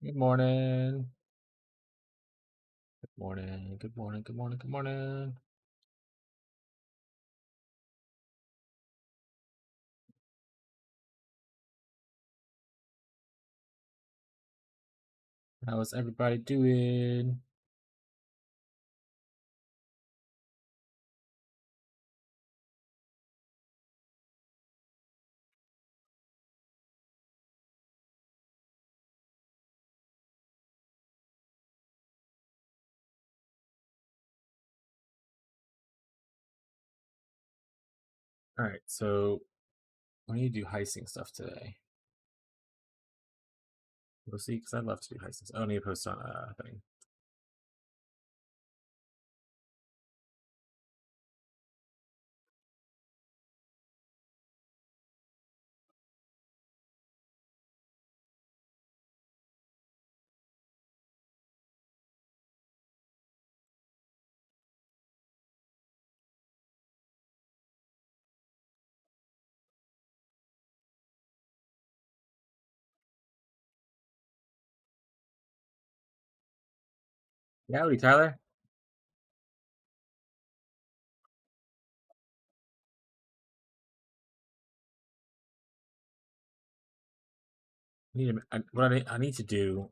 Good morning. Good morning. Good morning. Good morning. Good morning. How is everybody doing? All right, so we need to do heisting stuff today. We'll see, because I'd love to do heisting. Oh, I need to post on a thing. Yeah, howdy, Tyler. I need to do.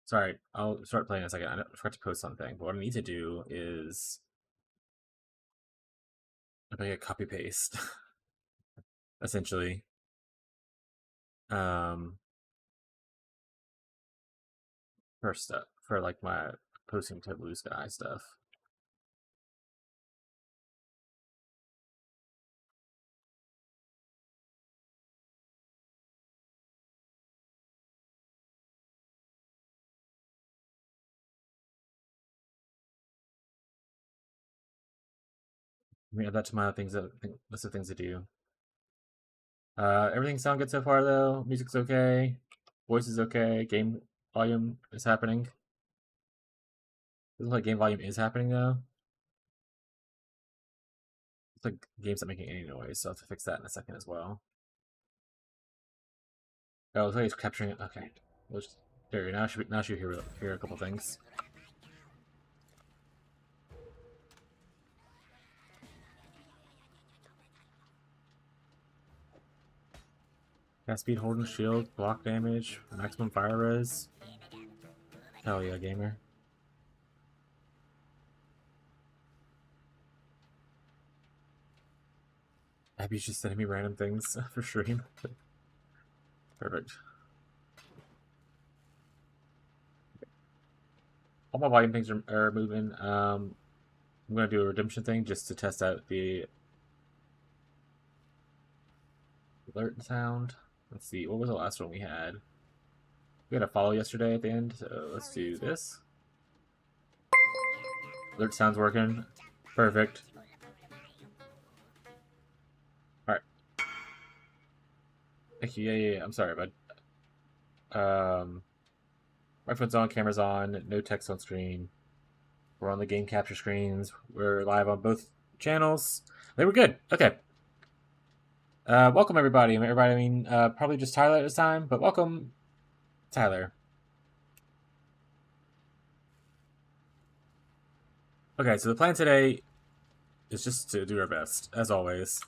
Sorry, I'll start playing in a second. I forgot to post something, but what I need to do is make a copy paste, essentially. Um, first step for like my posting to Blue Sky stuff. Let me add that to my things that list of things to do. Everything sound good so far though. Music's okay. Voice is okay. Game volume is happening. Doesn't look like game volume is happening though. It's like game's not making any noise, so I'll have to fix that in a second as well. Oh, looks like it's capturing it. Okay. There, now should hear a couple things. Fast speed, holding shield, block damage, maximum fire res. Hell yeah, gamer. Abby's just sending me random things for stream. Perfect. All my volume things are moving. I'm gonna do a redemption thing just to test out the alert sound. Let's see, what was the last one we had? We had a follow yesterday at the end, so let's do this. Alert sound's working. Perfect. Alright. Thank you. Yeah. I'm sorry, bud. Microphone's on, camera's on, no text on screen. We're on the game capture screens. We're live on both channels. They were good. Okay. Welcome everybody. Everybody, I mean, probably just Tyler at this time, but welcome, Tyler. Okay, so the plan today is just to do our best, as always.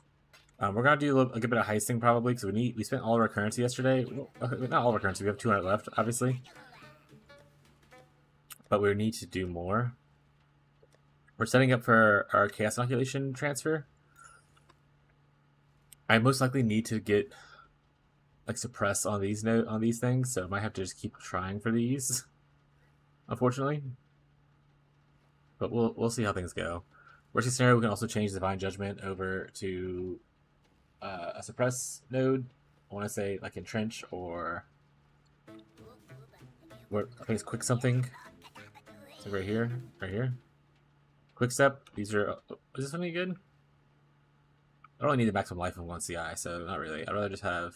We're gonna do a good bit of heisting probably because we spent all of our currency yesterday. Well, not all of our currency. We have 200 left, obviously, but we need to do more. We're setting up for our chaos inoculation transfer. I most likely need to get like suppress on these things, so I might have to just keep trying for these. Unfortunately, but we'll see how things go. Worst case scenario, we can also change divine judgment over to a suppress node. I want to say like entrench or I think it's quick something. So right here. Quick step. These are. Is this any good? I don't really need the maximum life of 1 CI, so not really. I'd rather just have.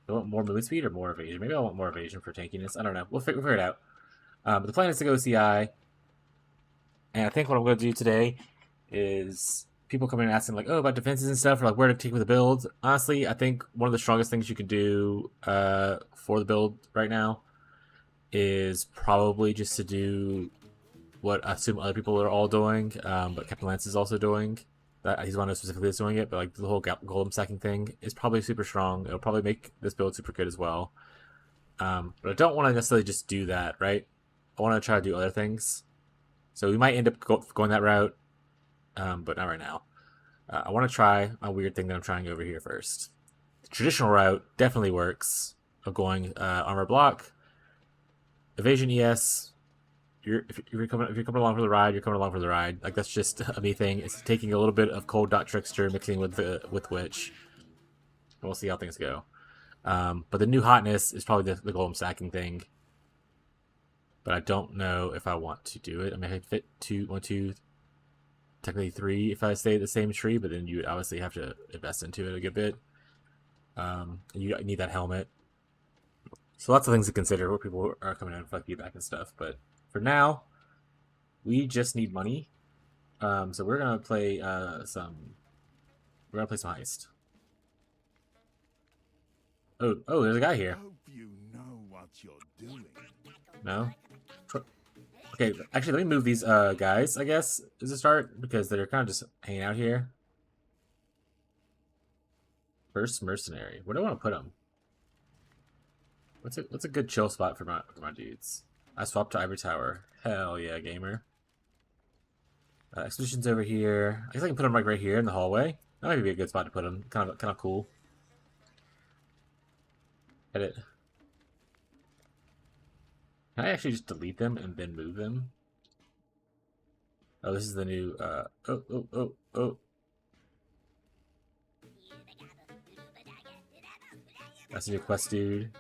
Do I want more movement speed or more evasion? Maybe I want more evasion for tankiness. I don't know. We'll figure it out. But the plan is to go CI. And I think what I'm going to do today is people coming and asking like, oh, about defenses and stuff, or like where to take with the build. Honestly, I think one of the strongest things you can do for the build right now is probably just to do what I assume other people are all doing, but Captain Lance is also doing. That he's one who specifically is doing it, but like the whole golem stacking thing is probably super strong. It'll probably make this build super good as well. But I don't want to necessarily just do that, right? I want to try to do other things. So we might end up going that route, but not right now. I want to try a weird thing that I'm trying over here first. The traditional route definitely works of going armor block, evasion ES. If you're coming along for the ride, you're coming along for the ride. Like that's just a me thing. It's taking a little bit of cold dot trickster mixing with witch. And we'll see how things go. But the new hotness is probably the golem stacking thing. But I don't know if I want to do it. I mean, I could fit 1, 2, technically 3 if I stay at the same tree, but then you would obviously have to invest into it a good bit. And you need that helmet. So lots of things to consider where people are coming in for like feedback and stuff. But for now, we just need money. So we're gonna play some. We're gonna play some Heist. Oh, there's a guy here. Hope you know what you're doing. No. Okay, actually, let me move these guys. I guess as a start because they're kind of just hanging out here. First mercenary. Where do I want to put them? What's a good chill spot for my dudes? I swapped to Ivory Tower. Hell yeah, gamer. Expedition's over here. I guess I can put them like right here in the hallway. That might be a good spot to put them. Kind of cool. Edit. Can I actually just delete them and then move them? Oh, this is the new. Oh. That's a new quest, dude.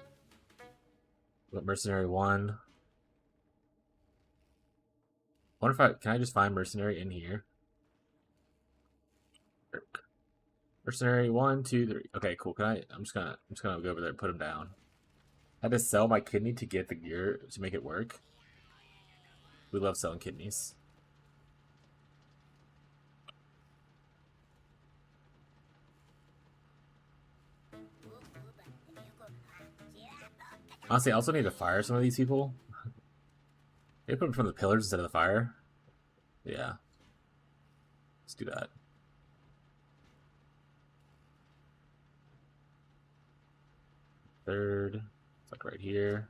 What Mercenary 1? I wonder if can I just find Mercenary in here? Mercenary 1, 2, 3. Okay, cool. I'm just gonna go over there and put him down. I had to sell my kidney to get the gear to make it work. We love selling kidneys. Honestly, I also need to fire some of these people. They put them from the pillars instead of the fire. Yeah. Let's do that. Third. It's like right here.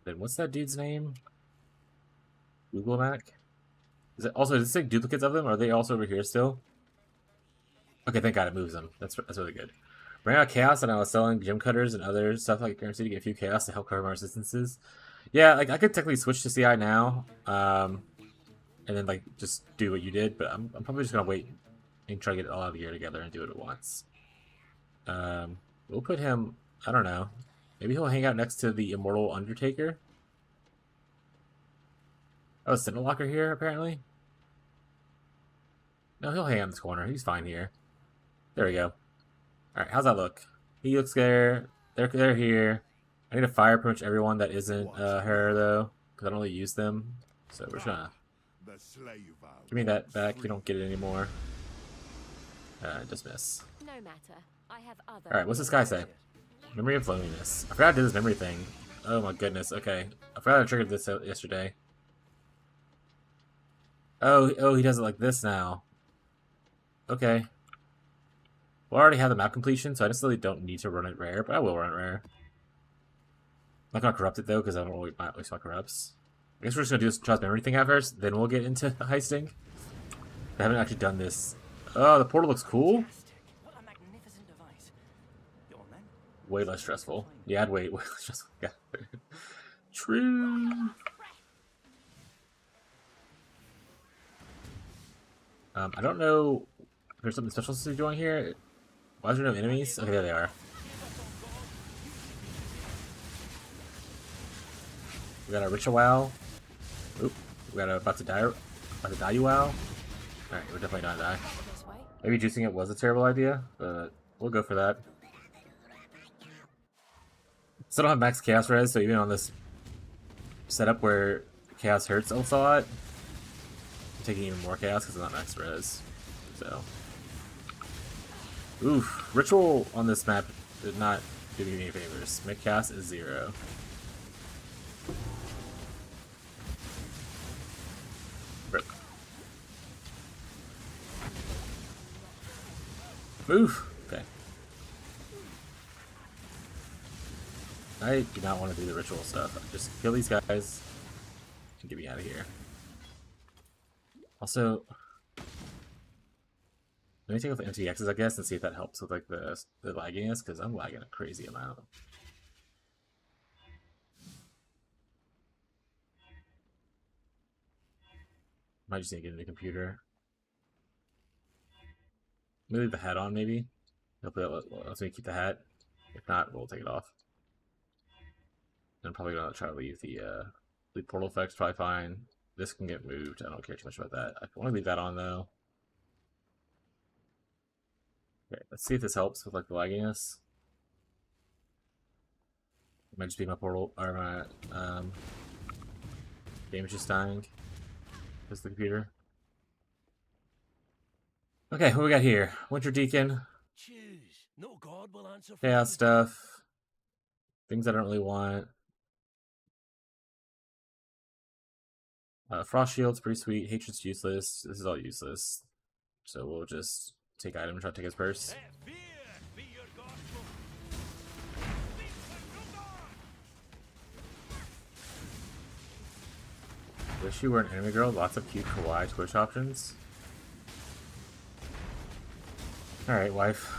Then what's that dude's name? Google Mac? Is it also, does it say duplicates of them? Are they also over here still? Okay, thank God it moves them. That's really good. Bring out chaos, and I was selling gem cutters and other stuff like currency to get a few chaos to help cover my resistances. Yeah, like I could technically switch to CI now, and then like just do what you did, but I'm probably just gonna wait and try to get all of the gear together and do it at once. We'll put him. I don't know. Maybe he'll hang out next to the Immortal Undertaker. Oh, Sentinel Locker here apparently. No, he'll hang out in this corner. He's fine here. There we go. Alright, how's that look? He looks there. They're here. I need to fire pretty much everyone that isn't her, though, because I don't really use them. So we're just gonna... Give me that back. You don't get it anymore. Dismiss. No matter. I have other... Alright, what's this guy say? Memory of loneliness. I forgot I did this memory thing. Oh my goodness, okay. I forgot I triggered this yesterday. Oh, he does it like this now. Okay. Well, I already have the map completion, so I just really don't need to run it rare, but I will run it rare. I'm not gonna corrupt it though, because I don't really waste my corrupts. I guess we're just gonna do this trust memory thing at first, then we'll get into heisting. I haven't actually done this. Oh, the portal looks cool. What a magnificent device. Go on then. Way less stressful. Yeah, I'd way less stressful. Yeah. True. I don't know if there's something special to be doing here. Why is there no enemies? Okay, there they are. We got a ritual wow. Oop. We got a about to die you wow. Alright, we're definitely gonna die. Maybe juicing it was a terrible idea, but we'll go for that. Still don't have max chaos res, so even on this setup where chaos hurts a lot, taking even more chaos because I'm not max res. So, oof, ritual on this map did not do me any favors. My chaos is 0. Rip. Oof. Okay. I do not want to do the ritual stuff. Just kill these guys and get me out of here. Also, let me take off the MTXs, I guess, and see if that helps with like the lagginess, because I'm lagging a crazy amount. Might just need to get a new computer. Maybe leave the hat on, maybe. Hopefully that lets me keep the hat. If not, we'll take it off. And I'm probably gonna try to leave the portal effects. Probably fine. This can get moved. I don't care too much about that. I want to leave that on though. Okay, let's see if this helps with like the lagginess. It might just be my portal or my game is just dying. Because the computer. Okay, what we got here? Winter Deacon. Choose. No god will answer for Chaos you. stuff. Things I don't really want. Frost Shield's pretty sweet. Hatred's useless. This is all useless. So we'll just take item and try to take his purse. Let fear be your gospel. Wish you were an anime girl. Lots of cute kawaii Twitch options. Alright, wife.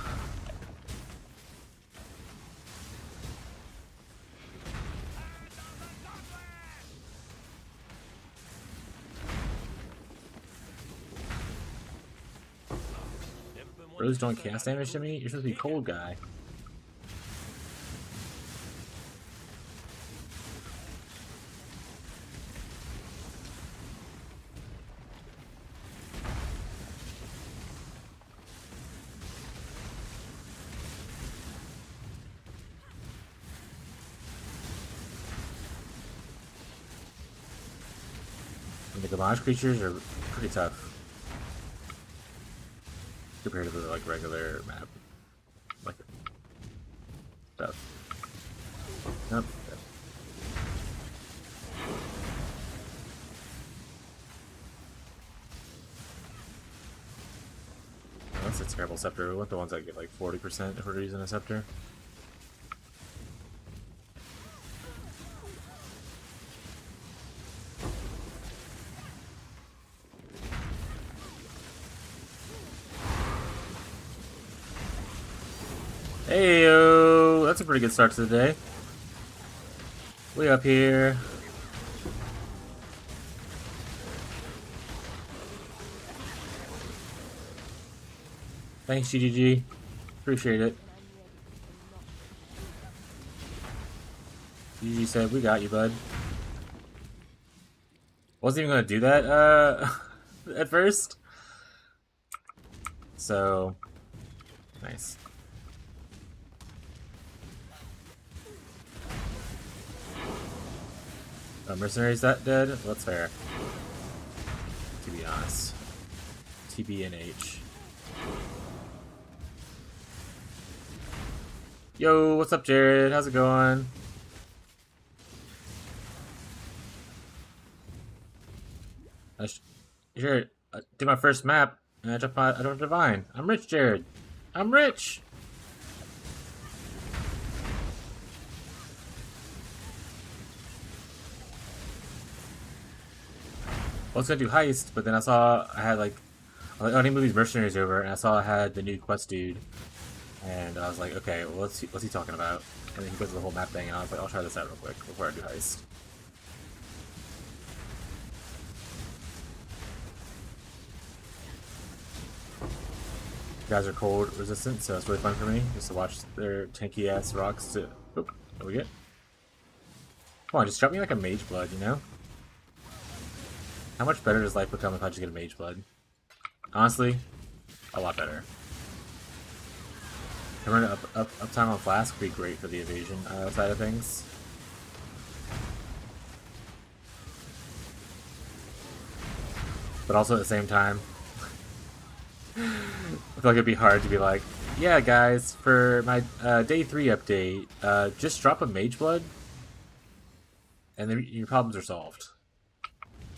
Rose doing cast damage to me? You're supposed to be cold guy. And the Gavage creatures are pretty tough compared to the like regular map. Like stuff. Nope. That's a terrible scepter. We want the ones that get like 40% if we're using a scepter. Heyo, that's a pretty good start to the day. Way up here. Thanks, GGG. Appreciate it. GG said, we got you, bud. Wasn't even gonna do that, at first. So, nice. Mercenary's that dead? Well, that's fair. To be honest. TBNH. Yo, what's up, Jared? How's it going? Jared, I did my first map, and I don't divine. I'm rich, Jared. I'm rich! I was gonna do Heist, but then I had like, oh, I need to move these mercenaries over, and I saw I had the new quest dude, and I was like, okay, well, what's he talking about? And then he goes to the whole map thing, and I was like, I'll try this out real quick before I do Heist. You guys are cold resistant, so it's really fun for me just to watch their tanky ass rocks. To oop, what we get? Come on, just drop me like a mage blood, you know? How much better does life become if I just get a mage blood? Honestly, a lot better. Turn uptime on Flask would be great for the evasion side of things. But also at the same time, I feel like it'd be hard to be like, yeah, guys, for my day 3 update, just drop a Mage Blood, and then your problems are solved.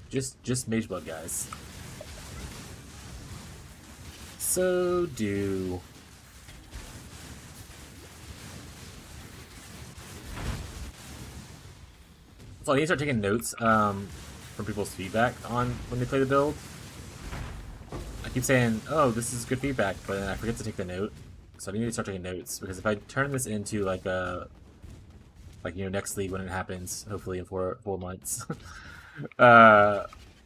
Just Mage Blood, guys. So do. So I need to start taking notes from people's feedback on when they play the build. I keep saying, oh, this is good feedback, but then I forget to take the note. So I need to start taking notes, because if I turn this into like a, like, you know, next league when it happens, hopefully in four months,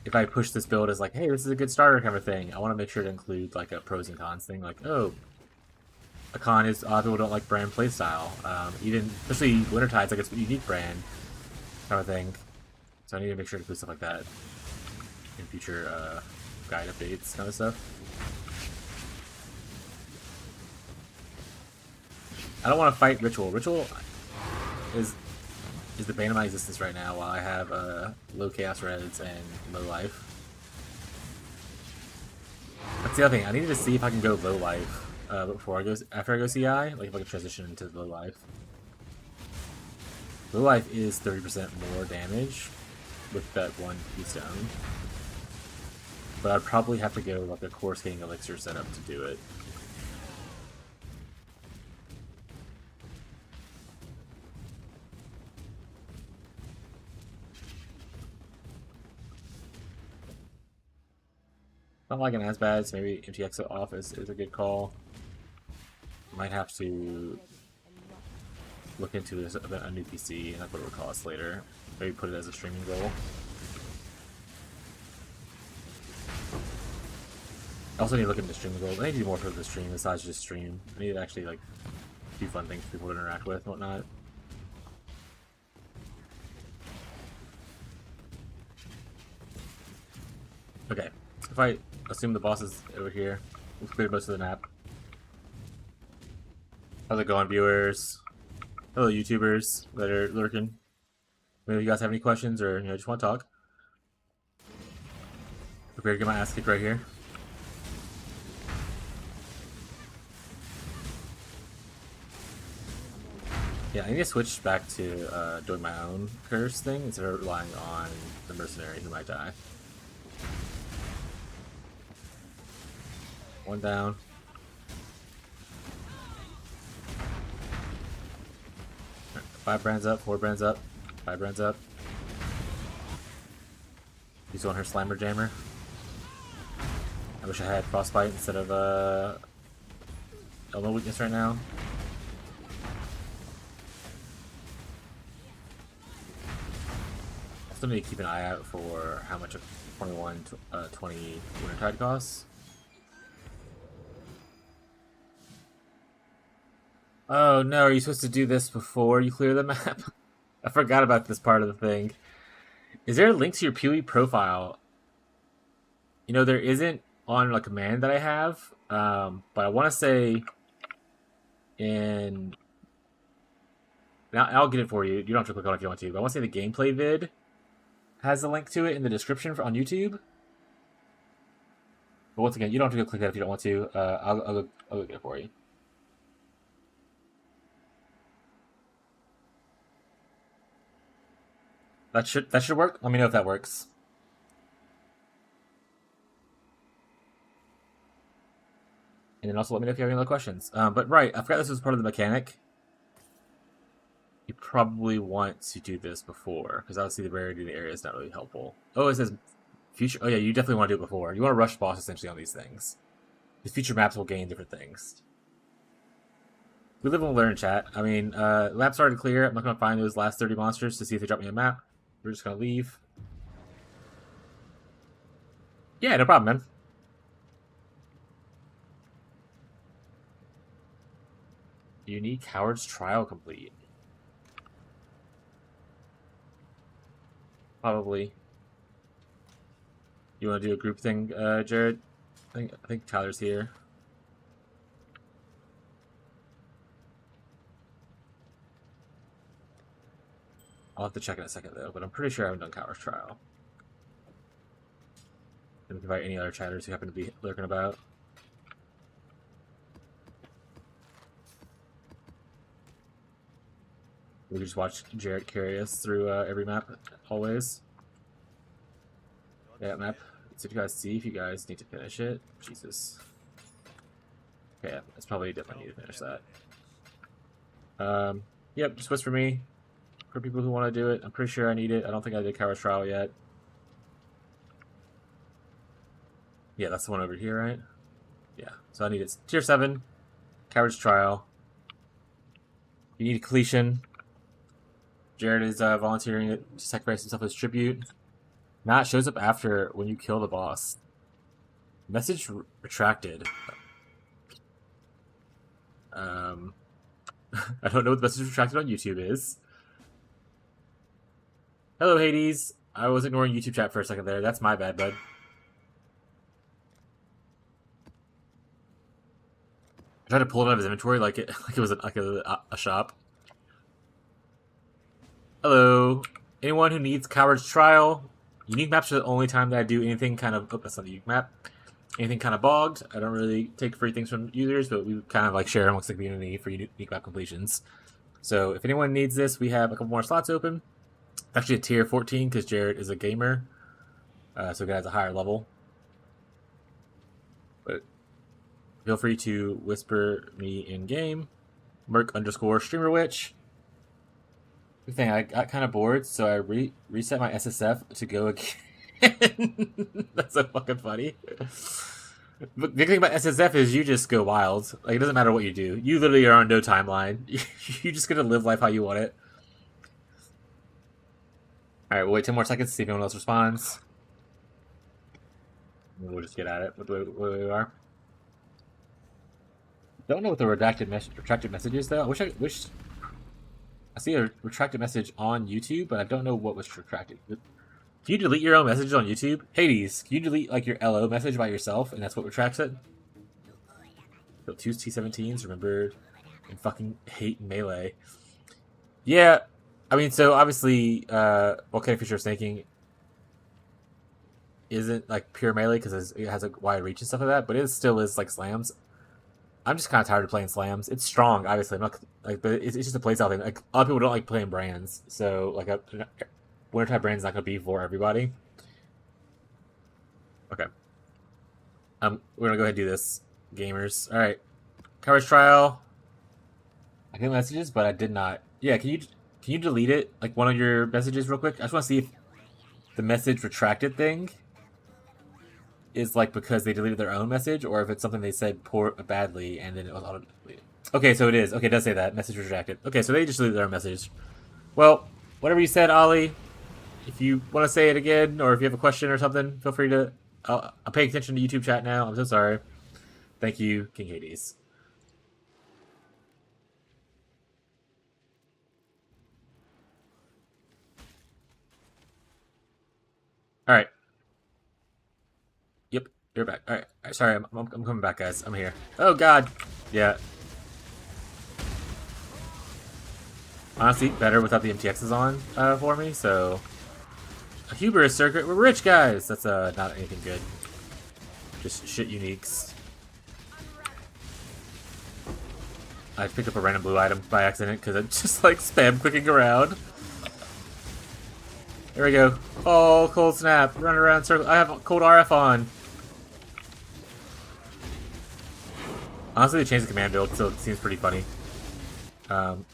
if I push this build as like, hey, this is a good starter kind of thing, I want to make sure to include like a pros and cons thing, like, oh, a con is people don't like brand playstyle, even especially Wintertide's like it's a unique brand kind of thing. So I need to make sure to include stuff like that in future guide updates kind of stuff. I don't want to fight Ritual. Ritual is the bane of my existence right now while I have low chaos reds and low life. That's the other thing. I needed to see if I can go low life before I go, after I go CI, like if I can transition into low life. Low life is 30% more damage with that one keystone. But I'd probably have to go like a core scaling elixir setup to do it. Not liking as bad, so maybe MTX off is a good call. Might have to look into a new PC, and that's what it would cost later. Maybe put it as a streaming goal. I also need to look into streaming goals. I need to do more for the stream besides just stream. I need to actually like do fun things for people to interact with and whatnot. Okay, if I assume the boss is over here, we've cleared most of the map. How's it going, viewers? Hello, YouTubers that are lurking. Maybe you guys have any questions or just want to talk. Prepare to get my ass kicked right here. Yeah, I need to switch back to doing my own curse thing instead of relying on the mercenary who might die. One down. Right, 5 brands up, 4 brands up, 5 brands up. She's on her Slammer Jammer. I wish I had Frostbite instead of Elmo Weakness right now. I still need to keep an eye out for how much a 20 Wintertide costs. Oh no, are you supposed to do this before you clear the map? I forgot about this part of the thing. Is there a link to your PoE profile? You know, there isn't on a command that I have, but I want to say in... Now, I'll get it for you. You don't have to click on it if you want to, but I want to say the gameplay vid has a link to it in the description on YouTube. But once again, you don't have to go click that if you don't want to. I'll go get it for you. That should work. Let me know if that works. And then also let me know if you have any other questions. But right, I forgot this was part of the mechanic. You probably want to do this before, because obviously the rarity of the area is not really helpful. Oh, it says future. Oh yeah, you definitely want to do it before. You want to rush boss essentially on these things. The future maps will gain different things. We live and learn, chat. I mean, map started clear. I'm not going to find those last 30 monsters to see if they drop me a map. We're just going to leave. Yeah, no problem, man. Unique Howard's Trial complete. Probably. You want to do a group thing, Jared? I think Tyler's here. I'll have to check in a second though, but I'm pretty sure I haven't done Howard's Trial. And we can invite any other chatters who happen to be lurking about. We can just watch Jarrett carry us through every map, always. Yeah, map. So you guys see if you guys need to finish it. Jesus. Okay, yeah, it's probably definitely need to finish that. Yep, just whisper me for people who want to do it. I'm pretty sure I need it. I don't think I did Coward's Trial yet. Yeah, that's the one over here, right? Yeah, so I need it. Tier 7, Coward's Trial. You need a completion. Jared is volunteering to sacrifice himself as tribute. Matt shows up after when you kill the boss. Message retracted. I don't know what the message retracted on YouTube is. Hello, Hades. I was ignoring YouTube chat for a second there. That's my bad, bud. I tried to pull it out of his inventory like it was a shop. Hello. Anyone who needs Coward's Trial? Unique maps are the only time that I do anything kind of... Oh, that's not the unique map. Anything kind of bogged. I don't really take free things from users, but we kind of like share amongst the community for unique map completions. So if anyone needs this, we have a couple more slots open. Actually a tier 14 because Jared is a gamer. So he has a higher level. But feel free to whisper me in-game. Merc_StreamerWitch. Good thing, I got kind of bored, so I reset my SSF to go again. That's so fucking funny. But the thing about SSF is you just go wild. Like, it doesn't matter what you do. You literally are on no timeline. You're just gonna live life how you want it. Alright, we'll wait 10 more seconds to see if anyone else responds. We'll just get at it with where we are. Don't know what the retracted message is, though. I see a retracted message on YouTube, but I don't know what was retracted. Can you delete your own messages on YouTube? Hades, can you delete like your LO message by yourself, and that's what retracts it? Built 2 T17s, remember, and fucking hate Melee. Yeah, I mean, so obviously, Volcanic Fisher Snaking isn't like pure Melee because it has a wide reach and stuff like that, but it still is like slams. I'm just kind of tired of playing slams. It's strong, obviously. I'm not like, but it's just a playstyle thing. Like a lot of people don't like playing brands, so like a Wintertide brand's not gonna be for everybody. Okay. We're gonna go ahead and do this, gamers. All right. Coverage trial. I get messages, but I did not. Yeah, can you delete it? Like one of your messages, real quick. I just want to see if the message retracted thing is like because they deleted their own message, or if it's something they said badly and then it was auto deleted. Okay, so it is. Okay, it does say that message retracted. Okay, so they just deleted their own message. Well, whatever you said, Ollie. If you want to say it again, or if you have a question or something, feel free to. I'm paying attention to YouTube chat now. I'm so sorry. Thank you, King Hades. All right. Yep, you're back. All right. Sorry, I'm coming back, guys. I'm here. Oh God. Yeah. Honestly, better without the MTXs on for me. So, a hubris circuit. We're rich, guys. That's not anything good. Just shit uniques. I picked up a random blue item by accident because it just like spam clicking around. There we go. Oh, cold snap. Run around circle. I have cold RF on. Honestly, they changed the command build, so it seems pretty funny.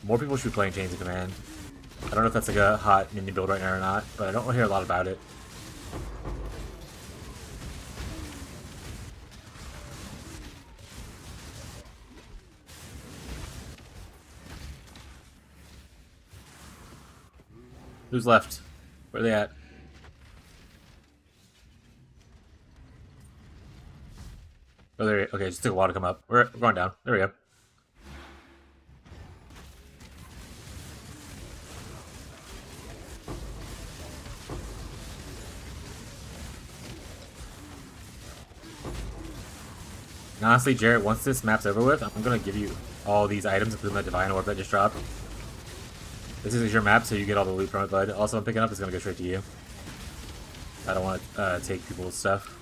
More people should be playing Chains of Command. I don't know if that's like a hot mini build right now or not, but I don't hear a lot about it. Who's left? Where are they at? Oh, there. Okay, it just took a while to come up. We're going down. There we go. And honestly, Jarrett, once this map's over with, I'm gonna give you all these items, including the Divine Orb that just dropped. This is your map, so you get all the loot from it, bud. Also, I'm picking up, it's gonna go straight to you. I don't want to take people's stuff.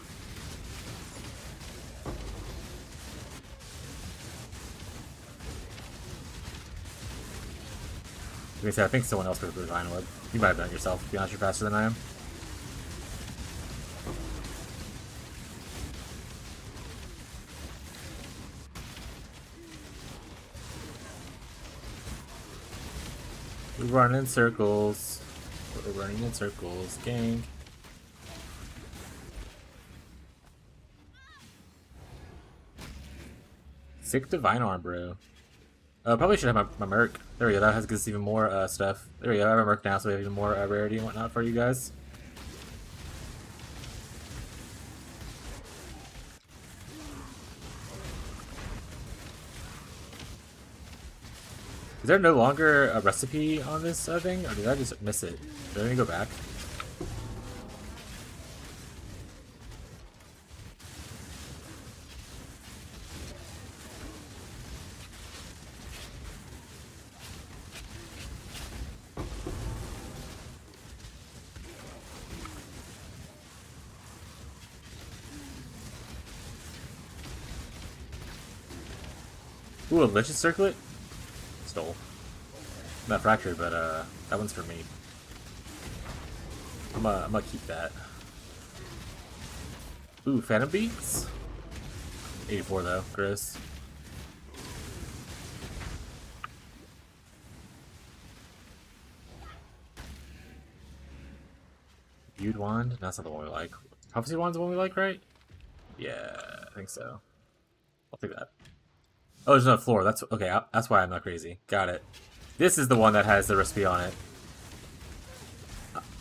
me say, I think someone else picked up the Divine Orb. You might have done it yourself. To be honest, you're faster than I am. We're running in circles. We're running in circles, gang. Sick Divine Arm, bro. Probably should have my Merc. There we go, that gives us even more stuff. There we go, I have a Merc now, so we have even more rarity and whatnot for you guys. Is there no longer a recipe on this thing, or did I just miss it? Did I need to go back? Ooh, a Lich's Circlet? Stole. Not fractured, but that one's for me. I'm gonna keep that. Ooh, Phantom Beats? 84 though, gross. Viewed Wand? That's not the one we like. Prophecy Wand's the one we like, right? Yeah, I think so. I'll take that. Oh, there's no floor. That's okay. That's why I'm not crazy. Got it. This is the one that has the recipe on it.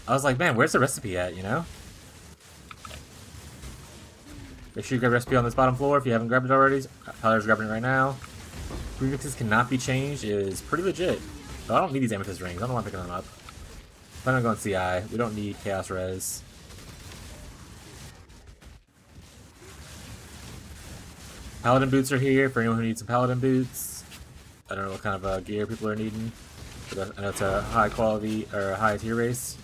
I was like, man, where's the recipe at, you know? Make sure you grab recipe on this bottom floor if you haven't grabbed it already. Tyler's grabbing it right now. Prefixes cannot be changed is pretty legit. So I don't need these amethyst rings. I don't know why I'm picking them up. I'm not going CI. We don't need Chaos Res. Paladin boots are here for anyone who needs some paladin boots. I don't know what kind of gear people are needing, but I know it's a high quality or a high tier race.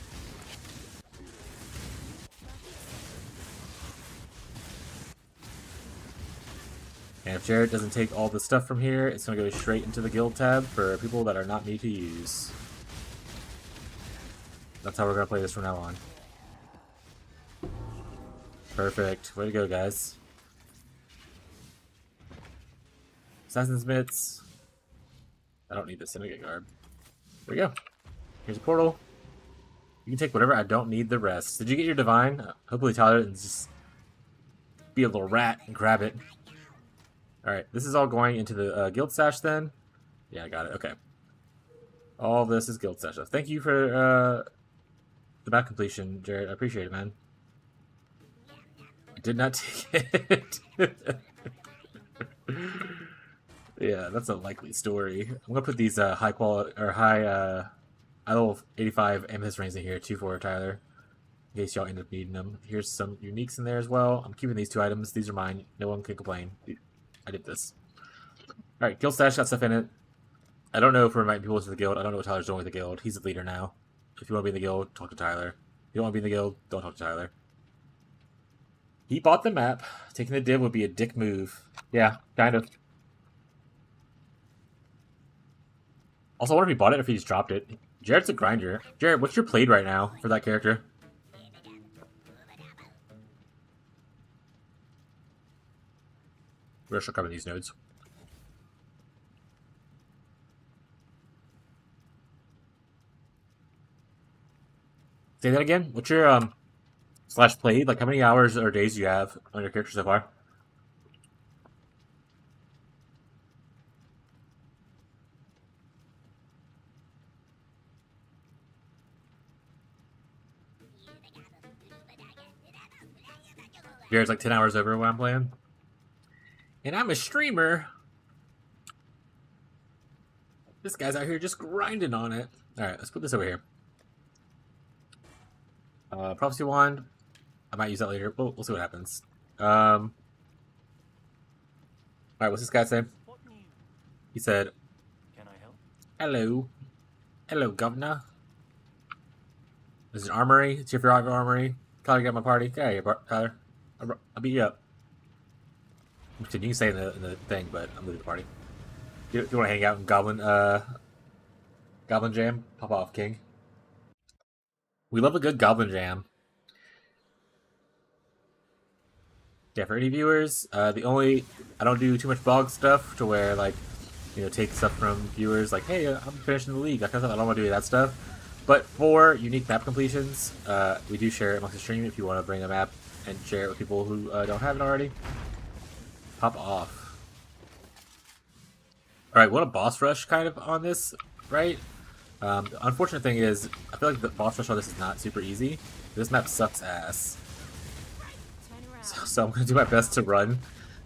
And if Jared doesn't take all the stuff from here, it's going to go straight into the guild tab for people that are not me to use. That's how we're going to play this from now on. Perfect. Way to go, guys. Assassin's Mitts. I don't need the Syndicate Garb. There we go. Here's a portal. You can take whatever. I don't need the rest. Did you get your Divine? Hopefully Tyler can just be a little rat and grab it. Alright, this is all going into the guild stash then. Yeah, I got it. Okay. All this is guild stash stuff. Thank you for the map completion, Jared. I appreciate it, man. I did not take it. Yeah, that's a likely story. I'm gonna put these high quality or high level 85 amethyst rings in here too for Tyler, in case y'all end up needing them. Here's some uniques in there as well. I'm keeping these two items. These are mine. No one can complain. I did this. All right, guild stash got stuff in it. I don't know if we're inviting people to the guild. I don't know what Tyler's doing with the guild. He's the leader now. If you want to be in the guild, talk to Tyler. If you don't want to be in the guild, don't talk to Tyler. He bought the map. Taking the div would be a dick move. Yeah, kind of. Also, I wonder if he bought it or if he just dropped it. Jared's a grinder. Jared, what's your played right now for that character? We're still covering these nodes. Say that again? What's your slash played? Like how many hours or days do you have on your character so far? Jared's like 10 hours over what I'm playing. And I'm a streamer. This guy's out here just grinding on it. Alright, let's put this over here. Prophecy Wand. I might use that later. We'll see what happens. Alright, what's this guy say? He said, Can I help? hello. Hello, governor. This is an armory. It's your favorite armory. Tyler, get my party. Get out of here, Tyler. I'll beat you up. You can say in the thing, but I'm leaving the party. If you want to hang out in Goblin Goblin Jam, pop off, King. We love a good Goblin Jam. Yeah, for any viewers, I don't do too much bog stuff to where like, take stuff from viewers like, hey, I'm finishing the league. That kind of stuff. I don't want to do that stuff. But for unique map completions, we do share it amongst the stream if you want to bring a map and share it with people who don't have it already. Pop off. Alright, what a boss rush kind of on this, right? The unfortunate thing is, I feel like the boss rush on this is not super easy. This map sucks ass. So I'm going to do my best to run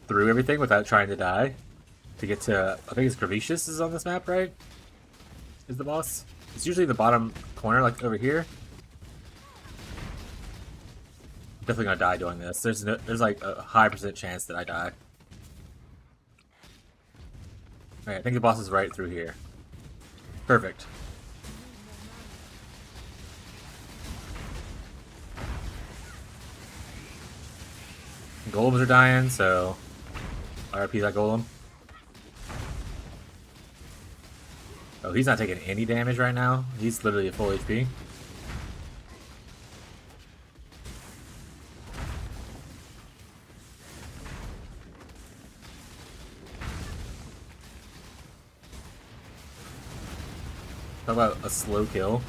through everything without trying to die. To get to, I think it's Gravicious is on this map, right? Is the boss? It's usually the bottom corner, like over here. I'm definitely gonna die doing this. There's like a high % chance that I die. Alright, I think the boss is right through here. Perfect. Golems are dying, so RP that golem. Oh, he's not taking any damage right now. He's literally at full HP. Talk about a slow kill.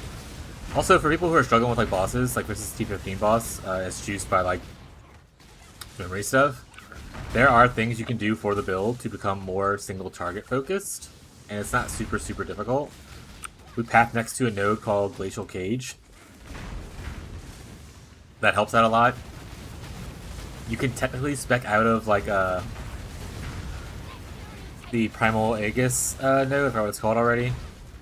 Also, for people who are struggling with like bosses, like this is T15 boss, it's juiced by like memory stuff. There are things you can do for the build to become more single target focused, and it's not super difficult. We path next to a node called Glacial Cage. That helps out a lot. You can technically spec out of like the Primal Aegis node, if I forgot what it's called already.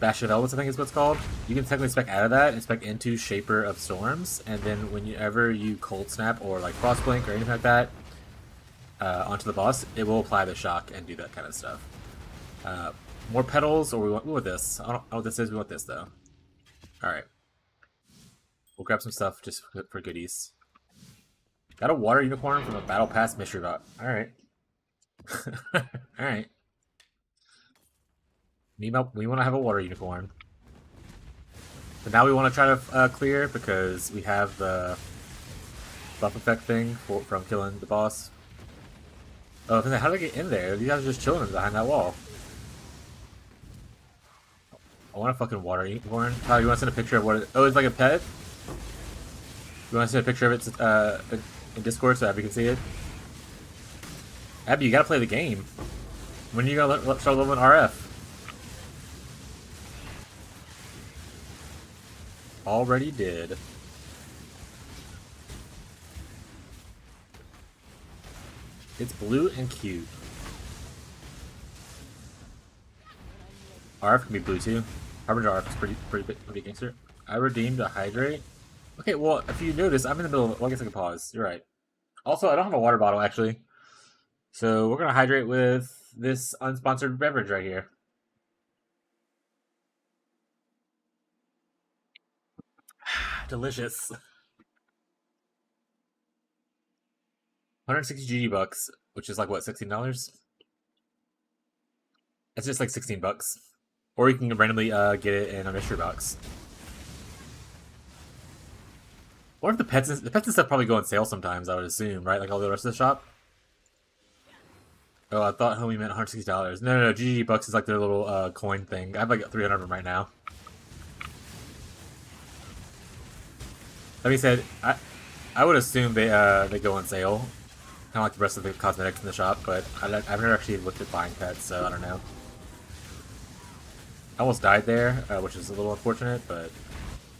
Bash of Elvis, I think is what it's called. You can technically spec out of that and spec into Shaper of Storms, and then whenever you Cold Snap or like Frostblink or anything like that onto the boss, it will apply the shock and do that kind of stuff. More petals, or we want this. I don't know what this is. We want this though. All right, we'll grab some stuff just for goodies. Got a water unicorn from a battle pass mystery bot. All right, all right. We want to have a water unicorn. But now we want to try to clear because we have the buff effect thing from killing the boss. Oh, how did I get in there? These guys are just chilling behind that wall. I want a fucking water unicorn. Tyler, you want to send a picture of what it... Oh, it's like a pet? You want to send a picture of it in Discord so Abby can see it? Abby, you gotta play the game. When are you gonna start leveling RF? Already did. It's blue and cute. RF can be blue too. Harbinger RF is pretty gangster. I redeemed a hydrate. Okay, well, if you notice, I'm in the middle of... Well, I guess I can pause. You're right. Also, I don't have a water bottle, actually. So, we're gonna hydrate with this unsponsored beverage right here. Delicious. 160 GG bucks, which is like what, $16? It's just like 16 bucks. Or you can randomly get it in a mystery box. Or if the pets and stuff probably go on sale sometimes, I would assume, right? Like all the rest of the shop. Oh, I thought homie meant $160. No, GG bucks is like their little coin thing. I have like 300 of them right now. That being said, I would assume they go on sale, kind of like the rest of the cosmetics in the shop. But I've never actually looked at buying pets, so I don't know. I almost died there, which is a little unfortunate, but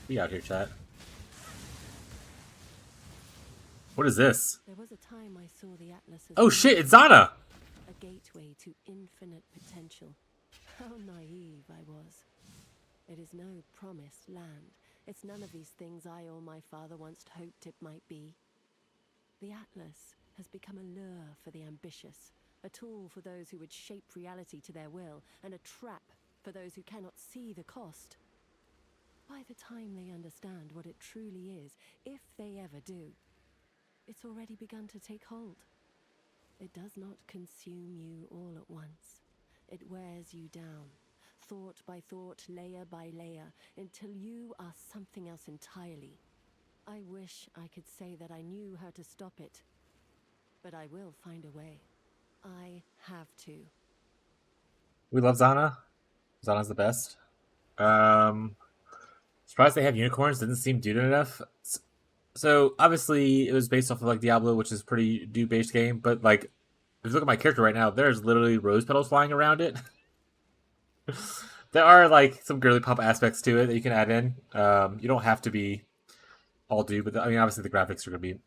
be out here, chat. What is this? There was a time I saw the Atlas as Oh shit, it's Zana! a gateway to infinite potential. How naive I was. It is no promised land. It's none of these things I or my father once hoped it might be. The Atlas has become a lure for the ambitious, a tool for those who would shape reality to their will, and a trap for those who cannot see the cost. By the time they understand what it truly is, if they ever do, it's already begun to take hold. It does not consume you all at once. It wears you down, thought by thought, layer by layer, until you are something else entirely. I wish I could say that I knew how to stop it, but I will find a way. I have to. We love Zana. Zana's the best. Surprised they have unicorns. Doesn't seem dude enough. So obviously it was based off of like Diablo, which is a pretty dude-based game. But like, if you look at my character right now, there's literally rose petals flying around it. There are like some girly pop aspects to it that you can add in. You don't have to be all dude, but I mean, obviously the graphics are gonna be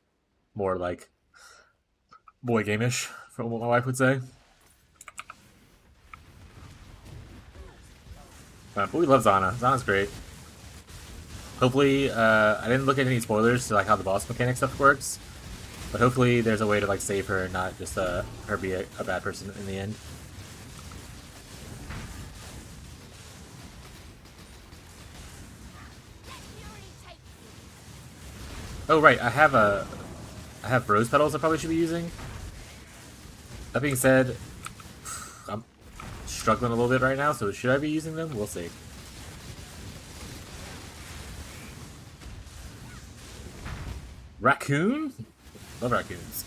more like boy game-ish, from what my wife would say. But we love Zana. Zana's great. Hopefully, I didn't look at any spoilers to like how the boss mechanic stuff works, but hopefully there's a way to like save her and not just her be a bad person in the end. Oh right, I have rose petals I probably should be using. That being said, I'm struggling a little bit right now, so should I be using them? We'll see. Raccoon? Love raccoons.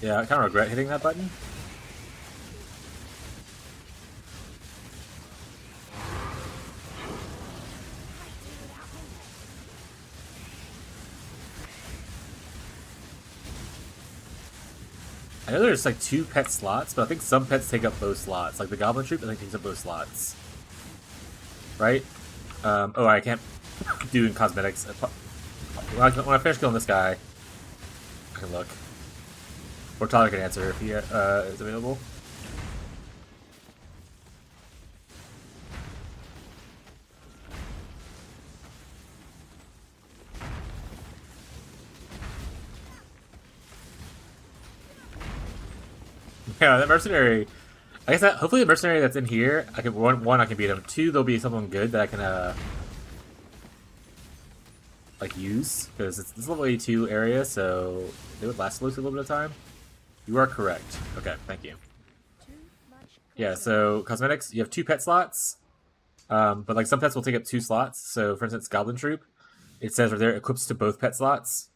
Yeah, I kind of regret hitting that button. I know there's like 2 pet slots, but I think some pets take up both slots. Like the Goblin Troop, I think takes up both slots. Right? Oh, I can't do in cosmetics. When I finish killing this guy, I can look. Or Tyler can answer if he is available. Yeah, that mercenary. I guess that hopefully the mercenary that's in here, I can one I can beat him. 2, there'll be someone good that I can like use because it's level 82 area, so it would last a little bit of time. You are correct. Okay, thank you. Yeah, so cosmetics, you have 2 pet slots, but like some pets will take up 2 slots. So for instance, Goblin Troop, it says right there equips to both pet slots.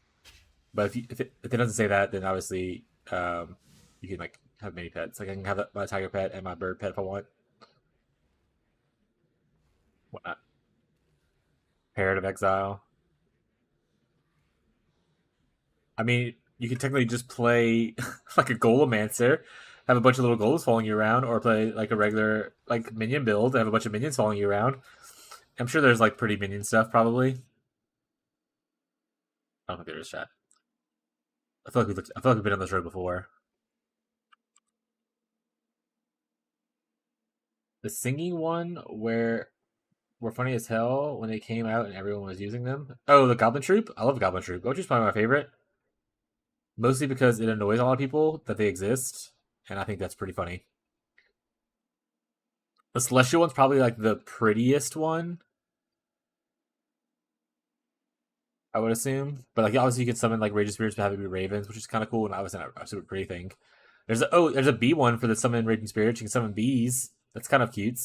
But if it doesn't say that, then obviously you can like have many pets. Like I can have my tiger pet and my bird pet if I want. Whatnot. Parrot of Exile. I mean, you can technically just play like a Golemancer, have a bunch of little golems following you around, or play like a regular like minion build, have a bunch of minions following you around. I'm sure there's like pretty minion stuff probably. I don't think there is chat. I feel like we've been on this road before. The singing one where were funny as hell when they came out and everyone was using them. Oh, the Goblin Troop? I love Goblin Troop. Goblin Troop's probably my favorite. Mostly because it annoys a lot of people that they exist, and I think that's pretty funny. The Celestial one's probably like the prettiest one, I would assume. But like obviously you can summon like Raging Spirits to have it be ravens, which is kind of cool, and obviously not a super pretty thing. There's a bee one for the summon Raging Spirits. You can summon bees. That's kind of cute.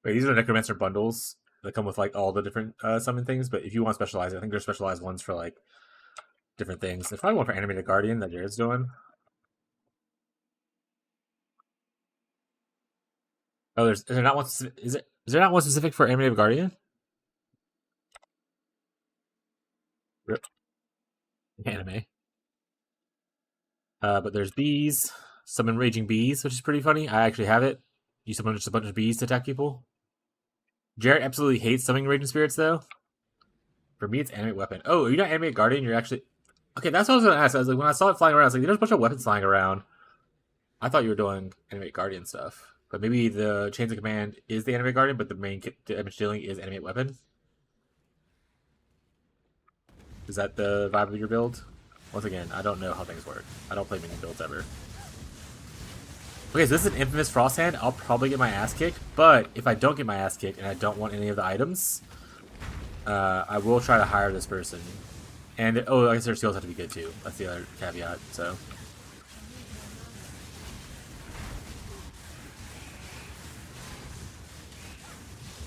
Wait, these are Necromancer bundles that come with like all the different summon things. But if you want specialized, I think there's specialized ones for like different things. There's probably one for Animated Guardian that Jared's doing. Oh, is there not one? Is there not one specific for Animated Guardian? Rip. Anime. But there's bees. Summon Raging Bees, which is pretty funny. I actually have it. You summon just a bunch of bees to attack people. Jared absolutely hates summoning Raging Spirits, though. For me, it's Animate Weapon. Oh, are you not Animate Guardian? You're actually... Okay, that's what I was gonna ask. I was like, when I saw it flying around, I was like, there's a bunch of weapons flying around. I thought you were doing Animate Guardian stuff. But maybe the Chains of Command is the Animate Guardian, but the main damage dealing is Animate Weapon. Is that the vibe of your build? Once again, I don't know how things work. I don't play mini builds ever. Okay, so this is an infamous Frost Hand. I'll probably get my ass kicked, but if I don't get my ass kicked and I don't want any of the items, I will try to hire this person. And, oh, I guess their skills have to be good too. That's the other caveat, so.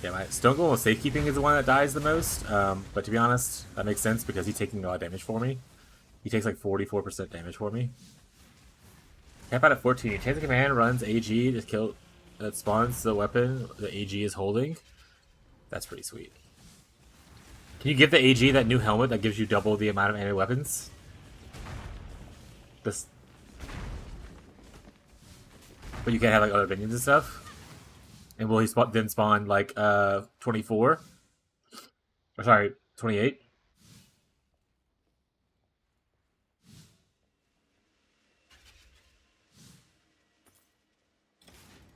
Yeah, my Stone Golem with Safekeeping is the one that dies the most, but to be honest, that makes sense because he's taking a lot of damage for me. He takes like 44% damage for me. Cap out at 14. Chains of Command runs AG to kill, that spawns the weapon the AG is holding. That's pretty sweet. Can you give the AG that new helmet that gives you double the amount of enemy weapons? This, but you can't have like other minions and stuff. And will he then spawn like 24? Or sorry, 28?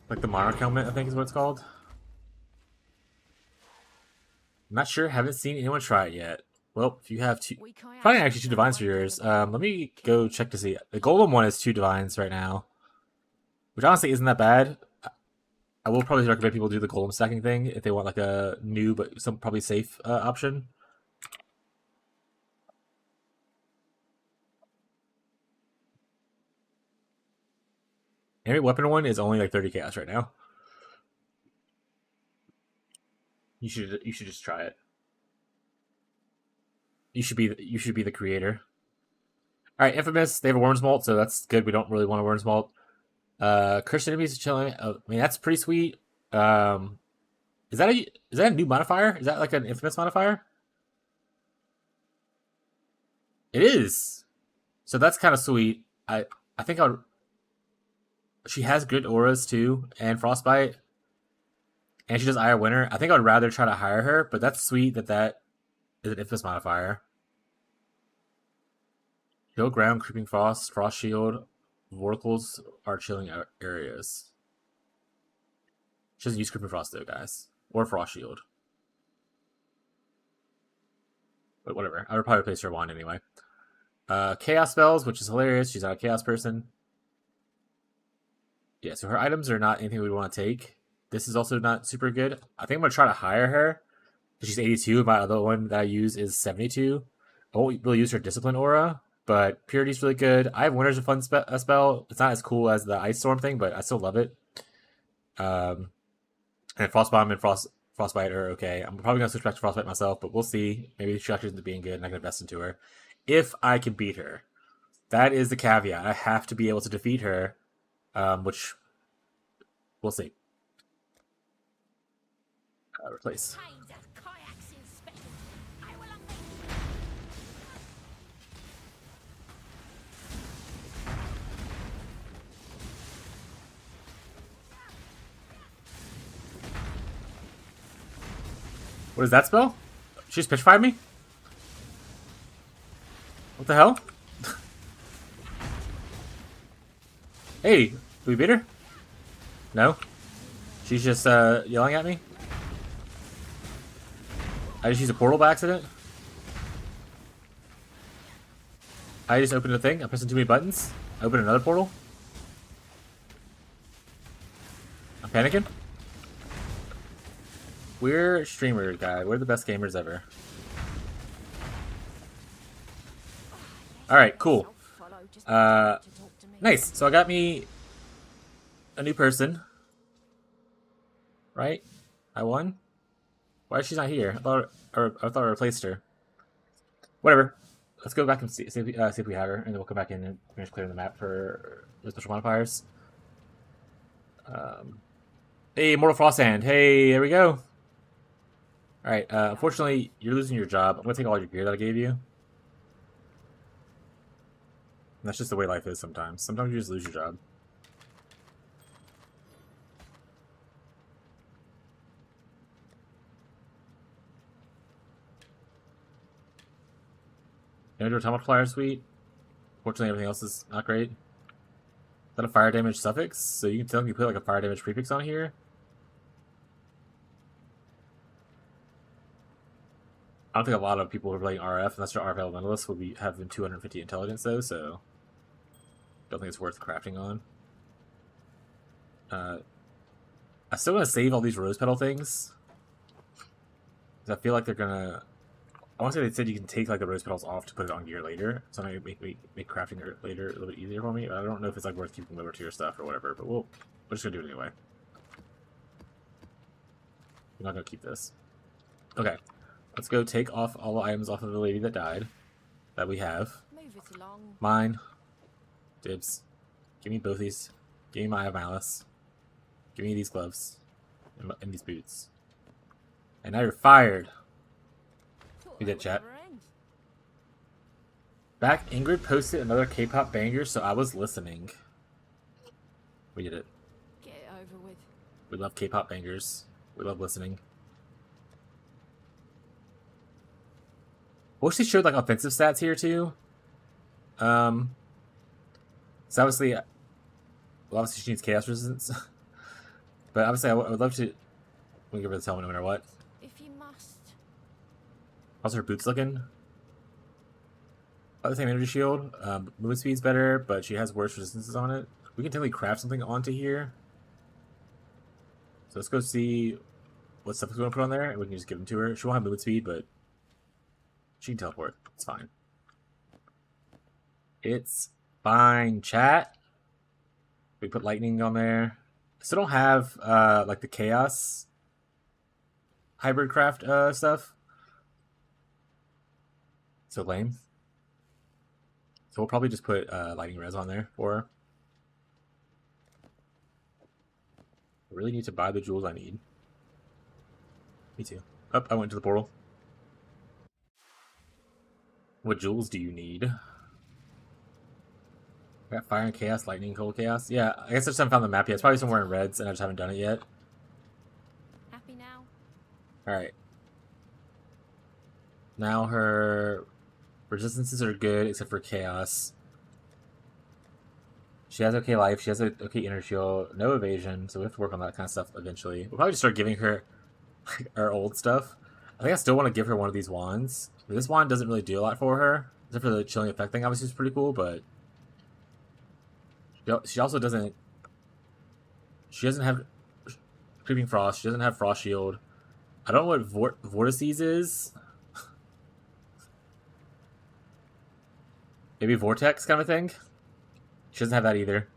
Like the Monarch helmet, I think is what it's called. I'm not sure. Haven't seen anyone try it yet. Well, if you have two, probably actually 2 divines for yours. Let me go check to see. The golem one is 2 divines right now, which honestly isn't that bad. I will probably recommend people do the golem stacking thing if they want like a new but some probably safe option. Every weapon one is only like 30 chaos right now. You should just try it. You should be the creator. All right, Infamous. They have a Worm's Molt, so that's good. We don't really want a Worm's Molt. Cursed enemies chilling. I mean, that's pretty sweet. Is that a new modifier? Is that like an Infamous modifier? It is. So that's kind of sweet. I think I would. She has good auras too, and Frostbite, and she does Ire Winter. I think I would rather try to hire her, but that's sweet that is an Infamous modifier. Hill Ground, Creeping Frost, Frost Shield, Voracles are chilling areas. She doesn't use Creeping Frost though, guys. Or Frost Shield. But whatever. I would probably replace her wand anyway. Chaos spells, which is hilarious. She's not a chaos person. Yeah, so her items are not anything we want to take. This is also not super good. I think I'm going to try to hire her. She's 82. My other one that I use is 72. I won't really use her Discipline Aura, but Purity's really good. I have Winter's a fun spell. It's not as cool as the Ice Storm thing, but I still love it. And Frostbomb and Frostbite are okay. I'm probably going to switch back to Frostbite myself, but we'll see. Maybe she actually ends up being good and I can invest into her. If I can beat her. That is the caveat. I have to be able to defeat her, which we'll see. Replace. What is that spell? She just pitch-fired me? What the hell? Hey, do we beat her? No? She's just yelling at me? I just used a portal by accident? I just opened a thing? I'm pressing too many buttons? I opened another portal? I'm panicking? We're streamers, guy. We're the best gamers ever. Alright, cool. Nice. So I got me a new person. Right? I won? Why is she not here? I thought I replaced her. Whatever. Let's go back and see if we have her, and then we'll come back in and finish clearing the map for the special modifiers. Hey, Mortal Frost Hand. Hey, there we go. Alright, unfortunately, you're losing your job. I'm going to take all your gear that I gave you. And that's just the way life is sometimes. Sometimes you just lose your job. Energy Atomic Flyer Suite. Fortunately, everything else is not great. Is that a fire damage suffix? So you can technically put like a fire damage prefix on here. I don't think a lot of people who are playing RF, unless you're RF Elementalist, will be having 250 intelligence though, so don't think it's worth crafting on. I still want to save all these rose petal things. Because I feel like they're gonna... I want to say they said you can take like the rose petals off to put it on gear later. So that might make crafting it later a little bit easier for me. I don't know if it's like worth keeping them over to your stuff or whatever, but we're just gonna do it anyway. We're not gonna keep this. Okay. Let's go take off all the items off of the lady that died. That we have. Move it along. Mine. Dibs. Give me both these. Give me my Eye of Malice. Give me these gloves. And these boots. And now you're fired. We did, chat. Back, Ingrid posted another K-pop banger, so I was listening. We did it. Get it over with. We love K-pop bangers. We love listening. I wish they showed like offensive stats here too. So obviously, well, obviously she needs chaos resistance. But obviously, I would love to. We give her the helmet no matter what. If you must. How's her boots looking? About the same energy shield. Movement speed's better, but she has worse resistances on it. We can technically craft something onto here. So let's go see what stuff we're going to put on there, and we can just give them to her. She won't have movement speed, but she can teleport. It's fine. It's fine, chat. We put lightning on there. I still don't have like the chaos hybrid craft stuff. So lame. So we'll probably just put lightning res on there for her. I really need to buy the jewels I need. Me too. Oh, I went to the portal. What jewels do you need? I got fire and chaos, lightning, cold chaos. Yeah, I guess I just haven't found the map yet. It's probably somewhere in reds, and I just haven't done it yet. Happy now? Alright. Now her resistances are good, except for chaos. She has okay life, she has a okay inner shield, no evasion, so we have to work on that kind of stuff eventually. We'll probably just start giving her our old stuff. I think I still want to give her one of these wands. But this wand doesn't really do a lot for her, except for the chilling effect thing, obviously, is pretty cool, but she also doesn't... She doesn't have Creeping Frost, she doesn't have Frost Shield. I don't know what Vortices is. Maybe Vortex kind of thing? She doesn't have that either.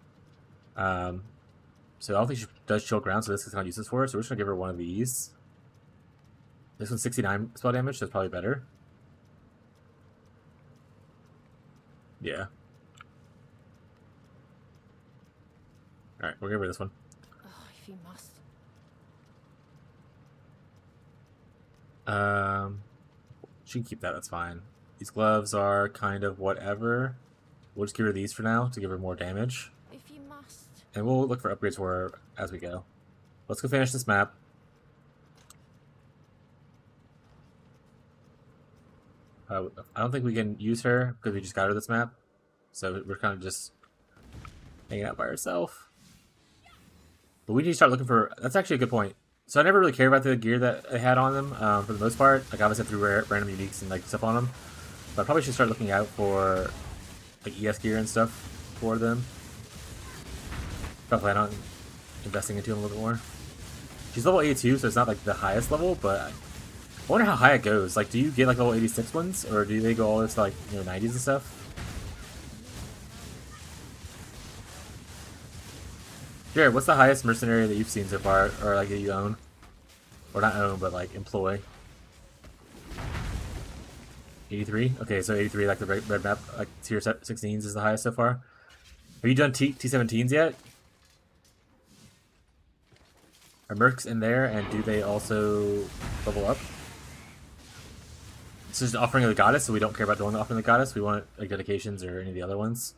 So I don't think she does chill ground, so this is not useless for her. So we're just gonna give her one of these. This one's 69 spell damage, so it's probably better. Yeah. Alright, we'll give her this one. Oh, if you must. She can keep that, that's fine. These gloves are kind of whatever. We'll just give her these for now to give her more damage. If you must. And we'll look for upgrades for her as we go. Let's go finish this map. I don't think we can use her because we just got her this map. So we're kind of just hanging out by herself. But we need to start looking for... That's actually a good point. So I never really cared about the gear that they had on them for the most part. Like obviously I threw random uniques and like stuff on them. But I probably should start looking out for like ES gear and stuff for them. If I plan on investing into them a little bit more. She's level 82, so it's not like the highest level, but I wonder how high it goes. Like, do you get like level 86 ones, or do they go all the way to like 90s and stuff? Jared, what's the highest mercenary that you've seen so far, or like that you own, or not own, but like employ? 83. Okay, so 83, like the red map, like tier 16s is the highest so far. Have you done T17s yet? Are mercs in there, and do they also level up? This is Offering of the Goddess, so we don't care about doing the Offering of the Goddess. We want like dedications or any of the other ones.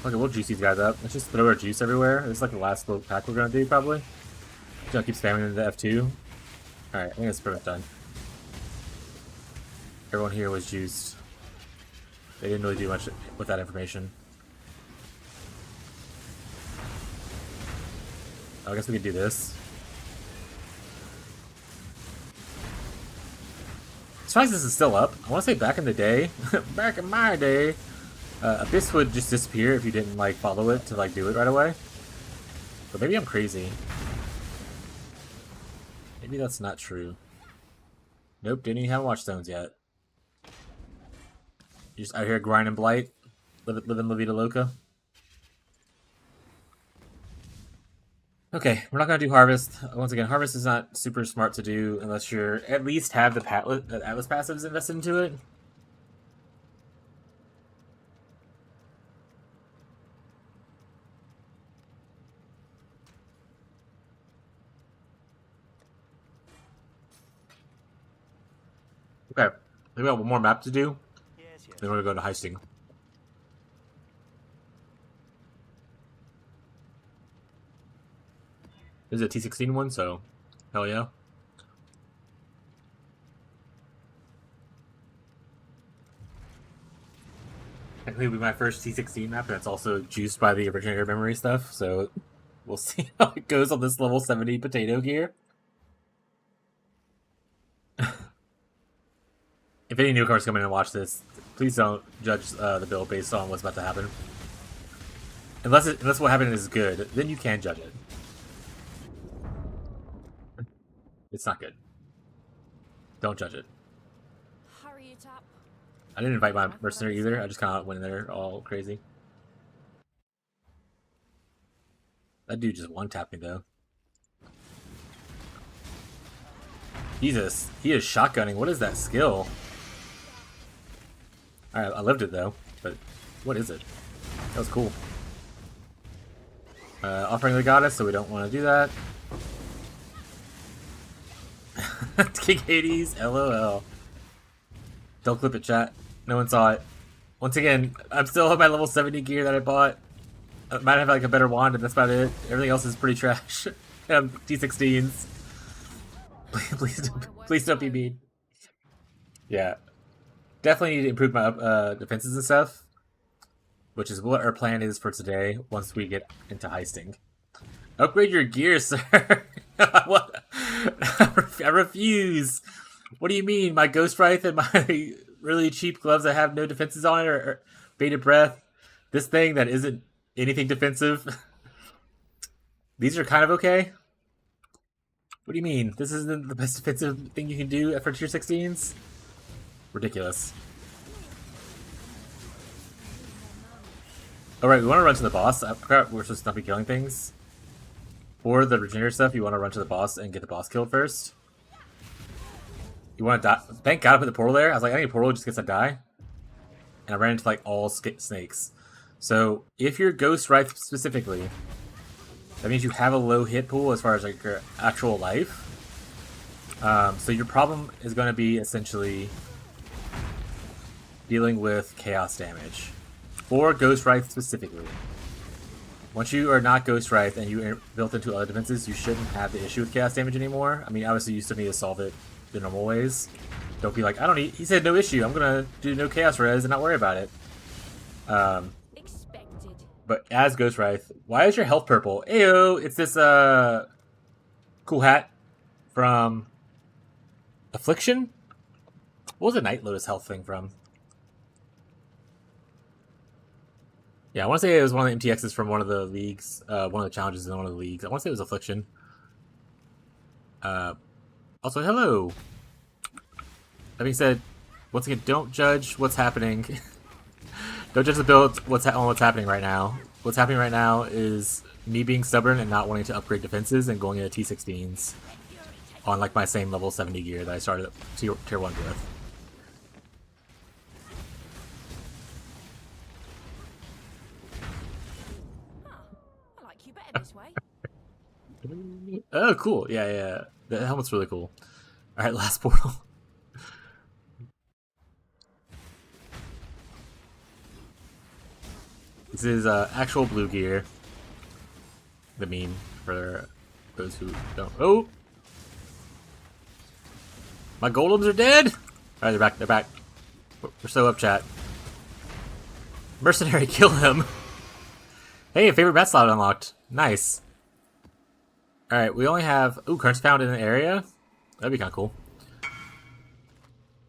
Okay, we'll juice these guys up. Let's just throw our juice everywhere. This is like the last little pack we're gonna do, probably. Just gonna keep spamming into F2. Alright, I think that's pretty much done. Everyone here was juiced. They didn't really do much with that information. I guess we could do this. I'm surprised this is still up. I want to say back in the day, back in my day, Abyss would just disappear if you didn't like follow it to like do it right away. But maybe I'm crazy. Maybe that's not true. Nope, didn't even have Watchstones yet. You're just out here grinding Blight, living La Vida Loca. Okay, we're not gonna do Harvest. Once again, Harvest is not super smart to do unless you're at least have the Atlas passives invested into it. Okay, we got one more map to do. Yes, yes. Then we're gonna go to Heisting. This is a T16 one, so hell yeah. Technically, it'll be my first T16 map, and it's also juiced by the originator memory stuff, so we'll see how it goes on this level 70 potato gear. If any newcomers come in and watch this, please don't judge the build based on what's about to happen. Unless what happened is good, then you can judge it. It's not good. Don't judge it. Hurry it up. I didn't invite my mercenary either. I just kind of went in there all crazy. That dude just one-tapped me though. Jesus, he is shotgunning. What is that skill? Alright, I lived it though, but what is it? That was cool. Offering the goddess, so we don't want to do that. King Hades, LOL. Don't clip it, chat. No one saw it. Once again, I'm still on my level 70 gear that I bought. I might have like a better wand, and that's about it. Everything else is pretty trash. T16s. Please don't be mean. Yeah. Definitely need to improve my defenses and stuff. Which is what our plan is for today, once we get into heisting. Upgrade your gear, sir! What? I refuse! What do you mean? My Ghost Wraith and my really cheap gloves that have no defenses on it are bated breath? This thing that isn't anything defensive? These are kind of okay? What do you mean? This isn't the best defensive thing you can do for tier 16s? Ridiculous. Alright, we want to run to the boss. I forgot we're supposed to not be killing things. For the regenerator stuff, you want to run to the boss and get the boss killed first. You want to die. Thank God I put the portal there. I was like, I need a portal just gets to die. And I ran into like all snakes. So if you're Ghost Wraith specifically, that means you have a low hit pool as far as like your actual life. So your problem is going to be essentially dealing with chaos damage. For Ghost Wraith specifically. Once you are not Ghost Wraith and you are built into other defenses, you shouldn't have the issue with chaos damage anymore. I mean, obviously you still need to solve it the normal ways. Don't be like, I don't need, he said no issue, I'm gonna do no chaos res and not worry about it. Expected. But as Ghost Wraith, why is your health purple? Ayo, it's this cool hat from Affliction? What was the Night Lotus health thing from? Yeah, I want to say it was one of the MTXs from one of the leagues, one of the challenges in one of the leagues. I want to say it was Affliction. Also, hello! That being said, once again, don't judge what's happening. Don't judge the build on what's happening right now. What's happening right now is me being stubborn and not wanting to upgrade defenses and going into T16s on like my same level 70 gear that I started tier 1 with. I like you better this way. Oh, cool. Yeah. The helmet's really cool. Alright, last portal. This is actual blue gear. The meme for those who don't. Oh! My golems are dead! Alright, they're back, they're back. We're so up, chat. Mercenary, kill him! Hey, a favorite bat slot unlocked. Nice. Alright, we only have... Ooh, currents found in an area? That'd be kind of cool.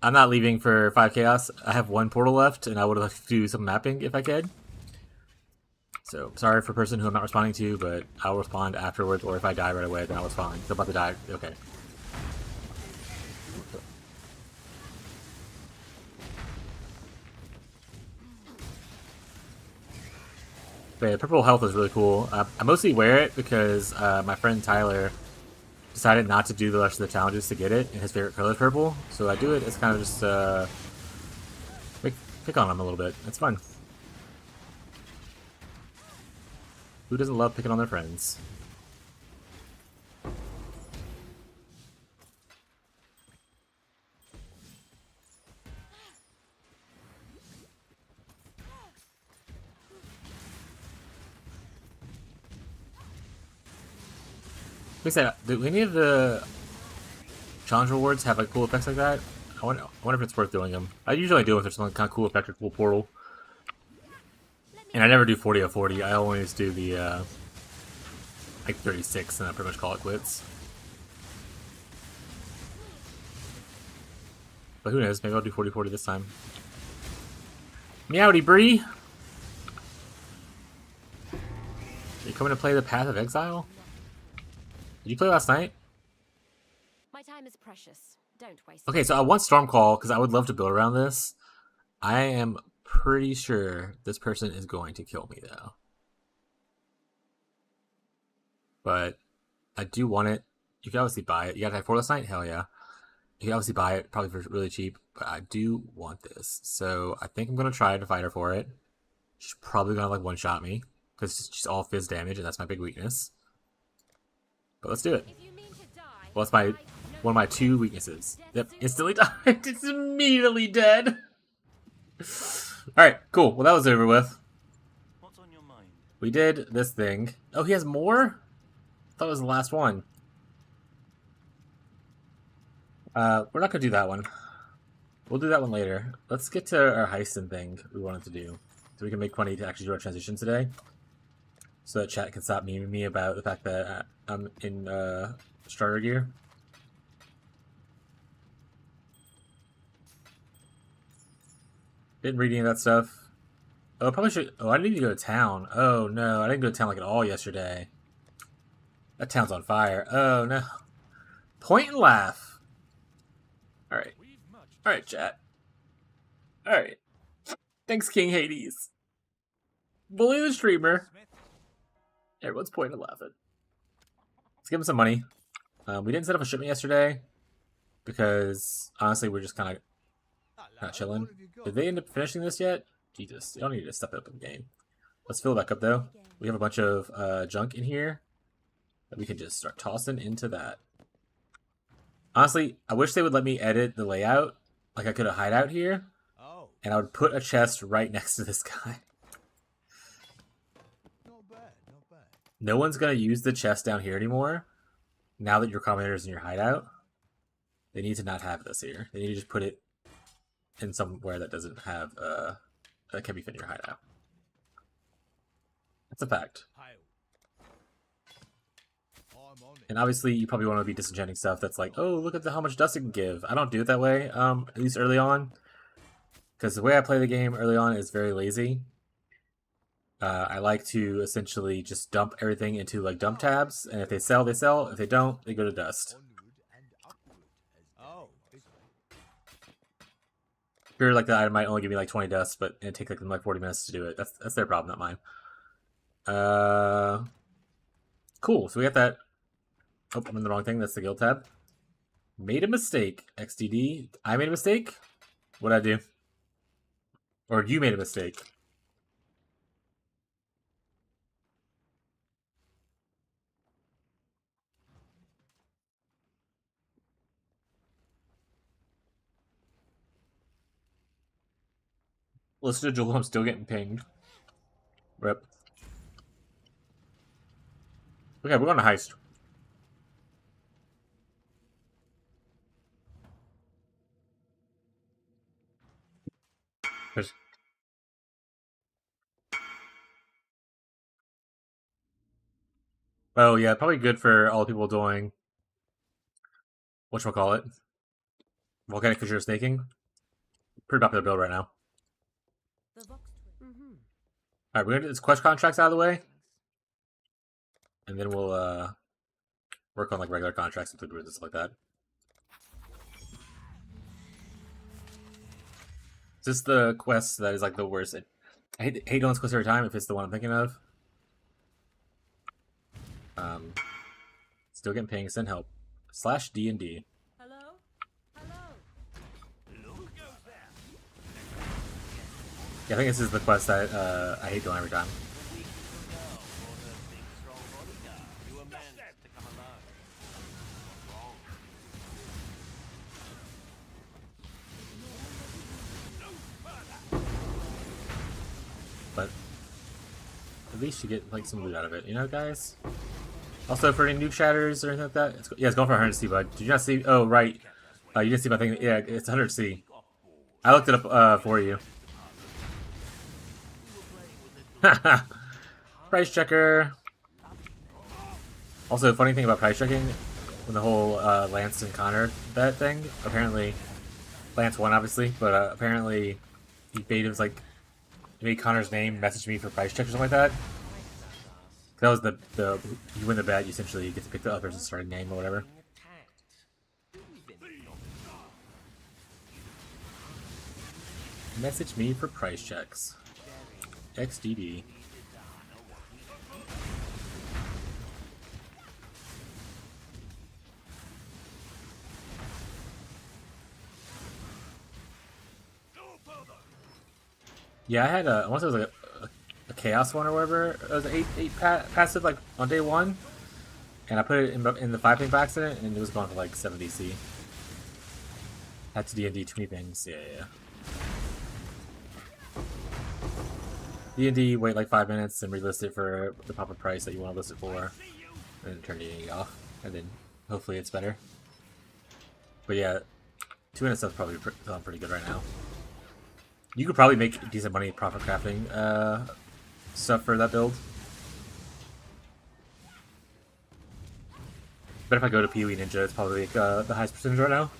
I'm not leaving for 5 Chaos. I have 1 portal left, and I would like to do some mapping if I could. So, sorry for a person who I'm not responding to, but I'll respond afterwards, or if I die right away, then I'll respond. I'm about to die. Okay. But yeah, purple health is really cool. I mostly wear it because my friend Tyler decided not to do the rest of the challenges to get it, and his favorite color is purple. So I do it as kind of just pick on him a little bit. It's fun. Who doesn't love picking on their friends? Do any of the challenge rewards have like cool effects like that? I wonder if it's worth doing them. I usually do if there's some kind of cool effect or cool portal. And I never do 40 of 40. I always do the like 36, and I pretty much call it quits. But who knows? Maybe I'll do 40-40 this time. Meowdy Bree! Are you coming to play the Path of Exile? Did you play last night? My time is precious. Don't waste Okay, so I want Stormcall because I would love to build around this. I am pretty sure this person is going to kill me though. But I do want it. You can obviously buy it. You got to have 4 last night? Hell yeah. You can obviously buy it probably for really cheap, but I do want this. So I think I'm going to try to fight her for it. She's probably going to like one-shot me because she's all fizz damage and that's my big weakness. But let's do it. Well, it's one of my 2 weaknesses. Yep, instantly died. It's immediately dead. Alright, cool. Well, that was over with. What's on your mind? We did this thing. Oh, he has more? I thought it was the last one. We're not going to do that one. We'll do that one later. Let's get to our heisting thing we wanted to do. So we can make money to actually do our transition today. So that chat can stop memeing me about the fact that I'm in starter gear. Didn't read any of that stuff. Oh, probably should. Oh, I didn't need to go to town. Oh no, I didn't go to town like at all yesterday. That town's on fire. Oh no. Point and laugh. Alright. Alright, chat. Alright. Thanks, King Hades. Bully the streamer. Everyone's pointing and laughing. Let's give him some money. We didn't set up a shipment yesterday because honestly we're just kind of chilling. Did they end up finishing this yet? Jesus, they don't need to step up in the game. Let's fill it back up though. We have a bunch of junk in here that we can just start tossing into that. Honestly, I wish they would let me edit the layout. Like I could have hide out here, and I would put a chest right next to this guy. Not bad, not bad. No one's gonna use the chest down here anymore. Now that your commander's in your hideout, they need to not have this here. They need to just put it in somewhere that doesn't have that can be fit in your hideout. That's a fact. I'm on it. And obviously, you probably want to be disenchanting stuff that's like, oh, look at how much dust it can give. I don't do it that way, at least early on. Because the way I play the game early on is very lazy. I like to essentially just dump everything into like dump tabs, and if they sell, they sell. If they don't, they go to dust. Onward and upward. Oh, Sure, like the item might only give me like 20 dust, but it'd take like 40 minutes to do it. That's their problem, not mine. Cool. So we got that. Oh, I'm in the wrong thing. That's the guild tab. Made a mistake. XDD. I made a mistake? What'd I do? Or you made a mistake? Listen to Jewel, I'm still getting pinged. Rip. Okay, we're going to Heist. There's... Oh yeah, probably good for all the people doing whatchamacallit. Volcanic Fissure Snaking. Pretty popular build right now. Alright, we're gonna get this quest contracts out of the way. And then we'll work on like regular contracts with and stuff like that. Is this the quest that is like the worst? I hate doing this quest every time if it's the one I'm thinking of. Still getting ping, send help. / D&D. Hello? Hello? Yeah, I think this is the quest that I hate doing every time. But at least you get like some loot out of it, you know, guys? Also, for any nuke shatters or anything like that, it's going for 100C, bud. Did you not see? Oh, right. You didn't see my thing. Yeah, it's 100C. I looked it up for you. Price checker. Also, funny thing about price checking, when the whole Lance and Connor that thing, apparently Lance won obviously, but apparently he made Connor's name message me for price check or something like that. That was the you win the bet, you essentially get to pick the other person's starting name or whatever. Message me for price checks. XDD. Yeah, I had I want to say it was like a chaos one or whatever. It was an 8 passive like on day 1, and I put it in the 5 ping by accident, and it was going for like 70C. Had to D&D too many things. Yeah. D&D, wait like 5 minutes and relist it for the proper price that you want to list it for, and then turn D&D off, and then hopefully it's better. But yeah, 2 minutes stuff's probably feeling pretty good right now. You could probably make decent money profit crafting stuff for that build. But if I go to Pee Wee Ninja, it's probably like, the highest percentage right now.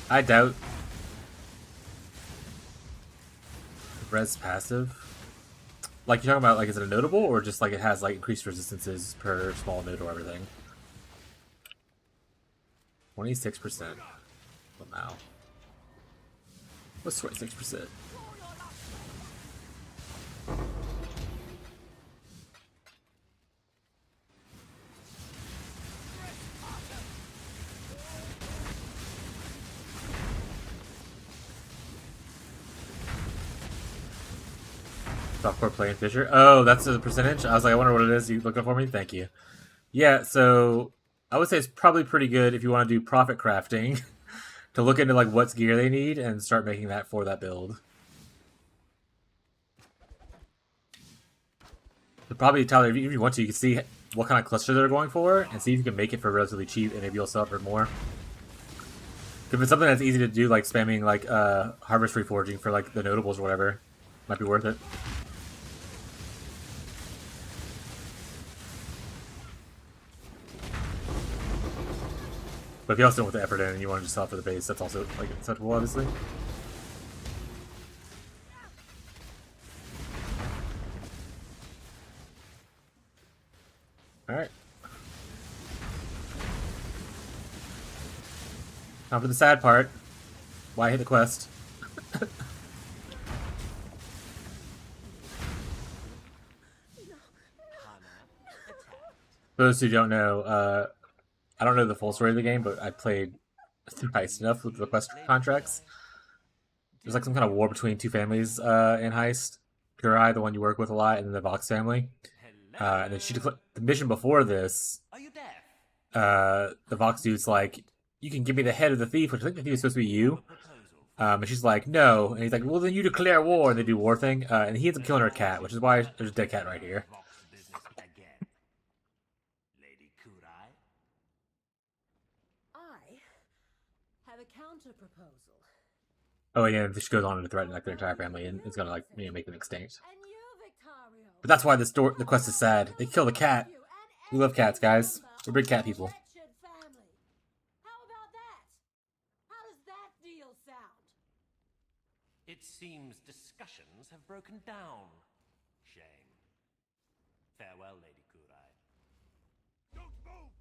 I doubt res passive. Like, you're talking about, like, is it a notable, or just, like, it has, like, increased resistances per small node or everything? 26%. Wow. What's 26%? Softcore playing Fisher. Oh, that's the percentage? I was like, I wonder what it is. You looking for me? Thank you. Yeah, so I would say it's probably pretty good if you want to do profit crafting to look into like what's gear they need and start making that for that build. But probably, Tyler, if you want to, you can see what kind of cluster they're going for and see if you can make it for relatively cheap, and maybe you'll sell it for more. If it's something that's easy to do, like spamming like harvest reforging for like the notables or whatever, might be worth it. But if you also don't want the effort in and you want to just sell for the base, that's also like acceptable, obviously. Alright. Now for the sad part. Why hit the quest? For those who don't know, I don't know the full story of the game, but I played through Heist enough with the quest contracts. There's like some kind of war between two families in Heist. Kurai, the one you work with a lot, and then the Vox family. And then the mission before this, Are you deaf? the Vox dude's like, you can give me the head of the thief, which I think the thief is supposed to be you. Proposal. And she's like, no. And he's like, well, then you declare war. And they do war thing. And he ends up killing her cat, which is why there's a dead cat right here. Vox business again. Lady Kurai? I have a counter proposal. Oh, yeah, she goes on to threaten like their entire family, and it's gonna like make them extinct. And you, Victario. But that's why the quest is sad. They kill the cat. We love cats, guys. We're big cat people. Family. How about that? How does that deal sound? It seems discussions have broken down. Shame. Farewell, Lady Kurai. Don't move!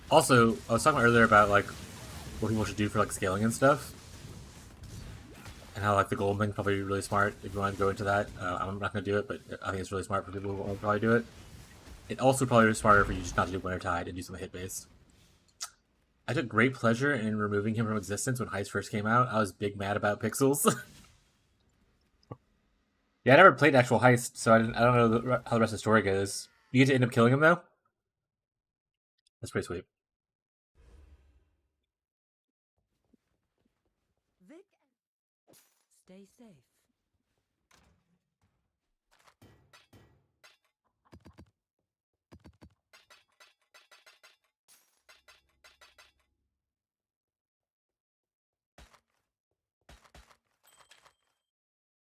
Also, I was talking earlier about like what people should do for like scaling and stuff, and how like the gold thing probably really smart if you want to go into that. I'm not gonna do it, but I think it's really smart for people who will probably do it. It also probably is smarter for you just not to do Wintertide and do something hit based. I took great pleasure in removing him from existence when Heist first came out. I was big mad about pixels. Yeah, I never played actual Heist, so I don't know how the rest of the story goes. You get to end up killing him though. That's pretty sweet. Vic, stay safe.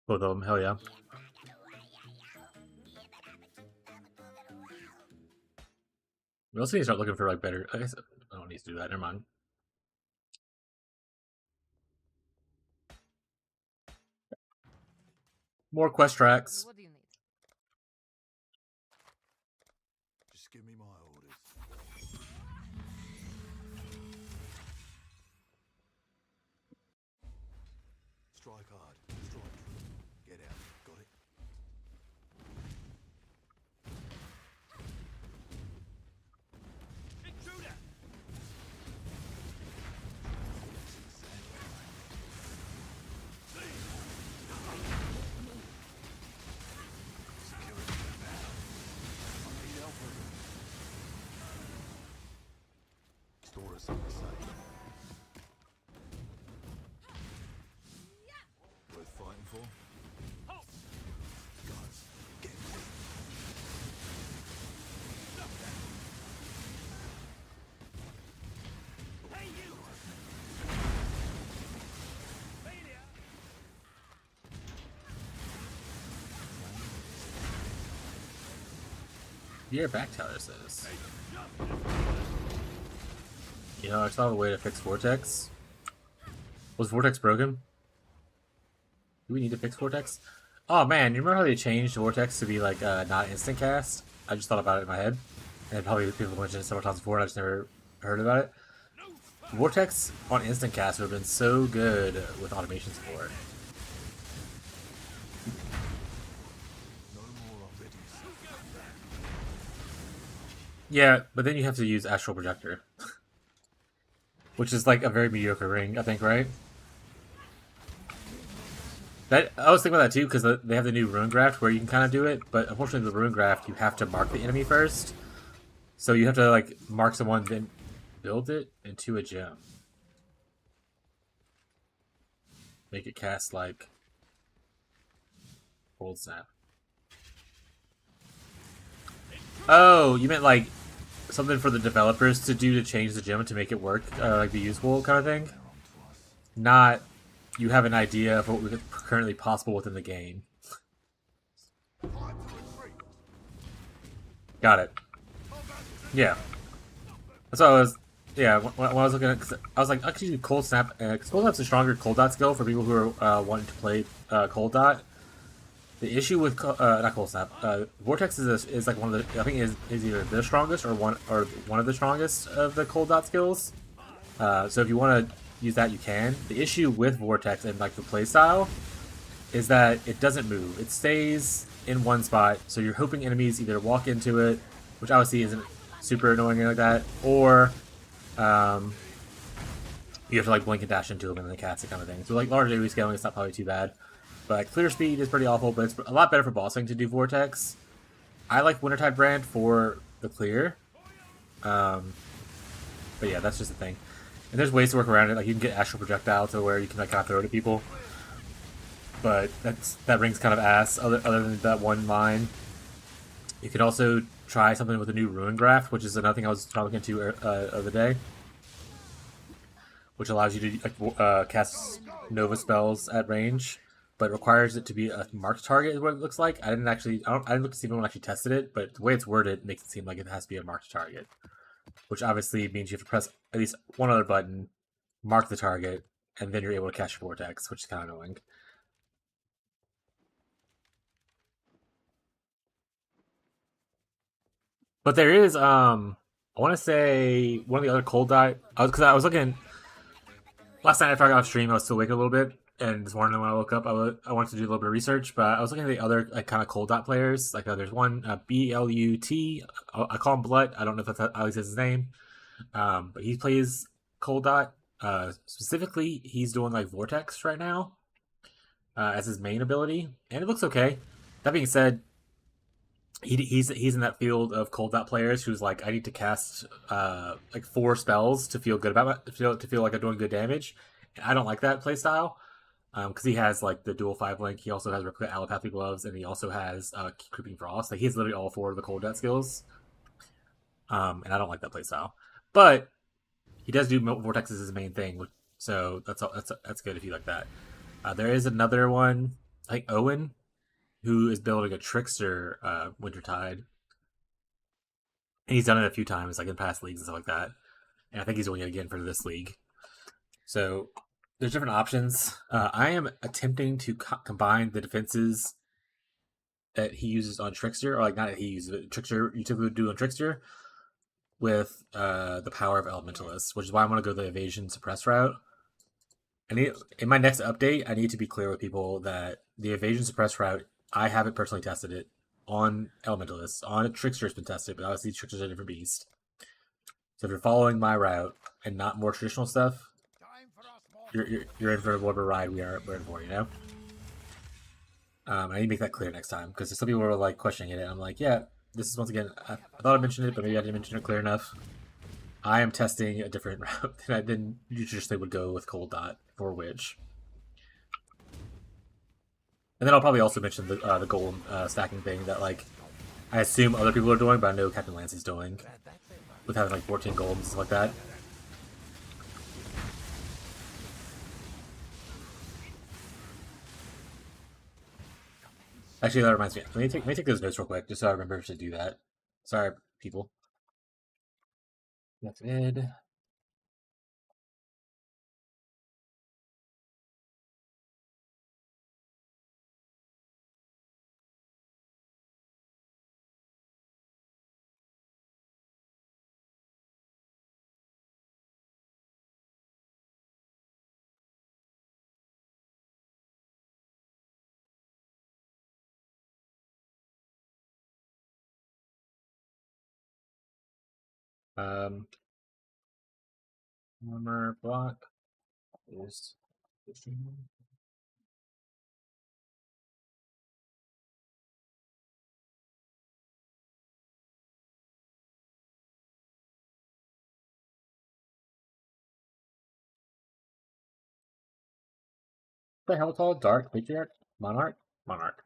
Both of them, hell yeah. We also need to start looking for like better. I guess I don't need to do that. Never mind. More quest tracks. What do you need? Just give me my orders. Strike hard. Strike true. Get out. Got it? Intruder! Store us on the side. Worth fighting for? Guys, get ready. Hey, you! Failure! Your back tower says. You know, I saw a way to fix Vortex. Was Vortex broken? Do we need to fix Vortex? Oh man, you remember how they changed Vortex to be like not instant cast? I just thought about it in my head. And probably people mentioned it several times before and I just never heard about it. Vortex on instant cast would have been so good with automation support. No more already. Yeah, but then you have to use Astral Projector. Which is like a very mediocre ring, I think, right? That I was thinking about that too, because they have the new Rune Graft where you can kind of do it, but unfortunately the Rune Graft, you have to mark the enemy first. So you have to like mark someone, then build it into a gem. Make it cast like Cold Snap. Oh, you meant like something for the developers to do to change the gem to make it work, like be useful kind of thing? Not you have an idea of what is currently possible within the game. Got it. Yeah. That's what I was... Yeah, when I was looking at... Cause I was like, I could do Cold Snap, because Cold Snap's a stronger Cold Dot skill for people who are wanting to play Cold Dot. The issue with not Cold Snap, Vortex is like one of the, I think is either the strongest or one of the strongest of the Cold Dot skills. So if you want to use that, you can. The issue with Vortex and like the playstyle is that it doesn't move. It stays in one spot, so you're hoping enemies either walk into it, which obviously isn't super annoying like that, or you have to like blink and dash into them and then cast it kind of thing. So like large AoE scaling, it's not probably too bad. But clear speed is pretty awful, but it's a lot better for bossing to do Vortex. I like Wintertide brand for the clear. But yeah, that's just the thing. And there's ways to work around it. Like you can get astral projectile to where you can like kind of throw to people. But that rings kind of ass. Other than that one line, you could also try something with a new Ruin Graft, which is another thing I was trying to look into the other day, which allows you to cast Nova spells at range, but requires it to be a marked target. Is what it looks like. I didn't look to see if anyone actually tested it, but the way it's worded makes it seem like it has to be a marked target, which obviously means you have to press at least one other button, mark the target, and then you're able to cast your Vortex, which is kind of annoying. But there is, I want to say one of the other cold dot. I was looking last night after I got off stream. I was still awake a little bit, and this morning when I woke up, I wanted to do a little bit of research. But I was looking at the other like kind of cold dot players. Like there's one BLUT. I call him Blut. I don't know if that's how he says his name. But he plays cold dot. Specifically, he's doing like Vortex right now as his main ability, and it looks okay. That being said, he's in that field of cold dot players who's like, I need to cast like 4 spells to feel good about to feel like I'm doing good damage. And I don't like that playstyle because he has like the dual 5 link. He also has allopathy gloves, and he also has creeping frost. Like he's literally all 4 of the cold dot skills, and I don't like that playstyle. But he does do vortex as his main thing, so that's good if you like that. There is another one, like Owen, who is building a Trickster Wintertide. And he's done it a few times, like in past leagues and stuff like that. And I think he's doing it again for this league. So there's different options. I am attempting to combine the defenses that he uses on Trickster, or like not that he uses it, Trickster you typically do on Trickster, with the power of Elementalist, which is why I'm going to go the evasion suppress route. In my next update, I need to be clear with people that the evasion suppress route, I haven't personally tested it on Elementalist. On Trickster, it's been tested, but obviously Trickster's a different beast. So if you're following my route and not more traditional stuff, you're in for whatever ride we're in for, you know? I need to make that clear next time, because some people were like questioning it, and I'm like, yeah, this is once again, I thought I mentioned it, but maybe I didn't mention it clear enough. I am testing a different route than you traditionally would go with Cold Dot for Witch. And then I'll probably also mention the golem stacking thing that like I assume other people are doing, but I know Captain Lancy's doing, with having like 14 golems and stuff like that. Actually, that reminds me. Let me take those notes real quick, just so I remember to do that. Sorry, people. That's it. Armor block is. What the hell called? Dark Patriarch? Monarch? Monarch.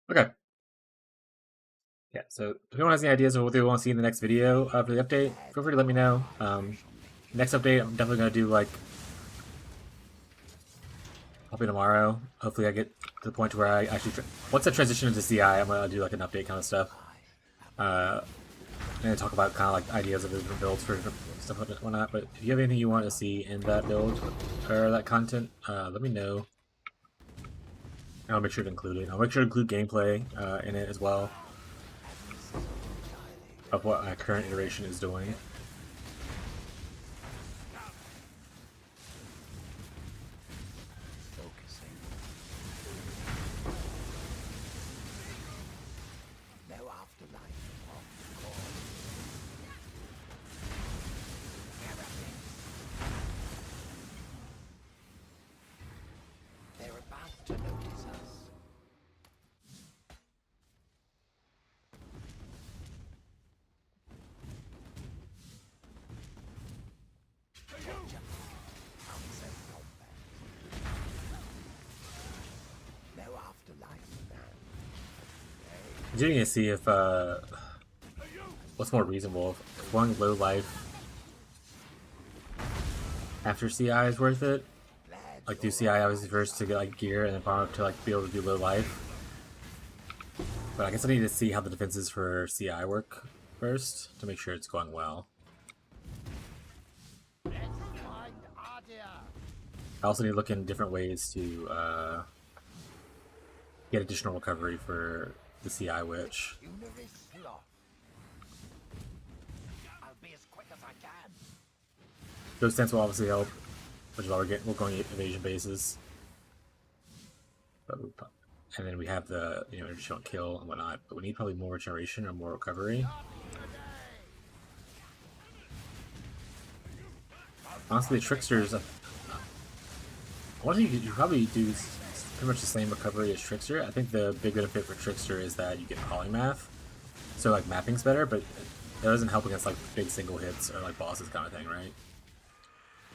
Okay. Yeah, so if anyone has any ideas of what they want to see in the next video for the update, feel free to let me know. Next update, I'm definitely going to do like Hopefully tomorrow. Hopefully I get to the point where I actually once I transition into CI, I'm gonna do like an update kind of stuff. And talk about kind of like ideas of different builds for different stuff and whatnot. But if you have anything you want to see in that build or that content, let me know. And I'll make sure to include it. I'll make sure to include gameplay in it as well of what my current iteration is doing. I'm just gonna see if what's more reasonable. If going low life after CI is worth it. Like do CI obviously first to get like gear and then farm up to like be able to do low life. But I guess I need to see how the defenses for CI work first to make sure it's going well. I also need to look in different ways to get additional recovery for the CI witch. Ghost Dance will obviously help, which is why we're going evasion bases. But and then we have the additional kill and whatnot. But we need probably more regeneration or more recovery. Honestly, the Tricksters, I want to think you probably do pretty much the same recovery as Trickster. I think the big benefit for Trickster is that you get polymath, so like mapping's better, but that doesn't help against like big single hits or like bosses kind of thing, right?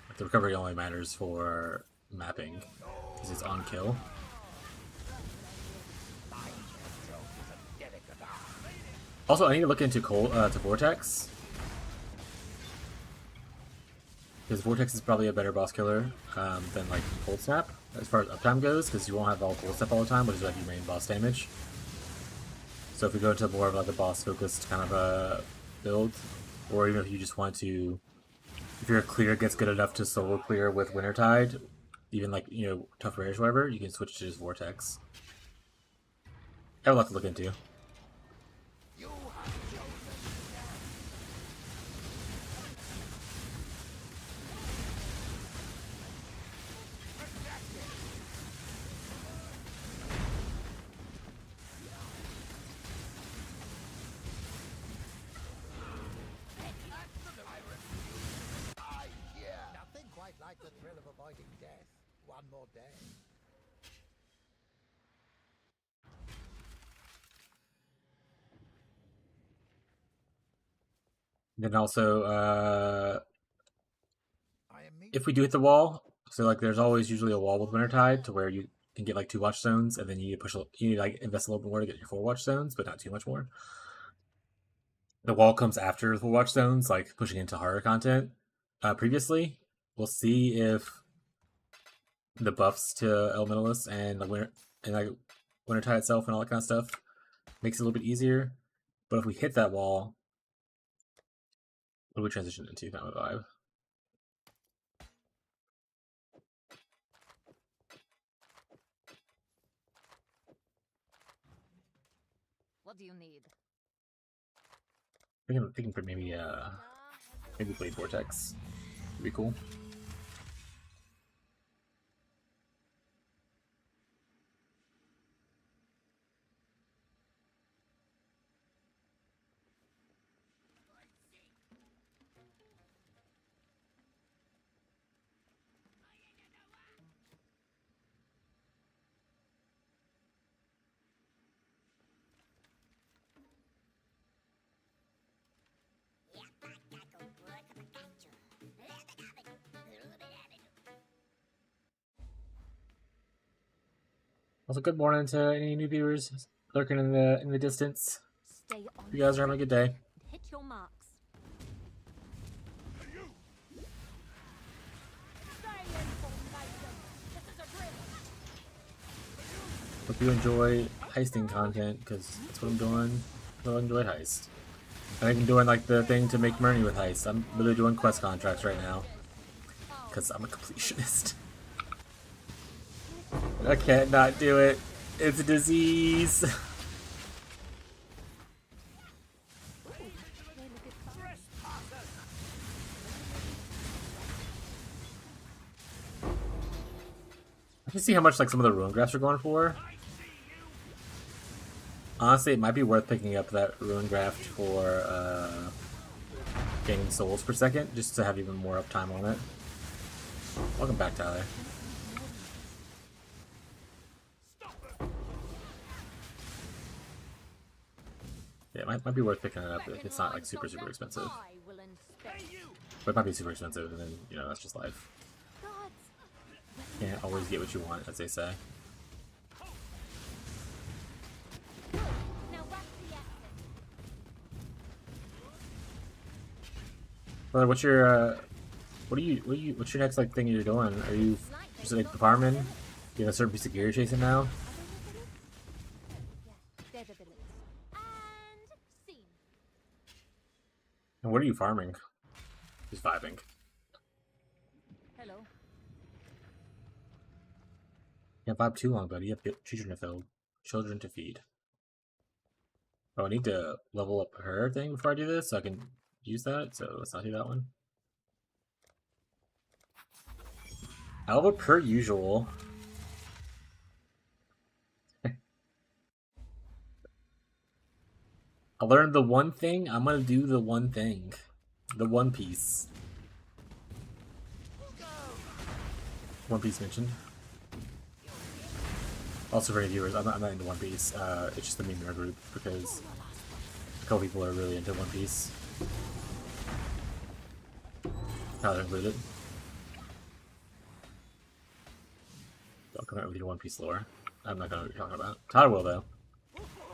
Like, the recovery only matters for mapping because it's on kill. Also, I need to look into to Vortex. Because Vortex is probably a better boss killer than like Cold Snap as far as uptime goes, because you won't have all Cold Snap all the time, which is like your main boss damage. So if we go into more of like a boss focused kind of a build, or even if you just want to, if your clear gets good enough to solo clear with Wintertide, even like tough rares or whatever, you can switch to just Vortex. I have a lot to look into. The thrill of avoiding death one more day. Then also, if we do hit the wall, so like there's always usually a wall with Wintertide to where you can get like 2 watchstones, and then you need to like invest a little bit more to get your 4 watchstones, but not too much more. The wall comes after the 4 watchstones, like pushing into harder content. Previously, we'll see if the buffs to Elementalist and like Wintertide itself and all that kind of stuff makes it a little bit easier. But if we hit that wall, what do we transition into? Kind of a vibe. What do you need? Thinking for maybe Blade Vortex would be cool. Also, good morning to any new viewers lurking in the distance. Stay on. You guys are having a good day. Hit your marks. Hope you enjoy heisting content, because that's what I'm doing. I enjoy heist. And I'm doing like the thing to make money with heist. I'm literally doing quest contracts right now. Because I'm a completionist. I can't not do it. It's a disease. I can see how much like some of the ruin grafts are going for. Honestly, it might be worth picking up that ruin graft for gaining souls per second, just to have even more uptime on it. Welcome back, Tyler. Yeah, it might be worth picking it up if it's not like super expensive. But it might be super expensive, and then, you know, that's just life. Can't always get what you want, as they say. Brother, what's your what's your next like thing you're doing? Are you just like farming? You have a certain piece of gear you're chasing now? And what are you farming? Just vibing. Hello. Can't vibe too long, buddy. You have children to feed. Oh, I need to level up her thing before I do this, so I can use that. So let's not do that one. However, per usual. I learned the one thing. I'm gonna do the one thing. The One Piece. One Piece mentioned. Also, for any viewers, I'm not into One Piece. It's just the meme in our group because a couple people are really into One Piece. Tyler included. I'll come out with your One Piece lore. I'm not gonna know what you're talking about. Tyler will, though.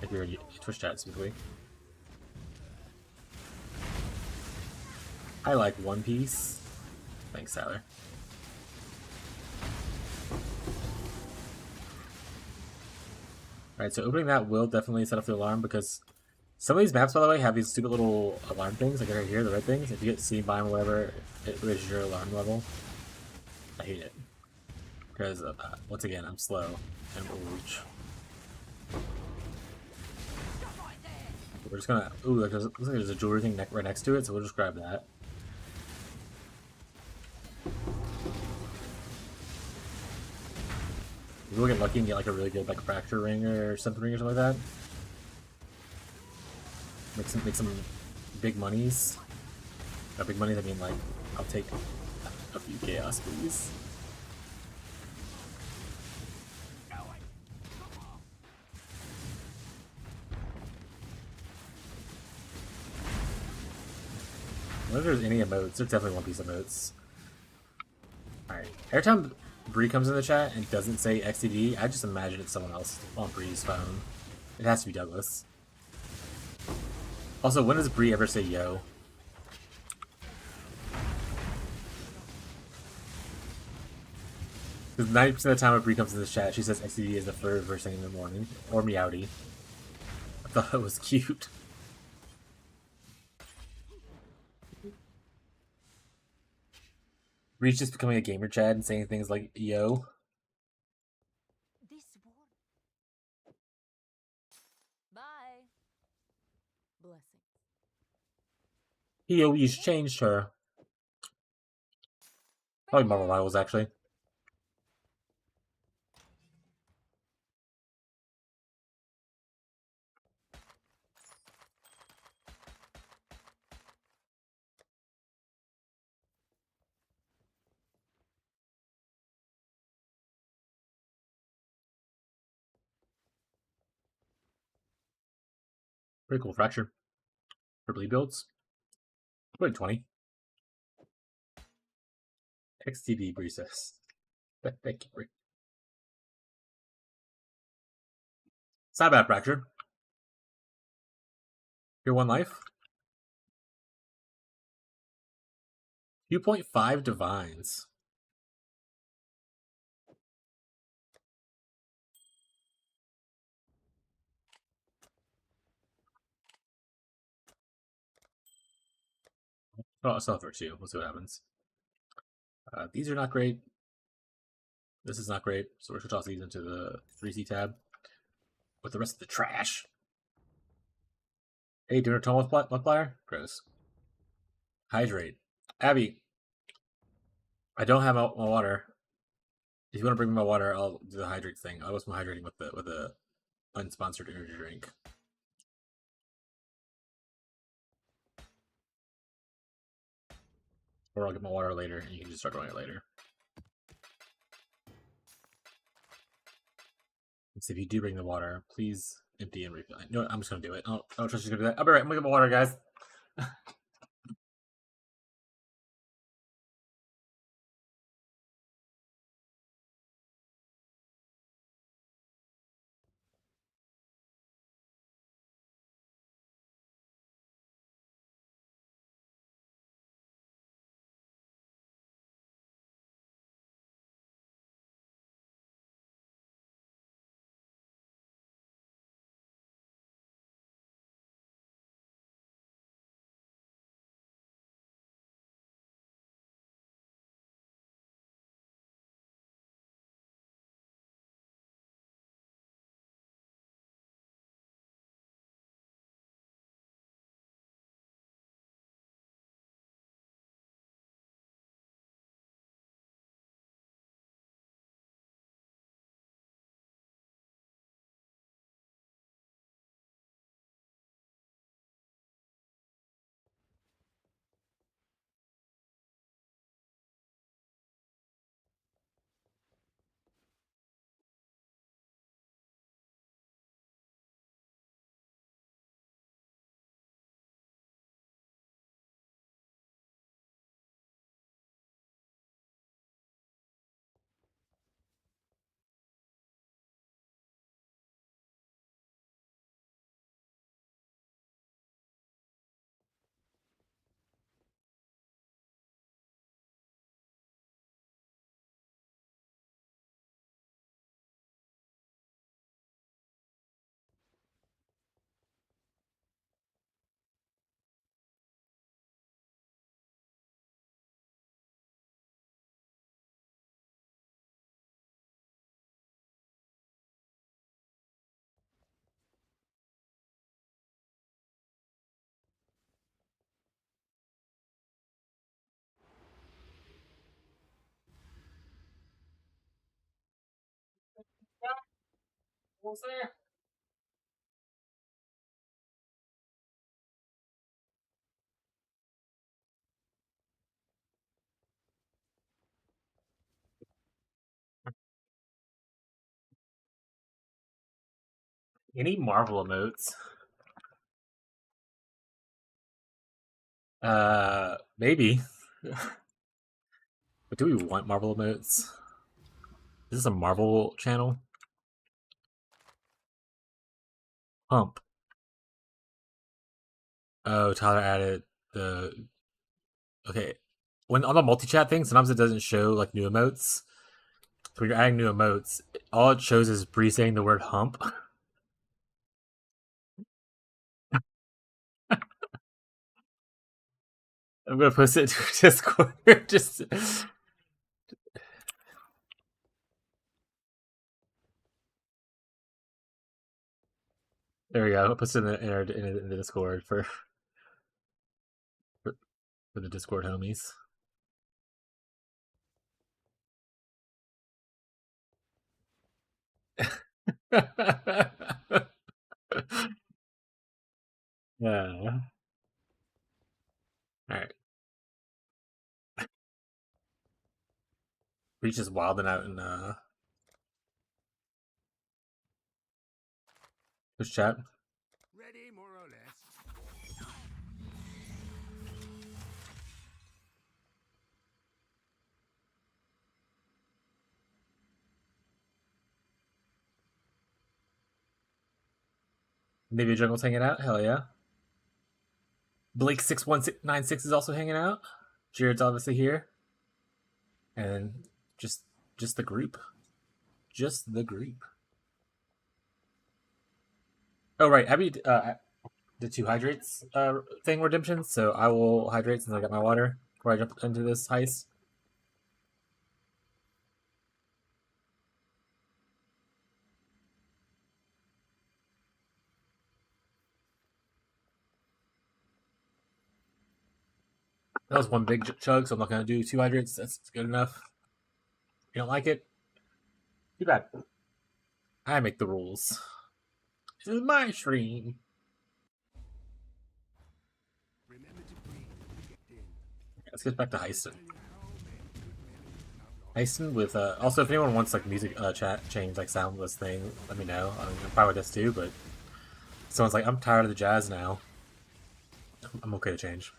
If you're in Twitch chat, specifically. I like One Piece. Thanks, Tyler. Alright, so opening that will definitely set off the alarm because some of these maps, by the way, have these stupid little alarm things, like right here, the red things. If you get seen by them or whatever, it raises your alarm level. I hate it. Because, once again, I'm slow and overreach. We're just gonna... Ooh, looks like there's a jewelry thing right next to it, so we'll just grab that. Maybe we'll get lucky and get like a really good like fracture ring or something like that. Make some big monies. By big monies I mean like I'll take a few chaos, please. I wonder if there's any emotes. There's definitely One Piece emotes. Alright. Every time Bree comes in the chat and doesn't say XTD, I just imagine it's someone else on Bree's phone. It has to be Douglas. Also, when does Bree ever say yo? Because 90% of the time when Bree comes in the chat, she says XTD is the third first thing in the morning. Or Meowdy. I thought it was cute. Bree's just becoming a gamer chat and saying things like yo. This war. Bye. Blessings. He always changed her. Probably Marvel Rivals, actually. Pretty cool fracture. For bleed builds. Put 20. XTD Breezes. Thank you, Bree. It's not a bad fracture. Your one life. 2.5 divines. Well, I'll sell for 2. We'll see what happens. These are not great. This is not great. So we're going to toss these into the 3C tab with the rest of the trash. Hey, dinner tone multiplier? Gross. Hydrate. Abby, I don't have my water. If you want to bring me my water, I'll do the hydrate thing. I was hydrating with the unsponsored energy drink. Or I'll get my water later, and you can just start drawing it later. So if you do bring the water, please empty and refill. No, I'm just gonna do it. I don't trust you to do that. I'll be right. I'm gonna get my water, guys. Almost there. Any Marvel emotes? Maybe. But do we want Marvel emotes? Is this a Marvel channel? Hump. Oh, Tyler added the. Okay. When on the multi-chat thing, sometimes it doesn't show like new emotes. So when you're adding new emotes, all it shows is Bree saying the word hump. I'm gonna post it to Discord. Just there we go. I'll post it in the Discord for the Discord homies. Yeah. All right. Breach is wilding out in push chat. Ready, more or less. Maybe Jungle's hanging out. Hell yeah. Blake 6196 is also hanging out. Jared's obviously here, and just the group, just the group. Oh right, Abby. the 2 hydrates thing redemption, so I will hydrate since I got my water before I jump into this heist. That was one big chug, so I'm not going to do 2 hydrates. That's good enough. If you don't like it, too bad. I make the rules. This is my stream. Remember to breathe when you get in. Let's get back to Heiston. Heiston with also if anyone wants like music chat change like soundless thing, let me know. I mean, I'm fine with this too, but someone's like, I'm tired of the jazz now. I'm okay to change.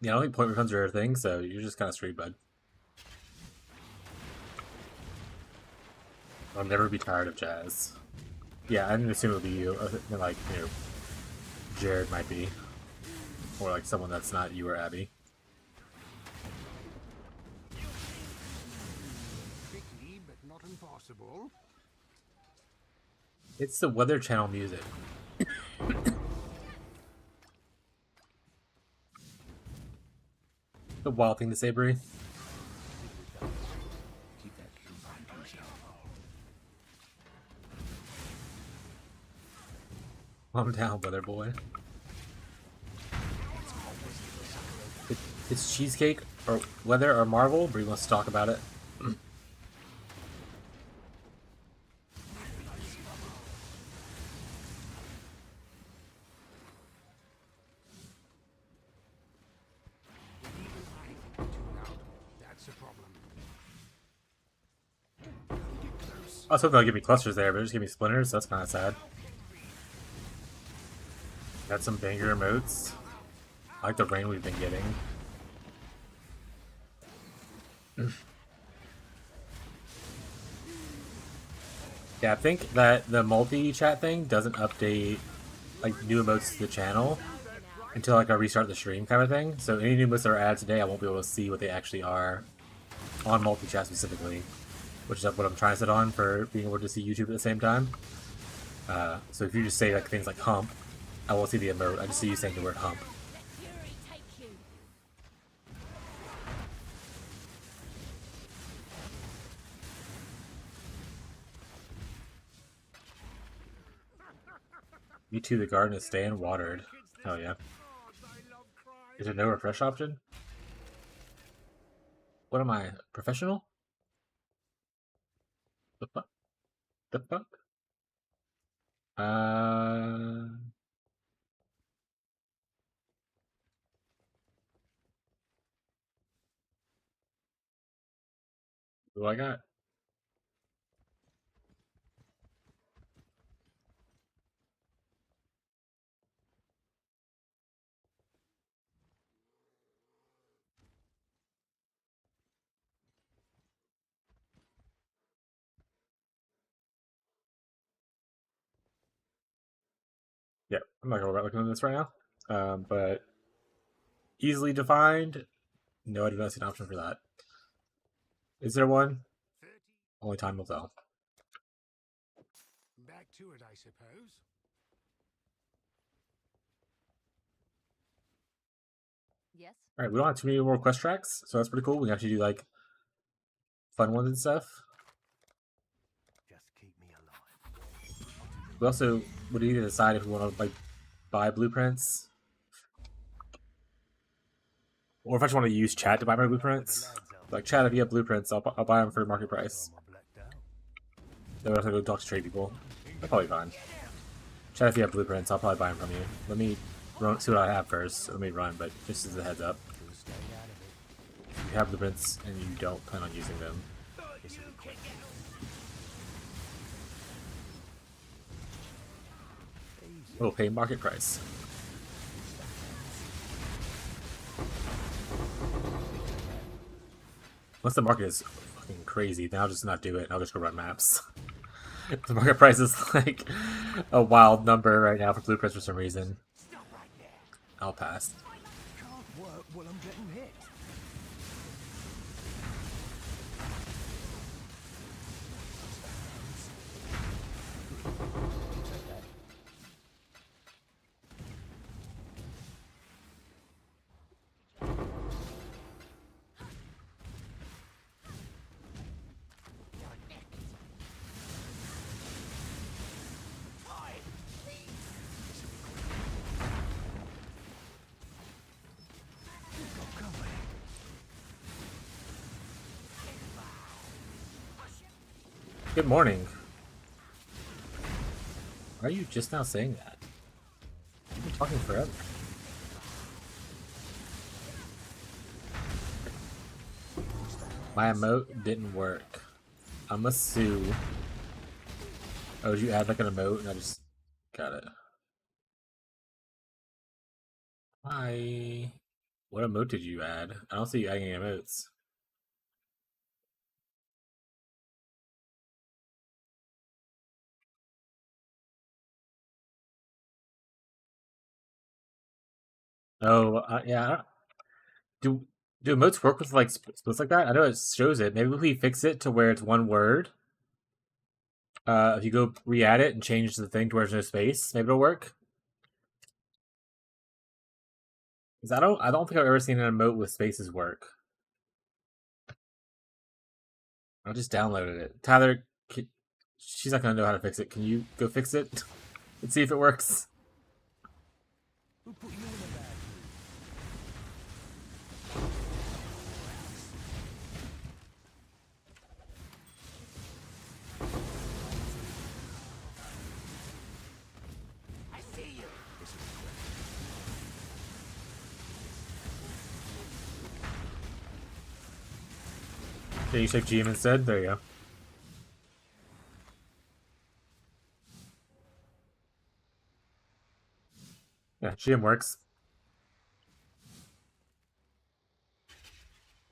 Yeah, I don't think point refunds are a thing, so you're just kind of straight, bud. I'll never be tired of jazz. Yeah, I didn't assume it would be you. Like, you know, Jared might be. Or like someone that's not you or Abby. Tricky, but not impossible. It's the Weather Channel music. The wild thing to say, Bree. Calm down, weather boy. It's cheesecake or weather or Marvel. Bree wants to talk about it. That's a problem. I was hoping they'll give me clusters there, but they just give me splinters, so that's kind of sad. Got some banger emotes. I like the rain we've been getting. Yeah, I think that the multi-chat thing doesn't update like new emotes to the channel until like I restart the stream kind of thing. So any new emotes that are added today, I won't be able to see what they actually are on multi-chat specifically, which is what I'm trying to set on for being able to see YouTube at the same time. So if you just say like things like hump, I won't see the emote. I just see you saying the word hump. Me too, the garden is staying watered. Hell yeah. Is there no refresh option? What am I, professional? The fuck? The fuck? What do I got? Yeah, I'm not gonna worry about looking at this right now. But easily defined? No, I do not see an option for that. Is there one? 30. Only time will tell. Back to it, I suppose. Yes? Alright, we don't have too many more quest tracks, so that's pretty cool. We can actually do like fun ones and stuff. Just keep me alive. We also would need to decide if we want to like buy blueprints, or if I just want to use chat to buy my blueprints. Like, chat, if you have blueprints, I'll buy them for market price. Then we have to go talk to trade people. That's probably fine. Chat, if you have blueprints, I'll probably buy them from you. Let me see what I have first. Let me run, but just as a heads up. If you have blueprints and you don't plan on using them. We'll pay market price. Once the market is fucking crazy, then I'll just not do it. I'll just go run maps. The market price is like a wild number right now for blueprints for some reason. I'll pass. Can't work while I'm getting hit. Good morning. Why are you just now saying that? You've been talking forever. My emote didn't work. I'm a sue. Oh, did you add like an emote and I just got it? Hi. What emote did you add? I don't see you adding any emotes. Oh, yeah. Do do emotes work with like splits like that? I know it shows it. Maybe if we fix it to where it's one word. If you go re-add it and change the thing to where there's no space, maybe it'll work. Because I don't think I've ever seen an emote with spaces work. I just downloaded it. Tyler, she's not gonna know how to fix it. Can you go fix it and see if it works? Who put you in a bad I see you. Yeah, you check GM instead. There you go. Yeah, GM works.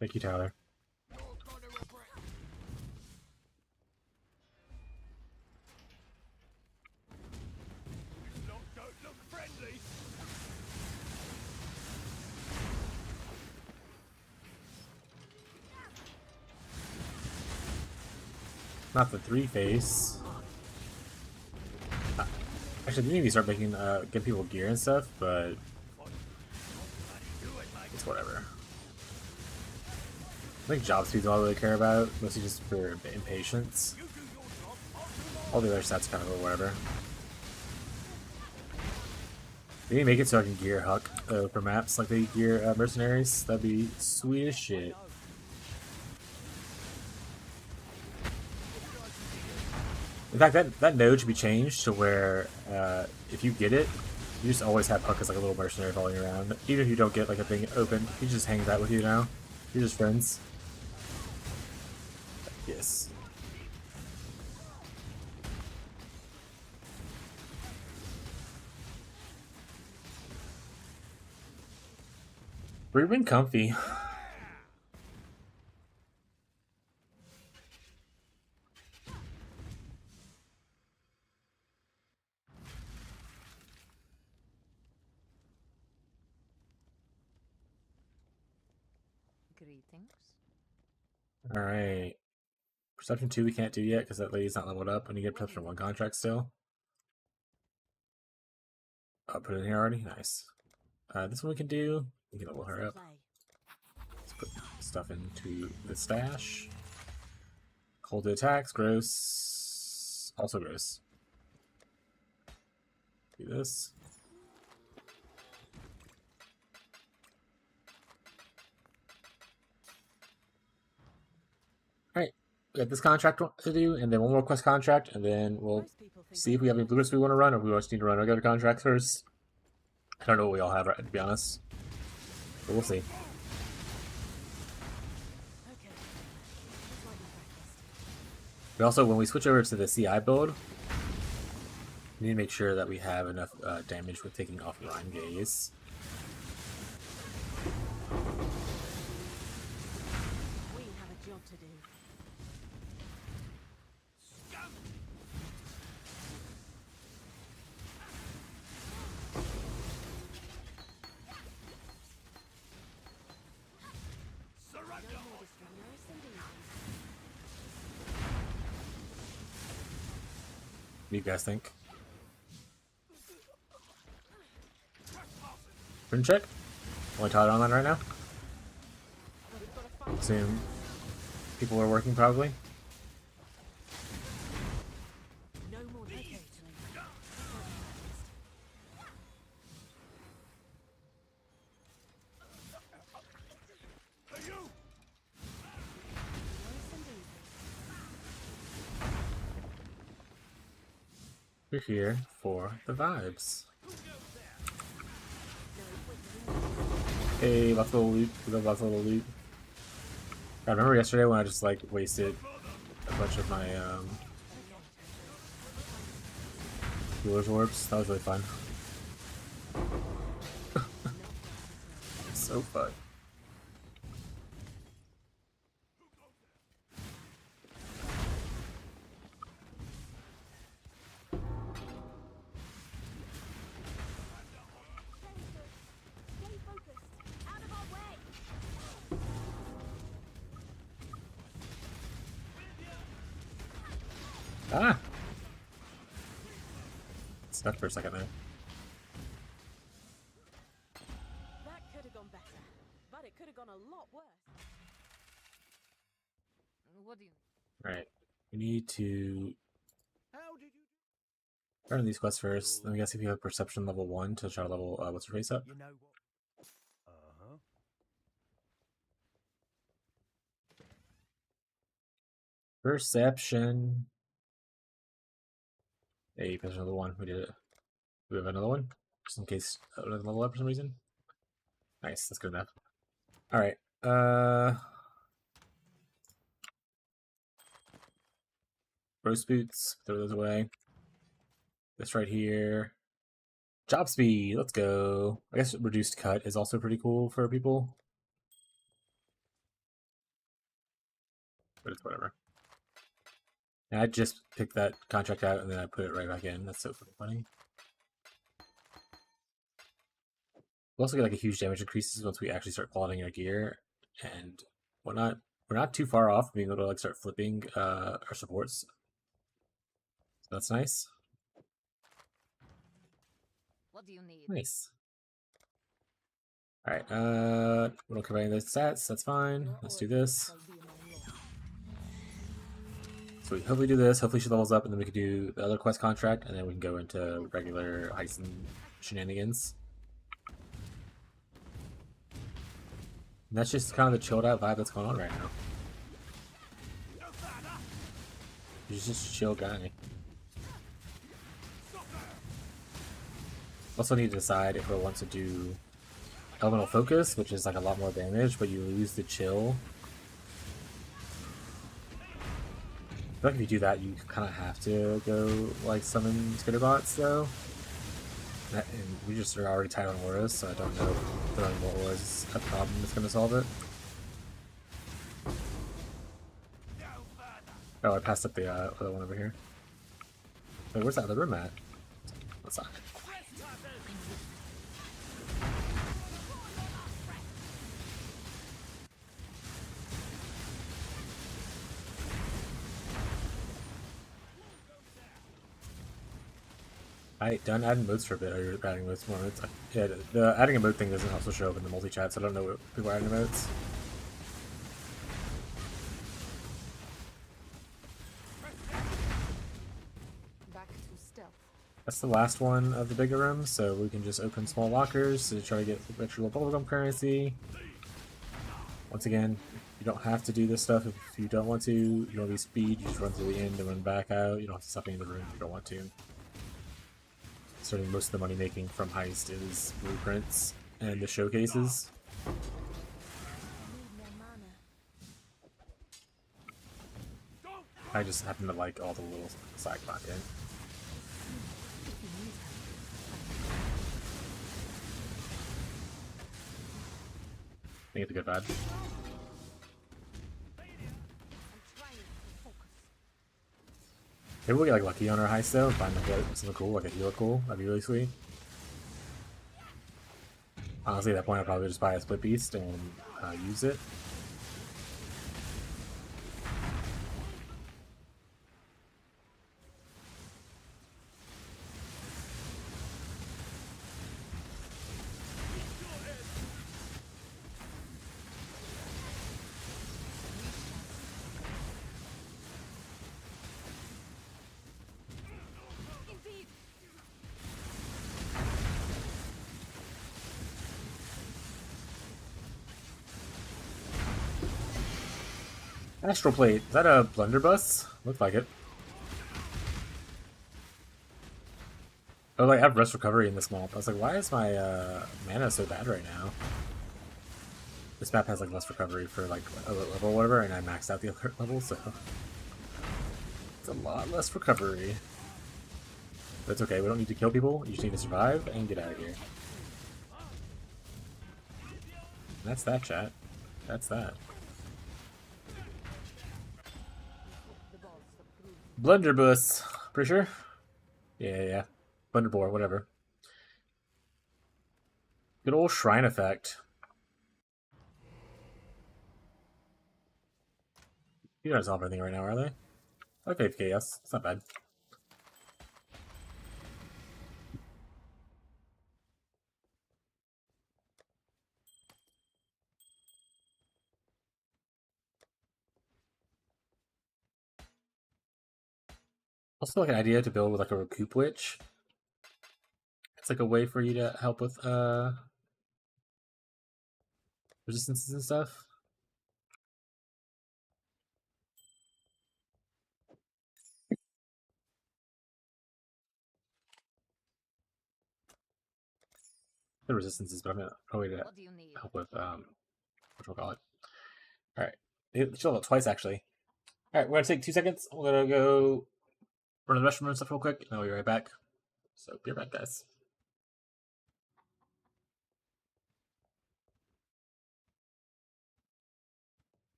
Thank you, Tyler. don't look friendly. Not the three face. Actually, they need to start making getting people gear and stuff, but it's whatever. I think job speed's all I really care about, mostly just for impatience. All the other stats kind of whatever. They need to make it so I can gear Huck for maps like they gear mercenaries. That'd be sweet as shit. In fact, that node should be changed to where if you get it, you just always have Huck as like a little mercenary following around. Even if you don't get like a thing open, he just hangs out with you now. You're just friends. Yes. We've been comfy. Greetings. Alright. Perception 2 we can't do yet because that lady's not leveled up and you get Perception 1 contract still. Oh, put it in here already? Nice. This one we can do. We can level her up. Let's put stuff into the stash. Cold to attacks, gross. Also gross. Do this. Alright, we got this contract to do, and then one more quest contract, and then we'll see if we have any blueprints we want to run, or if we just need to run regular contracts first. I don't know what we all have, right, to be honest. But we'll see. But also, when we switch over to the CI build, we need to make sure that we have enough damage with taking off Rhyme Gaze. We have a job to do. What do you guys think? Print check? Only Tyler online right now? Assume people are working probably. No more decades. We're here for the vibes. Hey, lots of little loot. We got lots of little loot. I remember yesterday when I just like wasted a bunch of my healer's orbs. That was really fun. So fun. Stay focused. Out of our way. Ah! Stuck for a second there. That could have gone better, but it could have gone a lot worse. What do you? Alright. We need to How did you earn these quests first. Then we gotta see if you have perception level 1 to try to level what's your face up. You know what? Uh-huh. Perception. Hey, perception level 1. We did it. Do we have another one? Just in case it doesn't level up for some reason. Nice, that's good enough. Alright. Roast boots, throw those away. This right here. Job speed, let's go. I guess reduced cut is also pretty cool for people. But it's whatever. And I just picked that contract out and then I put it right back in. That's so freaking funny. We'll also get like a huge damage increases once we actually start qualifying our gear. And we're not too far off being able to like start flipping our supports. So that's nice. What do you need? Nice. Alright, we don't cover any of the stats, that's fine. Let's do this. So we hopefully do this, hopefully she levels up, and then we can do the other quest contract, and then we can go into regular heist and shenanigans. And that's just kind of the chilled out vibe that's going on right now. He's just a chill guy. Also need to decide if we want to do elemental focus, which is like a lot more damage, but you lose the chill. I feel like if you do that, you kind of have to go like summon spitter bots though. And we just are already tied on auras, so I don't know if throwing more auras is a problem that's going to solve it. Oh, I passed up the other one over here. Wait, where's that other room at? What's that? I done adding modes for a bit. Are you adding modes more? Yeah, the adding a mode thing doesn't also show up in the multi-chat, so I don't know what people are adding modes. Back to stealth. That's the last one of the bigger rooms, so we can just open small lockers to try to get extra bubblegum currency. Once again, you don't have to do this stuff if you don't want to. You don't need speed, you just run through the end and run back out. You don't have to stop in the room if you don't want to. Certainly most of the money making from Heist is blueprints and the showcases. I just happen to like all the little side content. I think it's a good vibe. Maybe we'll get like lucky on our heist though and find like something cool, like a healer cool. That'd be really sweet. Honestly, at that point, I'd probably just buy a split beast and use it. Astral Plate. Is that a blunderbuss? Looks like it. Oh, like I have rest recovery in this map. I was like, why is my mana so bad right now? This map has like less recovery for like a level or whatever, and I maxed out the other level, so it's a lot less recovery. But it's okay, we don't need to kill people, you just need to survive and get out of here. And that's that, chat. That's that. Blunderbuss, pretty sure? Yeah. Blunderbore, whatever. Good old shrine effect. You don't solve everything right now, are they? Okay, yes, it's not bad. Also, like an idea to build with like a recoup witch. It's like a way for you to help with resistances and stuff. The resistances, but I'm gonna probably to What do you need? help with what we'll call it. Alright. It showed up twice actually. Alright, we're gonna take 2 seconds. I'm gonna go run to the restroom and stuff real quick, and I'll be right back. So be right back, guys.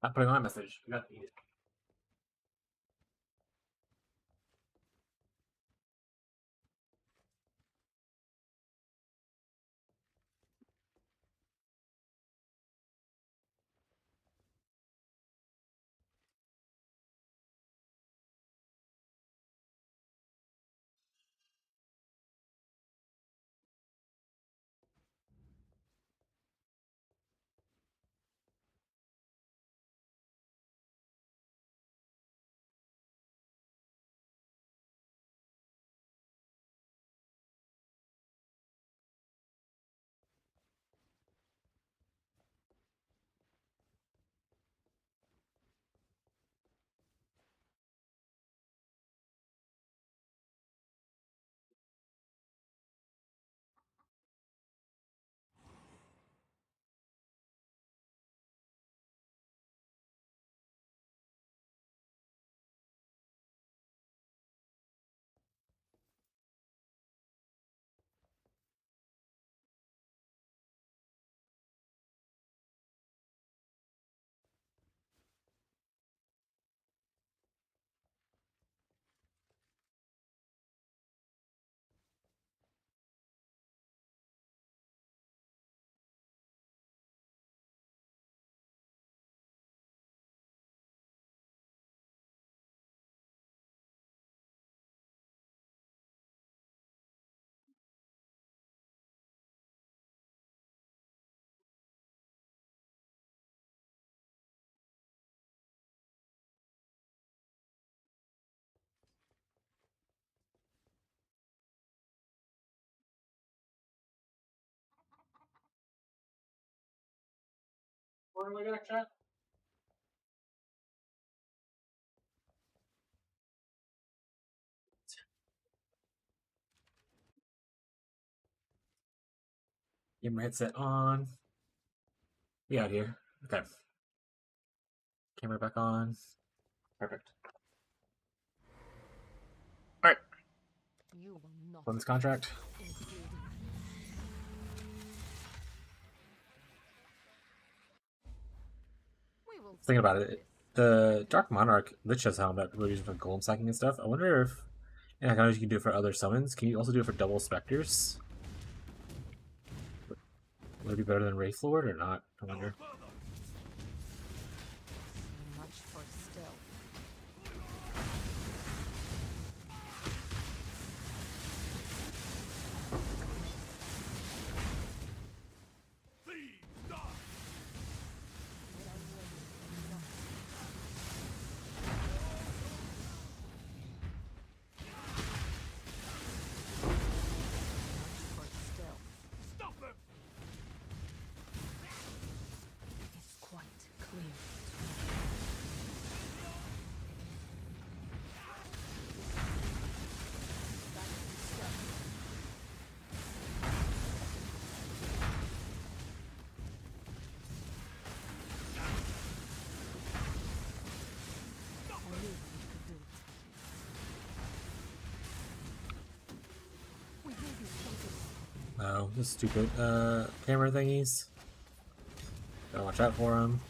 Not putting on a message. We gotta eat it. Where are we gonna chat? Get my headset on. We out here. Okay. Camera back on. Perfect. Alright. You will not On this contract. include me. We will Thinking about it, the Dark Monarch Lich has helm that people use for golem stacking and stuff. I wonder if, and I know you can do it for other summons. Can you also do it for double specters? Would it be better than Wraith Lord or not? I wonder. So much for stealth. For stealth. Stop them! the stupid camera thingies. Gotta watch out for them.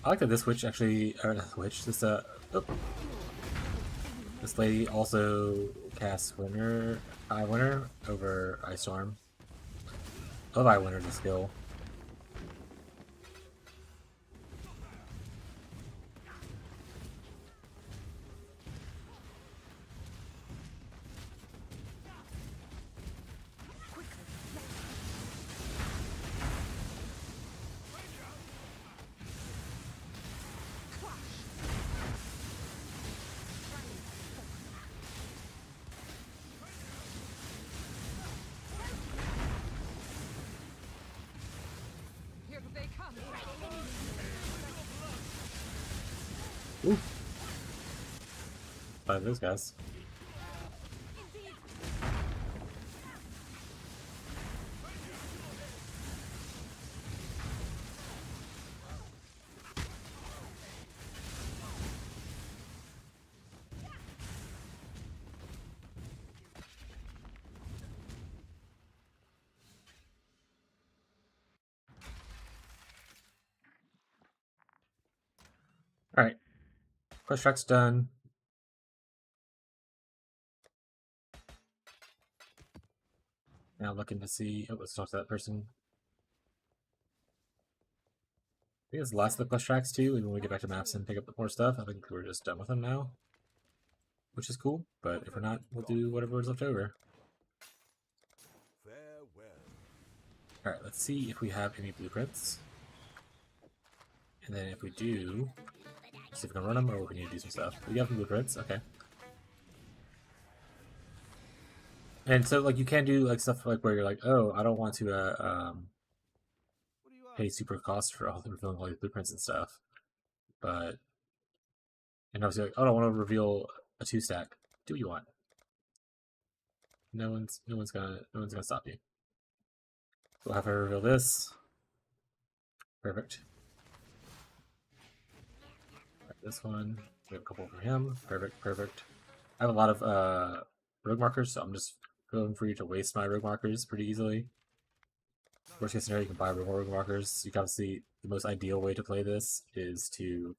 I like that this witch actually, or not witch, this this lady also casts Eye Winter over Ice Storm. I love Eye Winter as a skill. Ooh. By those guys. Alright. Quest track's done. Now looking to see. Oh, let's talk to that person. I think it's the last of the quest tracks too. When we get back to maps and pick up the more stuff, I think we're just done with them now, which is cool. But if we're not, we'll do whatever is left over. Farewell. All right, let's see if we have any blueprints, and then if we do, see if we can run them or if we need to do some stuff. We have some blueprints, okay. And so, like, you can do like stuff like where you're like, oh, I don't want to pay super cost for all the revealing all these blueprints and stuff, but and obviously, like, oh, I don't want to reveal a 2-stack. Do what you want. No one's gonna stop you. We'll have her reveal this. Perfect. Right, this one. We have a couple from him. Perfect, perfect. I have a lot of rogue markers, so I'm just going for you to waste my rogue markers pretty easily. Worst case scenario, you can buy more rogue markers. You can obviously, the most ideal way to play this is to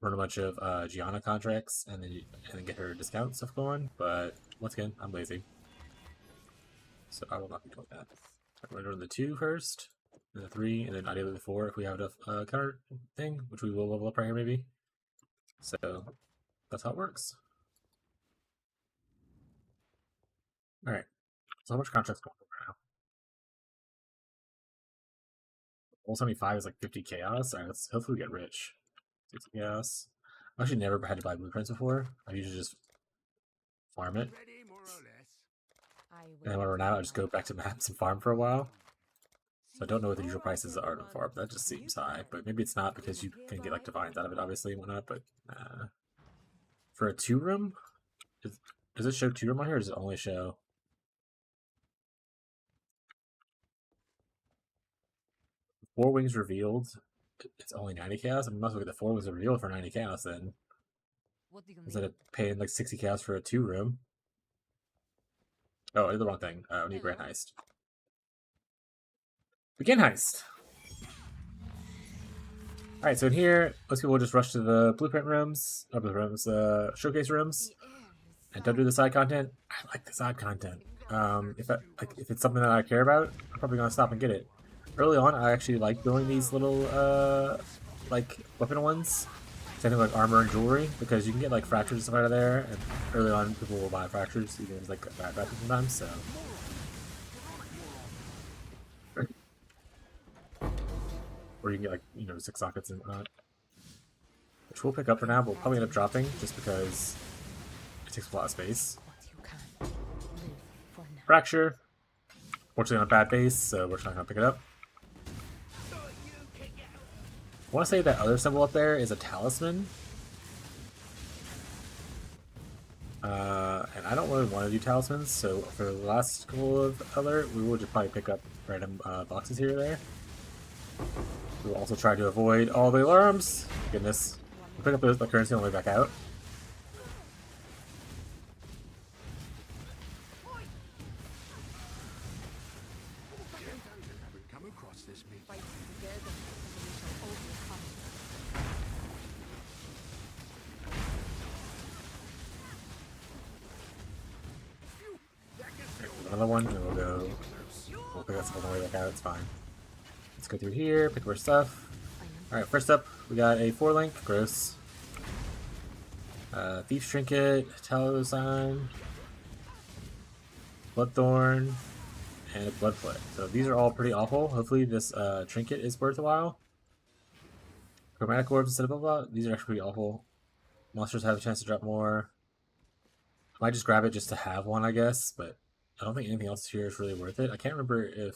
run a bunch of Gianna contracts and then get her discount stuff going. But once again, I'm lazy, so I will not be doing that. I'm going to run the 2 first, then the 3, and then ideally the 4 if we have enough counter thing, which we will level up right here maybe. So that's how it works. All right. So how much contracts going on now? Level 75 is like 50 chaos. All right, let's hopefully get rich. 60 chaos. I've actually never had to buy blueprints before. I usually just farm it. Ready, more or less. And when I run out, I just go back to maps and farm for a while. So I don't know what the usual prices are to farm. That just seems high, but maybe it's not because you can get like divines out of it, obviously, and whatnot. But for a 2-room, does it show 2-room on here, or does it only show? Four wings revealed. It's only 90 chaos. I must get the 4 wings revealed for 90 chaos then. Instead of paying like 60 chaos for a 2-room. Oh, I did the wrong thing. We need Grand Heist. Begin Heist! Alright, so in here, most people will just rush to the blueprint rooms, showcase rooms, and don't do the side content. I like the side content. If it's something that I care about, I'm probably gonna stop and get it. Early on, I actually like doing these little like weapon ones, something like armor and jewelry, because you can get like fractures and stuff out of there. And early on, people will buy fractures, even if it's like bad fractures sometimes. So, or you can get like 6 sockets and whatnot, which we'll pick up for now. But we'll probably end up dropping just because it takes a lot of space. Fracture. Fortunately, on a bad base, so we're just not gonna pick it up. I want to say that other symbol up there is a talisman. And I don't really want to do talismans, so for the last couple of alert, we will just probably pick up random boxes here or there. We will also try to avoid all the alarms. Goodness. We'll pick up the currency on the way back out. another one, and we'll go. We'll pick that stuff on the way back out. It's fine. Let's go through here, pick more stuff. All right, first up, we got a 4-link. Gross. Thief's Trinket, Tallow Sign, Bloodthorn, and a Blood Play. So these are all pretty awful. Hopefully this trinket is worthwhile. Chromatic Orbs instead of blah blah. These are actually pretty awful. Monsters have a chance to drop more. I might just grab it just to have one, I guess, but I don't think anything else here is really worth it. I can't remember if...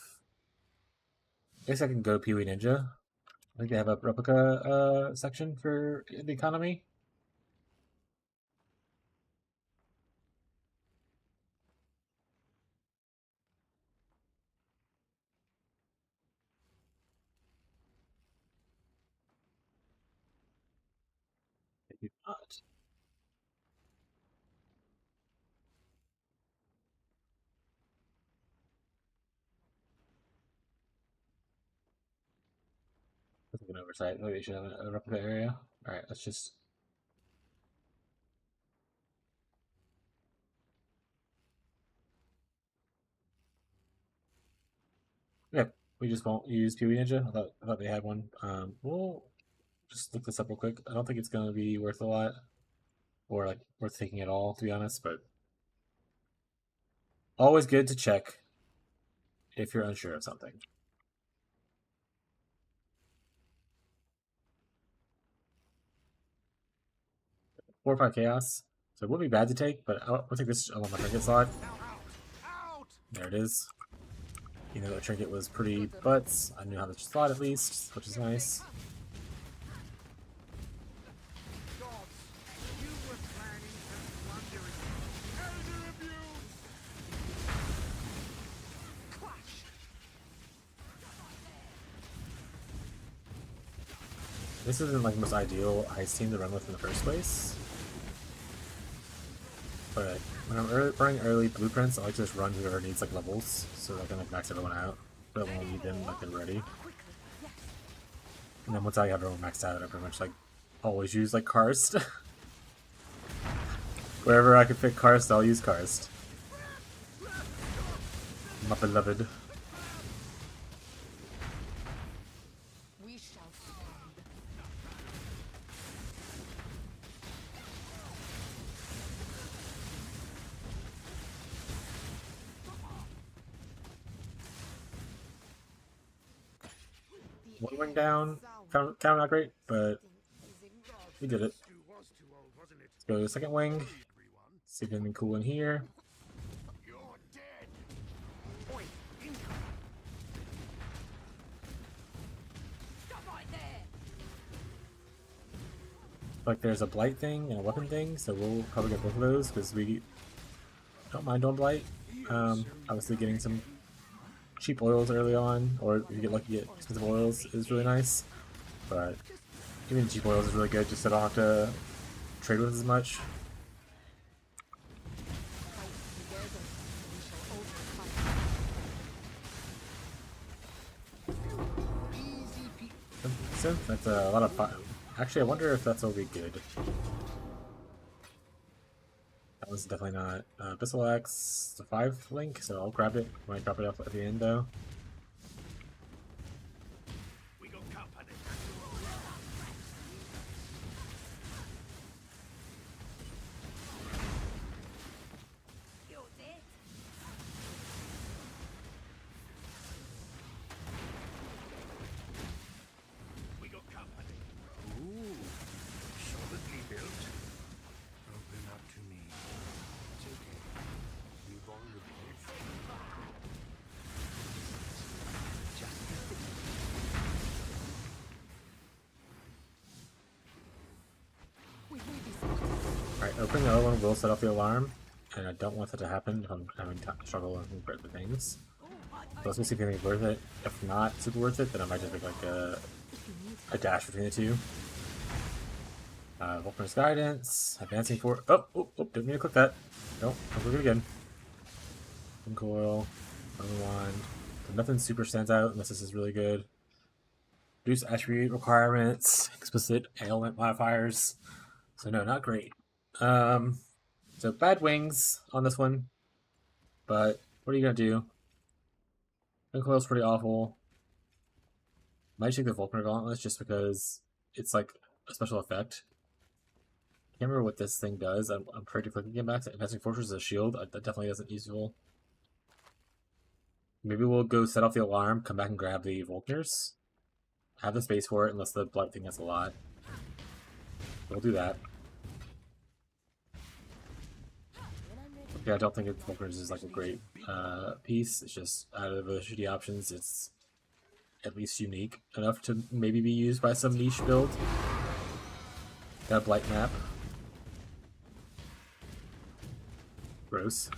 I guess I can go Pee-wee Ninja. I think they have a replica section for the economy. They do not. That's like an oversight. Maybe they should have a replica area. Alright, let's just... Yeah, we just won't use Pee-wee Ninja. I thought they had one. We'll just look this up real quick. I don't think it's going to be worth a lot. Or like worth taking at all, to be honest, but... Always good to check if you're unsure of something. 4 or 5 chaos. So it would be bad to take, but I'll take this on my trinket slot. There it is. You know, the trinket was pretty butts. I knew how to slot at least, which is nice. This isn't like the most ideal Heist team to run with in the first place. But when I'm running early blueprints, I like to just run whoever needs like levels, so I can like max everyone out. But when I need them, like they're ready. And then once I have everyone maxed out, I pretty much like always use like Karst. Wherever I can pick Karst, I'll use Karst. My beloved. One wing down, kind of not great, but we did it. Let's go to the second wing. See if anything cool in here. Like there's a blight thing and a weapon thing, so we'll probably get both of those because we don't mind on blight. Obviously getting some cheap oils early on, or if you get lucky, get expensive oils is really nice. But even cheap oils is really good, just so I don't have to trade with as much. Synth, that's a lot of fun. Actually, I wonder if that's will be good. That was definitely not Abyssal Axe, the 5-link, so I'll grab it. Might drop it off at the end though. We got company. You're dead. We got company. Ooh, solidly built. Open up to me. It's okay. You vulnerable. Alright, opening the other one will set off the alarm, and I don't want that to happen if I'm having to struggle and grab the things. So let's see if anything's worth it. If not super worth it, then I might just make like a dash between the two. Vulcan's Guidance, Advancing for... Oh, didn't mean to click that. Nope, I'll click it again. Coil, another one. So nothing super stands out unless this is really good. Reduce attribute requirements, explicit ailment modifiers. So no, not great. So bad wings on this one, but What are you gonna do? Uncoil's pretty awful. Might take the Vulcan Gauntlets just because it's like a special effect. Can't remember what this thing does. I'm pretty quick again back to Advancing Fortress as a shield. That definitely isn't useful. Maybe we'll go set off the alarm, come back and grab the Vulcaners. Have the space for it unless the blood thing has a lot. We'll do that. Okay, I don't think Vulcaners is like a great piece. It's just out of the shitty options, it's at least unique enough to maybe be used by some niche build. Got a Blight map. Gross.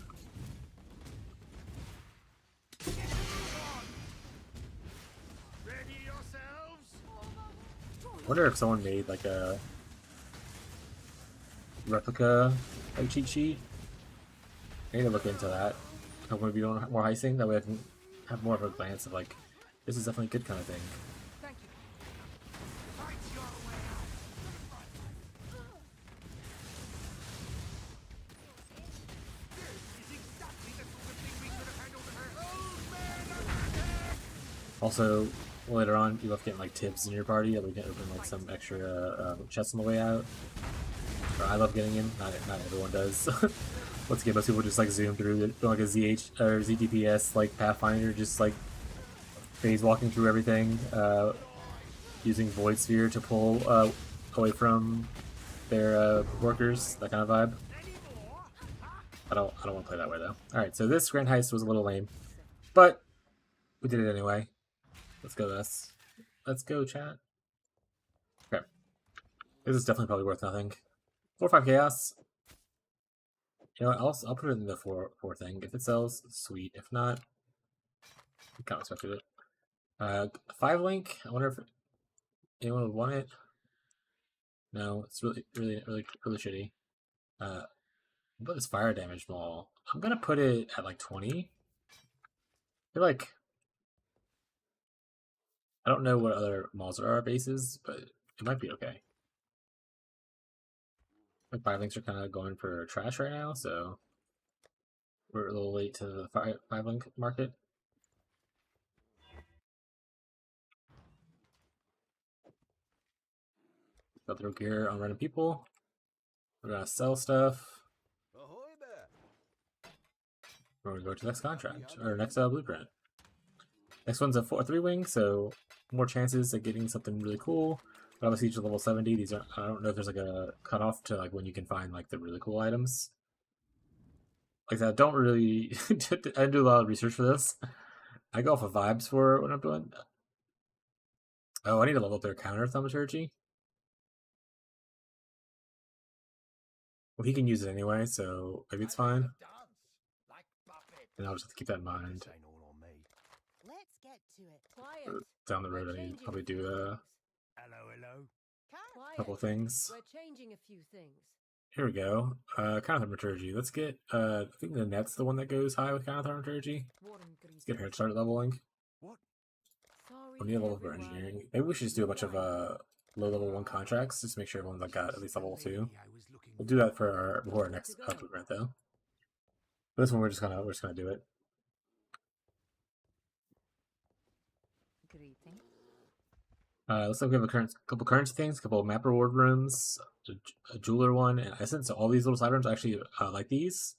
I wonder if someone made like a replica like cheat sheet. I need to look into that. I want to be doing more heisting. That way I can have more of a glance of like, this is definitely a good kind of thing. Thank you. Also, later on, you love getting like tips in your party that we can open like some extra chests on the way out. Or I love getting in. Not everyone does. Once again, most people just like zoom through it, like a ZH or ZDPS like Pathfinder, just like phase walking through everything, using Void Sphere to pull away from their workers. That kind of vibe. I don't want to play that way though. All right, so this Grand Heist was a little lame, but we did it anyway. Let's go this. Let's go, chat. Okay. This is definitely probably worth nothing. 4-5 chaos. You know what, I'll put it in the 4 thing. If it sells, sweet. If not, I kind of expected it. 5 link. I wonder if anyone would want it. No, it's really shitty. But this fire damage maul. I'm gonna put it at like 20. I feel like I don't know what other mauls there are bases, but it might be okay. Like 5 links are kind of going for trash right now, so we're a little late to the 5 link market. Got throw gear on random people. We're gonna sell stuff. Ahoy there. We're gonna go to the next contract or next blueprint. Next one's a 3-wing, so more chances of getting something really cool. But obviously, each is level 70. These are I don't know if there's like a cutoff to like when you can find like the really cool items. Like that, don't really. I didn't do a lot of research for this. I go off of vibes for what I'm doing. Oh, I need to level up their counter thaumaturgy. Well, he can use it anyway, so maybe it's fine. And I'll just have to keep that in mind. This ain't all on me. Let's get to it. Quiet. Down the road, I need to probably do a Hello. Quiet. couple of things. We're changing a few things. Here we go. Counter thaumaturgy. Let's get. I think the net's the one that goes high with counter thaumaturgy. Let's get her to start leveling. What? Sorry, We need a level for everyone. engineering. Maybe we should just do a bunch of low level 1 contracts just to make sure everyone's like got at least level 2. I was looking We'll do that for our before our next blueprint though. For this one we're just gonna do it. Greeting. Looks like we have a couple currency things, a couple of map reward rooms, a jeweler one, and essence. So all these little side rooms, I actually like these.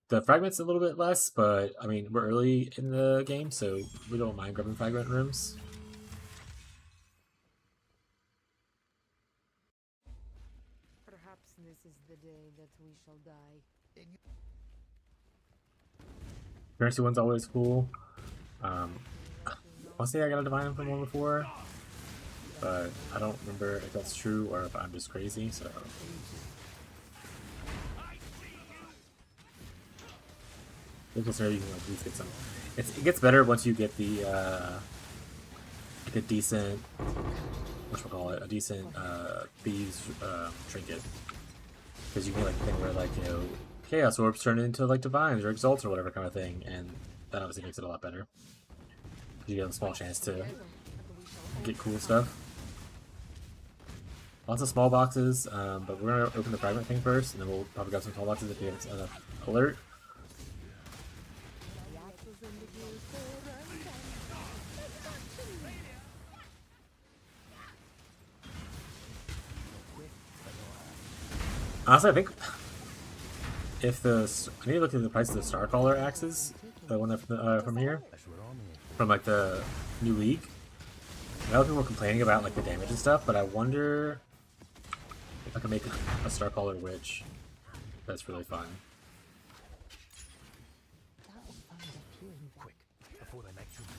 The fragments a little bit less, but I mean we're early in the game, so we don't mind grabbing fragment rooms. Perhaps this is the day that we shall die. Currency one's always cool. I want to say I got a divine from one before, but I don't remember if that's true or if I'm just crazy. So. You can at least get some. It gets better once you get the like a decent, a decent thieves trinket, because you get like the thing where like chaos orbs turn into like divines or exalts or whatever kind of thing, and that obviously makes it a lot better. You get a small chance to get cool stuff. Lots of small boxes, but we're gonna open the fragment thing first, and then we'll probably grab some small boxes if we have enough alert. Honestly, I think if I need to look at the price of the Starcaller axes, the one that from here, from like the new league. I know people were complaining about like the damage and stuff, but I wonder if I can make a Starcaller Witch. That's really fun. Quick, before they make too much.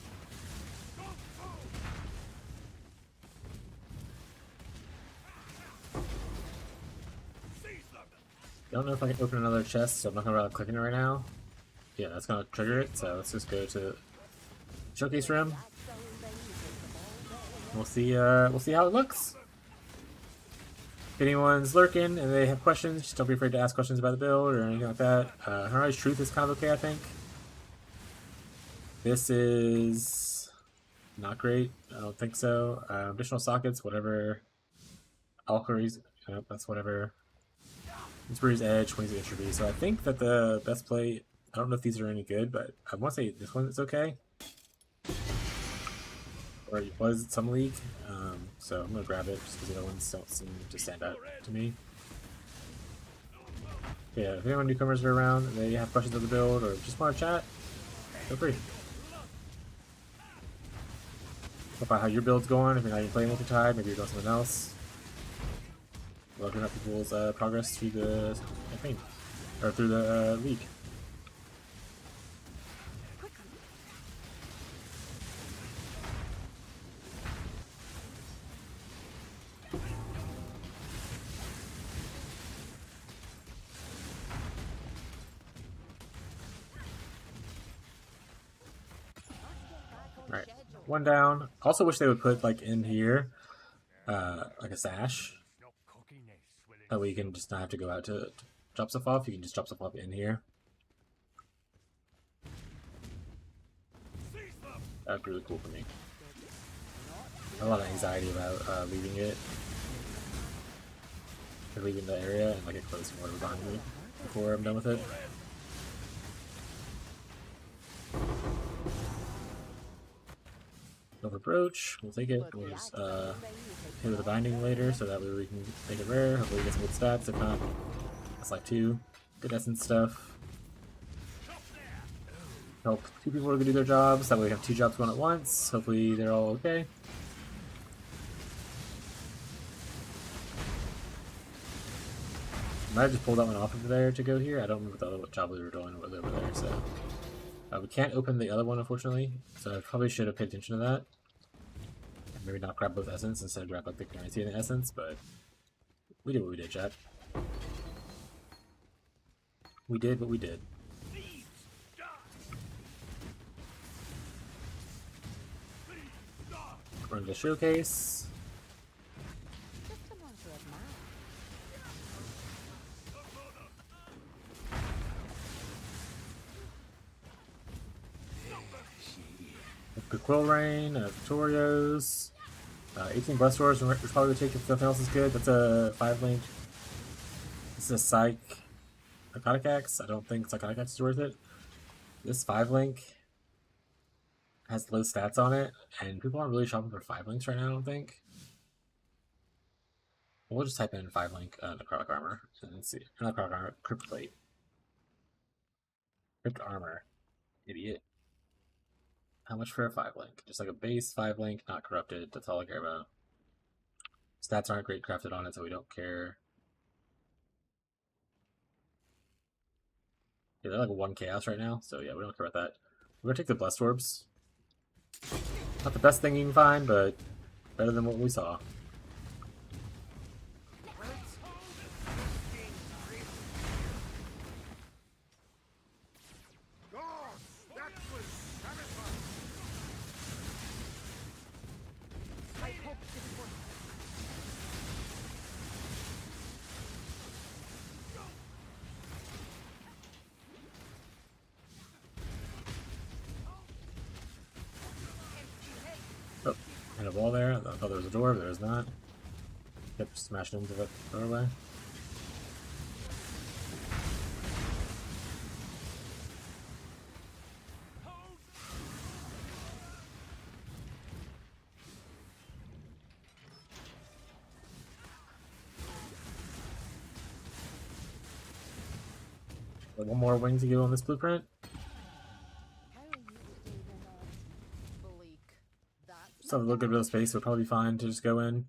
I don't know if I can open another chest, so I'm not gonna bother clicking it right now. Yeah, that's gonna trigger it, so let's just go to showcase room. We'll see how it looks. If anyone's lurking and they have questions, just don't be afraid to ask questions about the build or anything like that. Hunter's Truth is kind of okay, I think. This is not great. I don't think so. Additional sockets, whatever. Alqueries, that's whatever. Inspiri's Edge, 20's Entropy. So I think that the best play, I don't know if these are any good, but I want to say this one is okay. Or it was some league. So I'm going to grab it just because the other ones don't seem to stand out to me. Yeah, if anyone newcomers are around and they have questions of the build or just want to chat, feel free. Talk about how your build's going, if you're not even playing Wintertide, maybe you're doing something else. Looking up people's progress through the campaign, or through the league. Alright, one down. Also wish they would put like in here, like a sash. That way you can just not have to go out to drop stuff off, you can just drop stuff off in here. That'd be really cool for me. I have a lot of anxiety about leaving it. Or leaving the area and like it closing whatever behind me before I'm done with it. Silver Brooch, we'll take it. We'll just hit with a binding later so that way we can make it rare. Hopefully we get some good stats. If not, that's like 2. Good essence stuff. Help 2 people who can do their jobs. That way we have 2 jobs going at once. Hopefully they're all okay. I might have just pulled that one off of there to go here. I don't remember what the other job we were doing was over there, so. We can't open the other one, unfortunately, so I probably should have paid attention to that. And maybe not grab both essence instead of grab like the guarantee and the essence, but we did what we did, chat. We did what we did. We're in the showcase. The Quill Rain, Victorios, 18 Blessed Doors, we're probably going to take if nothing else is good. That's a 5-link. This is a Psych Psychotic Axe. I don't think Psychotic Axe is worth it. This 5-link has low stats on it, and people aren't really shopping for 5-links right now, I don't think. We'll just type in 5-link Necrotic Armor and see. Not Necrotic Armor, Crypt Plate. Crypt Armor. Idiot. How much for a 5-link? Just like a base 5-link, not corrupted. That's all I care about. Stats aren't great crafted on it, so we don't care. Yeah, they're like 1 chaos right now, so yeah, we don't care about that. We're gonna take the Blessed Orbs. Not the best thing you can find, but better than what we saw. Oh, and a wall there. I thought there was a door, but there was not. Kept smashing into the doorway. one more wing to go on this blueprint. How are you today, Renard? Bleak. That's Just have a little bit of space, would probably be fine to just go in.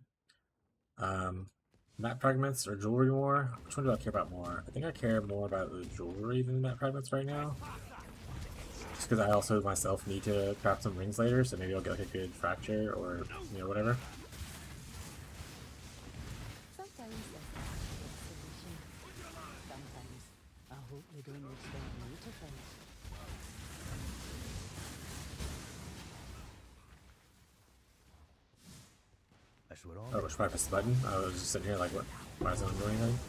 Map fragments or jewelry more? Which one do I care about more? I think I care more about the jewelry than the map fragments right now. Just because I also myself need to craft some rings later, so maybe I'll get like a good fracture or, you know, whatever. Sometimes that's a solution. Sometimes I hope they don't expect me to fight. That's what Oh, I should probably press the button. I was just sitting here like, what? Why isn't it doing anything?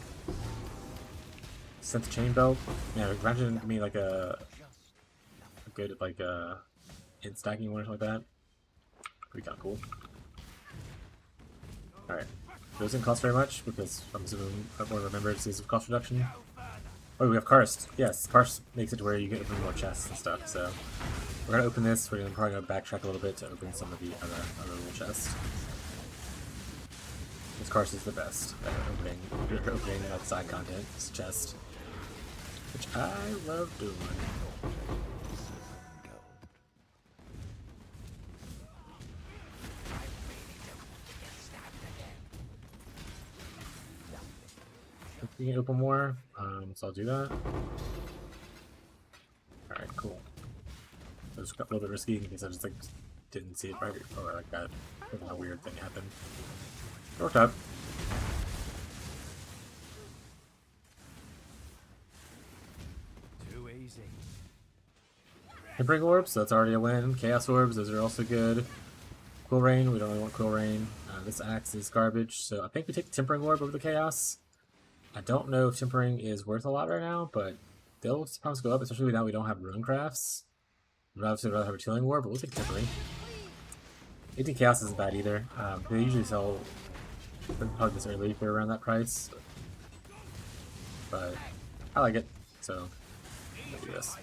Sent the chain belt. Yeah, imagine me like a good like in stacking one or something like that. Pretty kind of cool. All right, those didn't cost very much because I'm assuming everyone remembers these cost reduction. Oh, we have Karst. Yes, Karst makes it to where you get open more chests and stuff. So we're gonna open this. We're probably gonna backtrack a little bit to open some of the other little chests. This Karst is the best at opening side content chest, which I love doing. We can open more, so I'll do that. Alright, cool. It was a little bit risky because I just like didn't see it right, or like that a weird thing happened. It worked out. Too easy. Tempering orbs, so that's already a win. Chaos orbs, those are also good. Quill rain, we don't really want quill rain. This axe is garbage, so I think we take the tempering orb over the chaos. I don't know if tempering is worth a lot right now, but they'll sometimes go up, especially now we don't have rune crafts. We'd obviously rather have a Tilling War, but we'll take tempering. 18 chaos isn't bad either. They usually sell probably this early for around that price, but I like it, so I'll do this.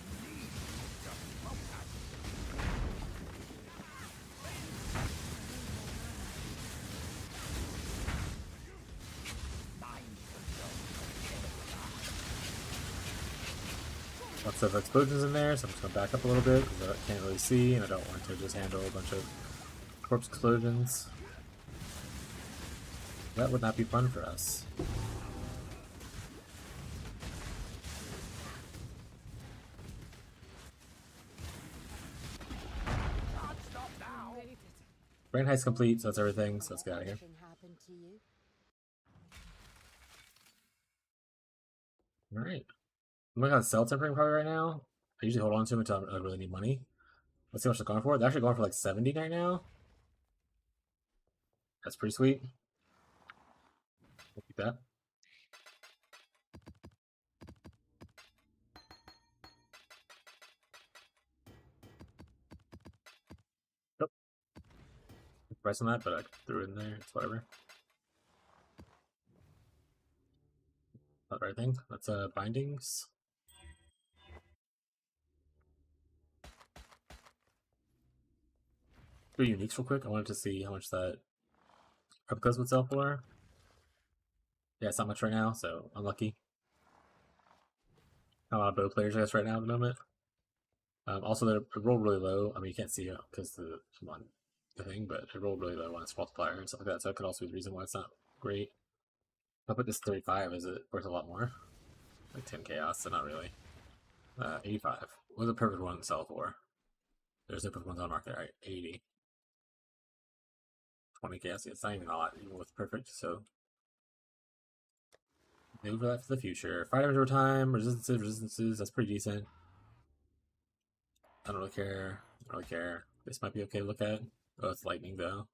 Lots of explosions in there, so I'm just going to back up a little bit because I can't really see and I don't want to just handle a bunch of corpse explosions. That would not be fun for us. Brain Heist complete, so that's everything, so let's get out of here. happened to you? Alright. I'm going to sell tempering probably right now. I usually hold on to them until I really need money. Let's see how much they're going for. They're actually going for like 70 right now. That's pretty sweet. We'll keep that. Nope. Price on that, but I threw it in there. It's whatever. Not the right thing. That's bindings. Do uniques real quick. I wanted to see how much that replicas would sell for. Yeah, it's not much right now, so unlucky. Not a lot of bow players, I guess, right now at the moment. Also, they roll really low. I mean, you can't see it because the thing, but it rolled really low on its multiplier and stuff like that. So that could also be the reason why it's not great. If I put this 35, is it worth a lot more? Like 10 chaos, so not really. 85. What's the perfect one to sell for? There's no perfect ones on the market, right? 80. 20 chaos. It's not even a lot, even with perfect, so. Move that for the future. Fire damage over time, resistances, that's pretty decent. I don't really care. I don't really care. This might be okay to look at. Oh, it's lightning though.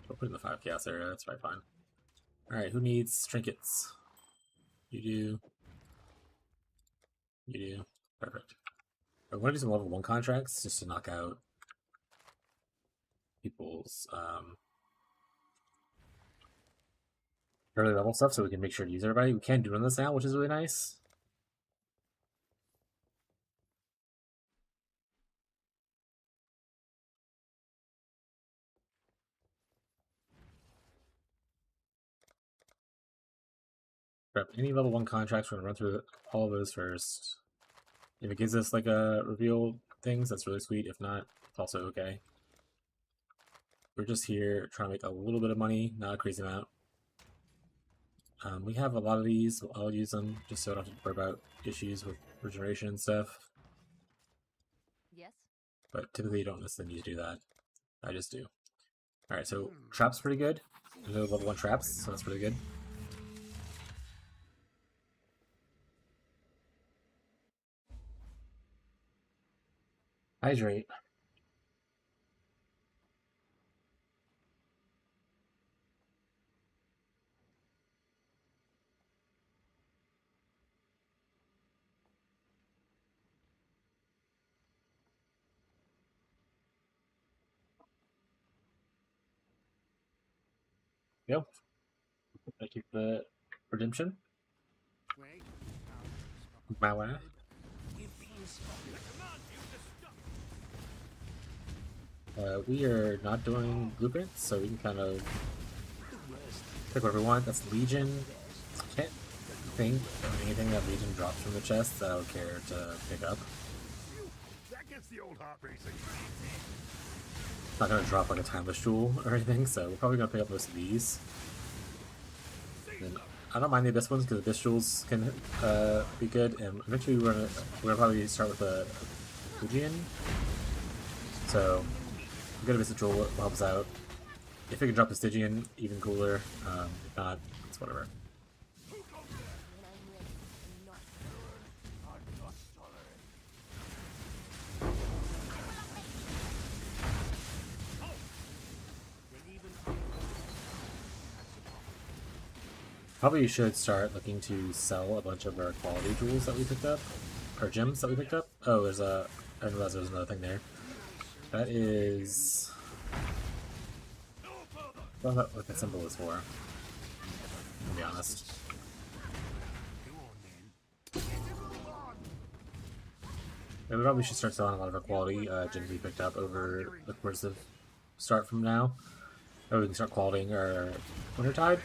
We'll put in the 5 chaos area, that's probably fine. Alright, who needs trinkets? You do. You do. Perfect. I want to do some level 1 contracts just to knock out people's early level stuff so we can make sure to use everybody. We can do this now, which is really nice. Grab any level 1 contracts. We're gonna run through all of those first. If it gives us like a reveal things, that's really sweet. If not, it's also okay. We're just here trying to make a little bit of money, not a crazy amount. We have a lot of these. I'll use them just so I don't have to worry about issues with regeneration and stuff. Yes. But typically you don't necessarily need to do that. I just do. Alright, so traps pretty good. No level 1 traps, so that's pretty good. Hydrate. Yep. Thank you for the redemption. Mala. We are not doing blueprints, so we can kind of pick whatever we want. That's Legion. Can't think of anything that Legion drops from the chest that I would care to pick up. That gets the old heart racing. Not gonna drop like a timeless jewel or anything, so we're probably gonna pick up most of these. And I don't mind the abyss ones because abyss jewels can be good, and eventually we're gonna probably start with a Fujian. So a good abyss jewel helps out. If we can drop the Stygian, even cooler. If not, it's whatever. Probably should start looking to sell a bunch of our quality jewels that we picked up, or gems that we picked up. Oh, there's a. I didn't realize there was another thing there. That is. I don't know what that symbol is for. To be honest. Yeah, we probably should start selling a lot of our quality gems we picked up over the course of start from now. Or we can start qualitying our Wintertide.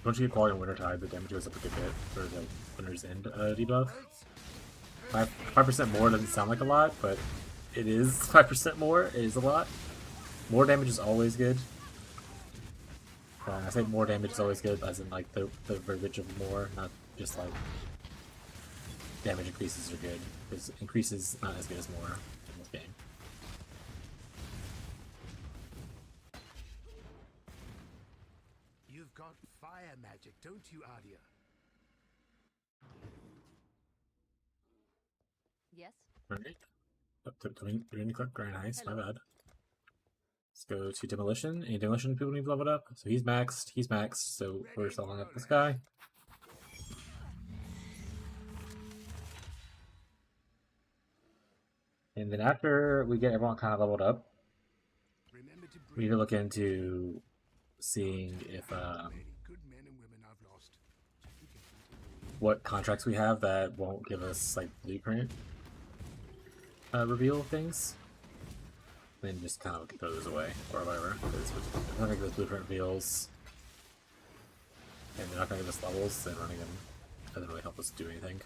Once you get quality in Wintertide, the damage goes up a good bit for the Winter's End debuff. 5% more doesn't sound like a lot, but it is 5% more. It is a lot. More damage is always good. I say more damage is always good, as in like the verbiage of more, not just like damage increases are good, because increases not as good as more in this game. You've got fire magic, don't you, Adia? Yes. Alright. Doing the click grind heist, my bad. Let's go to demolition. Any demolition people need leveled up? So he's maxed, so we're selling up this guy. And then after we get everyone kind of leveled up, we need to look into seeing if what contracts we have that won't give us like blueprint reveal things. Then just kind of throw those away or whatever. Because if we're not gonna give us blueprint reveals and they're not gonna give us levels, then running them doesn't really help us do anything.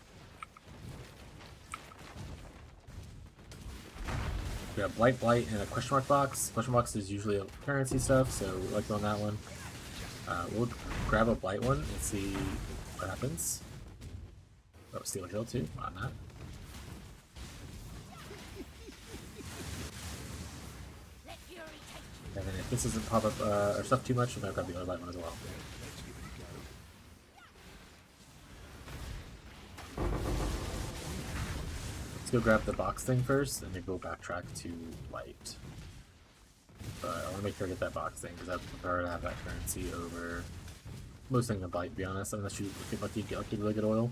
We have Blight, and a question mark box. Question box is usually a currency stuff, so we like on that one. We'll grab a Blight one and see what happens. Oh, Steal a Kill too on that. And then if this doesn't pop up our stuff too much, I'm gonna grab the other Blight one as well. Let's go grab the box thing first, and then go backtrack to Light. But I want to make sure I get that box thing, because I prefer to have that currency over most things in Light, to be honest, unless you get lucky and get like really good oil.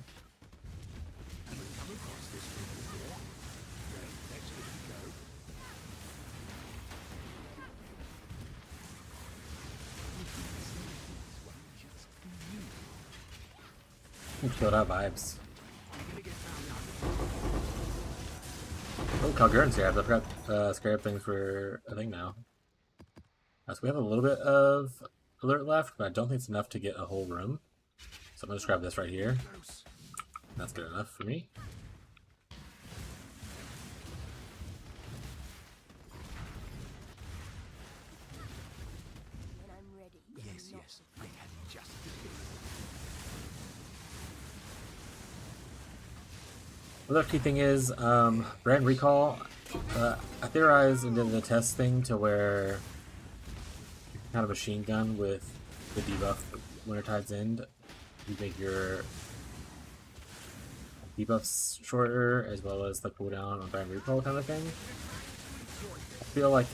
Killed out vibes. Oh, Calgurn's here. I forgot scarab things for a thing now. So we have a little bit of alert left, but I don't think it's enough to get a whole room. So I'm gonna just grab this right here. That's good enough for me. When I'm ready. Yes, yes, I had just. Another key thing is brand recall. I theorized and did the test thing to where you can kind of machine gun with the debuff Wintertide's End. You make your debuffs shorter as well as the cooldown on brand recall kind of thing. I feel like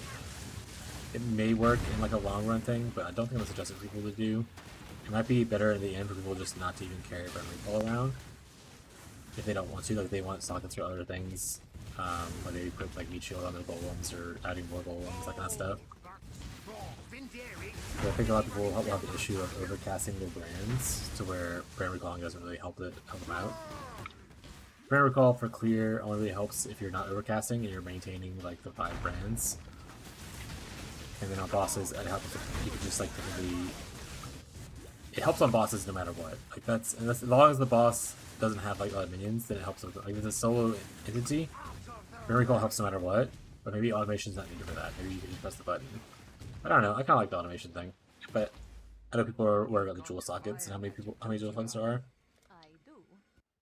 it may work in like a long run thing, but I don't think I'm suggesting for people to do. It might be better in the end for people just not to even carry brand recall around. If they don't want to, like they want sockets or other things, like they put like meat shield on their golems or adding more golems, that kind of stuff. But I think a lot of people will have the issue of overcasting their brands to where brand recalling doesn't really help them out. Brand recall for clear only really helps if you're not overcasting and you're maintaining like the 5 brands. And then on bosses, it helps if you can just like typically. It helps on bosses no matter what. Like that's as long as the boss doesn't have like a lot of minions, then it helps with like if it's a solo entity. Brand recall helps no matter what, but maybe automation's not needed for that. Maybe you can just press the button. I don't know. I kind of like the automation thing, but I know people are worried about the jewel sockets and how many jewel sockets there are. I do.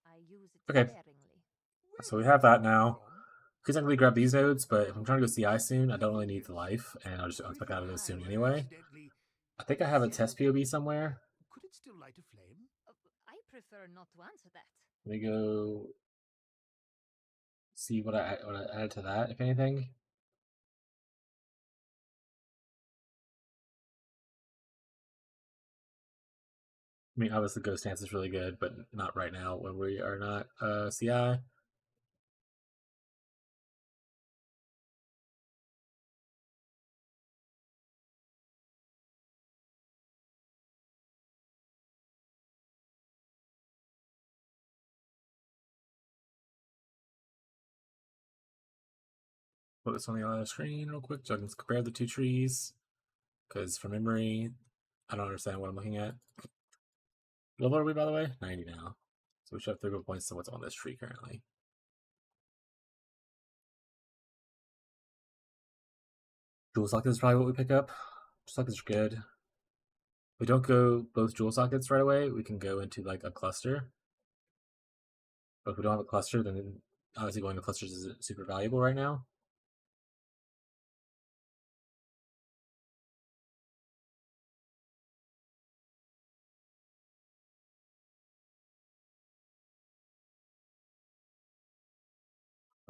I use it Okay. sparingly. So we have that now. Because I can grab these nodes, but if I'm trying to go CI soon, I don't really need the life, and I'll just unspec out of this soon anyway. I think I have a test POB somewhere. Could it still light a flame? I prefer not to answer that. Let me go see what I added to that, if anything. I mean, obviously Ghost Dance is really good, but not right now when we are not CI. Put this on the other screen real quick so I can compare the 2 trees. Because from memory, I don't understand what I'm looking at. What level are we, by the way? 90 now. So we should have 30 points to what's on this tree currently. Jewel sockets is probably what we pick up. Sockets are good. If we don't go both jewel sockets right away, we can go into like a cluster. But if we don't have a cluster, then obviously going to clusters isn't super valuable right now.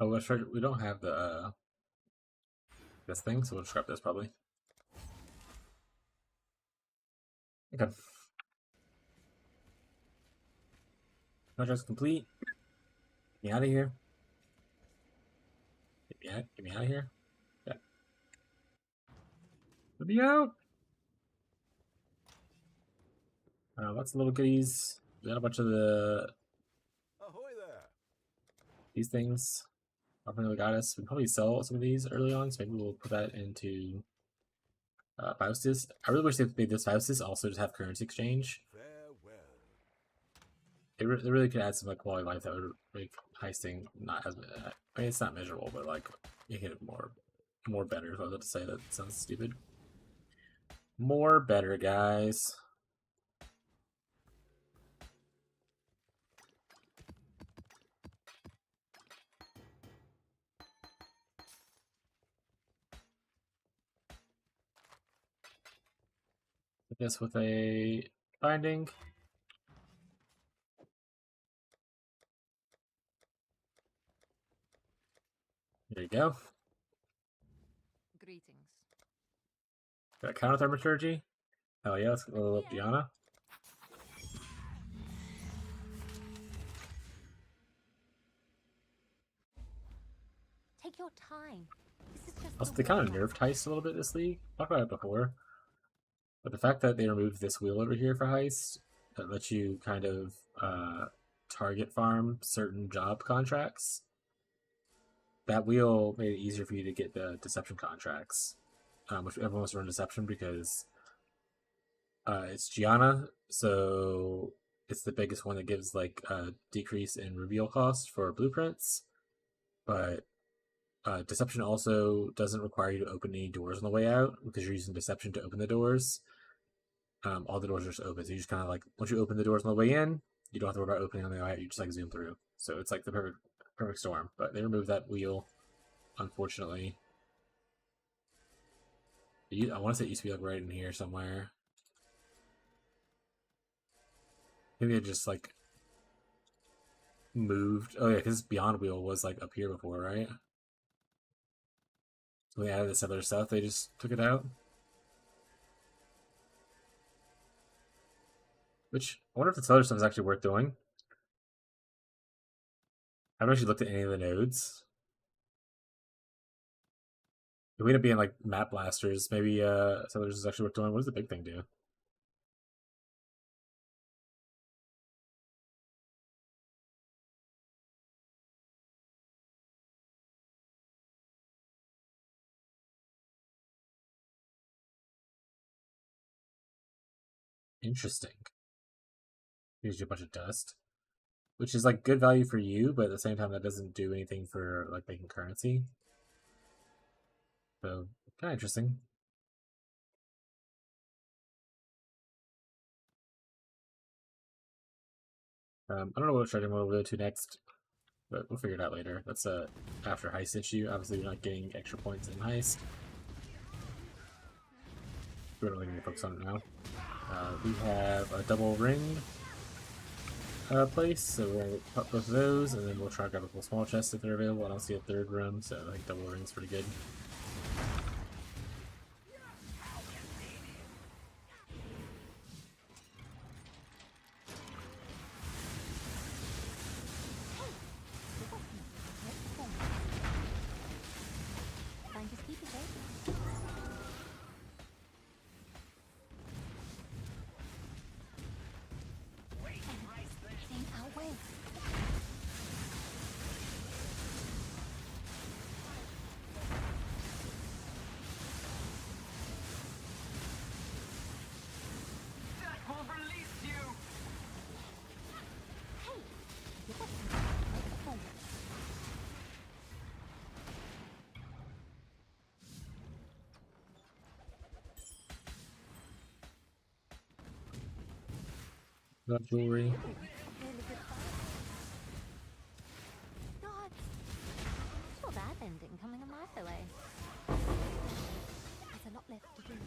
Oh, let's try. We don't have the this thing, so we'll scrap this probably. Okay. Project's complete. Get me out of here. Get me out of here. Yeah. Let me out. Lots of little goodies. We got a bunch of Ahoy there! these things. Offering the goddess. We can probably sell some of these early on, so maybe we'll put that into Faustus. I really wish they made this Faustus also just have currency exchange. Farewell. They really could add some like quality of life that would make heisting not as. I mean, it's not measurable, but like make it more better. If I was about to say that sounds stupid. More better, guys. Put this with a binding. There you go. Greetings. Got counter thaumaturgy. Hell yeah, let's level up Gianna. Take your time. This is just Also, the they kind of warm-up. nerfed Heist a little bit this league. Talked about it before. But the fact that they removed this wheel over here for Heist, that lets you kind of target farm certain job contracts, that wheel made it easier for you to get the deception contracts, which everyone wants to run deception because it's Gianna, so it's the biggest one that gives like a decrease in reveal cost for blueprints, but deception also doesn't require you to open any doors on the way out because you're using deception to open the doors. All the doors are just open, so you just kind of like once you open the doors on the way in, you don't have to worry about opening on the way out. You just like zoom through, so it's like the perfect storm. But they removed that wheel, unfortunately. I want to say it used to be like right in here somewhere. Maybe it just like moved. Oh yeah, because Beyond Wheel was like up here before, right? So they added this other stuff. They just took it out. Which I wonder if this other stuff is actually worth doing. I haven't actually looked at any of the nodes. If we end up being like map blasters, maybe Settlers is actually worth doing. What does the big thing do? Interesting. Gives you a bunch of dust, which is like good value for you, but at the same time that doesn't do anything for like making currency. So kind of interesting. I don't know what trading we'll go to next, but we'll figure it out later. That's a after heist issue. Obviously, you're not getting extra points in heist. We're really going to focus on it now. We have a double ring place, so we're going to pop both of those, and then we'll try to grab a couple small chests if they're available. I don't see a third room, so I think double ring's pretty good. Got jewelry. God, saw that ending coming a mile away. There's a lot left to do.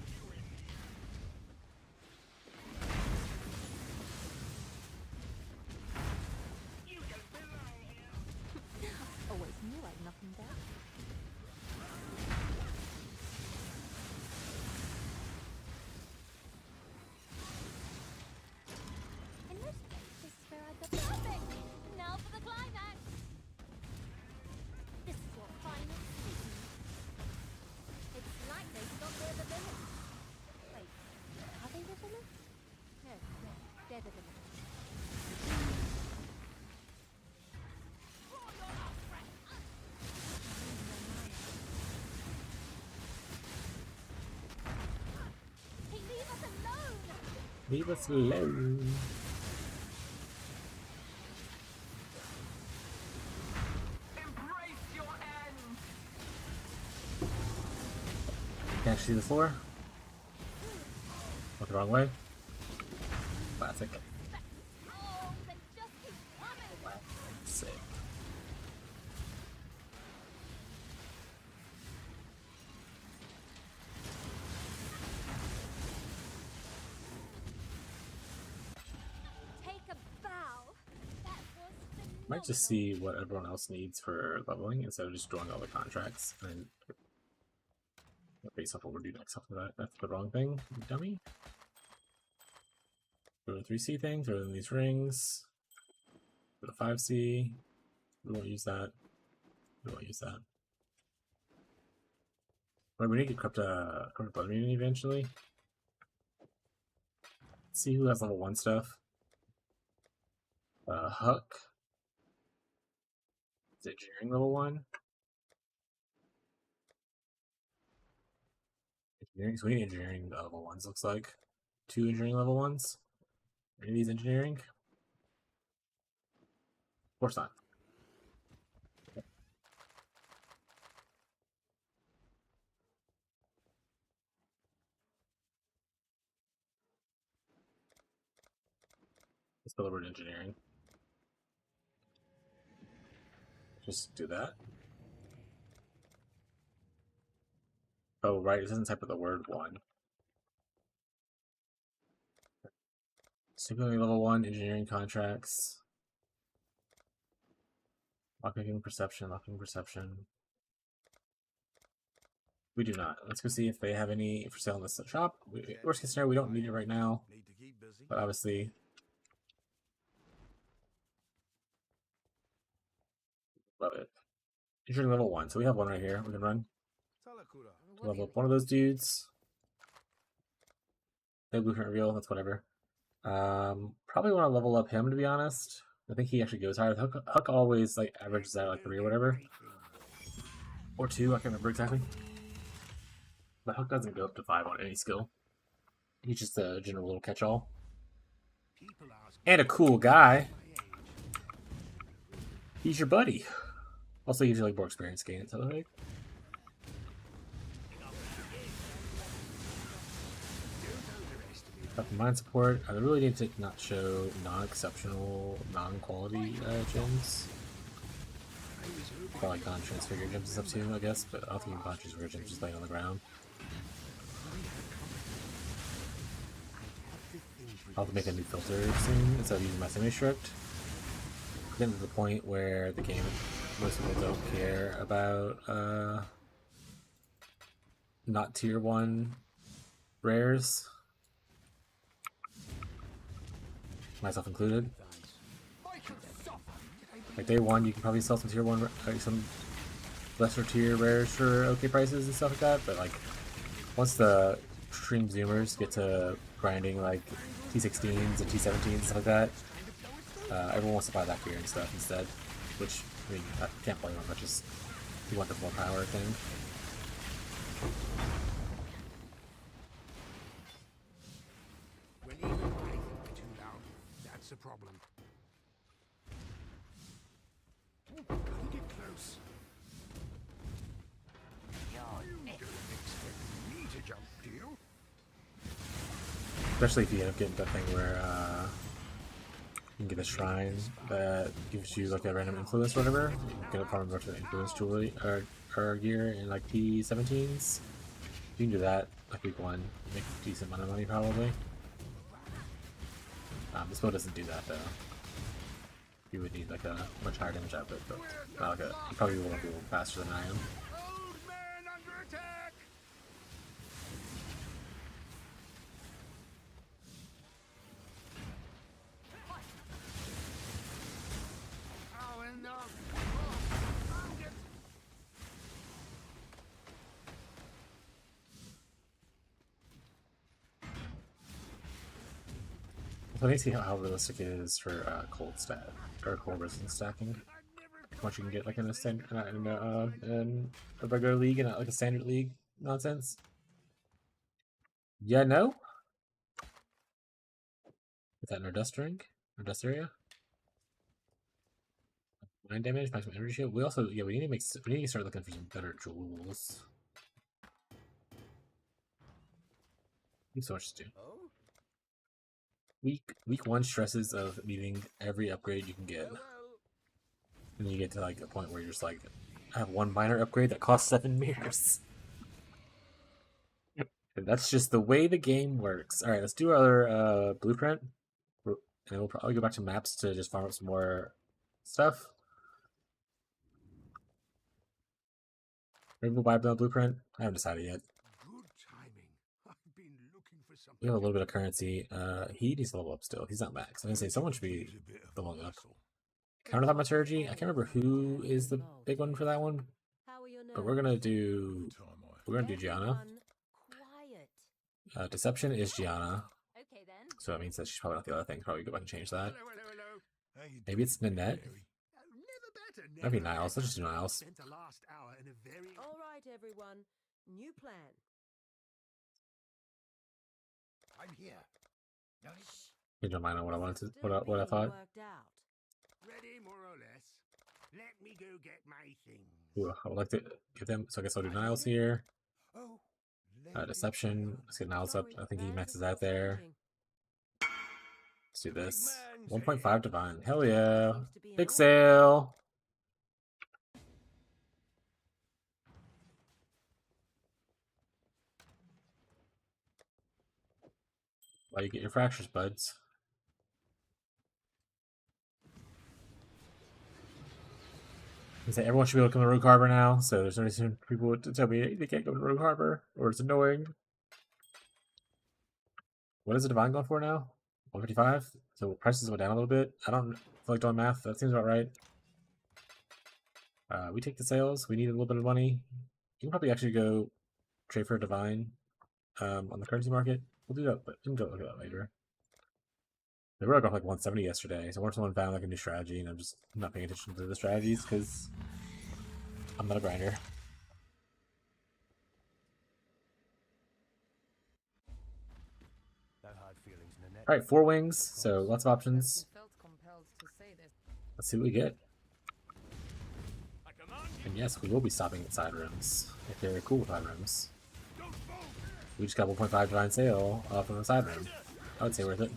Always knew I'd knock him down. In most cases, this is where I got perfect. Now for the climax. This is your final season. It's like they got rid of the villain. Wait, are they the villain? No, they're the villain. Hey, leave us alone! Leave us alone. Can't see the floor. Went the wrong way. Classic. Oh, then just keep coming! Sick. Take a bow. That was phenomenal. Might just see what everyone else needs for leveling instead of just drawing all the contracts and based off what we're doing next after that. That's the wrong thing, you dummy. Go to the 3C thing, throw in these rings. Go to 5C. We won't use that. We won't use that. Wait, we need to get Corrupt Blood Immunity eventually. Let's see who has level 1 stuff. Huck. Is it engineering level 1? Engineering, so we need engineering level 1s, looks like. 2 engineering level 1s. Are any of these engineering? course not. Let's build over engineering. Just do that. Oh, right, it doesn't type with the word 1. Signaling level 1, engineering contracts. Locking perception, locking perception. We do not. Let's go see if they have any for sale in this shop. Worst case scenario, we don't need it right now. Need to keep busy. But obviously, love it. Engineering level 1, so we have one right here. We can run. Talakura. Level up one of those dudes. No blueprint reveal, that's whatever. Probably want to level up him, to be honest. I think he actually goes higher. Huck always like averages out like 3 or whatever. Or 2, I can't remember exactly. But Huck doesn't go up to 5 on any skill. He's just a general little catch-all. And a cool guy. He's your buddy. Also gives you like more experience gain, so like. Mind support. I really need to not show non-exceptional, non-quality gems. Probably can't transfigure gems and stuff too, I guess, but I don't think you can transfigure gems just laying on the ground. I'll have to make a new filter soon instead of using my semi-struct. Getting to the point where the game, most people don't care about not tier 1 rares. Myself included. Like day 1, you can probably sell some tier 1, like some lesser tier rares for okay prices and stuff like that. But like, once the extreme zoomers get to grinding like T16s and T17s and stuff like that, everyone wants to buy that gear and stuff instead. Which I mean, I can't blame them. But just you want the more power thing. When even I think we're too loud, that's a problem. Gotta get close. You don't expect me to jump, do you? Especially if you end up getting that thing where you can get a shrine that gives you like a random influence or whatever. You can get a farm to influence jewelry or gear in like T17s. You can do that like week 1, make a decent amount of money probably. This mode doesn't do that though. You would need like a much higher damage output, but not like a, you probably will go faster than I am. Old man under attack! Oh, enough! So I need to see how realistic it is for cold stat or cold resistance stacking. How much you can get like in a standard in a regular league and not like a standard league nonsense. Yeah, no. Is that in our dust ring? Our dust area? 9 damage, maximum energy shield. We also we need to start looking for some better jewels. We have so much to do. Oh? Week 1 stresses of needing every upgrade you can get. And then you get to like a point where you're just like, I have one minor upgrade that costs 7 mirrors. And that's just the way the game works. Alright, let's do our other blueprint. And we'll probably go back to maps to just farm up some more stuff. Maybe we'll buy the blueprint. I haven't decided yet. Good timing. I've been looking for something. We have a little bit of currency. He needs to level up still. He's not max. I'm gonna say someone should be leveling up. Counter thaumaturgy. I can't remember who is the big one for that one. But we're gonna do Gianna. Deception is Gianna. Okay then. So that means that she's probably not the other thing. Probably go back and change that. Hello, hello, hello. How you Maybe it's doing, Nanette. Mary? Never better, That'd be never Niles. Let's just do Niles. Spent the last hour in a very All right, everyone. New plan. I'm here. No need. You don't mind on what I wanted to, what I thought. Worked out. ready, more or less. Let me go get my things. Ooh, I would like to get them, so I guess I'll do Niles here. Oh, Deception. Let's get Niles up. I think he maxes out there. Let's do this. 1.5 divine. Hell yeah. Big sale. Why you get your fractures, buds? He said everyone should be able to come to Rogue Harbor now, so there's no reason for people to tell me they can't go to Rogue Harbor, or it's annoying. What is the divine going for now? 155? So prices went down a little bit. I don't feel like doing math. That seems about right. We take the sales. We need a little bit of money. You can probably actually go trade for a divine on the currency market. We'll do that, but we can go look at that later. They were like 170 yesterday, so what if someone found like a new strategy and I'm just not paying attention to the strategies because I'm not a grinder. Alright, 4 wings, so lots of options. Felt compelled to say this. Let's see what we get. And yes, we will be stopping at side rooms, if they're cool with side rooms. We just got 1.5 divine sale off of a side room. I would say worth it.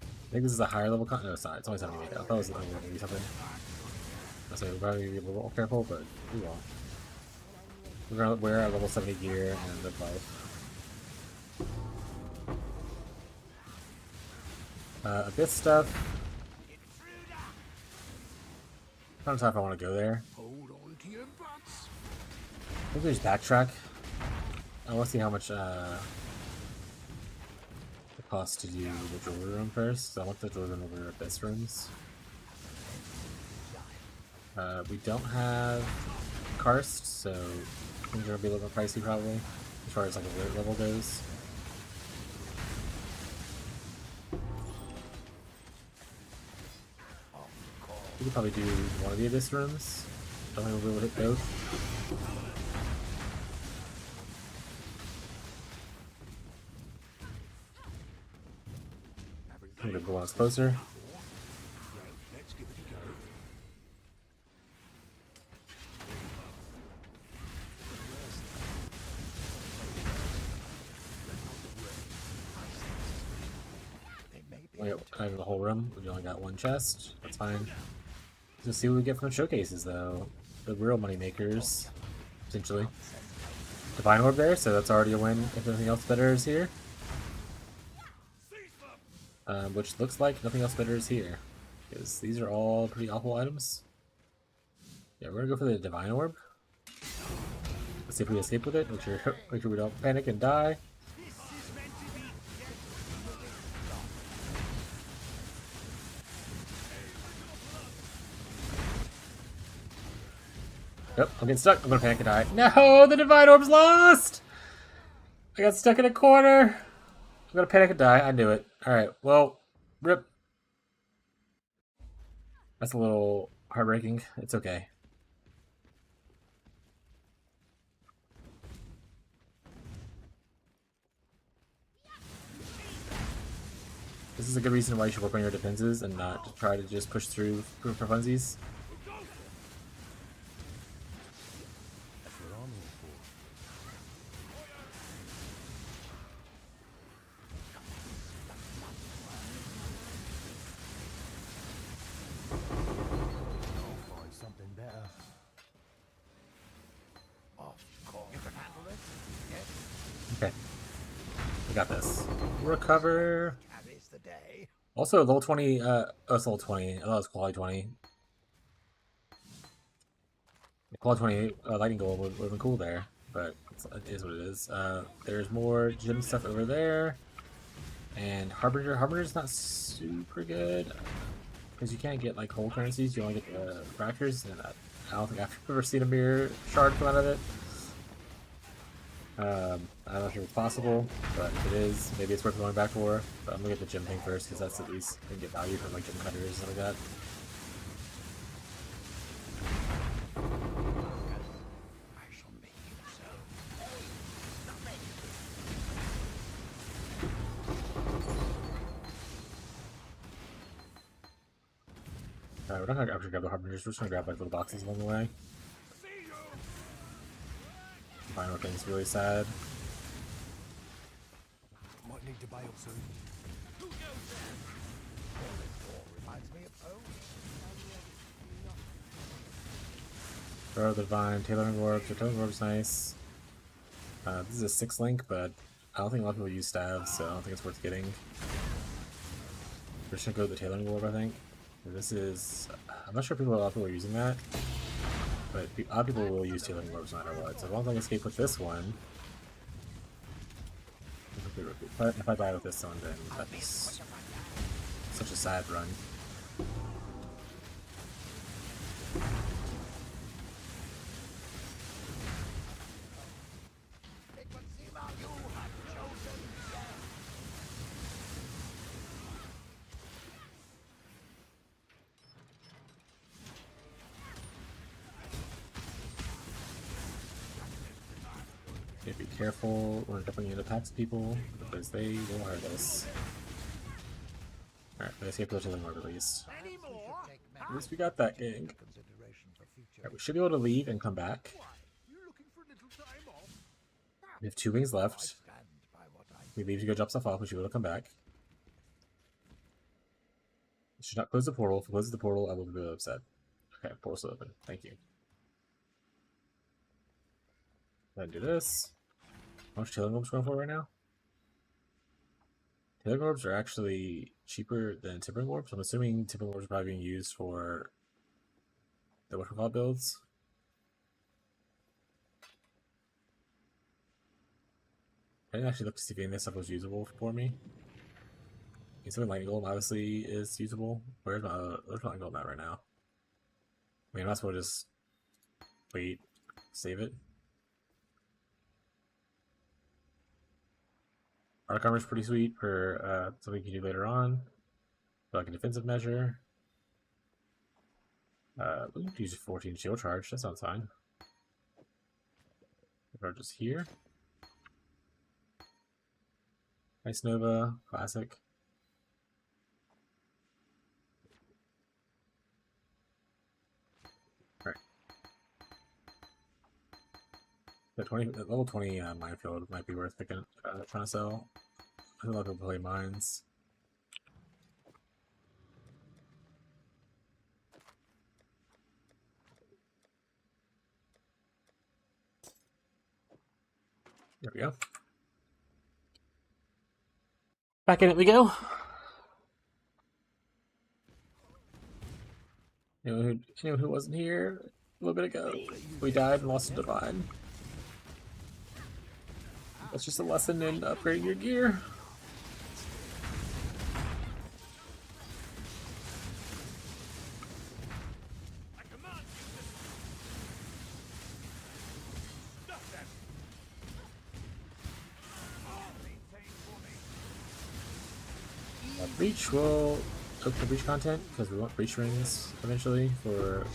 I think this is a higher level con- no, it's not. It's only 78. I thought it was like maybe something. So we'll probably be a little careful, but we will. We're gonna wear our level 70 gear and live life. Abyss stuff. I don't know if I want to go there. Hold on to your butts. I think we just backtrack. I want to see how much it costs to do the jewelry room first. So I want the jewelry room over Abyss rooms. We don't have Karst, so things are gonna be a little bit pricey probably, as far as like a weight level goes. We could probably do one of the Abyss rooms. Don't think we'll be able to hit both. I'm gonna go one closer. Let's give it a go. I have the whole room. We only got one chest. That's fine. Let's see what we get from the showcases, though. The real money makers, potentially. Divine Orb there, so that's already a win. If anything else better is here, which looks like nothing else better is here, because these are all pretty awful items. Yeah, we're gonna go for the Divine Orb. Let's see if we escape with it. Make sure we don't panic and die. Yep, I'm getting stuck. I'm gonna panic and die. No, the Divine Orb's lost! I got stuck in a corner. I'm gonna panic and die. I knew it. Alright, well, rip. That's a little heartbreaking. It's okay. This is a good reason why you should work on your defenses and not to try to just push through for funsies. Okay. We got this. Recover. Also, level 20, it's level 20. I thought it was quality 20. Quality 20 lightning gold would have been cool there, but it is what it is. There's more gem stuff over there. And Harbinger. Harbinger's not super good, because you can't get like whole currencies, you only get the fractures, and I don't think I've ever seen a mirror shard come out of it. I'm not sure if it's possible, but if it is, maybe it's worth going back for. But I'm gonna get the gem thing first, because that's at least you can get value from like gem cutters and stuff like that. we're not gonna actually grab the Harbingers, we're just gonna grab like little boxes along the way. Final thing's really sad. Might need to bail soon. Reminds me of home. Throw the Divine, Tailoring Orb, so Tailoring Orb's nice. This is a 6 link, but I don't think a lot of people use stabs, so I don't think it's worth getting. We're just gonna go with the Tailoring Orb, I think. This is... I'm not sure if a lot of people are using that, but a lot of people will use Tailoring Orbs no matter what. So as long as I can escape with this one... If I die with this one, then that's such a sad run. Be careful when jumping into attacks people, because they will hurt us. Alright, let's escape the Tailoring Orb at least. At least we got that gang. Alright, we should be able to leave and come back. We have 2 wings left. We leave to go drop stuff off, we should be able to come back. We should not close the portal. If it closes the portal, I will be really upset. Okay, portal's still open. Thank you. Then do this. How much Tailoring Orbs going for right now? Tailoring Orbs are actually cheaper than Tippering Orbs. I'm assuming Tippering Orbs are probably being used for the whatchamacallit builds. I didn't actually look to see if any of this stuff was usable for me. Something Lightning Golem obviously is usable. Where's my Lightning Golem at right now? I mean, I might as well just wait, save it. Arc Armor is pretty sweet for something you can do later on. Like a defensive measure. We can use a 14 shield charge, that sounds fine. Or just here. Ice Nova, classic. Alright. The level 20 minefield might be worth picking, trying to sell. I think a lot of people play mines. There we go. Back in it we go. Anyone who wasn't here a little bit ago, we died and lost a Divine. That's just a lesson in upgrading your gear. Breach will open the breach content because we want breach rings eventually for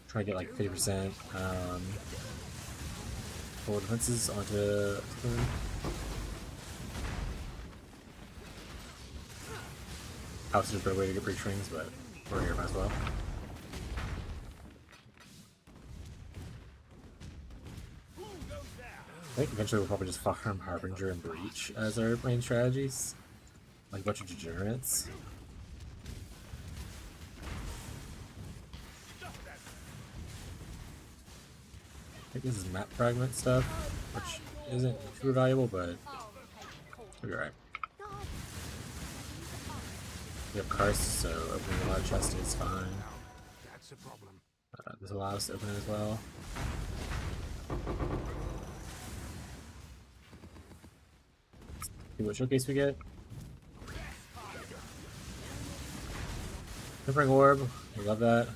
trying to get like 50% full defenses onto Spoon. Obviously, there's a better way to get breach rings, but we're here, might as well. I think eventually we'll probably just farm Harbinger and Breach as our main strategies. Like a bunch of degenerates. I think this is map fragment stuff, which isn't super valuable, but it'll be alright. We have Karst, so opening a lot of chests is fine. That's a problem. This allows us to open it as well. See what showcase we get. Tempering Orb, we love that.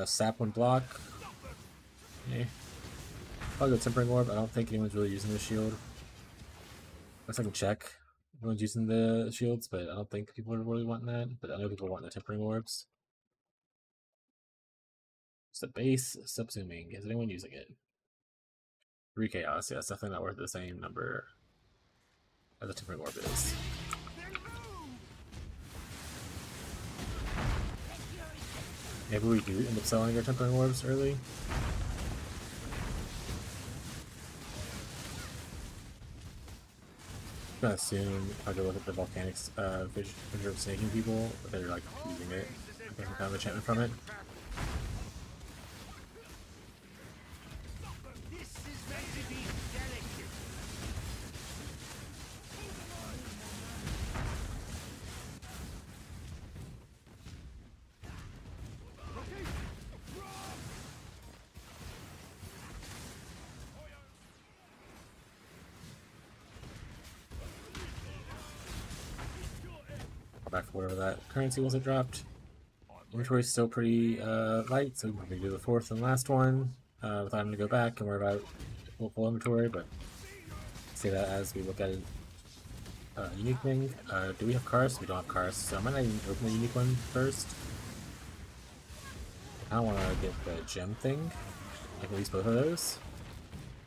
Sap one block. Okay. I'll go Tempering Orb. I don't think anyone's really using the shield. Unless I can check. Everyone's using the shields, but I don't think people are really wanting that. But I know people want the Tempering Orbs. It's the base subsuming. Is anyone using it? 3 Chaos. Yeah, it's definitely not worth the same number as the Tempering Orb is. Maybe we do end up selling our tempering orbs early. I'm gonna assume if I go look at the volcanics picture of snaking people, they're like using it. I get some kind of enchantment from it. This is meant to be delicate. Go back for whatever that currency was it dropped. Inventory's still pretty light, so we can do the fourth and last one without having to go back and worry about full inventory, but say that as we look at it. Unique thing. Do we have cars? We don't have cars, so I might not even open the unique one first. I want to get the gem thing. Like at least both of those.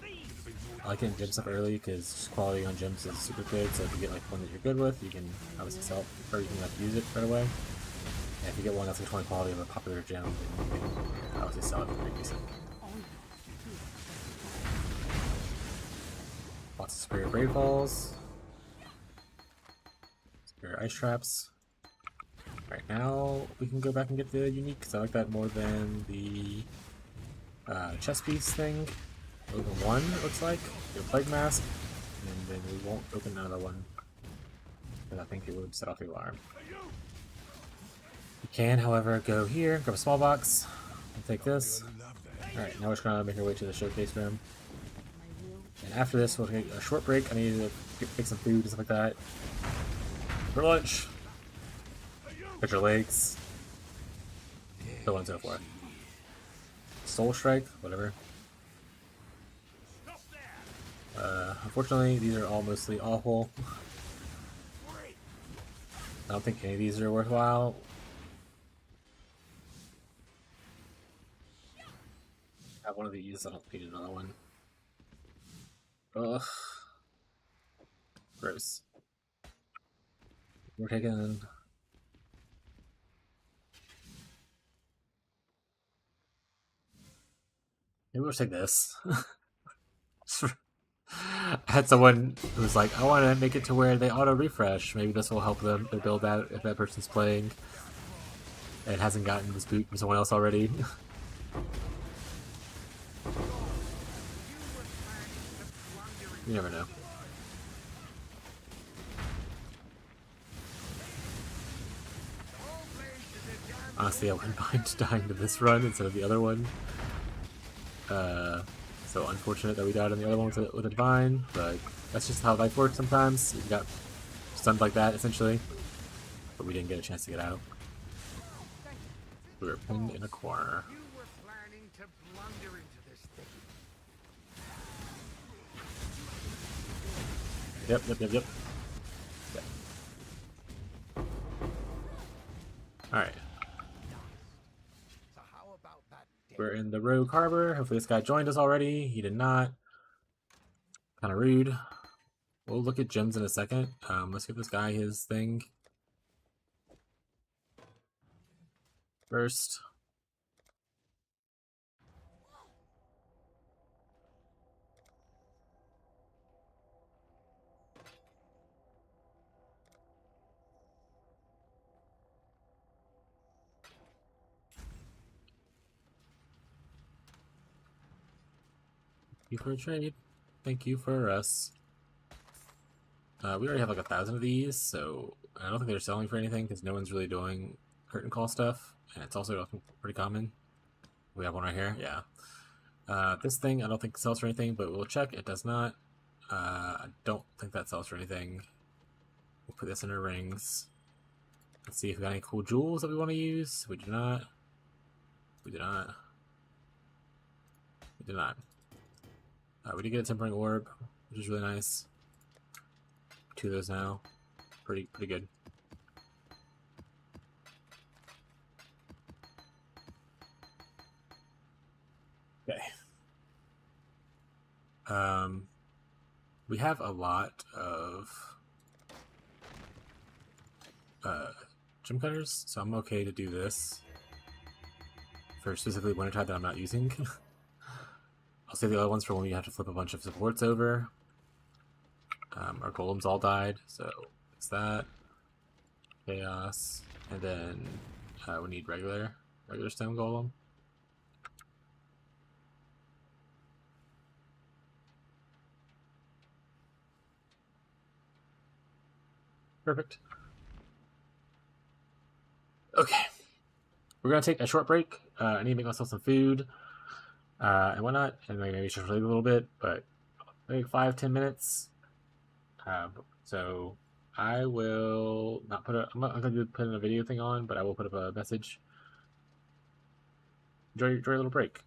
I like getting gem stuff early because quality on gems is super good, so if you get like one that you're good with, you can obviously sell it, or you can like use it right away. And if you get one that's like 20 quality of a popular gem, then you can obviously sell it for pretty decent. Lots of superior brave balls. Superior ice traps. Right now, we can go back and get the unique, because I like that more than the chess piece thing. Open one, it looks like. Get a plague mask, and then we won't open another one, because I think it would set off the alarm. We can, however, go here, grab a small box, and take this. Alright, now we're just gonna make our way to the showcase room. And after this, we'll take a short break. I need to pick some food and stuff like that. For lunch! Put your legs. So on and so forth. Soul Strike, whatever. Unfortunately, these are all mostly awful. I don't think any of these are worthwhile. I have one of these, I don't need another one. Ugh. Gross. We're taking... Maybe we'll take this. I had someone who was like, I want to make it to where they auto-refresh. Maybe this will help them build out if that person's playing and hasn't gotten this boot from someone else already. You never know. Honestly, I wouldn't mind dying to this run instead of the other one. So unfortunate that we died on the other one with a divine, but that's just how life works sometimes. We got stunned like that, essentially. But we didn't get a chance to get out. We were pinned in a corner. You were planning to blunder into this thing. Yep. Alright. So how about that? We're in the Rogue Harbor. Hopefully this guy joined us already. He did not. Kind of rude. We'll look at gems in a second. Let's give this guy his thing first. Thank you for a trade. Thank you for us. We already have like 1,000 of these, so I don't think they're selling for anything because no one's really doing curtain call stuff, and it's also pretty common. We have one right here, yeah. This thing I don't think sells for anything, but we'll check. It does not. I don't think that sells for anything. We'll put this in our rings. Let's see if we got any cool jewels that we want to use. We do not. We do not. We do not. We did get a tempering orb, which is really nice. 2 of those now. Pretty good. Okay. We have a lot of gem cutters, so I'm okay to do this. for specifically Wintertide that I'm not using. I'll save the other ones for when we have to flip a bunch of supports over. Our golems all died, so it's that. Chaos, and then we need regular stone golem. Perfect. Okay, we're gonna take a short break. I need to make myself some food and whatnot, and maybe just sleep a little bit, but maybe 5-10 minutes. So I will not put I'm not going to put in a video thing on, but I will put up a message. Enjoy your little break.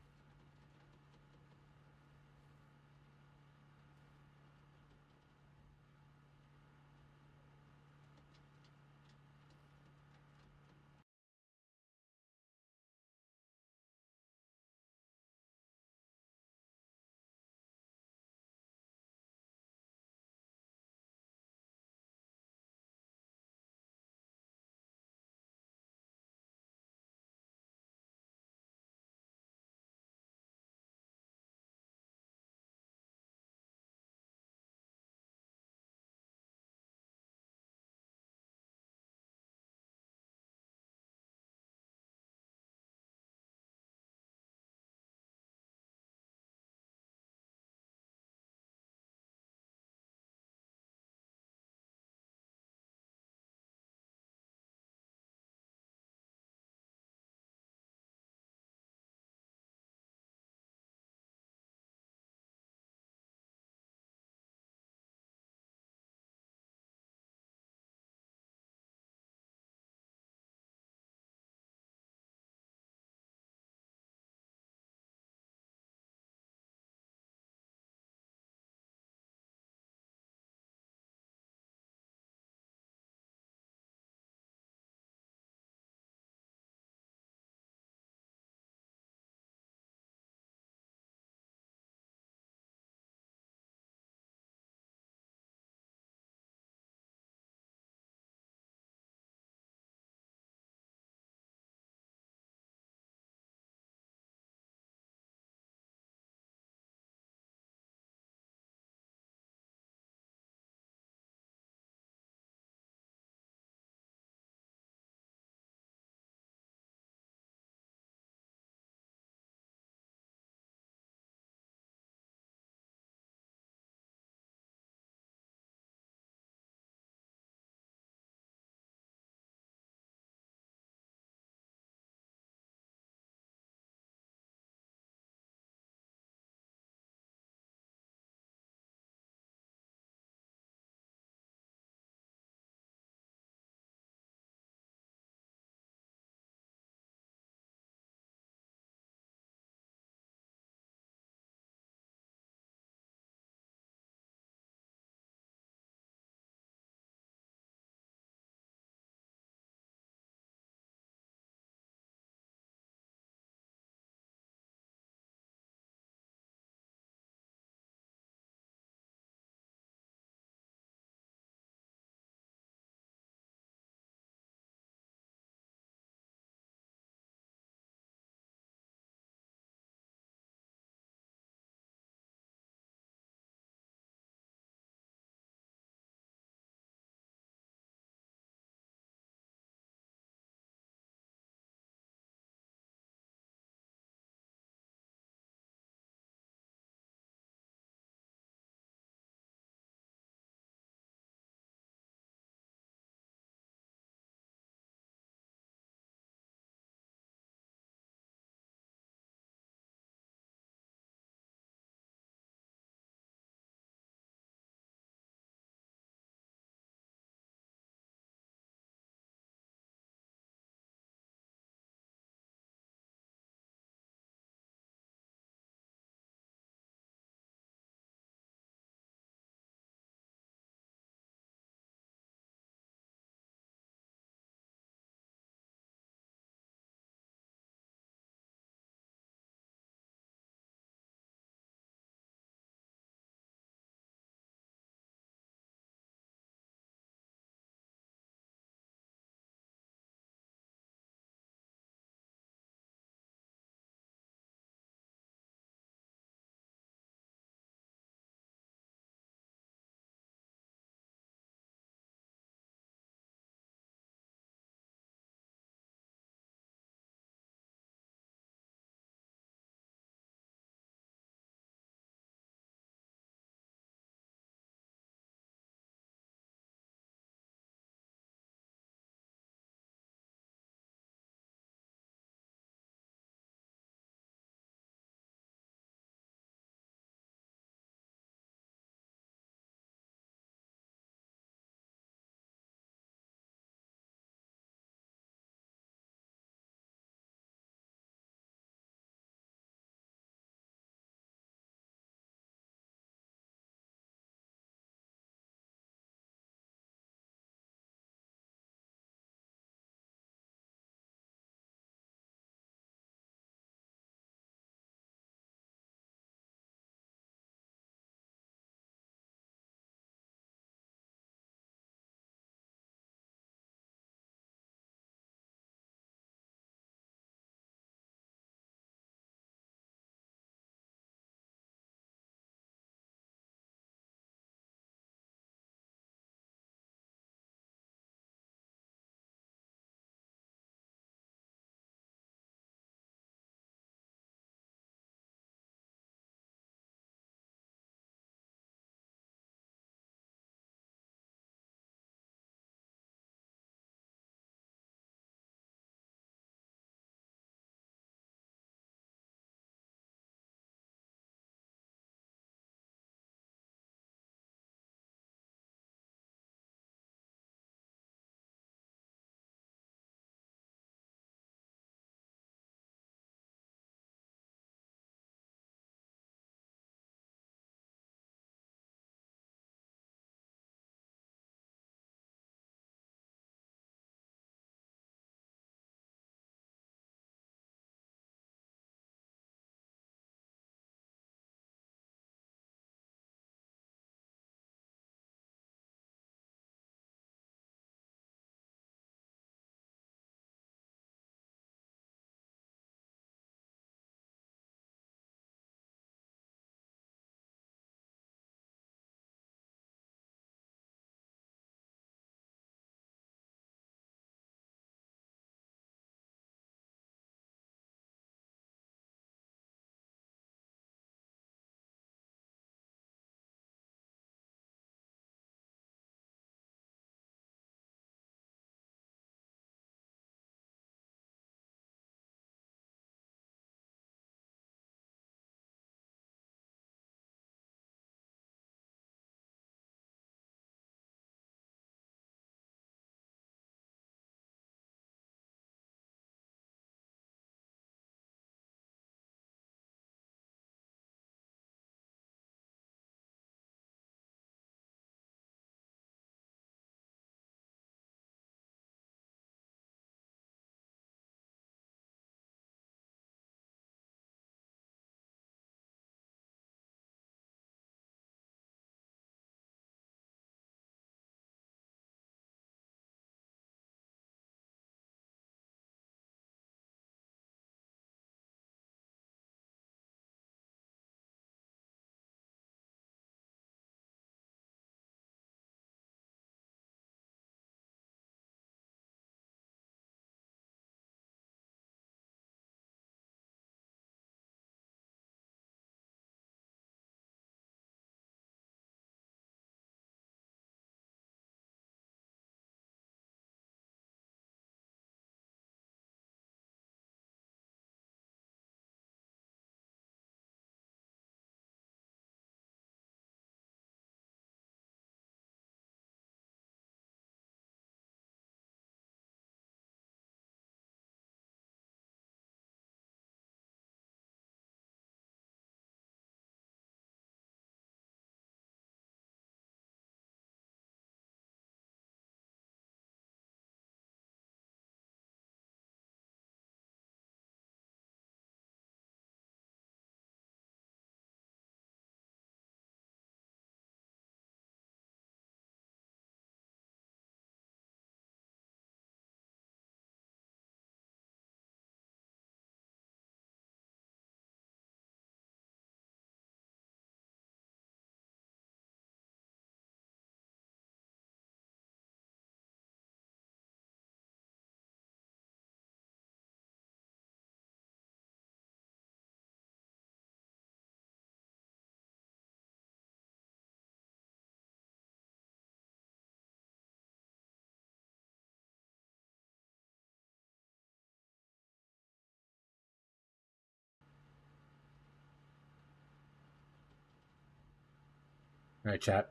All right, chat.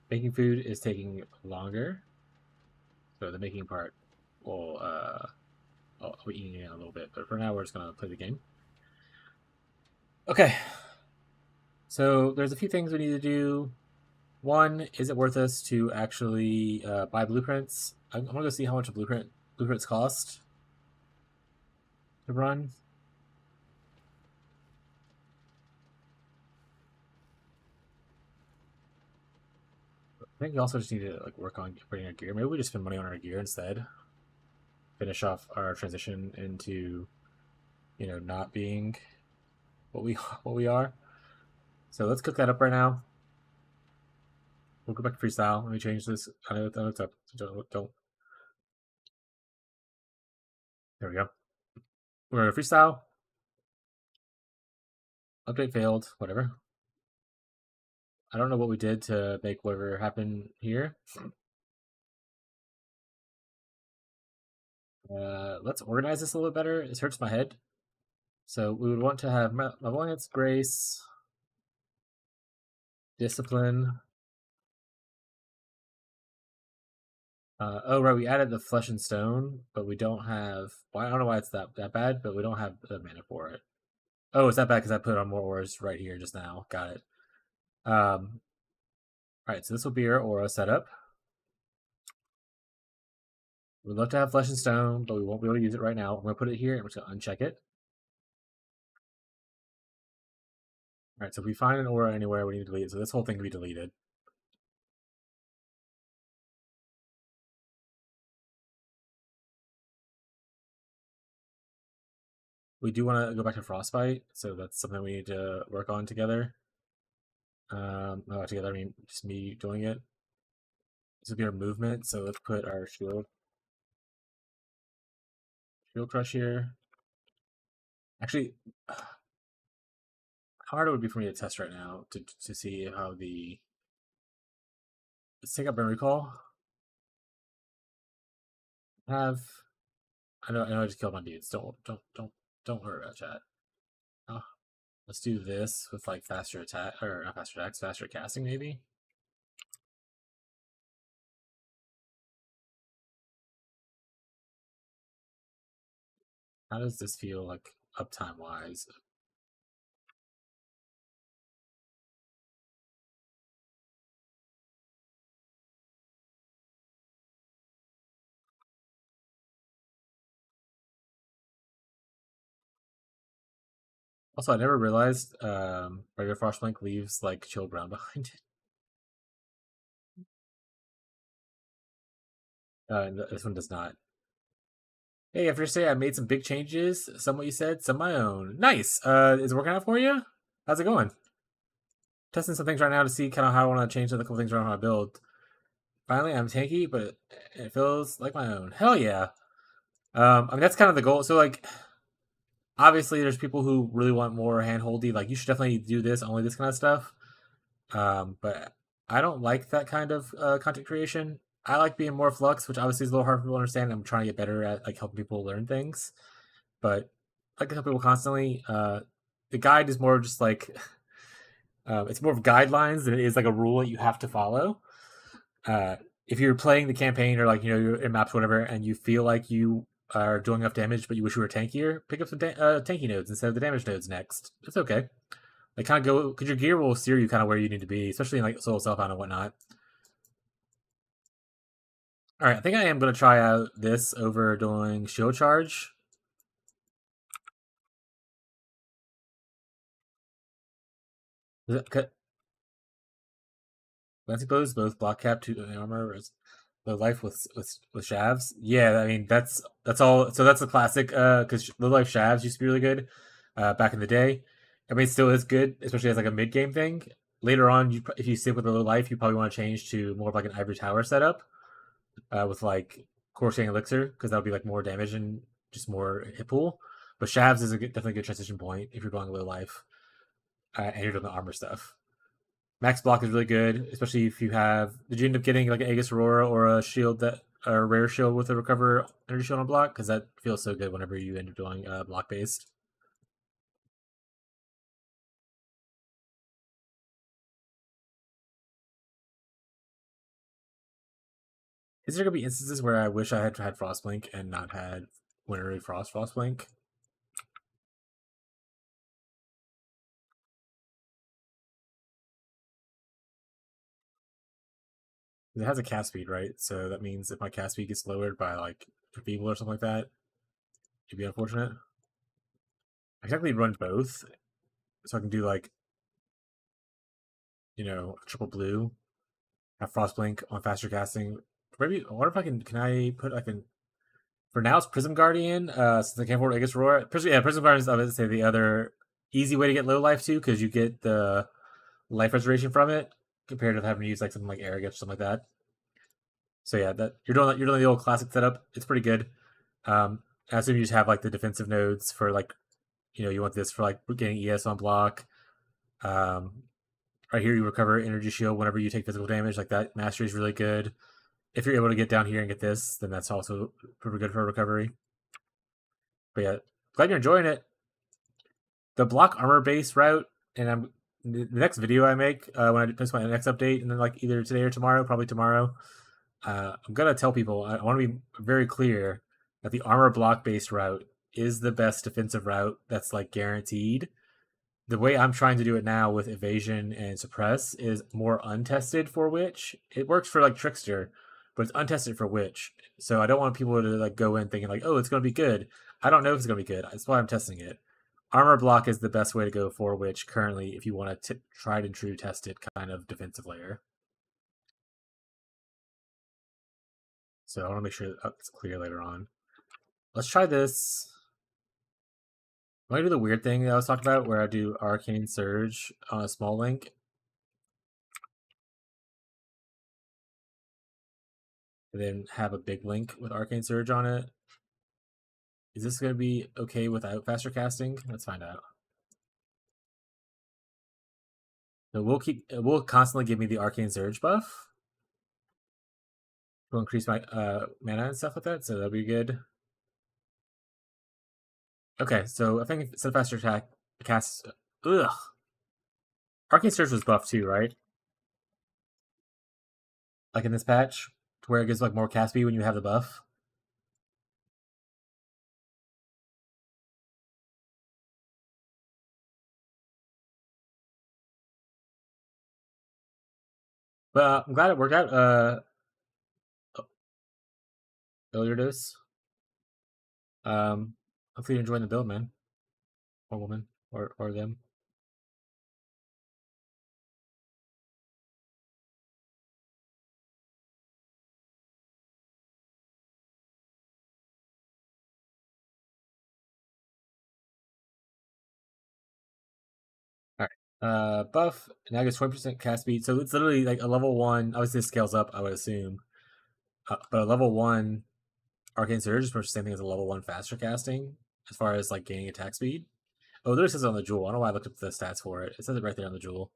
Making food is taking longer, so the making part will I'll be eating it in a little bit. But for now, we're just gonna play the game. Okay. So there's a few things we need to do. One, is it worth us to actually buy blueprints? I'm gonna go see how much a blueprints cost to run. I think we also just need to like work on upgrading our gear. Maybe we just spend money on our gear instead. Finish off our transition into, not being what we are. So let's cook that up right now. We'll go back to freestyle. Let me change this. I know it's up. Don't. There we go. We're gonna freestyle. Update failed. Whatever. I don't know what we did to make whatever happen here. Let's organize this a little bit better. This hurts my head. So we would want to have malevolence, grace, discipline. Oh right, we added the flesh and stone, but we don't have. Well, I don't know why it's that bad, but we don't have the mana for it. Oh, it's that bad because I put on more auras right here just now. Got it. All right, so this will be our aura setup. We'd love to have flesh and stone, but we won't be able to use it right now. I'm gonna put it here. I'm just gonna uncheck it. All right, so if we find an aura anywhere, we need to delete it. So this whole thing can be deleted. We do want to go back to Frostbite, so that's something we need to work on together. Together I mean just me doing it. This would be our movement, so let's put our shield crush here. Actually, how hard it would be for me to test right now to see how the. Let's take up and recall. I know I just killed my dudes. Don't worry about chat. Oh, let's do this with like faster attack, or not faster attacks, faster casting maybe. How does this feel like uptime wise? Also, I never realized regular Frostblink leaves like chill brown behind it. And this one does not. Hey, after say I made some big changes, some what you said, some my own. Nice. Is it working out for you? How's it going? Testing some things right now to see kind of how I want to change the couple things around my build. Finally, I'm tanky, but it feels like my own. Hell yeah. I mean that's kind of the goal. So like, obviously, there's people who really want more handholdy. Like you should definitely do this, only this kind of stuff. But I don't like that kind of content creation. I like being more flux, which obviously is a little hard for people to understand. I'm trying to get better at like helping people learn things, but I like to help people constantly. The guide is more just like it's more of guidelines than it is like a rule that you have to follow. If you're playing the campaign or like you're in maps or whatever, and you feel like you are doing enough damage, but you wish you were tankier, pick up some tanky nodes instead of the damage nodes next. It's okay. They kind of go because your gear will steer you kind of where you need to be, especially in like solo self-bound and whatnot. All right, I think I am going to try out this over doing shield charge. Fancy blows, both block cap, to armor, low life with shavs. Yeah, I mean that's all. So that's a classic. Because low life shavs used to be really good back in the day. I mean, it still is good, especially as like a mid game thing. Later on, if you stick with the low life, you probably want to change to more of like an ivory tower setup with like coursing elixir because that would be like more damage and just more hit pool. But shavs is definitely a good transition point if you're going low life and you're doing the armor stuff. Max block is really good, especially if you have. Did you end up getting like an Aegis Aurora or a shield that a rare shield with a recover energy shield on block? Because that feels so good whenever you end up doing block based. Is there gonna be instances where I wish I had had Frostblink and not had Wintery Frostblink? It has a cast speed, right? So that means if my cast speed gets lowered by like people or something like that, it'd be unfortunate. I can actually run both, so I can do like, triple blue, have Frostblink on faster casting. Maybe I wonder if I can I put for now it's Prism Guardian, since I can't afford Aegis Roar. Prism Guardian is I would say the other easy way to get low life too, because you get the life restoration from it compared to having to use like something like Arrogance or something like that. So yeah, that you're doing the old classic setup. It's pretty good. I assume you just have like the defensive nodes for like, you want this for like getting ES on block. Um, right here you recover energy shield whenever you take physical damage. Like that mastery is really good. If you're able to get down here and get this, then that's also pretty good for recovery. But yeah, glad you're enjoying it. The block armor base route, and the next video I make when I post my next update, and then like either today or tomorrow, probably tomorrow. I'm gonna tell people I want to be very clear that the armor block based route is the best defensive route that's like guaranteed. The way I'm trying to do it now with evasion and suppress is more untested for witch. It works for like trickster, but it's untested for witch. So I don't want people to like go in thinking like, oh, it's gonna be good. I don't know if it's gonna be good. That's why I'm testing it. Armor block is the best way to go for witch currently if you want to tried and true tested kind of defensive layer. So I want to make sure that's clear later on. Let's try this. I'm gonna do the weird thing that I was talking about where I do Arcane Surge on a small link. And then have a big link with Arcane Surge on it. Is this going to be okay without faster casting? Let's find out. So we'll constantly give me the Arcane Surge buff. Will increase my mana and stuff with that, so that'll be good. Okay, so I think instead of faster attack cast, Arcane Surge was buffed too, right? Like in this patch, to where it gives like more cast speed when you have the buff. But I'm glad it worked out. Earlier dose. Hopefully you're enjoying the build, man, or woman, or them. All right. Buff now gets 20% cast speed, so it's literally like a level 1. Obviously, this scales up, I would assume, but a level 1 Arcane Surge is pretty much the same thing as a level 1 faster casting as far as like gaining attack speed. Oh, there it says it on the jewel. I don't know why I looked up the stats for it. It says it right there on the jewel.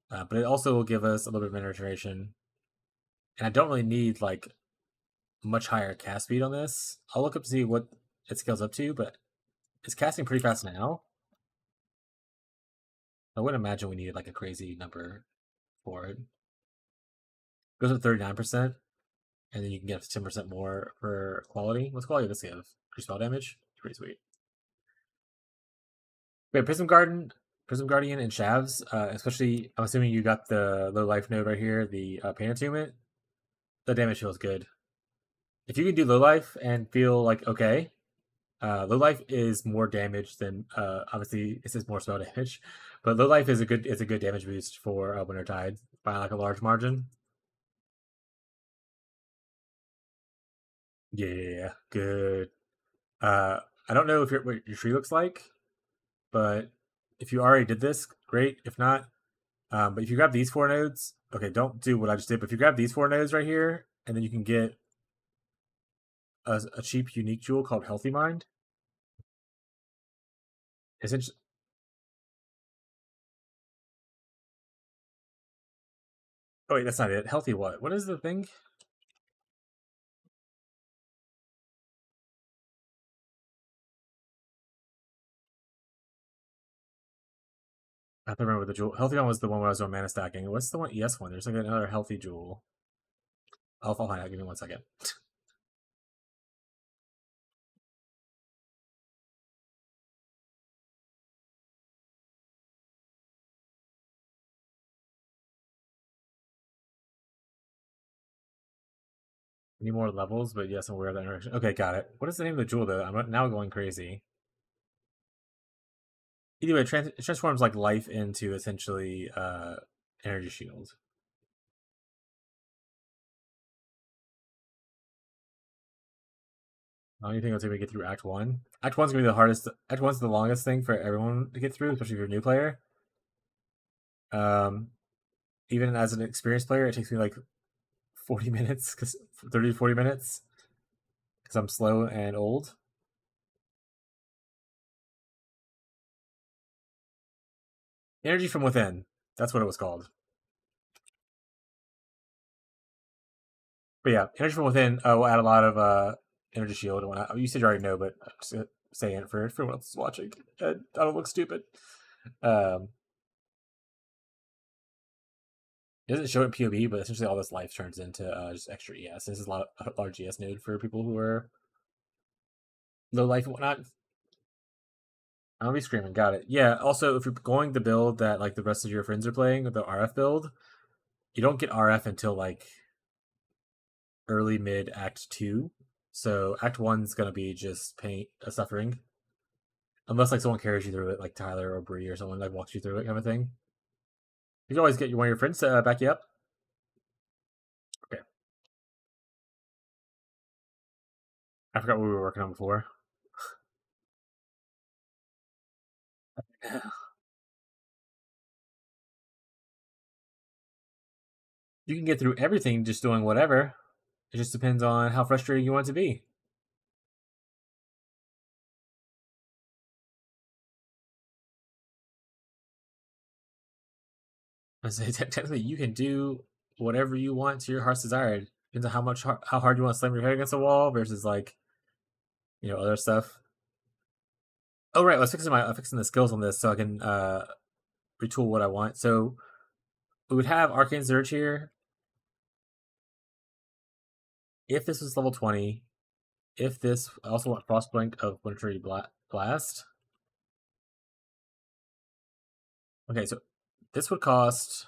But it also will give us a little bit of penetration. And I don't really need like much higher cast speed on this. I'll look up to see what it scales up to, but it's casting pretty fast now. I wouldn't imagine we needed like a crazy number for it. Goes up 39%, and then you can get 10% more for quality. What's quality does this give? Increased spell damage? Pretty sweet. Wait, Prism Guardian, and Shavs, especially, I'm assuming you got the low life node right here, the Pain Attunement. The damage feels good. If you can do low life and feel like okay, low life is more damage than obviously this is more spell damage, but low life is a good damage boost for Wintertide by like a large margin. Yeah, good. I don't know what your tree looks like, but if you already did this, great. If not, but if you grab these 4 nodes, okay, don't do what I just did, but if you grab these 4 nodes right here, and then you can get a cheap unique jewel called Healthy Mind. Essentially, oh wait, that's not it. Healthy what? What is the thing? I have to remember the jewel. Healthy one was the one where I was on mana stacking. What's the one? ES one. There's like another healthy jewel. I'll find out. Give me 1 second. Any more levels? But yes, I'm aware of that interaction. Okay, got it. What is the name of the jewel, though? I'm now going crazy. Either way, it transforms like life into essentially energy shield. I don't think it'll take me to get through Act 1. Act 1's gonna be the hardest. Act 1's the longest thing for everyone to get through, especially if you're a new player. Even as an experienced player, it takes me like 40 minutes, 30 to 40 minutes, because I'm slow and old. Energy from Within. That's what it was called. But yeah, Energy from Within will add a lot of energy shield and whatnot. You said you already know, but I'm just saying it for everyone else watching. I don't look stupid. Um, it doesn't show it in POV, but essentially all this life turns into just extra ES. This is a large ES node for people who are low life and whatnot. I'll be screaming. Got it. Yeah. Also, if you're going to build that like the rest of your friends are playing, the RF build, you don't get RF until like early mid Act 2. So Act 1's gonna be just pain suffering, unless like someone carries you through it, like Tyler or Bree or someone like walks you through it, kind of thing. You can always get one of your friends to back you up. Okay. I forgot what we were working on before. You can get through everything just doing whatever. It just depends on how frustrating you want it to be. I say technically you can do whatever you want to your heart's desire. Depends on how hard you want to slam your head against a wall versus like other stuff. Oh right, I was fixing the skills on this so I can retool what I want. So we would have Arcane Surge here. If this was level 20, if this I also want Frostblink of Wintertide Blast. Okay, so this would cost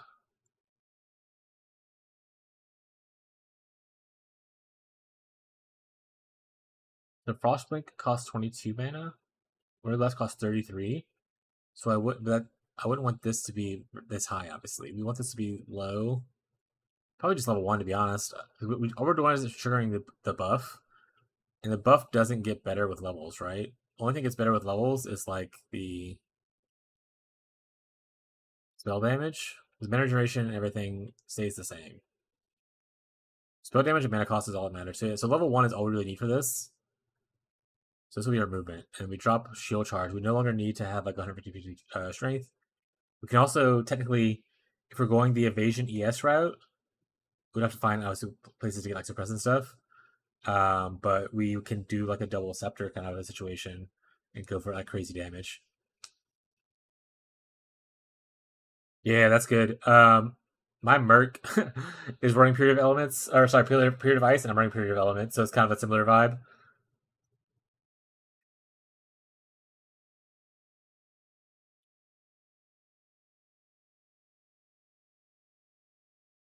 the Frostblink costs 22 mana. Word Blast costs 33. So I wouldn't want this to be this high, obviously. We want this to be low. Probably just level 1, to be honest. All we're doing is triggering the buff. And the buff doesn't get better with levels, right? Only thing gets better with levels is like the spell damage. The mana duration and everything stays the same. Spell damage and mana cost is all that matters. So level 1 is all we really need for this. So this will be our movement. And we drop shield charge. We no longer need to have like 150 strength. We can also technically, if we're going the evasion ES route, we'd have to find obviously places to get like suppress and stuff. But we can do like a double scepter kind of a situation and go for like crazy damage. Yeah, that's good. My Merc is running period of elements, or sorry, period of ice, and I'm running period of elements, so it's kind of a similar vibe.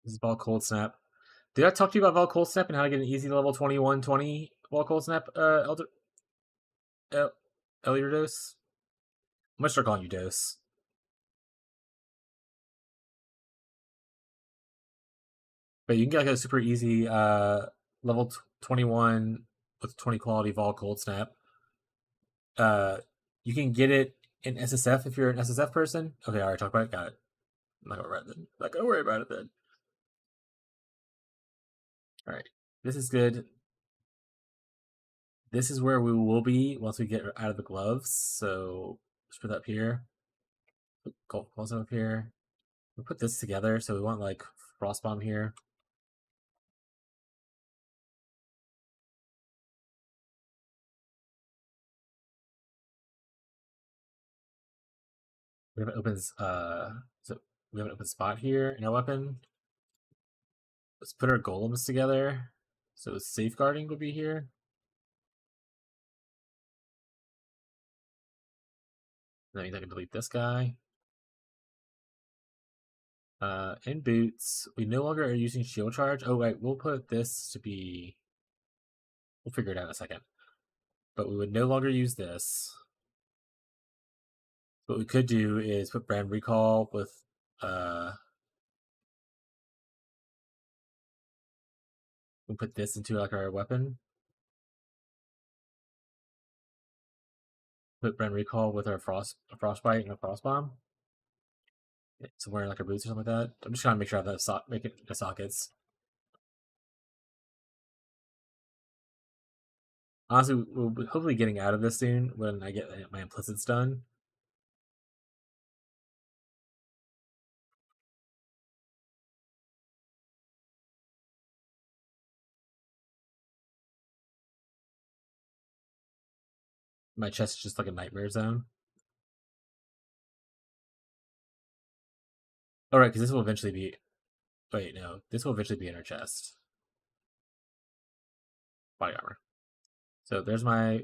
This is Ball Cold Snap. Did I talk to you about Vol Cold Snap and how to get an easy level 21-20 Vol Cold Snap, Elder Dose? I'm gonna start calling you Dose. But you can get like a super easy level 21 with 20 quality Vol Cold Snap. You can get it in SSF if you're an SSF person. Okay, I already talked about it. Got it. I'm not gonna worry about it then. All right, this is good. This is where we will be once we get out of the gloves. So let's put that up here. Put Gold up here. We'll put this together. So we want like Frost Bomb here. We have an open so we have an open spot here in our weapon. Let's put our golems together. So safeguarding would be here. That means I can delete this guy. In boots, we no longer are using shield charge. Oh wait, we'll put this to be. We'll figure it out in a second. But we would no longer use this. What we could do is put brand recall with we'll put this into like our weapon. Put brand recall with our frostbite and a frost bomb. Somewhere in like our boots or something like that. I'm just trying to make sure I have that make it the sockets. Honestly, we'll be hopefully getting out of this soon when I get my implicits done. My chest is just like a nightmare zone. All right, because this will eventually be. Wait, no, this will eventually be in our chest. Body armor. So there's my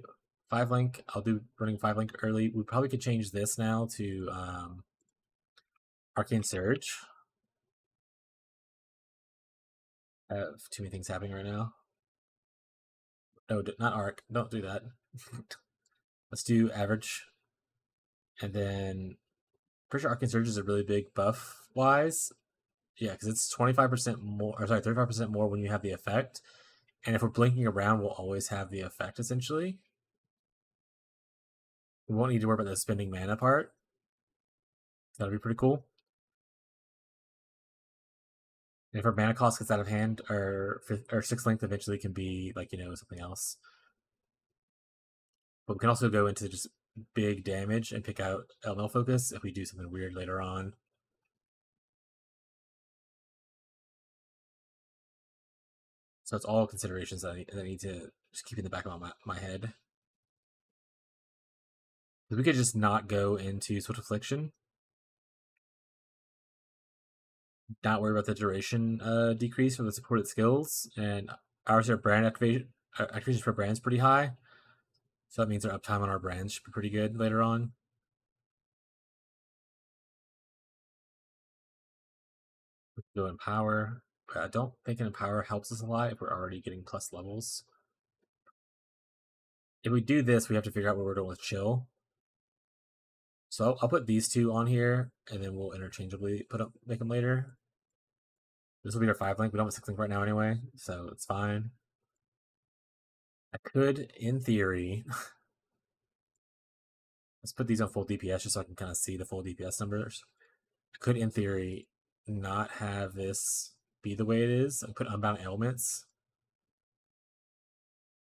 5-link. I'll do running 5-link early. We probably could change this now to Arcane Surge. I have too many things happening right now. No, not Arc. Don't do that. Let's do average. And then, pretty sure Arcane Surge is a really big buff wise. Yeah, because it's 25% more, or sorry, 35% more when you have the effect. And if we're blinking around, we'll always have the effect essentially. We won't need to worry about the spending mana part. That'll be pretty cool. And if our mana cost gets out of hand, our 6th length eventually can be like, something else. But we can also go into just big damage and pick out elemental focus if we do something weird later on. So it's all considerations that I need to just keep in the back of my head. We could just not go into Swift Affliction. Not worry about the duration decrease for the supported skills. And ours are brand activations for brands pretty high. So that means our uptime on our brands should be pretty good later on. Go Empower. But I don't think an Empower helps us a lot if we're already getting plus levels. If we do this, we have to figure out what we're doing with Chill. So I'll put these two on here, and then we'll interchangeably make them later. This will be our 5-link. We don't have a 6-link right now anyway, so it's fine. I could, in theory, let's put these on full DPS just so I can kind of see the full DPS numbers. I could, in theory, not have this be the way it is. I put Unbound Ailments.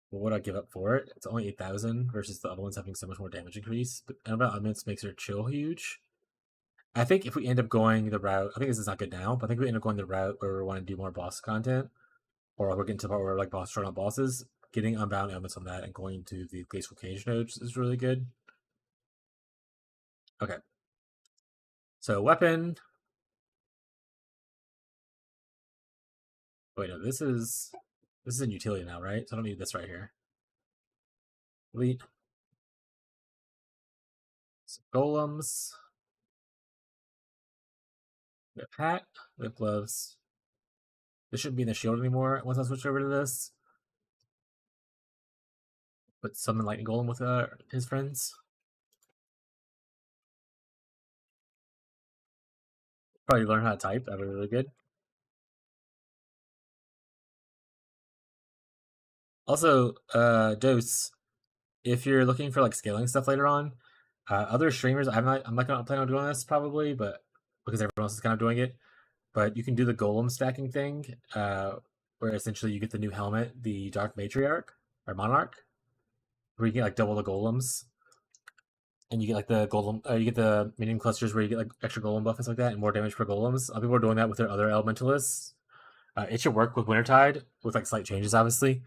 What would I give up for it? It's only 8,000 versus the other ones having so much more damage increase. But Unbound Ailments makes her chill huge. I think if we end up going the route, I think this is not good now, but I think we end up going the route where we want to do more boss content, or we're getting to the part where we're like boss trying on bosses, getting Unbound Ailments on that and going to the Glacial Cage nodes is really good. Okay. So weapon. Wait, no, this is in utility now, right? So I don't need this right here. Elite. Some golems. We have hat. We have gloves. This shouldn't be in the shield anymore once I switch over to this. Put summon lightning golem with his friends. Probably learn how to type. That'd be really good. Also, Dose, if you're looking for like scaling stuff later on, other streamers, I'm not gonna plan on doing this probably, but because everyone else is kind of doing it. But you can do the golem stacking thing, where essentially you get the new helmet, the Dark Matriarch or Monarch, where you get like double the golems, and you get like the golem, you get the minion clusters where you get like extra golem buff and stuff like that, and more damage per golems. Other people are doing that with their other elementalists. It should work with Wintertide with like slight changes, obviously,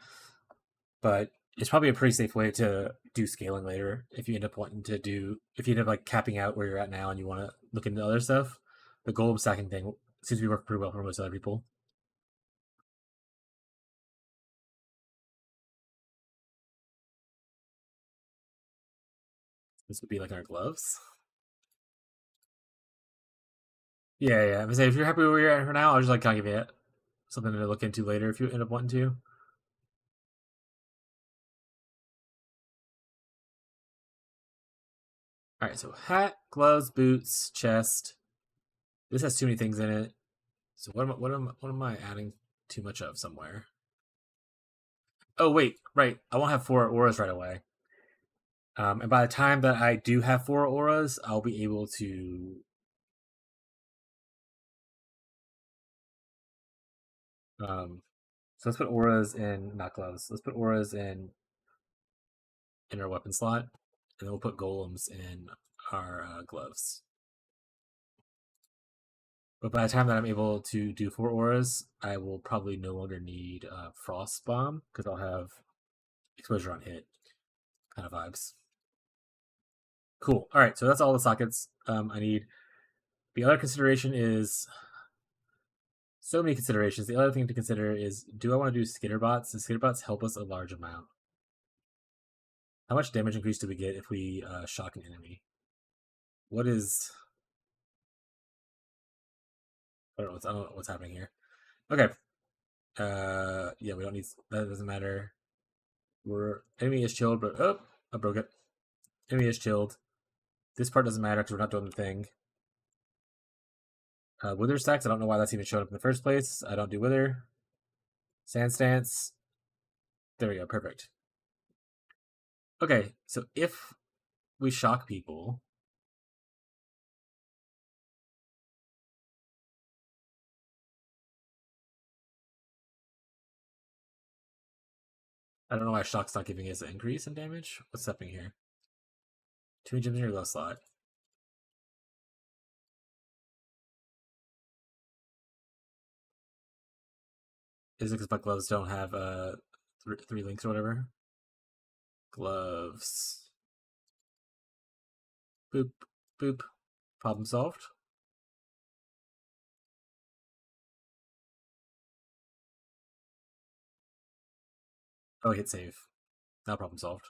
but it's probably a pretty safe way to do scaling later if you end up like capping out where you're at now and you want to look into other stuff. The golem stacking thing seems to be working pretty well for most other people. This would be like our gloves. Yeah. If you're happy where you're at for now, I'll just like kind of give you something to look into later if you end up wanting to. All right, so hat, gloves, boots, chest. This has too many things in it. So what am I adding too much of somewhere? Oh wait, right. I won't have 4 auras right away. And by the time that I do have 4 auras, I'll be able to so let's put auras in, not gloves. Let's put auras in our weapon slot, and then we'll put golems in our gloves. But by the time that I'm able to do 4 auras, I will probably no longer need Frost Bomb, because I'll have exposure on hit kind of vibes. Cool. All right, so that's all the sockets I need. The other consideration is so many considerations. The other thing to consider is, do I want to do skitterbots? The skitterbots help us a large amount. How much damage increase do we get if we shock an enemy? What is... I don't know what's happening here. Okay. Yeah, we don't need... That doesn't matter. Enemy is chilled, but... Oh! I broke it. Enemy is chilled. This part doesn't matter because we're not doing the thing. Wither stacks, I don't know why that's even showing up in the first place. I don't do wither. Sand stance. There we go, perfect. Okay, so if we shock people... I don't know why shock's not giving us an increase in damage. What's happening here? 2 gems in your glove slot. Is it because my gloves don't have 3 links or whatever? Gloves. Boop, boop. Problem solved. Oh, hit save. Now problem solved.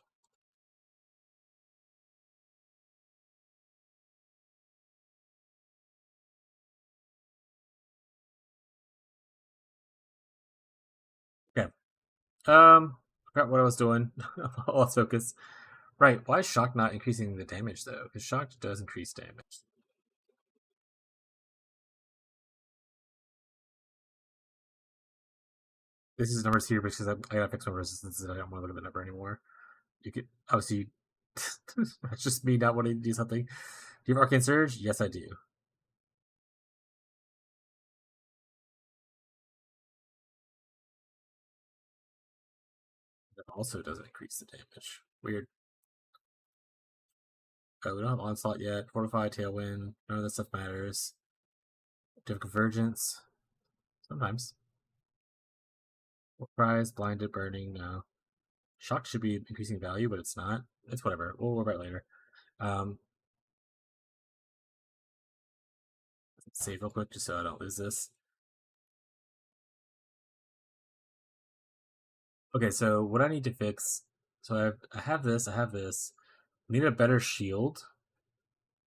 Okay. Forgot what I was doing. Let's focus. Right, why is shock not increasing the damage though? Because shock does increase damage. This is numbers here because I gotta fix my resistances. I don't want to look at the number anymore. You could obviously that's just me not wanting to do something. Do you have Arcane Surge? Yes, I do. It also doesn't increase the damage. Weird. We don't have Onslaught yet. Fortify, Tailwind. None of that stuff matters. Do you have Convergence? Sometimes. Prize, Blinded, Burning, no. Shock should be increasing value, but it's not. It's whatever. We'll worry about it later. Save real quick just so I don't lose this. Okay, so what I need to fix... So I have this, I have this. We need a better shield.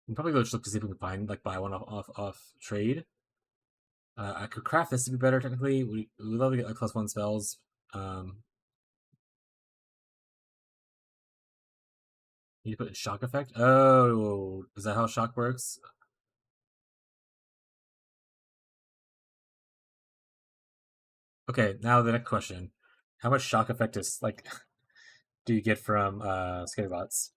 I'm probably going to look to see if we can find, like, buy one off trade. I could craft this to be better, technically. We love to get, like, +1 spells. Need to put in shock effect? Oh, is that how shock works? Okay, now the next question. How much shock effect is, like, do you get from Skitterbots?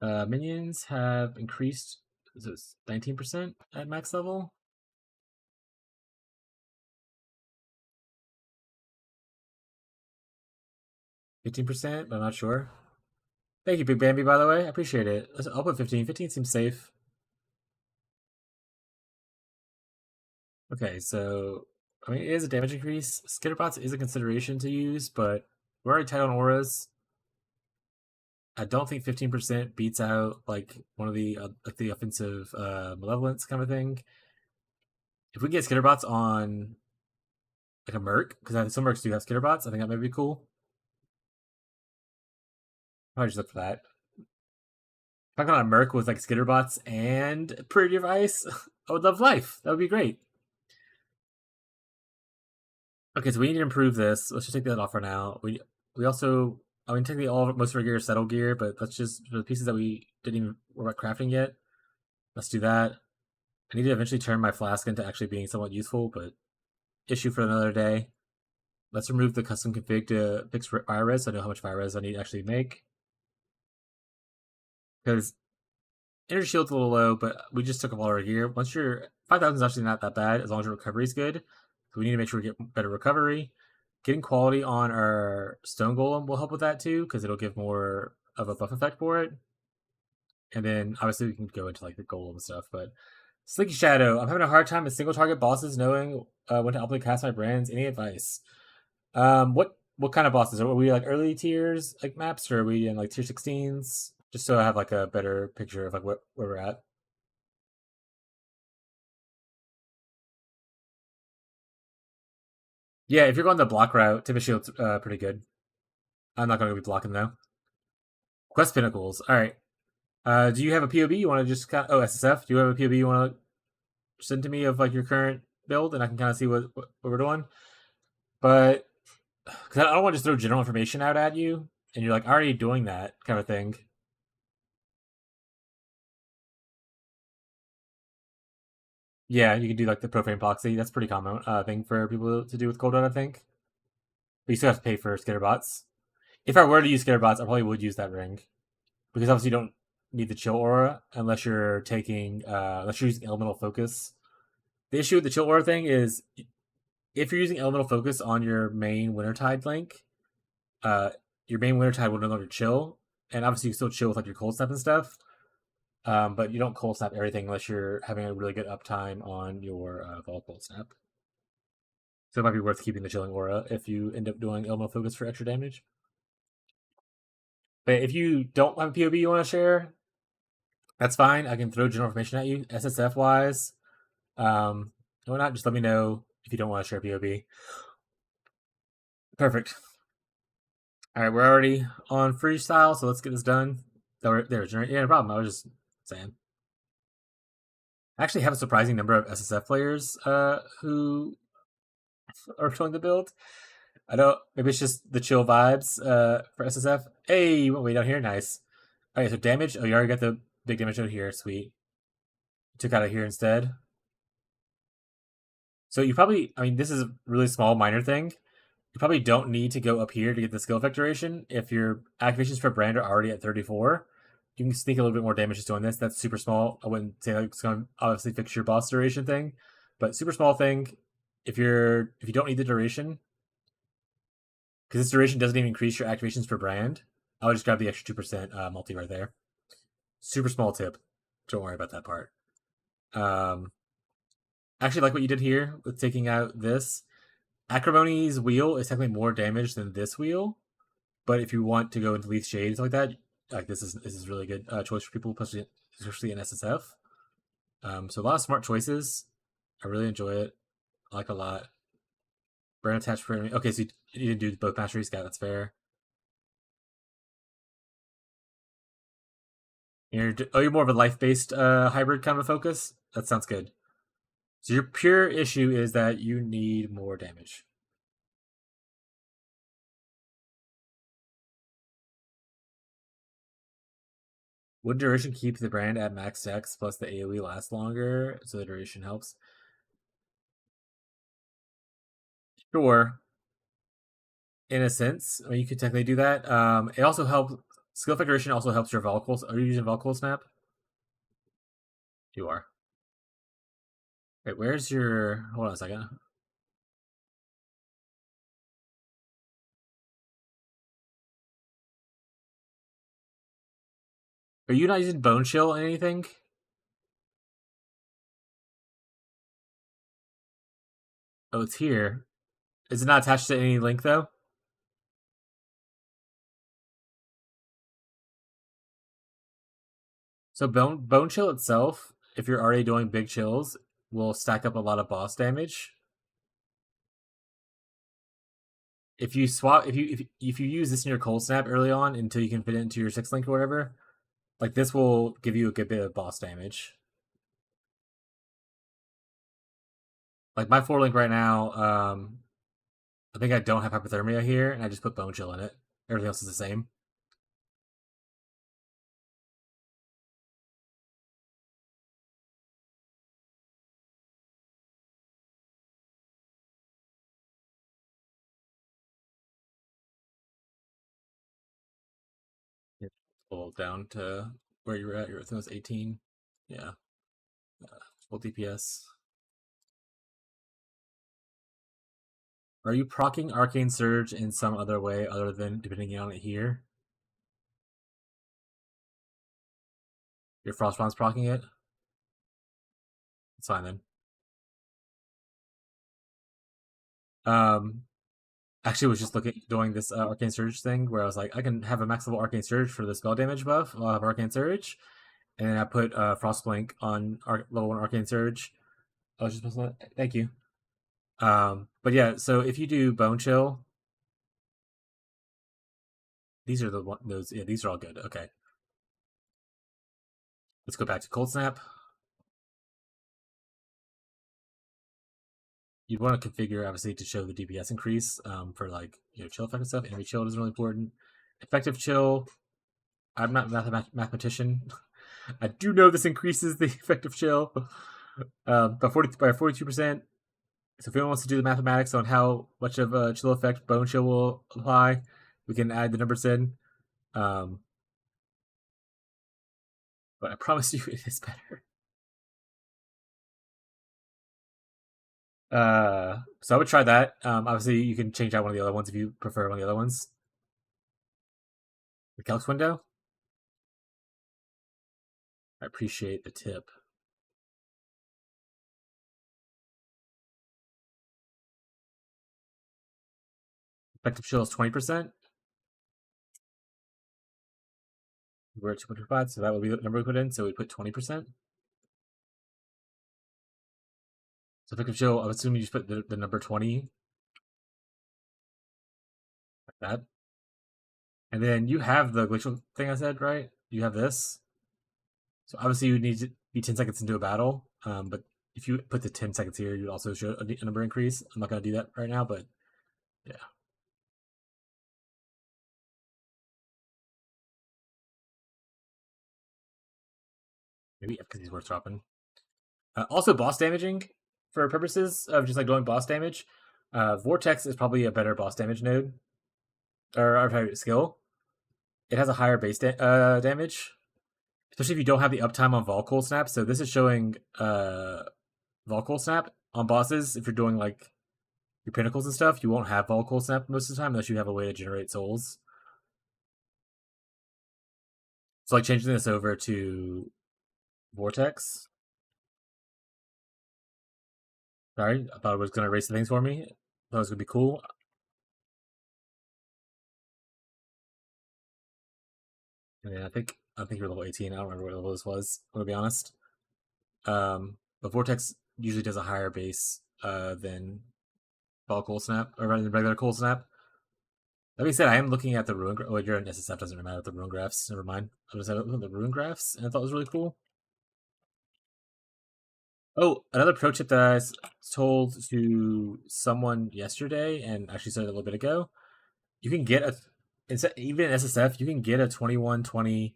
Minions have increased, is it 19% at max level? %, but I'm not sure. Thank you, Big Bambi, by the way. I appreciate it. I'll put 15. 15 seems safe. Okay, so, I mean, it is a damage increase. Skitterbots is a consideration to use, but we're already tight on auras. I don't think 15% beats out like one of the offensive malevolence kind of thing. If we can get skitterbots on like a merc, because some mercs do have skitterbots, I think that might be cool. Probably just look for that. If I got a merc with like skitterbots and Purity of Ice, I would love life. That would be great. Okay, so we need to improve this. Let's just take that off for now. We also, I mean, technically most of our gear is settle gear, but let's just, for the pieces that we didn't even worry about crafting yet, let's do that. I need to eventually turn my flask into actually being somewhat useful, but issue for another day. Let's remove the custom config to fix fire res, so I know how much fire res I need to actually make. Because energy shield's a little low, but we just took up all our gear. Once your 5,000 is actually not that bad, as long as your recovery is good. So we need to make sure we get better recovery. Getting quality on our stone golem will help with that too, because it'll give more of a buff effect for it. And then obviously we can go into like the golem stuff, but Slinky Shadow, I'm having a hard time with single target bosses knowing when to optimally cast my brands. Any advice? What kind of bosses? Are we like early tiers like maps, or are we in like tier 16s? Just so I have like a better picture of like where we're at. Yeah, if you're going the block route, Timid Shield's pretty good. I'm not going to be blocking though. Quest Pinnacles. All right. Do you have a POB you want to just kind of, SSF? Do you have a POB you want to send to me of like your current build, and I can kind of see what we're doing? But because I don't want to just throw general information out at you, and you're like already doing that kind of thing. Yeah, you can do like the profane proxy. That's pretty common thing for people to do with cooldown, I think. But you still have to pay for skitterbots. If I were to use skitterbots, I probably would use that ring, because obviously you don't need the chill aura unless you're taking unless you're using elemental focus. The issue with the chill aura thing is if you're using elemental focus on your main Wintertide link, your main Wintertide will no longer chill, and obviously you still chill with like your cold snap and stuff. But you don't cold snap everything unless you're having a really good uptime on your vol cold snap. So it might be worth keeping the chilling aura if you end up doing elemental focus for extra damage. But if you don't have a POB you want to share, that's fine. I can throw general information at you, SSF wise. Why not? Just let me know if you don't want to share POB. Perfect. All right, we're already on freestyle, so let's get this done. There's yeah, no problem. I was just saying. I actually have a surprising number of SSF players who are filling the build. I don't. Maybe it's just the chill vibes for SSF. Hey, you went way down here. Nice. All right, so damage. Oh, you already got the big damage out here. Sweet. Took out of here instead. So you probably. I mean, this is a really small, minor thing. You probably don't need to go up here to get the skill effect duration. If your activations for brand are already at 34, you can sneak a little bit more damage just doing this. That's super small. I wouldn't say like it's going to obviously fix your boss duration thing, but super small thing. If you don't need the duration, because this duration doesn't even increase your activations per brand, I would just grab the extra 2% multi right there. Super small tip. Don't worry about that part. Actually, like what you did here with taking out this. Acrimony's wheel is technically more damage than this wheel, but if you want to go into Leaf Shades like that, like this is really good choice for people, especially in SSF. So a lot of smart choices. I really enjoy it. I like a lot. Burn attached for enemy. Okay, so you didn't do both masteries. Yeah, that's fair. You're more of a life-based hybrid kind of focus. That sounds good. So your pure issue is that you need more damage. Would duration keep the brand at max dex plus the AoE last longer, so the duration helps? Sure. In a sense, I mean, you could technically do that. It also helps. Skill effect duration also helps your Volcul. Are you using Volcul Snap? You are. Wait, where's your? Hold on a second. Are you not using Bone Chill or anything? Oh, it's here. Is it not attached to any link though? So bone chill itself, if you're already doing big chills, will stack up a lot of boss damage. If you swap, if you use this in your cold snap early on until you can fit it into your 6 link or whatever, like this will give you a good bit of boss damage. Like my 4 link right now, I think I don't have hypothermia here, and I just put bone chill in it. Everything else is the same. Pull down to where you're at. Your thing was 18. Yeah. Full DPS. Are you proccing Arcane Surge in some other way other than depending on it here? Your Frostbound's proccing it? It's fine then. Actually was just doing this Arcane Surge thing where I was like, I can have a max level Arcane Surge for the spell damage buff. I'll have Arcane Surge. And then I put Frostblink on level 1 Arcane Surge. I was just supposed to thank you. But yeah, so if you do Bone Chill, these are these are all good. Okay. Let's go back to Cold Snap. You'd want to configure, obviously, to show the DPS increase for like chill effect and stuff. Enemy chill is really important. Effective chill. I'm not a mathematician. I do know this increases the effective chill by 42%. So if anyone wants to do the mathematics on how much of a chill effect bone chill will apply, we can add the numbers in. But I promise you, it is better. So I would try that. Obviously, you can change out one of the other ones if you prefer one of the other ones. The calcs window. I appreciate the tip. Effective chill is 20%. We're at 2.5, so that would be the number we put in. So we put 20%. So effective chill, I'm assuming you just put the number 20. Like that. And then you have the glacial thing I said, right? You have this. So obviously you need to be 10 seconds into a battle. But if you put the 10 seconds here, you'd also show a number increase. I'm not going to do that right now, but yeah. Maybe because he's worth dropping. Also, boss damaging for purposes of just like doing boss damage. Vortex is probably a better boss damage node or skill. It has a higher base damage, especially if you don't have the uptime on Volcool Snap. So this is showing Volcool Snap on bosses. If you're doing like your pinnacles and stuff, you won't have Volcool Snap most of the time unless you have a way to generate souls. So like changing this over to Vortex. Sorry, I thought it was going to erase the things for me. I thought it was going to be cool. And then I think you're level 18. I don't remember what level this was, I'm going to be honest. But Vortex usually does a higher base than Ball Cold Snap, or rather than regular Cold Snap. That being said, I am looking at the Ruin Graphs. Oh, you're in SSF, doesn't matter with the Ruin Graphs. Never mind. I was looking at the Ruin Graphs, and I thought it was really cool. Oh, another pro tip that I told to someone yesterday, and actually said a little bit ago. You can get even in SSF, you can get a 2120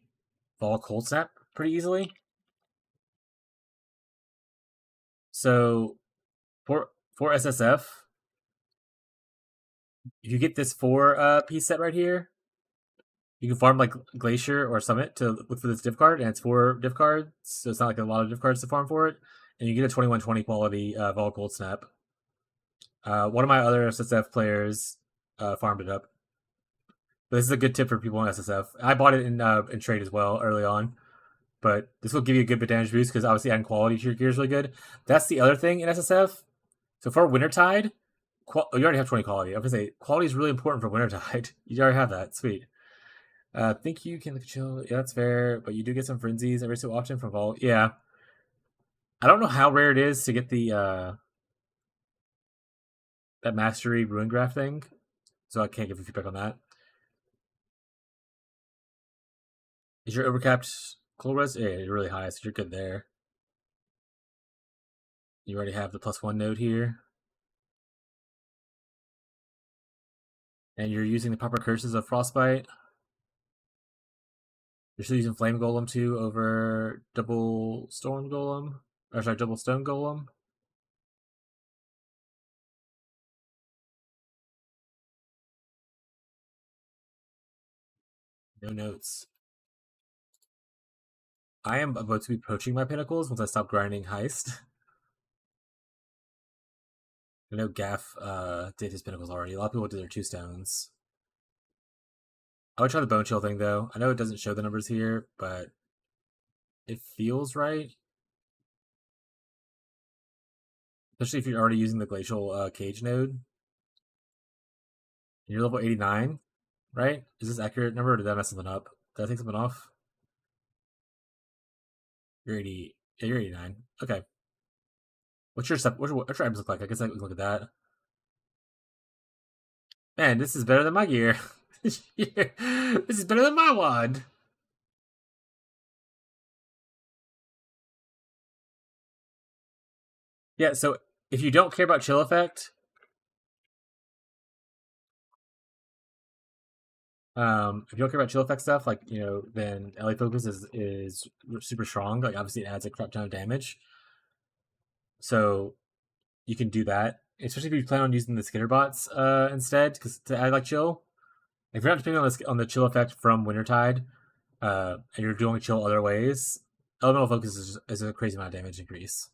Ball Cold Snap pretty easily. So for SSF, if you get this 4 piece set right here, you can farm like Glacier or Summit to look for this div card, and it's 4 div cards, so it's not like a lot of div cards to farm for it. And you get a 2120 quality Vol Cold Snap. One of my other SSF players farmed it up. But this is a good tip for people in SSF. I bought it in trade as well early on. But this will give you a good bit damage boost because obviously adding quality to your gear is really good. That's the other thing in SSF. So for Wintertide, you already have 20 quality. I was going to say, quality is really important for Wintertide. You already have that. Sweet. Think you can chill. Yeah, that's fair, but you do get some frenzies every so often from Vault. Yeah. I don't know how rare it is to get the that mastery ruin graph thing, so I can't give you feedback on that. Is your overcapped cool res? Yeah, you're really high, so you're good there. You already have the +1 node here. And you're using the proper curses of Frostbite. You're still using Flame Golem too over double Storm Golem. Or sorry, double Stone Golem. No notes. I am about to be approaching my pinnacles once I stop grinding Heist. I know Gaff did his pinnacles already. A lot of people did their 2 stones. I would try the Bone Chill thing though. I know it doesn't show the numbers here, but it feels right. Especially if you're already using the Glacial Cage node. You're level 89, right? Is this accurate number or did I mess something up? Did I take something off? You're 80. Yeah, you're 89. Okay. What's your items look like? I guess I can look at that. Man, this is better than my gear. This is better than my wand. Yeah, so if you don't care about chill effect, if you don't care about chill effect stuff, like then LA Focus is super strong. Like obviously it adds a crap ton of damage, so you can do that. Especially if you plan on using the skitter bots instead, because to add like chill. If you're not depending on the chill effect from Wintertide, and you're doing chill other ways, Elemental Focus is a crazy amount of damage increase.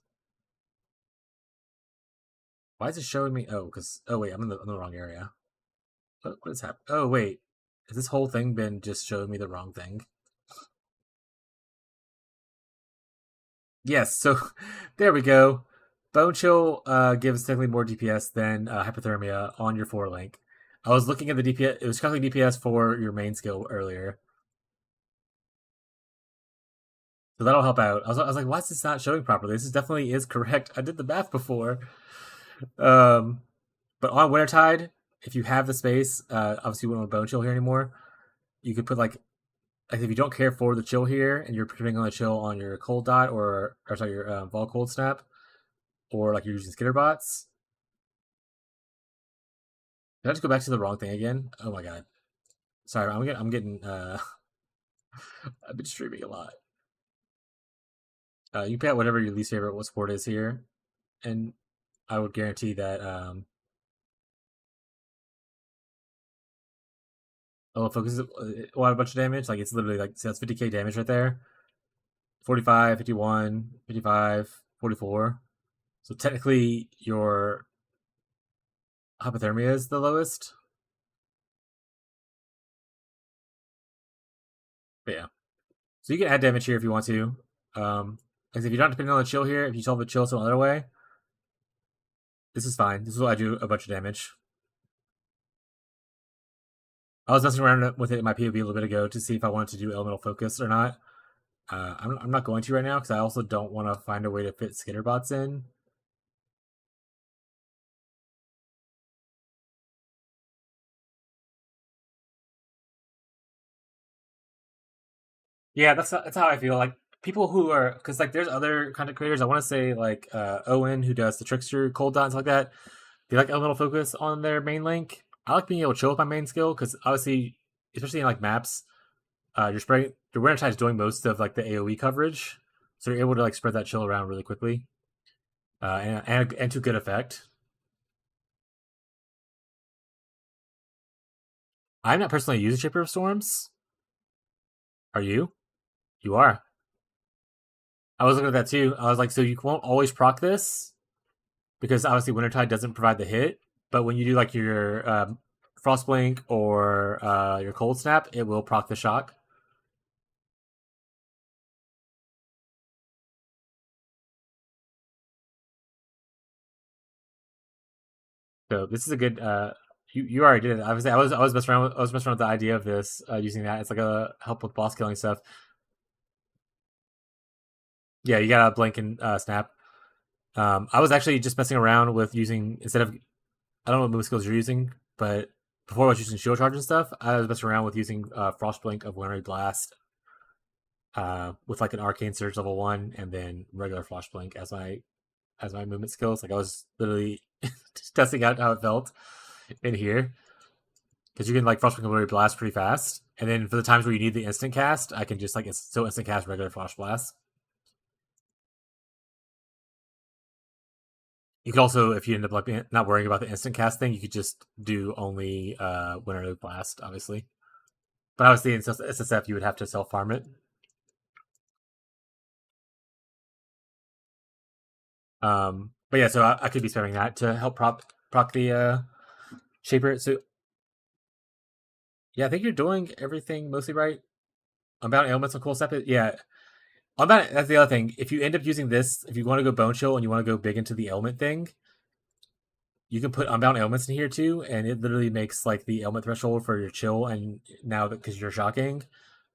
Why is it showing me? Oh wait, I'm in the wrong area. What is happening? Oh wait, has this whole thing been just showing me the wrong thing? Yes, so there we go. Bone Chill gives technically more DPS than Hypothermia on your 4 link. I was looking at the DPS. It was calculating DPS for your main skill earlier. So that'll help out. I was like, why is this not showing properly? This definitely is correct. I did the math before. But on Wintertide, if you have the space, obviously you wouldn't want Bone Chill here anymore. You could put like if you don't care for the chill here and you're putting on the chill on your cold dot or sorry your Vol Cold Snap, or like you're using skitter bots. Did I just go back to the wrong thing again? Oh my god. Sorry, I'm getting I've been streaming a lot. You pick out whatever your least favorite what sport is here, and I would guarantee that Focus will have a bunch of damage. Like it's literally like see, that's 50k damage right there. 45, 51, 55, 44. So technically your hypothermia is the lowest. But yeah. So you can add damage here if you want to. Because if you're not depending on the chill here, if you solve the chill some other way, this is fine. This will add you a bunch of damage. I was messing around with it in my POV a little bit ago to see if I wanted to do elemental focus or not. I'm not going to right now because I also don't want to find a way to fit skitterbots in. Yeah, that's how I feel. Like people who are because like there's other content creators. I want to say like Owen who does the trickster cold dot and stuff like that. They like elemental focus on their main link. I like being able to chill with my main skill because obviously, especially in like maps, you're spreading. Your Wintertide is doing most of like the AOE coverage, so you're able to like spread that chill around really quickly, and to good effect. I'm not personally using Shaper of Storms. Are you? You are. I was looking at that too. I was like, so you won't always proc this because obviously Wintertide doesn't provide the hit, but when you do like your Frostblink or your Cold Snap, it will proc the shock. So this is a good. You already did it. I was messing around. I was messing around with the idea of this using that. It's like a help with boss killing stuff. Yeah, you gotta blink and snap. I was actually just messing around with using instead of I don't know what move skills you're using, but before I was using shield charge and stuff, I was messing around with using frost blink of Wintry Blast with like an arcane surge level 1 and then regular frost blink as my movement skills. Like I was literally just testing out how it felt in here because you can like frost blink and Wintry Blast pretty fast, and then for the times where you need the instant cast, I can just like instant cast regular frost blast. You could also, if you end up like not worrying about the instant cast thing, you could just do only Winter Blast, obviously. But obviously in SSF you would have to self farm it. But yeah, so I could be spamming that to help proc the Shaper. So yeah, I think you're doing everything mostly right. Unbound ailments on cool step. Yeah, Unbound. That's the other thing. If you end up using this, if you want to go bone chill and you want to go big into the ailment thing, you can put unbound ailments in here too, and it literally makes like the ailment threshold for your chill. And now that because you're shocking,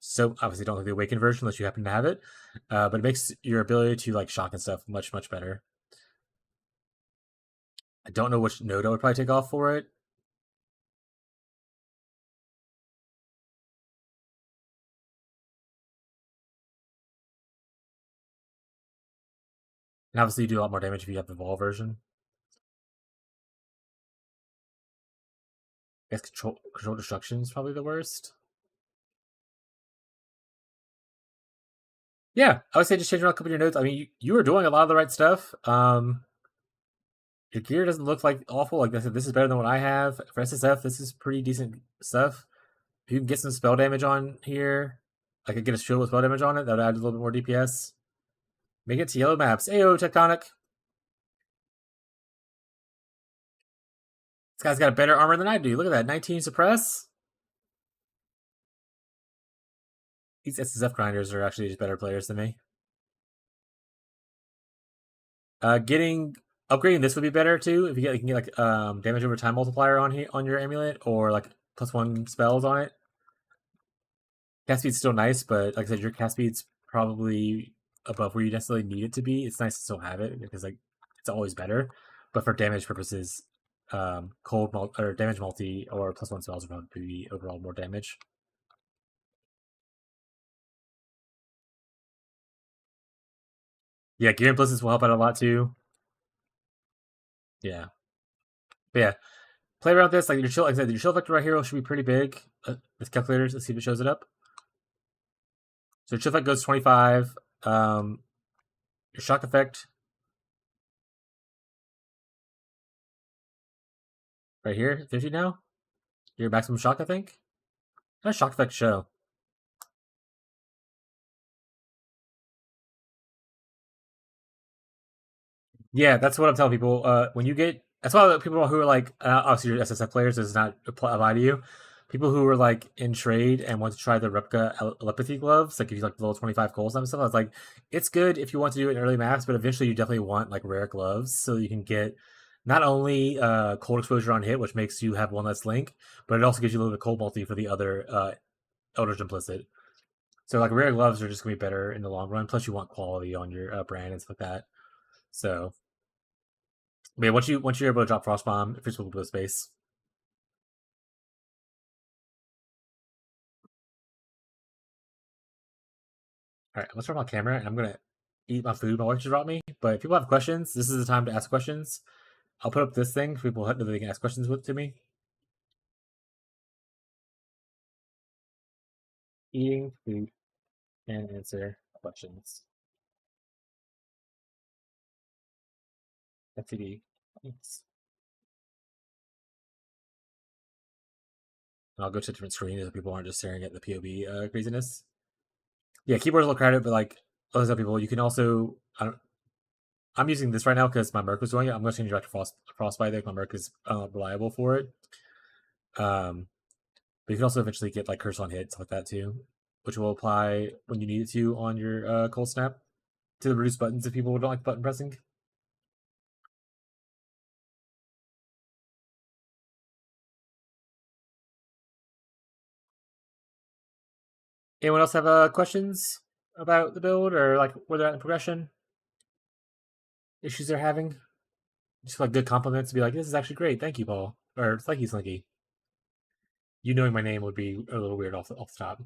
so obviously don't like the awakened version unless you happen to have it, but it makes your ability to like shock and stuff much better. I don't know which node I would probably take off for it. And obviously, you do a lot more damage if you have the Vol version. I guess control destruction is probably the worst. Yeah, I would say just change around a couple of your notes. I mean, you were doing a lot of the right stuff. Your gear doesn't look like awful. Like I said, this is better than what I have. For SSF, this is pretty decent stuff. If you can get some spell damage on here, I could get a shield with spell damage on it. That would add a little bit more DPS. Make it to yellow maps. Ayo, Tectonic. This guy's got a better armor than I do. Look at that. 19 suppress. These SSF grinders are actually just better players than me. Upgrading this would be better too. If you can get like damage over time multiplier on your amulet or like +1 spells on it. Cast speed's still nice, but like I said, your cast speed's probably above where you necessarily need it to be. It's nice to still have it because like it's always better. But for damage purposes, cold or damage multi or +1 spells would probably be overall more damage. Yeah, gear and blizzards will help out a lot too. Yeah, but yeah, play around with this. Like your chill, like I said, your chill vector right here should be pretty big. With calculators, let's see if it shows it up. So your chill effect goes 25. Your shock effect right here, 50 now. Your maximum shock, I think. How does shock effect show? Yeah, that's what I'm telling people. When you get that's why people who are like obviously your SSF players does not apply to you. People who are like in trade and want to try the replica telepathy gloves, like if you like the level 25 cold and stuff, I was like, it's good if you want to do it in early maps, but eventually you definitely want like rare gloves so you can get not only cold exposure on hit, which makes you have one less link, but it also gives you a little bit of cold multi for the other Eldritch Implicit. So like rare gloves are just gonna be better in the long run. Plus you want quality on your brand and stuff like that. So but yeah, once you're able to drop frost bomb, if it's a little bit of space. All right, let's turn on camera, and I'm gonna eat my food my wife just brought me. But if people have questions, this is the time to ask questions. I'll put up this thing for people that they can ask questions with to me. Eating food and answer questions. FTD. Thanks. And I'll go to a different screen so people aren't just staring at the POV craziness. Yeah, keyboards look crowded, but like other people, you can also. I'm using this right now because my Merc was doing it. I'm going to change back to Frostbite there. My Merc is reliable for it. But you can also eventually get like curse on hit, stuff like that too, which will apply when you need it to on your cold snap to the reduce buttons if people don't like button pressing. Anyone else have questions about the build or like where they're at in progression? Issues they're having? Just like good compliments to be like, this is actually great. Thank you, Paul. Or thank you, Slinky. You knowing my name would be a little weird off the top.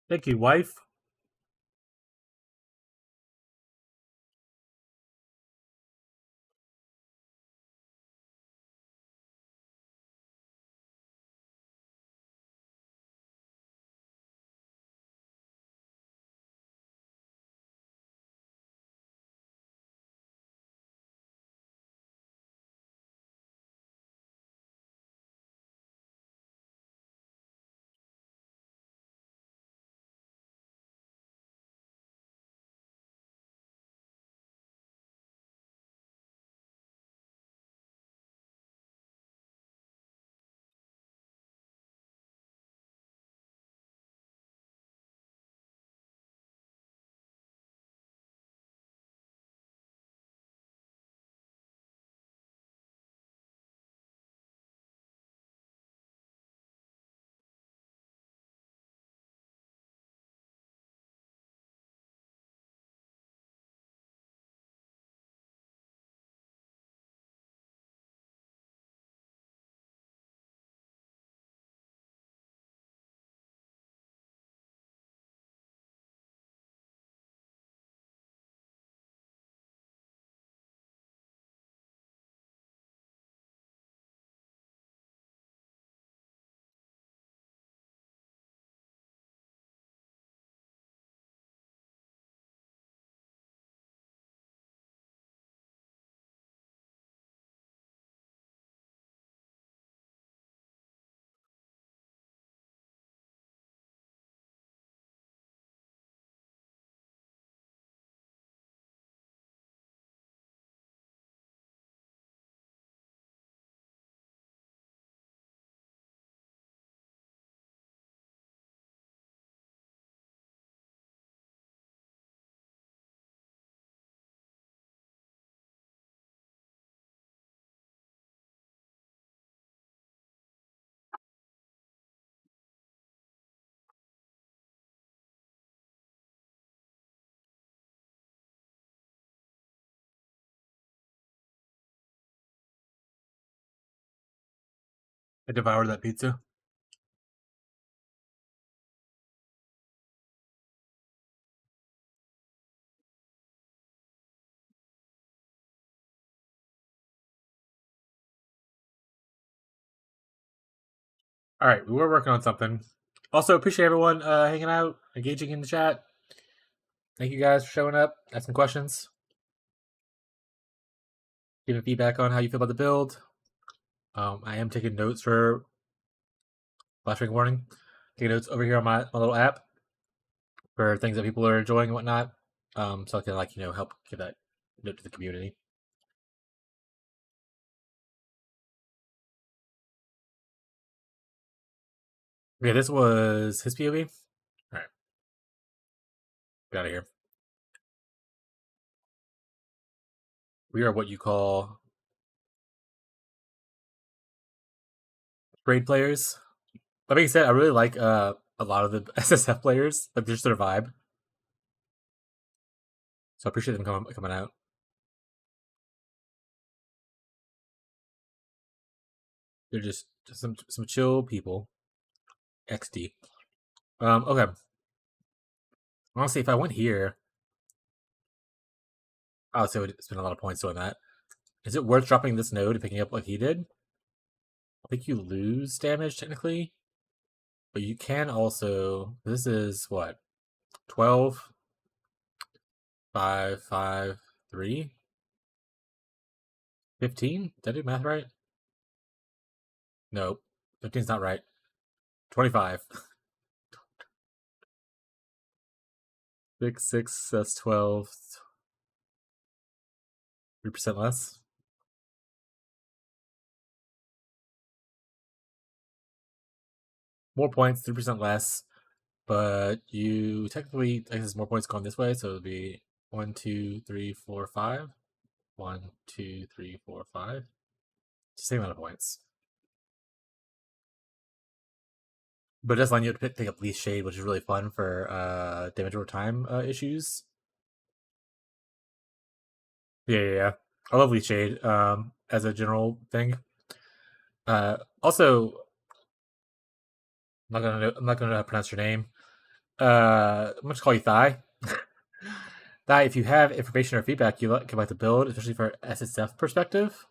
Thank you, wife. I devoured that pizza. All right, we were working on something. Also, appreciate everyone hanging out, engaging in the chat. Thank you guys for showing up, asking questions, giving feedback on how you feel about the build. I am taking notes for flashing warning. Taking notes over here on my little app for things that people are enjoying and whatnot. So I can help give that note to the community. Okay, this was his POV. All right, get out of here. We are what you call raid players. That being said, I really like a lot of the SSF players, like just their vibe. So I appreciate them coming out. They're just some chill people. XD. Okay. Honestly, if I went here, I would say we'd spend a lot of points doing that. Is it worth dropping this node and picking up like he did? I think you lose damage technically, but you can also. This is what 12, 5, 5, 3, 15. Did I do math right? No, 15's not right. 25. 6, 6, that's 12. 3% less. More points, 3% less. But you technically, I guess more points going this way, so it would be 1, 2, 3, 4, 5. 1, 2, 3, 4, 5. Same amount of points. But it does allow you to pick up Leaf Shade, which is really fun for damage over time issues. Yeah. I love Leaf Shade as a general thing. Also, I'm not gonna pronounce your name. I'm gonna just call you Thai. Thai, if you have information or feedback you like about the build, especially for SSF perspective,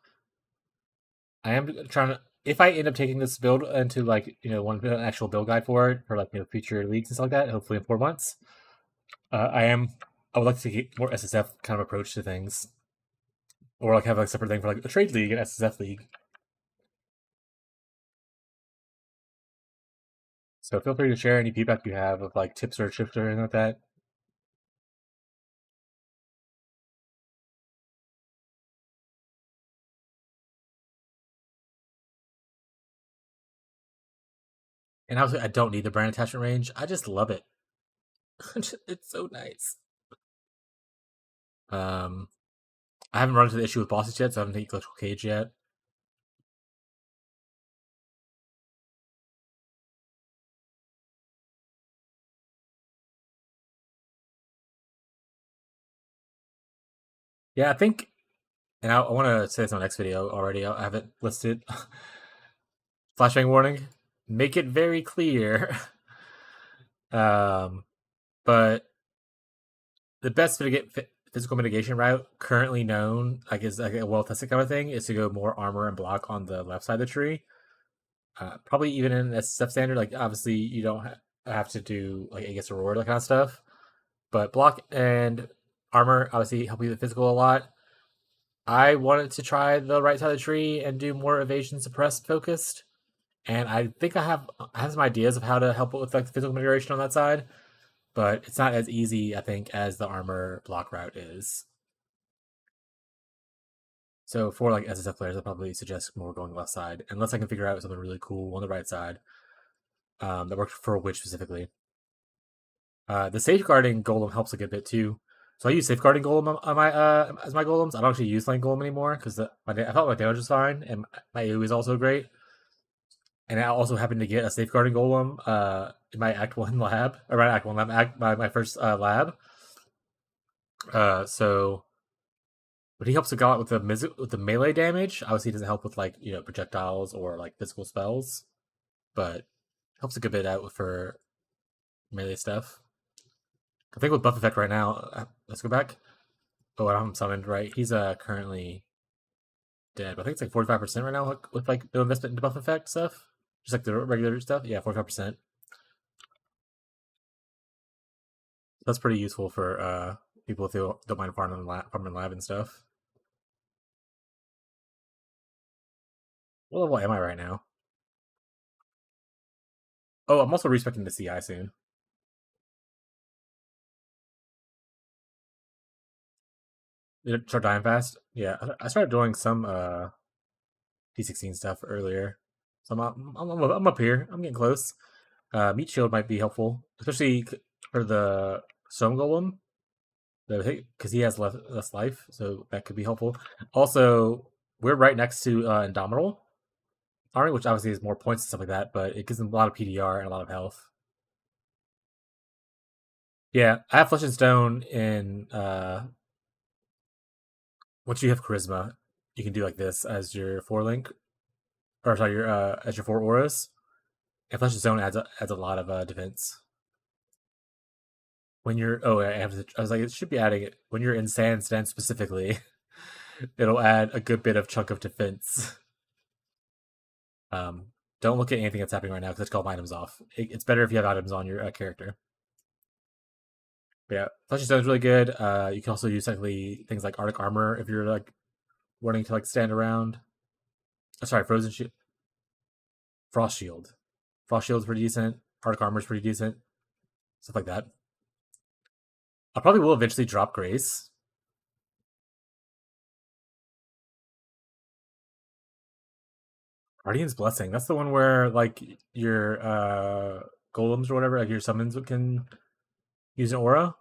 I am trying to. If I end up taking this build into an actual build guide for it for future leagues and stuff like that, hopefully in 4 months, I would like to get more SSF kind of approach to things, or have a separate thing for a trade league and SSF league. So feel free to share any feedback you have of tips or tricks or anything like that. And obviously, I don't need the brand attachment range. I just love it. It's so nice. I haven't run into the issue with bosses yet, so I haven't taken Electrical Cage yet. Yeah, I think, and I want to say this on the next video already. I have it listed. Flashbang warning. Make it very clear. But the best physical mitigation route currently known, is a well-tested kind of thing, is to go more armor and block on the left side of the tree. Probably even in SF standard, obviously you don't have to do Aegis Aurora, that kind of stuff. But block and armor obviously help you with physical a lot. I wanted to try the right side of the tree and do more evasion suppress focused. And I think I have some ideas of how to help with the physical mitigation on that side. But it's not as easy, I think, as the armor block route is. So for SSF players, I probably suggest more going left side, unless I can figure out something really cool on the right side that works for a witch specifically. The safeguarding golem helps a good bit too. So I use safeguarding golem on my as my golems. I don't actually use lane golem anymore because I thought my damage was fine and my AoE is also great. And I also happened to get a safeguarding golem in my Act 1 lab, or my Act 1 lab, my first lab. So, but he helps a lot with the melee damage. Obviously, he doesn't help with projectiles or physical spells, but helps a good bit out for melee stuff. I think with buff effect right now, let's go back. Oh, I'm summoned, right? He's currently dead. But I think it's 45% right now with no investment into buff effect stuff. Just the regular stuff. Yeah, 45%. That's pretty useful for people if they don't mind farming lab and stuff. What level am I right now? Oh, I'm also respecting the CI soon. Did it start dying fast? Yeah, I started doing some P16 stuff earlier. So I'm up here. I'm getting close. Meat Shield might be helpful, especially for the Stone Golem, because he has less life, so that could be helpful. Also, we're right next to Indomitable Army, which obviously has more points and stuff like that, but it gives them a lot of PDR and a lot of health. Yeah, I have Flesh and Stone in once you have Charisma, you can do this as your 4 link, or sorry, your as your 4 auras. And Flesh and Stone adds a lot of defense. When you're I was like, it should be adding it when you're in Sand Stand specifically. It'll add a good bit of chunk of defense. Don't look at anything that's happening right now because it's called items off. It's better if you have items on your character. But yeah, Flesh and Stone is really good. You can also use technically things like Arctic Armor if you're wanting to stand around. Oh, sorry, Frozen Shield, Frost Shield. Frost Shield's pretty decent. Arctic Armor's pretty decent. Stuff like that. I probably will eventually drop Grace. Guardian's Blessing. That's the one where your golems or whatever, your summons can use an aura.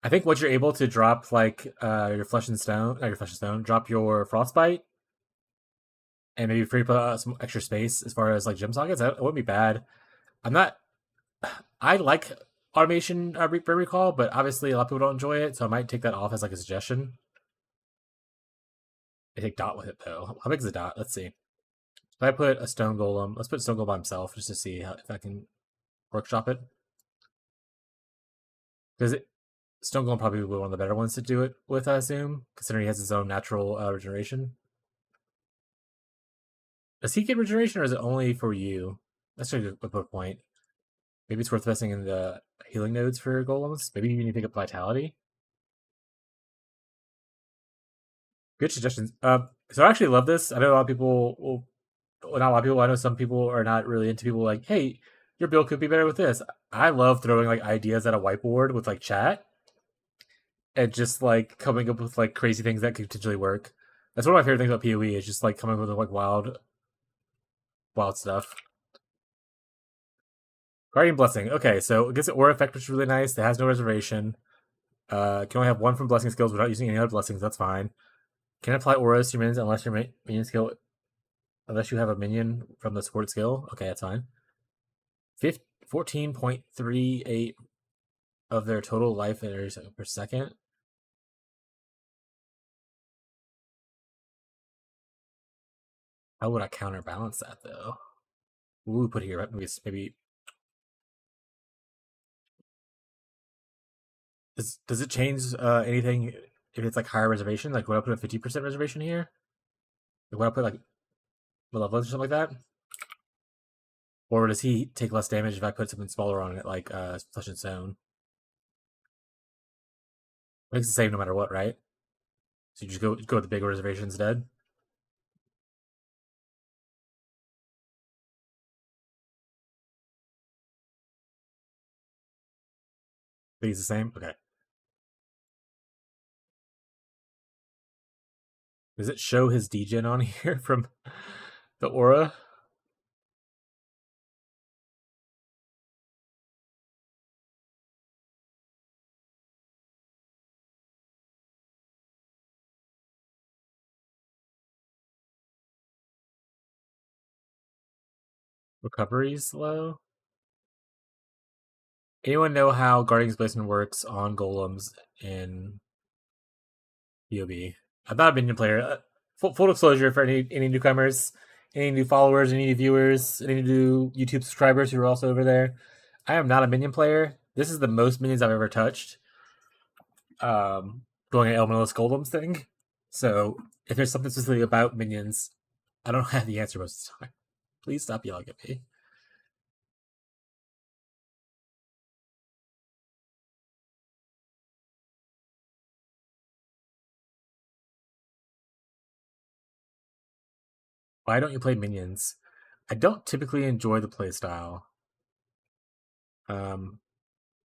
I think once you're able to drop like your flesh and stone, not your flesh and stone, drop your frostbite, and maybe free up some extra space as far as like gem sockets, that wouldn't be bad. I'm not. I like automation recall, but obviously a lot of people don't enjoy it, so I might take that off as like a suggestion. I take dot with it though. How big is the dot? Let's see. If I put a stone golem, let's put stone golem by himself just to see if I can workshop it. Because stone golem probably will be one of the better ones to do it with, I assume, considering he has his own natural regeneration. Does he get regeneration, or is it only for you? That's a good point. Maybe it's worth investing in the healing nodes for golems. Maybe you need to pick up vitality. Good suggestions. So I actually love this. I know a lot of people will, well, not a lot of people. I know some people are not really into people like, hey, your build could be better with this. I love throwing like ideas at a whiteboard with like chat and just like coming up with like crazy things that could potentially work. That's one of my favorite things about PoE is just like coming up with like wild stuff. Guardian Blessing. Okay, so it gets an aura effect, which is really nice. It has no reservation. Can only have one from blessing skills without using any other blessings. That's fine. Can apply auras to your minions unless your minion skill, unless you have a minion from the support skill. Okay, that's fine. 14.38 of their total life energy per second. How would I counterbalance that though? What would we put here? Maybe does it change anything if it's like higher reservation? Like would I put a 50% reservation here? Like would I put like malevolence or something like that? Or does he take less damage if I put something smaller on it, like flesh and stone? Makes the same no matter what, right? So you just go with the big reservation instead. I think it's the same. Okay. Does it show his degen on here from the aura? Recovery's low. Anyone know how Guardian's Placement works on golems in PoB? I'm not a minion player. Full disclosure for any newcomers, any new followers, any new viewers, any new YouTube subscribers who are also over there. I am not a minion player. This is the most minions I've ever touched. Going an Elementalist golems thing. So if there's something specifically about minions, I don't have the answer most of the time. Please stop yelling at me. Why don't you play minions? I don't typically enjoy the playstyle.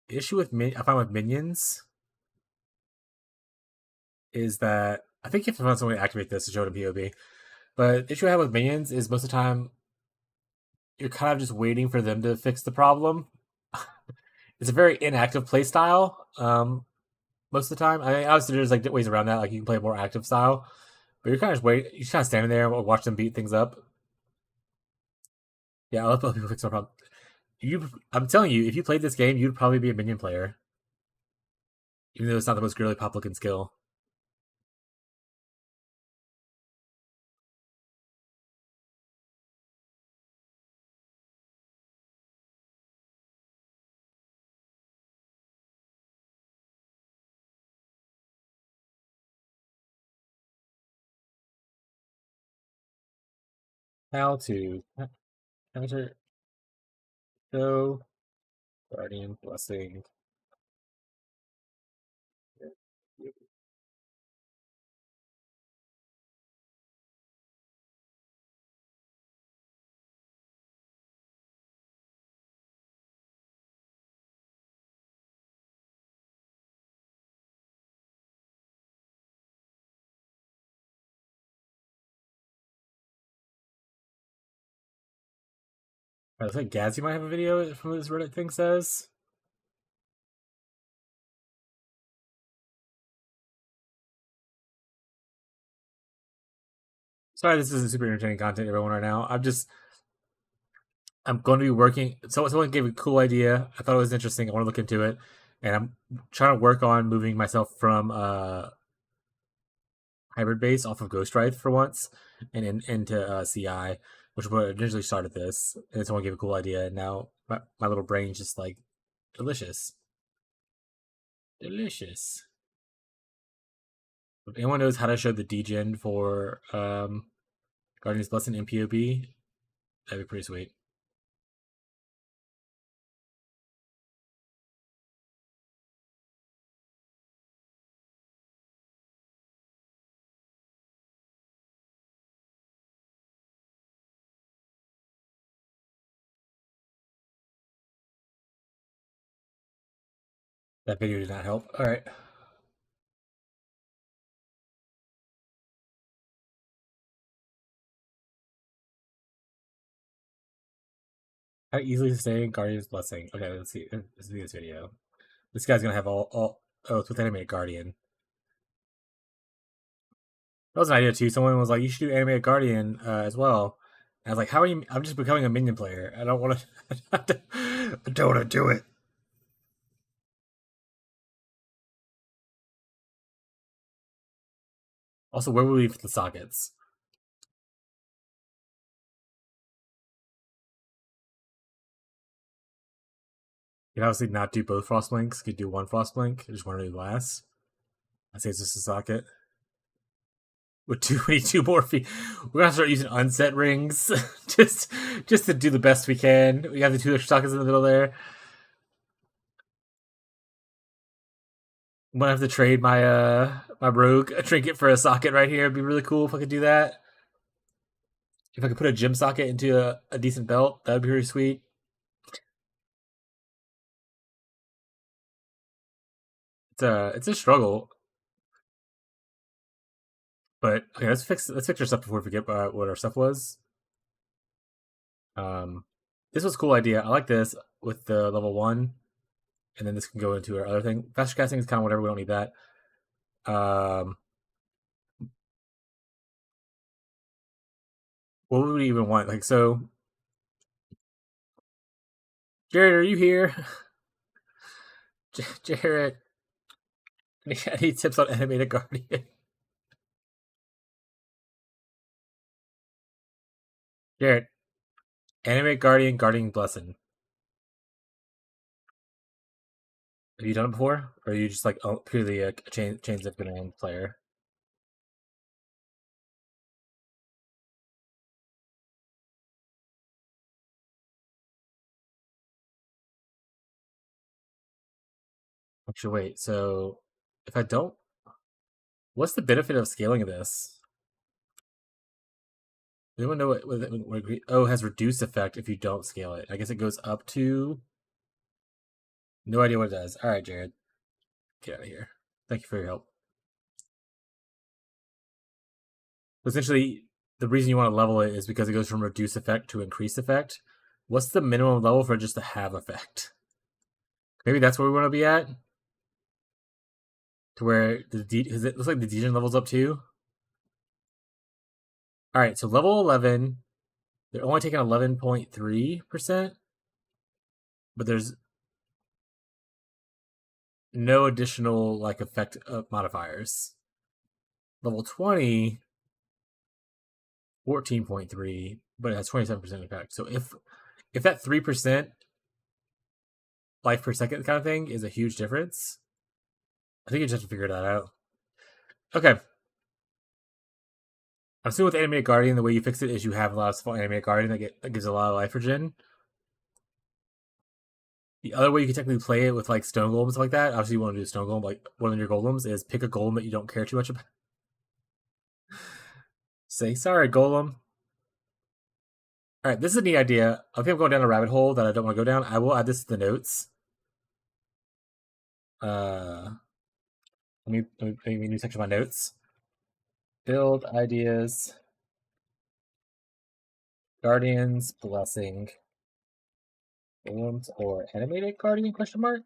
Issue with I find with minions is that I think you have to find some way to activate this to show it in PoB. But the issue I have with minions is most of the time you're kind of just waiting for them to fix the problem. It's a very inactive playstyle. Most of the time, I mean, obviously there's like ways around that. Like you can play a more active style, but you're kind of just you're just kind of standing there and watch them beat things up. Yeah, I'll let people fix my problem. I'm telling you, if you played this game, you'd probably be a minion player, even though it's not the most girly pop looking skill. How to counter show guardian blessing. I think Gazi might have a video from what this Reddit thing says. Sorry, this isn't super entertaining content, everyone. Right now, I'm going to be working. Someone gave a cool idea. I thought it was interesting. I want to look into it, and I'm trying to work on moving myself from hybrid base off of Ghostwraith for once, and into CI, which would initially started this. And someone gave a cool idea, and now my little brain's just like delicious, delicious. If anyone knows how to show the degen for Guardian's Blessing in POB, that'd be pretty sweet. That video did not help. All right. How easily sustain Guardian's Blessing. Okay, let's see. Let's see this video. This guy's gonna have all. Oh, it's with animated Guardian. That was an idea too. Someone was like, "You should do animated Guardian as well." And I was like, "How are you?" I'm just becoming a minion player. I don't want to. I don't want to do it. Also, where will we leave the sockets? You can obviously not do both frost blinks. You could do one frost blink. Just one of the glass. I say it's just a socket. With two more feet, we're gonna start using unset rings, just to do the best we can. We got the 2 extra sockets in the middle there. I'm gonna have to trade my my rogue trinket for a socket right here. It'd be really cool if I could do that. If I could put a gym socket into a decent belt, that would be really sweet. It's a struggle, but okay. Let's fix our stuff before we forget what our stuff was. This was a cool idea. I like this with the level 1, and then this can go into our other thing. Faster casting is kind of whatever. We don't need that. What would we even want? Like, so, Jared, are you here? Jared, any tips on animated Guardian? Jared, animate Guardian, Guardian Blessing. Have you done it before, or are you just like purely a chains of command player? Actually, wait. So, if I don't, what's the benefit of scaling this? Does anyone know oh, it has reduced effect if you don't scale it. I guess it goes up to. No idea what it does. All right, Jared, get out of here. Thank you for your help. Essentially, the reason you want to level it is because it goes from reduce effect to increase effect. What's the minimum level for just to have effect? Maybe that's where we want to be at. To where because it looks like the degen level's up too. All right, so level 11, they're only taking 11.3%, but there's no additional like effect modifiers. Level 20, 14.3, but it has 27% effect. So if that 3% life per second kind of thing is a huge difference, I think you just have to figure that out. Okay. I'm assuming with Animated Guardian, the way you fix it is you have a lot of small Animated Guardian that gives a lot of life regen. The other way you can technically play it with like stone golems and stuff like that, obviously you want to do stone golem, like one of your golems, is pick a golem that you don't care too much about. Say, sorry, golem. Alright, this is a neat idea. I think I'm going down a rabbit hole that I don't want to go down. I will add this to the notes. Let me make a new section of my notes. Build ideas. Guardian's Blessing. Golems or animated Guardian question mark?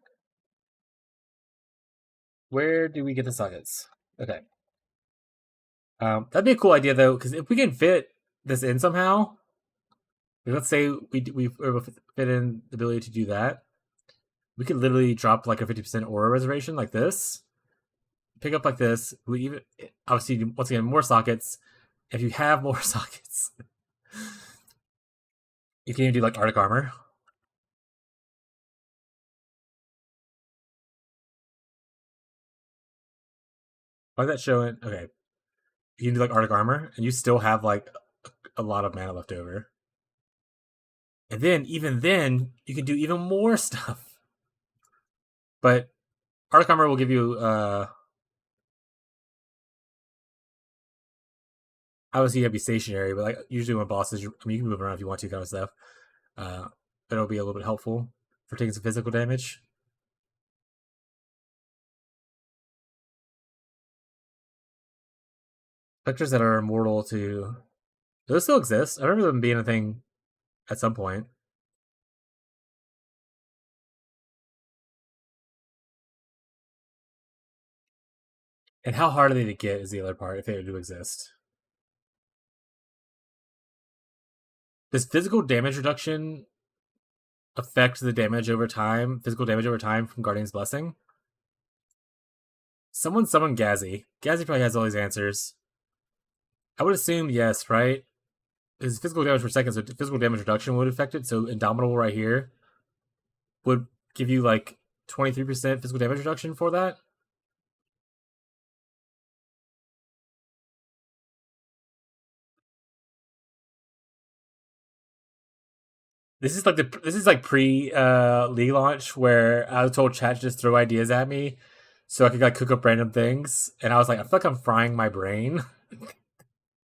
Where do we get the sockets? Okay. That'd be a cool idea though, because if we can fit this in somehow, let's say we were able to fit in the ability to do that, we could literally drop like a 50% aura reservation like this, pick up like this. We even obviously once again more sockets. If you have more sockets, you can even do like Arctic armor. Why is that showing? Okay, you can do like Arctic armor, and you still have like a lot of mana left over. And then even then, you can do even more stuff. But Arctic armor will give you obviously you have to be stationary, but like usually when bosses, you can move around if you want to, kind of stuff. Uh, it'll be a little bit helpful for taking some physical damage. Specters that are immortal to those still exist. I remember them being a thing at some point. And how hard are they to get is the other part if they do exist. Does physical damage reduction affect the damage over time, physical damage over time from Guardian's Blessing? Someone summon Gazi. Gazi probably has all these answers. I would assume yes, right? Is physical damage per second, so physical damage reduction would affect it. So Indomitable right here would give you like 23% physical damage reduction for that. This is like pre league launch where I was told chat to just throw ideas at me so I could like cook up random things, and I was like, I feel like I'm frying my brain.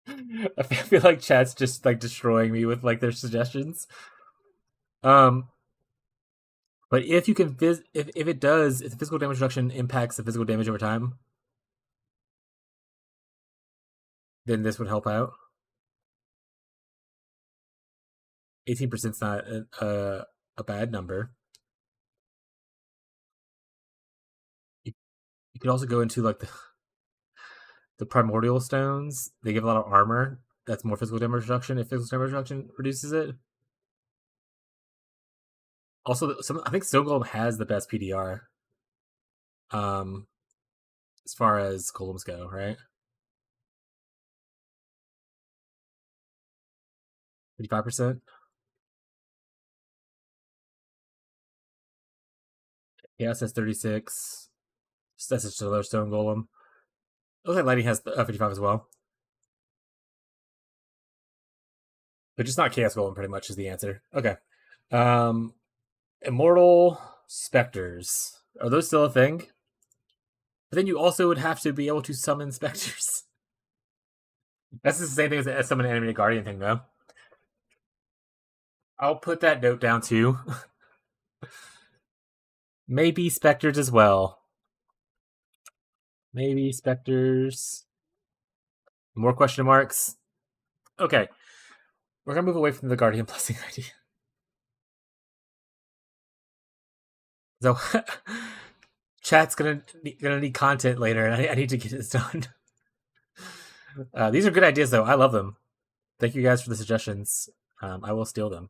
I feel like chat's just like destroying me with like their suggestions. Um, but if you can if it does, if the physical damage reduction impacts the physical damage over time, then this would help out. 18% is not a bad number. You could also go into like the primordial stones. They give a lot of armor. That's more physical damage reduction if physical damage reduction reduces it. Also, I think Stone Golem has the best PDR. Um, as far as golems go, right? 55%. Yeah, says 36. That's just another Stone Golem. Looks like Lightning has 55 as well. But just not Chaos Golem, pretty much, is the answer. Okay. Immortal Specters. Are those still a thing? But then you also would have to be able to summon specters. That's the same thing as summon an animated guardian thing, though. I'll put that note down too. Maybe specters as well. Maybe specters. More question marks. Okay. We're gonna move away from the guardian blessing idea. So chat's gonna need content later, and I need to get this done. These are good ideas, though. I love them. Thank you guys for the suggestions. I will steal them.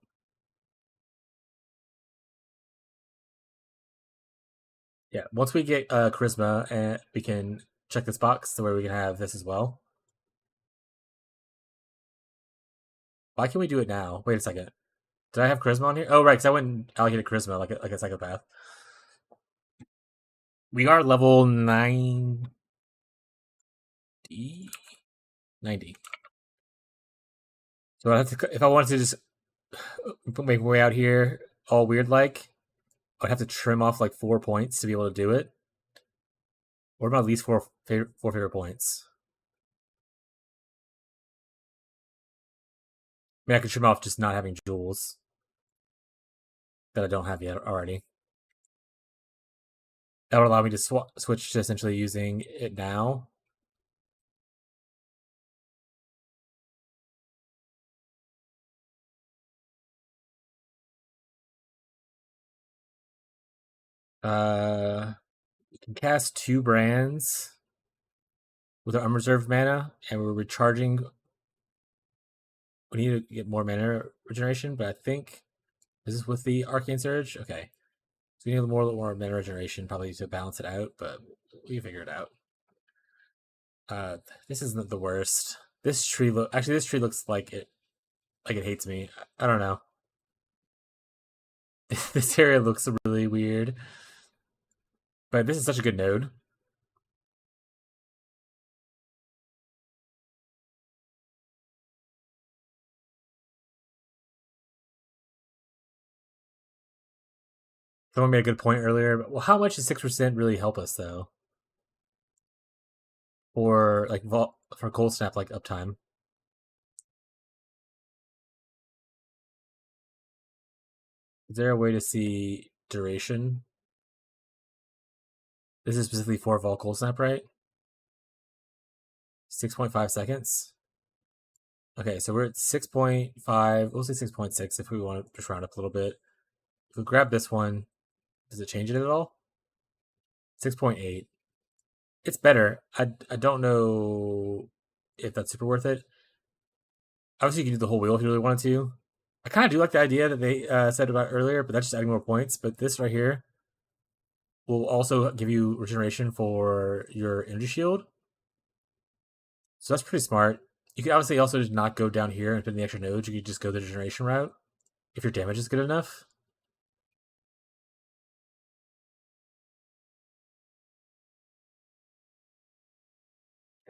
Yeah, once we get charisma, and we can check this box to where we can have this as well. Why can't we do it now? Wait a second. Did I have charisma on here? Oh, right, because I went and allocated charisma like a psychopath. We are level 90. 90. So I have to, if I wanted to just put my way out here all weird like, I'd have to trim off like 4 points to be able to do it. What about at least four favorite points? I mean, I could trim off just not having jewels that I don't have yet already. That would allow me to switch to essentially using it now. You can cast 2 brands. with our unreserved mana, and we're recharging. We need to get more mana regeneration, but I think is this with the Arcane Surge? Okay, so we need more mana regeneration probably to balance it out, but we can figure it out. This isn't the worst. This tree this tree looks like it hates me. I don't know. This area looks really weird, but this is such a good node. Someone made a good point earlier. But, well, how much does 6% really help us though? Or like for cold snap like uptime? Is there a way to see duration? This is specifically for Vol Cold Snap, right? 6.5 seconds. Okay, so we're at 6.5. We'll say 6.6 if we want to just round up a little bit. If we grab this one, does it change it at all? 6.8. It's better. I don't know if that's super worth it. Obviously, you can do the whole wheel if you really wanted to. I kind of do like the idea that they said about earlier, but that's just adding more points. But this right here will also give you regeneration for your energy shield. So that's pretty smart. You could obviously also just not go down here and put in the extra nodes. You could just go the regeneration route if your damage is good enough.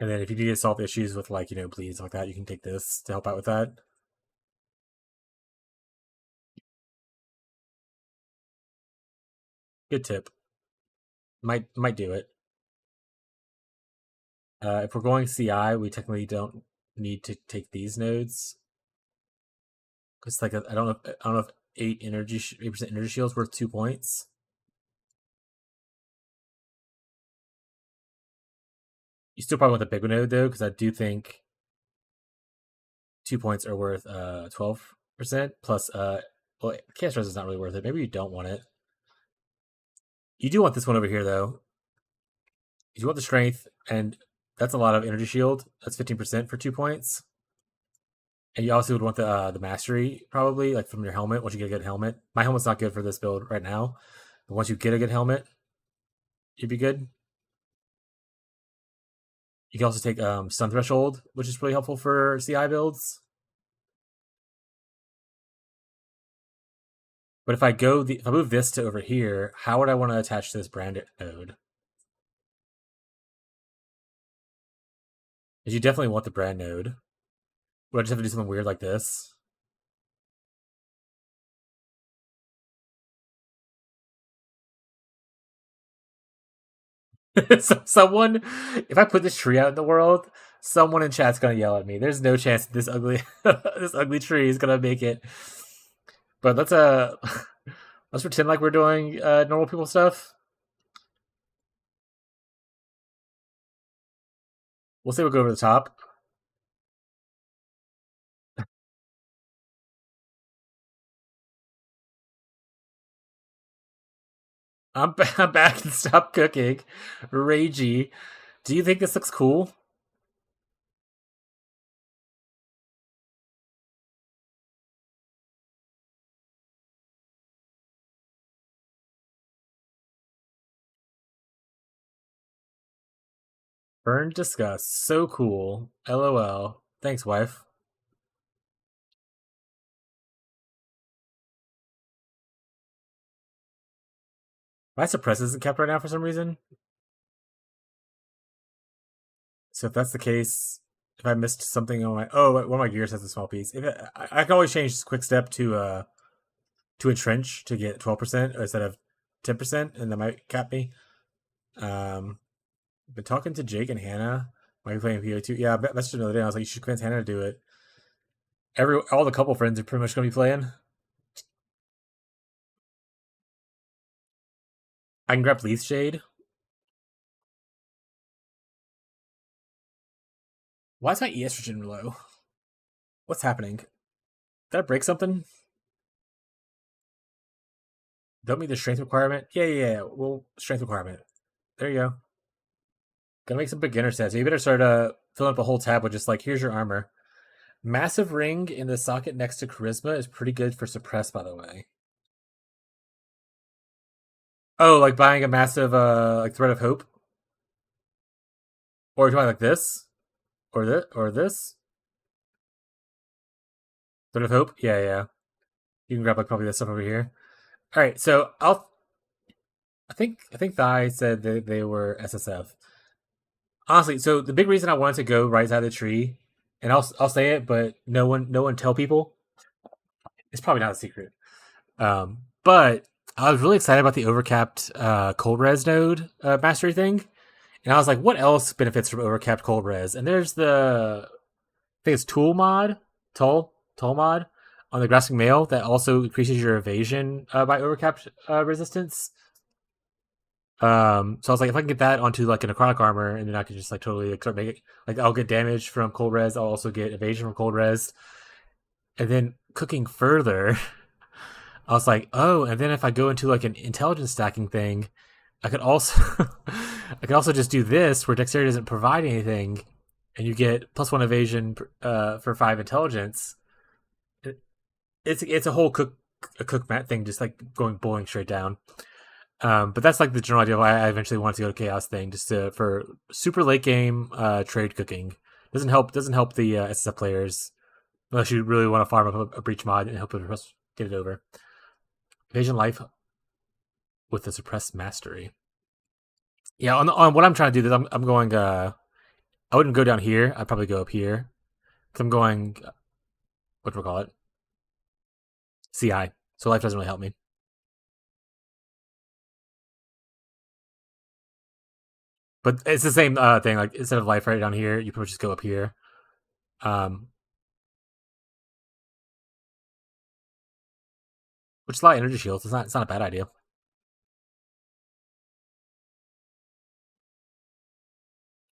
And then if you need to solve issues with like, bleeds like that, you can take this to help out with that. Good tip. Might do it. If we're going CI, we technically don't need to take these nodes. It's like I don't know if 8% energy shields worth 2 points. You still probably want the big node though, because I do think 2 points are worth 12% plus well, Chaos Res is not really worth it. Maybe you don't want it. You do want this one over here though. You want the strength, and that's a lot of energy shield. That's 15% for 2 points. And you also would want the mastery probably, like from your helmet. Once you get a good helmet, my helmet's not good for this build right now, but once you get a good helmet, you'd be good. You can also take stun threshold, which is really helpful for CI builds. But if I move this to over here, how would I want to attach to this brand node? Because you definitely want the brand node. Would I just have to do something weird like this? So someone, if I put this tree out in the world, someone in chat's gonna yell at me. There's no chance this ugly this ugly tree is gonna make it. But let's let's pretend like we're doing normal people stuff. We'll say we'll go over the top. I'm back and stop cooking. Ragey. Do you think this looks cool? Burn disgust. So cool. LOL. Thanks, wife. My suppress isn't kept right now for some reason. So if that's the case, if I missed something on my one of my gears has a small piece. If I can always change this quick step to entrench to get 12% instead of 10%, and that might cap me. Been talking to Jake and Hannah. Might be playing PO2. Yeah, that's just another day. I was like, you should convince Hannah to do it. All the couple friends are pretty much gonna be playing. I can grab Leaf Shade. Why is my estrogen low? What's happening? Did I break something? Don't meet the strength requirement? Yeah. Well, strength requirement. There you go. Gonna make some beginner stats. So you better start filling up a whole tab with just like, here's your armor. Massive ring in the socket next to charisma is pretty good for suppress, by the way. Oh, like buying a massive like thread of hope, or do I like this, or this thread of hope? Yeah, yeah. You can grab like probably this stuff over here. All right, so I think Thai said that they were SSF. Honestly, so the big reason I wanted to go right side of the tree, and I'll say it, but no one tell people. It's probably not a secret. But I was really excited about the overcapped cold res node mastery thing, and I was like, what else benefits from overcapped cold res? And there's the I think it's tool mod on the grasping mail that also increases your evasion by overcapped resistance. So I was like, if I can get that onto like an necrotic armor, and then I could just like totally like, start making like I'll get damage from cold res, I'll also get evasion from cold res, and then cooking further, I was like, oh, and then if I go into like an intelligence stacking thing, I could also I could also just do this where dexterity doesn't provide anything, and you get +1 evasion for 5 intelligence. It's a whole cook mat thing, just like going bowling straight down. But that's like the general idea why I eventually wanted to go to chaos thing, just for super late game trade cooking. Doesn't help the SSF players unless you really want to farm up a breach mod and help it get it over. Evasion life with the suppressed mastery. Yeah, on what I'm trying to do, I'm going. I wouldn't go down here. I'd probably go up here. Cause I'm going. What do we call it? CI. So life doesn't really help me. But it's the same thing. Like instead of life right down here, you probably just go up here. Which is a lot of energy shields. It's not a bad idea.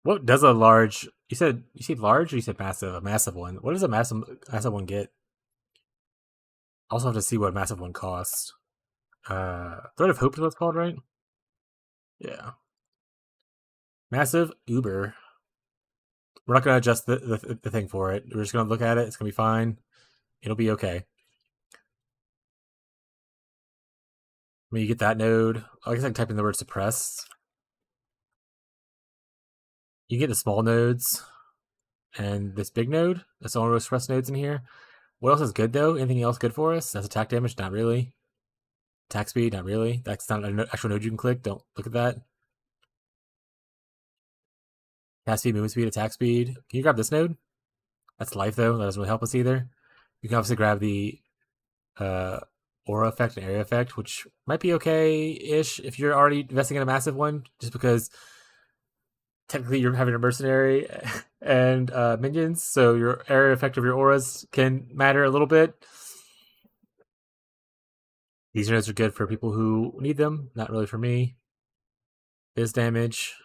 What does a large? You said large, or you said massive? A massive one. What does a massive one get? I also have to see what a massive one costs. Thread of Hope is what it's called, right? Yeah. Massive Uber. We're not gonna adjust the thing for it. We're just gonna look at it. It's gonna be fine. It'll be okay. I mean, you get that node. I guess I can type in the word suppress. You get the small nodes and this big node. That's the only suppressed nodes in here. What else is good though? Anything else good for us? That's attack damage? Not really. Attack speed? Not really. That's not an actual node you can click. Don't look at that. Cast speed, movement speed, attack speed. Can you grab this node? That's life though. That doesn't really help us either. You can obviously grab the aura effect and area effect, which might be okay-ish if you're already investing in a massive one, just because technically you're having a mercenary and minions, so your area effect of your auras can matter a little bit. These nodes are good for people who need them, not really for me. Biz damage,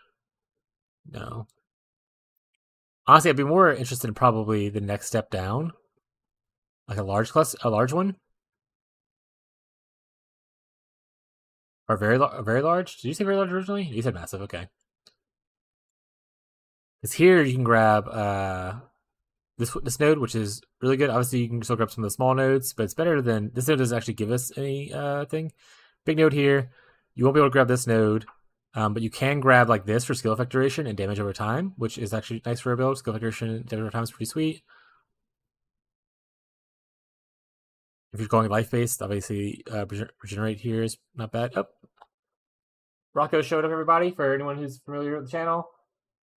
no. Honestly, I'd be more interested in probably the next step down, like a large one, or very large. Did you say very large originally? You said massive. Okay. Because here you can grab this node, which is really good. Obviously, you can still grab some of the small nodes, but it's better than this node doesn't actually give us any thing. Big node here. You won't be able to grab this node, but you can grab like this for skill effect duration and damage over time, which is actually nice for a build. Skill effect duration and damage over time is pretty sweet. If you're going life based, obviously regenerate here is not bad. Oh, Rocco showed up, everybody. For anyone who's familiar with the channel,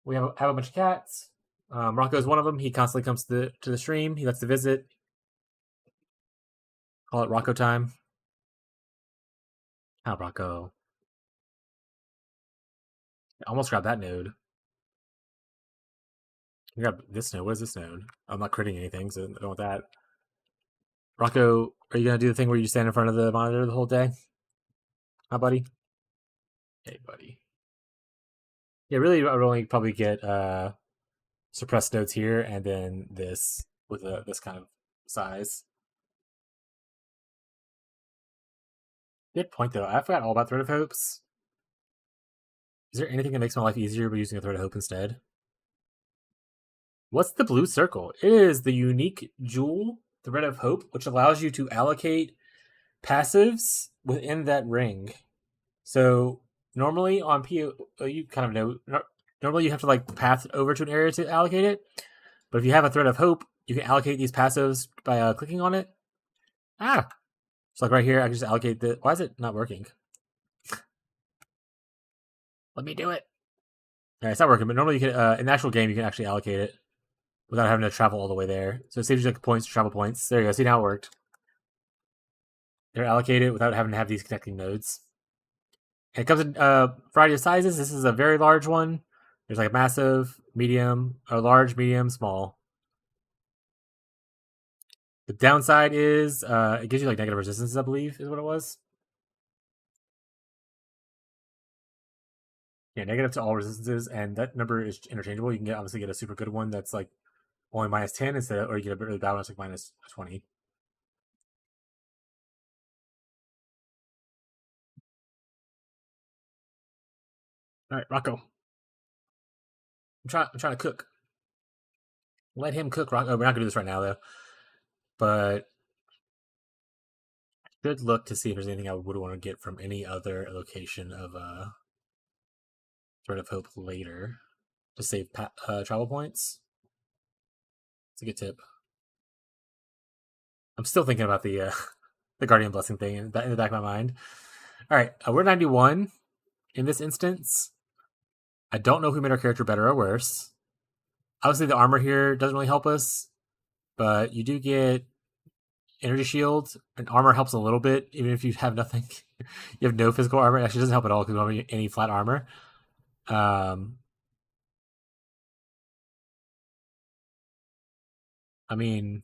we have a bunch of cats. Rocco is one of them. He constantly comes to the stream. He likes to visit. Call it Rocco time. Rocco. I almost grabbed that node. I grab this node. What is this node? I'm not critting anything, so I don't want that. Rocco, are you gonna do the thing where you stand in front of the monitor the whole day? Hi, buddy. Hey, buddy. Yeah, really, I would only probably get suppressed nodes here, and then this with this kind of size. Good point, though. I forgot all about Thread of Hopes. Is there anything that makes my life easier by using a Thread of Hope instead? What's the blue circle? It is the unique jewel, Thread of Hope, which allows you to allocate passives within that ring. So normally on PO, you kind of know. Normally you have to like path over to an area to allocate it, but if you have a Thread of Hope, you can allocate these passives by clicking on it. So like right here, I can just allocate the. Why is it not working? Let me do it. All right, it's not working, but normally you can in the actual game you can actually allocate it without having to travel all the way there. So it saves you like points, travel points. There you go. See, now it worked. They're allocated without having to have these connecting nodes. And it comes in a variety of sizes. This is a very large one. There's like a massive, medium, or large, medium, small. The downside is it gives you like negative resistance, I believe, is what it was. Yeah, negative to all resistances, and that number is interchangeable. You can obviously get a super good one that's like only minus 10 instead of, or you get a really bad one that's like minus 20. All right, Rocco. I'm trying to cook. Let him cook, Rocco. Oh, we're not gonna do this right now though. But I should look to see if there's anything I would want to get from any other location of Thread of Hope later to save travel points. It's a good tip. I'm still thinking about the the Guardian Blessing thing in the back of my mind. All right, we're 91 in this instance. I don't know if we made our character better or worse. Obviously, the armor here doesn't really help us, but you do get energy shield, and armor helps a little bit, even if you have nothing. You have no physical armor. It actually doesn't help at all because you don't have any flat armor. I mean,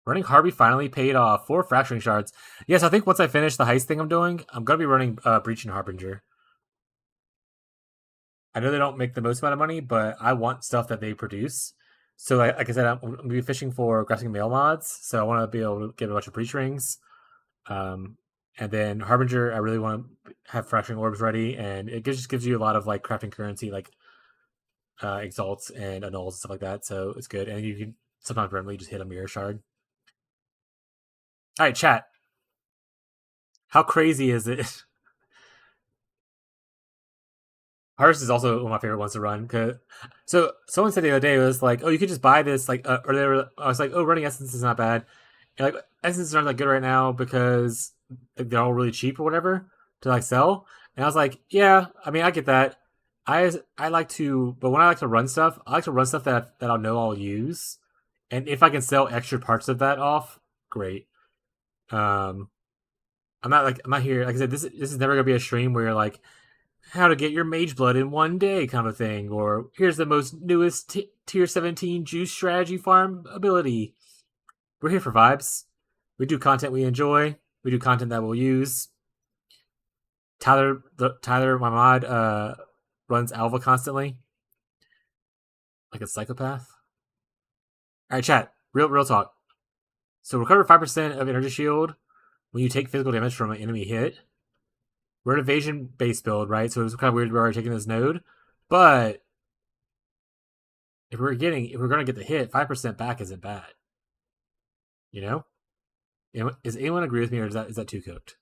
running Harvey finally paid off. 4 fracturing shards. Yes, I think once I finish the heist thing I'm doing, I'm gonna be running Breach and Harbinger. I know they don't make the most amount of money, but I want stuff that they produce. So, like I said, I'm gonna be fishing for crafting mail mods. So I want to be able to get a bunch of breach rings. And then Harbinger, I really want to have fracturing orbs ready, and it just gives you a lot of like crafting currency, like exalts and annuls and stuff like that. So it's good, and you can sometimes randomly just hit a mirror shard. All right, chat. How crazy is it? Hearst is also one of my favorite ones to run. So someone said the other day, it was like, oh, you could just buy this, like, or they were, I was like, oh, running essence is not bad. And like essences aren't that good right now because they're all really cheap or whatever to like sell. And I was like, yeah, I mean, I get that. I like to, but when I like to run stuff, I like to run stuff that I'll know I'll use, and if I can sell extra parts of that off, great. Um, I'm not here. Like I said, this is never gonna be a stream where you're like, how to get your mage blood in one day kind of thing, or here's the most newest tier 17 juice strategy farm ability. We're here for vibes. We do content we enjoy. We do content that we'll use. Tyler, my mod, runs Alva constantly, like a psychopath. All right, chat. Real talk. So recover 5% of energy shield when you take physical damage from an enemy hit. We're an evasion based build, right? So it's kind of weird we're already taking this node, but if we're gonna get the hit, 5% back isn't bad. You know? Does anyone agree with me, or is that too cooked?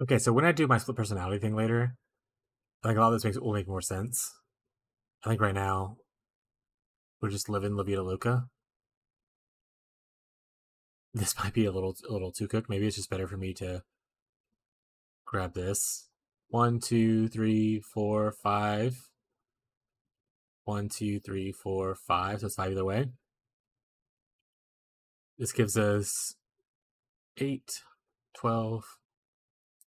Okay, so when I do my split personality thing later, I think a lot of this will make more sense. I think right now we're just living La Vida Loca. This might be a little too cooked. Maybe it's just better for me to grab this. 1, 2, 3, 4, 5. 1, 2, 3, 4, 5. So it's 5 either way. This gives us 8, 12,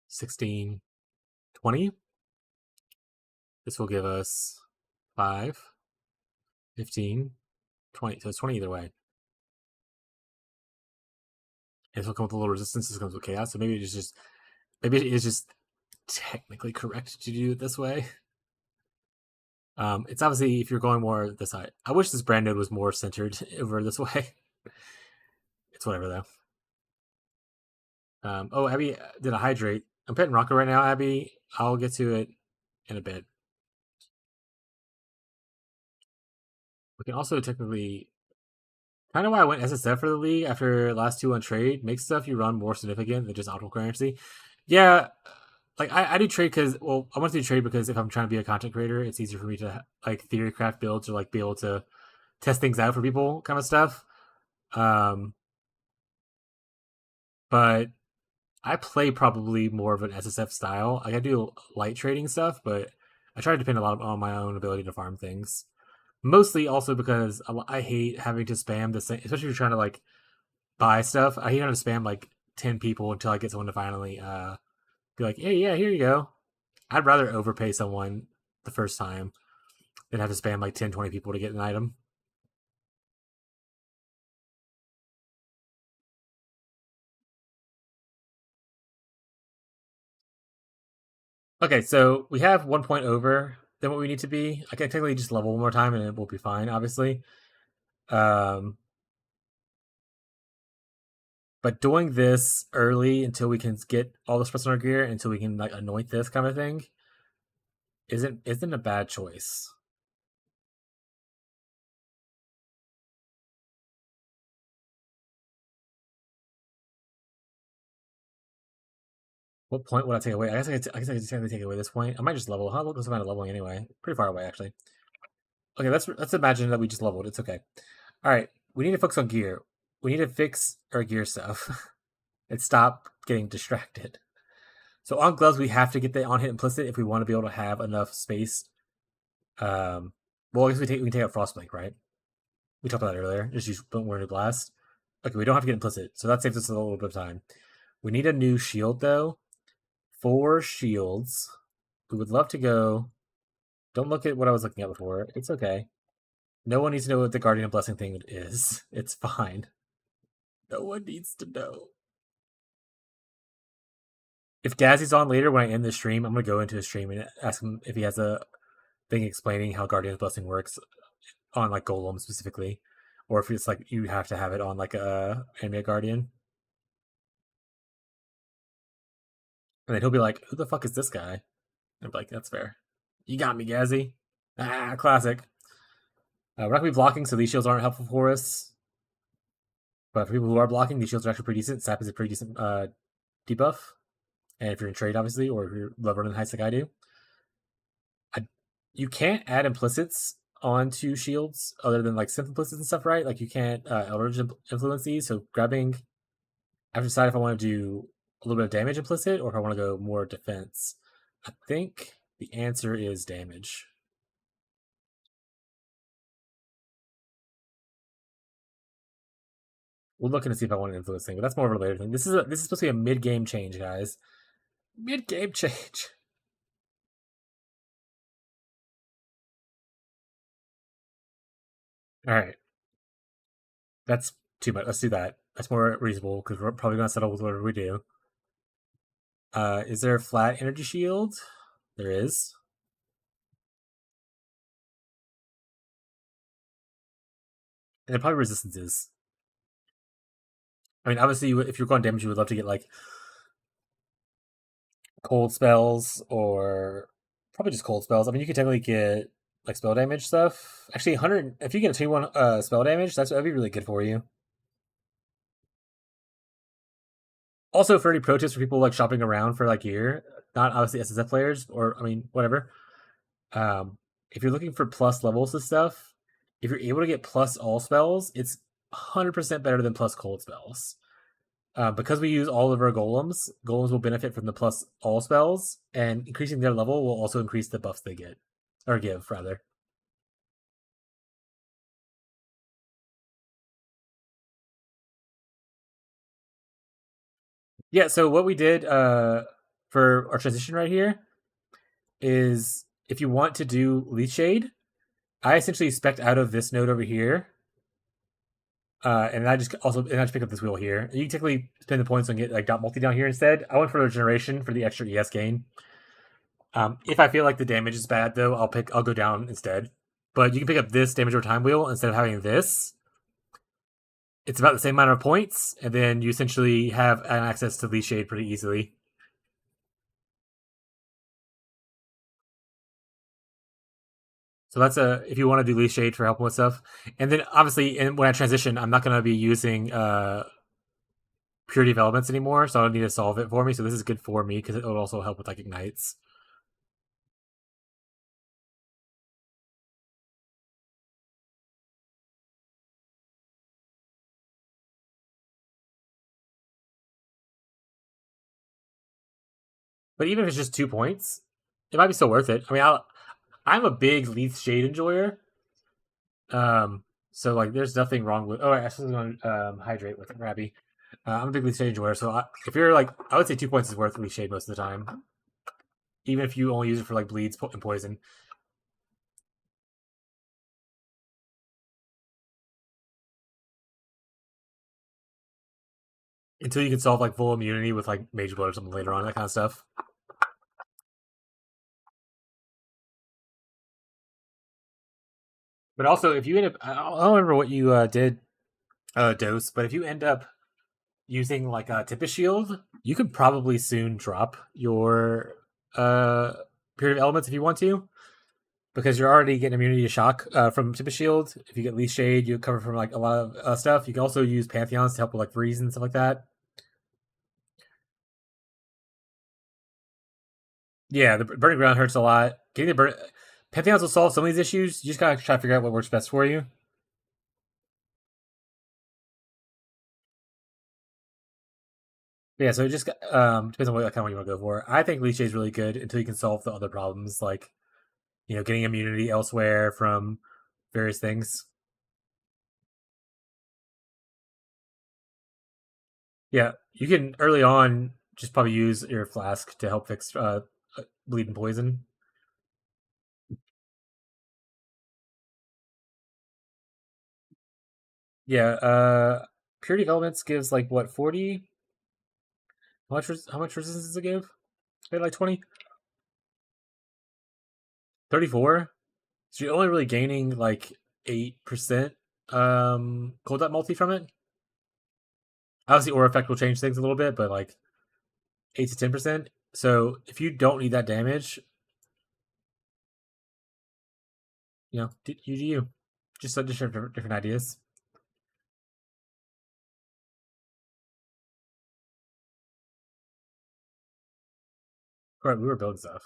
16, 20. This will give us 5, 15, 20. So it's 20 either way. it'll come with a little resistance. This comes with chaos. So maybe it is just technically correct to do it this way. It's obviously if you're going more this side. I wish this brand node was more centered over this way. It's whatever though. Oh, Abby did a hydrate. I'm petting Rocket right now, Abby. I'll get to it in a bit. We can also technically kind of why I went SSF for the league after last two on trade. Makes stuff you run more significant than just optimal currency. Yeah, like I do trade because I want to do trade because if I'm trying to be a content creator, it's easier for me to like theory craft builds or like be able to test things out for people, kind of stuff. But I play probably more of an SSF style. Like I do light trading stuff, but I try to depend a lot on my own ability to farm things. Mostly also because I hate having to spam the same, especially if you're trying to like buy stuff. I hate having to spam like 10 people until I get someone to finally be like, hey, yeah, here you go. I'd rather overpay someone the first time than have to spam like 10, 20 people to get an item. Okay, so we have 1 point over than what we need to be. I can technically just level one more time and it will be fine, obviously. But doing this early until we can get all the special on our gear, until we can like anoint this kind of thing, isn't a bad choice. What point would I take away? I guess I could technically take away this point. I might just level. How does it matter leveling anyway? Pretty far away, actually. Okay, let's imagine that we just leveled. It's okay. All right, we need to focus on gear. We need to fix our gear stuff and stop getting distracted. So on gloves, we have to get the on hit implicit if we want to be able to have enough space. Well, I guess we can take out Frostbite, right? We talked about that earlier. Just use Wintertide Blast. Okay, we don't have to get implicit, so that saves us a little bit of time. We need a new shield though. 4 shields. We would love to go. Don't look at what I was looking at before. It's okay. No one needs to know what the Guardian Blessing thing is. It's fine. No one needs to know. If Gazzy's on later when I end the stream, I'm gonna go into his stream and ask him if he has a thing explaining how Guardian's Blessing works on like Golem specifically, or if it's like you have to have it on like a Anime Guardian. And then he'll be like, "Who the fuck is this guy?" And I'm like, "That's fair. You got me, Gazzy." Ah, classic. We're not gonna be blocking, so these shields aren't helpful for us. But for people who are blocking, these shields are actually pretty decent. Sap is a pretty decent debuff. And if you're in trade, obviously, or if you're level running Heist like I do, you can't add implicits onto shields other than like synth implicits and stuff, right? Like you can't Eldritch influence these. So grabbing, I have to decide if I want to do a little bit of damage implicit or if I want to go more defense. I think the answer is damage. We're looking to see if I want an influence thing, but that's more of a later thing. This is supposed to be a mid-game change, guys. Mid-game change. All right. That's too much. Let's do that. That's more reasonable because we're probably going to settle with whatever we do. Is there a flat energy shield? There is. And probably resistances. I mean, obviously, if you're going damage, you would love to get like cold spells or probably just cold spells. I mean, you could technically get like spell damage stuff. Actually, 100. If you get a 2-1 spell damage, that'd be really good for you. Also, for any pro tips for people like shopping around for like gear, not obviously SSF players or I mean whatever. If you're looking for plus levels of stuff, if you're able to get plus all spells, it's 100% better than plus cold spells. Because we use all of our golems will benefit from the plus all spells, and increasing their level will also increase the buffs they get, or give, rather. Yeah, so what we did for our transition right here is if you want to do Leaf Shade, I essentially spec'd out of this node over here And I just pick up this wheel here. You can technically spend the points and get like dot multi down here instead. I went for the generation for the extra ES gain. If I feel like the damage is bad though, I'll go down instead. But you can pick up this damage over time wheel instead of having this. It's about the same amount of points, and then you essentially have an access to Leash Shade pretty easily. So that's if you want to do Leash Shade for helping with stuff. And then obviously, when I transition, I'm not going to be using Purity of Elements anymore, so I don't need to solve it for me. So this is good for me because it will also help with like ignites. But even if it's just 2 points, it might be still worth it. I mean, I'm a big Leaf Shade enjoyer. So like, there's nothing wrong with. Oh, I still going to hydrate with Rabby. I'm a big Leaf Shade enjoyer, so if you're like, I would say 2 points is worth Leaf Shade most of the time, even if you only use it for like bleeds and poison. Until you can solve like full immunity with like Mage Blood or something later on, that kind of stuff. But also, if you end up, I don't remember what you did, Dose, but if you end up using like a Tempest Shield, you could probably soon drop your Period of Elements if you want to, because you're already getting immunity to shock from Tempest Shield. If you get Leaf Shade, you cover from like a lot of stuff. You can also use Pantheons to help with like freeze and stuff like that. Yeah, the Burning Ground hurts a lot. Getting the Pantheons will solve some of these issues. You just gotta try to figure out what works best for you. Yeah, so it just depends on what kind of one you want to go for. I think Leech is really good until you can solve the other problems, like getting immunity elsewhere from various things. Yeah, you can early on just probably use your flask to help fix bleed and poison. Yeah, Purity of Elements gives like what 40? How much resistance does it give? Like 20? 34? So you're only really gaining like 8% cold dot multi from it. Obviously, aura effect will change things a little bit, but like 8 to 10%. So if you don't need that damage, you do you. Just different ideas. All right, we were building stuff.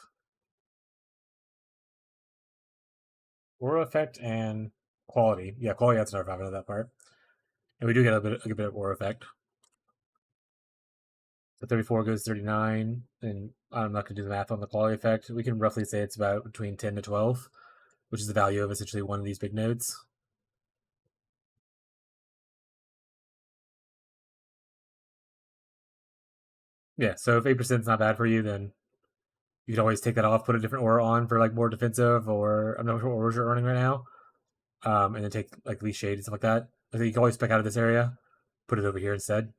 Aura effect and quality. Yeah, quality adds another 5 out of that part. And we do get a bit of aura effect. So 34 goes 39, and I'm not going to do the math on the quality effect. We can roughly say it's about between 10 to 12, which is the value of essentially one of these big nodes. Yeah, so if 8% is not bad for you, then you can always take that off, put a different aura on for like more defensive, or I'm not sure what auras you're running right now. And then take like Leaf Shade and stuff like that. I think you can always pick out of this area, put it over here instead.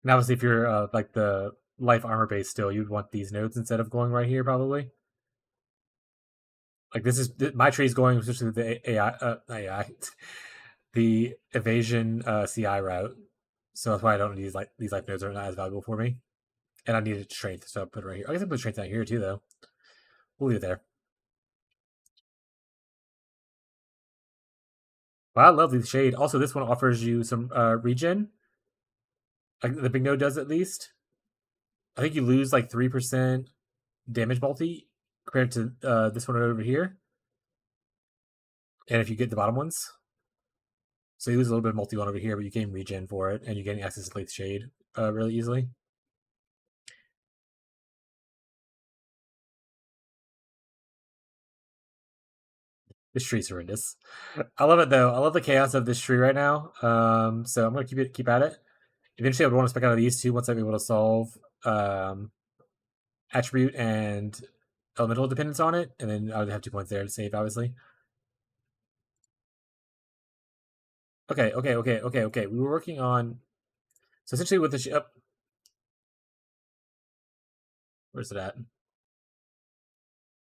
And obviously, if you're like the life armor base still, you'd want these nodes instead of going right here probably. Like this is my tree is going especially the AI, the evasion CI route. So that's why I don't need these life nodes are not as valuable for me. And I needed strength, so I put it right here. I guess I put strength down here too, though. We'll leave it there. Well, I love the shade. Also, this one offers you some regen. Like the big node does at least. I think you lose like 3% damage multi compared to this one over here. And if you get the bottom ones, so you lose a little bit of multi one over here, but you gain regen for it, and you're getting access to Late Shade really easily. This tree's horrendous. I love it though. I love the chaos of this tree right now. So I'm gonna keep at it. Eventually, I would want to spec out of these two once I'm able to solve attribute and elemental dependence on it, and then I would have 2 points there to save, obviously. Okay. We were working on. So essentially, with the where's it at?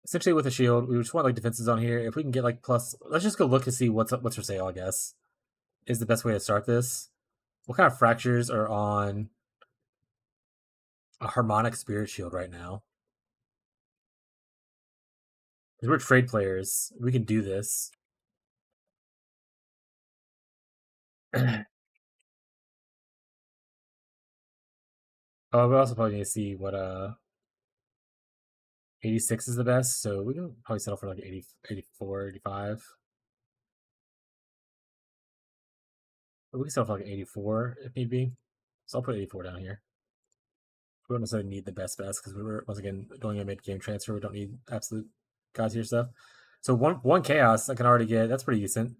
Essentially, with the shield, we just want like defenses on here. If we can get like plus, let's just go look to see what's for sale. I guess is the best way to start this. What kind of fractures are on a harmonic spirit shield right now? Because we're trade players, we can do this. Oh, we also probably need to see what 86 is the best, so we can probably settle for like 80, 84, 85. But we can settle for like 84 if need be. So I'll put 84 down here. We don't necessarily need the best because we were once again doing a mid game transfer. We don't need absolute god tier stuff. So one chaos I can already get. That's pretty decent.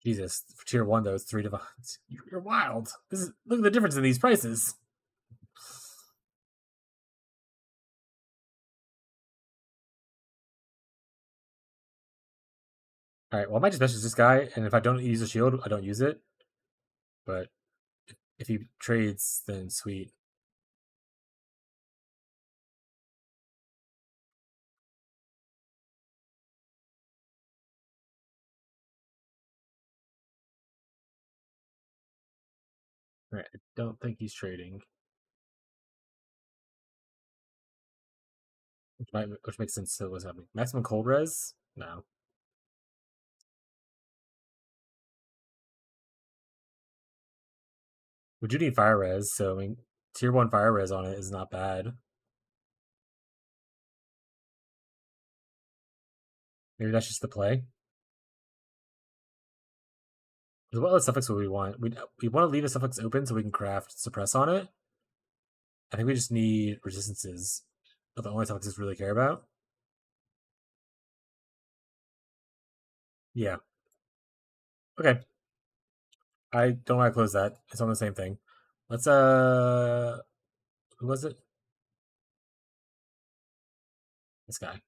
Jesus, for tier 1 though, it's 3 divines. You're wild. Look at the difference in these prices. Alright, well I might just message this guy, and if I don't use a shield, I don't use it. But if he trades, then sweet. Alright, I don't think he's trading. Which makes sense to what's happening. Maximum cold res? No. We do need fire res, so I mean tier 1 fire res on it is not bad. Maybe that's just the play. Because what other suffix would we want? We want to leave a suffix open so we can craft suppress on it. I think we just need resistances. Are the only suffixes we really care about. Yeah. Okay. I don't want to close that. It's on the same thing. Let's who was it? This guy.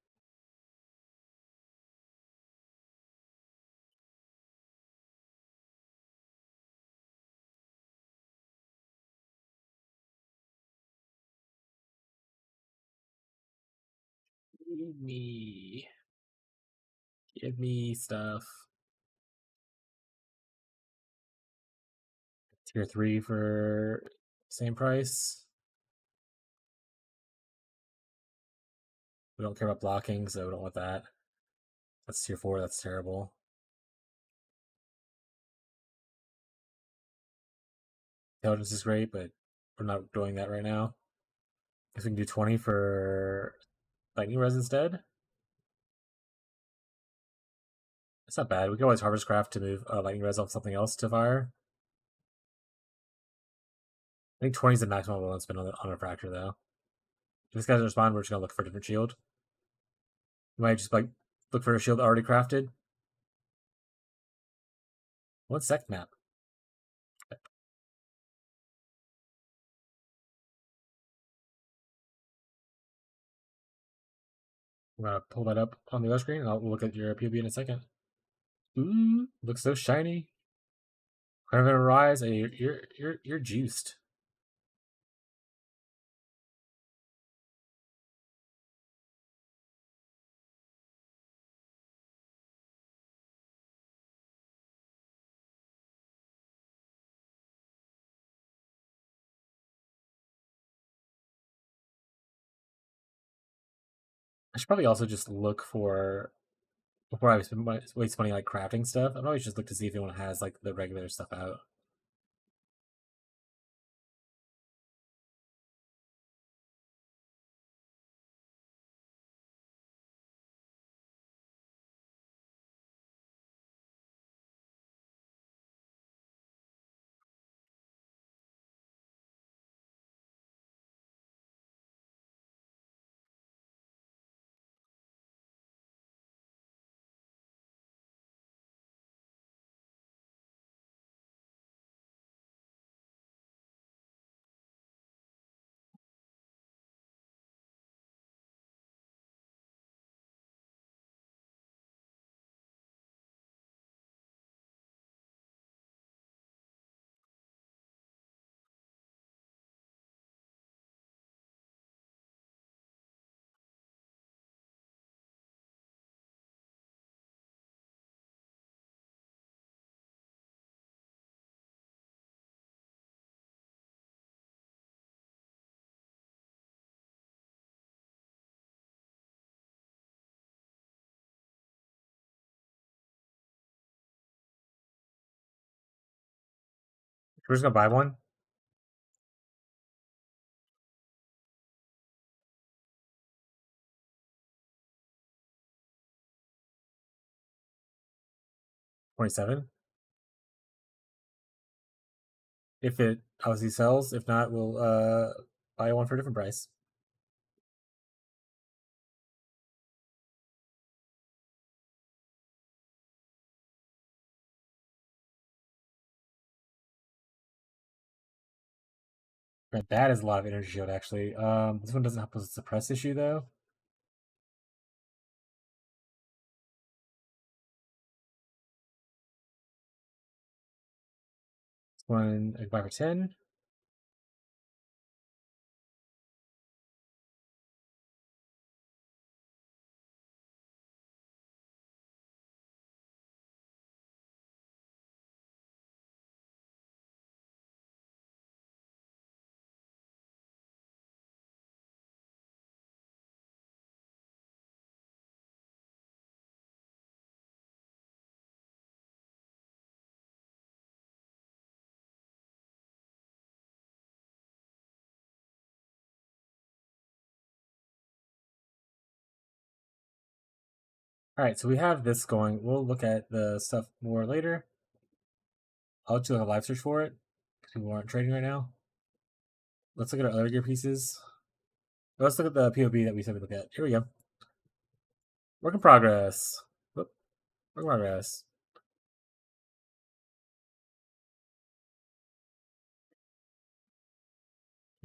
Give me stuff. Tier 3 for same price. We don't care about blocking, so we don't want that. That's tier 4, that's terrible. Intelligence is great, but we're not doing that right now. Guess we can do 20 for lightning res instead. It's not bad. We can always harvest craft to move lightning res off something else to fire. I think 20 is the maximum we'll spend on a fracture, though. If this guy doesn't respond, we're just gonna look for a different shield. We might just like look for a shield already crafted. One sect map. I'm gonna pull that up on the other screen, and I'll look at your POV in a second. Ooh, looks so shiny. Crown of Rise, you're juiced. I should probably also just look for before I waste money like crafting stuff. I'd always just look to see if anyone has like the regular stuff out. We're just gonna buy one. $27. If it obviously sells, if not, we'll buy one for a different price. Right, that is a lot of energy shield actually. This one doesn't help with the suppress issue though. This one I can buy for 10. Alright, so we have this going. We'll look at the stuff more later. I'll do a live search for it, because people aren't trading right now. Let's look at our other gear pieces. Let's look at the POB that we said we look at. Here we go. Work in progress. Whoop. Work in progress.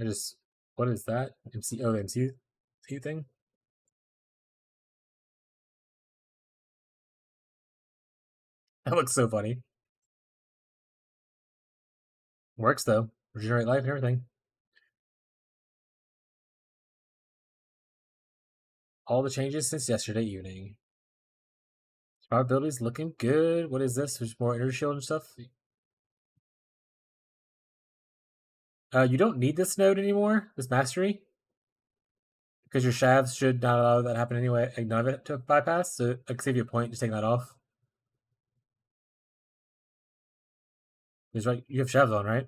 I just, what is that? MC, oh, the MC thing? That looks so funny. Works though. Regenerate life and everything. All the changes since yesterday evening. Survivability's looking good. What is this? There's more energy shield and stuff. You don't need this node anymore, this mastery, because your shavs should not allow that to happen anyway. None of it to bypass, so I can save you a point just taking that off. Because right, you have shavs on, right?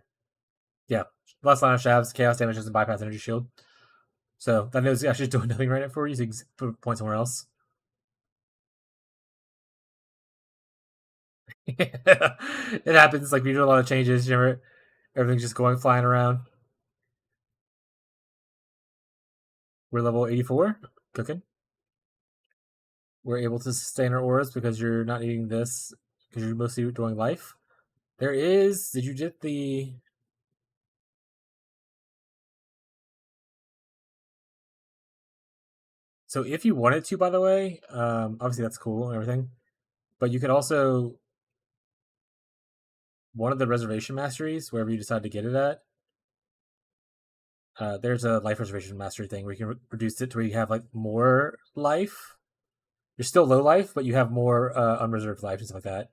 Yeah. Last line of shavs, chaos damage doesn't bypass energy shield. So that node's actually doing nothing right now for you, so you can put a point somewhere else. It happens, like we do a lot of changes, everything's just going flying around. We're level 84, cooking. We're able to sustain our auras because you're not needing this, because you're mostly doing life. There is, did you get the... So if you wanted to, by the way, obviously that's cool and everything, but you could also, one of the reservation masteries, wherever you decide to get it at, there's a life reservation mastery thing where you can reduce it to where you have like more life. You're still low life, but you have more unreserved life and stuff like that.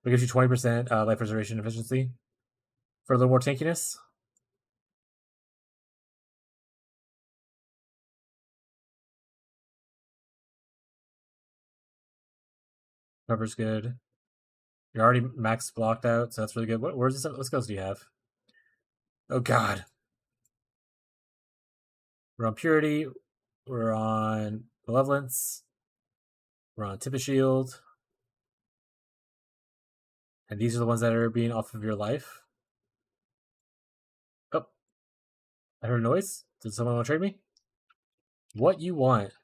It gives you 20% life reservation efficiency for a little more tankiness. Cover's good. You're already max blocked out, so that's really good. Where's this? What skills do you have? Oh god. We're on Purity. We're on Malevolence. We're on Tip of Shield. And these are the ones that are being off of your life. Oh. I heard a noise. Did someone want to trade me? What you want?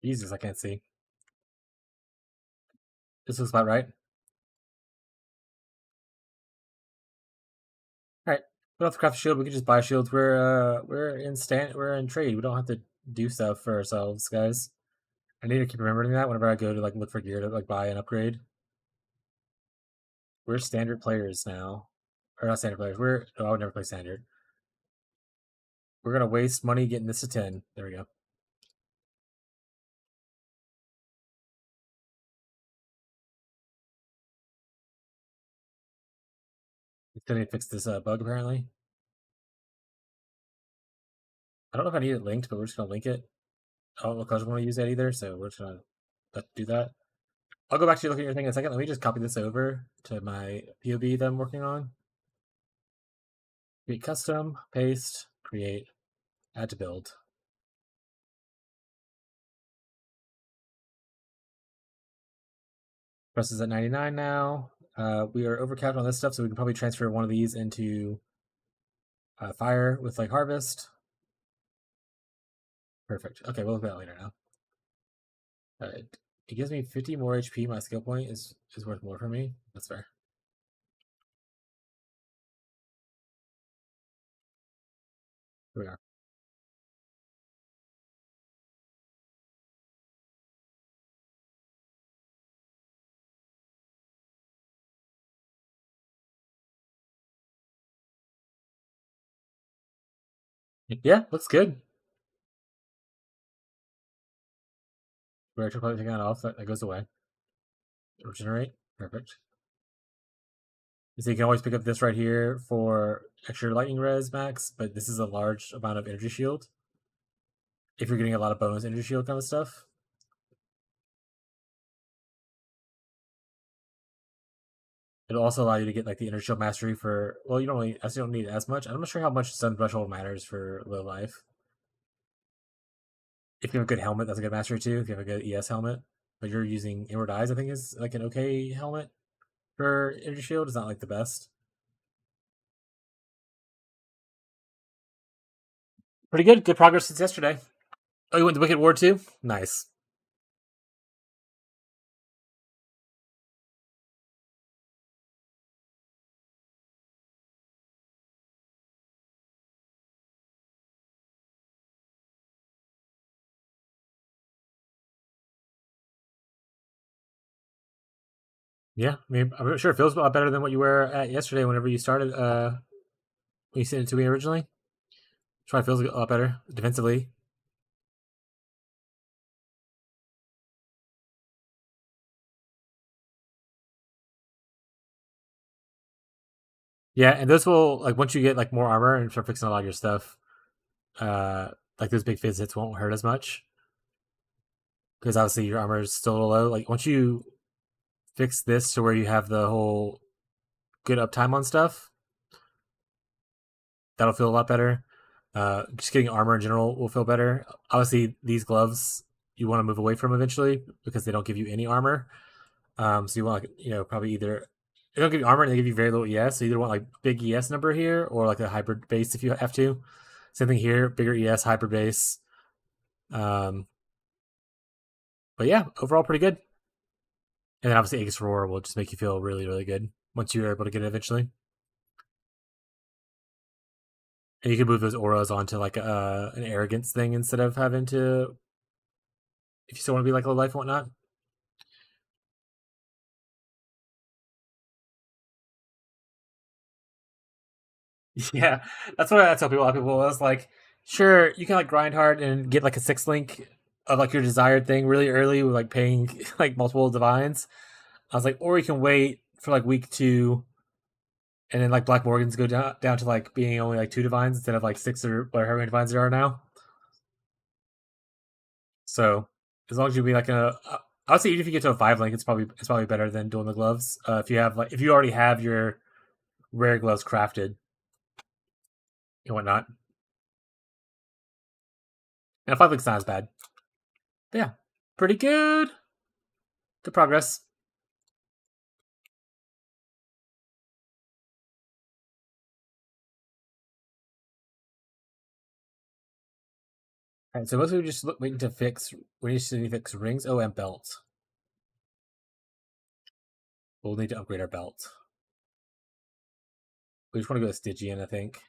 Jesus, I can't see. This looks about right. Alright. We don't have to craft a shield, we can just buy shields. We're in trade. We don't have to do stuff for ourselves, guys. I need to keep remembering that whenever I go to like look for gear to like buy and upgrade. We're standard players now. Or not standard players. I would never play standard. We're gonna waste money getting this to 10. There we go. Did they fix this bug apparently? I don't know if I need it linked, but we're just gonna link it. I don't know if I want to use that either, so we're just gonna do that. I'll go back to look at your thing in a second. Let me just copy this over to my POB that I'm working on. Create custom, paste, create, add to build. Press is at 99 now. We are overcapped on this stuff, so we can probably transfer one of these into fire with like harvest. Perfect. Okay, we'll look at that later now. It gives me 50 more HP. My skill point is worth more for me. That's fair. Here we are. Yeah, looks good. We're actually probably taking that off. That goes away. Regenerate. Perfect. So you can always pick up this right here for extra lightning res max, but this is a large amount of energy shield. If you're getting a lot of bonus energy shield kind of stuff. It'll also allow you to get like the energy shield mastery for, well, you don't really, actually don't need as much. I'm not sure how much sun threshold matters for low life. If you have a good helmet, that's a good mastery too. If you have a good ES helmet, but you're using Inward Eyes, I think is like an okay helmet for energy shield. It's not like the best. Pretty good. Good progress since yesterday. Oh, you went to Wicked War too? Nice. Yeah, I mean, I'm sure it feels a lot better than what you were at yesterday. Whenever you started, when you sent it to me originally, try feels a lot better defensively. Yeah, and those will like once you get like more armor and start fixing a lot of your stuff, like those big phase hits won't hurt as much because obviously your armor is still low. Like once you fix this to where you have the whole good uptime on stuff, that'll feel a lot better. Just getting armor in general will feel better. Obviously, these gloves you want to move away from eventually because they don't give you any armor. So you want like probably either they don't give you armor and they give you very little ES. So you either want like big ES number here or like a hybrid base if you have to. Same thing here, bigger ES, hybrid base. But yeah, overall pretty good. And then obviously Aegis Roar will just make you feel really, really good once you're able to get it eventually. And you can move those auras onto like an arrogance thing instead of having to, if you still want to be like low life and whatnot. Yeah, that's what I tell people. A lot of people was like, sure, you can like grind hard and get like a 6 link of like your desired thing really early with like paying like multiple divines. I was like, or you can wait for like week 2, and then like Black Morgans go down to like being only like 2 divines instead of like 6 or whatever many divines there are now. So as long as you be like I would say even if you get to a 5 link, it's probably better than doing the gloves. If you already have your rare gloves crafted and whatnot. And 5 link's not as bad. But yeah, pretty good. Good progress. All right, so mostly we're just waiting to fix. We need to fix rings. Oh, and belt. We'll need to upgrade our belt. We just want to go to Stygian, I think.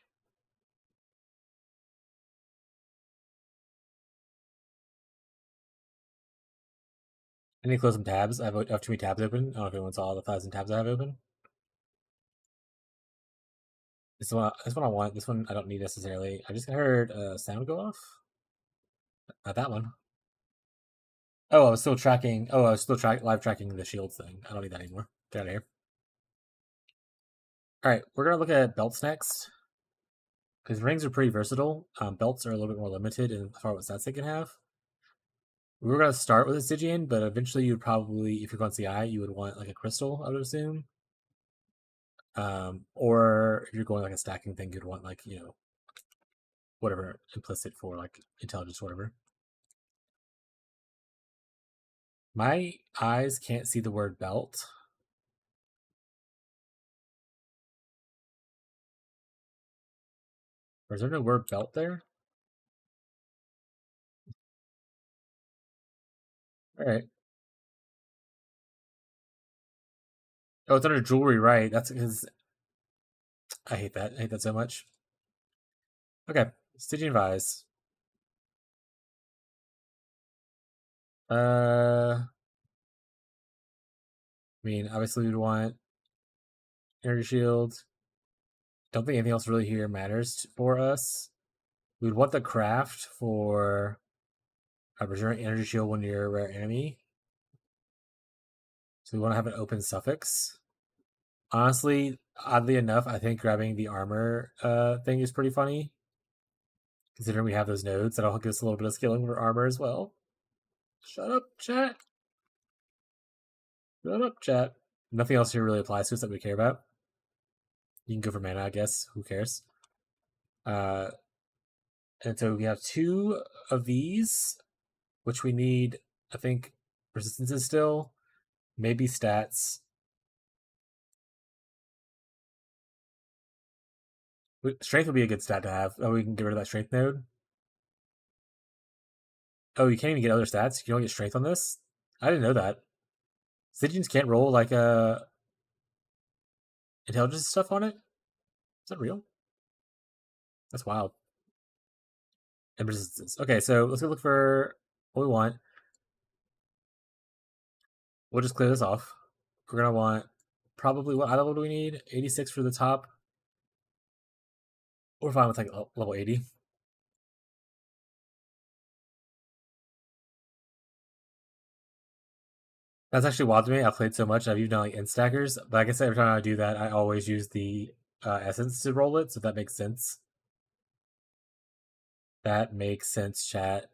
I need to close some tabs. I have too many tabs open. I don't know if anyone saw the 1,000 tabs I have open. This one I want. This one I don't need necessarily. I just heard sound go off. Not that one. Oh, I was still tracking. Oh, I was still live tracking the shield thing. I don't need that anymore. Get out of here. Alright, we're gonna look at belts next. Because rings are pretty versatile. Belts are a little bit more limited in as far as what stats they can have. We were gonna start with a Stygian, but eventually you'd probably, if you're going CI, you would want like a crystal, I would assume. Or if you're going like a stacking thing, you'd want like, you know, whatever implicit for like intelligence, whatever. My eyes can't see the word belt. Or is there no word belt there? Alright. Oh, it's under jewelry, right? That's because I hate that. I hate that so much. Okay. Stygian Vise. I mean, obviously we'd want energy shield. Don't think anything else really here matters for us. We'd want the craft for regenerate energy shield when you're a rare enemy. So we want to have an open suffix. Honestly, oddly enough, I think grabbing the armor thing is pretty funny. Considering we have those nodes, that'll give us a little bit of skilling for armor as well. Shut up, chat. Shut up, chat. Nothing else here really applies to us that we care about. You can go for mana, I guess. Who cares? And so we have 2 of these, which we need, I think, resistances still. Maybe stats. Strength would be a good stat to have. Oh, we can get rid of that strength node. Oh, you can't even get other stats? You can only get strength on this? I didn't know that. Stygians can't roll like intelligence stuff on it? Is that real? That's wild. And resistance. Okay, so let's go look for what we want. We'll just clear this off. We're gonna want probably what eye level do we need? 86 for the top. We're fine with like level 80. That's actually wild to me. I've played so much. I've even done like end stackers, but I guess every time I do that, I always use the essence to roll it. So that makes sense. That makes sense, chat.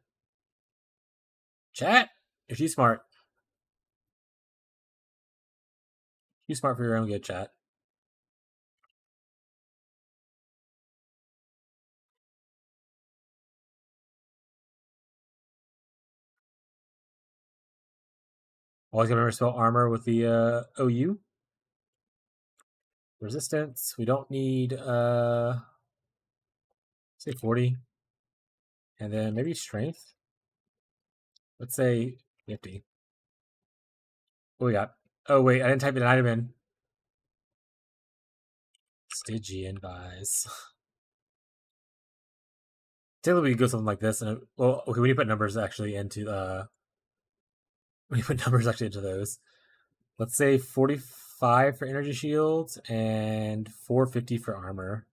Chat, if you smart, you smart for your own good, chat. Always gotta remember to spell armor with the OU. Resistance. We don't need say 40. And then maybe strength. Let's say 50. What we got? Oh wait, I didn't type an item in. Stygian Vise. Typically we go something like this, and well, okay, we need to put numbers actually into we need to put numbers actually into those. Let's say 45 for energy shields and 450 for armor.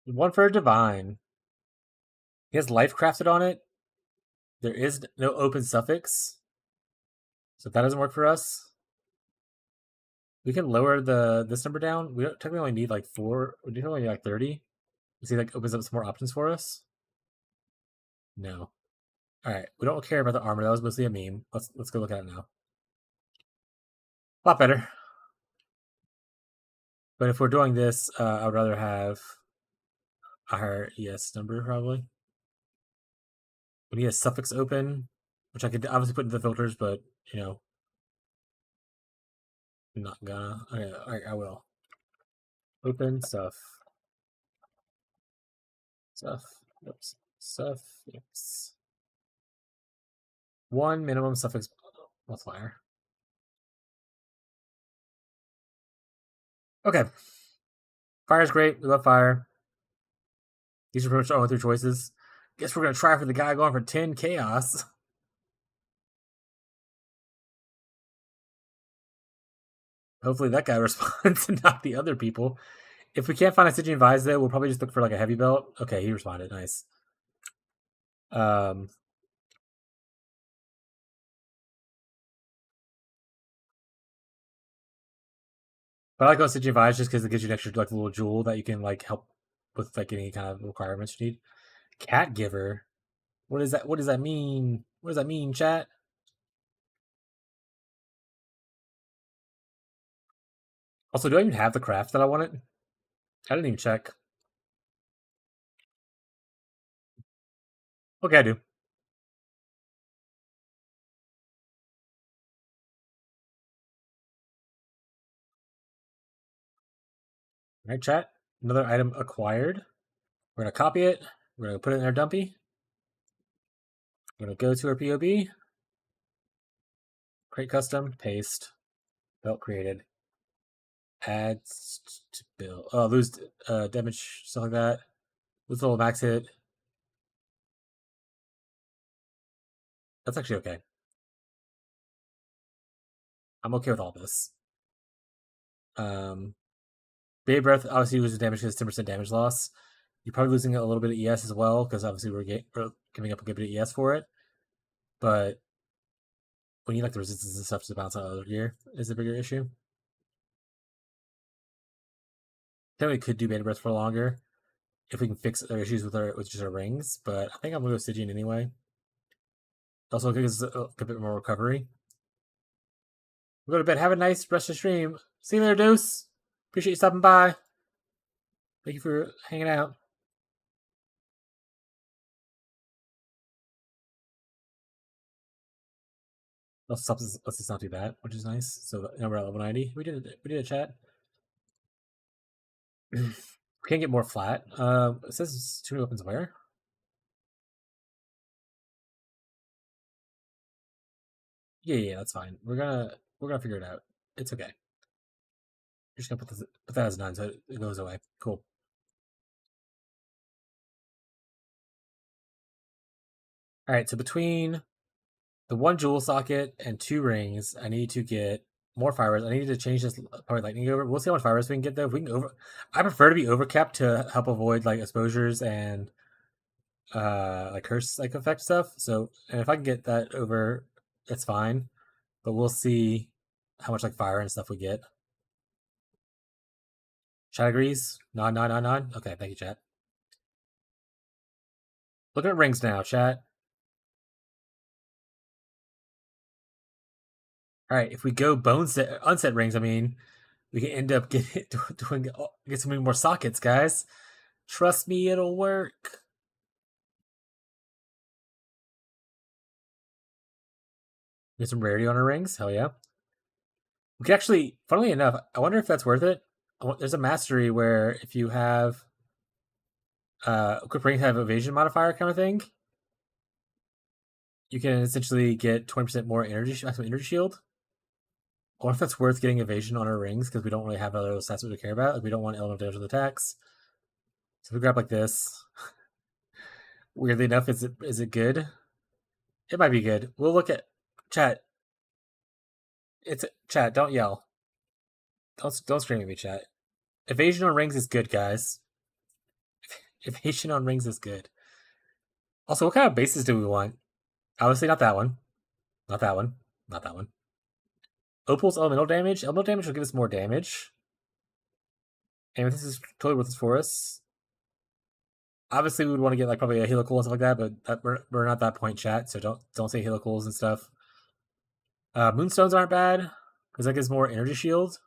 One for a divine. He has life crafted on it. There is no open suffix, so if that doesn't work for us, we can lower this number down. We don't technically only need like 4. We do only need like 30. You see, like opens up some more options for us. No. All right, we don't care about the armor. That was mostly a meme. Let's go look at it now. A lot better. But if we're doing this, I would rather have a higher ES number probably. We need a suffix open, which I could obviously put into the filters, but you know, I'm not gonna. Okay, all right, I will. Open stuff. Oops. Suffix. 1 minimum suffix multiplier. Okay. Fire's great. We love fire. These are pretty much our only 3 choices. Guess we're gonna try for the guy going for 10 chaos. Hopefully that guy responds and not the other people. If we can't find a Stygian Vise though, we'll probably just look for like a heavy belt. Okay, he responded. Nice. But I like going Stygian Vibes just because it gives you an extra like little jewel that you can like help with like any kind of requirements you need. Cat Giver. What is that? What does that mean? What does that mean, chat? Also, do I even have the craft that I wanted? I didn't even check. Okay, I do. All right, chat. Another item acquired. We're gonna copy it. We're gonna put it in our dumpy. We're gonna go to our POB. Create custom. Paste. Belt created. Add to build. Oh, lose damage, stuff like that. Lose a little max hit. That's actually okay. I'm okay with all this. Bay Breath obviously loses damage because 10% damage loss. You're probably losing a little bit of ES as well because obviously we're giving up a good bit of ES for it. But we need like the resistance and stuff to bounce on other gear is a bigger issue. Then we could do Beta Breath for longer if we can fix our issues with just our rings. But I think I'm gonna go Stygian anyway. Also, gives us a bit more recovery. We'll go to bed. Have a nice rest of the stream. See you later, Deuce. Appreciate you stopping by. Thank you for hanging out. Let's just not do that, which is nice. So now we're at level 90. We did a chat. We can't get more flat. It says too many weapons where? Yeah, that's fine. We're gonna figure it out. It's okay. You're just gonna put that as none so it goes away. Cool. Alright, so between the one jewel socket and 2 rings, I need to get more fibers. I need to change this power lightning over. We'll see how much fibers we can get though. If we can I prefer to be overcapped to help avoid like exposures and like curse like effect stuff. So and if I can get that over, it's fine. But we'll see how much like fire and stuff we get. Chat agrees. Nod. Okay, thank you, chat. Look at rings now, chat. All right, if we go unset rings, I mean, we can end up get so many more sockets, guys. Trust me, it'll work. Get some rarity on our rings. Hell yeah. We can actually, funnily enough, I wonder if that's worth it. There's a mastery where if you have equip rings have evasion modifier kind of thing, you can essentially get 20% more energy shield. I wonder if that's worth getting evasion on our rings because we don't really have other stats we care about. Like we don't want element damage with attacks. So if we grab like this, weirdly enough, is it good? It might be good. We'll look at chat. It's chat. Don't yell. Don't scream at me, chat. Evasion on rings is good, guys. Evasion on rings is good. Also, what kind of bases do we want? Obviously, not that one. Not that one. Not that one. Opal's elemental damage. Elemental damage will give us more damage. And this is totally worth it for us. Obviously, we would want to get like probably a helical and stuff like that, but we're not that point, chat. So don't say helicals and stuff. Moonstones aren't bad because that gives more energy shield.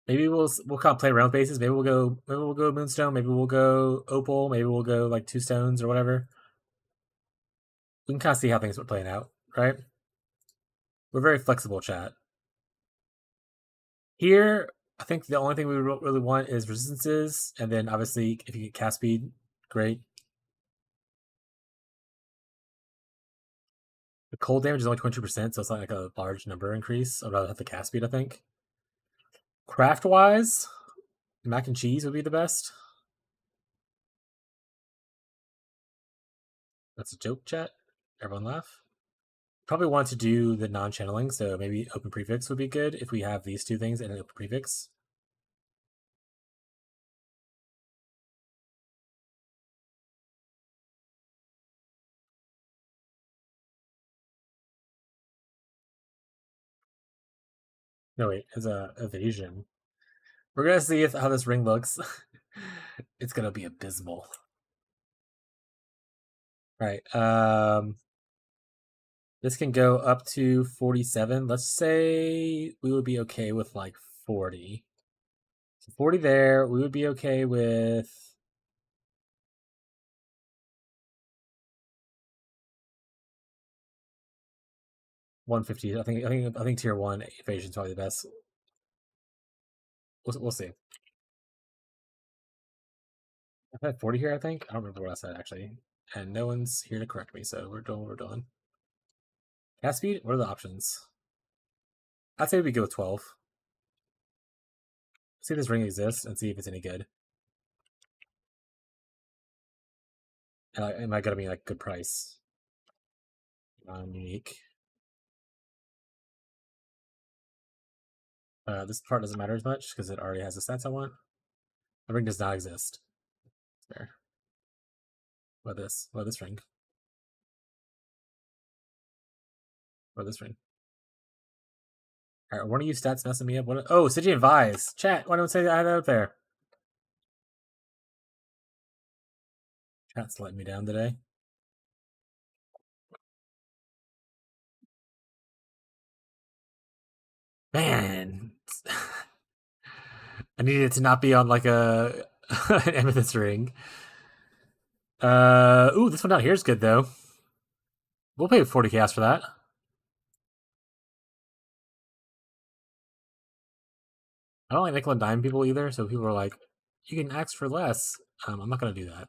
Maybe we'll kind of play around with bases. Maybe we'll go Moonstone. Maybe we'll go Opal. Maybe we'll go like 2 stones or whatever. We can kind of see how things are playing out, right? We're very flexible, chat. Here, I think the only thing we really want is resistances, and then obviously if you get cast speed, great. The cold damage is only 20%, so it's not like a large number increase. I'd rather have the cast speed, I think. Craft wise, mac and cheese would be the best. That's a joke, chat. Everyone laugh. Probably want to do the non-channeling, so maybe open prefix would be good if we have these 2 things and an open prefix. No wait, it's a evasion. We're gonna see how this ring looks. It's gonna be abysmal. Alright, this can go up to 47. Let's say we would be okay with like 40. So 40 there, we would be okay with 150. I think tier 1 evasion is probably the best. We'll see. I had 40 here, I think. I don't remember what I said actually. And no one's here to correct me, so we're doing what we're doing. Cast speed? What are the options? I'd say we go with 12. See if this ring exists and see if it's any good. Am I gonna be like good price? Unique. This part doesn't matter as much because it already has the stats I want. The ring does not exist. There. What this? What this ring? What this ring? Alright, one of you stats messing me up. What? Oh, Stygian Vise. Chat, why don't say I had that up there? Chat's letting me down today. Man. I needed it to not be on like a an amethyst ring. Ooh, this one down here is good though. We'll pay 40 chaos for that. I don't like nickel and dime people either, so people are like, you can ask for less. I'm not gonna do that.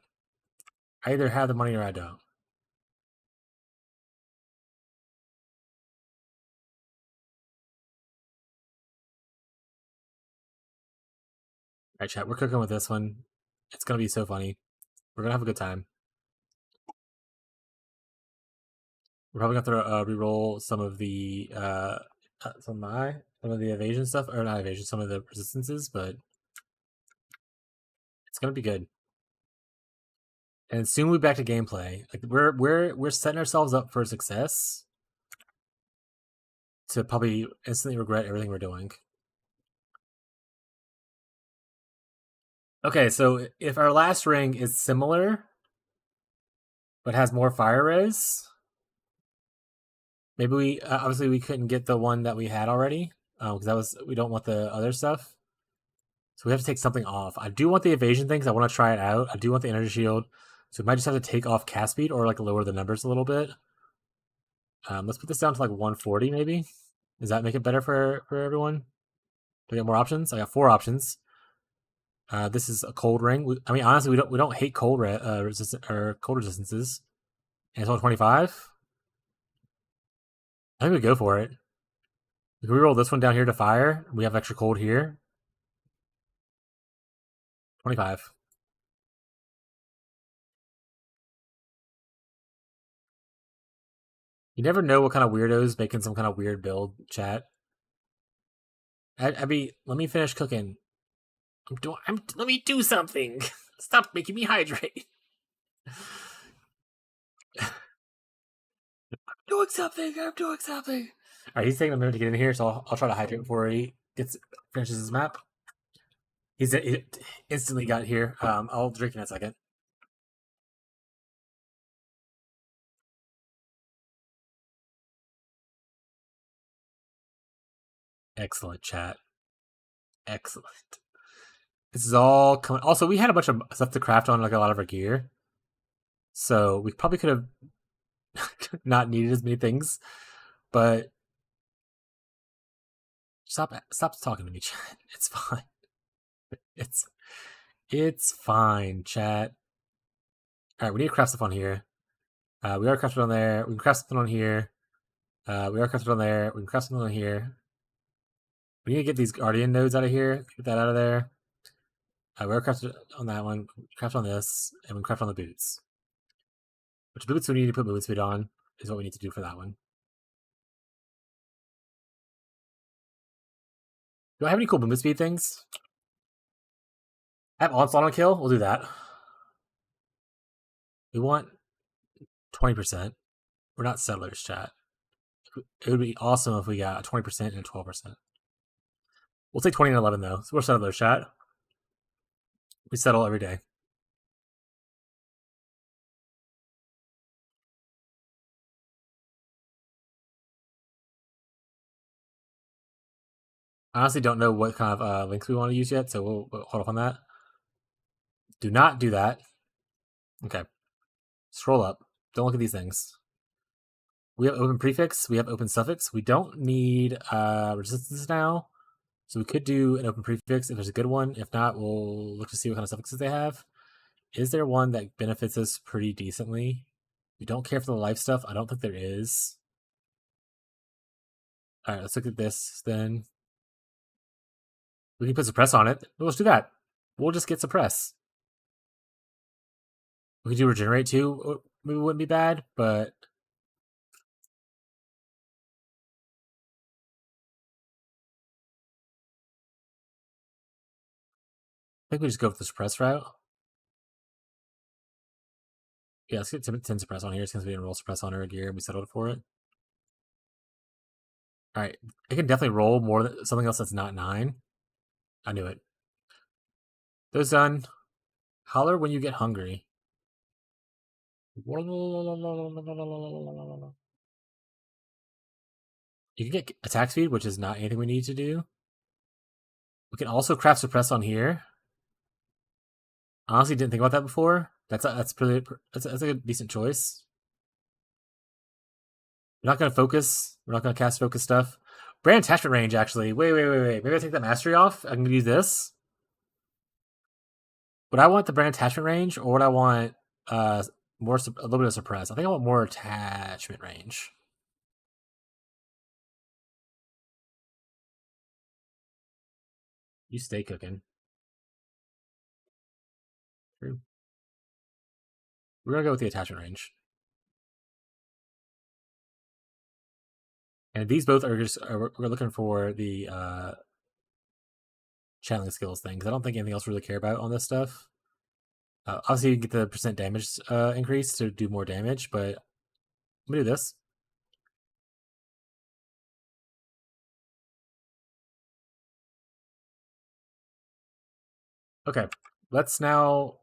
I either have the money or I don't. Alright, chat, we're cooking with this one. It's gonna be so funny. We're gonna have a good time. We're probably gonna have to re-roll some of the some of the evasion stuff, or not evasion, some of the resistances, but it's gonna be good. And soon we'll be back to gameplay. Like we're setting ourselves up for success to probably instantly regret everything we're doing. Okay, so if our last ring is similar but has more fire res, maybe we obviously we couldn't get the one that we had already because we don't want the other stuff. So we have to take something off. I do want the evasion things. I want to try it out. I do want the energy shield. So we might just have to take off cast speed or like lower the numbers a little bit. Let's put this down to like 140 maybe. Does that make it better for everyone? Do we get more options? I got 4 options. This is a cold ring. I mean, honestly, we don't hate cold resistant or cold resistances. And it's 125. I think we go for it. We can reroll this one down here to fire. We have extra cold here. 25. You never know what kind of weirdos making some kind of weird build, chat. Abby, let me finish cooking. Let me do something. Stop making me hydrate. I'm doing something. Alright, he's taking a minute to get in here, so I'll try to hydrate before he finishes his map. He instantly got here. I'll drink in a second. Excellent, chat. Excellent. This is all coming. Also, we had a bunch of stuff to craft on, like a lot of our gear. So we probably could have not needed as many things, but stop talking to me, chat. It's fine. It's fine, chat. All right, we need to craft stuff on here. We are crafted on there. We can craft something on here. We are crafted on there. We can craft something on here. We need to get these guardian nodes out of here. Get that out of there. We are crafted on that one. Craft on this, and we craft on the boots. Which boots we need to put movement speed on is what we need to do for that one. Do I have any cool movement speed things? I have onslaught on kill. We'll do that. We want 20%. We're not settlers, chat. It would be awesome if we got a 20% and a 12%. We'll take 20 and 11 though. So we're settled those, chat. We settle every day. I honestly don't know what kind of links we want to use yet, so we'll hold off on that. Do not do that. Okay. Scroll up. Don't look at these things. We have open prefix. We have open suffix. We don't need resistance now. So we could do an open prefix if there's a good one. If not, we'll look to see what kind of suffixes they have. Is there one that benefits us pretty decently? We don't care for the life stuff. I don't think there is. All right, let's look at this then. We can put suppress on it. Let's do that. We'll just get suppress. We could do regenerate too. Maybe it wouldn't be bad, but I think we just go with the suppress route. Yeah, let's get 10 suppress on here since we didn't roll suppress on our gear and we settled for it. Alright, it can definitely roll more than something else that's not 9. I knew it. Those done. Holler when you get hungry. You can get attack speed, which is not anything we need to do. We can also craft suppress on here. Honestly, didn't think about that before. That's a decent choice. We're not gonna focus. We're not gonna cast focus stuff. Brand attachment range, actually. Wait. Maybe I take that mastery off. I can use this. Would I want the brand attachment range, or would I want a little bit of suppress? I think I want more attachment range. You stay cooking. True. We're gonna go with the attachment range. And these both are just we're looking for the channeling skills thing because I don't think anything else we really care about on this stuff. Obviously, you can get the percent damage increase to do more damage, but I'm gonna do this. Okay, let's now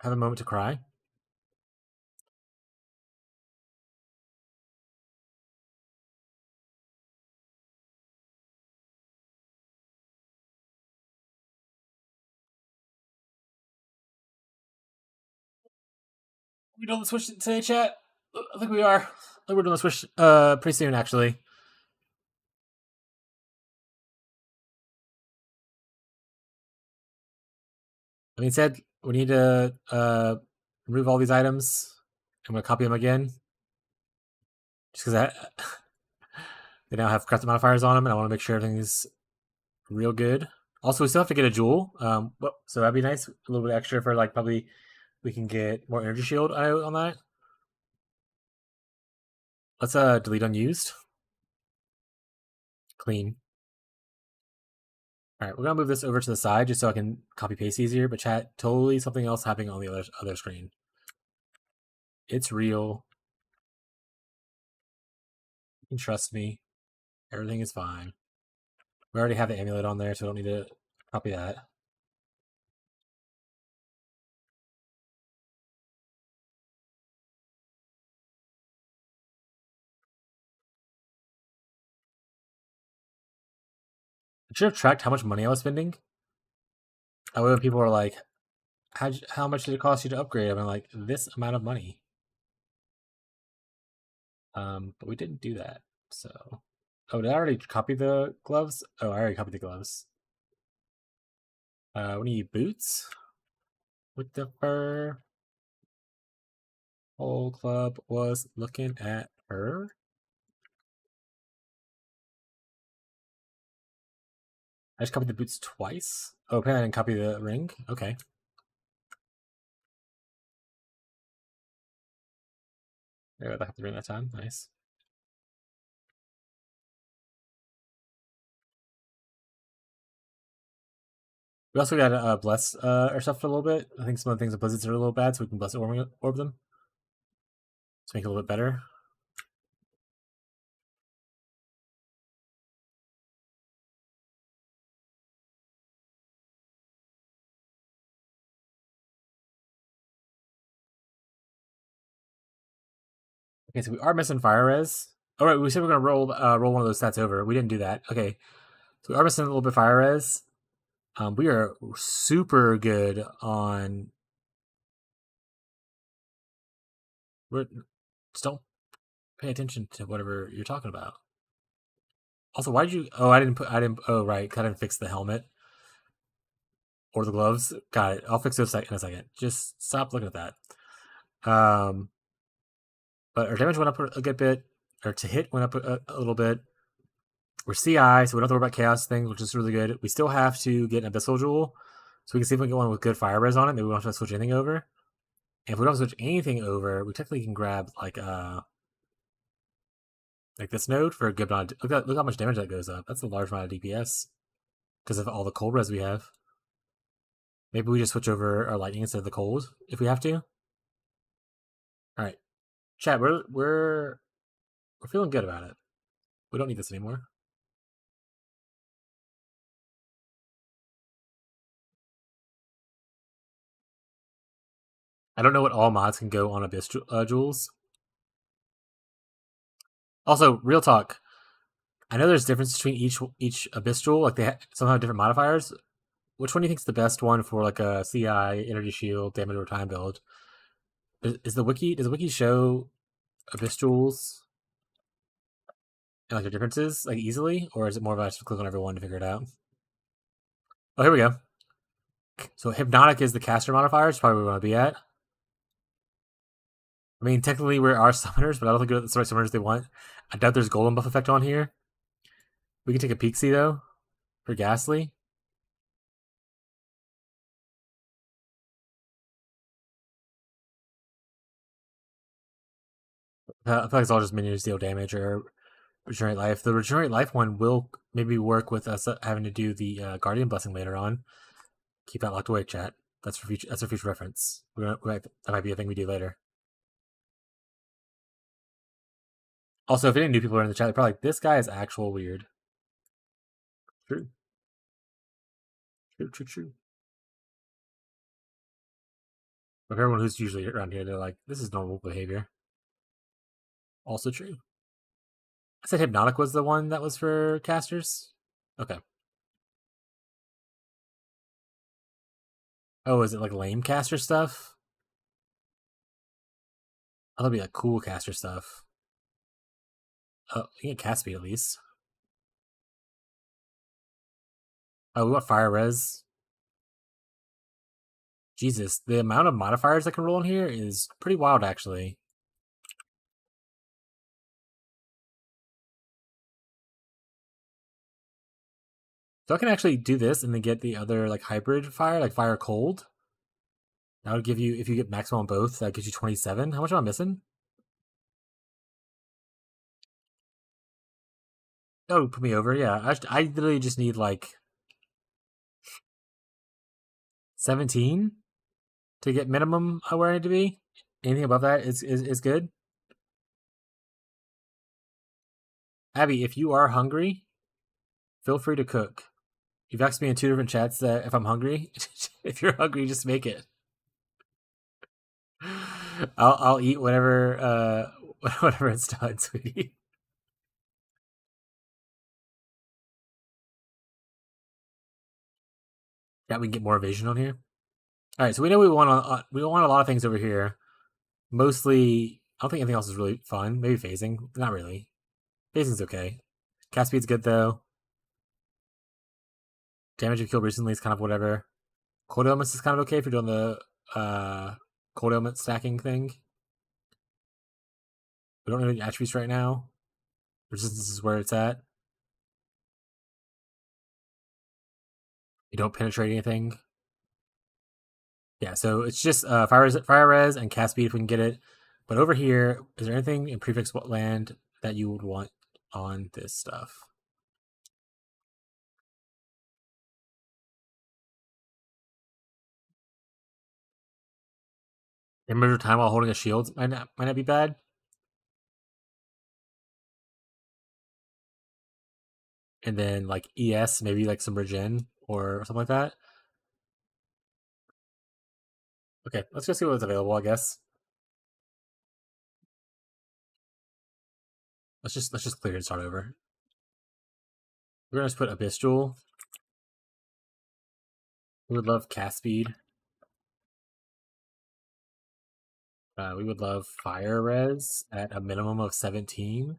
have a moment to cry. We doing the switch today, chat? I think we are. I think we're doing the switch pretty soon, actually. That being said, we need to remove all these items. I'm going to copy them again. Just because they now have custom modifiers on them, and I want to make sure everything's real good. Also, we still have to get a jewel. So that'd be nice. A little bit extra for, like, probably we can get more energy shield on that. Let's delete unused. Clean. All right, we're gonna move this over to the side just so I can copy paste easier. But chat, totally something else happening on the other screen. It's real. You can trust me. Everything is fine. We already have the amulet on there, so I don't need to copy that. I should have tracked how much money I was spending. That way when people are like, how much did it cost you to upgrade? I'm like, this amount of money. But we didn't do that, so... Oh, did I already copy the gloves? Oh, I already copied the gloves. We need boots with the fur. Whole club was looking at her. I just copied the boots twice. Oh, apparently I didn't copy the ring. Okay. There, I have the ring that time. Nice. We also got to bless our stuff for a little bit. I think some of the things in blizzards are a little bad, so we can bless orb them. Let's make it a little bit better. Okay, so we are missing fire res. All right, we said we're gonna roll one of those stats over. We didn't do that. Okay, so we are missing a little bit of fire res. We are super good on. Just don't pay attention to whatever you're talking about. Also, why did you? Oh, I didn't put. I didn't. Oh, right. I didn't fix the helmet or the gloves. Got it. I'll fix those in a second. Just stop looking at that. But our damage went up a good bit. Or to hit went up a little bit. We're CI, so we don't have to worry about chaos things, which is really good. We still have to get an abyssal jewel, so we can see if we can get one with good fire res on it. Maybe we don't have to switch anything over. And if we don't switch anything over, we technically can grab like this node for a good amount. Look how much damage that goes up. That's a large amount of DPS because of all the cold res we have. Maybe we just switch over our lightning instead of the cold if we have to. All right, chat. We're feeling good about it. We don't need this anymore. I don't know what all mods can go on Abyss jewels. Also, real talk. I know there's a difference between each Abyss jewel. Like they some have different modifiers. Which one do you think is the best one for like a CI, energy shield, damage over time build? Does the wiki show Abyss jewels and like the differences like easily, or is it more of a just click on everyone to figure it out? Oh, here we go. So hypnotic is the caster modifier. It's probably where we want to be at. I mean, technically we are summoners, but I don't think that's the right summoners they want. I doubt there's golem buff effect on here. We can take a peek see though for Ghastly. I feel like it's all just minions deal damage or regenerate life. The regenerate life one will maybe work with us having to do the guardian blessing later on. Keep that locked away, chat. That's for future. That's a future reference. That might be a thing we do later. Also, if any new people are in the chat, they're probably like, "This guy is actual weird." True. True. But everyone who's usually around here, they're like, "This is normal behavior." Also true. I said hypnotic was the one that was for casters. Okay. Oh, is it like lame caster stuff? Oh, that'll be like cool caster stuff. Oh, you get cast speed at least. Oh, we want fire res. Jesus, the amount of modifiers I can roll in here is pretty wild, actually. So I can actually do this and then get the other like hybrid fire, like fire cold. That would give you, if you get maximum on both, that gives you 27. How much am I missing? Oh, put me over. Yeah, I literally just need like 17 to get minimum where I need to be. Anything above that is good. Abby, if you are hungry, feel free to cook. You've asked me in 2 different chats that if I'm hungry, if you're hungry, just make it. I'll eat whatever whatever it's done, sweetie. Yeah, we can get more evasion on here. All right, so we know we want a lot of things over here. Mostly, I don't think anything else is really fun. Maybe phasing, not really. Phasing's okay. Cast speed's good though. Damage you killed recently is kind of whatever. Cold elements is kind of okay if you're doing the cold element stacking thing. We don't know any attributes right now. Resistance is where it's at. You don't penetrate anything. Yeah, so it's just fire res and cast speed if we can get it. But over here, is there anything in prefix land that you would want on this stuff? Measure time while holding a shield might not be bad. And then like ES, maybe like some regen or something like that. Okay, let's go see what's available, I guess. Let's just clear and start over. We're gonna just put Abyss Jewel. We would love cast speed. We would love fire res at a minimum of 17.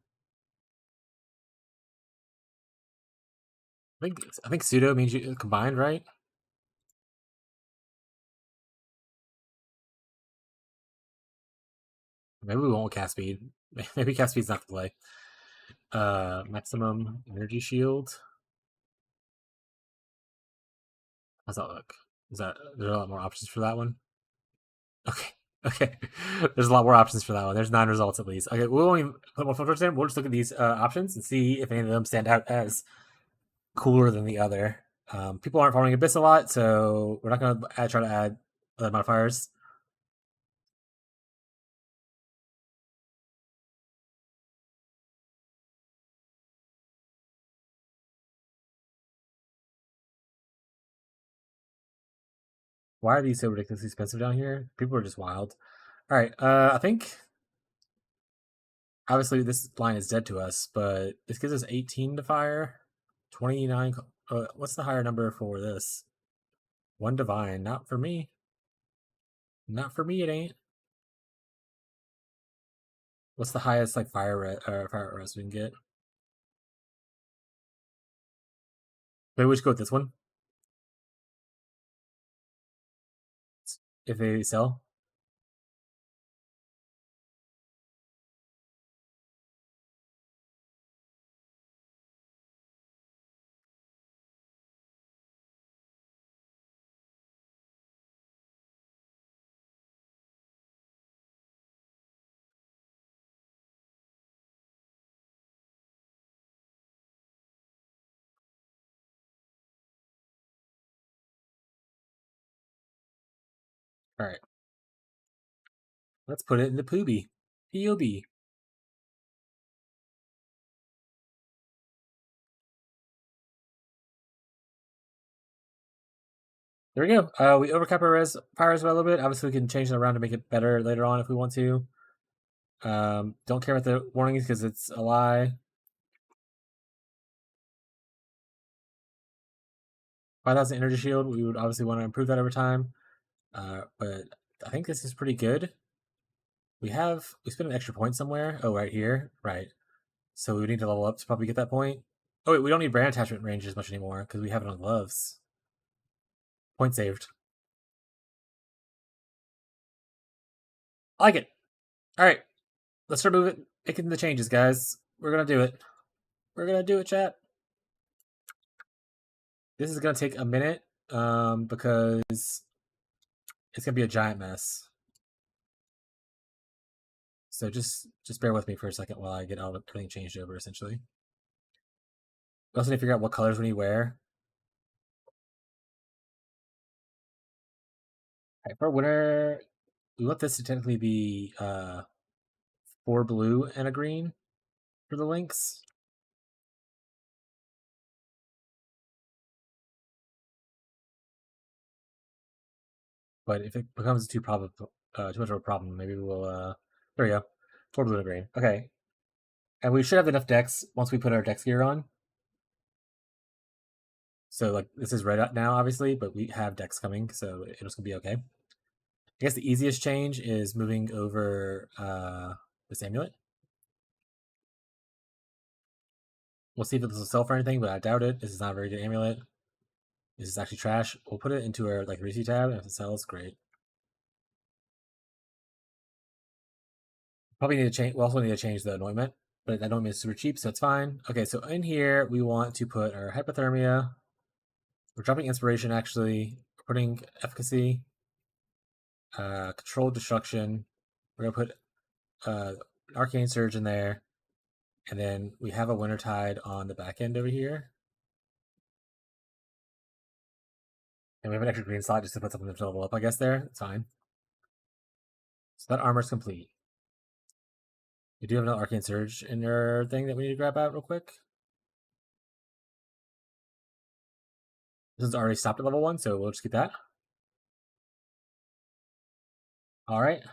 I think pseudo means you combined, right? Maybe we won't cast speed. Maybe cast speed's not the play. Maximum energy shield. How's that look? Is that there's a lot more options for that one? Okay. Okay. There's a lot more options for that one. There's 9 results at least. Okay, we won't even put more filters in. We'll just look at these options and see if any of them stand out as cooler than the other. People aren't farming Abyss a lot, so we're not going to try to add other modifiers. Why are these so ridiculously expensive down here? People are just wild. All right, I think obviously this line is dead to us, but this gives us 18 to fire, 29. What's the higher number for this? 1 divine. Not for me. Not for me. It ain't. What's the highest like fire res we can get? Maybe we should go with this one. If they sell. All right. Let's put it in the Pooby. POB. There we go. We overcap our fire res by a little bit. Obviously, we can change it around to make it better later on if we want to. Don't care about the warnings because it's a lie. 5,000 energy shield. We would obviously want to improve that over time. But I think this is pretty good. We spent an extra point somewhere. Oh, right here. Right. So we need to level up to probably get that point. Oh, wait, we don't need brand attachment range as much anymore because we have it on gloves. Point saved. I like it. All right. Let's start making the changes, guys. We're going to do it. We're going to do it, chat. This is going to take a minute because it's going to be a giant mess. So just bear with me for a second while I get everything changed over, essentially. We also need to figure out what colors we need to wear. All right, for winter, we want this to technically be 4 blue and a green for the links. But if it becomes too much of a problem, maybe we'll there we go. 4 blue and a green. Okay. And we should have enough decks once we put our dex gear on. So like this is red now, obviously, but we have decks coming, so it's gonna be okay. I guess the easiest change is moving over this amulet. We'll see if this will sell for anything, but I doubt it. This is not a very good amulet. This is actually trash. We'll put it into our like Reese tab, and if it sells, great. Probably need to change. We also need to change the anointment, but that anointment is super cheap, so it's fine. Okay, so in here we want to put our hypothermia. We're dropping inspiration actually. We're putting efficacy, controlled destruction. We're gonna put arcane surge in there, and then we have a Wintertide on the back end over here. And we have an extra green slot just to put something to level up, I guess, there. It's fine. So that armor's complete. You do have another Arcane Surge in your thing that we need to grab out real quick. This one's already stopped at level 1, so we'll just keep that. Alright.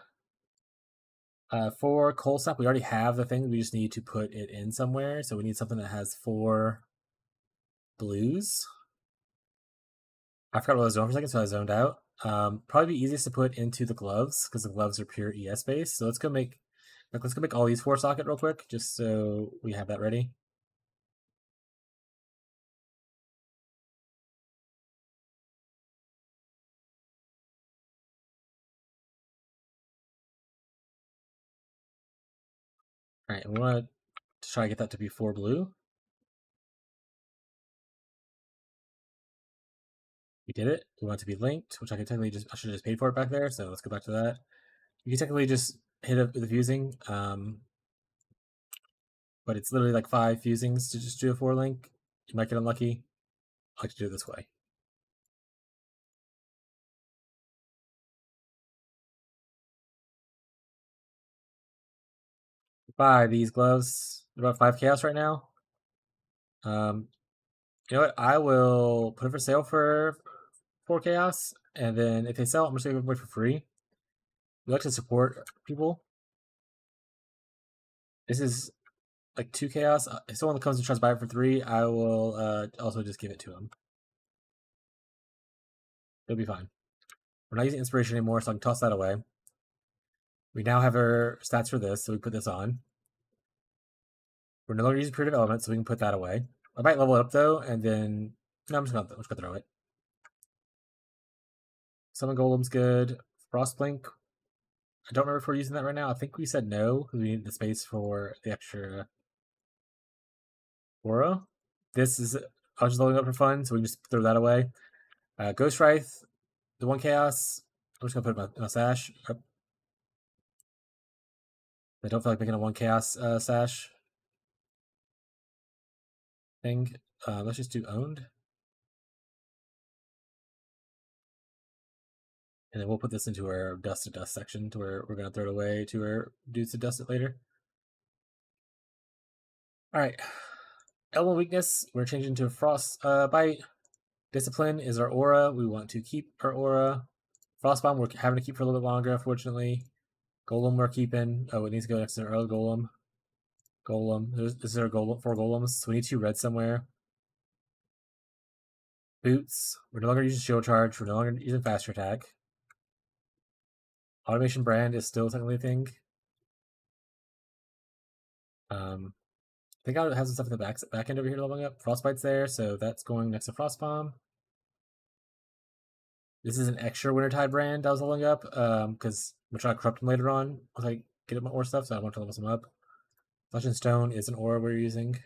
For coal snap, we already have the thing. We just need to put it in somewhere. So we need something that has 4 blues. I forgot what I was doing for a second, so I zoned out. Probably be easiest to put into the gloves because the gloves are pure ES based. So let's go make all these 4 socket real quick, just so we have that ready. All right, we want to try to get that to be 4 blue. We did it. We want it to be linked, which I should have just paid for it back there. So let's go back to that. You can technically just hit it with the fusing, but it's literally like 5 fusings to just do a 4 link. You might get unlucky. I like to do it this way. Buy these gloves. They're about 5 chaos right now. You know what? I will put it for sale for 4 chaos, and then if they sell, I'm just gonna give it away for free. We like to support people. This is like 2 chaos. If someone comes and tries to buy it for 3, I will also just give it to them. It'll be fine. We're not using inspiration anymore, so I can toss that away. We now have our stats for this, so we put this on. We're no longer using creative element, so we can put that away. I might level it up though, and then no, I'm just gonna throw it. Summon Golem's good. Frostblink. I don't remember if we're using that right now. I think we said no because we need the space for the extra aura. This is I was just loading up for fun, so we can just throw that away. Ghost Wraith, the 1 chaos. I'm just gonna put it in a sash. I don't feel like making a 1 chaos sash thing. Let's just do owned. And then we'll put this into our dust to dust section to where we're going to throw it away to our dudes to dust it later. All right. Element weakness, we're changing to frost bite. Discipline is our aura. We want to keep our aura. Frostbomb, we're having to keep for a little bit longer, unfortunately. Golem, we're keeping. Oh, it needs to go next to our other golem. This is our golem, 4 golems. So we need 2 red somewhere. Boots, we're no longer using shield charge. We're no longer using faster attack. Automation brand is still technically a thing. I think it has some stuff in the back end over here leveling up. Frostbite's there, so that's going next to Frostbomb. This is an extra Wintertide brand I was leveling up, because I'm trying to corrupt him later on once I get my ore stuff, so I want to level some up. Flesh and Stone is an aura we're using.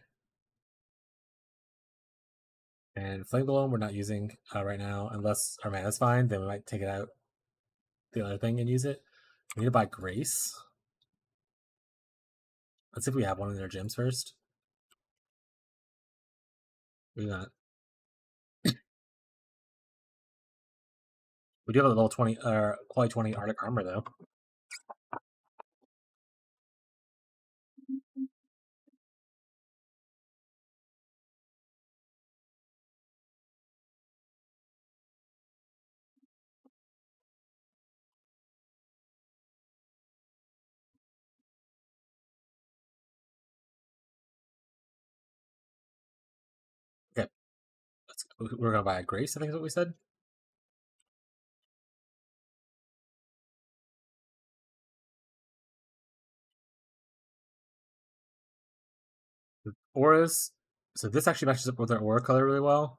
And Flame Golem we're not using right now, unless our mana's fine, then we might take it out the other thing and use it. We need to buy Grace. Let's see if we have one in their gyms first. We do not. We do have a level 20 quality 20 Arctic armor though. Okay. We're gonna buy a Grace, I think is what we said. Auras. So this actually matches up with our aura color really well.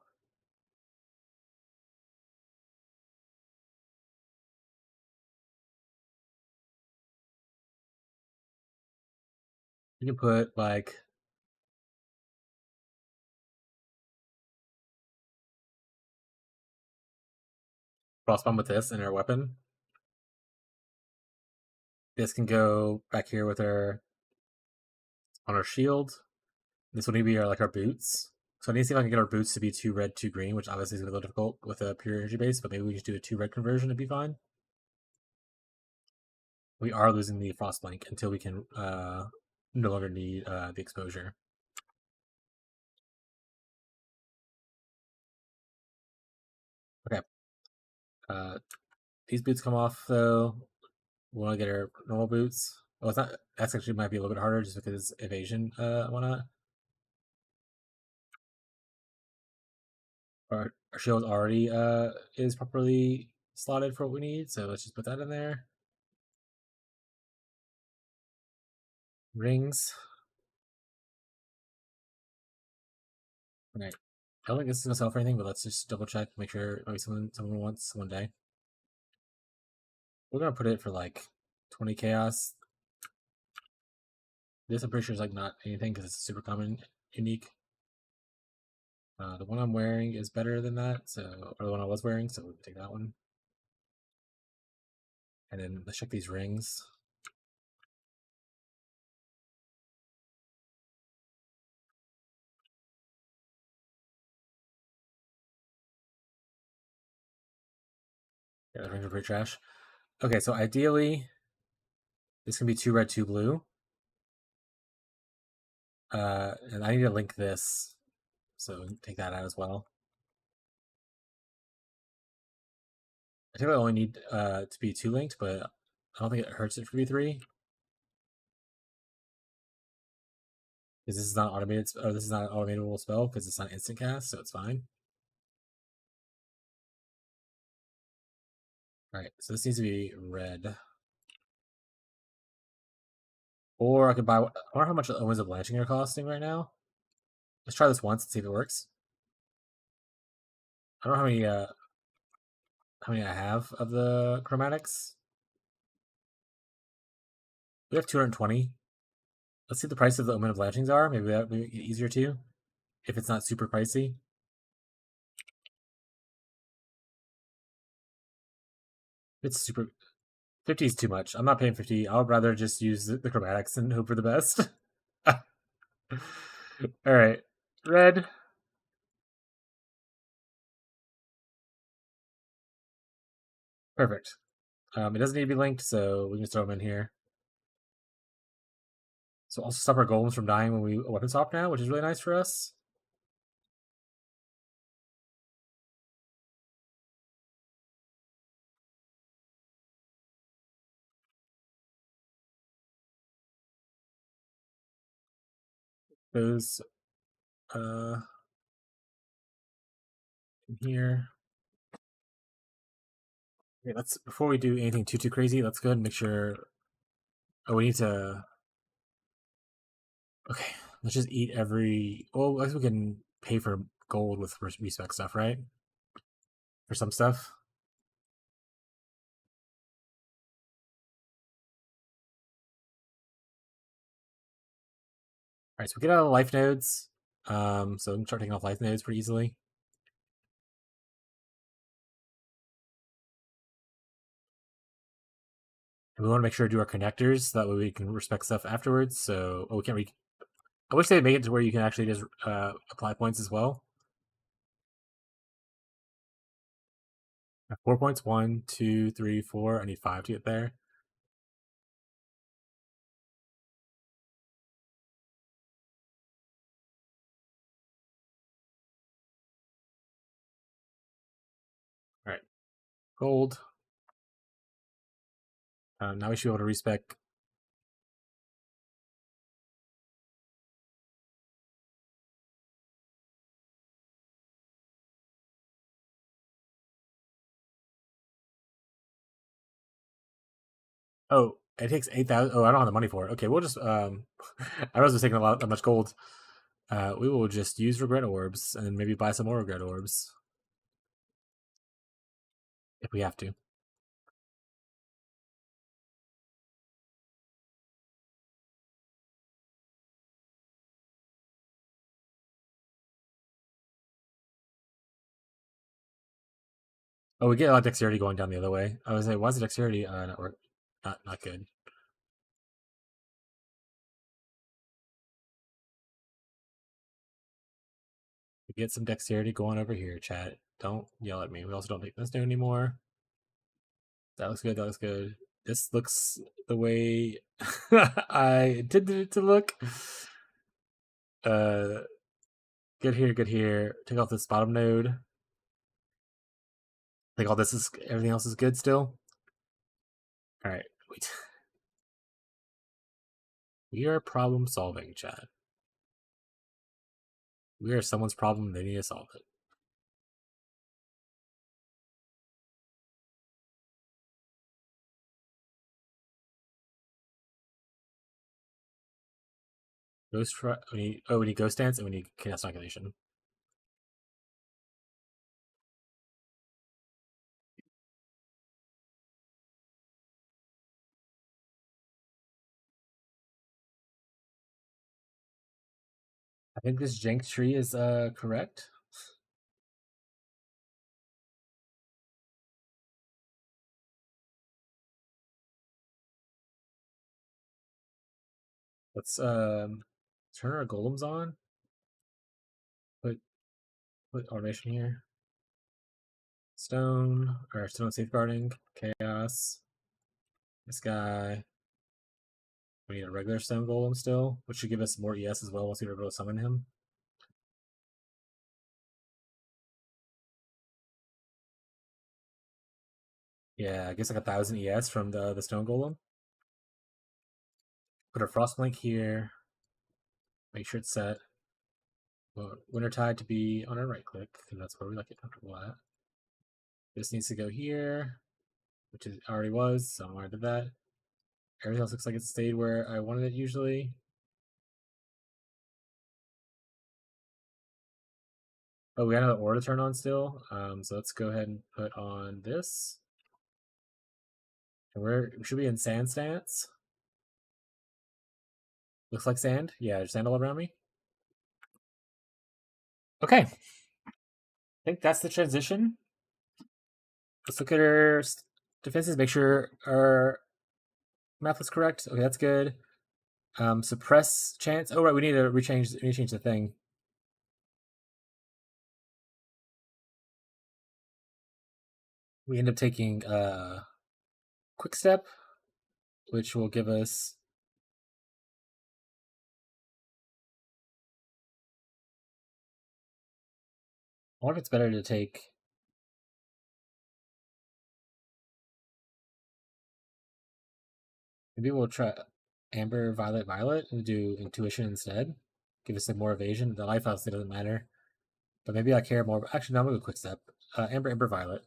You can put like Frostbomb with this in our weapon. This can go back here with our on our shield. This will need to be our boots. So I need to see if I can get our boots to be 2 red, 2 green, which obviously is a little difficult with a pure energy base, but maybe we just do a 2 red conversion to be fine. We are losing the frost blank until we can no longer need the exposure. Okay. These boots come off though. We want to get our normal boots. Well, it's not. That's actually might be a little bit harder just because evasion. Whatnot. Our shield already is properly slotted for what we need, so let's just put that in there. Rings. Alright. I don't think this is gonna sell for anything, but let's just double check, make sure maybe someone wants one day. We're gonna put it for like 20 chaos. This I'm pretty sure is like not anything because it's super common, unique. The one I'm wearing is better than that, so or the one I was wearing, so we can take that one. And then let's check these rings. Yeah, the rings are pretty trash. Okay, so ideally, this can be 2 red, 2 blue. And I need to link this, so take that out as well. I think I only need to be 2 linked, but I don't think it hurts it for B3. Because this is not automated, or this is not an automatable spell because it's not instant cast, so it's fine. Alright, so this needs to be red. Or I could buy. I wonder how much the Omens of Blanching are costing right now. Let's try this once and see if it works. I don't know how many I have of the chromatics. We have 220. Let's see what the price of the Omen of Blanchings are. Maybe that would make it easier too, if it's not super pricey. It's super. 50 is too much. I'm not paying 50. I would rather just use the chromatics and hope for the best. Alright. Red. Perfect. It doesn't need to be linked, so we can just throw them in here. So also stop our golems from dying when we weapon swap now, which is really nice for us. Those in here. Okay, let's before we do anything too crazy, let's go ahead and make sure. Oh, we need to. Okay, let's just eat every. Well, I guess we can pay for gold with respec stuff, right? For some stuff. All right, so we get out of life nodes. So we can start taking off life nodes pretty easily. And we want to make sure to do our connectors so that way we can respec stuff afterwards. So, we can't. I wish they'd make it to where you can actually just apply points as well. 4 points. 1, 2, 3, 4. I need 5 to get there. All right, gold. Now we should be able to respec. Oh, it takes 8,000. Oh, I don't have the money for it. Okay, we'll just I was taking that much gold. We will just use regret orbs and maybe buy some more regret orbs if we have to. Oh, we get a lot of dexterity going down the other way. I was like, why is the dexterity not good? We get some dexterity going over here, chat. Don't yell at me. We also don't take this down anymore. That looks good. That looks good. This looks the way I intended it to look. Good here, good here. Take off this bottom node. I think all this is everything else is good still. All right, wait. We are problem solving, chat. We are someone's problem, they need to solve it. Ghost we need ghost dance and we need chaos inoculation. I think this jank tree is correct. Let's turn our golems on. Put automation here. Stone safeguarding, chaos. This guy. We need a regular stone golem still, which should give us more ES as well once we are able to summon him. Yeah, I guess like 1,000 ES from the stone golem. Put a frost blink here. Make sure it's set. Wintertide to be on our right click, because that's where we like it comfortable at. This needs to go here, which it already was, so I'm already did that. Everything else looks like it stayed where I wanted it usually. Oh, we got another aura to turn on still. So let's go ahead and put on this. And we should be in sand stance. Looks like sand. Yeah, there's sand all around me. Okay. I think that's the transition. Let's look at our defenses, make sure our math was correct. Okay, that's good. Suppress chance. Oh right, we need to rechange the thing. We end up taking quick step, which will give us I wonder if it's better to take maybe we'll try Amber, Violet, Violet and do intuition instead. Give us some more evasion. The life house doesn't matter. But maybe I care more. Actually, no, I'm gonna go quick step. Amber, Amber, Violet.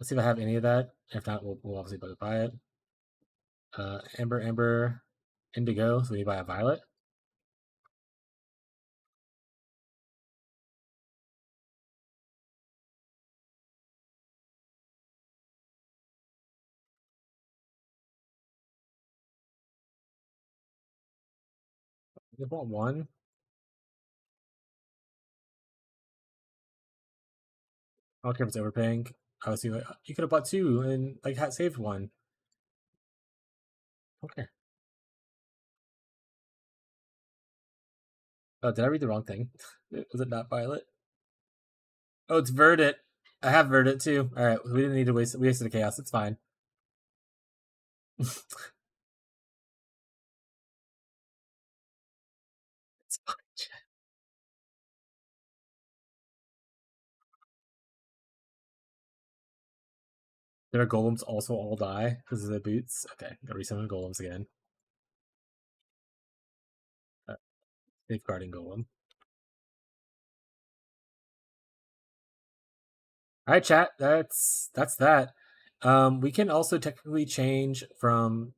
Let's see if I have any of that. If not, we'll obviously buy it. Amber, Amber, Indigo. So we buy a Violet. I want one. I don't care if it's overpaying. Obviously, you could have bought two and like saved one. Okay. Oh, did I read the wrong thing? Was it not Violet? Oh, it's Verdant. I have Verdant too. All right, we didn't need to waste. We wasted the chaos. It's fine. It's fine. Did our golems also all die because of the boots? Okay, gotta resummon golems again. Safeguarding golem. All right, chat. That's that. We can also technically change from.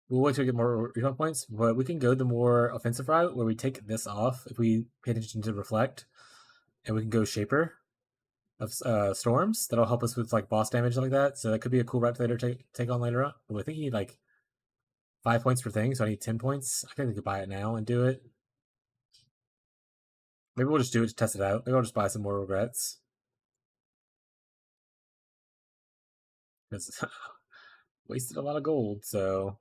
We'll wait till we get more recon points, but we can go the more offensive route where we take this off if we pay attention to reflect, and we can go shaper of storms. That'll help us with like boss damage like that. So that could be a cool route to later take on later on. But I think you need like 5 points per thing, so I need 10 points. I think we could buy it now and do it. Maybe we'll just do it to test it out. Maybe I'll just buy some more regrets. Because wasted a lot of gold, so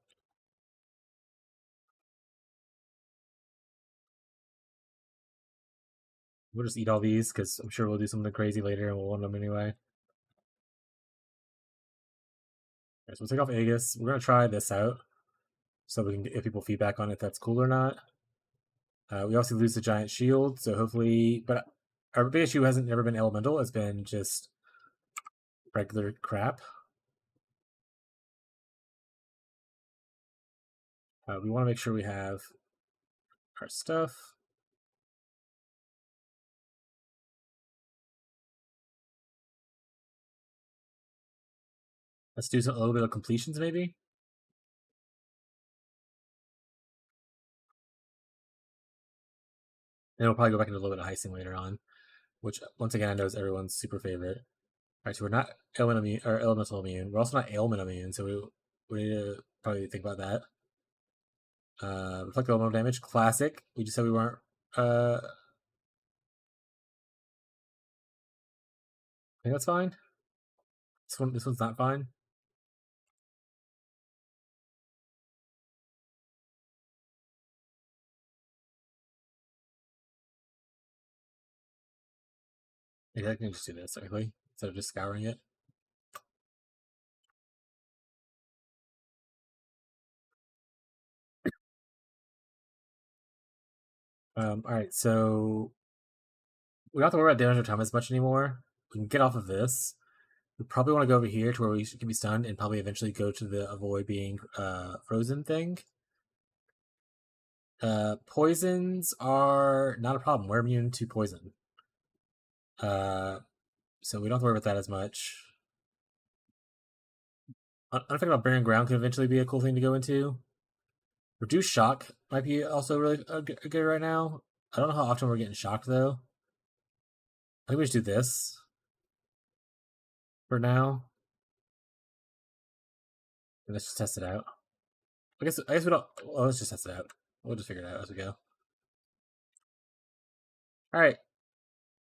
we'll just eat all these because I'm sure we'll do something crazy later and we'll want them anyway. Okay, so we'll take off Aegis. We're gonna try this out so we can get people feedback on if that's cool or not. We also lose the giant shield, so hopefully, but our big issue hasn't never been elemental. It's been just regular crap. We want to make sure we have our stuff. Let's do a little bit of completions, maybe. And we'll probably go back into a little bit of heisting later on, which once again I know is everyone's super favorite. All right, so we're not elemental immune. We're also not ailment immune, so we need to probably think about that. Reflect elemental damage, classic. We just said we weren't. I think that's fine. This one's not fine. Maybe I can just do this technically instead of just scouring it. All right, so we don't have to worry about damage or time as much anymore. We can get off of this. We probably want to go over here to where we can be stunned and probably eventually go to the avoid being frozen thing. Poisons are not a problem. We're immune to poison. So we don't have to worry about that as much. Unaffected Barren Ground could eventually be a cool thing to go into. Reduced shock might be also really good right now. I don't know how often we're getting shocked though. I think we just do this for now. And let's just test it out. I guess we don't. Well, let's just test it out. We'll just figure it out as we go. All right.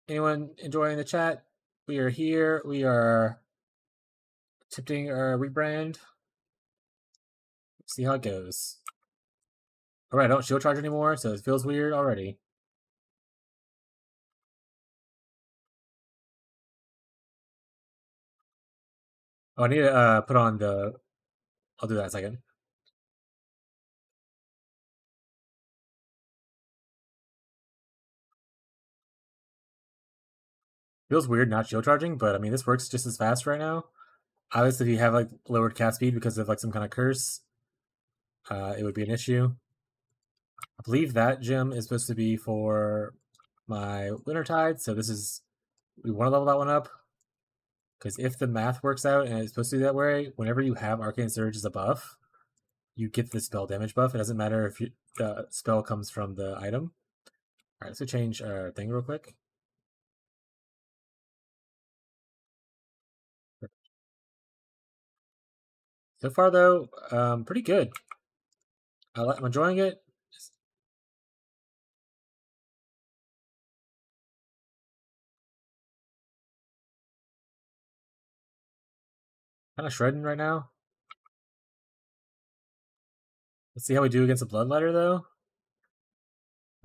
Anyone enjoying the chat? We are here. We are attempting our rebrand. See how it goes. All right, I don't shield charge anymore, so it feels weird already. Oh, I need to put on the. I'll do that in a second. Feels weird not shield charging, but I mean this works just as fast right now. Obviously, if you have like lowered cast speed because of like some kind of curse, it would be an issue. I believe that gem is supposed to be for my Wintertide, so this is we want to level that one up because if the math works out and it's supposed to be that way, whenever you have Arcane Surge as a buff, you get the spell damage buff. It doesn't matter if the spell comes from the item. All right, let's change our thing real quick. So far, though, pretty good. I'm enjoying it. Kind of shredding right now. Let's see how we do against a Bloodletter, though.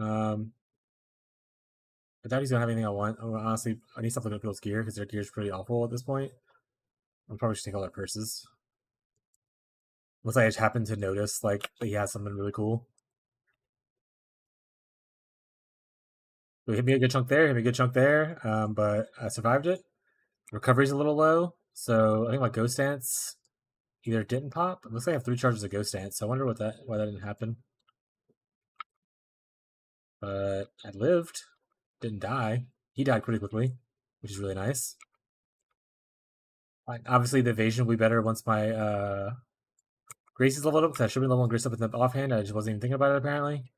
I doubt he's gonna have anything I want. Honestly, I need something to people's gear because their gear is pretty awful at this point. I'll probably just take all their purses. Unless I just happen to notice like he has something really cool. So he hit me a good chunk there, hit me a good chunk there, but I survived it. Recovery's a little low, so I think my Ghost Dance either didn't pop. It looks like I have 3 charges of Ghost Dance, so I wonder why that didn't happen. But I lived, didn't die. He died pretty quickly, which is really nice. Obviously, the evasion will be better once my Grace is leveled up, because I should be leveling Grace up in the offhand. I just wasn't even thinking about it, apparently.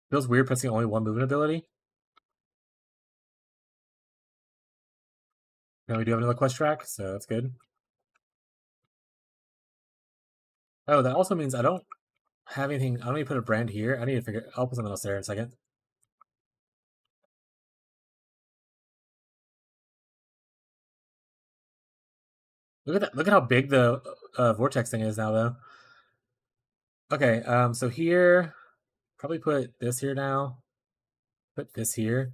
Feels weird pressing only one movement ability. Now we do have another quest track, so that's good. Oh, that also means I don't have anything. I don't need to put a brand here. I need to figure. I'll put something else there in a second. Look at that! Look at how big the vortex thing is now, though. Okay, so here, probably put this here now. Put this here.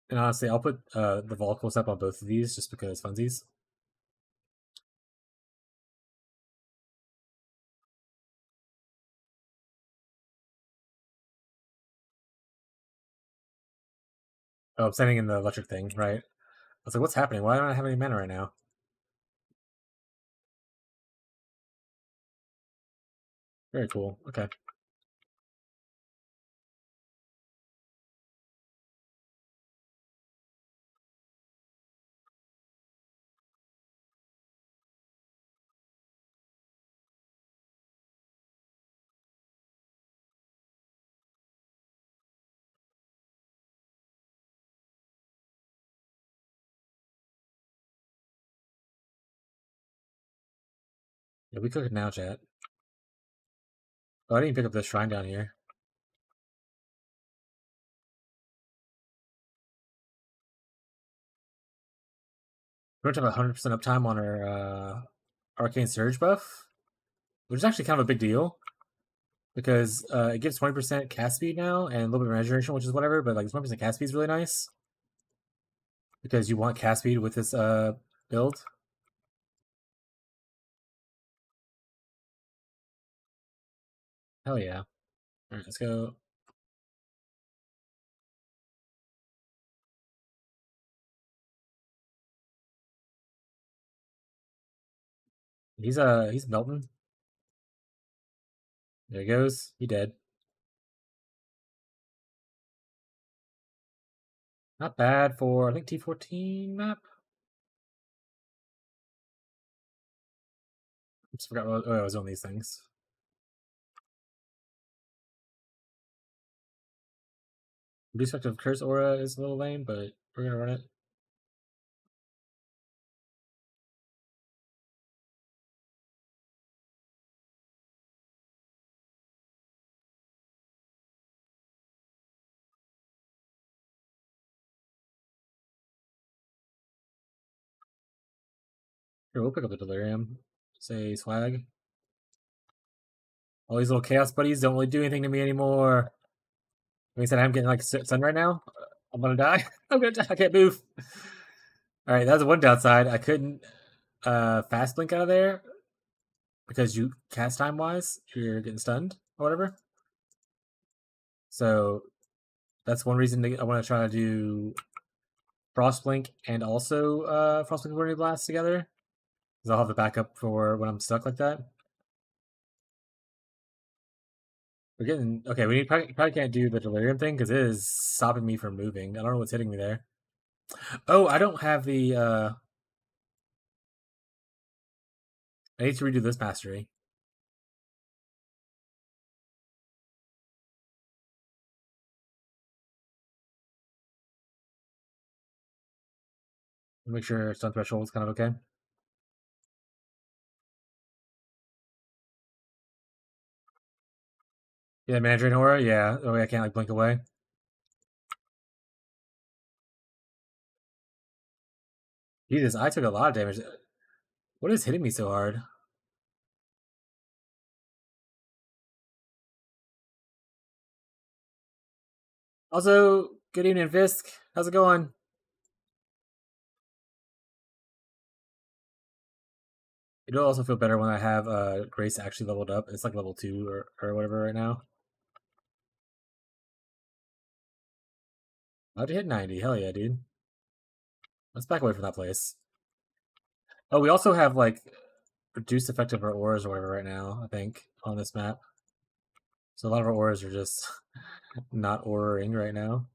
And honestly, I'll put the Volcals up on both of these just because funsies. Oh, I'm sending in the electric thing, right? was like, what's happening? Why don't I have any mana right now? Very cool. Okay. Yeah, we cook it now, chat. Oh, I didn't pick up the shrine down here. We're going to have 100% uptime on our Arcane Surge buff, which is actually kind of a big deal because it gives 20% cast speed now and a little bit of regeneration, which is whatever, but like 20% cast speed is really nice because you want cast speed with this build. Hell yeah. Alright, let's go. He's melting. There he goes. He dead. Not bad for I think T14 map. I just forgot what I was on these things. Reduce effective curse aura is a little lame, but we're gonna run it. Here, we'll pick up the delirium. Say swag. All these little chaos buddies don't really do anything to me anymore. Like I said, I'm getting like sun right now. I'm gonna die. I'm gonna die. I can't move. All right, that's one downside. I couldn't fast blink out of there because you cast time wise, you're getting stunned or whatever. So that's one reason I want to try to do Frostblink and also Frostblink Burning Blast together. Because I'll have the backup for when I'm stuck like that. We're getting okay. We probably can't do the delirium thing because it is stopping me from moving. I don't know what's hitting me there. Oh, I don't have the. I need to redo this mastery. Make sure stun threshold is kind of okay. Yeah, Mandarin Aura. Yeah. Oh, I can't like blink away. Jesus, I took a lot of damage. What is hitting me so hard? Also, good evening, Fisk. How's it going? It'll also feel better when I have Grace actually leveled up. It's like level 2 or whatever right now. How'd you hit 90? Hell yeah, dude. Let's back away from that place. Oh, we also have like reduced effect of our auras or whatever right now, I think, on this map. So a lot of our auras are just not auraing right now.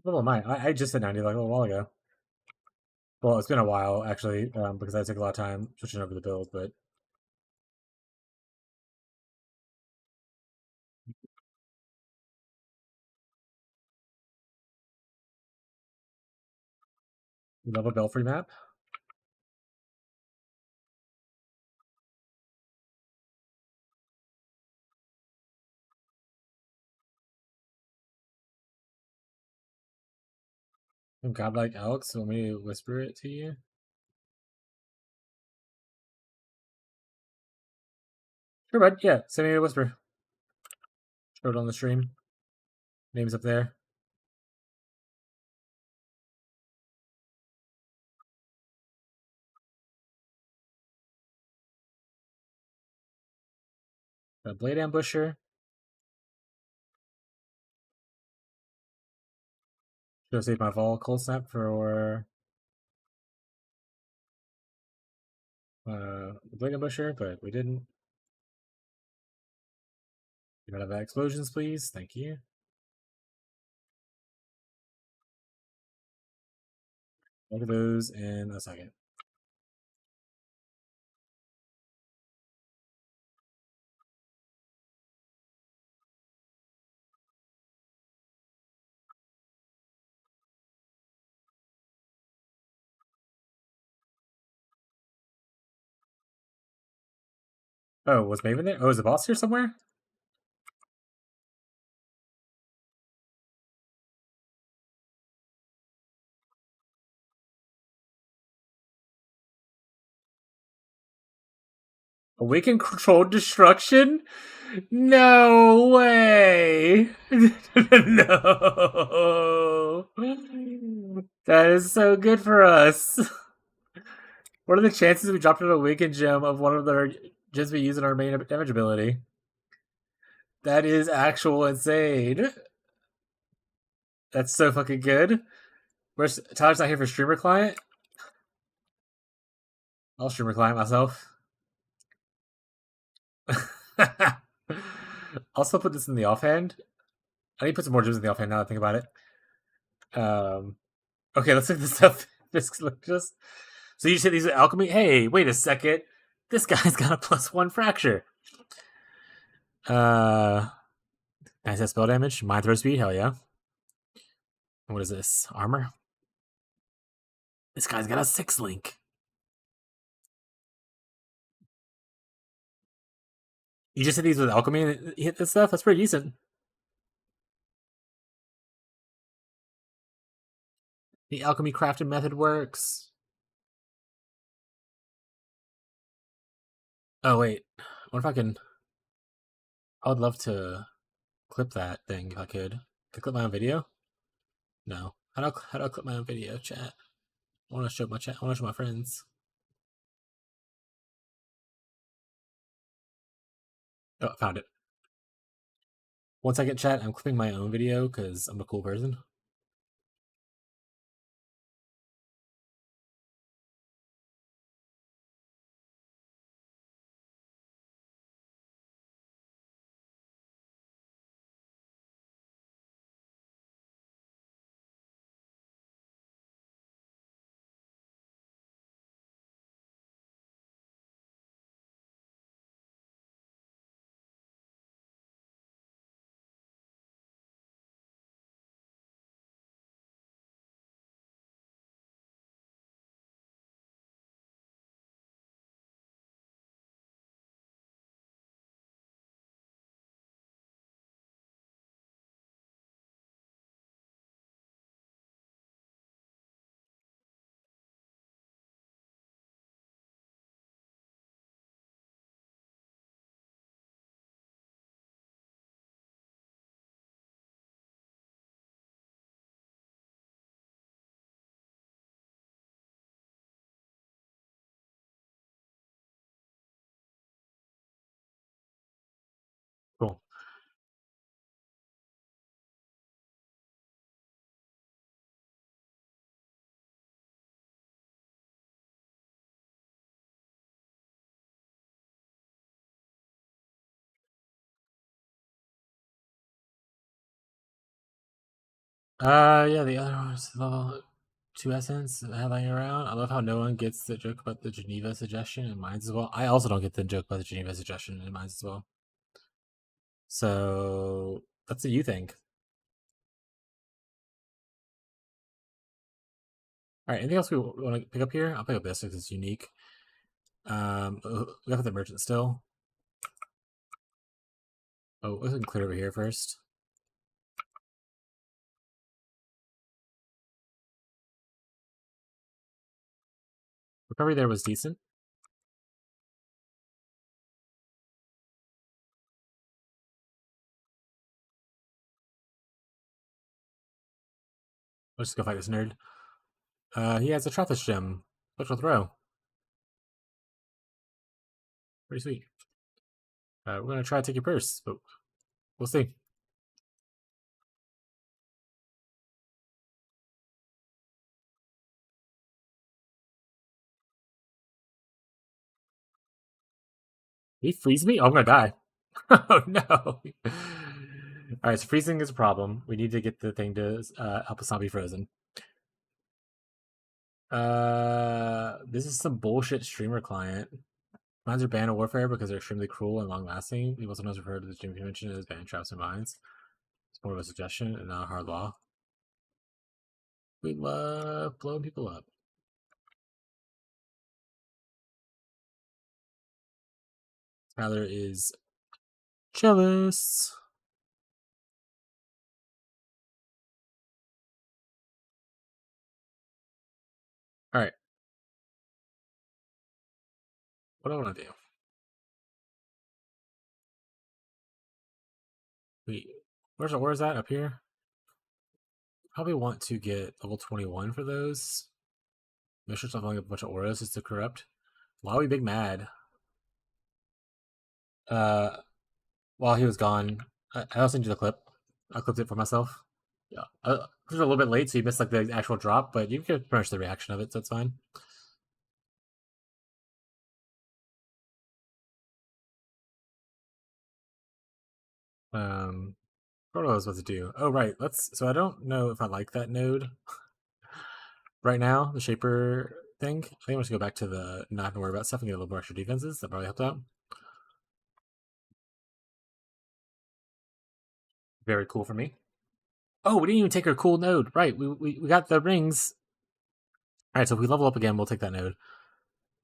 Level am I just hit 90 like a little while ago. Well, it's been a while actually, because I took a lot of time switching over the build, but we love a Belfry map. And Godlike Alex, want me to whisper it to you? Sure, bud. Yeah, send me a whisper. Throw it on the stream. Name's up there. A Blade Ambusher. Should have saved my Vol Cold Snap for the Blade Ambusher, but we didn't. You gotta have explosions, please. Thank you. Look at those in a second. Oh, was Maven there? Oh, is the boss here somewhere? Awaken Controlled Destruction? No way! No! That is so good for us. What are the chances we dropped an Awaken gem of one of the gems we use in our main damage ability? That is actual insane. That's so fucking good. Where's Tyler's not here for streamer client? I'll streamer client myself. I'll still put this in the offhand. I need to put some more gems in the offhand now that I think about it. Okay, let's look this up. Just so you said these are alchemy. Hey, wait a second. This guy's got a +1 fracture. Nice that spell damage. Mind throw speed. Hell yeah. What is this? Armor. This guy's got a 6 link. You just hit these with alchemy and hit this stuff? That's pretty decent. The alchemy crafting method works. Oh, wait. What if I can... I would love to clip that thing if I could. Could I clip my own video? No. How do I clip my own video, chat? I want to show my chat. I want to show my friends. Oh, I found it. 1 second, chat. I'm clipping my own video because I'm a cool person. Cool. Yeah, the other one is level 2 essence headlining around. I love how no one gets the joke about the Geneva suggestion in mine as well. I also don't get the joke about the Geneva suggestion in mine as well. So that's what you think. All right, anything else we want to pick up here? I'll pick up this because it's unique. We got the merchant still. Oh, we can clear over here first. Recovery there was decent. Let's just go fight this nerd. He has a Trapus gem. Special throw. Pretty sweet. We're gonna try to take your purse, but we'll see. He freeze me? Oh, I'm gonna die. Oh no. Alright, so freezing is a problem. We need to get the thing to help us not be frozen. This is some bullshit streamer client. Mines are banned in Warfare because they're extremely cruel and long-lasting. People sometimes refer to the stream convention as ban traps and mines. It's more of a suggestion and not a hard law. We love blowing people up. Tyler is jealous. Alright. What do I want to do? Wait, where's that? Up here? Probably want to get level 21 for those. Make sure stop like a bunch of auras just to corrupt. Why are we big mad? While he was gone, I'll send you the clip. I clipped it for myself. Yeah, it was a little bit late, so you missed like the actual drop, but you can pretty much the reaction of it, so it's fine. What was I supposed to do? Oh, right. So I don't know if I like that node right now, the Shaper thing. I think I'm just go back to the not have to worry about stuff and get a little more extra defenses. That probably helped out. Very cool for me. Oh, we didn't even take our cool node. Right, we got the rings. Alright, so if we level up again, we'll take that node.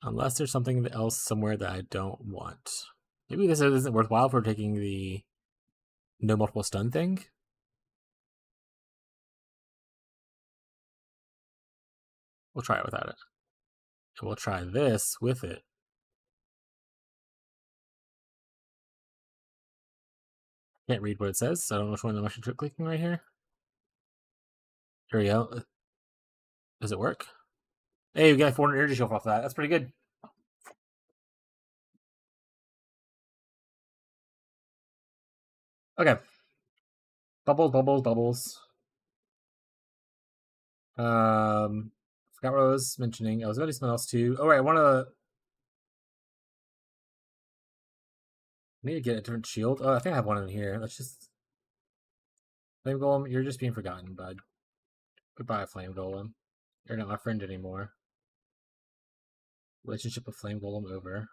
Unless there's something else somewhere that I don't want. Maybe this isn't worthwhile for taking the no multiple stun thing. We'll try it without it. And we'll try this with it. Can't read what it says, so I don't know which one I'm actually clicking right here. Here we go. Does it work? Hey, we got 400 energy shield off that. That's pretty good. Okay. Bubbles, bubbles, bubbles. Forgot what I was mentioning. I was going to do something else too. Oh, right, I want to. I need to get a different shield. Oh, I think I have one in here. Let's just. Flame Golem, you're just being forgotten, bud. Goodbye, Flame Golem. You're not my friend anymore. Relationship with Flame Golem over.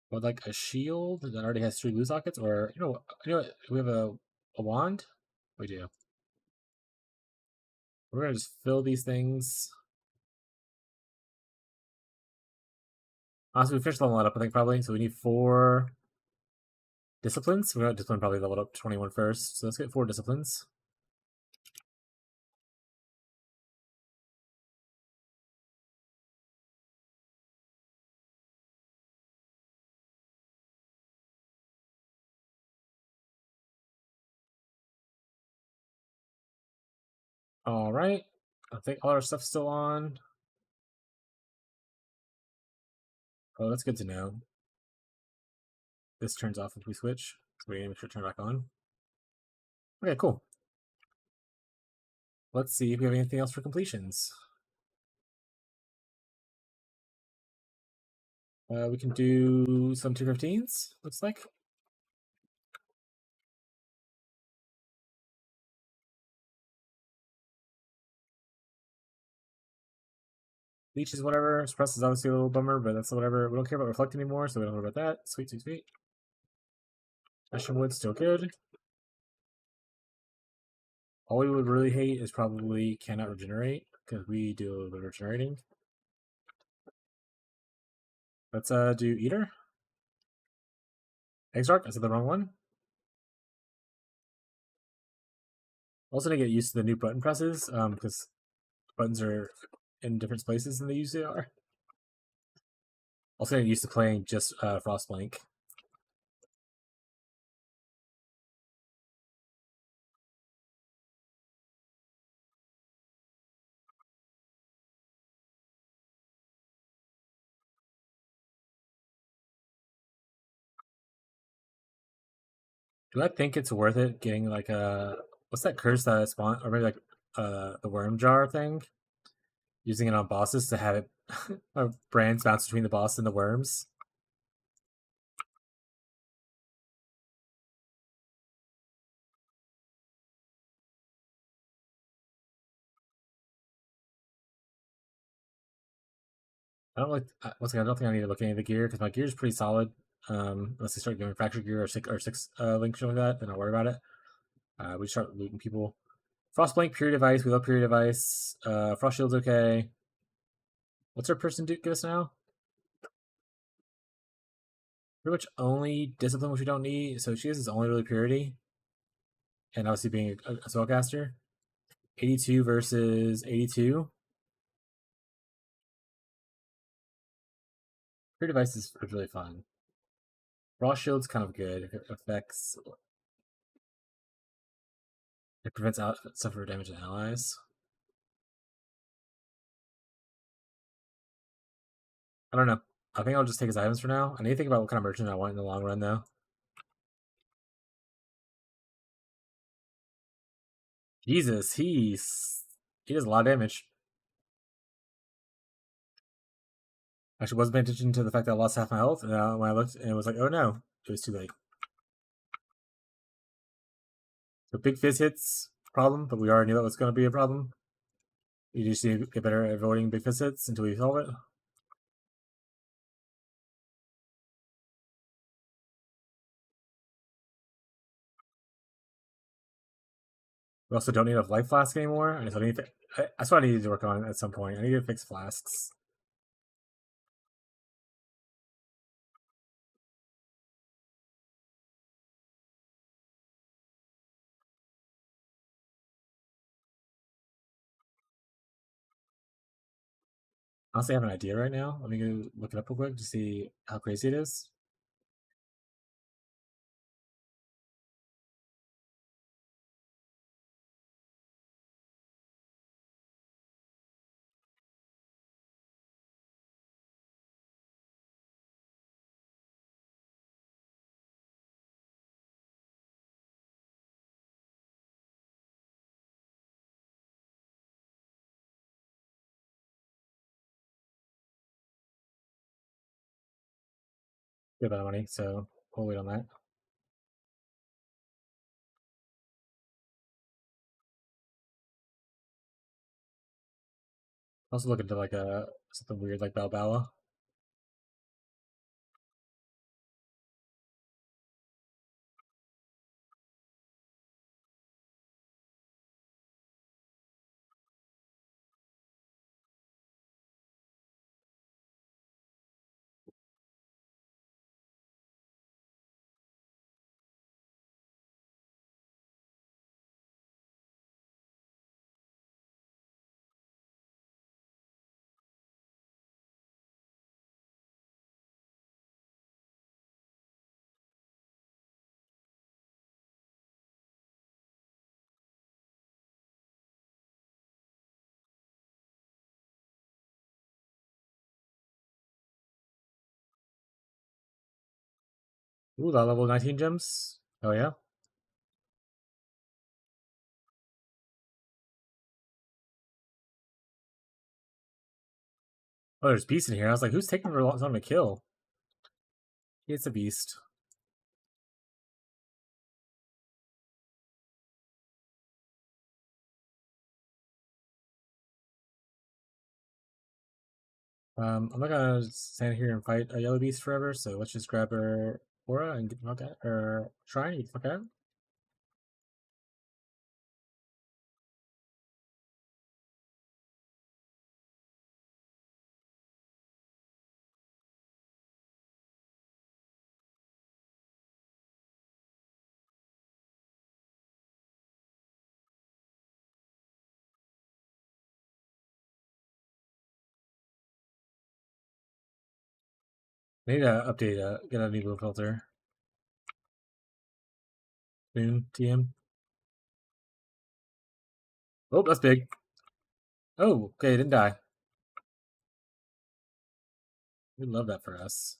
Or like a shield that already has 3 blue sockets, or you know what? We have a wand. We do. We're gonna just fill these things. Honestly, we finished leveling up, I think, probably. So we need 4 disciplines. We got discipline probably leveled up to 21 first. So let's get 4 disciplines. All right. I think all our stuff's still on. Oh, that's good to know. This turns off if we switch. So we need to make sure to turn it back on. Okay, cool. Let's see if we have anything else for completions. We can do some 215s, looks like. Leech is whatever. Suppress is obviously a little bummer, but that's whatever. We don't care about Reflect anymore, so we don't worry about that. Sweet, sweet, sweet. Ashen Wood's still good. All we would really hate is probably cannot regenerate, because we do a little bit of regenerating. Let's do Eater. Exarch, I said the wrong one. Also to get used to the new button presses, because buttons are in different places than they usually are. Also get used to playing just Frostblank. Do I think it's worth it getting like a what's that curse that spawn or maybe like the worm jar thing? Using it on bosses to have it brands bounce between the boss and the worms. I don't like. Once again, I don't think I need to look at any of the gear because my gear is pretty solid. Unless I start giving fracture gear or six link shit like that, then I'll worry about it. We start looting people. Frostblink, Pure Device. We love Pure Device. Frost Shield's okay. What's our person give us now? Pretty much only discipline, which we don't need. So she is only really purity, and obviously being a spellcaster. 82 versus 82. Pure Device is really fun. Frost Shield's kind of good. It affects. It prevents suffer damage to allies. I don't know. I think I'll just take his items for now. I need to think about what kind of merchant I want in the long run, though. Jesus, he does a lot of damage. Actually, wasn't paying attention to the fact that I lost half my health, and when I looked, and it was like, oh no, it was too late. So big fizz hits problem, but we already knew that was going to be a problem. You just need to get better at avoiding big fizz hits until we solve it. We also don't need a life flask anymore. That's what I needed to work on at some point. I need to fix flasks. Honestly, I have an idea right now. Let me go look it up real quick to see how crazy it is. Good amount of money, so we'll wait on that. Also look into like something weird like Balboa. Ooh, that level 19 gems. Oh yeah. Oh, there's beast in here. I was like, who's taking for a long time to kill? It's a beast. I'm not gonna stand here and fight a yellow beast forever, so let's just grab her aura and get the fuck out, or try and get the fuck out. I need to update, get a new blue filter. Boom, TM. Oh, that's big. Oh, okay, it didn't die. We love that for us.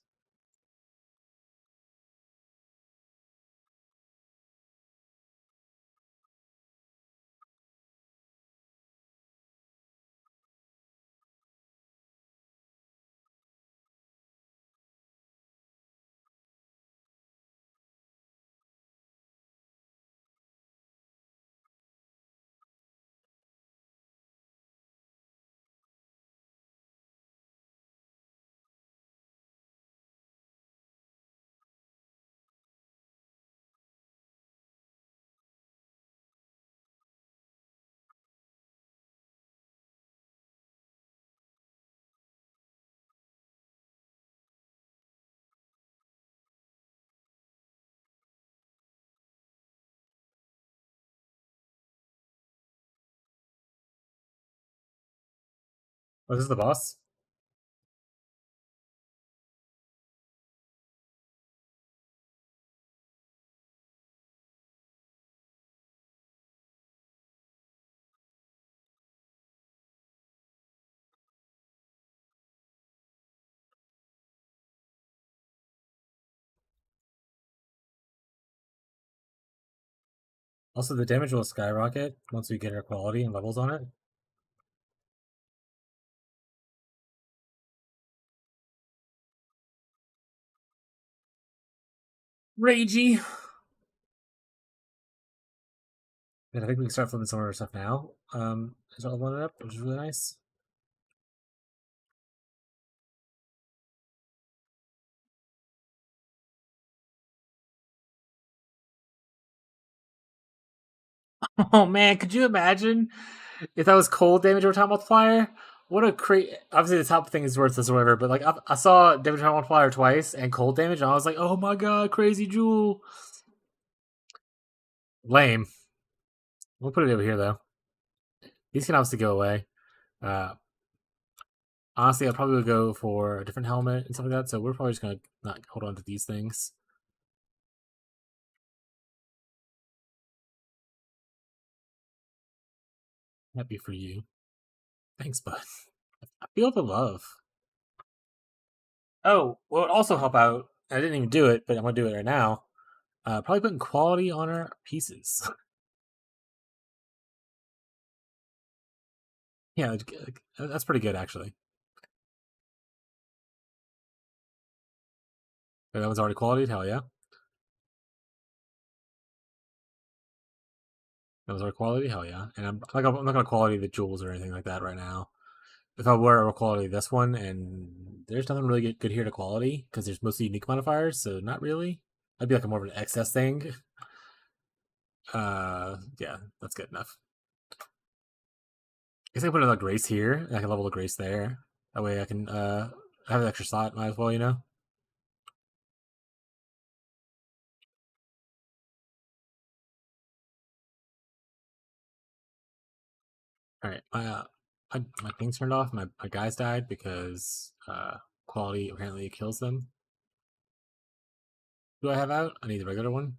Oh, this is the boss? Also, the damage will skyrocket once we get our quality and levels on it. Ragey! And I think we can start flipping some of our stuff now. Start leveling it up, which is really nice. Oh man, could you imagine if that was cold damage over top multiplier? What a crazy! Obviously, the top thing is worthless or whatever, but like I saw damage over top multiplier twice and cold damage, and I was like, oh my god, crazy jewel! Lame. We'll put it over here though. These can obviously go away. Uh, Honestly, I'd probably go for a different helmet and stuff like that. So we're probably just gonna not hold on to these things. Happy for you. Thanks, bud. I feel the love. Oh, what would also help out, I didn't even do it, but I'm gonna do it right now. Probably putting quality on our pieces. Yeah, that's pretty good actually. That was already quality. Hell yeah. That was our quality. Hell yeah. And I'm not gonna quality the jewels or anything like that right now. If I were to quality this one, and there's nothing really good here to quality because there's mostly unique modifiers, so not really. That'd be like a more of an excess thing. Yeah, that's good enough. I guess I can put another grace here, and I can level the grace there. That way I can have an extra slot, might as well, you know? Alright, my thing's turned off, my guys died because quality apparently kills them. Who do I have out? I need the regular one.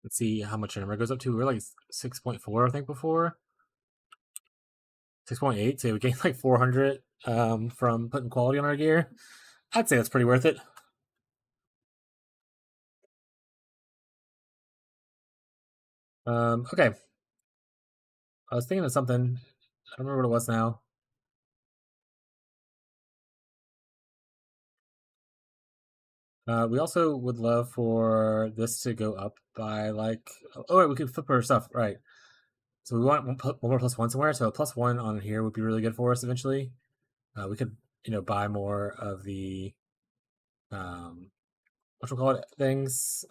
Let's see how much our number goes up to. We were like 6.4, I think, before. 6.8, so we gained like 400 from putting quality on our gear. I'd say that's pretty worth it. Okay. I was thinking of something. I don't remember what it was now. We also would love for this to go up by like. Oh, right, we could flip our stuff, right? So we want one more +1 somewhere. So a +1 on here would be really good for us eventually. We could, buy more of the what we call it things,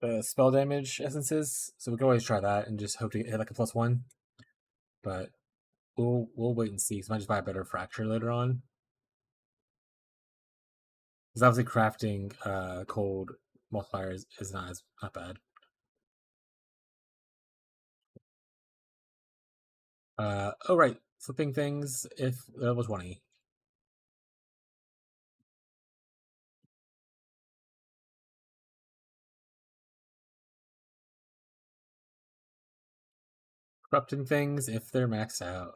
the spell damage essences. So we can always try that and just hope to hit like a +1. But we'll wait and see. Cause I might just buy a better fracture later on. Because obviously crafting cold multipliers is not bad. Oh right, flipping things if level 20. Corrupting things if they're maxed out.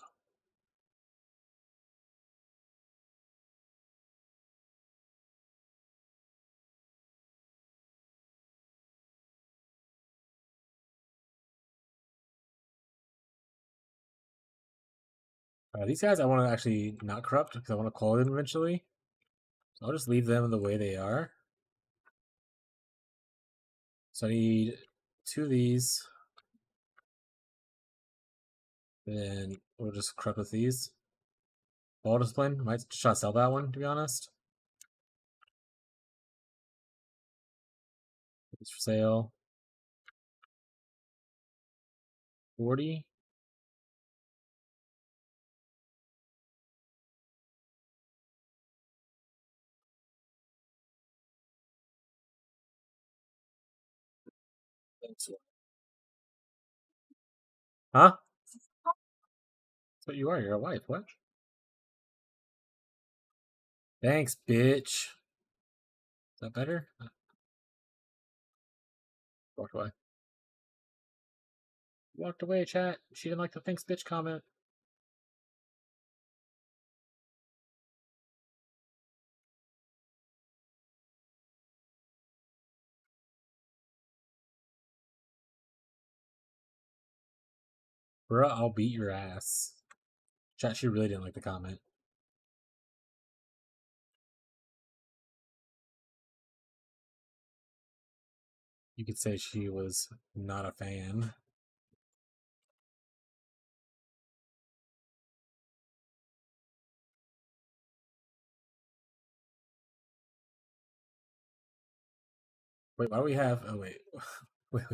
These guys I want to actually not corrupt because I want to call them eventually. So I'll just leave them the way they are. So I need 2 of these. Then we'll just corrupt with these. Ball discipline. I might just try to sell that one, to be honest. It's for sale. 40. That's Huh? That's what you are. You're a wife. What? Thanks, bitch. Is that better? Walked away. Walked away, chat. She didn't like the thanks, bitch comment. Bruh, I'll beat your ass. Chat, she really didn't like the comment. You could say she was not a fan. Wait, why do we have... Oh, wait. Wait.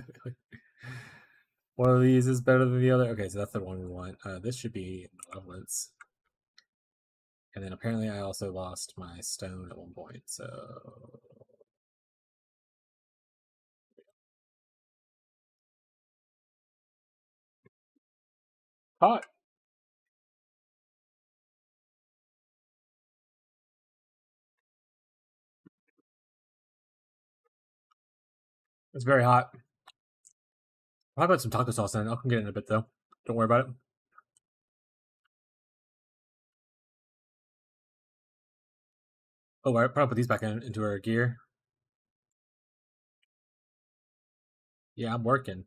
One of these is better than the other. Okay, so that's the one we want. This should be Malevolence. And then apparently I also lost my stone at one point, so... Hot! It's very hot. I'll put some taco sauce in it. I'll come get it in a bit, though. Don't worry about it. Oh, right. Probably put these back into our gear. Yeah, I'm working.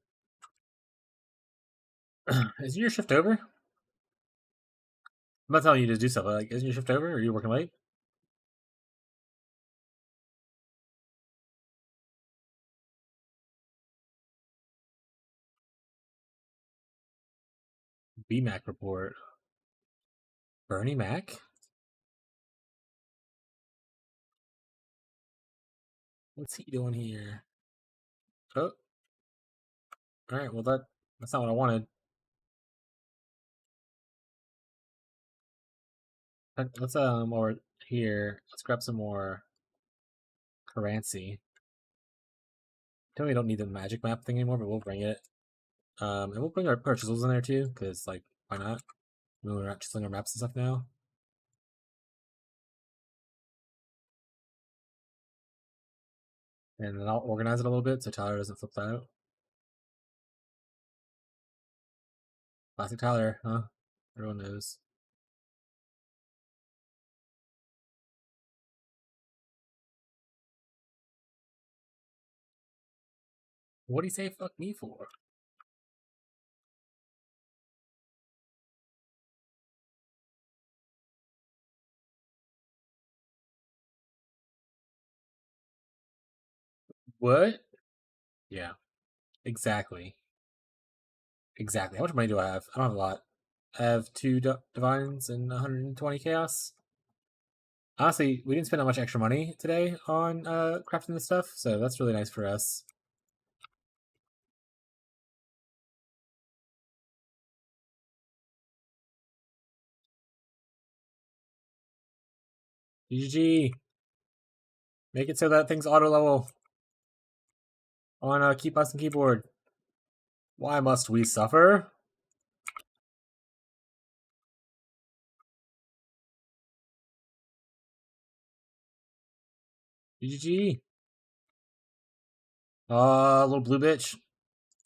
Isn't your shift over? I'm not telling you to do stuff. Like, isn't your shift over? Or are you working late? BMAC report. Bernie Mac? What's he doing here? Oh. Alright, well that's not what I wanted. Let's over here. Let's grab some more currency. Tell me we don't need the magic map thing anymore, but we'll bring it. And we'll bring our chisels in there too, because like why not? We're not chiseling our maps and stuff now. And then I'll organize it a little bit so Tyler doesn't flip out. Classic Tyler, huh? Everyone knows. What'd he say fuck me for? What? Yeah, exactly. Exactly. How much money do I have? I don't have a lot. I have 2 divines and 120 chaos. Honestly, we didn't spend that much extra money today on crafting this stuff, so that's really nice for us. GG. Make it so that thing's auto level on Keep Us and Keyboard. Why must we suffer? GG. Little blue bitch.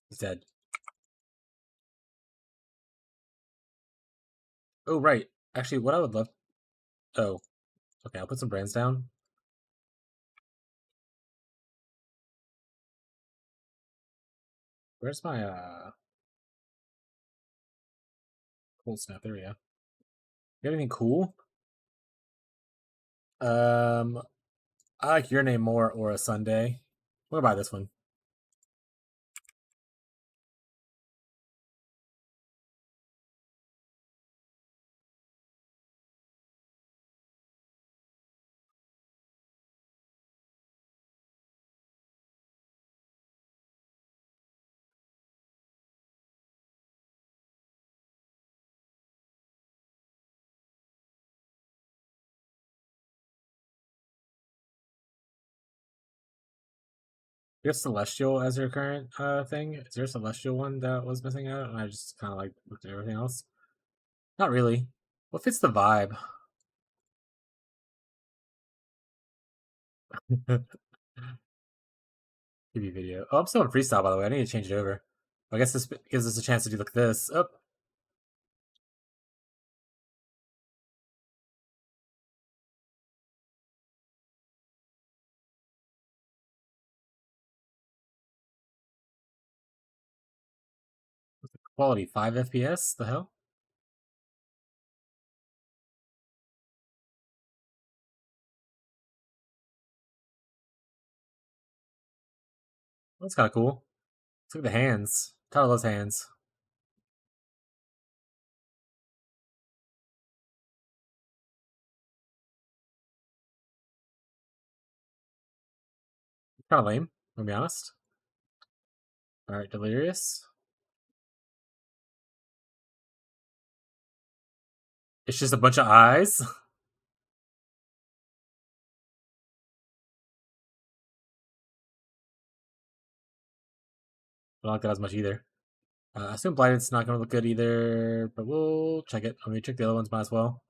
He's dead. Oh, right. Actually, what I would love... Oh. Okay, I'll put some brands down. Where's my, cool snap? There we go. You got anything cool? I like your name more, or a Sunday. We'll buy this one. You have Celestial as your current thing. Is there a Celestial one that was missing out? And I just kind of like looked at everything else. Not really. What fits the vibe? TV video. Oh, I'm still in freestyle, by the way. I need to change it over. I guess this gives us a chance to do like this. Oh. Quality 5 FPS? The hell? That's kind of cool. Look at the hands. Tyler loves hands. Kind of lame, to be honest. Alright, Delirious. It's just a bunch of eyes. I don't like that as much either. I assume Blighted's not going to look good either, but we'll check it. I mean, check the other ones, might as well.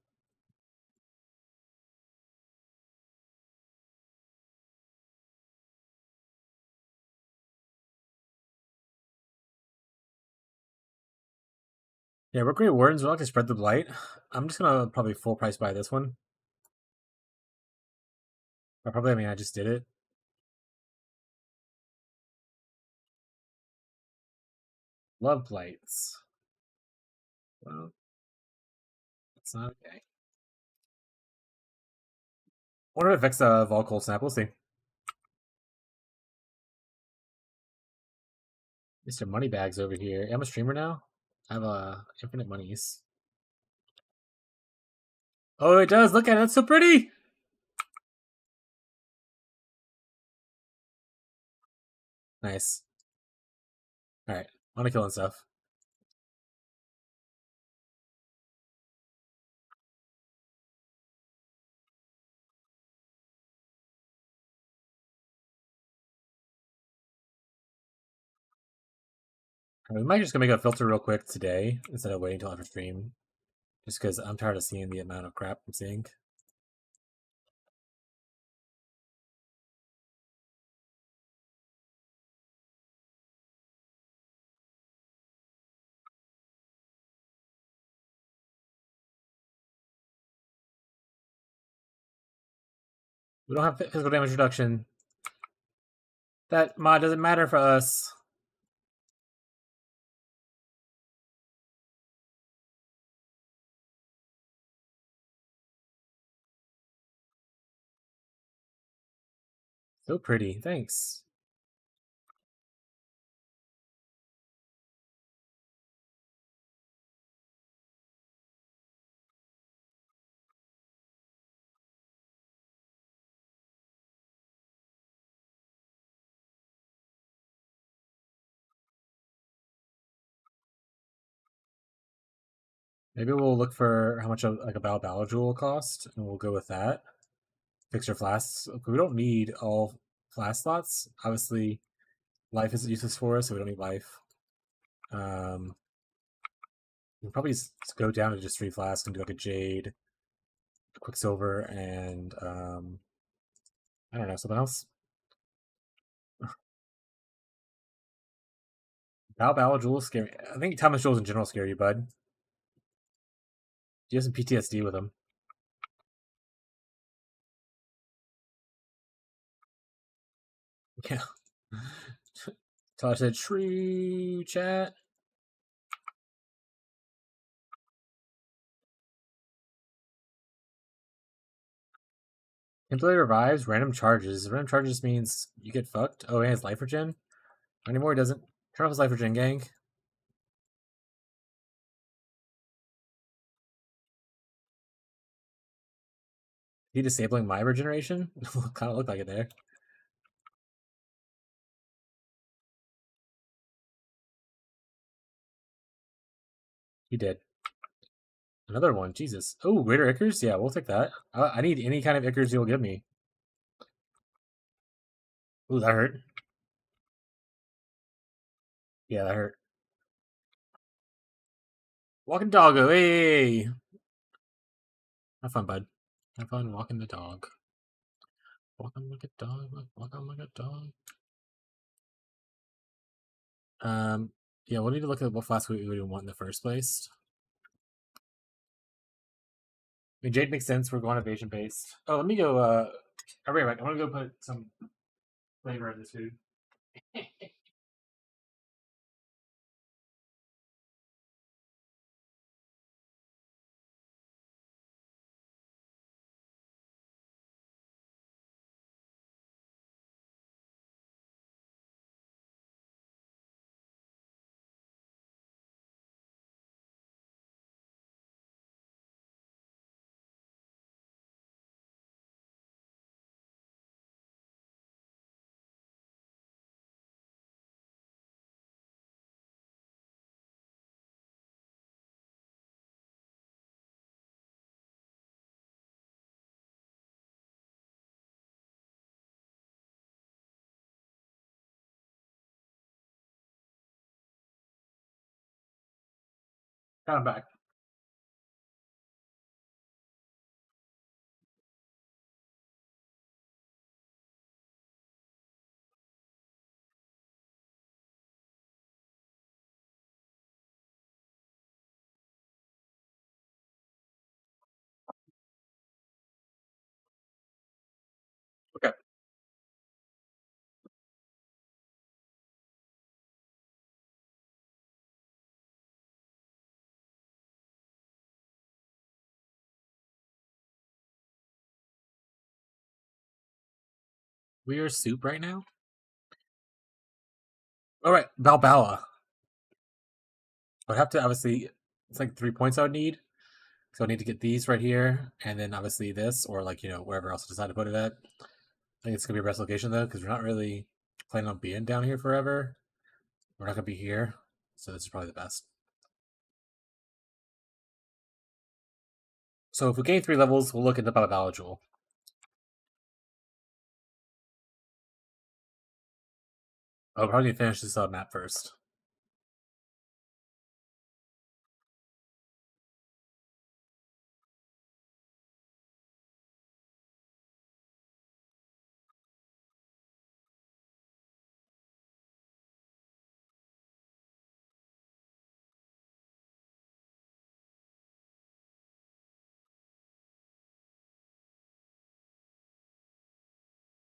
Yeah, we're Great Wardens. We'll like to spread the Blight. I'm just going to probably full price buy this one. Or probably, I mean, I just did it. Love Blights. Well, it's not okay. What are the effects of all cold snap? We'll see. Mr. Moneybags over here. I'm a streamer now. I have infinite monies. Oh, it does. Look at it. That's so pretty. Nice. All right. On to killing stuff. We might just gonna make a filter real quick today instead of waiting until after stream. Just because I'm tired of seeing the amount of crap I'm seeing. We don't have physical damage reduction. That mod doesn't matter for us. So pretty. Thanks. Maybe we'll look for how much like a Balbala jewel will cost, and we'll go with that. Fix your flasks. We don't need all flask slots. Obviously, life isn't useless for us, so we don't need life. We'll probably just go down to just 3 flasks and do like a Jade, a Quicksilver, and I don't know, something else. Balbala jewels scare me. I think Thomas jewels in general scare you, bud. You have some PTSD with them. Yeah. Tyler said, true chat. Temporary revives, random charges. Random charges means you get fucked. Oh, and it's life regen? Not anymore, it doesn't. Turn off his life regen, gang. He disabling my regeneration? Kind of looked like it there. He did. Another one, Jesus. Oh, greater Ickers? Yeah, we'll take that. I need any kind of Ickers you'll give me. Ooh, that hurt. Yeah, that hurt. Walking doggo, hey! Have fun, bud. Have fun walking the dog. Walking like a dog, walking like a dog. Yeah, we'll need to look at what class we would want in the first place. I mean, Jade makes sense. We're going evasion based. Oh, let me go. I'll be right back. I want to go put some flavor in this food. I'm back. Okay. We are soup right now. All right, Balboa. I'd have to obviously. It's like 3 points I would need. So I need to get these right here, and then obviously this, or like wherever else I decide to put it at. I think it's gonna be a rest location though, because we're not really planning on being down here forever. We're not gonna be here, so this is probably the best. So if we gain 3 levels, we'll look at the Balboa Jewel. I'll probably finish this map first.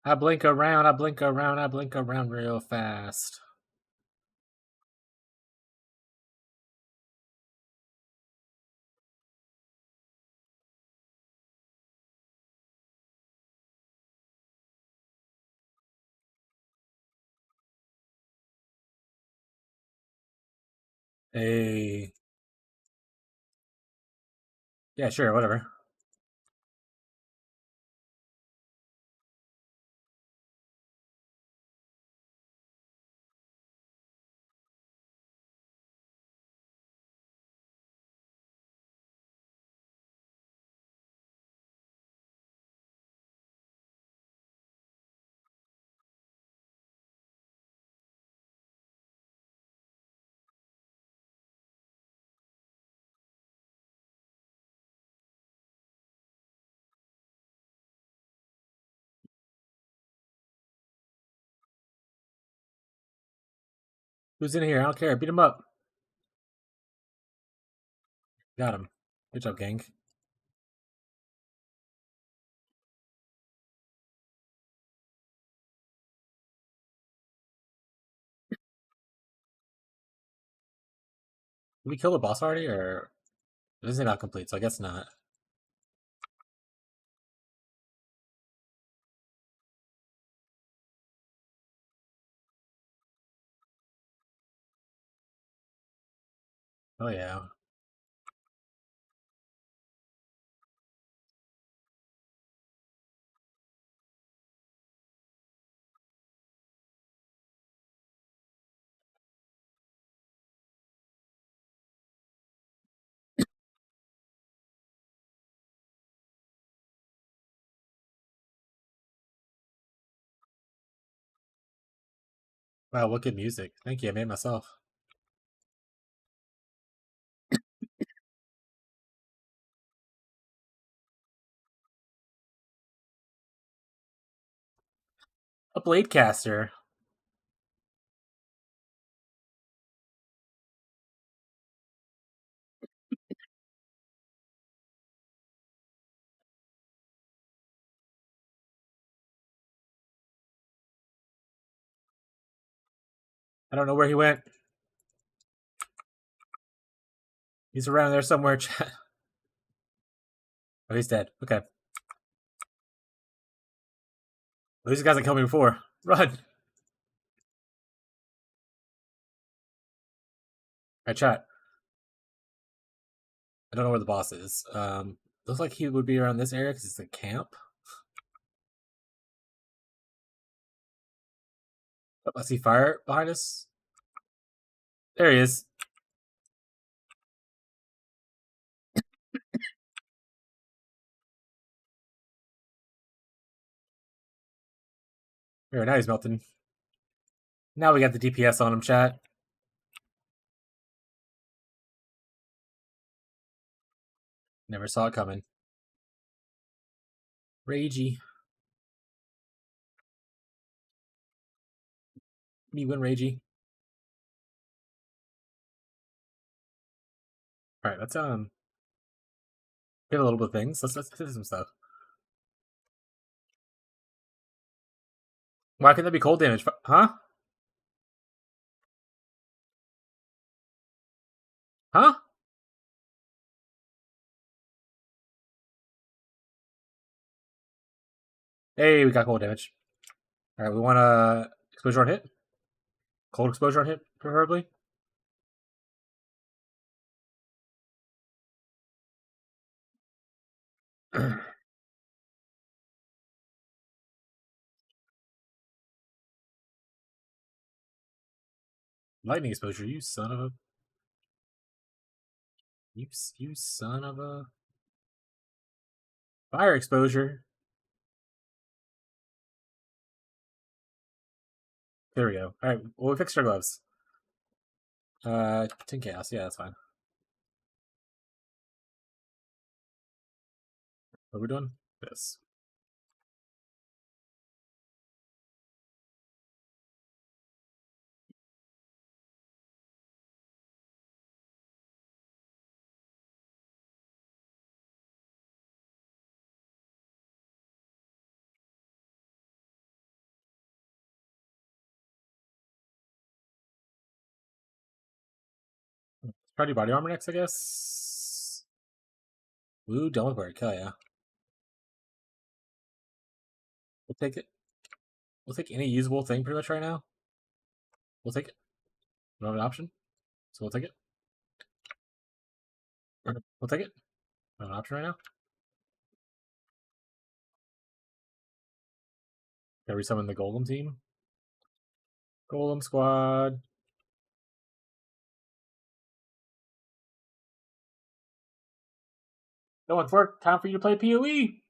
I blink around, I blink around, I blink around real fast. Hey. Yeah, sure, whatever. Who's in here? I don't care. Beat him up. Got him. Good job, gang. Did we kill the boss already, or this is not complete? So I guess not. Oh yeah. Wow, what good music. Thank you, I made it myself. A blade caster. I don't know where he went. He's around there somewhere. Oh, he's dead. Okay. Well, these guys that killed me before. Run! Alright, chat. I don't know where the boss is. Looks like he would be around this area because it's a camp. Oh, I see fire behind us. There he is. There, now he's melting. Now we got the DPS on him, chat. Never saw it coming. Ragey. Me win, Ragey. Alright, let's get a little bit of things. Let's do some stuff. Why couldn't that be cold damage? Huh? Huh? Hey, we got cold damage. Alright, we want exposure on hit? Cold exposure on hit, preferably. Lightning exposure, you son of a... You son of a... Fire exposure. There we go. Alright, well, we fixed our gloves. 10 chaos, yeah, that's fine. What are we doing? This. Try to do body armor next, I guess. Ooh, done with work. Hell yeah. We'll take it. We'll take any usable thing pretty much right now. We'll take it. We don't have an option, so we'll take it. We'll take it. We don't have an option right now. Gotta resummon the Golem team. Golem squad. No one's work. Time for you to play PoE.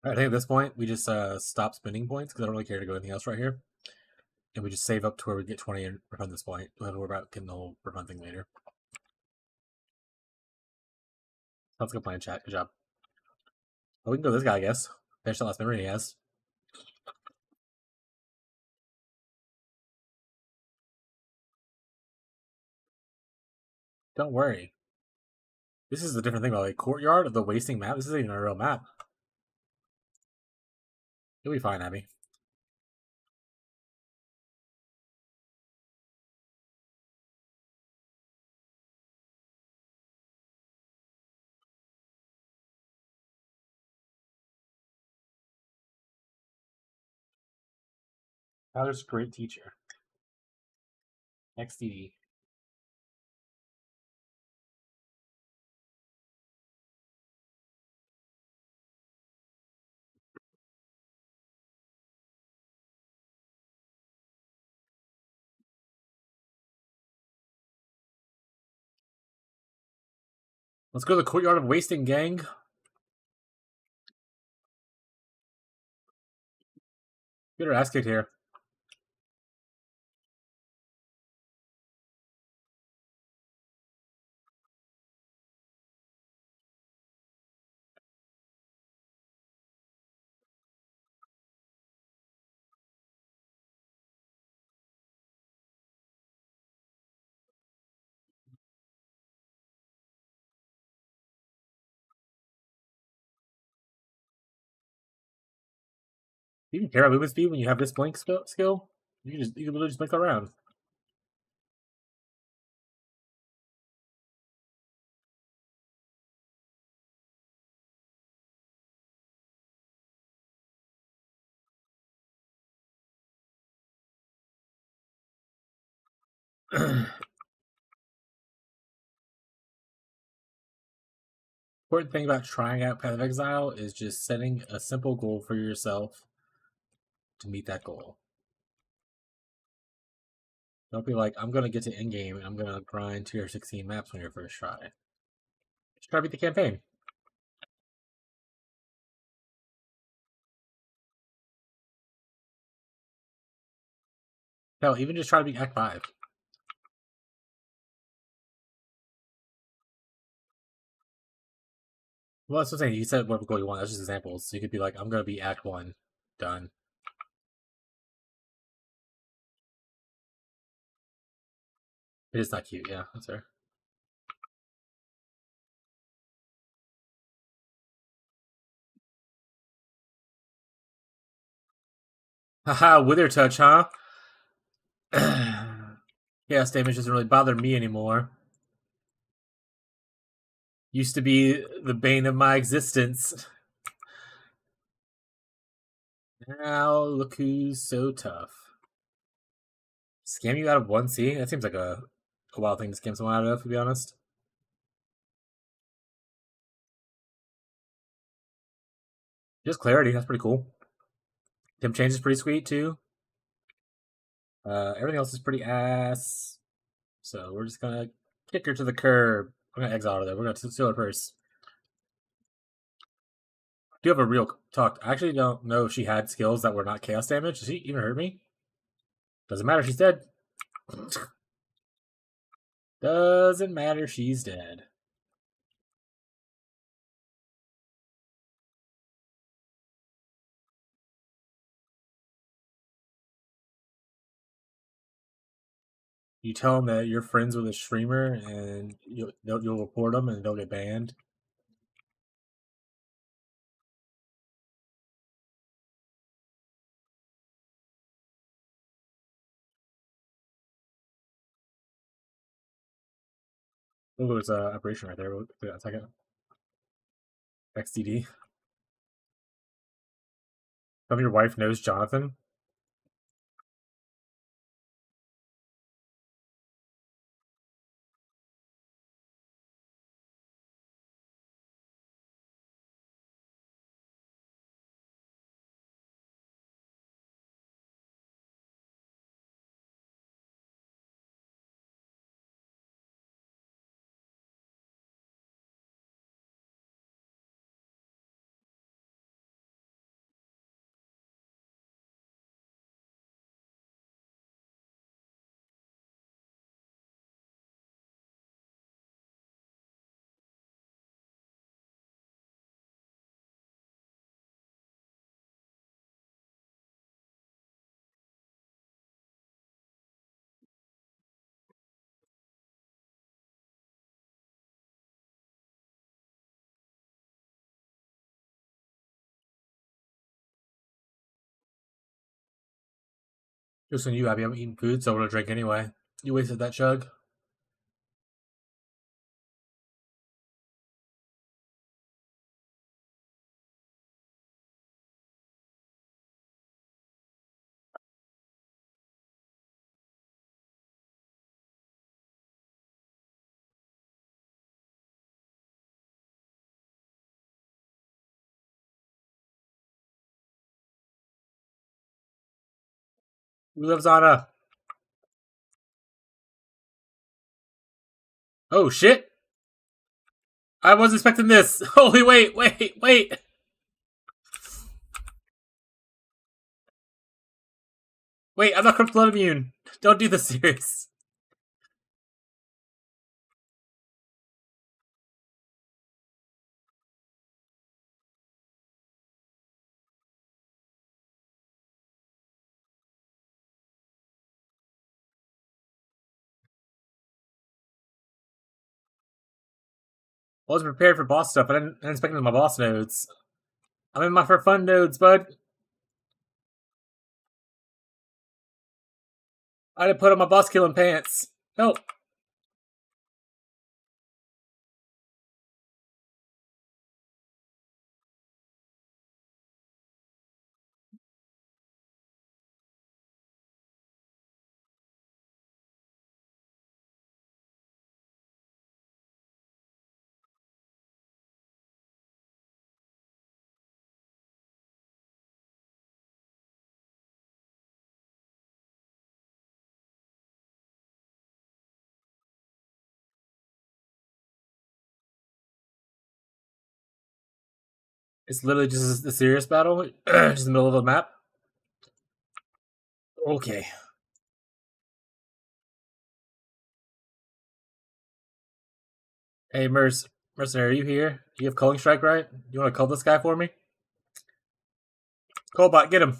I think at this point we just stop spending points because I don't really care to go anything else right here, and we just save up to where we get 20 and refund this point. Then we're about getting the whole refund thing later. Sounds like a plan, chat. Good job. Well, we can go this guy, I guess. Finish the last memory he has. Don't worry. This is a different thing about like courtyard of the wasting map. This isn't even a real map. You'll be fine, Abby. Tyler's a great teacher. XDD. Let's go to the Courtyard of Wasting, gang. Get her ass kicked here. You can care about movement speed when you have this blink skill. You can literally just blink around. Important thing about trying out Path of Exile is just setting a simple goal for yourself to meet that goal. Don't be like, I'm gonna get to endgame and I'm gonna grind tier 16 maps on your first try. Just try to beat the campaign. Hell, even just try to beat Act 5. Well, that's what I'm saying. You said whatever goal you want. That's just examples. So you could be like, I'm gonna be Act 1. Done. It is not cute, yeah, that's fair. Haha, Wither Touch, huh? Chaos damage doesn't really bother me anymore. Used to be the bane of my existence. Now look who's so tough. Scam you out of 1C? That seems like a wild thing to scam someone out of, to be honest. Just clarity, that's pretty cool. Temp change is pretty sweet too. Everything else is pretty ass. So we're just gonna kick her to the curb. I'm gonna exile her there. We're gonna steal her purse. Do you have a real talk? I actually don't know if she had skills that were not chaos damage. Does she even hurt me? Doesn't matter, she's dead. Doesn't matter, she's dead. You tell them that you're friends with a streamer and you'll report them and they'll get banned. Oh, there's an operation right there. We'll do that in a second. XDD. Tell me your wife knows Jonathan. Just on you, Abby. I'm eating food, so I'm gonna drink anyway. You wasted that chug. Who lives on a? Oh shit! I wasn't expecting this. Holy wait. Wait, I'm not corrupt blood immune. Don't do this series. I wasn't prepared for boss stuff. I didn't expect my boss nodes. I'm in my for fun nodes, bud. I didn't put on my boss killing pants. No. It's literally just a serious battle. Just in the middle of the map. Okay. Hey, Mercenary, are you here? You have Culling Strike, right? You want to cull this guy for me? Colbot, get him.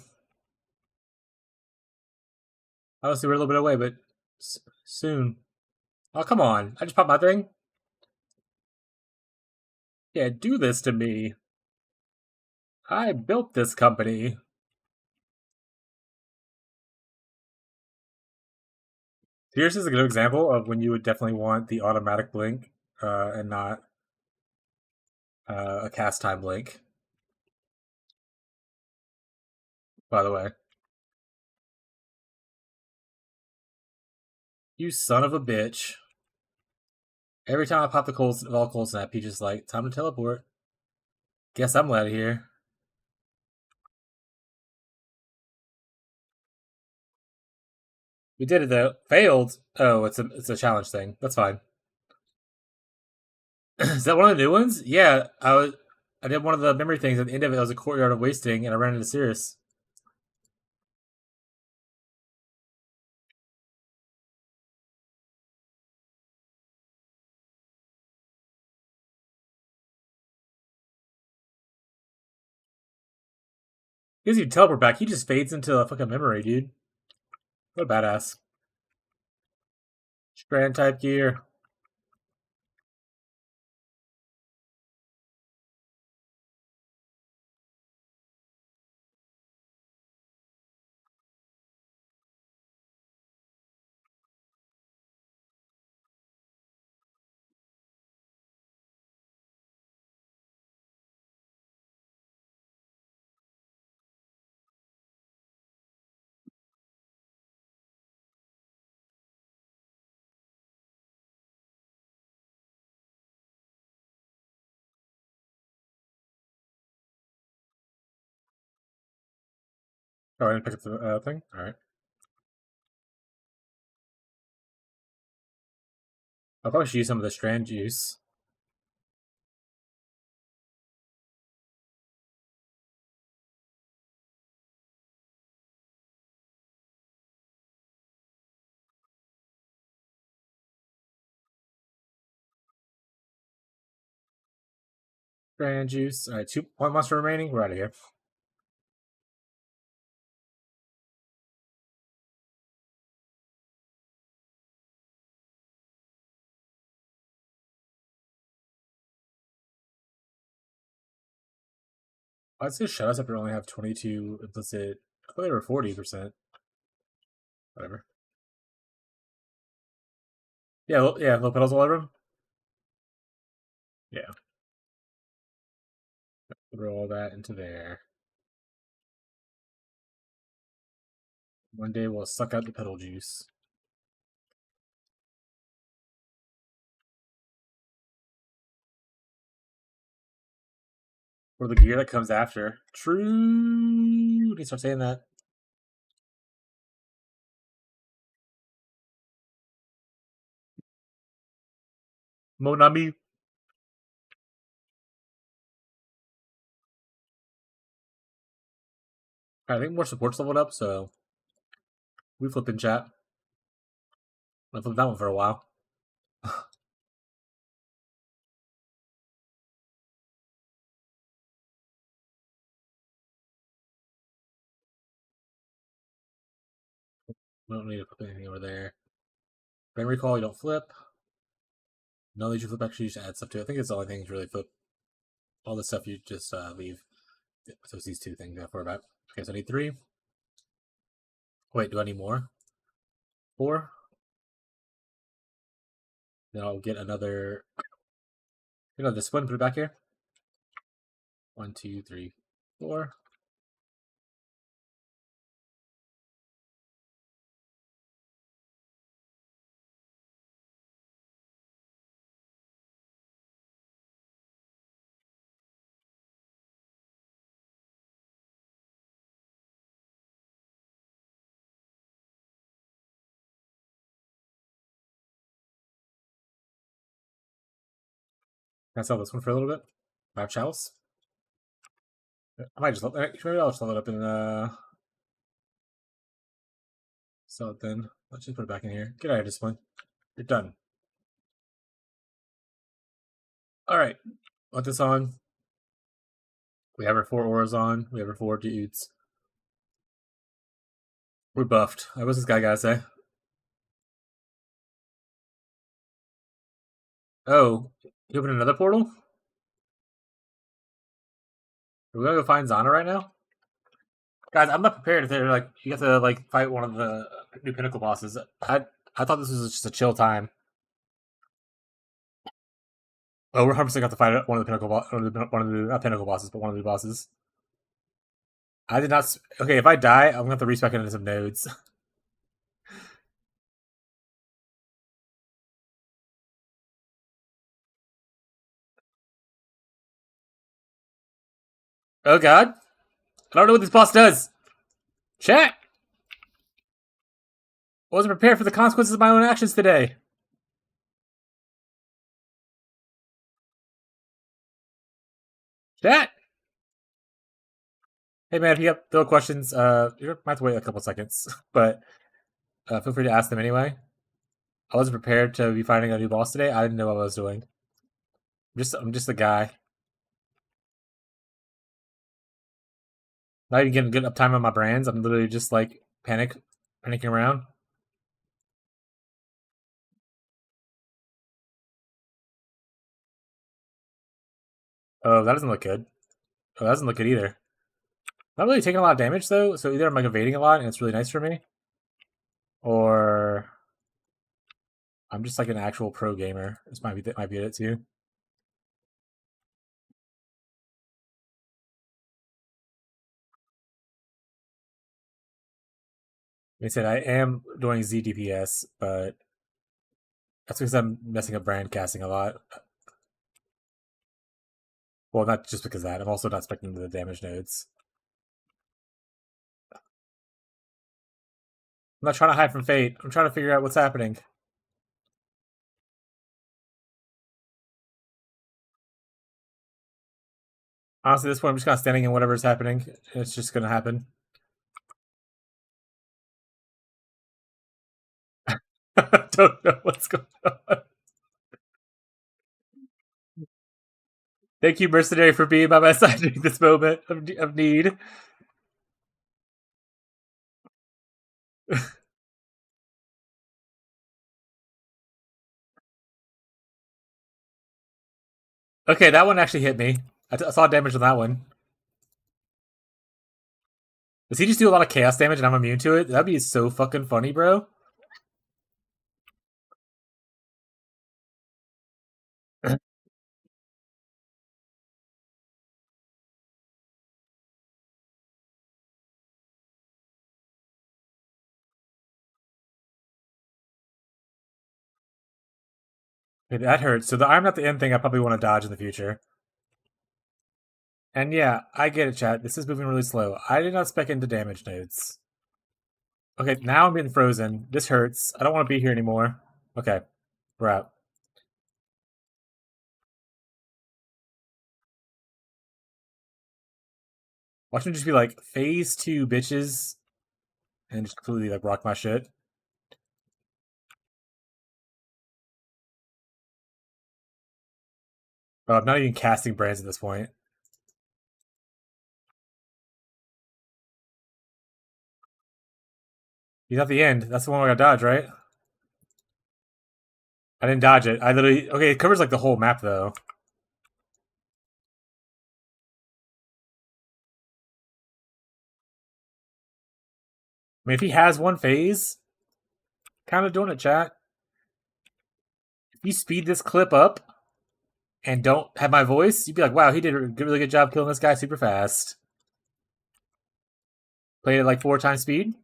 Obviously, we're a little bit away, but soon. Oh, come on. I just popped my thing. Yeah, do this to me. I built this company. Here's just a good example of when you would definitely want the automatic blink and not a cast time blink. By the way. You son of a bitch. Every time I pop the cold snap, he just like, time to teleport. Guess I'm out of here. We did it though. Failed. Oh, it's a challenge thing. That's fine. Is that one of the new ones? Yeah, I did one of the memory things. At the end of it, was a courtyard of wasting, and I ran into Cirrus. He doesn't even teleport back. He just fades into a fucking memory, dude. What a badass. Strand type gear. Oh, I didn't pick up the thing? Alright. I'll probably should use some of the strand juice. Strand juice. Alright, 2 point monster remaining. We're out of here. I'd say Shadow Scepter only have 22 implicit. I thought they were 40%. Whatever. Yeah, low pedals all over them. Yeah. Throw all that into there. One day we'll suck out the pedal juice. Or the gear that comes after. True. You need to start saying that. Monami. I think more support's leveled up, so we flip in chat. I flipped that one for a while. We don't need to flip anything over there. Brain recall, you don't flip. No, you flip actually just add stuff to it. I think it's the only thing you really flip. All the stuff you just leave. So it's these two things I have to worry about. Okay, so I need 3. Wait, do I need more? 4. Then I'll get another discipline, put it back here. 1, 2, 3, 4. Can I sell this one for a little bit? 5 chalice. I might just maybe I'll just level it up and sell it then. Let's just put it back in here. Get out of discipline. You're done. Alright. Put this on. We have our 4 auras on. We have our 4 dudes. We're buffed. What's this guy gotta say? Oh, you open another portal? Are we gonna go find Zana right now? Guys, I'm not prepared if they're like you have to like fight one of the new pinnacle bosses. I thought this was just a chill time. Oh, we're 100% got to fight one of the pinnacle not pinnacle bosses, but one of the bosses. I did not. Okay, if I die, I'm gonna have to respec into some nodes. Oh god, I don't know what this boss does. Chat. I wasn't prepared for the consequences of my own actions today. Chat. Hey man, if you have still questions, you might have to wait a couple seconds, but feel free to ask them anyway. I wasn't prepared to be fighting a new boss today. I didn't know what I was doing. I'm just a guy. Not even getting good uptime on my brands. I'm literally just like panicking around. Oh, that doesn't look good. Oh, that doesn't look good either. Not really taking a lot of damage though, so either I'm like evading a lot and it's really nice for me, or I'm just like an actual pro gamer. This might be it too. Like I said, I am doing ZDPS, but that's because I'm messing up brand casting a lot. Well, not just because of that. I'm also not expecting the damage nodes. I'm not trying to hide from fate. I'm trying to figure out what's happening. Honestly, at this point, I'm just kind of standing in whatever's happening. It's just going to happen. I don't know what's going on. Thank you, Mercenary, for being by my side during this moment of need. Okay, that one actually hit me. I saw damage on that one. Does he just do a lot of chaos damage and I'm immune to it? That'd be so fucking funny, bro. Okay, that hurts. So the I'm not the end thing I probably want to dodge in the future. And yeah, I get it, chat. This is moving really slow. I did not spec into damage nodes. Okay, now I'm being frozen. This hurts. I don't want to be here anymore. Okay, we're out. Watch him just be like, phase 2, bitches. And just completely like rock my shit. Oh, I'm not even casting brands at this point. He's at the end. That's the one I gotta dodge, right? I didn't dodge it. I literally... Okay, it covers like the whole map, though. I mean, if he has one phase... Kind of doing it, chat. If you speed this clip up and don't have my voice, you'd be like, wow, he did a really good job killing this guy super fast. Played at like 4 times speed.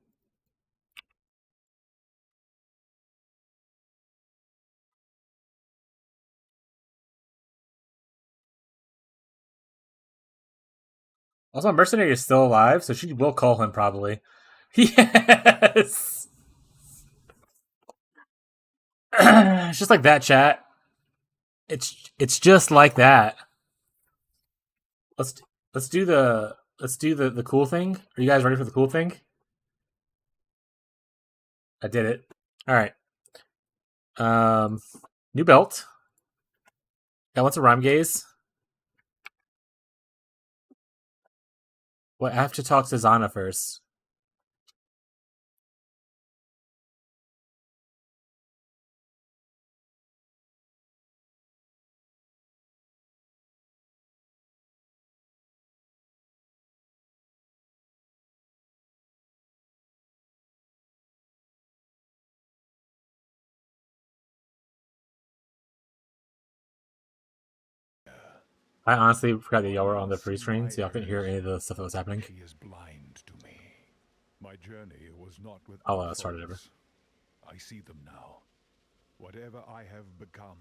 Also, Mercenary is still alive, so she will call him probably. Yes! It's just like that, chat. It's just like that. Let's do the cool thing. Are you guys ready for the cool thing? I did it. All right. New belt. Got what's a rhyme gaze? Well, I have to talk to Zana first. I honestly forgot that y'all were on the free screen, so y'all couldn't hear any of the stuff that was happening. She is blind to me. My journey was not with I'll start it over. I see them now. Whatever I have become,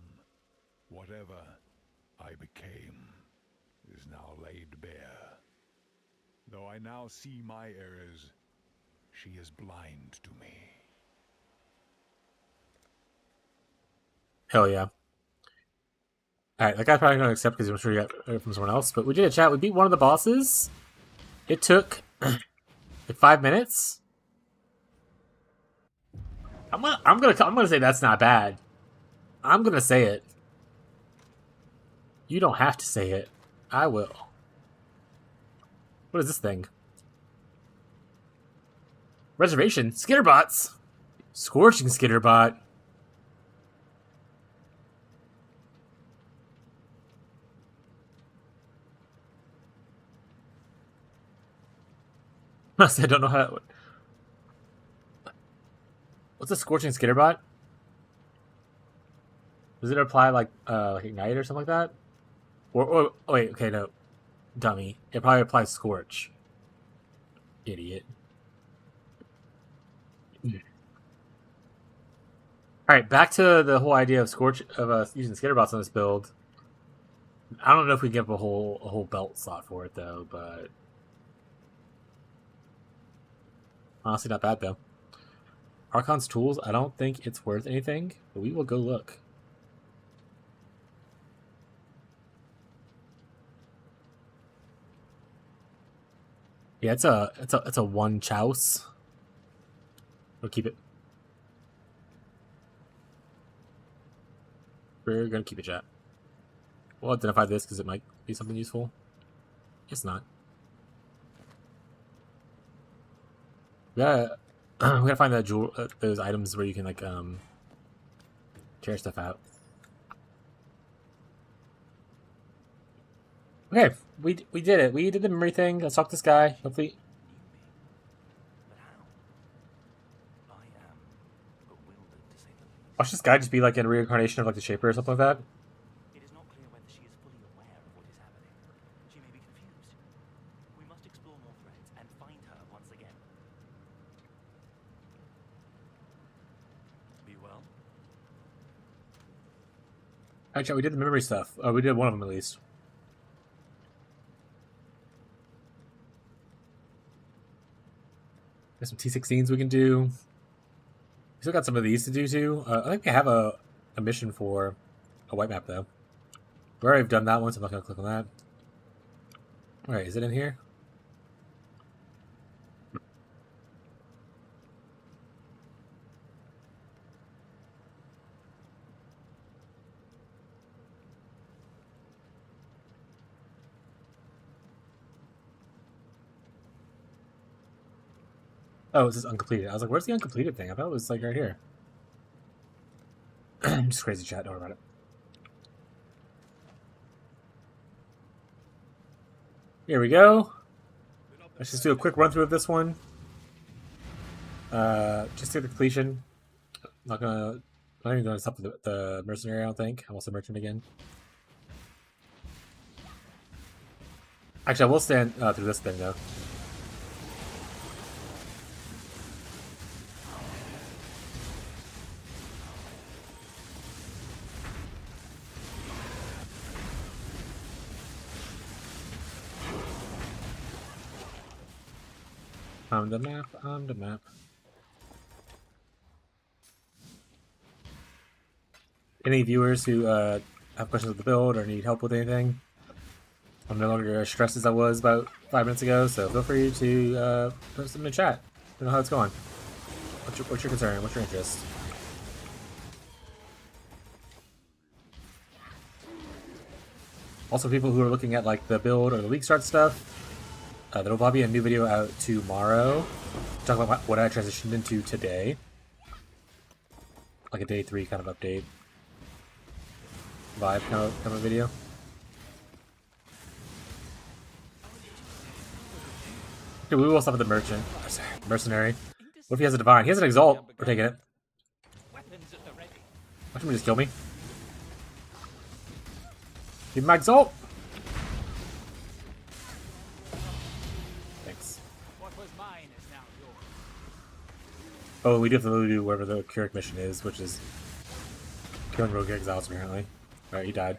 whatever I became, is now laid bare. Though I now see my errors, she is blind to me. Hell yeah. Alright, that guy's probably going to accept because I'm sure you got it from someone else. But we did a chat. We beat one of the bosses. It took like 5 minutes. I'm gonna say that's not bad. I'm gonna say it. You don't have to say it. I will. What is this thing? Reservation. Skitterbots. Scorching Skitterbot. I don't know how that would... What's a Scorching Skitterbot? Does it apply like Ignite or something like that? Or oh, wait, okay, no. Dummy. It probably applies Scorch. Idiot. Alright, back to the whole idea of Scorch of using Skitterbots on this build. I don't know if we give a whole belt slot for it though, but honestly not bad though. Archon's tools, I don't think it's worth anything, but we will go look. Yeah, it's a one chouse. We'll keep it. We're gonna keep it, chat. We'll identify this because it might be something useful. It's not. Yeah, we gotta find that those items where you can like tear stuff out. Okay, we did it. We did the memory thing. Let's talk to this guy. Hopefully. Watch this guy just be like a reincarnation of like the Shaper or something like that. It is not clear whether she is fully aware of what is happening. She may be confused. We must explore more threads and find her once again. Be well. Alright, chat, we did the memory stuff. We did one of them at least. There's some T16s we can do. We still got some of these to do too. I think we have a mission for a white map though. We already have done that one, so I'm not gonna click on that. Alright, is it in here? Oh, it says uncompleted. I was like, where's the uncompleted thing? I thought it was like right here. Just crazy chat. Don't worry about it. Here we go. Let's just do a quick run through of this one. Just to the completion. Not even gonna stop the mercenary. I don't think. I'm also merchant again. Actually, I will stand through this thing though. On the map, on the map. Any viewers who have questions with the build or need help with anything, I'm no longer as stressed as I was about 5 minutes ago, so feel free to post them in the chat. Let me know how it's going. What's your concern? What's your interest? Also, people who are looking at like the build or the league start stuff, there'll probably be a new video out tomorrow. Talk about what I transitioned into today, like a day 3 kind of update vibe kind of video. Okay, we will stop at the merchant. Mercenary. What if he has a divine? He has an exalt. We're taking it. Watch him just kill me. Give me my exalt. Thanks. What was mine is now yours. Oh, we do have to do wherever the Keurig mission is, which is killing rogue exiles apparently. Alright, he died.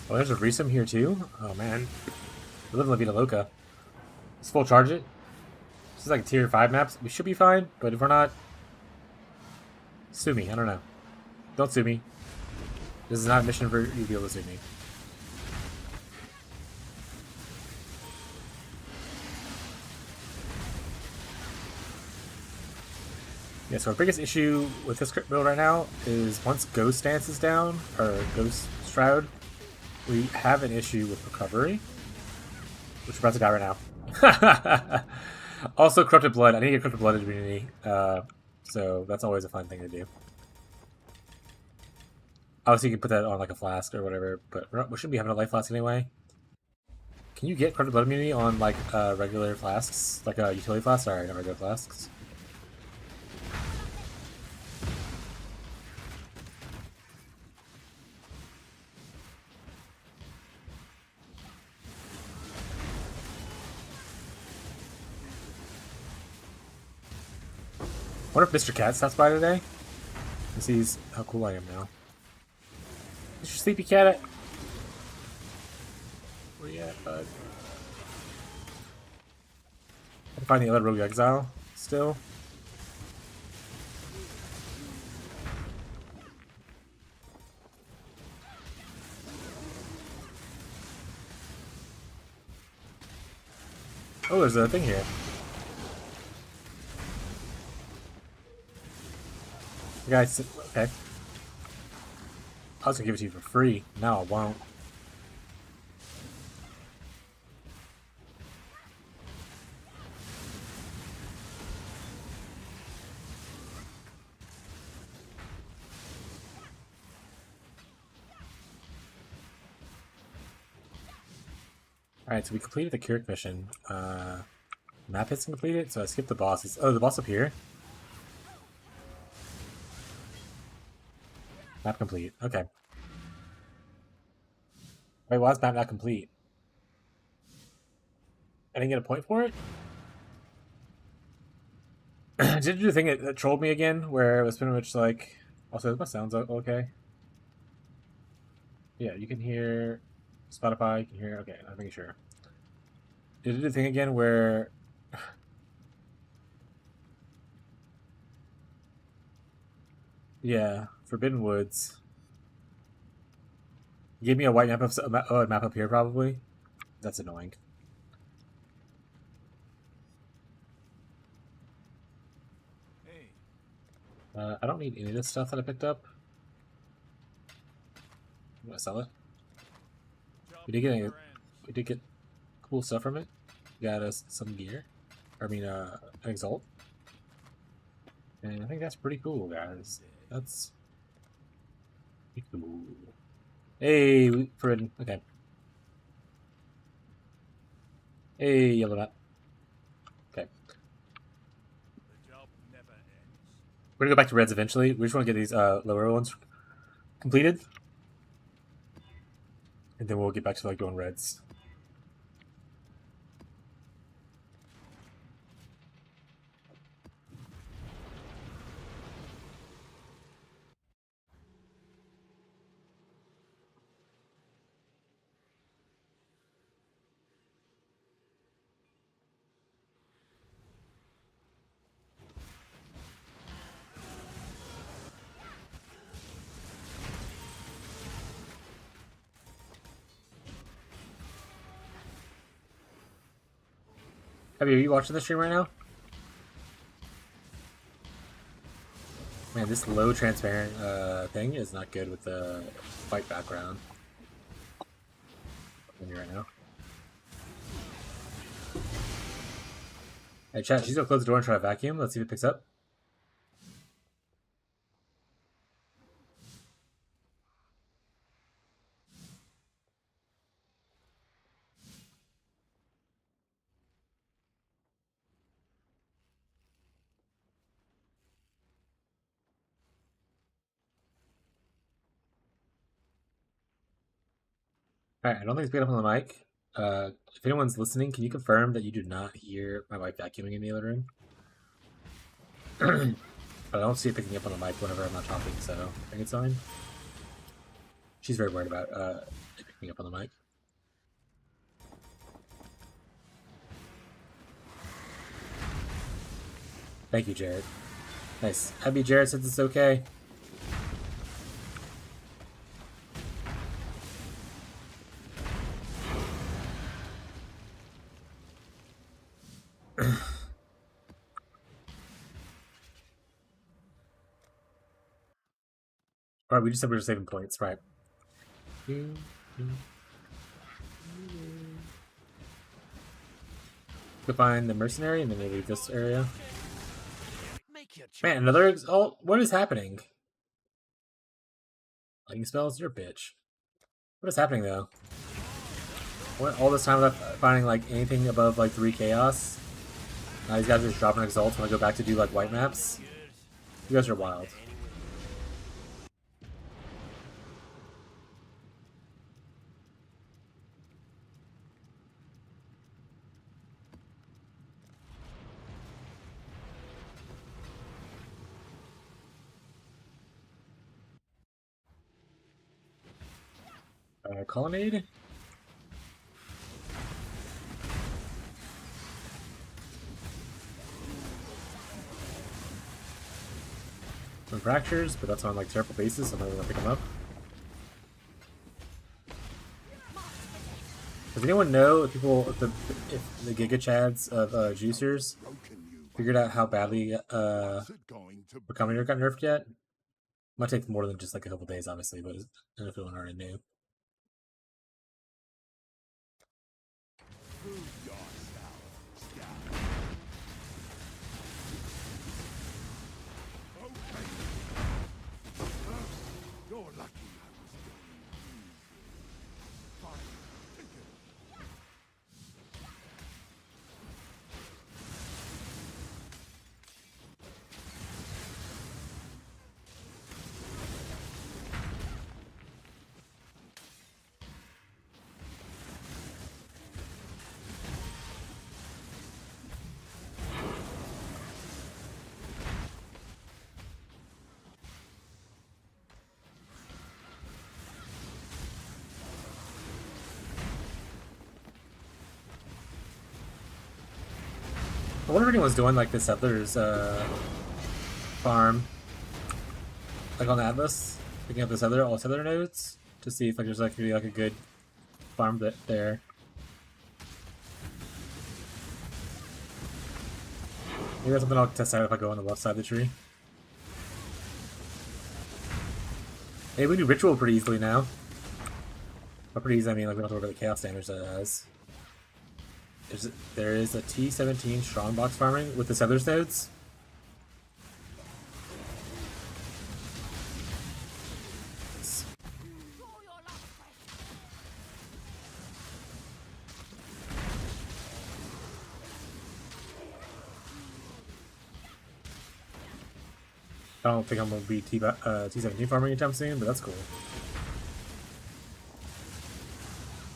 Oh, there's a Reesum here too? Oh man. We live in La Vida Loca. Let's full charge it. This is like tier 5 maps. We should be fine, but if we're not, sue me. I don't know. Don't sue me. This is not a mission for you to be able to sue me. Yeah, so our biggest issue with this build right now is once Ghost Stance is down, or Ghost Shroud, we have an issue with recovery, which we're about to die right now. Also, Corrupted Blood. I need to get Corrupted Blood in Community, so that's always a fun thing to do. Obviously, you can put that on like a flask or whatever, but we shouldn't be having a life flask anyway. Can you get Corrupted Blood immunity on like regular flasks, like a utility flask? Sorry, not regular flasks. I wonder if Mr. Cat stops by today and sees how cool I am now. Mr. Sleepy Cat, where you at, bud? I can find the other Rogue Exile still. Oh, there's a thing here. Guys, okay. I was gonna give it to you for free. Now I won't. Alright, so we completed the Keurig mission. Map hits completed, so I skipped the bosses. Oh, the boss up here. Map complete. Okay. Wait, why is map not complete? I didn't get a point for it? Did you do the thing that trolled me again, where it was pretty much like... Also, my sound's okay? Yeah, you can hear Spotify, you can hear... Okay, I'm making sure. Did it do the thing again where... Yeah, Forbidden Woods. Give me a white map of a map up here, probably. That's annoying. I don't need any of this stuff that I picked up. gonna sell it. We did get cool stuff from it. We got us some gear. I mean, an exalt. And I think that's pretty cool, guys. That's pretty cool. Hey, Fred. Okay. Hey, Yellow Nut. Okay. We're gonna go back to reds eventually. We just want to get these lower ones completed. And then we'll get back to like doing reds. Are you watching the stream right now? Man, this low transparent thing is not good with the white background. Right now. Hey chat, she's gonna close the door and try to vacuum. Let's see if it picks up. Alright, I don't think it's picked up on the mic. If anyone's listening, can you confirm that you do not hear my wife vacuuming in the other room? But I don't see it picking up on the mic whenever I'm not talking, so I think it's fine. She's very worried about it picking up on the mic. Thank you, Jared. Nice. Happy Jared says it's okay. Alright, we just said we were saving points, right? Go find the mercenary and then maybe this area. Man, another exalt? What is happening? Lightning spells? You're a bitch. What is happening though? What, all this time without finding like anything above like 3 chaos? Now these guys are just dropping exalts when I go back to do like white maps? You guys are wild. Colonnade? Some fractures, but that's on like terrible bases, so I'm not gonna pick them up. Does anyone know if the Giga Chads of juicers figured out how badly Recombinator got nerfed yet? Might take more than just like a couple days, obviously, but I don't know if anyone already knew. I wonder if anyone's doing like the settlers farm, like on Atlas, picking up the all settler nodes to see if like there's like really like a good farm there. Maybe that's something I'll test out if I go on the left side of the tree. Hey, we do ritual pretty easily now. By pretty easy, I mean like we don't have to worry about the chaos damage that it has. There is a T17 strongbox farming with the Settlers nodes. I don't think I'm going to be T17 farming anytime soon, but that's cool.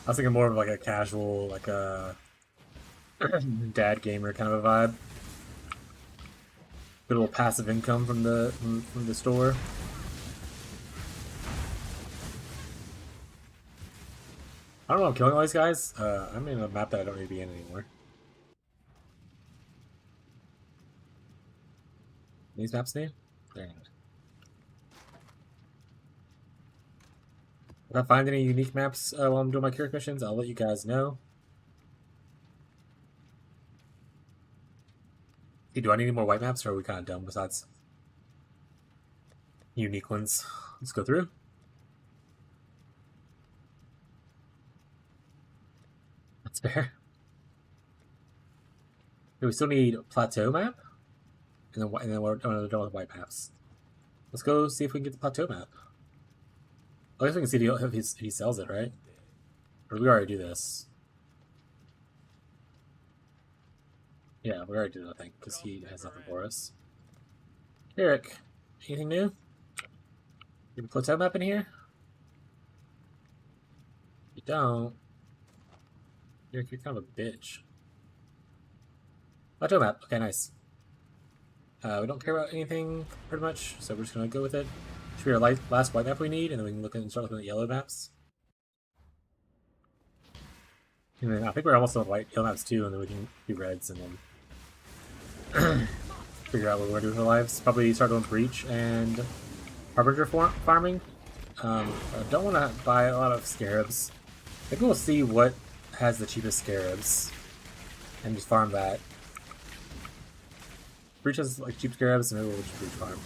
I was thinking more of like a casual, like a dad gamer kind of a vibe. Good little passive income from the store. I don't know, I'm killing all these guys. I'm in a map that I don't need to be in anymore. These maps new? Dang it. If I find any unique maps while I'm doing my character missions, I'll let you guys know. Hey, do I need any more white maps, or are we kind of done besides unique ones? Let's go through. That's fair. Do we still need a plateau map? And then we're done with white maps. Let's go see if we can get the plateau map. I guess we can see if he sells it, right? Or we already do this? Yeah, we already did it, I think, because he has nothing for us. Eric, anything new? You have a plateau map in here? You don't. Eric, you're kind of a bitch. Plateau map. Okay, nice. We don't care about anything, pretty much, so we're just going to go with it. Should be our last white map we need, and then we can start looking at yellow maps. And then I think we're almost done with yellow maps too, and then we can do reds, and then figure out what we're doing with our lives. Probably start doing Breach and Harbinger farming. I don't want to buy a lot of Scarabs. I think we'll see what has the cheapest Scarabs, and just farm that. Breach has like cheap Scarabs, and maybe we'll just Breach farm.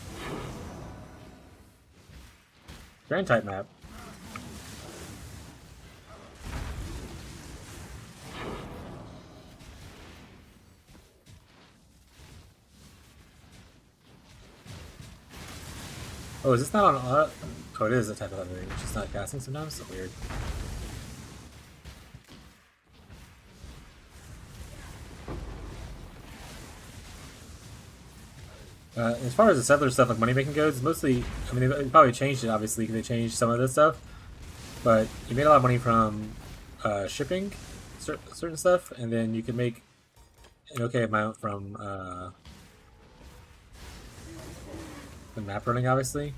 Grand type map. Oh, is this not on oh, it is a type of thing. It's just not casting sometimes? So weird. As far as the settler stuff, like money making goes, mostly, I mean, they probably changed it, obviously, because they changed some of this stuff. But you made a lot of money from shipping certain stuff, and then you can make an okay amount from the map running, obviously.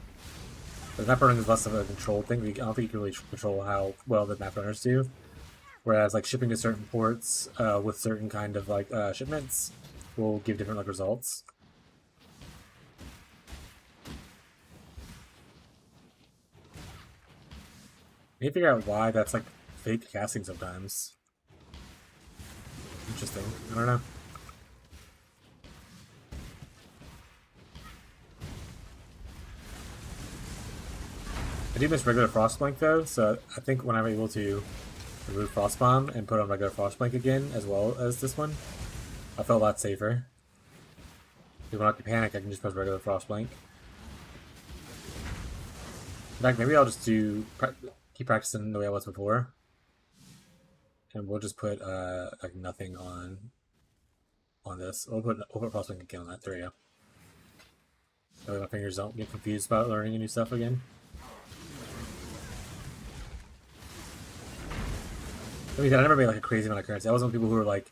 But map running is less of a controlled thing. I don't think you can really control how well the map runners do. Whereas, like, shipping to certain ports with certain kind of, like, shipments will give different, like, results. I need to figure out why that's like fake casting sometimes. Interesting. I don't know. I do miss regular Frostblink though, so I think when I'm able to remove Frostbomb and put on regular Frostblink again as well as this one, I feel a lot safer. Because when I have to panic, I can just press regular Frostblink. In fact, maybe I'll just keep practicing the way I was before, and we'll just put like nothing on this. We'll put Frostblink again on that. There we go. That way my fingers don't get confused about learning new stuff again. I mean, I never made like a crazy amount of currency. I wasn't one of the people who were like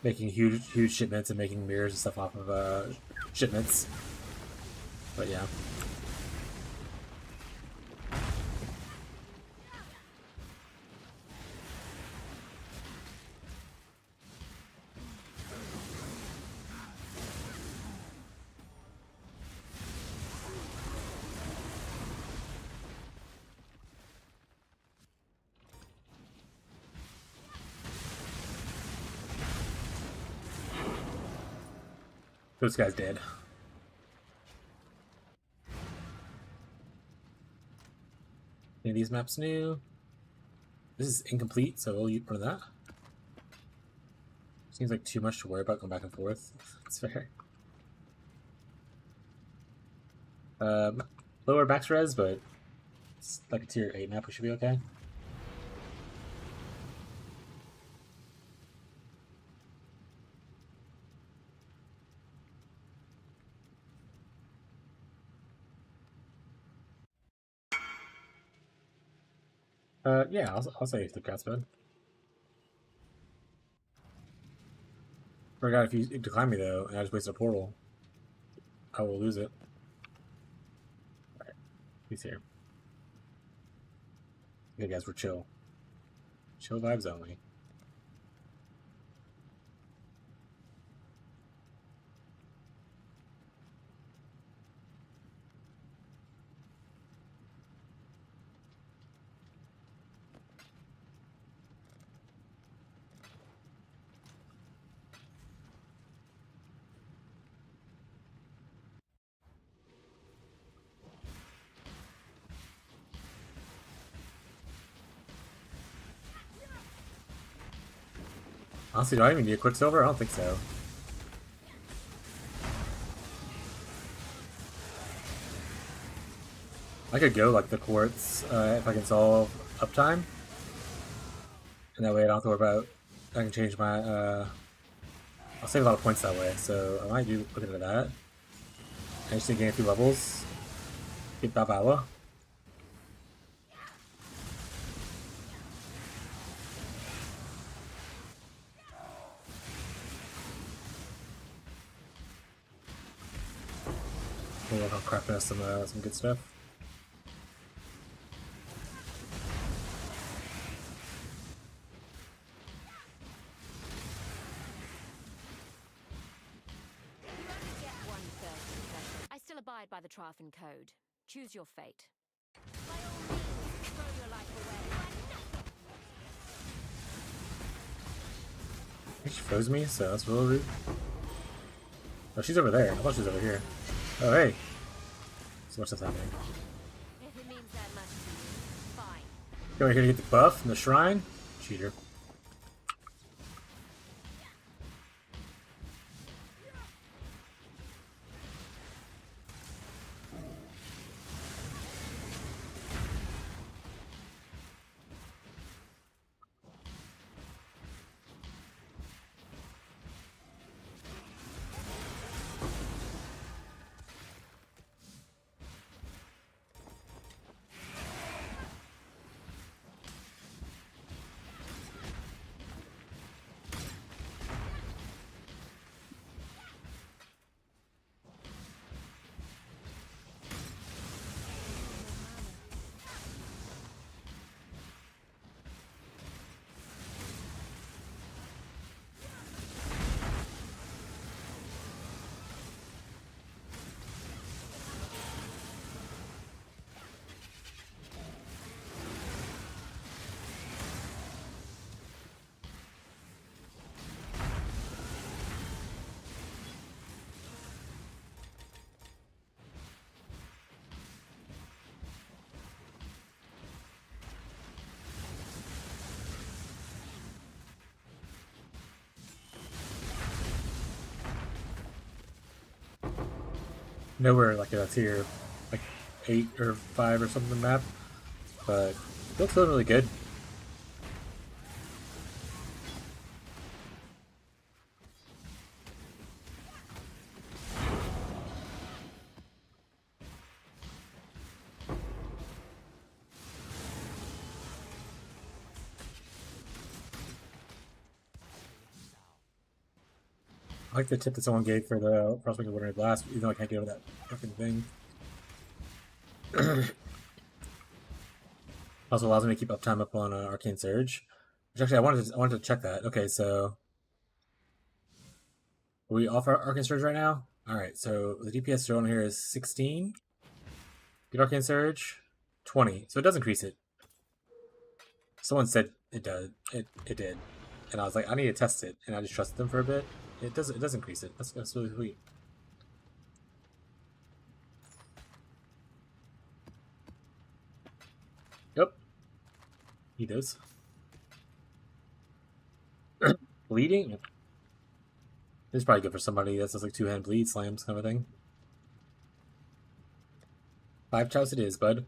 making huge shipments and making mirrors and stuff off of shipments. But yeah. This guy's dead. Any of these maps new? This is incomplete, so we'll run that. Seems like too much to worry about going back and forth. It's fair. Lower max res, but it's like a tier 8 map, we should be okay. Yeah, I'll say the cat's bed. Forgot if you decline me though, and I just wasted a portal, I will lose it. Alright, he's here. Okay, guys, we're chill. Chill vibes only. Honestly, do I even need a Quicksilver? I don't think so. I could go like the quartz if I can solve uptime. And that way I don't have to worry about... I can change my... I'll save a lot of points that way, so I might do look into that. I just need to gain a few levels. Get Babawa. We'll work on crafting us some good stuff. I still abide by the Trafan Code. Choose your fate. By all means, throw your life away. She froze me, so that's really rude. Oh, she's over there. I thought she was over here. Oh, hey. So much stuff's happening. If it means that much to you, fine. Go right here to get the buff from the shrine. Cheater. Nowhere like a tier like 8 or 5 or something map, but it looks feeling really good. I like the tip that someone gave for the prospect of Winter Blast, even though I can't get over that fucking thing. Also allows me to keep uptime up on Arcane Surge. Which actually I wanted to check that. Okay, so are we off our Arcane Surge right now? Alright, so the DPS shown here is 16. Get Arcane Surge, 20. So it does increase it. Someone said it does. It did. And I was like, I need to test it, and I just trusted them for a bit. It does increase it. That's really sweet. Yep. He does. Bleeding? This is probably good for somebody that's just like two-hand bleed slams kind of thing. 5 chouse it is, bud.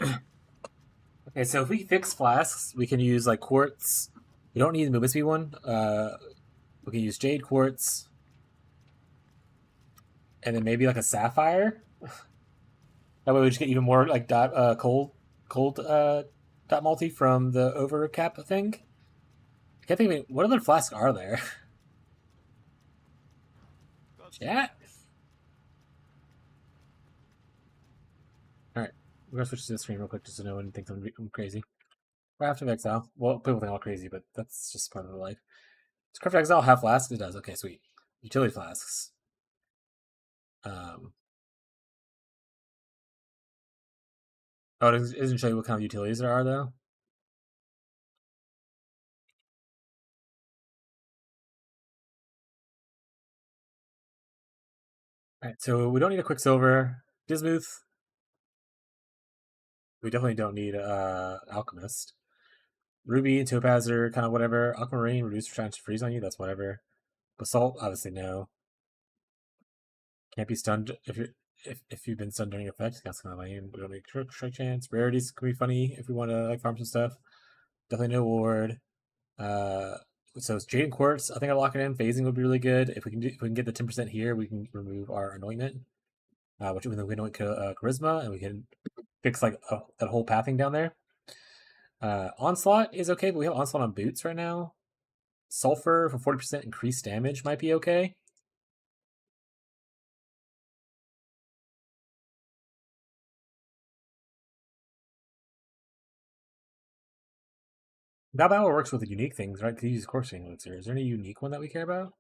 Okay, so if we fix flasks, we can use like quartz. We don't need the Movement Speed one. We can use jade quartz. And then maybe like a sapphire. That way we just get even more like cold dot multi from the overcap thing. I can't think of what other flasks are there. Chat. All right, we're gonna switch to the screen real quick just so no one thinks I'm crazy. Craft of Exile. Well, people think I'm all crazy, but that's just part of the life. Does Craft of Exile have flasks? It does. Okay, sweet. Utility flasks. Oh, it doesn't show you what kind of utilities there are though. All right, so we don't need a Quicksilver. Bismuth. We definitely don't need Alchemist. Ruby and Topaz are kind of whatever. Aquamarine, reduce chance to freeze on you, that's whatever. Basalt, obviously no. Can't be stunned if you've been stunned during effect. That's kind of lame. We don't need strike chance. Rarities can be funny if we want to like farm some stuff. Definitely no ward. So it's Jade and Quartz. I think I lock it in. Phasing would be really good. If we can get the 10% here, we can remove our anointment. Which we can anoint charisma, and we can fix like that whole pathing down there. Onslaught is okay, but we have Onslaught on boots right now. Sulfur for 40% increased damage might be okay. That battle works with the unique things, right? Because you use coursing elixir. Is there any unique one that we care about?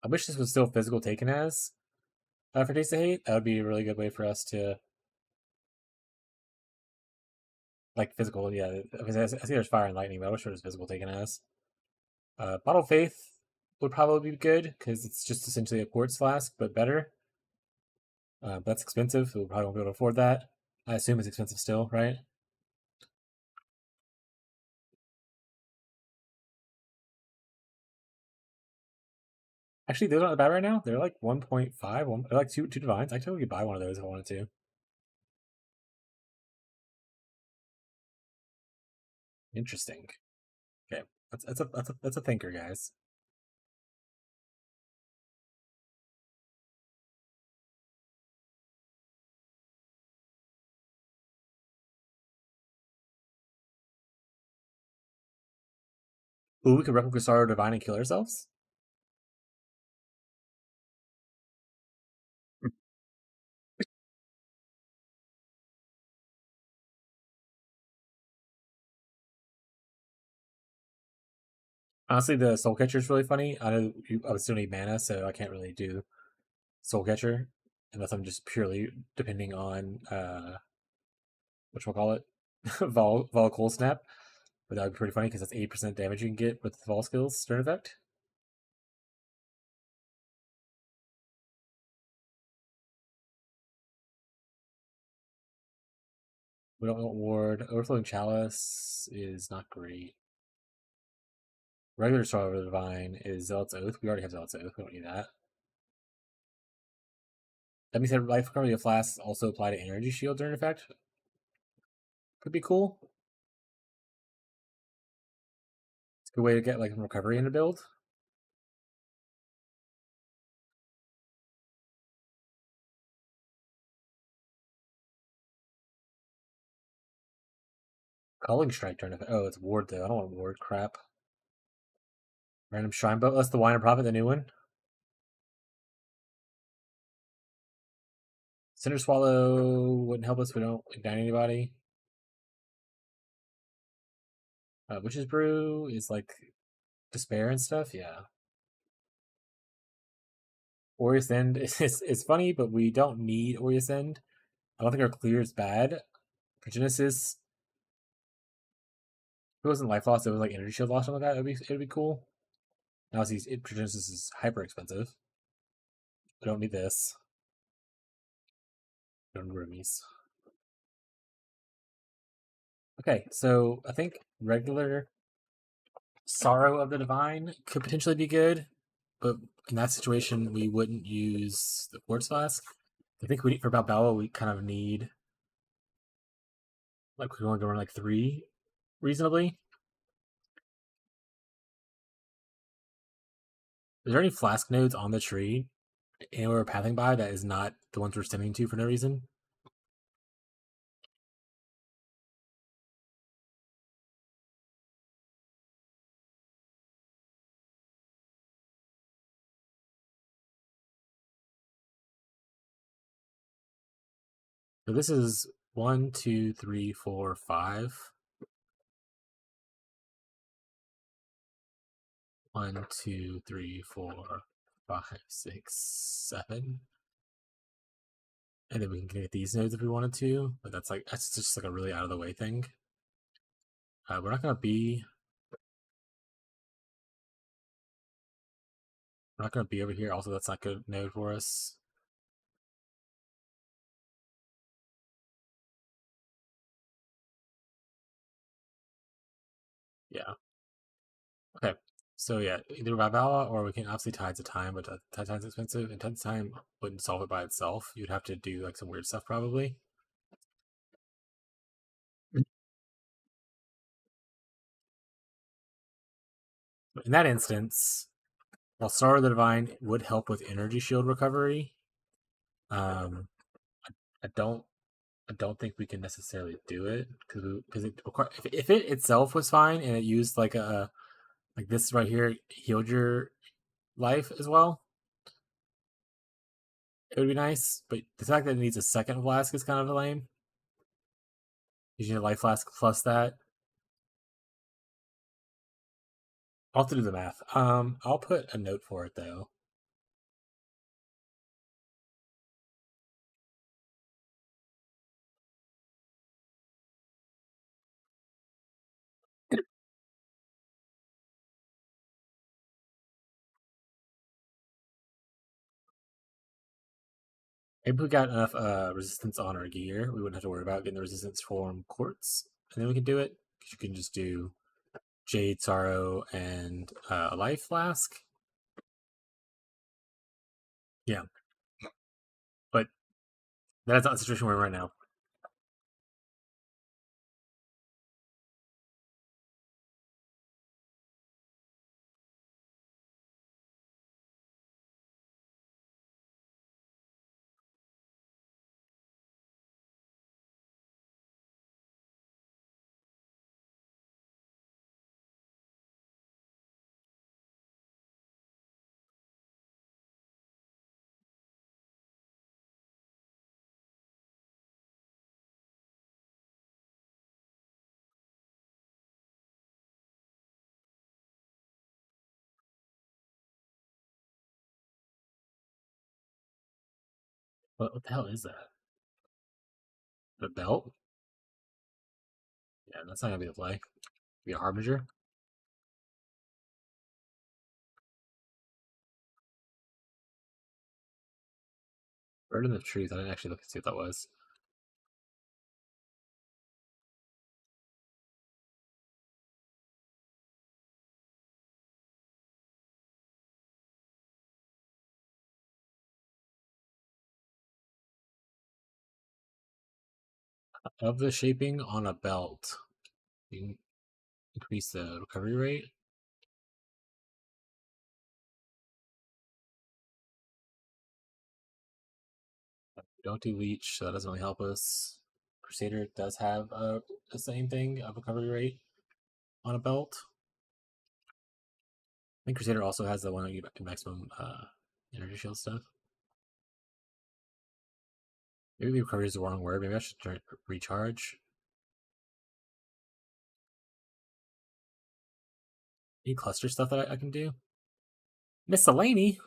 I wish this was still physical taken as for Taste of Hate. That would be a really good way for us to like physical. Yeah, because I see there's fire and lightning, but I wish it was physical taken as. Bottle of Faith would probably be good because it's just essentially a quartz flask, but better. That's expensive. So we probably won't be able to afford that. I assume it's expensive still, right? Actually, those aren't bad right now. They're like 1.5. They're like two divines. I totally could buy one of those if I wanted to. Interesting. Okay, that's a thinker, guys. Ooh, we could replicate Sorrow Divine and kill ourselves? Honestly, the Soul Catcher is really funny. I know I would still need mana, so I can't really do Soul Catcher unless I'm just purely depending on what we'll call it, Vol Cold Snap. But that would be pretty funny because that's 8% damage you can get with the Vol skills turn effect. We don't want Ward. Overflowing Chalice is not great. Regular Sorrow of the Divine is Zealot's Oath. We already have Zealot's Oath. We don't need that. That means that Life Recovery of Flasks also apply to Energy Shield during effect. Could be cool. It's a good way to get like recovery in a build. Culling Strike turn effect. Oh, it's Ward though. I don't want Ward crap. Random Shrine Boat. That's the Wine of Prophet, the new one. Cinder Swallow wouldn't help us if we don't ignite anybody. Witch's Brew is like despair and stuff. Yeah. Orius End is funny, but we don't need Orius End. I don't think our clear is bad. For Genesis, if it wasn't life loss, it was like energy shield loss or something like that. It'd be cool. Now see, Genesis is hyper expensive. We don't need this. We don't need roomies. Okay, so I think regular Sorrow of the Divine could potentially be good, but in that situation, we wouldn't use the Quartz Flask. I think we for Balboa, we kind of need like we want to run like 3 reasonably. Is there any flask nodes on the tree and we're pathing by that is not the ones we're stemming to for no reason? So this is 1, 2, 3, 4, 5. 1, 2, 3, 4, 5, 6, 7. And then we can get these nodes if we wanted to, but that's just like a really out of the way thing. We're not gonna be over here. Also, that's not good node for us. Yeah. Okay. So yeah, either Valhalla or we can obviously Tides of Time, but Tide's expensive, and Tides of Time wouldn't solve it by itself. You'd have to do like some weird stuff probably. But in that instance, while Star of the Divine would help with energy shield recovery, um, I don't think we can necessarily do it because if it itself was fine and it used like a like this right here healed your life as well, it would be nice. But the fact that it needs a second flask is kind of lame. You need a life flask plus that. I'll have to do the math. I'll put a note for it though. Maybe we got enough resistance on our gear. We wouldn't have to worry about getting the resistance from quartz, and then we can do it. You can just do Jade, Sorrow, and a life flask. Yeah, but that's not the situation we're in right now. What the hell is that? The belt? Yeah, that's not gonna be the play. Be a harbinger. Burden of Truth. I didn't actually look and see what that was. Of the shaping on a belt, you can increase the recovery rate. We don't do leech, so that doesn't really help us. Crusader does have the same thing of recovery rate on a belt. I think Crusader also has the one that you get maximum energy shield stuff. Maybe the recovery is the wrong word. Maybe I should try recharge. Any cluster stuff that I can do? Miscellany?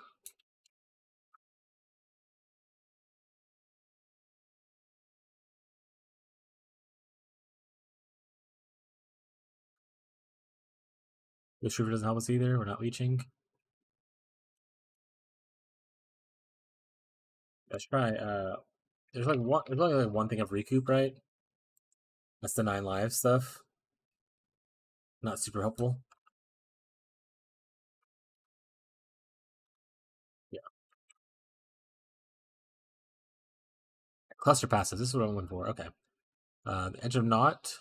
This river doesn't help us either. We're not leeching. I should try. There's only like one thing of recoup, right? That's the 9 lives stuff. Not super helpful. Yeah. Cluster passes. This is what I'm looking for. Okay. The Edge of Knot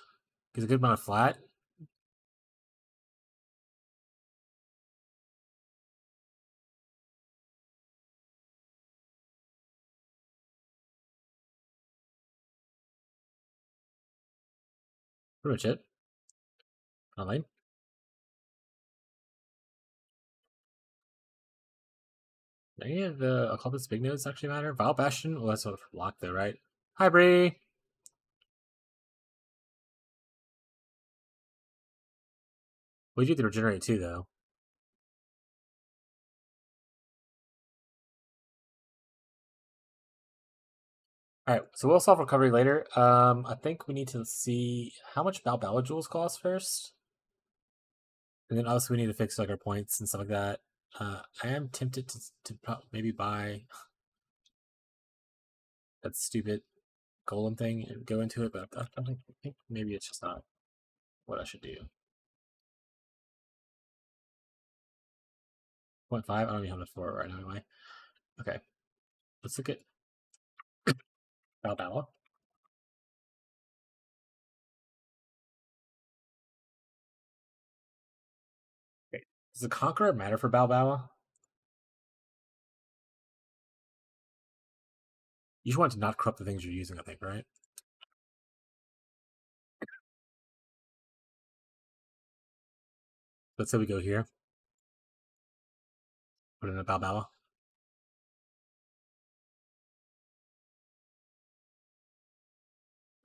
gives a good amount of flat. Pretty much it. Online. Any of the Occultist big nodes actually matter? Vile Bastion? Well, that's what locked though, right? Hi, Bree! We do the regenerate too, though. Alright, so we'll solve recovery later. I think we need to see how much Balboa jewels cost first. And then obviously we need to fix like our points and stuff like that. I am tempted to maybe buy that stupid golem thing and go into it, but I think maybe it's just not what I should do. 0.5? I don't even have enough for it right now anyway. Okay. Let's look at Balboa. Okay. Does the Conqueror matter for Balboa? You just want to not corrupt the things you're using, I think, right? Let's say we go here. Put in a Balboa.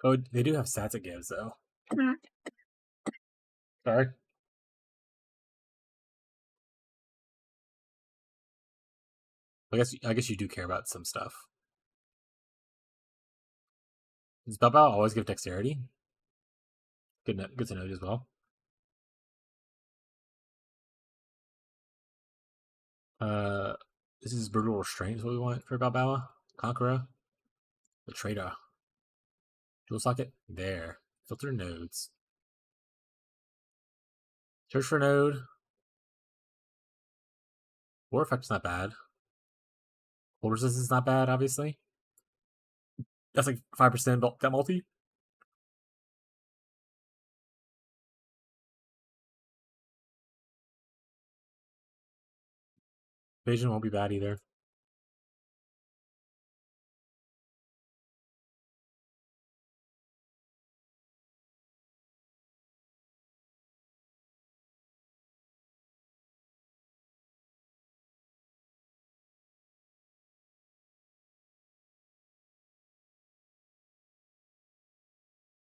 Oh, they do have stats it gives, though. Sorry. I guess you do care about some stuff. Does Balboa always give dexterity? Good to note as well. This is brutal restraint is what we want for Balboa. Conqueror. The traitor. Jewel socket. There. Filter nodes. Search for node. War effect's not bad. Hold resistance is not bad, obviously. That's like 5% that multi. Evasion won't be bad either.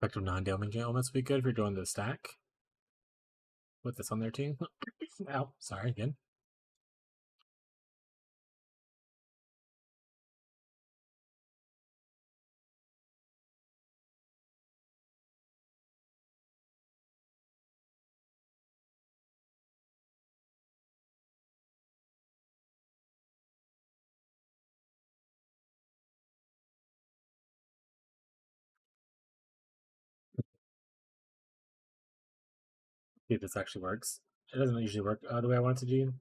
Effective non-damaging elements would be good if you're doing the stack. Put this on there too. Ow, sorry again. See if this actually works. It doesn't usually work the way I want it to do.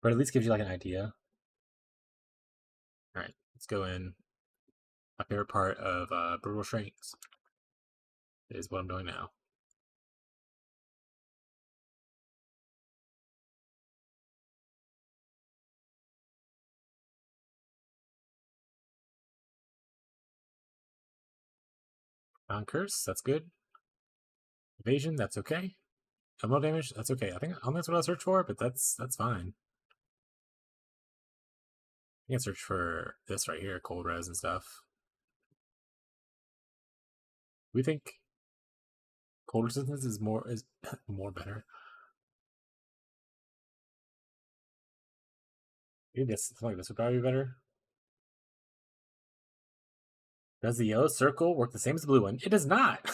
But at least gives you like an idea. Alright, let's go in. My favorite part of brutal strengths is what I'm doing now. Non-curse, that's good. Evasion, that's okay. Terminal damage, that's okay. I think that's what I searched for, but that's fine. I can search for this right here, cold res and stuff. We think cold resistance is more better. Maybe something like this would probably be better. Does the yellow circle work the same as the blue one? It does not.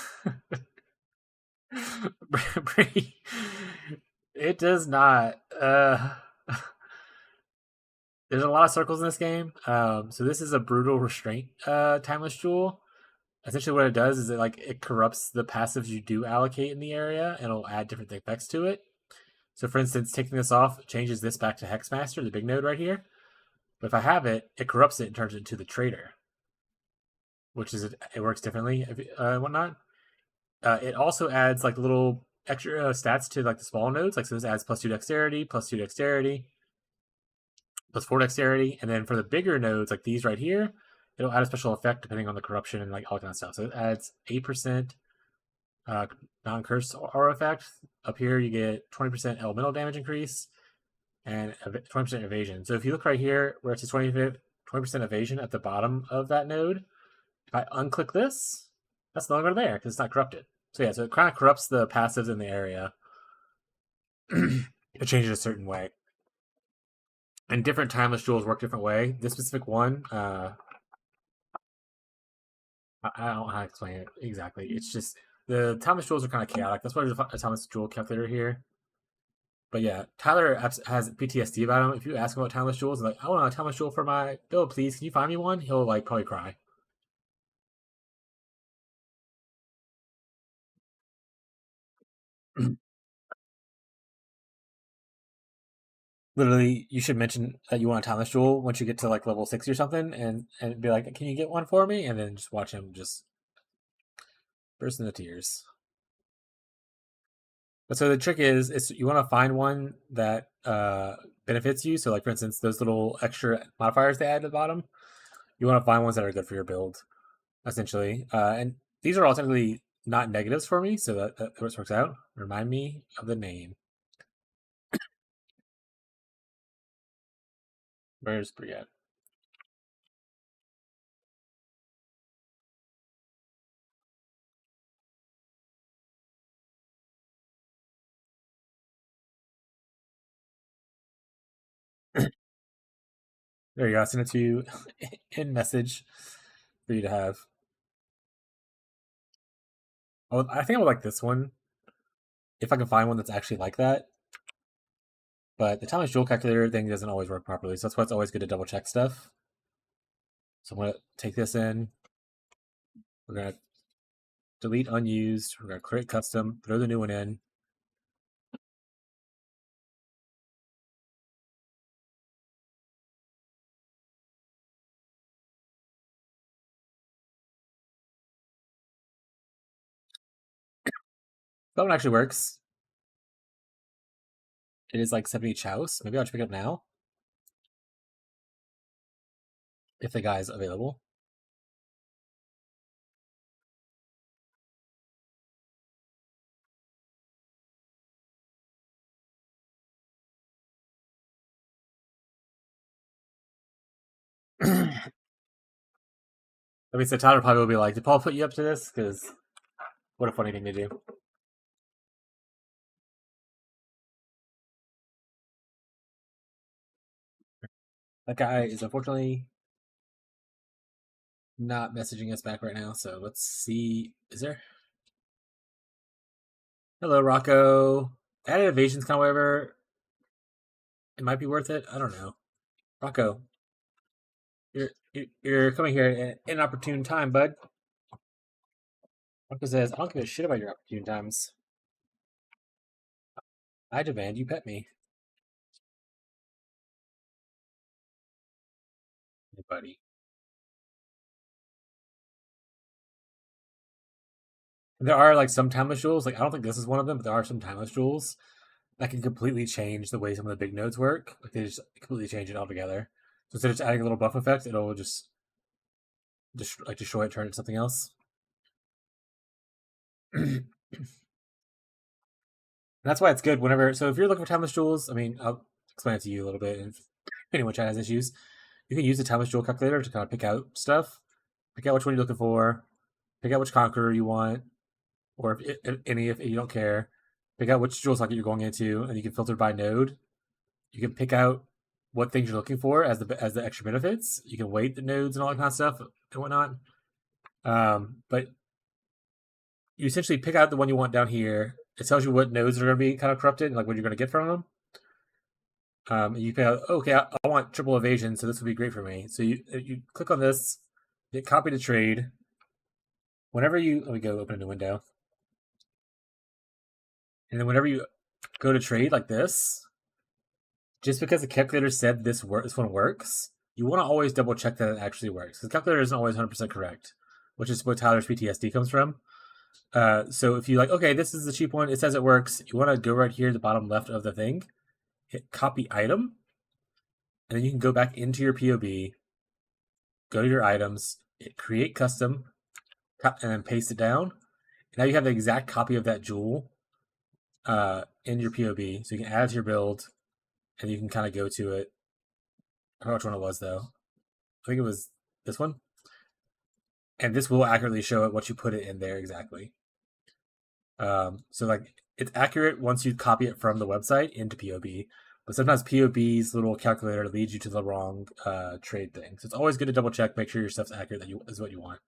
It does not. There's a lot of circles in this game. So this is a brutal restraint timeless jewel. essentially what it does is it corrupts the passives you do allocate in the area, and it'll add different effects to it. So for instance, taking this off changes this back to Hexmaster, the big node right here. But if I have it, it corrupts it and turns it into the Trader, which is it works differently and whatnot. It also adds like little extra stats to like the small nodes. Like so, this adds +2 dexterity, +2 dexterity, +4 dexterity, and then for the bigger nodes like these right here, it'll add a special effect depending on the corruption and like all kind of stuff. So it adds 8% non-curse aura effect. Up here, you get 20% elemental damage increase and 20% evasion. So if you look right here where it says 20% evasion at the bottom of that node, if I unclick this, that's no longer there because it's not corrupted. So yeah, so it kind of corrupts the passives in the area. It changes a certain way. And different timeless jewels work different way. This specific one, I don't know how to explain it exactly. It's just the timeless jewels are kind of chaotic. That's why there's a timeless jewel calculator here. But yeah, Tyler has PTSD about him. If you ask him about timeless jewels, like, I want a timeless jewel for my build, please. Can you find me one? He'll like probably cry. Literally, you should mention that you want a timeless jewel once you get to like level 60 or something, and be like, "Can you get one for me?" And then just watch him just burst into tears. But so the trick is you want to find one that benefits you. So like for instance, those little extra modifiers they add at the bottom, you want to find ones that are good for your build, essentially. And these are all technically not negatives for me, so that works out. Remind me of the name. Where's Briette? There you go. I sent it to you in message for you to have. Oh, I think I would like this one if I can find one that's actually like that. But the timeless jewel calculator thing doesn't always work properly, so that's why it's always good to double check stuff. So I'm gonna take this in. We're gonna delete unused. We're gonna create custom. Throw the new one in. That one actually works. It is like 70 chouse. Maybe I'll just pick it up now. If the guy's available. I mean, so Tyler probably will be like, "Did Paul put you up to this?" Because what a funny thing to do. That guy is unfortunately not messaging us back right now, so let's see. Is there? Hello, Rocco. Added evasion's kind of whatever. It might be worth it. I don't know. Rocco, you're coming here at an inopportune time, bud. Rocco says, "I don't give a shit about your opportune times. I demand you pet me." Hey, buddy. There are like some timeless jewels. Like I don't think this is one of them, but there are some timeless jewels that can completely change the way some of the big nodes work. Like they just completely change it altogether. So instead of just adding a little buff effect, it'll just like destroy it, turn it into something else. That's why it's good whenever. So if you're looking for timeless jewels, I mean, I'll explain it to you a little bit. And if anyone chat has issues, you can use the timeless jewel calculator to kind of pick out stuff. Pick out which one you're looking for. Pick out which conqueror you want, or if any, if you don't care. Pick out which jewel socket you're going into, and you can filter by node. You can pick out what things you're looking for as the extra benefits. You can weight the nodes and all that kind of stuff and whatnot. But you essentially pick out the one you want down here. It tells you what nodes are going to be kind of corrupted and like what you're going to get from them. You pick out, okay, I want triple evasion, so this would be great for me. So you click on this, hit copy to trade, whenever you let me go open a new window, and then whenever you go to trade like this, just because the calculator said this one works, you want to always double check that it actually works. Because the calculator isn't always 100% correct, which is where Tyler's PTSD comes from. So if you like, okay, this is the cheap one, it says it works, you want to go right here to the bottom left of the thing, hit copy item, and then you can go back into your POB, go to your items, hit create custom, and then paste it down. Now you have the exact copy of that jewel in your POB, so you can add it to your build, and you can kind of go to it. I don't know which one it was though. I think it was this one. And this will accurately show it what you put it in there exactly. So like it's accurate once you copy it from the website into POB, but sometimes POB's little calculator leads you to the wrong trade thing. So it's always good to double check, make sure your stuff's accurate, is what you want.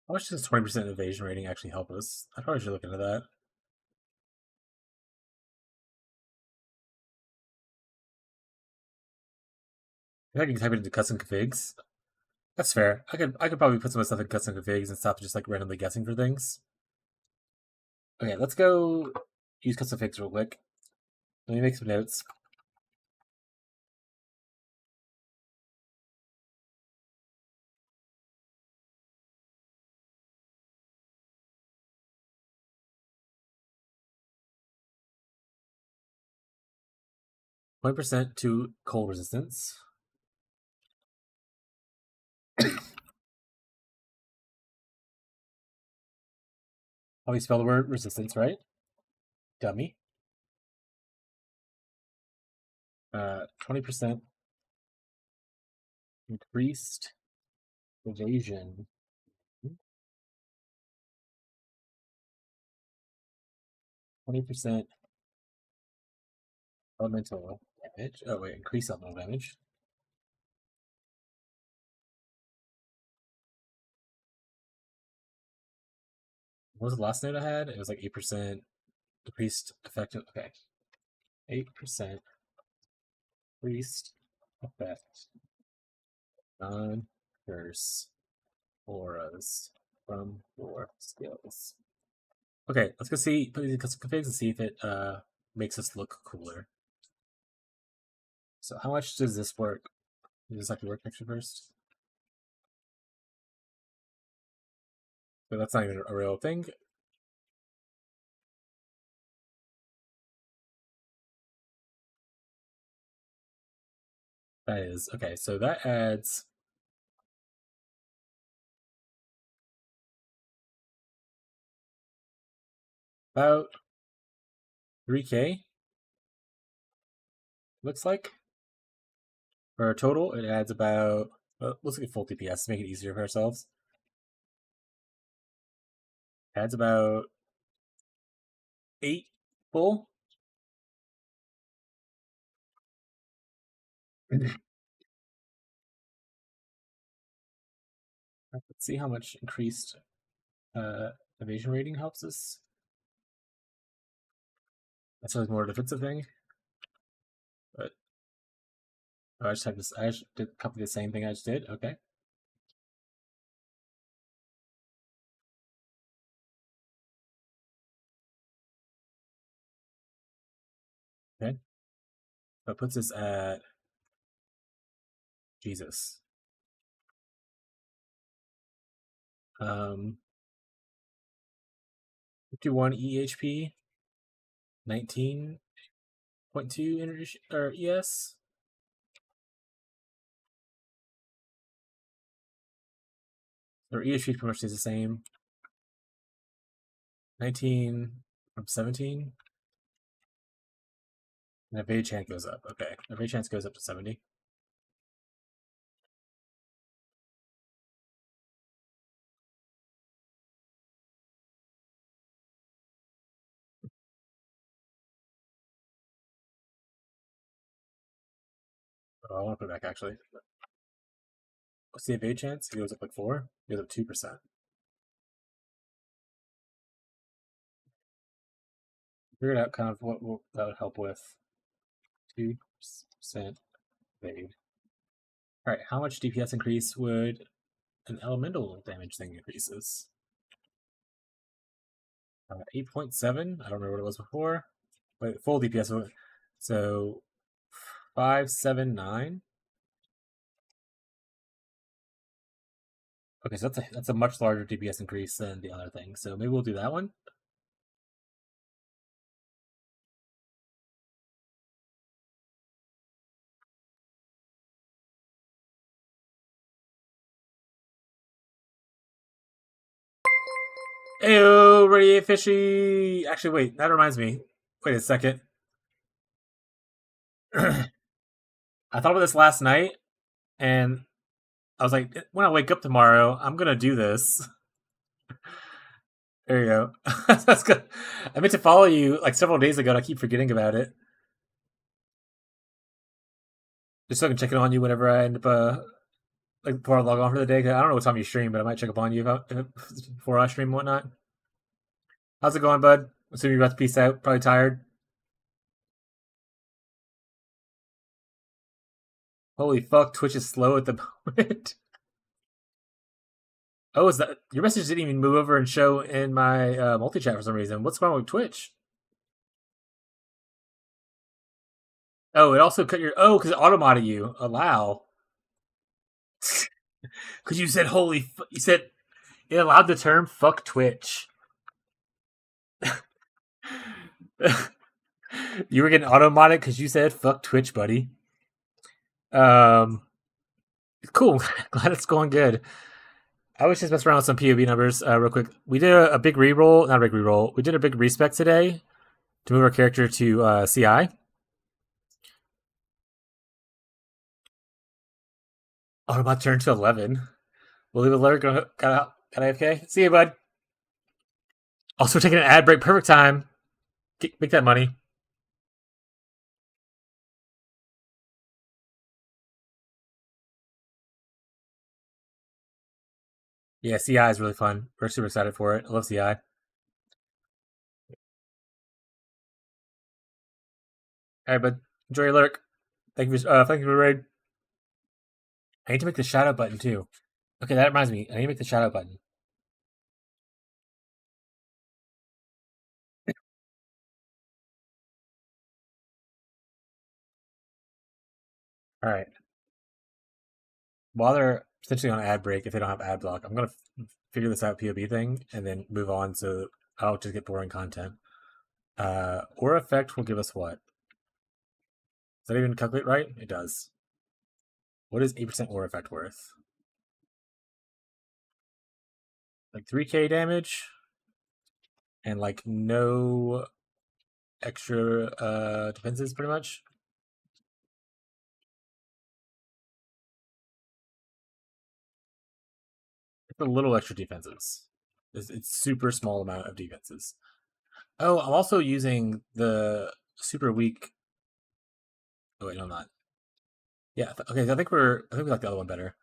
How much does 20% evasion rating actually help us? I probably should look into that. I can type it into custom configs. That's fair. I could probably put some of the stuff in custom configs and stop just like randomly guessing for things. Okay, let's go use custom configs real quick. Let me make some notes. %, to cold resistance. How we spell the word resistance, right? Dummy. 20% increased evasion. 20% elemental damage. Oh wait, increase elemental damage. What was the last note I had? It was like 8% decreased effective. Okay, 8% increased effect on curse auras from your skills. Okay, let's go see put these custom configs and see if it makes us look cooler. So how much does this work? Does this have to work actually first? So that's not even a real thing. That is okay. So that adds about 3K. Looks like for a total, it adds about. Let's look at full DPS to make it easier for ourselves. Adds about 8 full. Let's see how much increased evasion rating helps us. That's really more a defensive thing. But I just have this. I just did copy the same thing I just did. Okay. Okay. That puts us at Jesus. 51 EHP, 19.2 or ES. Or EHP pretty much stays the same. 19 from 17. And evade chance goes up. Okay. Evade chance goes up to 70. Oh, I want to put it back actually. What's the evade chance? He goes up like 4? He goes up 2%. Figured out kind of what that would help with. 2% evade. Alright, how much DPS increase would an elemental damage thing increases? 8.7. I don't remember what it was before. Wait, full DPS. So 579. Okay, so that's a much larger DPS increase than the other thing. So maybe we'll do that one. Ew, radiate fishy. Actually, wait, that reminds me. Wait a second. I thought about this last night, and I was like, when I wake up tomorrow, I'm gonna do this. There you go. That's good. I meant to follow you like several days ago, and I keep forgetting about it. Just so I can check in on you whenever I end up, like before I log on for the day. I don't know what time you stream, but I might check up on you before I stream and whatnot. How's it going, bud? Assuming you're about to peace out. Probably tired. Holy fuck, Twitch is slow at the moment. Oh, is that your message didn't even move over and show in my multi chat for some reason? What's wrong with Twitch? Oh, it also cut your because it automated you. Allow. Because you said you said it allowed the term "fuck Twitch." You were getting automated because you said "fuck Twitch," buddy. Cool. Glad it's going good. I was just messing around with some POV numbers real quick. We did a big reroll, not a big reroll. We did a big respec today to move our character to CI. Autobot turned to 11. We'll leave alert. Got AFK. See you, bud. Also taking an ad break. Perfect time. Make that money. Yeah, CI is really fun. We're super excited for it. I love CI. All right, bud. Enjoy your lurk. Thank you for the raid. I need to make the shadow button too. Okay, that reminds me. I need to make the shadow button. All right. While they're potentially on ad break, if they don't have ad block, I'm gonna figure this out POB thing and then move on so I don't just get boring content. Aura effect will give us what? Does that even calculate right? It does. What is 8% aura effect worth? Like 3k damage? And like no extra defenses pretty much? It's a little extra defenses. It's super small amount of defenses. Oh, I'm also using the super weak. Oh wait, no, I'm not. Yeah, okay. I think we like the other one better.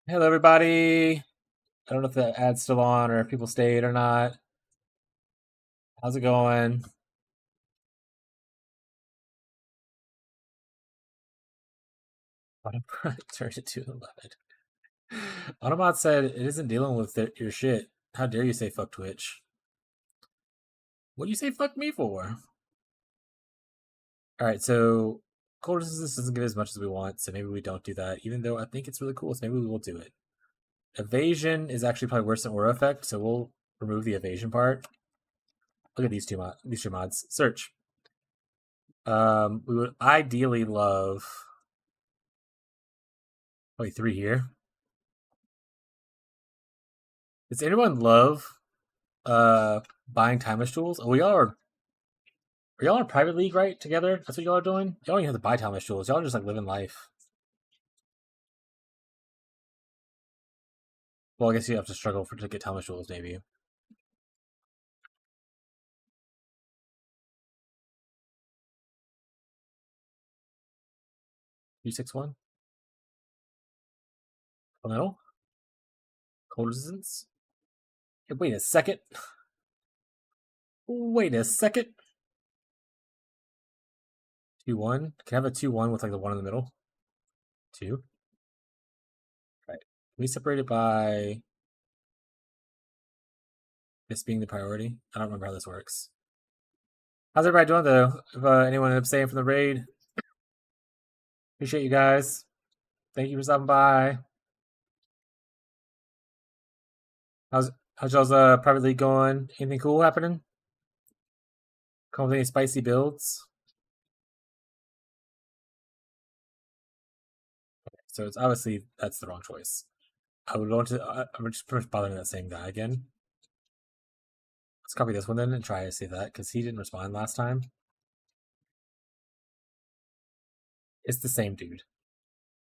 Hello, everybody. I don't know if the ad's still on or if people stayed or not. How's it going? Turned it to 11. Autobot said it isn't dealing with your shit. How dare you say fuck Twitch? What do you say fuck me for? Alright, so cold resistance doesn't give as much as we want, so maybe we don't do that, even though I think it's really cool, so maybe we will do it. Evasion is actually probably worse than aura effect, so we'll remove the evasion part. Look at these two mods. Search. We would ideally love. Wait, 3 here. Does anyone love buying timeless tools? Oh, are y'all in a private league, right? Together? That's what y'all are doing? Y'all don't even have to buy timeless tools. Y'all are just like living life. Well, I guess you have to struggle to get timeless tools, maybe. 361. Elemental. Cold resistance. Hey, wait a second. Wait a second. 2-1. Can I have a 2-1 with like the 1 in the middle? 2. Right. Can we separate it by this being the priority? I don't remember how this works. How's everybody doing though? If anyone ended up staying from the raid, appreciate you guys. Thank you for stopping by. How's y'all's private league going? Anything cool happening? Come with any spicy builds? So it's obviously that's the wrong choice. I would want to. I'm just pretty much bothering that same guy again. Let's copy this one then and try to see that because he didn't respond last time. It's the same dude.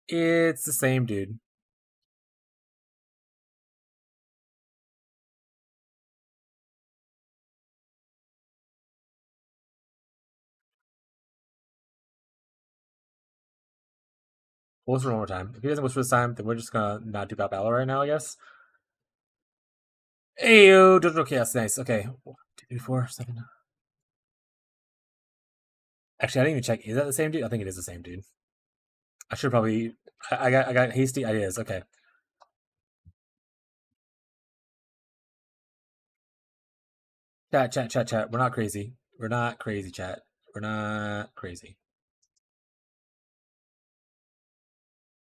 It's the same dude. We'll whisper one more time. If he doesn't whisper this time, then we're just gonna not do Balbala right now, I guess. Ayo, Jojo Chaos, nice. Okay. 1, 2, 3, 4, 7. Actually, I didn't even check. Is that the same dude? I think it is the same dude. I should probably. I got hasty ideas. Okay. Chat. We're not crazy. We're not crazy, chat. We're not crazy.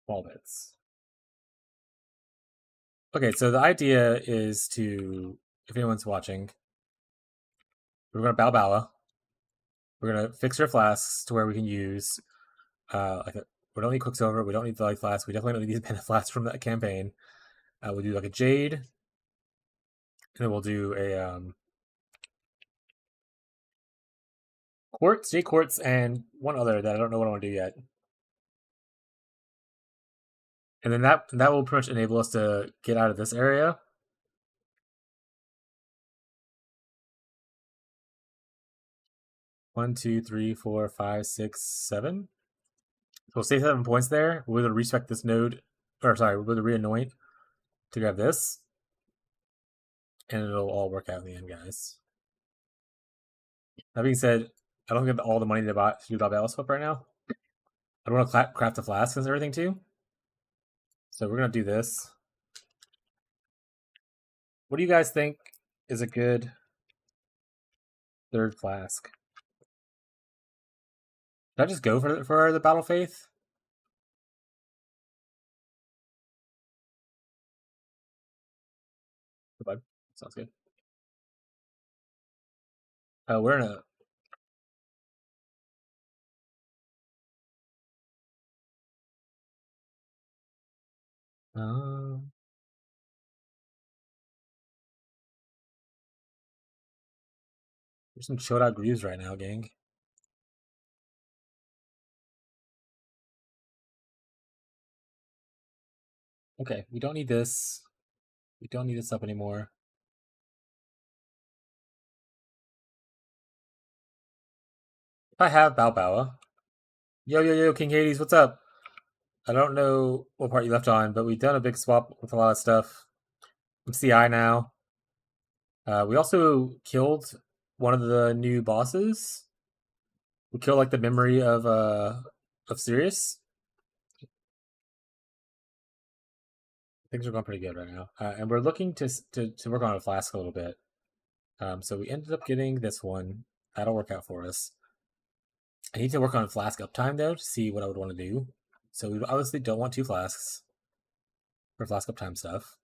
Small bits. Okay, so the idea is to, if anyone's watching, we're going to Balbala. We're going to fix our flasks to where we can use, we don't need Quicksilver, we don't need the Light Flask, we definitely don't need these Panda Flasks from that campaign. We'll do like a Jade, and then we'll do a Quartz, Jade Quartz, and one other that I don't know what I want to do yet. And then that will pretty much enable us to get out of this area. One, 2, 3, 4, 5, 6, 7. So we'll save 7 points there. We're going to respec this node, or sorry, we're going to re-anoint to grab this. And it'll all work out in the end, guys. That being said, I don't have all the money to do Balbala swap right now. I don't want to craft the flasks and everything too. So we're going to do this. What do you guys think is a good third flask? Did I just go for the Battle Faith? Goodbye. Sounds good. We're in a... there's some chilled out grooves right now, gang. Okay, we don't need this. We don't need this up anymore. If I have Balbala. Yo, King Hades, what's up? I don't know what part you left on, but we've done a big swap with a lot of stuff. I'm CI now. We also killed one of the new bosses. We killed like the memory of Sirius. Things are going pretty good right now, and we're looking to work on a flask a little bit. So we ended up getting this one. That'll work out for us. I need to work on flask uptime though to see what I would want to do. So we obviously don't want 2 flasks for flask uptime stuff.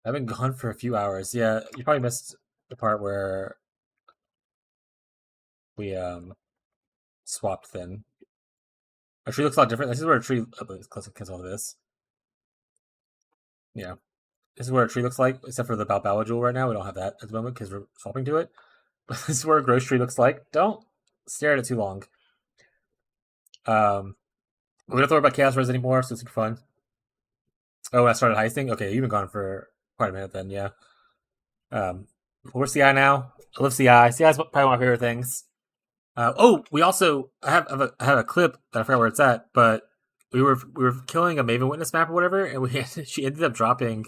I've been gone for a few hours. Yeah, you probably missed the part where we swapped then. Our tree looks a lot different. This is where a tree... Oh, let's cancel this. Yeah. This is where a tree looks like, except for the Balbala jewel right now. We don't have that at the moment because we're swapping to it. But this is where a gross tree looks like. Don't stare at it too long. We're going to throw about Chaos Res anymore, so it's super fun. Oh, I started heisting? Okay, you've been gone for quite a minute then, yeah. We're CI now. I love CI. CI is probably one of my favorite things. We also I have a clip that I forgot where it's at, but we were killing a Maven Witness map or whatever, and she ended up dropping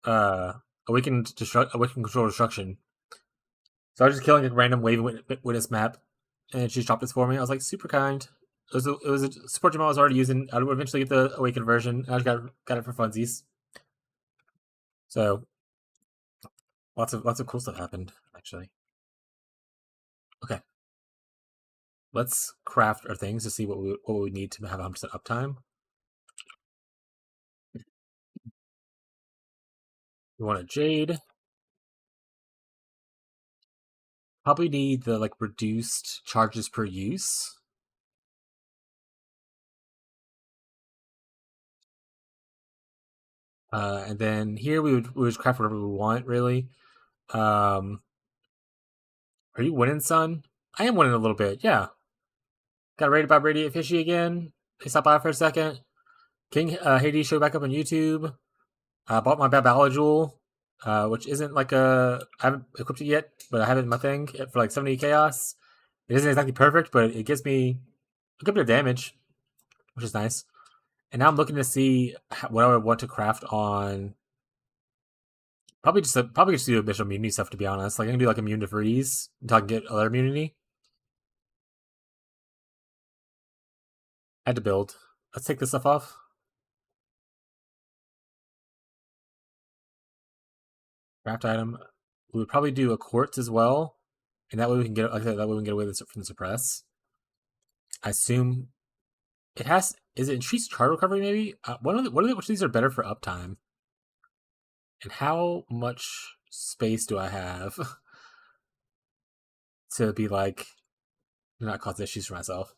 awakened control destruction. So I was just killing a random Witness map, and she dropped this for me. I was like, super kind. It was a support gem I was already using. I would eventually get the awakened version. I just got it for funsies. So lots of cool stuff happened actually. Okay, let's craft our things to see what we need to have 100% uptime. We want a jade. Probably need the like reduced charges per use. And then here we would craft whatever we want really. Are you winning, son? I am winning a little bit, yeah. Got rated by Radiant Fishy again. They stopped by for a second. King Hades showed back up on YouTube. I bought my Babala Jewel, which isn't like I haven't equipped it yet, but I have it in my thing for like 70 chaos. It isn't exactly perfect, but it gives me a good bit of damage, which is nice. And now I'm looking to see what I would want to craft on. Probably just do a bit of immunity stuff, to be honest. Like I can do like immune to freeze until I can get other immunity. I had to build. Let's take this stuff off. Craft item. We would probably do a quartz as well, and that way we can get that way we can get away from the suppress. I assume it has. Is it increased charge recovery? Maybe. Which of these are better for uptime? And how much space do I have to be like not cause issues for myself?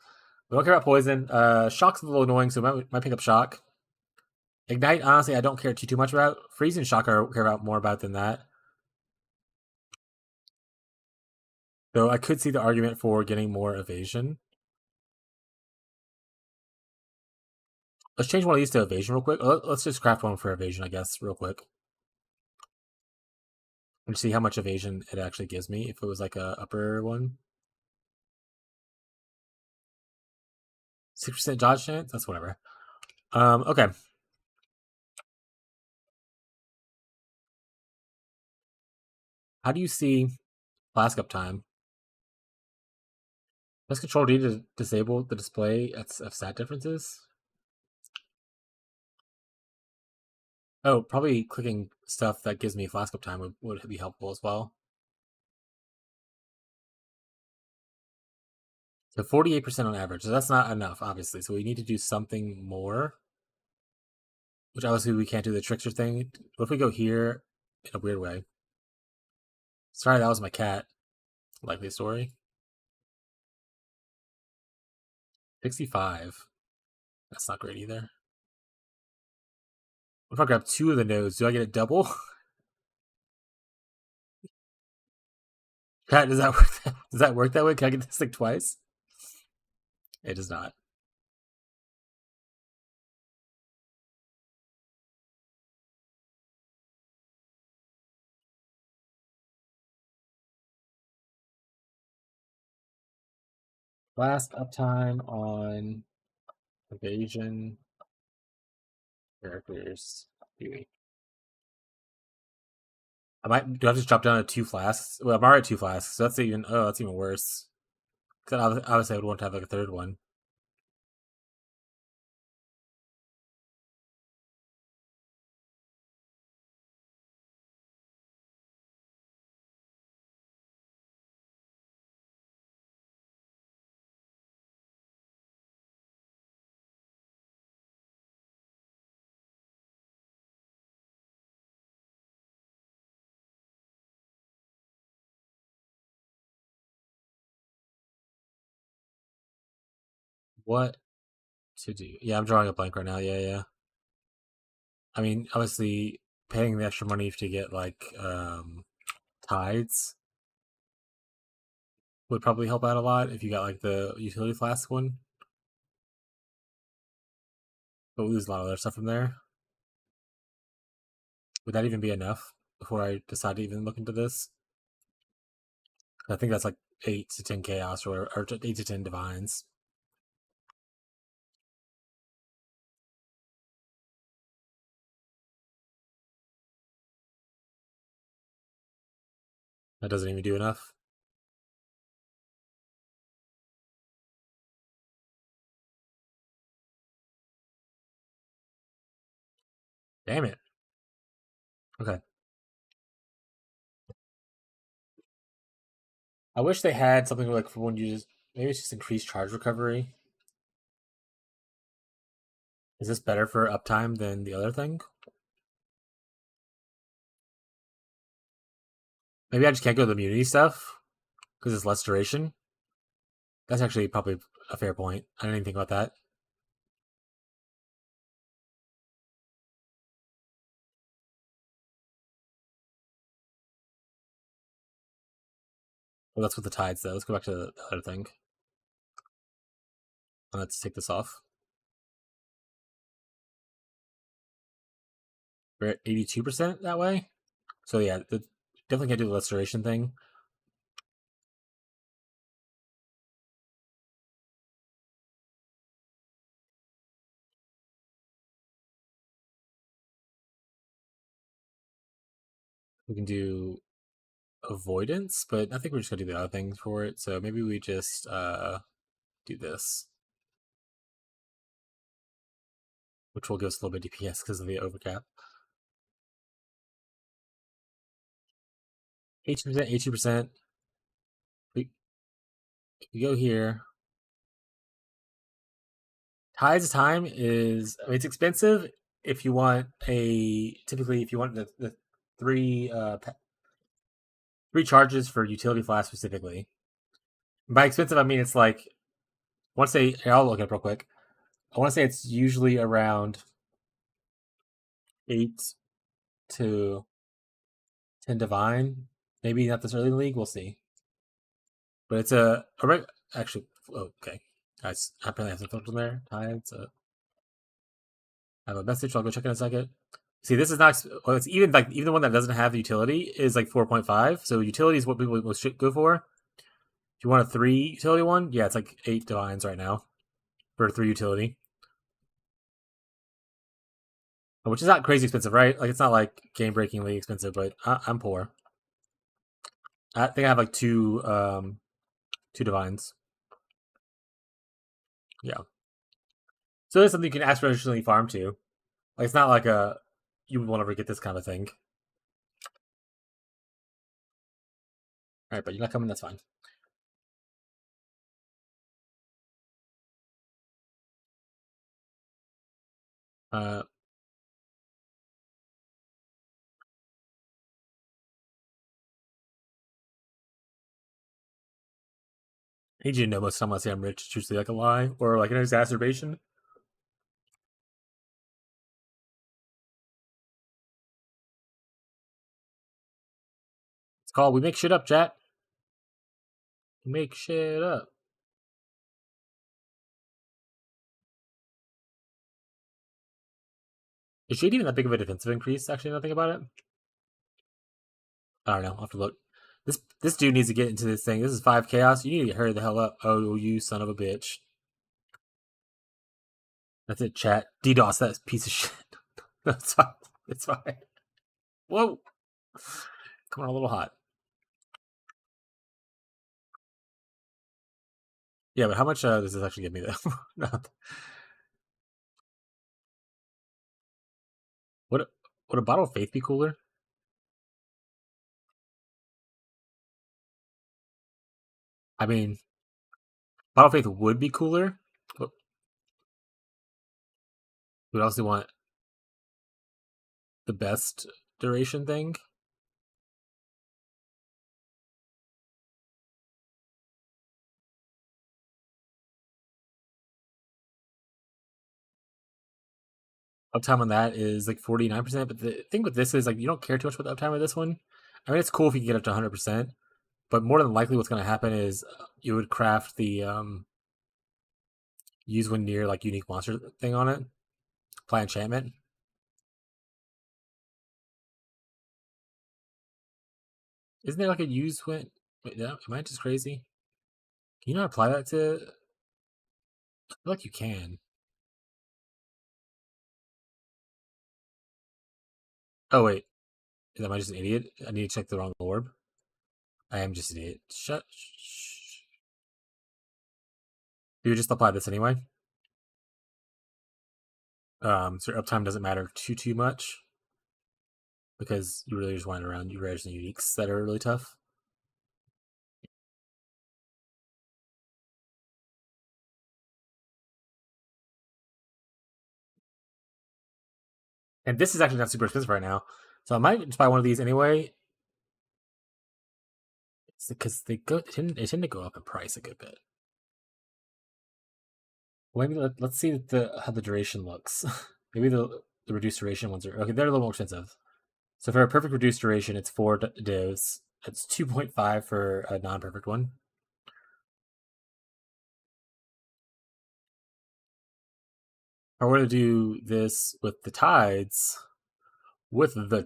We don't care about poison. Shock's a little annoying, so might pick up shock. Ignite, honestly, I don't care too much about. Freeze and shock I care about more about than that. Though I could see the argument for getting more evasion. Let's change one of these to evasion real quick. Let's just craft one for evasion, I guess, real quick. And see how much evasion it actually gives me if it was like a upper one. 6% dodge chance? That's whatever. Okay. How do you see flask uptime? Does Control D to disable the display of stat differences? Oh, probably clicking stuff that gives me flask uptime would be helpful as well. So 48% on average. So that's not enough, obviously. So we need to do something more. Which obviously we can't do the trickster thing. What if we go here in a weird way? Sorry, that was my cat. Likely story. 65. That's not great either. What if I grab 2 of the nodes? Do I get a double? Cat, does that work? Does that work that way? Can I get this thing twice? It does not. Last uptime on evasion characters. Do I have to drop down to 2 flasks? Well, I'm already at 2 flasks, so that's even worse. Because obviously I would want to have like a third one. What to do? Yeah, I'm drawing a blank right now. Yeah. I mean, obviously, paying the extra money to get like tides would probably help out a lot if you got like the utility flask one. But we lose a lot of other stuff from there. Would that even be enough before I decide to even look into this? I think that's like 8 to 10 chaos or 8 to 10 divines. That doesn't even do enough. Damn it. Okay. I wish they had something like for when you just maybe it's just increased charge recovery. Is this better for uptime than the other thing? Maybe I just can't go to the immunity stuff because it's less duration. That's actually probably a fair point. I didn't even think about that. Well, that's with the tides, though. Let's go back to the other thing. Let's take this off. We're at 82% that way. So yeah, definitely can't do the restoration thing. We can do avoidance, but I think we're just gonna do the other things for it. So maybe we just do this, which will give us a little bit of DPS because of the overcap. 18%, 82%. We go here. Tides of Time is, I mean, it's expensive if you want typically if you want the three charges for utility flash specifically. By expensive I mean it's like, I want to say, here, I'll look it up real quick. I want to say it's usually around 8 to 10 divine. Maybe not this early in the league, we'll see. But it's actually, okay. Guys, I apparently have some filters in there. Tides. I have a message. I'll go check in a second. See, this is not. Well, it's even the one that doesn't have the utility is like 4.5. So utility is what people most go for. If you want a 3 utility one, yeah, it's like 8 divines right now for a 3 utility, which is not crazy expensive, right? Like it's not like game breakingly expensive, but I'm poor. I think I have like two divines. Yeah. So it's something you can aspirationally farm to. Like it's not like you will never get this kind of thing. All right, but you're not coming. That's fine. I need you to know most of the time I say I'm rich, it's usually like a lie or like an exacerbation. It's called We Make Shit Up, chat. We make shit up. Is Shade even that big of a defensive increase, actually, now I think about it? I don't know. I'll have to look. This dude needs to get into this thing. This is 5 chaos. You need to get hurry the hell up. Oh, you son of a bitch. That's it, chat. DDoS, that piece of shit. That's fine. It's fine. Whoa. Coming on a little hot. Yeah, but how much does this actually give me, though? Would a Bottle of Faith be cooler? I mean, Bottle of Faith would be cooler, but we'd also want the best duration thing. Uptime on that is like 49%, but the thing with this is like you don't care too much about the uptime of this one. I mean, it's cool if you can get up to 100%, but more than likely what's going to happen is you would craft the use when near like unique monster thing on it, apply enchantment. Isn't there like a use when Wait, am I just crazy? Can you not apply that to... I feel like you can. Oh, wait. Am I just an idiot? I need to check the wrong orb. I am just an idiot. Shh. You would just apply this anyway. So your uptime doesn't matter too much. Because you really just wind around rares and uniques that are really tough. And this is actually not super expensive right now. So I might just buy one of these anyway. It's because they tend to go up in price a good bit. Well, maybe let's see how the duration looks. Maybe the reduced duration ones are... Okay, they're a little more expensive. So for a perfect reduced duration, it's 4 divs. It's 2.5 for a non-perfect one. If I were to do this with the tides, 70%,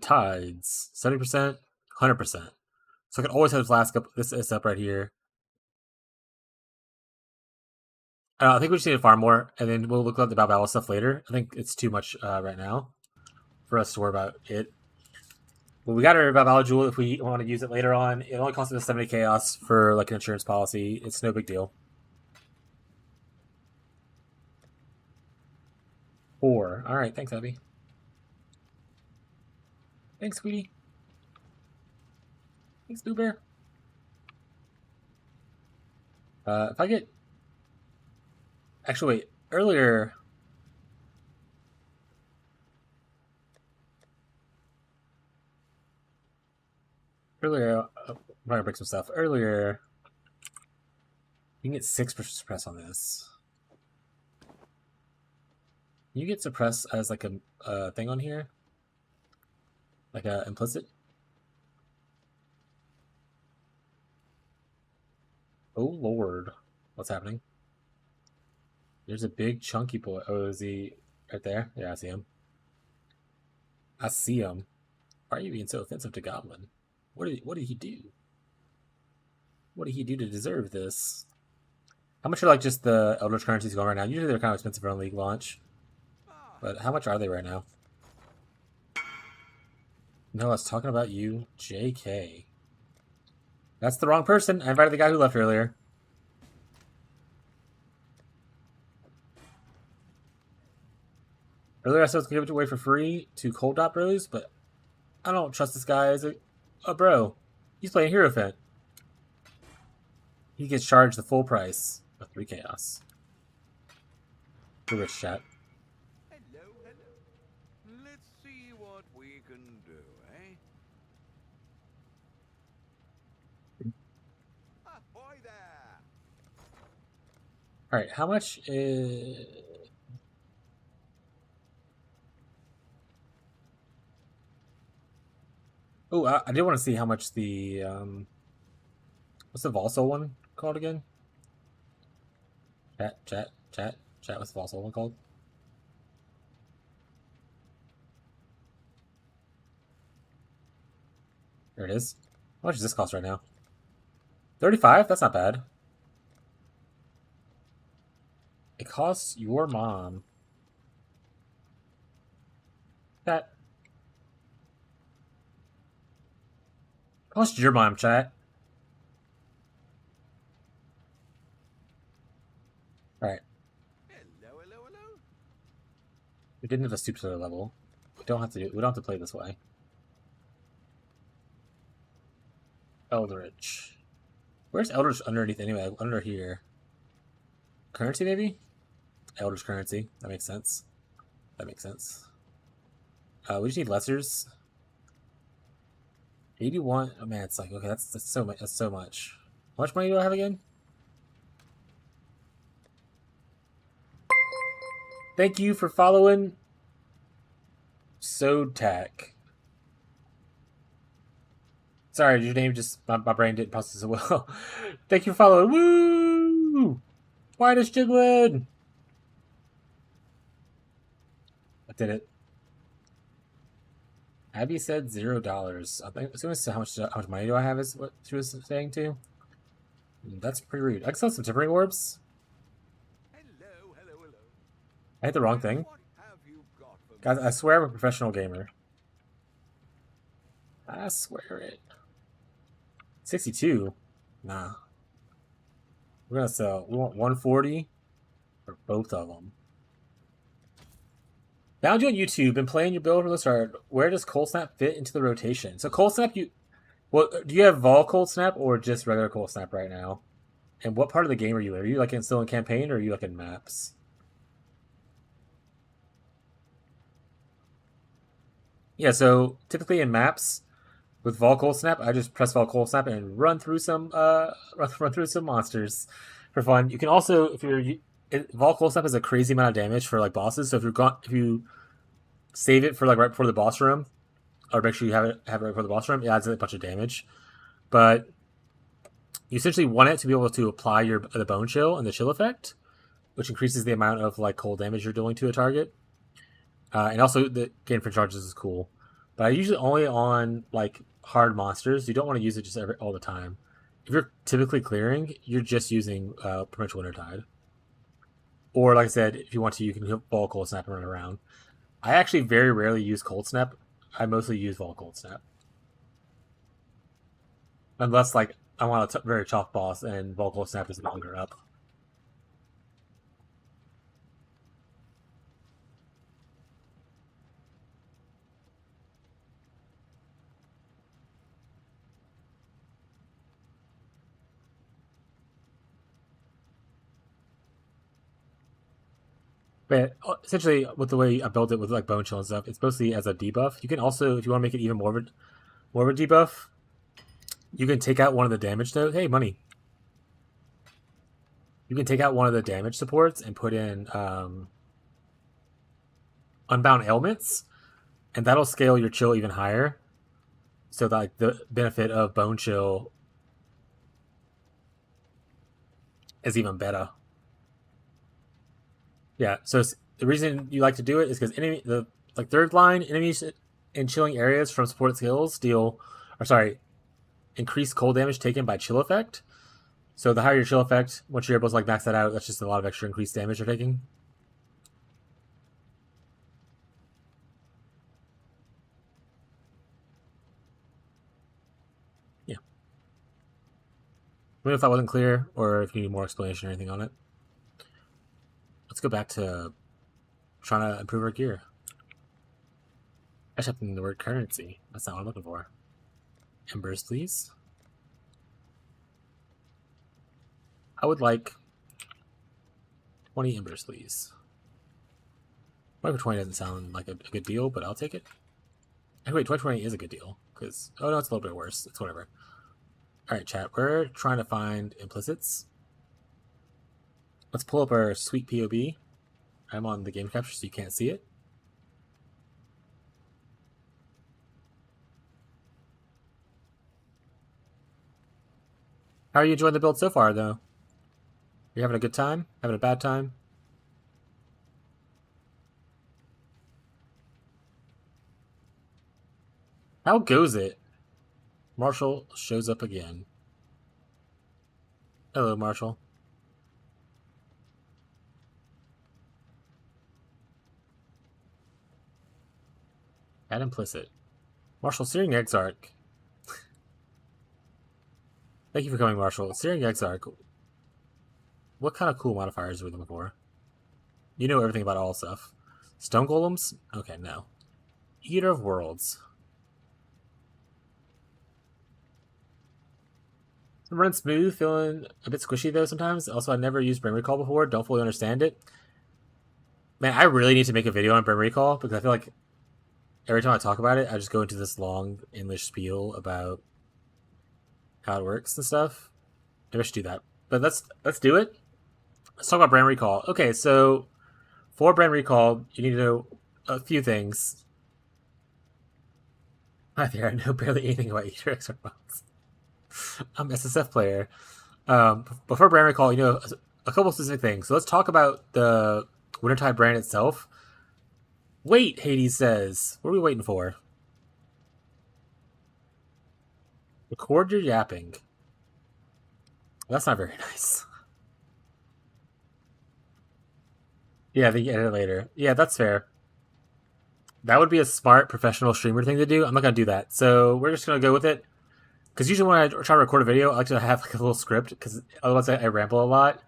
100%. So I can always have this up right here. I think we just need to farm more, and then we'll look at the Balboa stuff later. I think it's too much right now for us to worry about it. Well, we got our Balboa Jewel if we want to use it later on. It only costs us 70 chaos for like an insurance policy. It's no big deal. 4. All right, thanks, Abby. Thanks, sweetie. Thanks, Blue Bear. If I get... Actually, wait. Earlier... I'm trying to break some stuff. Earlier... You can get 6 for suppress on this. You get suppress as like a thing on here? Like a implicit? Oh lord. What's happening? There's a big chunky boy. Oh, is he right there? Yeah, I see him. I see him. Why are you being so offensive to Goblin? What did he do? What did he do to deserve this? How much are like just the Eldritch currencies going right now? Usually they're kind of expensive on League launch. But how much are they right now? No, I was talking about you, JK. That's the wrong person. I invited the guy who left earlier. Earlier I said I was going to give it away for free to Cold Dot Bros, but I don't trust this guy as a bro. He's playing Hierophant. He gets charged the full price of 3 chaos. Good rich chat. Hello. Let's see what we can do, eh? Ahoy there! Alright, how much is... Oh, I did want to see how much the... What's the Volsol one called again? Chat. What's the Volsol one called? There it is. How much does this cost right now? 35? That's not bad. It costs your mom. Chat. Cost your mom, chat. Alright. Hello. We didn't have a super level. We don't have to play this way. Eldritch. Where's Eldritch underneath anyway? Under here. Currency maybe? Eldritch currency. That makes sense. We just need lessers. 81. Oh man, it's like okay, that's so much. That's so much. How much money do I have again? Thank you for following. Sodtac. Sorry, your name just my brain didn't process it well. Thank you for following. Woo! Why does Jiglin? I did it. Abby said $0. I think how much money do I have is what she was saying too. That's pretty rude. I can sell some tempering orbs. Hello, hello, hello. I hit the wrong thing. What have you got for me? Guys, I swear I'm a professional gamer. I swear it. 62? Nah. We're gonna sell. We want 140 for both of them. Found you on YouTube. Been playing your build from the start. Where does Cold Snap fit into the rotation? So Cold Snap, well, do you have Vol Cold Snap or just regular Cold Snap right now? And what part of the game are you in? Are you like still in campaign or are you like in maps? Yeah, so typically in maps with Vol Cold Snap, I just press Vol Cold Snap and run through some run through some monsters for fun. You can also, if you're Vol Cold Snap has a crazy amount of damage for like bosses. So if you save it for like right before the boss room, or make sure you have it right before the boss room, it adds a bunch of damage. But you essentially want it to be able to apply the bone chill and the chill effect, which increases the amount of like cold damage you're dealing to a target. And also the gain for charges is cool. But I usually only on like hard monsters. You don't want to use it just all the time. If you're typically clearing, you're just using pretty much Wintertide. Or like I said, if you want to, you can Vol Cold Snap and run around. I actually very rarely use Cold Snap. I mostly use Vol Cold Snap. Unless like I want a very tough boss and Vol Cold Snap is longer up. But essentially, with the way I built it with like bone chill and stuff, it's mostly as a debuff. You can also, if you want to make it even more of a debuff, you can take out one of the damage nodes. Hey, money. You can take out one of the damage supports and put in Unbound Ailments, and that'll scale your chill even higher. So that like, the benefit of bone chill is even better. Yeah, so the reason you like to do it is because the third line enemies in chilling areas from support skills increase cold damage taken by chill effect. So the higher your chill effect, once you're able to like max that out, that's just a lot of extra increased damage you're taking. Yeah. Let me know if that wasn't clear or if you need more explanation or anything on it. Let's go back to trying to improve our gear. I just typed in the word currency. That's not what I'm looking for. Embers, please. I would like 20 embers, please. 20 doesn't sound like a good deal, but I'll take it. Hey, wait, 20 is a good deal. Because, oh no, it's a little bit worse. It's whatever. Alright, chat. We're trying to find implicits. Let's pull up our sweet POB. I'm on the game capture, so you can't see it. How are you enjoying the build so far, though? You having a good time? Having a bad time? How goes it? Marshall shows up again. Hello, Marshall. Add implicit. Marshall, Searing Exarch. Thank you for coming, Marshall. Searing Exarch. What kind of cool modifiers are we looking for? You know everything about all stuff. Stone Golems? Okay, no. Eater of Worlds. I'm running smooth, feeling a bit squishy though sometimes. Also, I've never used Brain Recall before, don't fully understand it. Man, I really need to make a video on Brain Recall because I feel like every time I talk about it, I just go into this long English spiel about how it works and stuff. Maybe I should do that. But let's do it. Let's talk about Brand Recall. Okay, so for Brand Recall, you need to know a few things. Hi there, I know barely anything about Eater X Box. I'm an SSF player. But for Brand Recall, you know a couple specific things. So let's talk about the Wintertide brand itself. Wait, Hades says. What are we waiting for? Record your yapping. That's not very nice. Yeah, they can edit it later. Yeah, that's fair. That would be a smart professional streamer thing to do. I'm not gonna do that. So we're just gonna go with it. Because usually when I try to record a video, I like to have like a little script. Because otherwise I ramble a lot,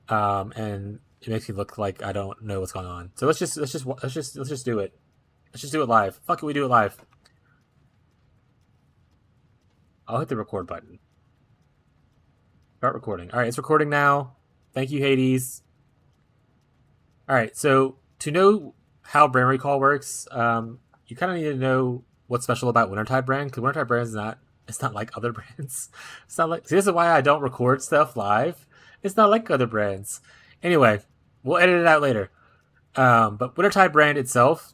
and it makes me look like I don't know what's going on. So let's just do it. Let's just do it live. Fuck it, we do it live. I'll hit the record button. Start recording. All right, it's recording now. Thank you, Hades. All right, so to know how brand recall works, you kind of need to know what's special about Wintertide brand, because Wintertide brand is not. It's not like other brands. It's not like. See, this is why I don't record stuff live. It's not like other brands. Anyway, we'll edit it out later. But Wintertide brand itself,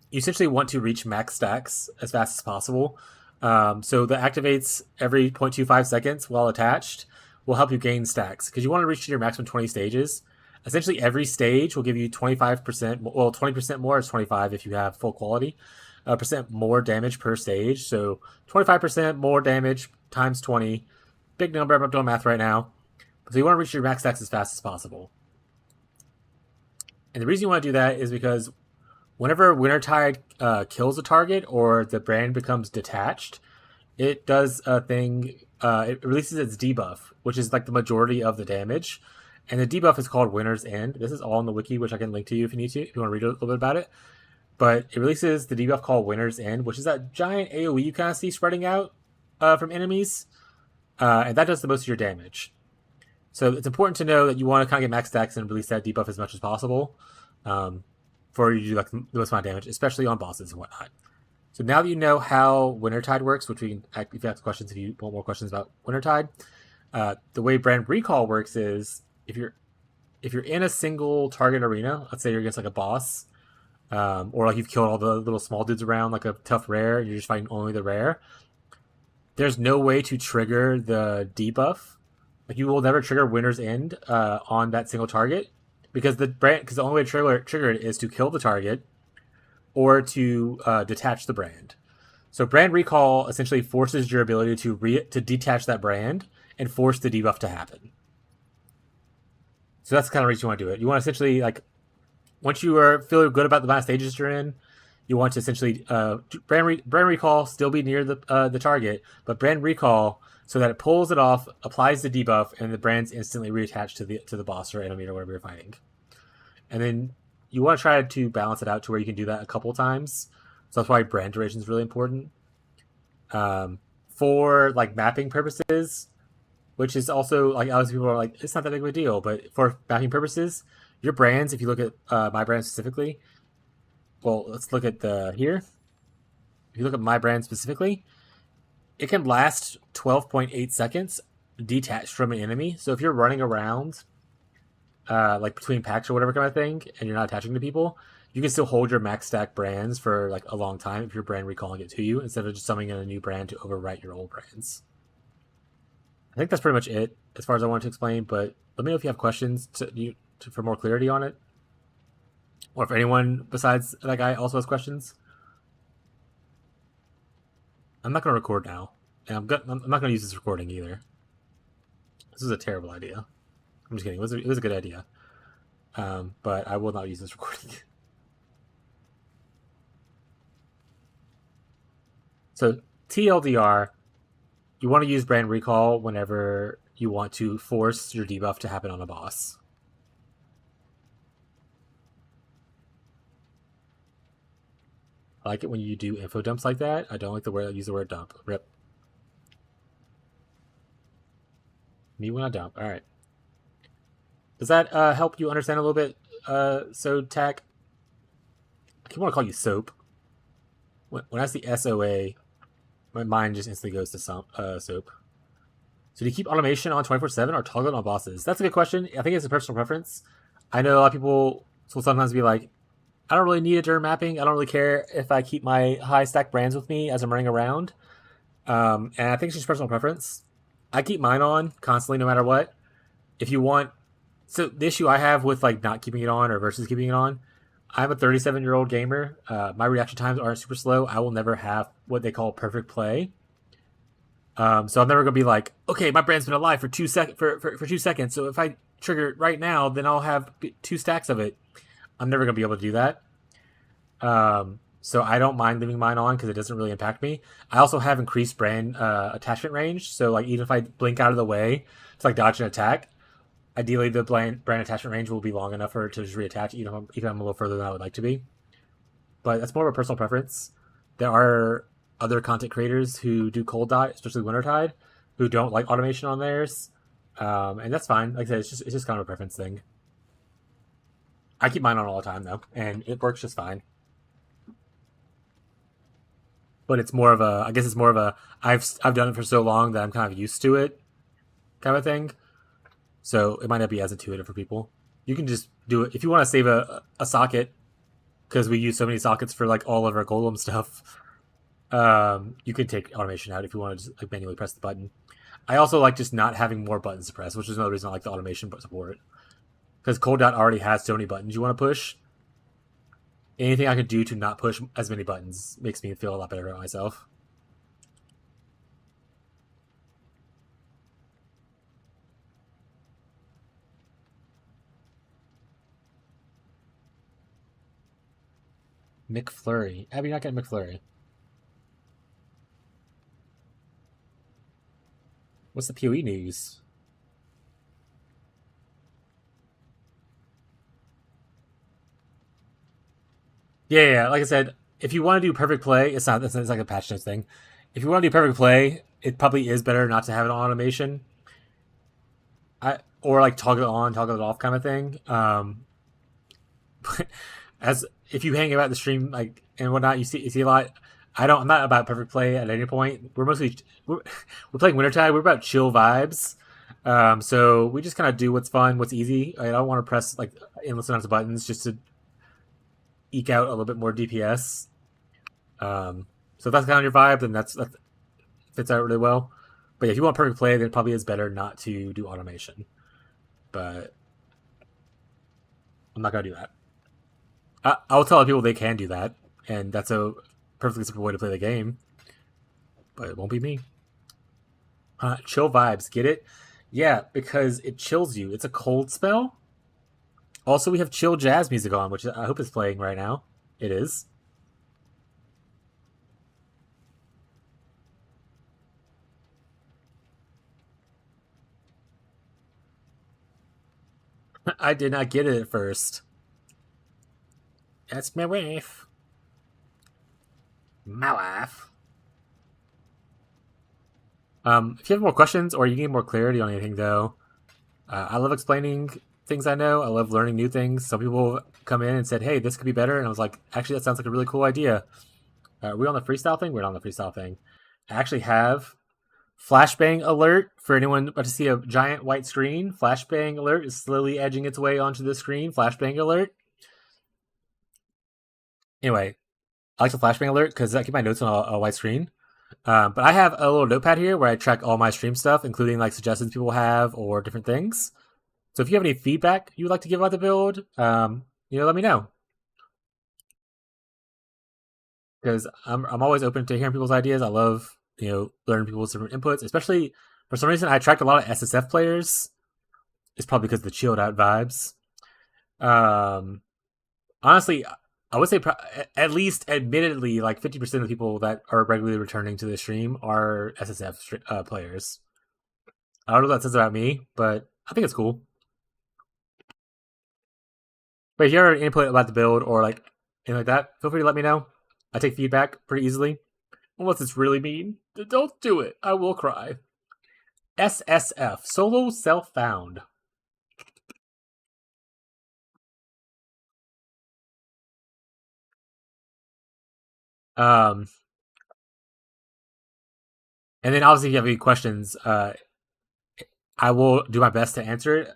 you essentially want to reach max stacks as fast as possible. So that activates every 0.25 seconds while attached will help you gain stacks because you want to reach your maximum 20 stages. Essentially, every stage will give you 25%. Well, 20% more is 25 if you have full quality. Percent more damage per stage. So 25% more damage times 20. Big number. I'm not doing math right now. So you want to reach your max stacks as fast as possible. And the reason you want to do that is because whenever Wintertide kills a target or the brand becomes detached, it does a thing. It releases its debuff, which is like the majority of the damage. And the debuff is called Winter's End. This is all in the wiki, which I can link to you if you need to, if you want to read a little bit about it. But it releases the debuff called Winter's End, which is that giant AoE you kind of see spreading out from enemies. And that does the most of your damage. So it's important to know that you want to kind of get max stacks and release that debuff as much as possible for you to do like the most amount of damage, especially on bosses and whatnot. So now that you know how Wintertide works, which we can, if you have questions, if you want more questions about Wintertide, the way brand recall works is if you're in a single target arena, let's say you're against like a boss, or like you've killed all the little small dudes around, like a tough rare, and you're just fighting only the rare. There's no way to trigger the debuff. Like you will never trigger Winter's End on that single target because the only way to trigger it is to kill the target or to detach the brand. So brand recall essentially forces your ability to detach that brand and force the debuff to happen. So that's the kind of reason you want to do it. You want to essentially like once you feel good about the amount of stages you're in, you want to essentially brand recall still be near the target, but brand recall so that it pulls it off, applies the debuff, and the brand's instantly reattached to the boss or enemy or whatever you're fighting. And then you want to try to balance it out to where you can do that a couple times. So that's why brand duration is really important. For like mapping purposes, which is also like other people are like, it's not that big of a deal, but for mapping purposes, your brands, if you look at my brand specifically, well, let's look at here. If you look at my brand specifically, it can last 12.8 seconds detached from an enemy. So if you're running around, like between packs or whatever kind of thing, and you're not attaching to people, you can still hold your max stack brands for like a long time if your brand recalling it to you instead of just summoning in a new brand to overwrite your old brands. I think that's pretty much it as far as I wanted to explain, but let me know if you have questions for more clarity on it. Or if anyone besides that guy also has questions. I'm not going to record now. And I'm not going to use this recording either. This is a terrible idea. I'm just kidding. It was a good idea. But I will not use this recording. So TLDR, you want to use brand recall whenever you want to force your debuff to happen on a boss. I like it when you do info dumps like that. I don't like use the word dump. Rip. Me when I dump. All right. Does that help you understand a little bit? So Tack, I keep want to call you Soap. When I see SOA, my mind just instantly goes to Soap. So do you keep automation on 24/7 or toggle it on bosses? That's a good question. I think it's a personal preference. I know a lot of people will sometimes be like, I don't really need it during mapping. I don't really care if I keep my high stack brands with me as I'm running around. And I think it's just personal preference. I keep mine on constantly no matter what. If you want... So the issue I have with like not keeping it on or versus keeping it on, I'm a 37-year-old gamer. My reaction times aren't super slow. I will never have what they call perfect play. So I'm never gonna be like, okay, my brand's been alive for 2 seconds. So if I trigger it right now, then I'll have 2 stacks of it. I'm never gonna be able to do that. So I don't mind leaving mine on because it doesn't really impact me. I also have increased brand attachment range, so like even if I blink out of the way to like dodge an attack, ideally the brand attachment range will be long enough for it to just reattach, even if I'm a little further than I would like to be. But that's more of a personal preference. There are other content creators who do cold dot, especially Wintertide, who don't like automation on theirs, and that's fine. Like I said, it's just kind of a preference thing. I keep mine on all the time though, and it works just fine. But it's more of a, I guess it's more of a, I've done it for so long that I'm kind of used to it, kind of thing. So it might not be as intuitive for people. You can just do it if you want to save a socket, because we use so many sockets for like all of our golem stuff. You can take automation out if you want to just like manually press the button. I also like just not having more buttons to press, which is another reason I like the automation support. Because Cold Dot already has so many buttons you want to push. Anything I can do to not push as many buttons makes me feel a lot better about myself. McFlurry. Abby, not getting McFlurry. What's the PoE news? Yeah, like I said, if you want to do perfect play, it's not. It's like a patch notes thing. If you want to do perfect play, it probably is better not to have it on automation. Or like toggle it on, toggle it off kind of thing. As if you hang about the stream like and whatnot, you see a lot. I'm not about perfect play at any point. We're playing Wintertide. We're about chill vibes. So we just kind of do what's fun, what's easy. I don't want to press like endless amounts of buttons just to eke out a little bit more DPS. So if that's kind of your vibe, then that fits out really well. But yeah, if you want perfect play, then it probably is better not to do automation. But I'm not gonna do that. I'll tell people they can do that, and that's a perfectly simple way to play the game. But it won't be me. Chill vibes, get it? Yeah, because it chills you. It's a cold spell. Also, we have chill jazz music on, which I hope is playing right now. It is. I did not get it at first. That's my wife. My wife. If you have more questions or you need more clarity on anything, though, I love explaining things I know. I love learning new things. Some people come in and said, "Hey, this could be better," and I was like, "Actually, that sounds like a really cool idea." Are we on the freestyle thing? We're not on the freestyle thing. I actually have flashbang alert for anyone about to see a giant white screen. Flashbang alert is slowly edging its way onto the screen. Flashbang alert. Anyway, I like the flashbang alert because I keep my notes on a white screen. But I have a little notepad here where I track all my stream stuff, including like suggestions people have or different things. So if you have any feedback you would like to give about the build, let me know. Because I'm always open to hearing people's ideas. I love learning people's different inputs, especially for some reason I attract a lot of SSF players. It's probably because of the chilled out vibes. Honestly, I would say at least admittedly like 50% of the people that are regularly returning to the stream are SSF players. I don't know what that says about me, but I think it's cool. But if you have any input about the build or like anything like that, feel free to let me know. I take feedback pretty easily. Unless it's really mean, don't do it. I will cry. SSF, solo self-found. And then obviously if you have any questions, I will do my best to answer it.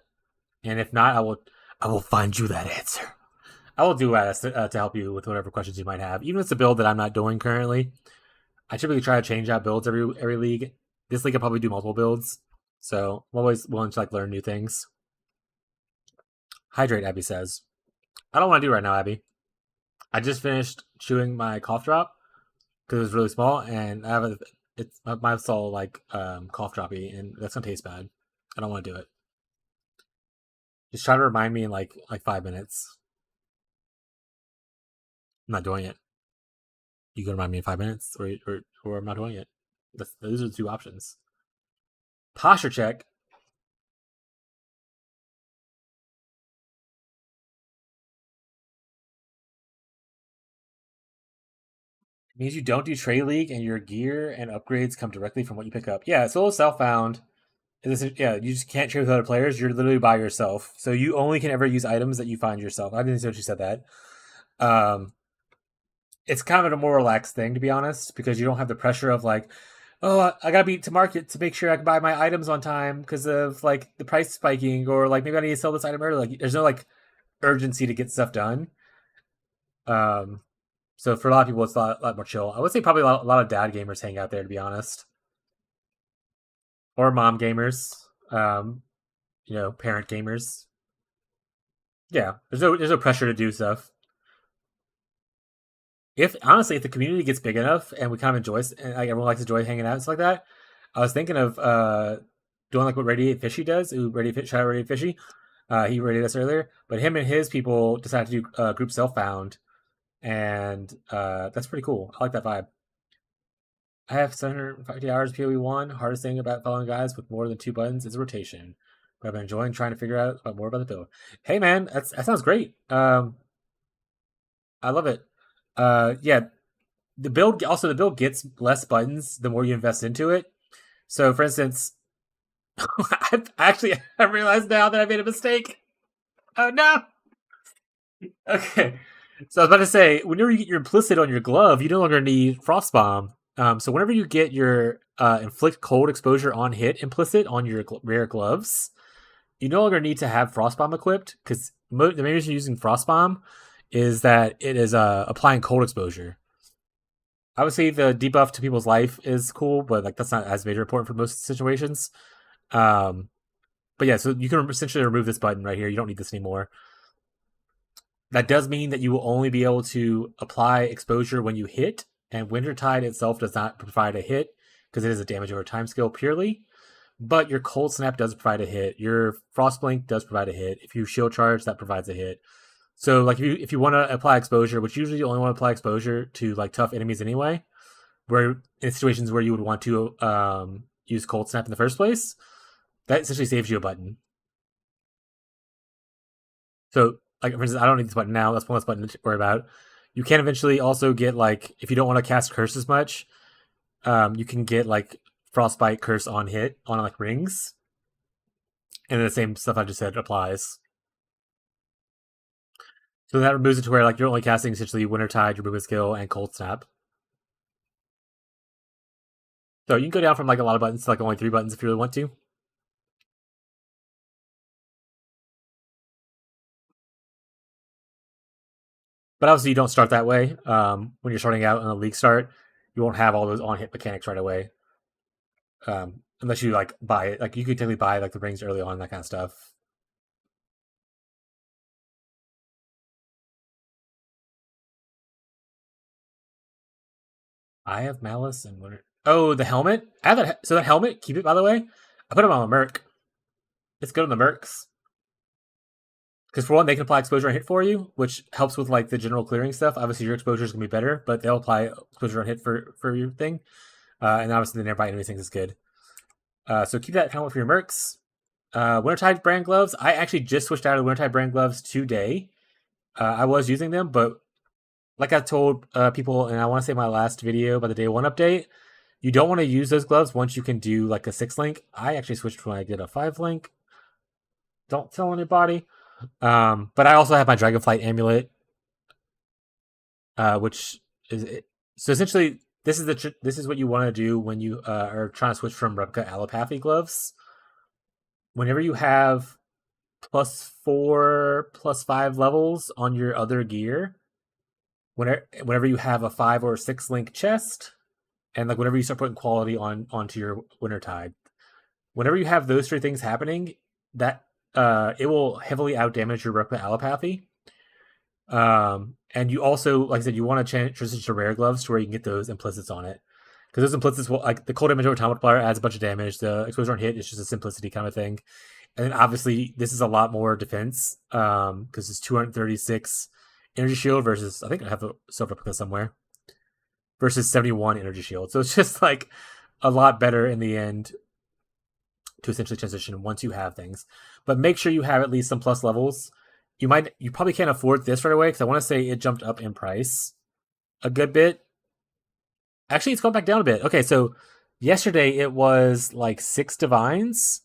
And if not, I will find you that answer. I will do my best to help you with whatever questions you might have. Even if it's a build that I'm not doing currently, I typically try to change out builds every league. This league I'll probably do multiple builds, so I'm always willing to like learn new things. Hydrate, Abby says. I don't want to do it right now, Abby. I just finished chewing my cough drop because it was really small, and I have it's my mouth's all like cough droppy, and that's gonna taste bad. I don't want to do it. Just try to remind me in like 5 minutes. I'm not doing it. You can remind me in 5 minutes, or I'm not doing it. Those are the two options. Posture check. It means you don't do trade league, and your gear and upgrades come directly from what you pick up. Yeah, solo self-found. Yeah, you just can't trade with other players. You're literally by yourself, so you only can ever use items that you find yourself. I didn't see what you said that. It's kind of a more relaxed thing, to be honest, because you don't have the pressure of like, oh, I gotta be to market to make sure I can buy my items on time because of like the price spiking, or like maybe I need to sell this item early. Like, there's no like urgency to get stuff done. So for a lot of people, it's a lot more chill. I would say probably a lot of dad gamers hang out there, to be honest, or mom gamers. Parent gamers. Yeah, there's no pressure to do stuff. If honestly, if the community gets big enough and we kind of enjoy, and like everyone likes to enjoy hanging out and stuff like that, I was thinking of doing like what Radiate Fishy does. Shout out Radiate Fishy. He rated us earlier, but him and his people decided to do group self-found, and that's pretty cool. I like that vibe. I have 750 hours PoE1. Hardest thing about following guys with more than 2 buttons is rotation. But I've been enjoying trying to figure out more about the build. Hey man, that sounds great. I love it. Yeah, the build gets less buttons the more you invest into it. So for instance, I realized now that I made a mistake. Oh no. Okay. So I was about to say, whenever you get your implicit on your glove, you no longer need Frostbomb. So whenever you get your inflict cold exposure on hit implicit on your rare gloves, you no longer need to have Frostbomb equipped, because the main reason you're using Frostbomb is that it is applying cold exposure. Obviously, the debuff to people's life is cool, but like that's not as major important for most situations. But yeah, so you can essentially remove this button right here. You don't need this anymore. That does mean that you will only be able to apply exposure when you hit, and Wintertide itself does not provide a hit because it is a damage over time skill purely. But your Cold Snap does provide a hit. Your Frostblink does provide a hit. If you shield charge, that provides a hit. So like if you want to apply exposure, which usually you only want to apply exposure to like tough enemies anyway, where in situations where you would want to use Cold Snap in the first place, that essentially saves you a button. So like for instance, I don't need this button now. That's one less button to worry about. You can eventually also get like, if you don't want to cast Curse as much, you can get like Frostbite Curse on hit on like rings, and the same stuff I just said applies. So that removes it to where like you're only casting essentially Wintertide, your movement skill, and Cold Snap. So you can go down from like a lot of buttons to like only 3 buttons if you really want to. But obviously you don't start that way. When you're starting out in a league start, you won't have all those on hit mechanics right away. Unless you like buy it. Like you could technically buy like the rings early on, that kind of stuff. I have Malice and Winter. Oh, the helmet. I have that. So that helmet, keep it by the way. I put it on a Merc. It's good on the Mercs. Because for one, they can apply exposure on hit for you, which helps with like the general clearing stuff. Obviously, your exposure is gonna be better, but they'll apply exposure on hit for your thing. And obviously, the nearby enemy things is good. So keep that helmet for your Mercs. Wintertide brand gloves. I actually just switched out of the Wintertide brand gloves today. I was using them, but like I told people, and I want to say my last video about the day 1 update, you don't want to use those gloves once you can do like a 6 link. I actually switched when I did a 5 link. Don't tell anybody. But I also have my Dragonflight amulet, which is so essentially this is what you want to do when you are trying to switch from replica allopathy gloves. Whenever you have +4, +5 levels on your other gear, whenever you have a 5 or 6 link chest, and like whenever you start putting quality onto your Wintertide, whenever you have those 3 things happening, that it will heavily outdamage your replica allopathy. And you also, like I said, you want to transition to rare gloves to where you can get those implicits on it. Because those implicites will, like, the cold damage over time multiplier adds a bunch of damage. The exposure on hit is just a simplicity kind of thing. And then obviously this is a lot more defense, because it's 236 energy shield versus, I think I have the self replica somewhere, versus 71 energy shield. So it's just like a lot better in the end to essentially transition once you have things. But make sure you have at least some plus levels. You probably can't afford this right away, because I want to say it jumped up in price a good bit. Actually, it's gone back down a bit. Okay, so yesterday it was like 6 divines.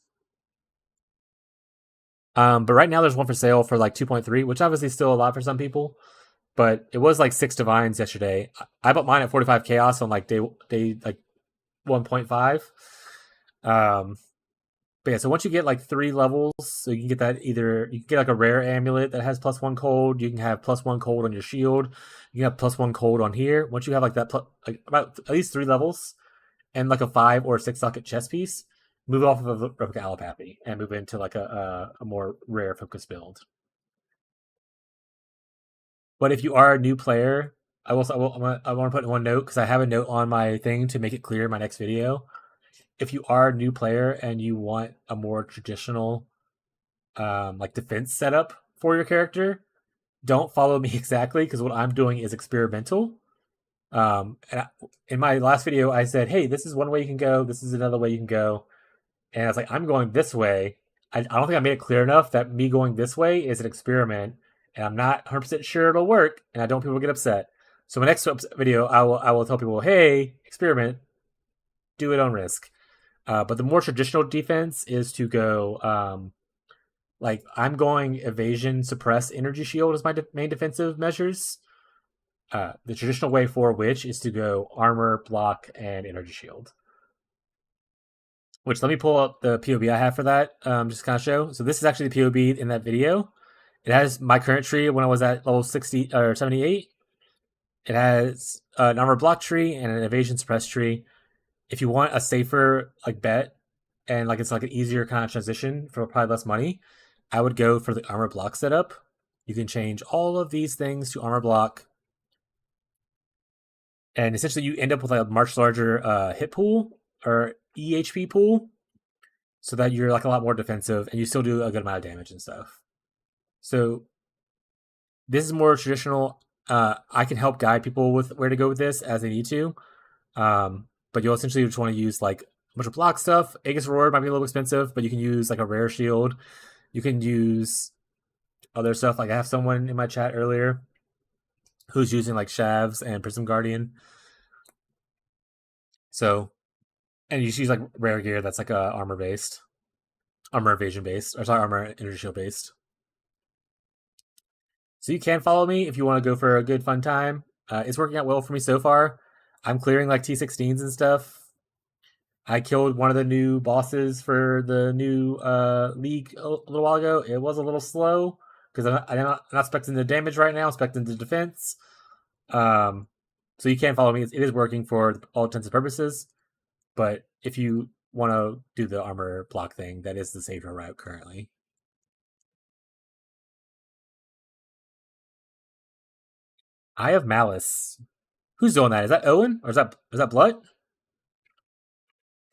But right now there's one for sale for like 2.3, which obviously is still a lot for some people. But it was like 6 divines yesterday. I bought mine at 45 chaos on like day like 1.5. But yeah, so once you get like 3 levels, so you can get that, either you can get like a rare amulet that has +1 cold. You can have +1 cold on your shield. You can have +1 cold on here. Once you have like that, like about at least 3 levels, and like a 5 or 6 socket chest piece, move off of a replica allopathy and move into like a more rare focus build. But if you are a new player, I want to put in one note, because I have a note on my thing to make it clear in my next video. If you are a new player and you want a more traditional like defense setup for your character, don't follow me exactly, because what I'm doing is experimental. In my last video, I said, hey, this is one way you can go. This is another way you can go. And I was like, I'm going this way. I don't think I made it clear enough that me going this way is an experiment, and I'm not 100% sure it'll work, and I don't want people to get upset. So my next video, I will tell people, hey, experiment, do it on risk. But the more traditional defense is to go, like, I'm going evasion, suppress, energy shield as my main defensive measures. The traditional way for which is to go armor, block, and energy shield. Which, let me pull up the POB I have for that, just to kind of show. So this is actually the POB in that video. It has my current tree when I was at level 60 or 78. It has an armor block tree and an evasion suppress tree. If you want a safer like bet, and like it's like an easier kind of transition for probably less money, I would go for the armor block setup. You can change all of these things to armor block, and essentially you end up with like a much larger hit pool or EHP pool, so that you're like a lot more defensive and you still do a good amount of damage and stuff. So this is more traditional. I can help guide people with where to go with this as they need to. But you'll essentially just want to use like a bunch of block stuff. Aegis Roar might be a little expensive, but you can use like a rare shield. You can use other stuff. Like I have someone in my chat earlier who's using like Shavs and Prism Guardian. So, and you just use like rare gear that's like armor based, armor evasion based, or sorry, armor energy shield based. So you can follow me if you want to go for a good fun time. It's working out well for me so far. I'm clearing like T16s and stuff. I killed one of the new bosses for the new league a little while ago. It was a little slow because I'm not expecting the damage right now. I'm expecting the defense. So you can follow me. It is working for all intents and purposes. But if you want to do the armor block thing, that is the safer route currently. I have Malice. Who's doing that? Is that Owen or is that Blood?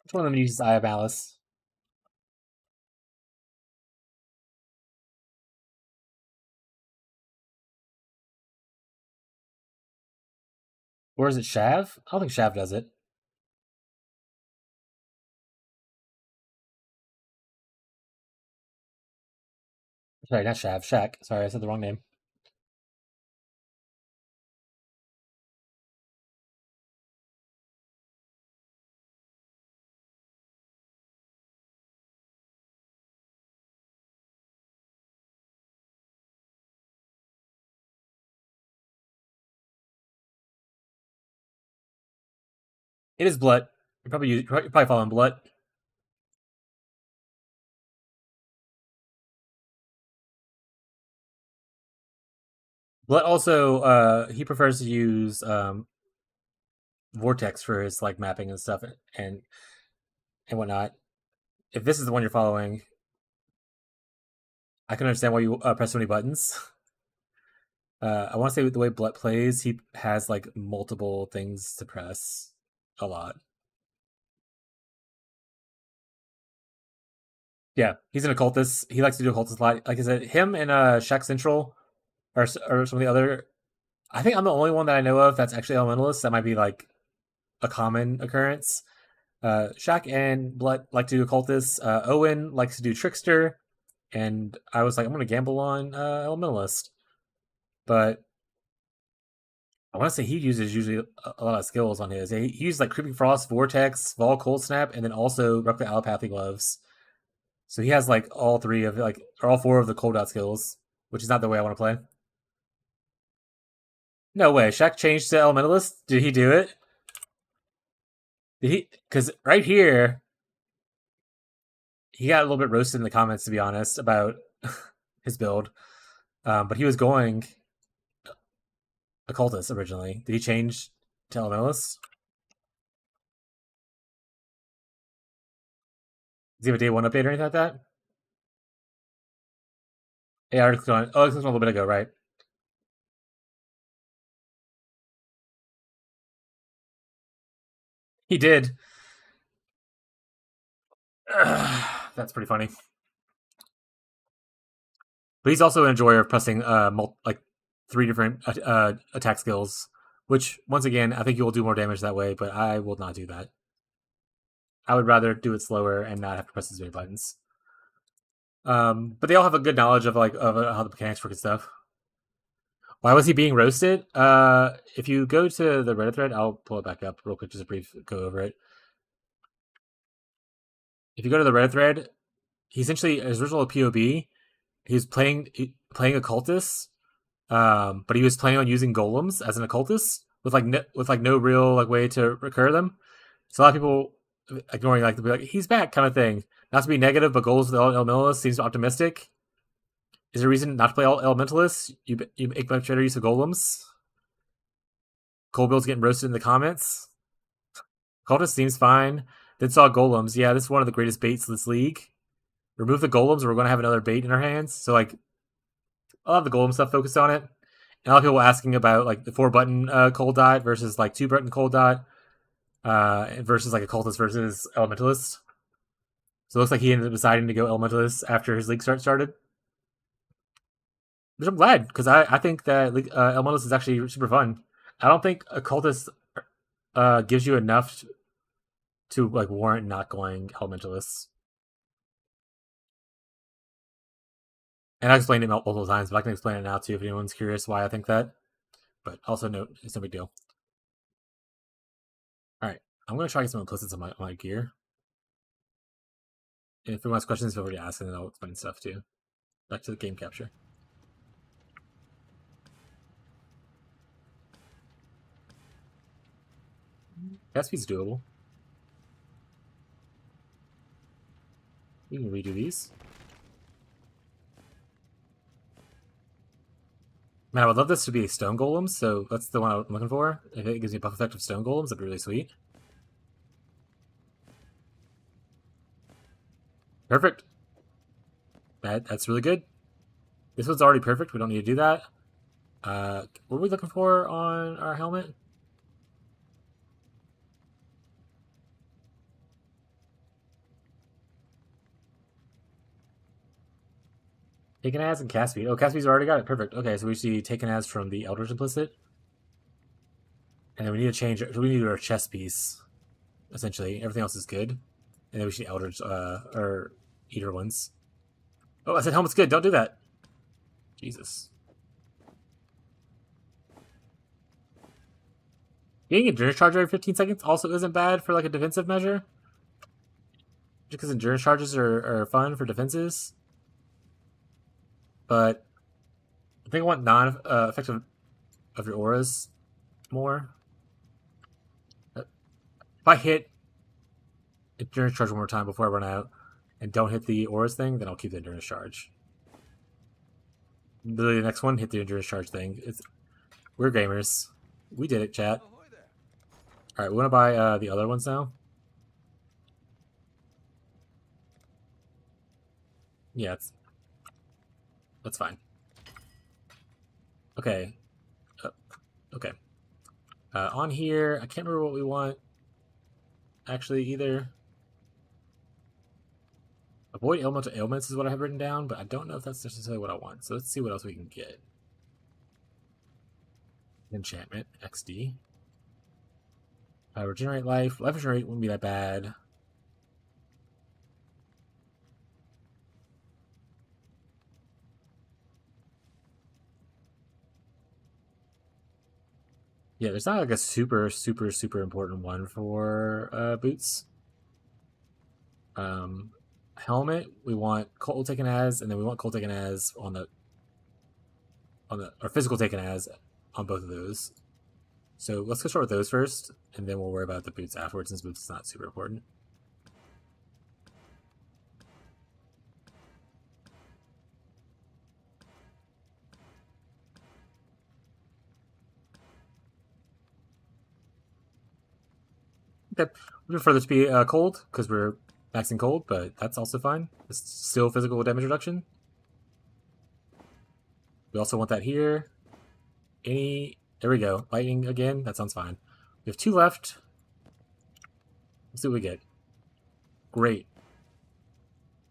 Which one of them uses Eye of Malice? Or is it Shav? I don't think Shav does it. Sorry, not Shav. Shaq. Sorry, I said the wrong name. It is Blood. You're probably following Blood. Blood also he prefers to use Vortex for his like mapping and stuff and whatnot. If this is the one you're following, I can understand why you press so many buttons. I want to say the way Blood plays, he has like multiple things to press a lot. Yeah, he's an occultist. He likes to do occultist a lot. Like I said, him and Shack Central or some of the other. I think I'm the only one that I know of that's actually elementalist. That might be like a common occurrence. Shaq and Blood like to do occultist. Owen likes to do trickster, and I was like, I'm gonna gamble on elementalist, but I want to say he uses usually a lot of skills on his. He uses like creeping frost, vortex, vol, cold snap, and then also replicate allopathy gloves. So he has like all three of like or all four of the cold out skills, which is not the way I want to play. No way. Shaq changed to elementalist. Did he do it? Did he? Because right here, he got a little bit roasted in the comments, to be honest, about his build. But he was going occultist originally. Did he change to elementalist? Does he have a day one update or anything like that? Yeah, I already clicked on it. Oh, I clicked on a little bit ago, right? He did. That's pretty funny. But he's also an enjoyer of pressing like 3 different attack skills, which once again I think you will do more damage that way. But I will not do that. I would rather do it slower and not have to press as many buttons. But they all have a good knowledge of how the mechanics work and stuff. Why was he being roasted? If you go to the Reddit thread, I'll pull it back up real quick, just a brief go over it. If you go to the Reddit thread, he essentially his original POB, he was playing occultist, but he was planning on using golems as an occultist with no real like way to recur them. So a lot of people ignoring like to be like he's back kind of thing. Not to be negative, but goals with elementalist seems optimistic. Is there a reason not to play all elementalists? You make much better use of golems. Cold Bill's getting roasted in the comments. Cultist seems fine. Then saw golems. Yeah, this is one of the greatest baits in this league. Remove the golems, or we're going to have another bait in our hands. So like, I'll have the golem stuff focused on it. And a lot of people asking about like the 4-button cold dot versus like 2-button cold dot versus like occultist versus elementalist. So it looks like he ended up deciding to go elementalist after his league started. Which I'm glad, because I think that elementalist is actually super fun. I don't think occultist gives you enough to like warrant not going elementalist. And I explained it multiple times, but I can explain it now too if anyone's curious why I think that. But also note, it's no big deal. Alright, I'm going to try to get some implicits on my gear. And if anyone has questions, feel free to ask, and then I'll explain stuff too. Back to the game capture. Gatsby's doable. We can redo these. Man, I would love this to be stone golems, so that's the one I'm looking for. If it gives me a buff effect of stone golems, that'd be really sweet. Perfect. That's really good. This one's already perfect. We don't need to do that. What are we looking for on our helmet? Taken as and cast speed. Oh, cast speed's already got it. Perfect. Okay, so we see taken as from the Eldritch Implicit. And then we need to change it. So we need our chest piece. Essentially. Everything else is good. And then we see Eldritch or Eater ones. Oh, I said helmet's good. Don't do that. Jesus. Getting endurance charge every 15 seconds also isn't bad for like a defensive measure. Just because endurance charges are fun for defenses. But I think I want non-effective of your auras more. If I hit endurance charge one more time before I run out and don't hit the auras thing, then I'll keep the endurance charge. Literally the next one, hit the endurance charge thing. We're gamers. We did it, chat. Alright, we want to buy the other ones now. Yeah, that's fine. Okay. Okay. On here, I can't remember what we want actually either. Avoid elemental ailments is what I have written down, but I don't know if that's necessarily what I want. So let's see what else we can get. Enchantment, XD. Regenerate life. Life regenerate wouldn't be that bad. Yeah, there's not like a super important one for boots. Helmet, we want cold taken as, and then we want cold taken as on the or physical taken as on both of those. So let's go start with those first, and then we'll worry about the boots afterwards, since boots is not super important. Okay, we prefer this to be cold, because we're maxing cold, but that's also fine. It's still physical damage reduction. We also want that here. There we go. Lightning again, that sounds fine. We have 2 left. Let's see what we get. Great.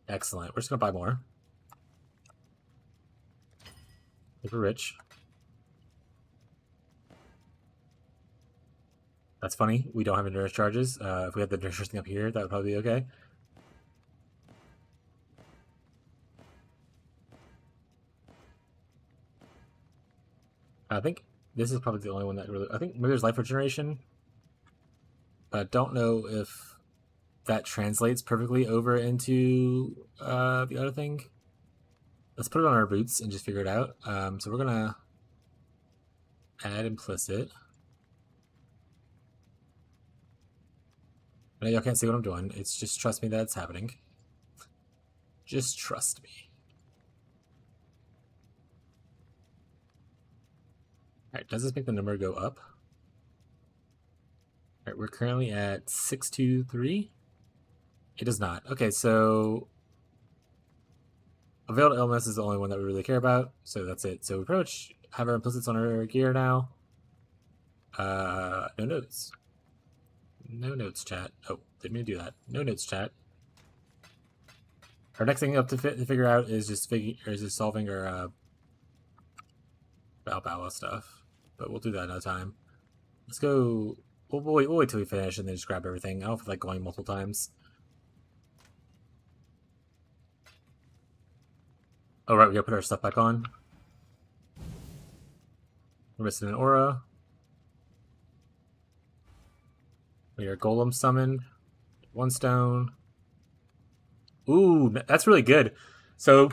Excellent. We're just going to buy more. If we're rich. That's funny. We don't have endurance charges. If we had the endurance thing up here, that would probably be okay. I think this is probably the only one that really... I think maybe there's life regeneration. But I don't know if that translates perfectly over into the other thing. Let's put it on our boots and just figure it out. So we're going to add implicit. I know y'all can't see what I'm doing. It's just trust me that it's happening. Just trust me. Alright, does this make the number go up? Alright, we're currently at 623. It does not. Okay, so Availed Illness is the only one that we really care about, so that's it. So we pretty much have our implicits on our gear now. No notes. No notes, chat. Oh, didn't mean to do that. No notes, chat. Our next thing up to figure out is just solving our Balboa stuff. But we'll do that another time. Let's go. We'll wait till we finish and then just grab everything. I don't feel like going multiple times. Oh, right, we gotta put our stuff back on. We're missing an aura. We are golem summoned. 1 stone. Ooh, that's really good. So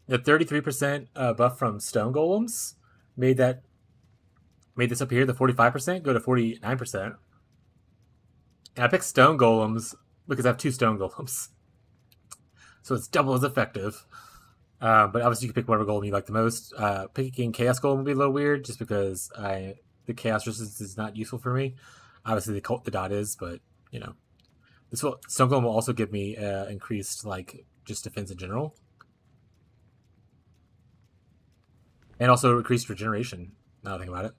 the 33% buff from stone golems made this up here, the 45%, go to 49%. And I picked stone golems because I have 2 stone golems. So it's double as effective. But obviously you can pick whatever golem you like the most. Picking Chaos Golem would be a little weird just because the Chaos Resistance is not useful for me. Obviously the dot is, but you know. Stone Golem will also give me increased just defense in general. And also increased regeneration, now that I think about it.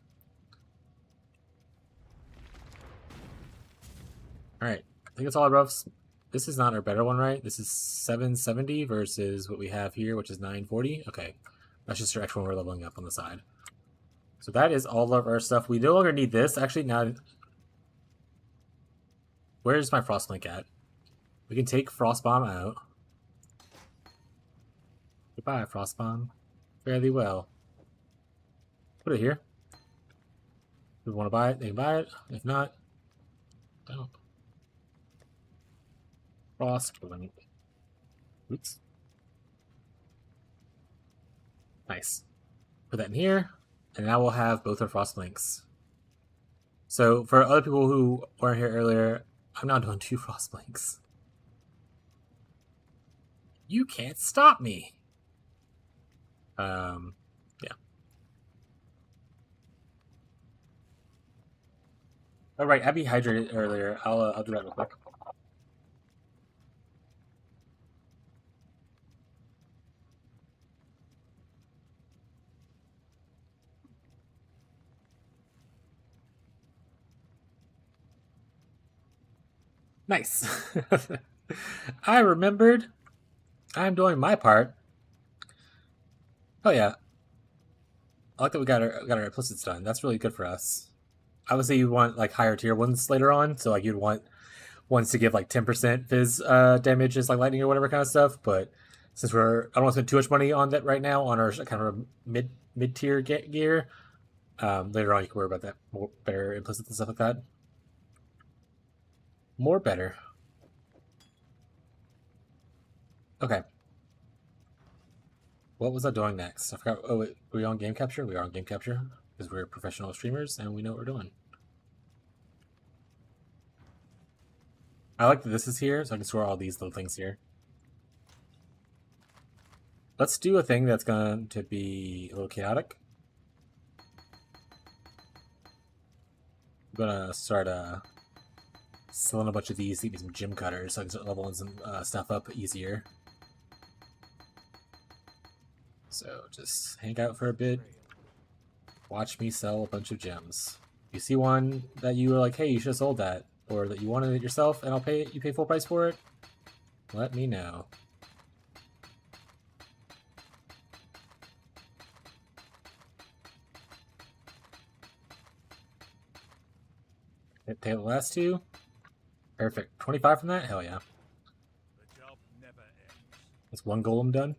Alright, I think that's all our buffs. This is not our better one, right? This is 770 versus what we have here, which is 940. Okay, that's just our extra one we're leveling up on the side. So that is all of our stuff. We no longer need this. Actually, now... Where's my Frostlink at? We can take Frostbomb out. Goodbye, Frostbomb. Fare thee well. Put it here. If we want to buy it, they can buy it. If not, don't. Frostlink. Oops. Nice. Put that in here, and now we'll have both our Frostlinks. So for other people who weren't here earlier, I'm now doing 2 Frostlinks. You can't stop me. Yeah. All right, I dehydrated earlier. I'll do that real quick. Nice. I remembered. I'm doing my part. Oh yeah. I like that we got our implicits done. That's really good for us. Obviously, you want like higher tier ones later on, so like you'd want ones to give like 10% fizz damage as like lightning or whatever kind of stuff. But since I don't want to spend too much money on that right now on our kind of mid tier gear. Later on, you can worry about that more better implicits and stuff like that. More better. Okay. What was I doing next? I forgot. Oh, wait, were we on game capture? We are on game capture because we're professional streamers and we know what we're doing. I like that this is here, so I can store all these little things here. Let's do a thing that's going to be a little chaotic. I'm gonna start selling a bunch of these to get me some gym cutters so I can start leveling some stuff up easier. So just hang out for a bit. Watch me sell a bunch of gems. If you see one that you were like, hey, you should have sold that, or that you wanted it yourself and you pay full price for it, let me know. Take the last two. Perfect. 25 from that? Hell yeah. The job never ends. That's one golem done.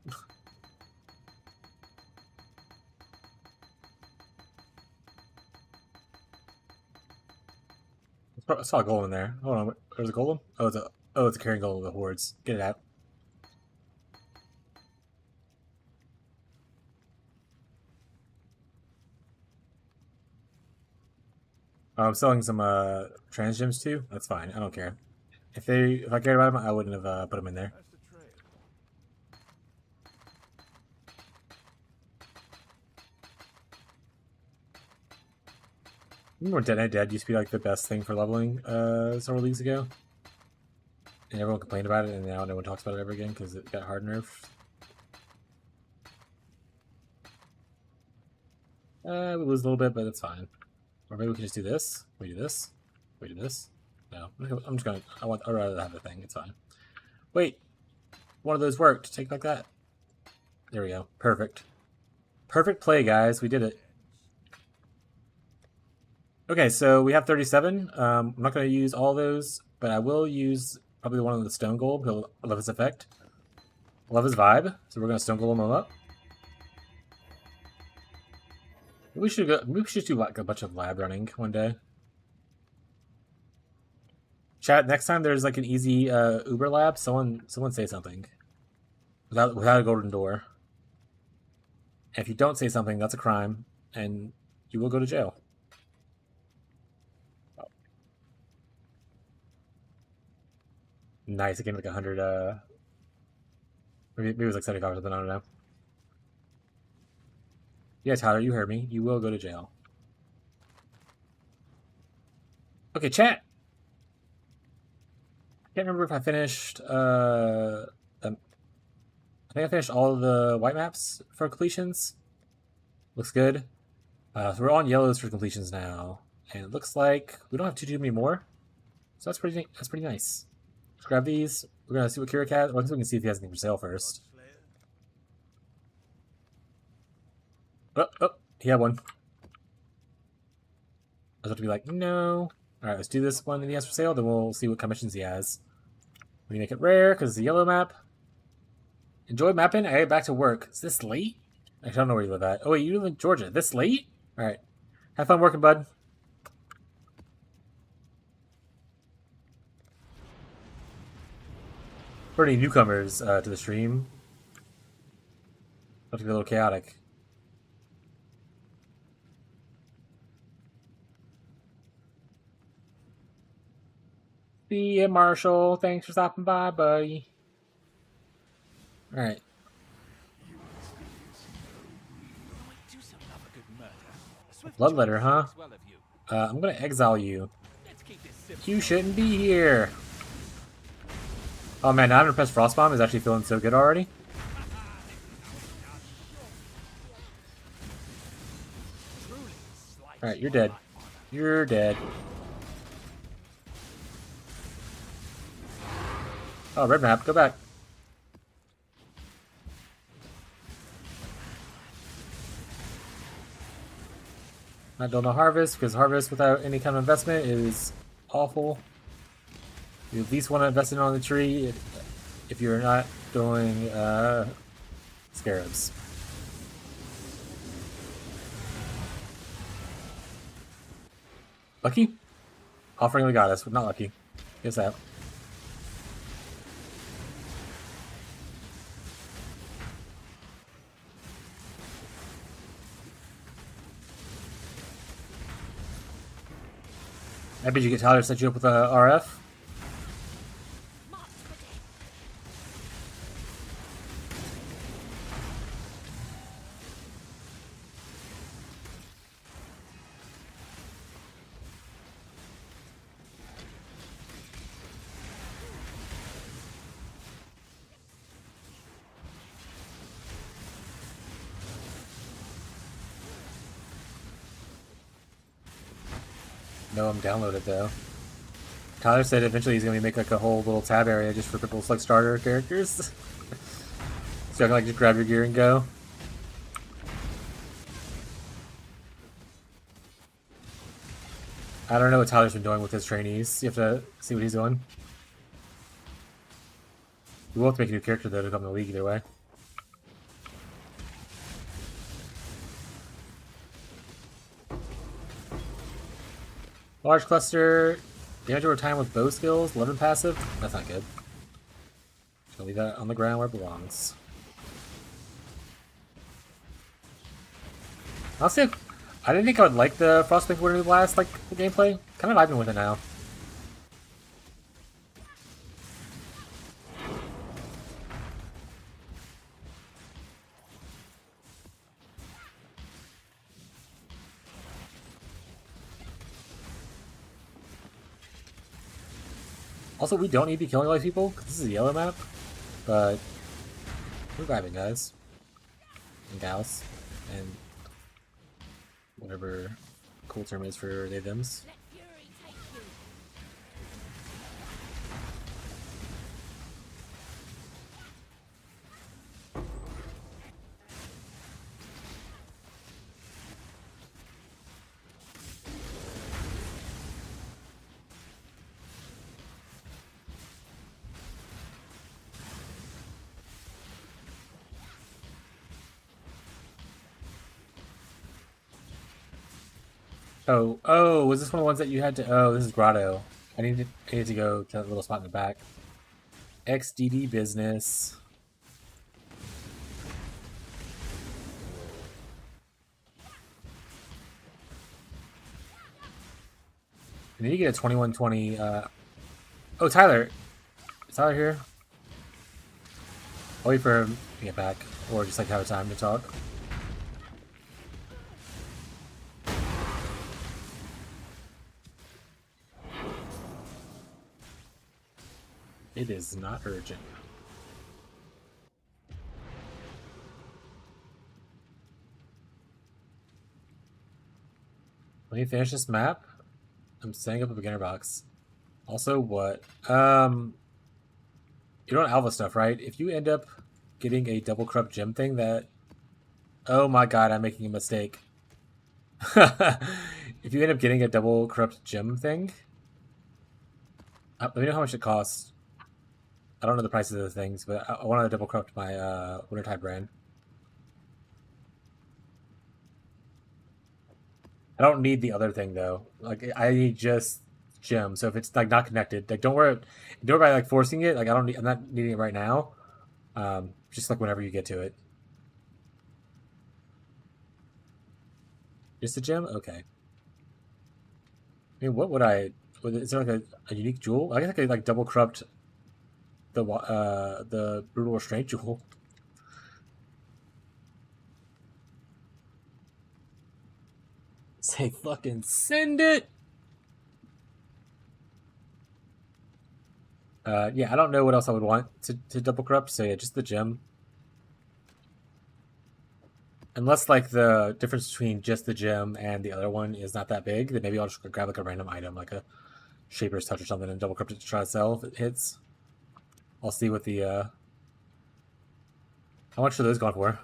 I saw a golem in there. Hold on, there's a golem? Oh, it's a carrying golem of the hordes. Get it out. I'm selling some trans gems too. That's fine. I don't care. If I cared about them, I wouldn't have put them in there. That's the trail. Remember when Dead used to be like the best thing for leveling several leagues ago? And everyone complained about it, and now no one talks about it ever again because it got hard nerfed. We lose a little bit, but it's fine. Or maybe we can just do this. We do this. We do this. No, I'm just gonna. I'd rather have the thing. It's fine. Wait, one of those worked. Take like that. There we go. Perfect. Perfect play, guys. We did it. Okay, so we have 37. I'm not going to use all those, but I will use probably one of the stone golem because I love his effect. I love his vibe, so we're going to stone golem him up. Maybe we should do like a bunch of lab running one day. Chat, next time there's like an easy Uber lab, someone say something. Without a golden door. And if you don't say something, that's a crime, and you will go to jail. Nice, it gave me like 100, maybe it was like 75 or something, I don't know. Yeah, Tyler, you heard me. You will go to jail. Okay, chat! I can't remember if I finished, I think I finished all of the white maps for completions. Looks good. So we're on yellows for completions now. And it looks like we don't have too many more. So that's pretty nice. Let's grab these. We're gonna see what Kirik has. Well, I guess we can see if he has anything for sale first. Oh, he had one. I was about to be like, no. Alright, let's do this one that he has for sale, then we'll see what commissions he has. We make it rare, because it's a yellow map. Enjoy mapping? Hey, back to work. Is this late? I don't know where you live at. Oh, wait, you live in Georgia. This late? Alright. Have fun working, bud. For any newcomers to the stream, about to be a little chaotic. See ya, Marshall. Thanks for stopping by, buddy. Alright. Bloodletter, huh? I'm gonna exile you. You shouldn't be here. Oh man, 900 press Frostbomb is actually feeling so good already. Alright, you're dead. You're dead. Oh, red map. Go back. Not doing a harvest, because harvest without any kind of investment is awful. You at least want to invest in on the tree if you're not doing scarabs. Lucky? Offering the goddess, but not lucky. Guess that. I bet you get Tyler to set you up with a RF. No, I'm downloaded though. Tyler said eventually he's gonna make like a whole little tab area just for people's like starter characters. So you can like just grab your gear and go. I don't know what Tyler's been doing with his trainees. You have to see what he's doing. We will have to make a new character though to come to the league either way. Large cluster, damage over time with bow skills, 11 passive. That's not good. Just gonna leave that on the ground where it belongs. Honestly, I didn't think I would like the Frostbite Winter Blast, like the gameplay. Kind of vibing with it now. Also, we don't need to be killing all these people, because this is a yellow map, but we're vibing, guys. And gals. And whatever cool term is for they thems. Oh, was this one of the ones that you had to... Oh, this is Grotto. I needed to go to that little spot in the back. XDD business. And then you get a 2120... Oh, Tyler! Is Tyler here? I'll wait for him to get back. Or just like have a time to talk. It is not urgent. Let me finish this map. I'm setting up a beginner box. Also, what? You don't Alva stuff, right? If you end up getting a double corrupt gem thing that... Oh my god, I'm making a mistake. If you end up getting a double corrupt gem thing... let me know how much it costs. I don't know the prices of the things, but I want to double corrupt my Wintertide brand. I don't need the other thing though. Like I need just gem. So if it's like not connected, like don't worry about like forcing it. Like I'm not needing it right now. Just like whenever you get to it. Just a gem? Okay. I mean, what would I? Is there like a unique jewel? I guess I could like double corrupt the brutal restraint jewel. Say fucking send it. Yeah, I don't know what else I would want to double corrupt. So yeah, just the gem. Unless like the difference between just the gem and the other one is not that big, then maybe I'll just grab like a random item, like a Shaper's Touch or something, and double corrupt it to try to sell if it hits. I'll see what the how much are those going for?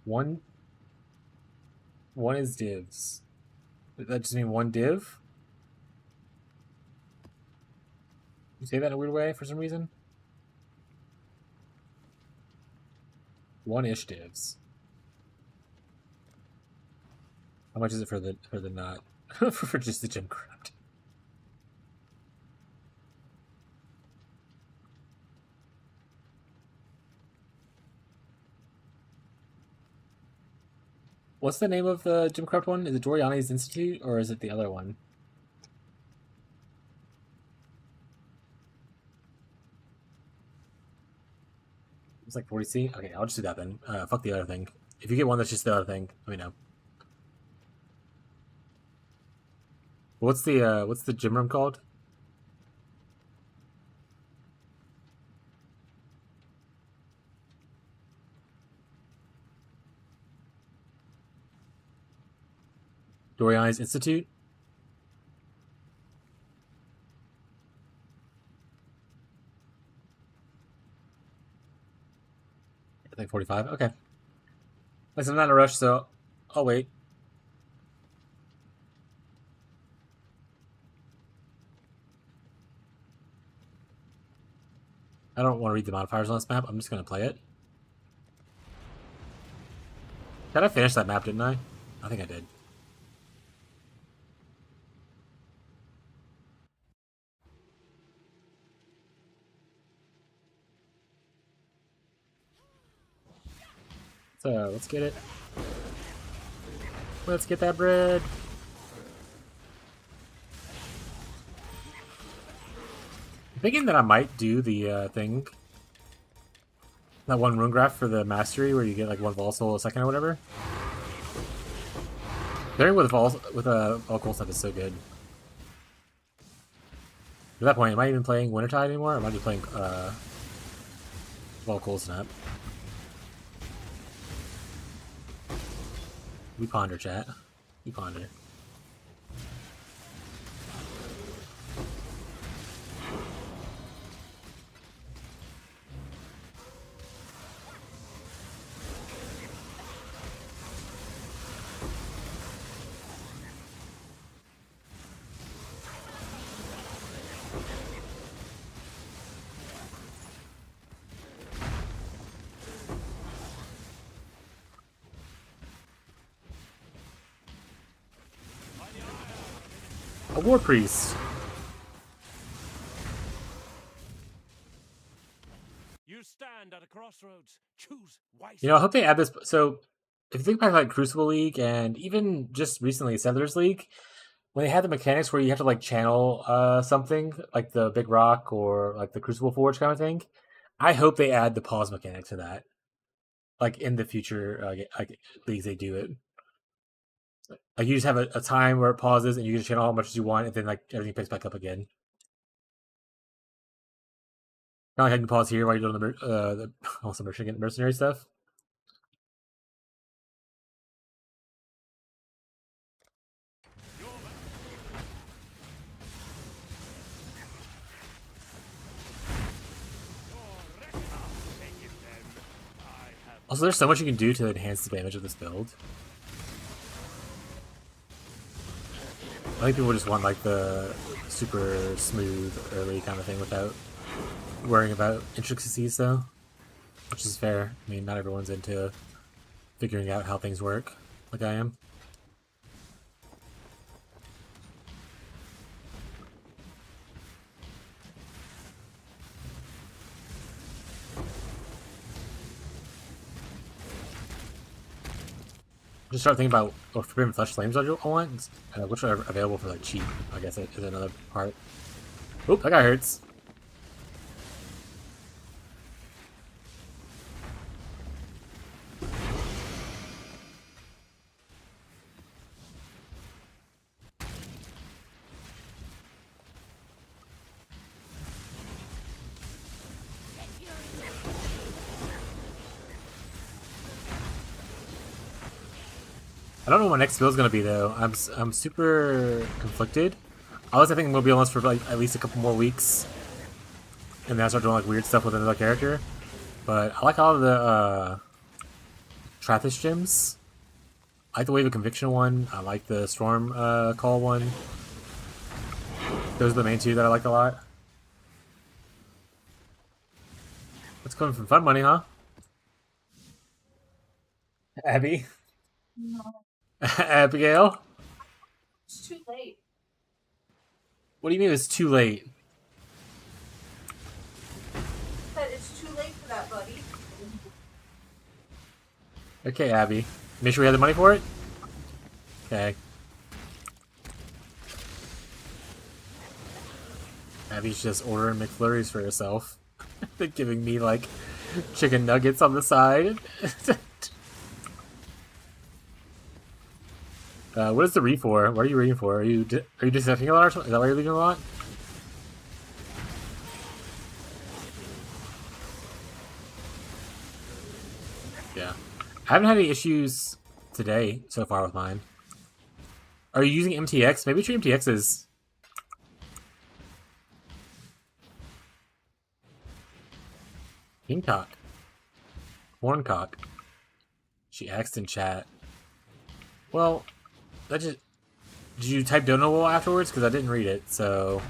One is divs. Does that just mean one div? You say that in a weird way for some reason? One-ish divs. How much is it for the not for just the Gemcraft? What's the name of the Gemcraft one? Is it Doriani's Institute or is it the other one? It's like 40C? Okay, I'll just do that then. Fuck the other thing. If you get one that's just the other thing, let me know. What's the gym room called? Doriani's Institute? I think 45. Okay. Listen, I'm not in a rush, so I'll wait. I don't want to read the modifiers on this map. I'm just going to play it. Did I finish that map, didn't I? I think I did. So, let's get it. Let's get that bread. I'm thinking that I might do the thing. That one rune graph for the mastery where you get like one Volsoul a second or whatever. Pairing with Volcool stuff is so good. At that point, am I even playing Wintertide anymore? Or am I just playing Volcool Snap? We ponder, chat. We ponder. A War Priest. You stand at a crossroads. Choose wisely. You know, I hope they add this. So, if you think back like Crucible League and even just recently Settlers League, when they had the mechanics where you have to like channel something like the Big Rock or like the Crucible Forge kind of thing, I hope they add the pause mechanic to that. Like in the future leagues, they do it. Like you just have a time where it pauses and you can channel how much as you want, and then like everything picks back up again. Not like I can pause here while you're doing the also mercenary stuff. Also, there's so much you can do to enhance the damage of this build. I think people just want like the super smooth early kind of thing without worrying about intricacies, though, which is fair. I mean, not everyone's into figuring out how things work like I am. Just start thinking about what Forbidden Flesh Flames I want, which are available for like cheap. I guess is another part. Oop, that guy hurts. I don't know what my next build is gonna be though. I'm super conflicted. I was thinking we'll be on this for like at least a couple more weeks, and then I start doing like weird stuff with another character. But I like all of the Trathis gems. I like the Wave of Conviction one. I like the Storm Call one. Those are the main two that I like a lot. What's coming from Fun Money, huh? Abby? No, Abigail? it's too late. What do you mean it's too late? But it's too late for that, buddy. Okay, Abby. Make sure we have the money for it? Okay. Abby's just ordering McFlurries for herself. They're giving me, like, chicken nuggets on the side. What is the read for? What are you reading for? Are you disconnecting a lot or something? Is that why you're leaving a lot? Yeah. I haven't had any issues today so far with mine. Are you using MTX? Maybe try MTXs. Kingcock. Horncock. She asked in chat. Well, that just... Did you type Donable afterwards? Because I didn't read it, so...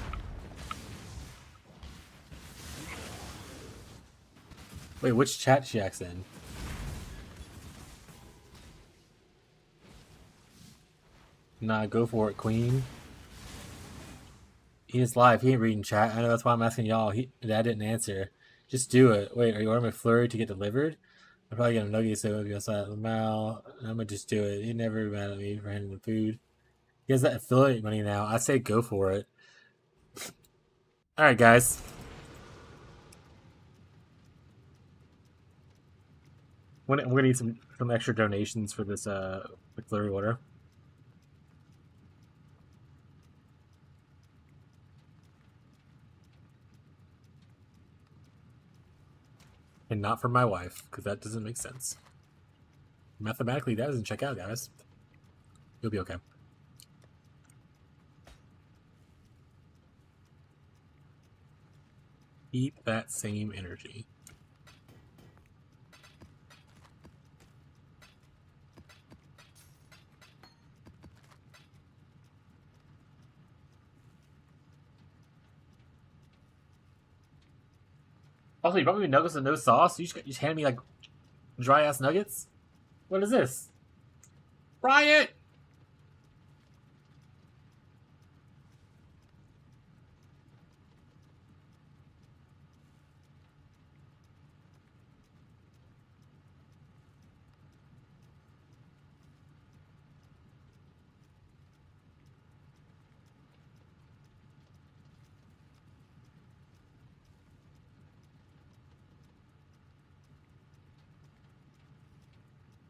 Wait, which chat she asked in? Nah, go for it, queen. He is live. He ain't reading chat. I know that's why I'm asking y'all. Dad didn't answer. Just do it. Wait, are you ordering McFlurry to get delivered? I'm probably gonna nugget so it'll be outside of the mouth. I'm gonna just do it. He never mad at me for handling the food. He has that affiliate money now. I say go for it. Alright, guys. We're gonna need some extra donations for this McFlurry order. And not for my wife, because that doesn't make sense. Mathematically, that doesn't check out, guys. You'll be okay. Keep that same energy. Also, you brought me nuggets with no sauce? You just hand me, like, dry-ass nuggets? What is this? Fry it!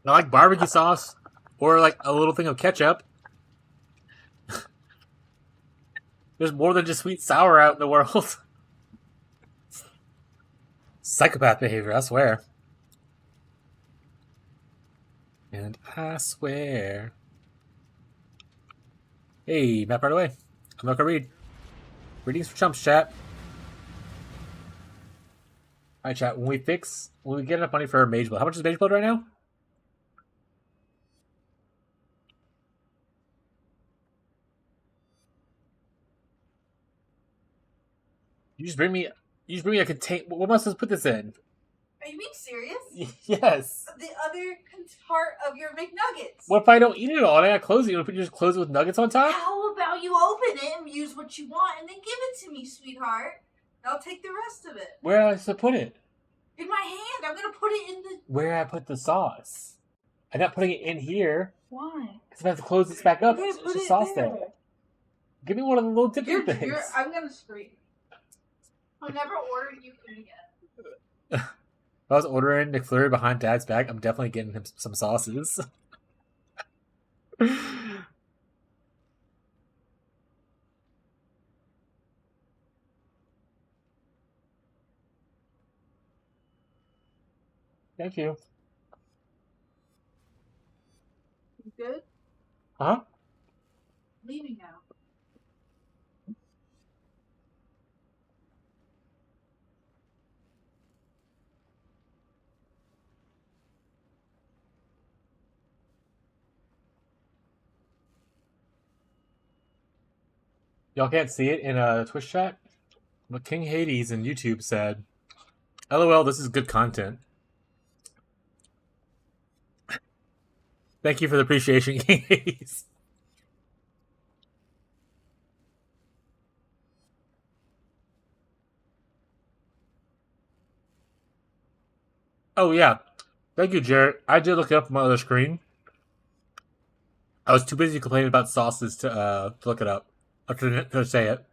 I like barbecue sauce. Or, like, a little thing of ketchup. There's more than just sweet sour out in the world. Psychopath behavior, I swear. And I swear. Hey, map right away. I'm not gonna read. Readings for chumps, chat. Alright, chat. When we get enough money for our mage build. How much is mage build right now? You just bring me a contain. What am I supposed to put this in? Are you being serious? Yes. The other part of your McNuggets. What if I don't eat it all? I gotta close it. You just close it with nuggets on top? How about you open it and use what you want and then give it to me, sweetheart? I'll take the rest of it. Where am I supposed to put it? In my hand. I'm gonna put it in the... Where I put the sauce? I'm not putting it in here. Why? Because if I have to close this back up, Okay, it's put just it sauce there. there. Give me one of the little dipping things. I'm gonna scream. I've never ordered you food yet. If I was ordering McFlurry behind Dad's back, I'm definitely getting him some sauces. Thank you. You good? Huh? Leaving now. Y'all can't see it in a Twitch chat, but King Hades in YouTube said, "LOL, this is good content." Thank you for the appreciation, King Hades. Oh yeah, thank you, Jarrett. I did look it up on my other screen. I was too busy complaining about sauces to look it up, or to say it.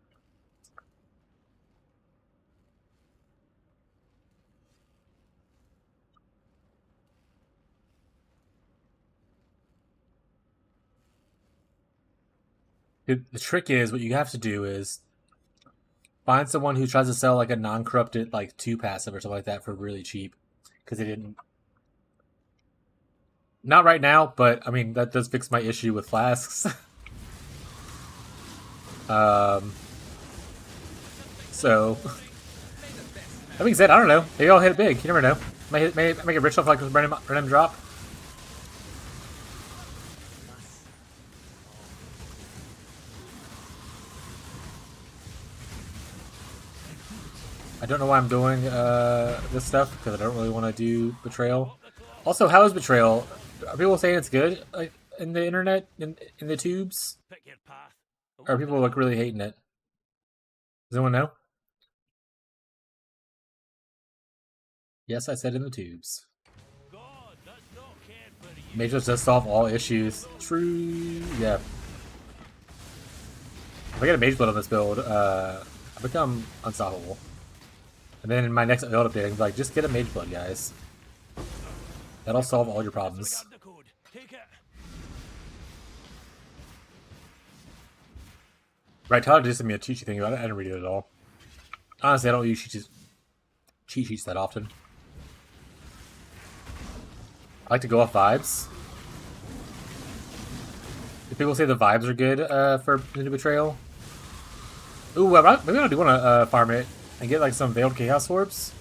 The trick is, what you have to do is find someone who tries to sell like a non-corrupted like 2 passive or something like that for really cheap, because they didn't. Not right now, but I mean that does fix my issue with flasks. So that being said, I don't know. Maybe I'll hit it big. You never know. May make it rich off like this random drop. I don't know why I'm doing this stuff, because I don't really want to do Betrayal. Also, how is Betrayal? Are people saying it's good, like in the internet, in the tubes? Or are people like really hating it? Does anyone know? Yes, I said in the tubes. Mages does solve all issues. True. Yeah. If I get a Mage Blood on this build, I become unstoppable. And then in my next build update, I can be like, just get a Mage Blood, guys. That'll solve all your problems. Right, Tyler just sent me a cheat sheet thing about it. I didn't read it at all. Honestly, I don't use cheat sheets that often. I like to go off vibes. If people say the vibes are good for Ninja Betrayal. Ooh, maybe I do want to farm it and get like some Veiled Chaos Orbs.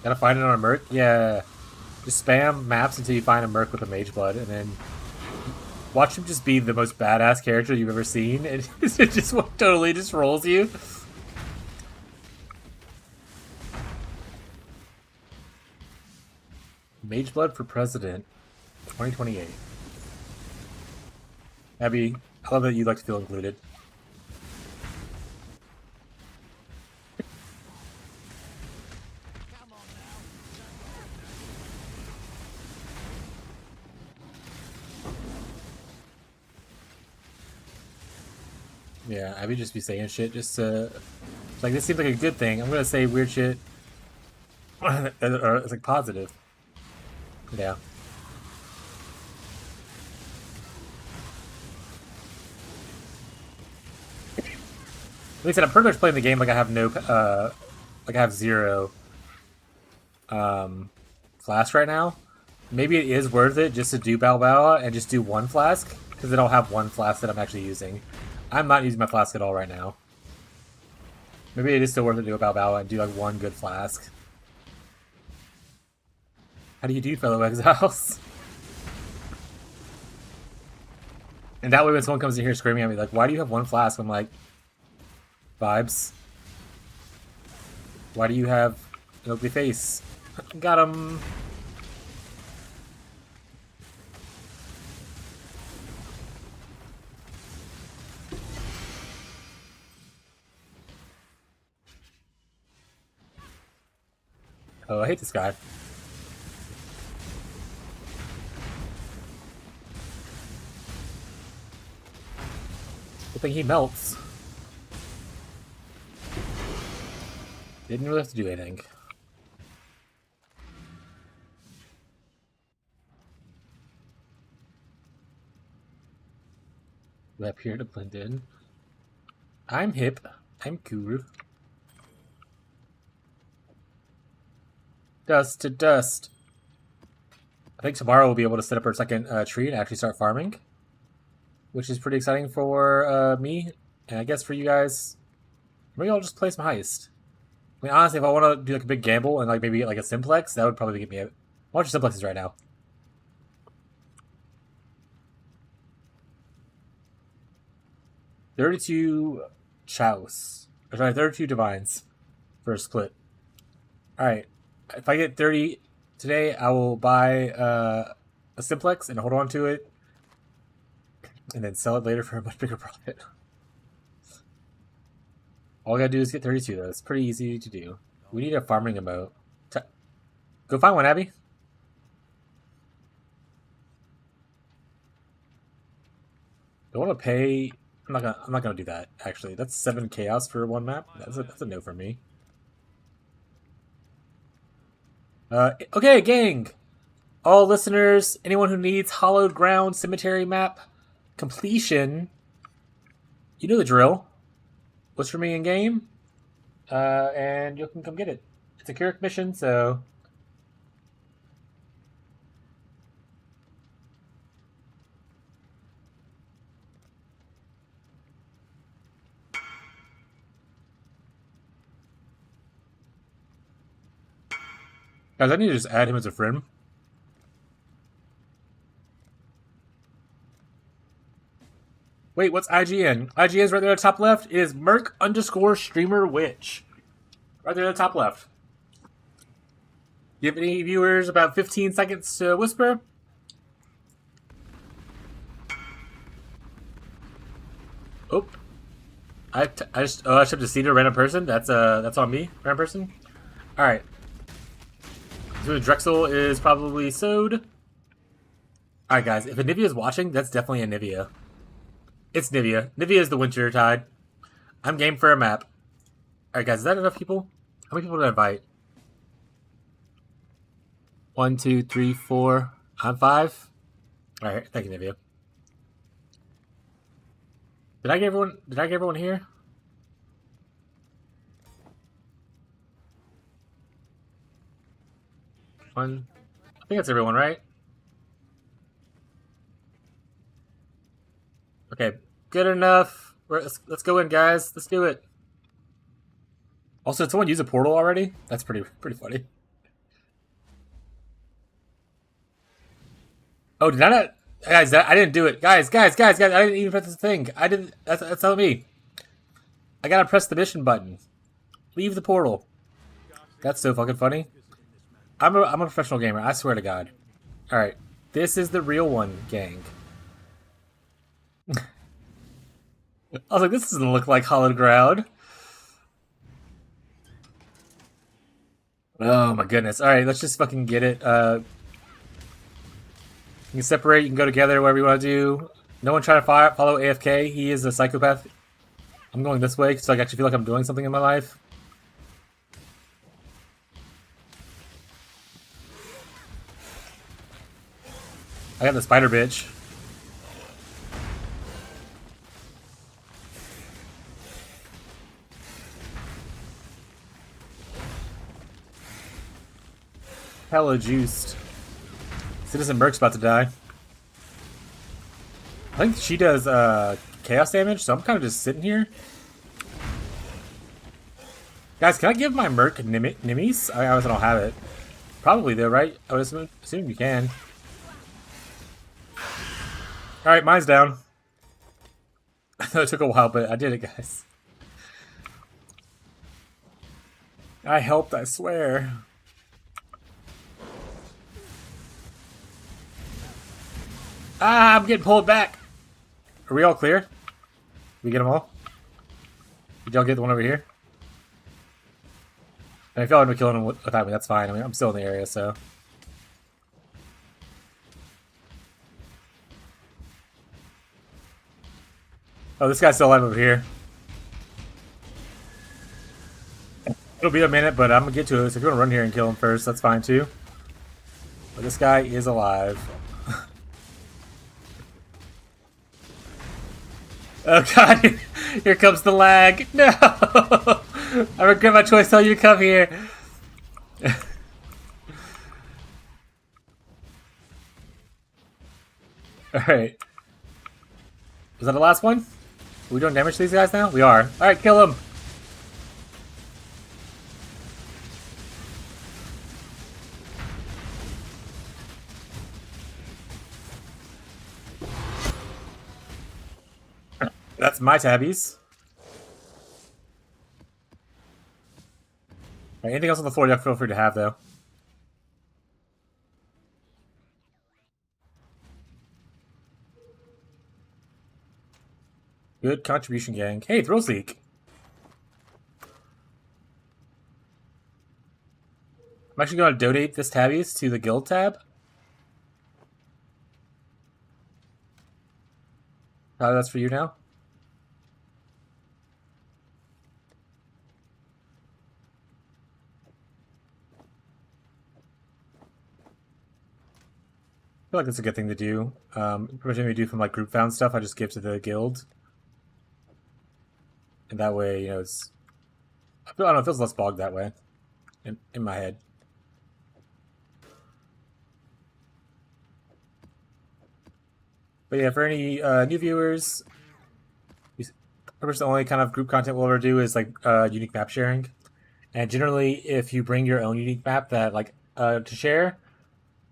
Gotta find it on a Merc? Yeah. Just spam maps until you find a Merc with a Mage Blood, and then watch him just be the most badass character you've ever seen, and it just totally just rolls you. Mage Blood for President, 2028. Abby, I love that you'd like to feel included. Yeah, Abby just be saying shit just to... Like, this seems like a good thing. I'm gonna say weird shit. Or it's like positive. Yeah. Like I said, I'm pretty much playing the game like I have no, like I have 0 flask right now. Maybe it is worth it just to do Balboa and just do 1 flask, because then I'll have 1 flask that I'm actually using. I'm not using my flask at all right now. Maybe it is still worth it to go Balboa and do like 1 good flask. How do you do, fellow exiles? And that way when someone comes in here screaming at me like, why do you have 1 flask? I'm like, vibes. Why do you have an ugly face? Got him. Oh, I hate this guy. Good thing he melts. Didn't really have to do anything. Do I appear to blend in? I'm hip. I'm cool. Dust to dust. I think tomorrow we'll be able to set up our second tree and actually start farming, which is pretty exciting for me, and I guess for you guys. Maybe I'll just play some Heist. I mean, honestly, if I want to do like a big gamble and like maybe like a simplex, that would probably get me a bunch of simplexes right now. $32 chows. Or sorry, 32 divines for a split. Alright. If I get 30 today, I will buy a simplex and hold on to it. And then sell it later for a much bigger profit. All I gotta do is get 32 though. It's pretty easy to do. We need a farming emote. Go find one, Abby. Do I want to pay? I'm not gonna do that. Actually, that's 7 chaos for one map. That's a no for me. Okay, gang. All listeners, anyone who needs Hallowed Ground Cemetery map completion, you know the drill. What's for me in game? And you can come get it. It's a Keurig mission, so. Guys, I need to just add him as a friend. Wait, what's IGN? IGN is right there at the top left. It is Merc_streamer_witch. Right there at the top left. You have any viewers about 15 seconds to whisper? Oh. I shipped a seed to a random person. That's on me, random person. Alright. So Drexel is probably sowed. Alright guys, if Anivia is watching, that's definitely Anivia. It's Nivea. Nivea is the Wintertide. I'm game for a map. Alright guys, is that enough people? How many people did I invite? 1, 2, 3, 4. I'm 5. Alright, thank you, Nivea. Did I get everyone here? One. I think that's everyone, right? Okay, good enough. Let's go in, guys. Let's do it. Also, did someone use a portal already? That's pretty funny. Oh, did I not? Guys, I didn't do it. Guys, I didn't even press the thing. I didn't. That's not me. I gotta press the mission button. Leave the portal. That's so fucking funny. I'm a professional gamer. I swear to God. All right, this is the real one, gang. I was like, this doesn't look like Hallowed Ground. Oh my goodness. Alright, let's just fucking get it. You can separate, you can go together, whatever you want to do. No one try to follow AFK. He is a psychopath. I'm going this way so I actually feel like I'm doing something in my life. I got the spider bitch. Hella juiced. Citizen Merc's about to die. I think she does chaos damage, so I'm kind of just sitting here. Guys, can I give my Merc Nimis? I obviously don't have it. Probably though, right? I would assume you can. Alright, mine's down. I know it took a while, but I did it, guys. I helped, I swear. Ah, I'm getting pulled back. Are we all clear? Did we get them all? Did y'all get the one over here? And if y'all end up killing him without me, that's fine. I mean, I'm still in the area, so. Oh, this guy's still alive over here. It'll be a minute, but I'm gonna get to it. So if you want to run here and kill him first, that's fine too. But this guy is alive. Oh god, here comes the lag. No! I regret my choice telling you to come here. Alright. Was that the last one? Are we doing damage to these guys now? We are. Alright, kill him! That's my tabbies. Right, anything else on the floor, you feel free to have, though. Good contribution, gang. Hey, thrill seek. I'm actually going to donate this tabbies to the guild tab. Tyler, that's for you now. I feel like that's a good thing to do. Pretty much anything we do from like group found stuff, I just give to the guild. And that way, you know, it's... I don't know, it feels less bogged that way. In my head. But yeah, for any new viewers, pretty much the only kind of group content we'll ever do is like unique map sharing. And generally, if you bring your own unique map that like to share,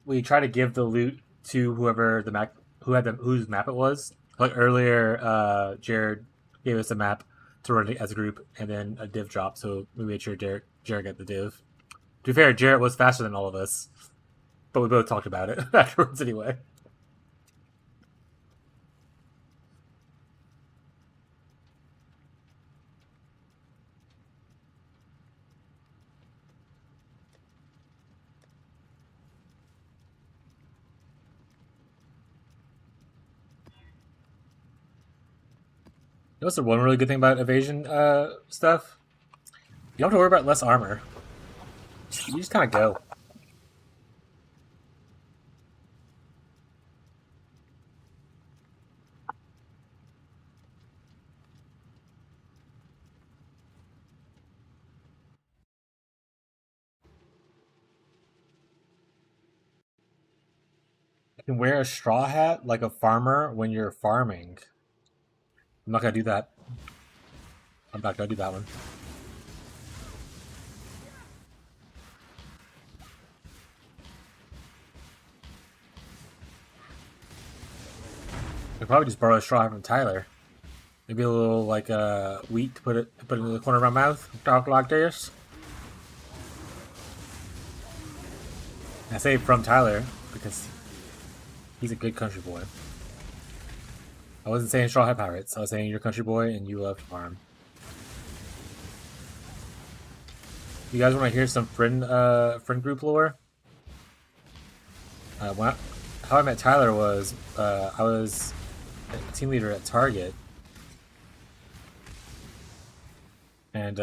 we try to give the loot to whoever the map whose map it was. Like earlier, Jared gave us a map to run as a group, and then a div drop, so we made sure Jared got the div. To be fair, Jared was faster than all of us, but we both talked about it afterwards anyway. That's the one really good thing about evasion stuff. You don't have to worry about less armor. You just kind of go. You can wear a straw hat like a farmer when you're farming. I'm not gonna do that. I'm not gonna do that one. I could probably just borrow a straw hat from Tyler. Maybe a little like wheat to put it in the corner of my mouth. Talk like this. I say from Tyler because he's a good country boy. I wasn't saying straw hat pirates. I was saying you're a country boy and you love to farm. You guys want to hear some friend group lore? How I met Tyler was I was a team leader at Target, and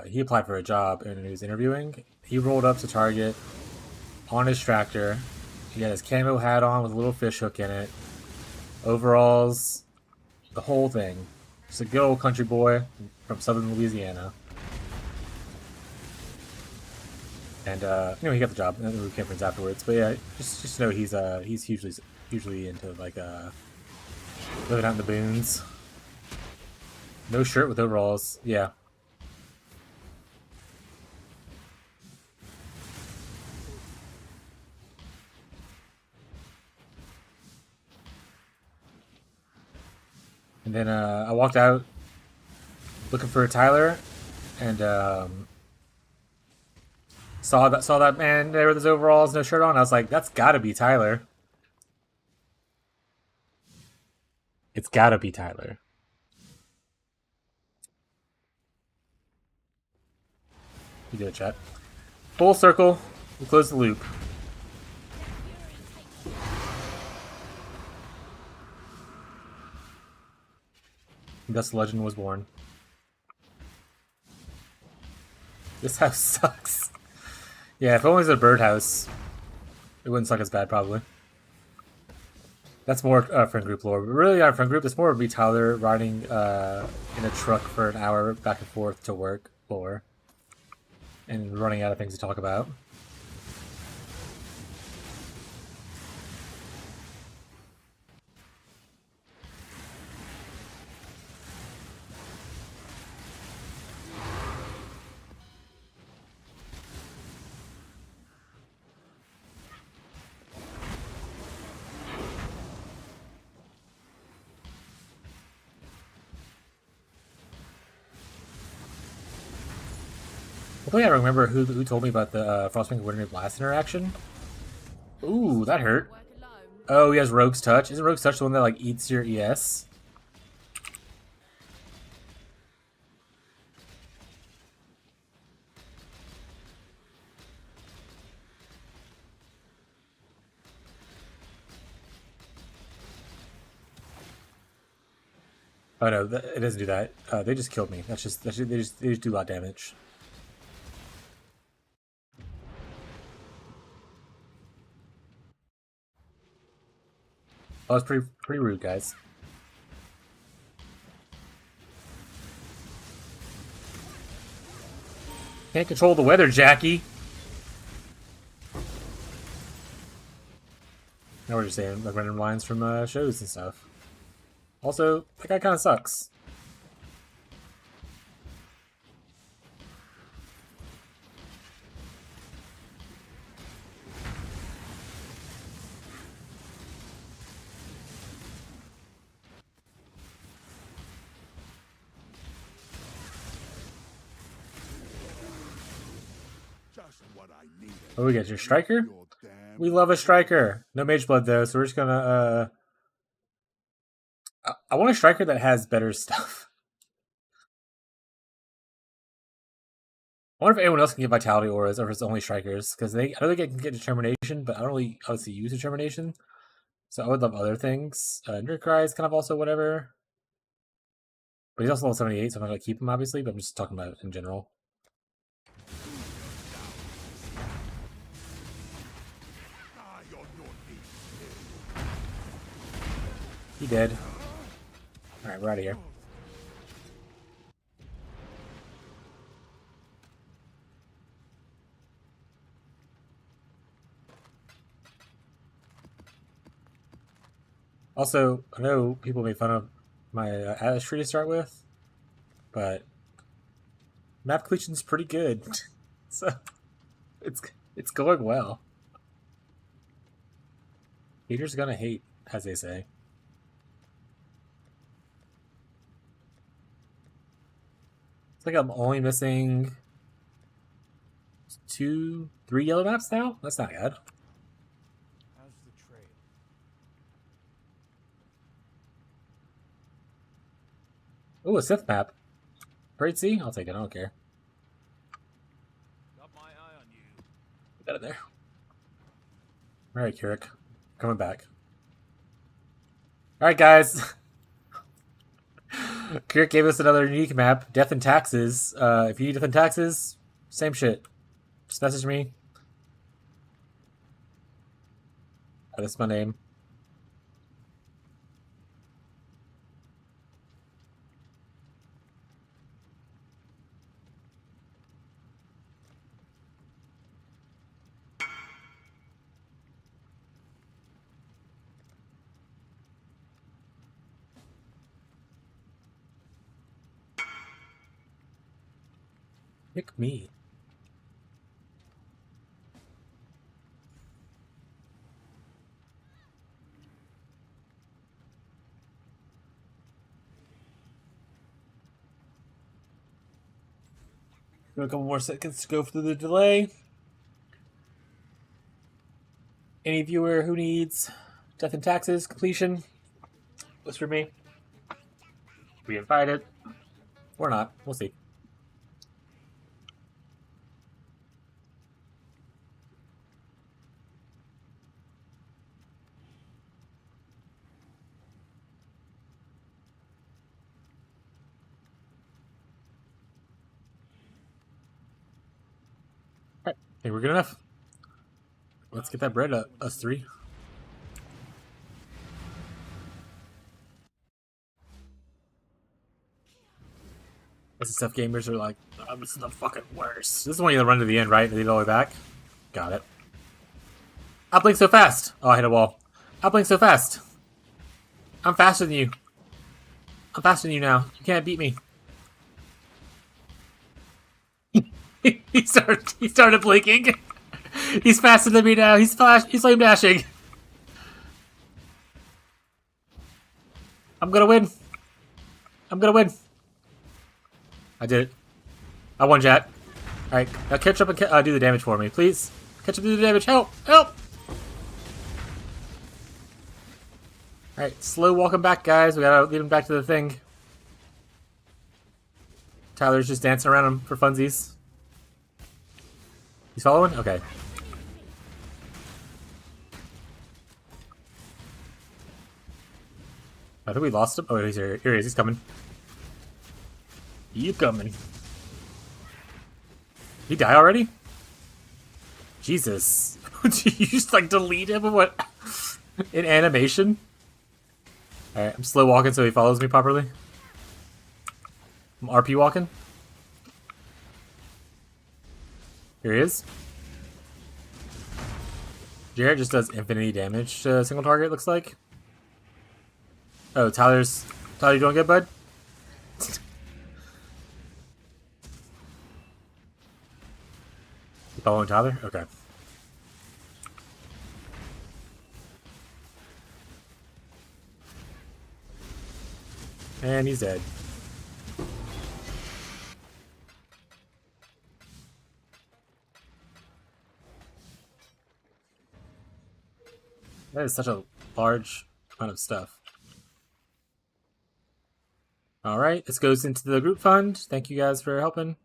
he applied for a job and he was interviewing. He rolled up to Target on his tractor. He had his camo hat on with a little fish hook in it, overalls, the whole thing. Just a good old country boy from southern Louisiana. And you know, he got the job, and we became friends afterwards. But yeah, just know he's hugely into like living out in the boons. No shirt with overalls. Yeah. And then I walked out looking for Tyler, and saw that man there with his overalls, no shirt on. I was like, that's gotta be Tyler. It's gotta be Tyler. You do it, chat. Full circle. We close the loop. Thus the legend was born. This house sucks. Yeah, if it was a birdhouse, it wouldn't suck as bad, probably. That's more friend group lore. But really, our friend group, it's more of me, Tyler, riding in a truck for an hour back and forth to work lore. And running out of things to talk about. Hopefully I remember who told me about the Frostwing Winter Blast interaction. Ooh, that hurt. Oh, he has Rogue's Touch. Isn't Rogue's Touch the one that like eats your ES? Oh no, it doesn't do that. They just killed me. They just do a lot of damage. Oh, it's pretty rude, guys. Can't control the weather, Jackie. Now we're just saying like random lines from shows and stuff. Also, that guy kind of sucks. Oh, we got your striker? We love a striker. No mage blood though, so we're just gonna I want a striker that has better stuff. I wonder if anyone else can get vitality auras or if it's only strikers, because I know they can get determination, but I don't really obviously use determination. So I would love other things. Nerdcry is kind of also whatever. But he's also level 78, so I'm not gonna keep him obviously, but I'm just talking about it in general. He dead. Alright, we're out of here. Also, I know people made fun of my Atlas tree to start with, but map completion's pretty good. So it's going well. Haters gonna hate, as they say. It's like I'm only missing 3 yellow maps now? That's not bad. How's the trail? Oh, a Sith map. Great Sea? I'll take it, I don't care. Got my eye on you. Put that in there. Alright, Keurig. Coming back. Alright, guys. Keurig gave us another unique map, Death and Taxes. If you need Death and Taxes, same shit. Just message me. That's my name. Pick me. Got a couple more seconds to go through the delay. Any viewer who needs Death and Taxes completion, list for me. Be invited. Or not. We'll see. Alright, I think we're good enough. Let's get that bread up, us three. This is stuff gamers are like, oh, this is the fucking worst. This is when you run to the end, right? And lead all the way back. Got it. I blink so fast. Oh, I hit a wall. I blink so fast. I'm faster than you. I'm faster than you now. You can't beat me. he started blinking. He's faster than me now. He's flame dashing. I'm gonna win. I'm gonna win. I did it. I won, chat. Alright, now catch up and do the damage for me, please. Catch up and do the damage. Help! Help! Alright, slow walking back, guys. We gotta lead him back to the thing. Tyler's just dancing around him for funsies. He's following? Okay. I think we lost him. Oh, he's here. Here he is. He's coming. You coming? He die already? Jesus. Did you just like delete him or what? In animation? Alright, I'm slow walking so he follows me properly. I'm RP walking. Here he is. Jared just does infinity damage to a single target, looks like. Oh, Tyler, you doing good, bud? You following Tyler? Okay. And he's dead. That is such a large amount of stuff. Alright, this goes into the group fund. Thank you guys for helping.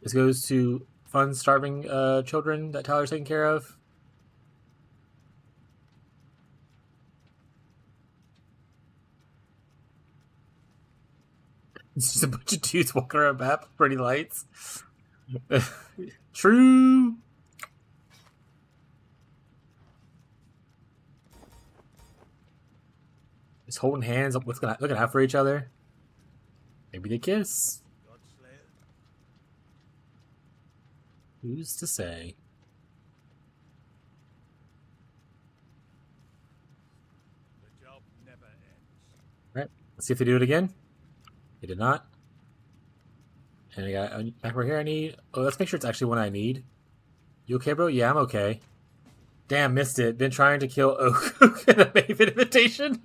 This goes to fund starving children that Tyler's taking care of. It's just a bunch of dudes walking around map with pretty lights. True. Just holding hands, looking out for each other. Maybe they kiss. Who's to say? The job never ends. Right. Let's see if they do it again. They did not. And I got back over here. I need. Oh, let's make sure it's actually one I need. You okay, bro? Yeah, I'm okay. Damn, missed it. Been trying to kill Oak in a Maven invitation.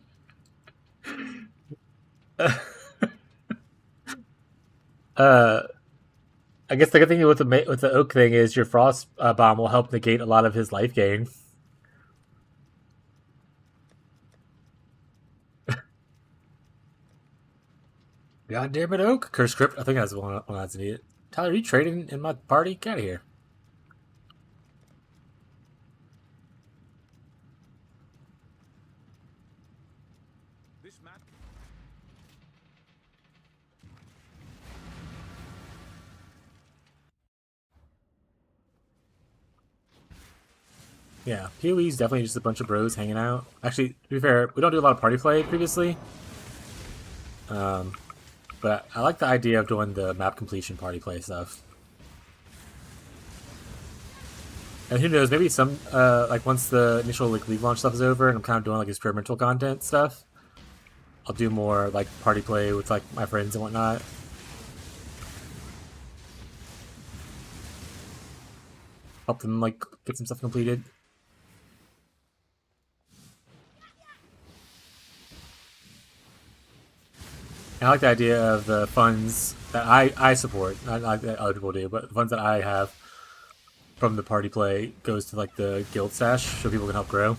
I guess the good thing with the Oak thing is your Frost Bomb will help negate a lot of his life gain. God damn it, Oak. Curse script. I think that's one that's needed. Tyler, are you trading in my party? Get out of here. This map. Yeah, PoE is definitely just a bunch of bros hanging out. Actually, to be fair, we don't do a lot of party play previously. But I like the idea of doing the map completion party play stuff. And who knows, maybe some, like once the initial like League launch stuff is over and I'm kind of doing like experimental content stuff, I'll do more like party play with like my friends and whatnot. Help them like get some stuff completed. And I like the idea of the funds that I support, not like that other people do, but the funds that I have from the party play goes to like the guild stash so people can help grow.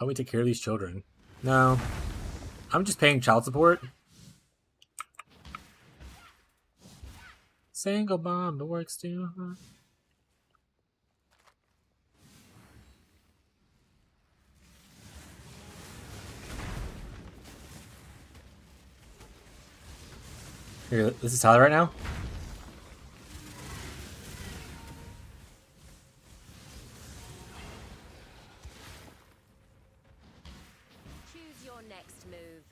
How do we take care of these children? No. I'm just paying child support. Single bomb, it works too. Here, this is Tyler right now. Choose your next move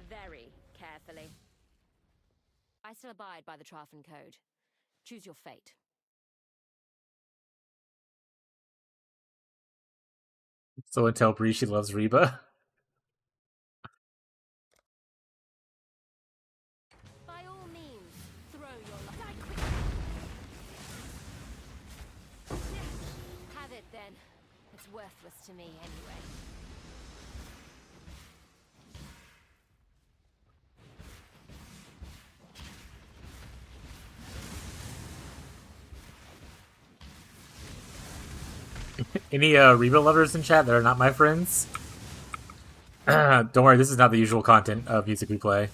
very carefully. I still abide by the Trafen Code. Choose your fate. So I tell Bree she loves Reba. By all means, throw your life. Die quick. Have it then. It's worthless to me anyway. Any Reba lovers in chat that are not my friends? Don't worry, this is not the usual content of music we play.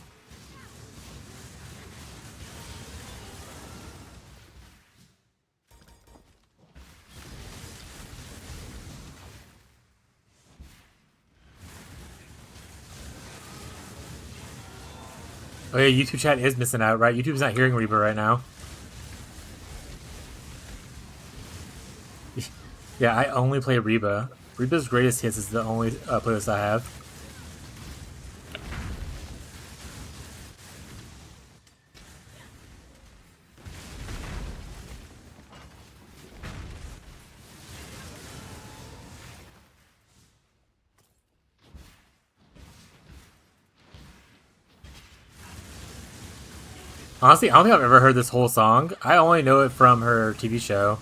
Oh yeah, YouTube chat is missing out, right? YouTube's not hearing Reba right now. Yeah, I only play Reba. Reba's Greatest Hits is the only playlist I have. Honestly, I don't think I've ever heard this whole song. I only know it from her TV show.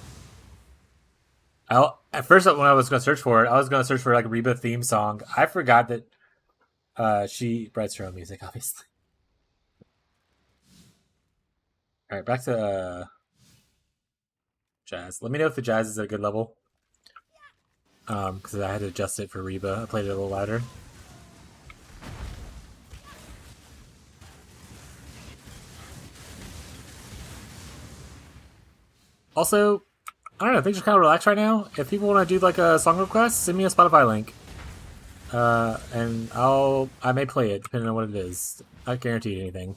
At first, when I was going to search for it, I was going to search for like a Reba theme song. I forgot that she writes her own music, obviously. All right, back to jazz. Let me know if the jazz is at a good level. Because I had to adjust it for Reba. I played it a little louder. Also, I don't know, things are kind of relaxed right now. If people want to do like a song request, send me a Spotify link. And I may play it depending on what it is. I can't guarantee anything.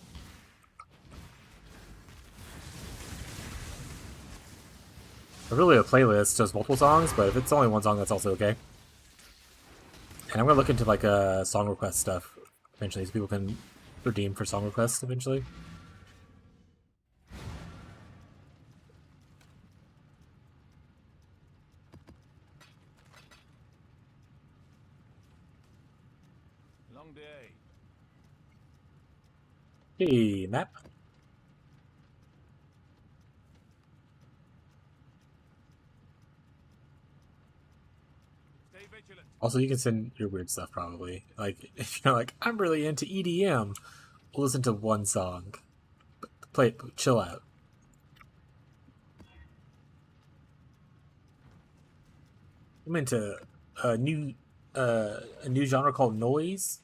I really a playlist just multiple songs, but if it's only one song, that's also okay. And I'm gonna look into like song request stuff eventually, so people can redeem for song requests eventually. Long day. Hey, map. Stay vigilant. Also, you can send your weird stuff probably. Like if you're like, I'm really into EDM, we'll listen to one song. Play it, chill out. I'm into a new genre called noise.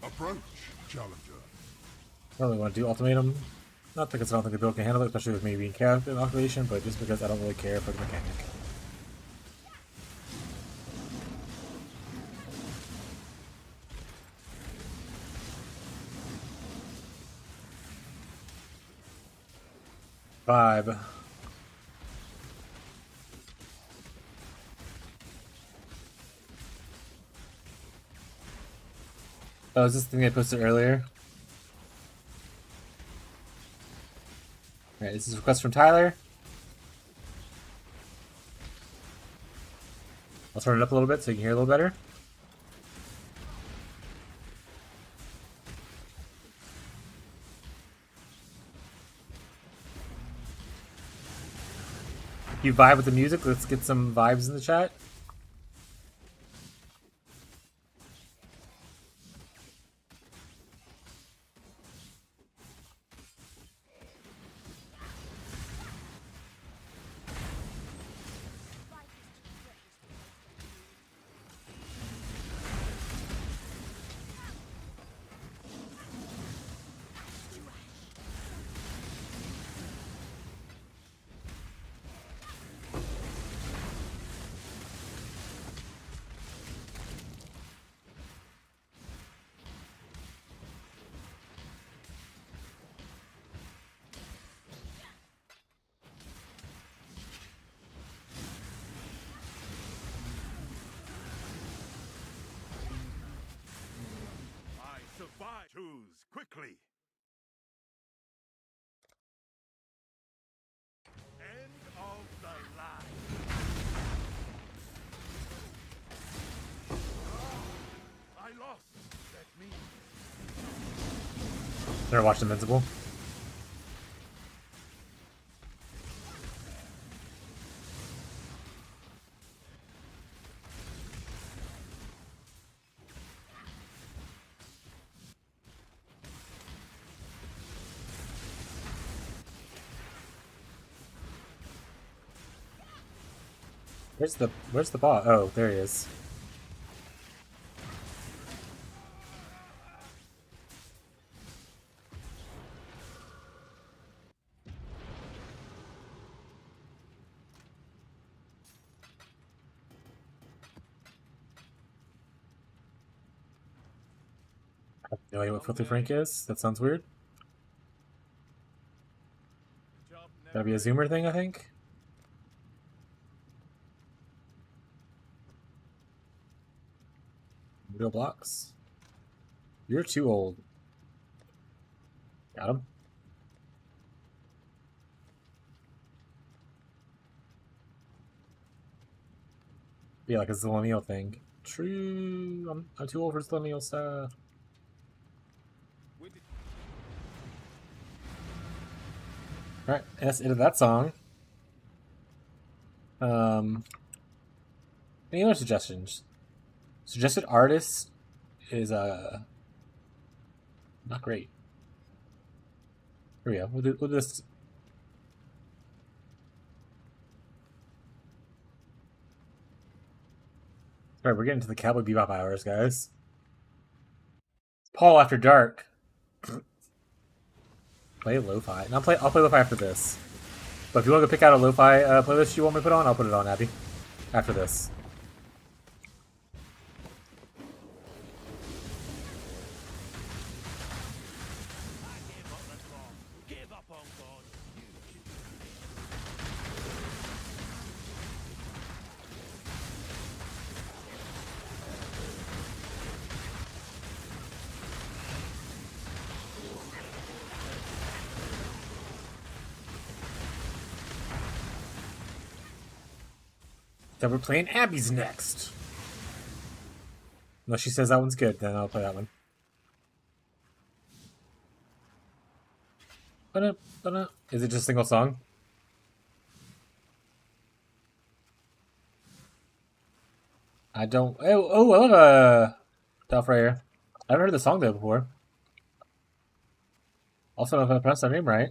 Approach, challenger. I don't really want to do ultimatum. Not because I don't think the build can handle it, especially with me being capped in inoculation, but just because I don't really care for the mechanic. Vibe. Oh, is this the thing I posted earlier? Alright, this is a request from Tyler. I'll turn it up a little bit so you can hear a little better. If you vibe with the music, let's get some vibes in the chat. Fight. Choose quickly. End of the line. I lost. Let me. Never watched Invincible. Where's the bot? Oh, there he is. No idea what Filthy Frank is? That sounds weird. Gotta be a zoomer thing, I think. Real blocks. You're too old. Got him. Yeah, like a Zillennial thing. True. I'm too old for Zillennial stuff. Alright, that's it of that song. Any other suggestions? Suggested artist is not great. Here we go. We'll do this. Alright, we're getting to the Cowboy Bebop hours, guys. Paul After Dark. Play lo-fi. And I'll play lo-fi after this. But if you want to go pick out a lo-fi playlist you want me to put on, I'll put it on, Abby. After this. So we're playing Abby's next. Unless she says that one's good, then I'll play that one. Is it just a single song? I don't. Oh, I love Dalfreyr. I haven't heard the song though before. Also, if I pronounced her name right.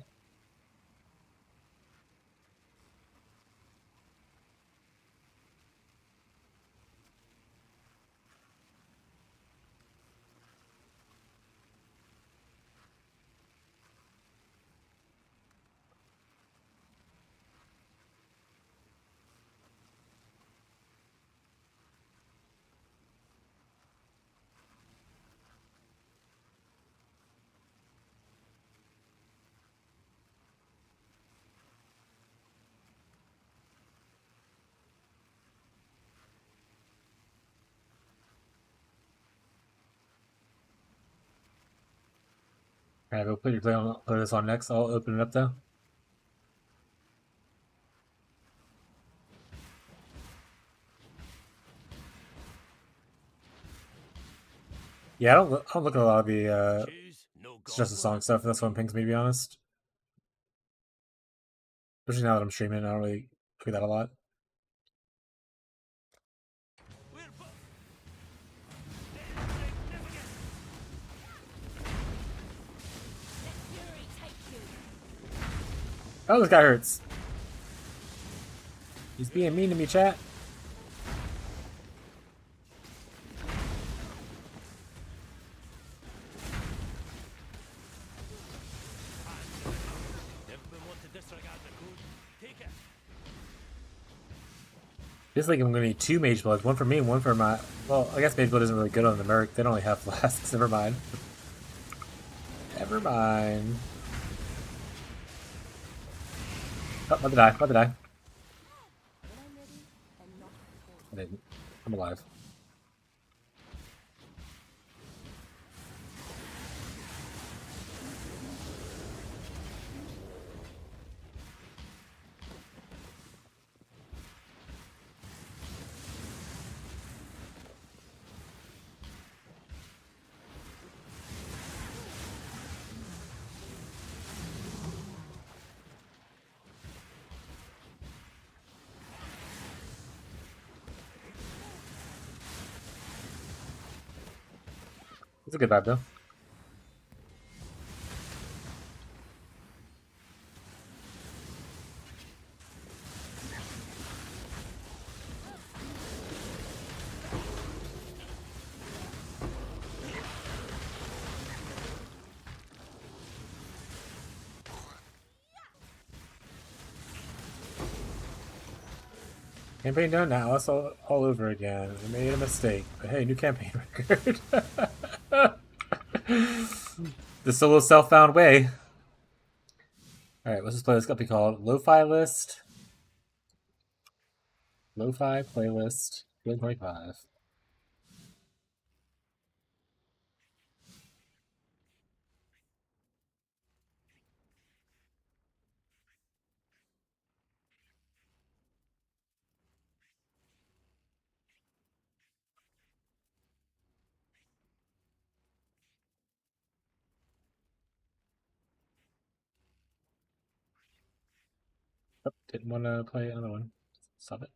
Alright, we'll play this on next. I'll open it up though. Yeah, I don't look at a lot of the it's just a song stuff. That's what pings me, to be honest. Especially now that I'm streaming, I don't really do that a lot. Oh, this guy hurts. He's being mean to me, chat. Feels like I'm gonna need 2 Mage Bloods, one for me and one for my... Well, I guess Mage Blood isn't really good on the Merc. They don't only have flasks. Never mind. Never mind. Oh, about to die. About to die. I didn't. I'm alive. It's a good vibe though. Campaign done now. That's all over again. We made a mistake. But hey, new campaign record. The solo self-found way. Alright, let's just play this copy called Lo-Fi List. Lo-Fi Playlist 2025. Oh, didn't want to play another one. Stop it.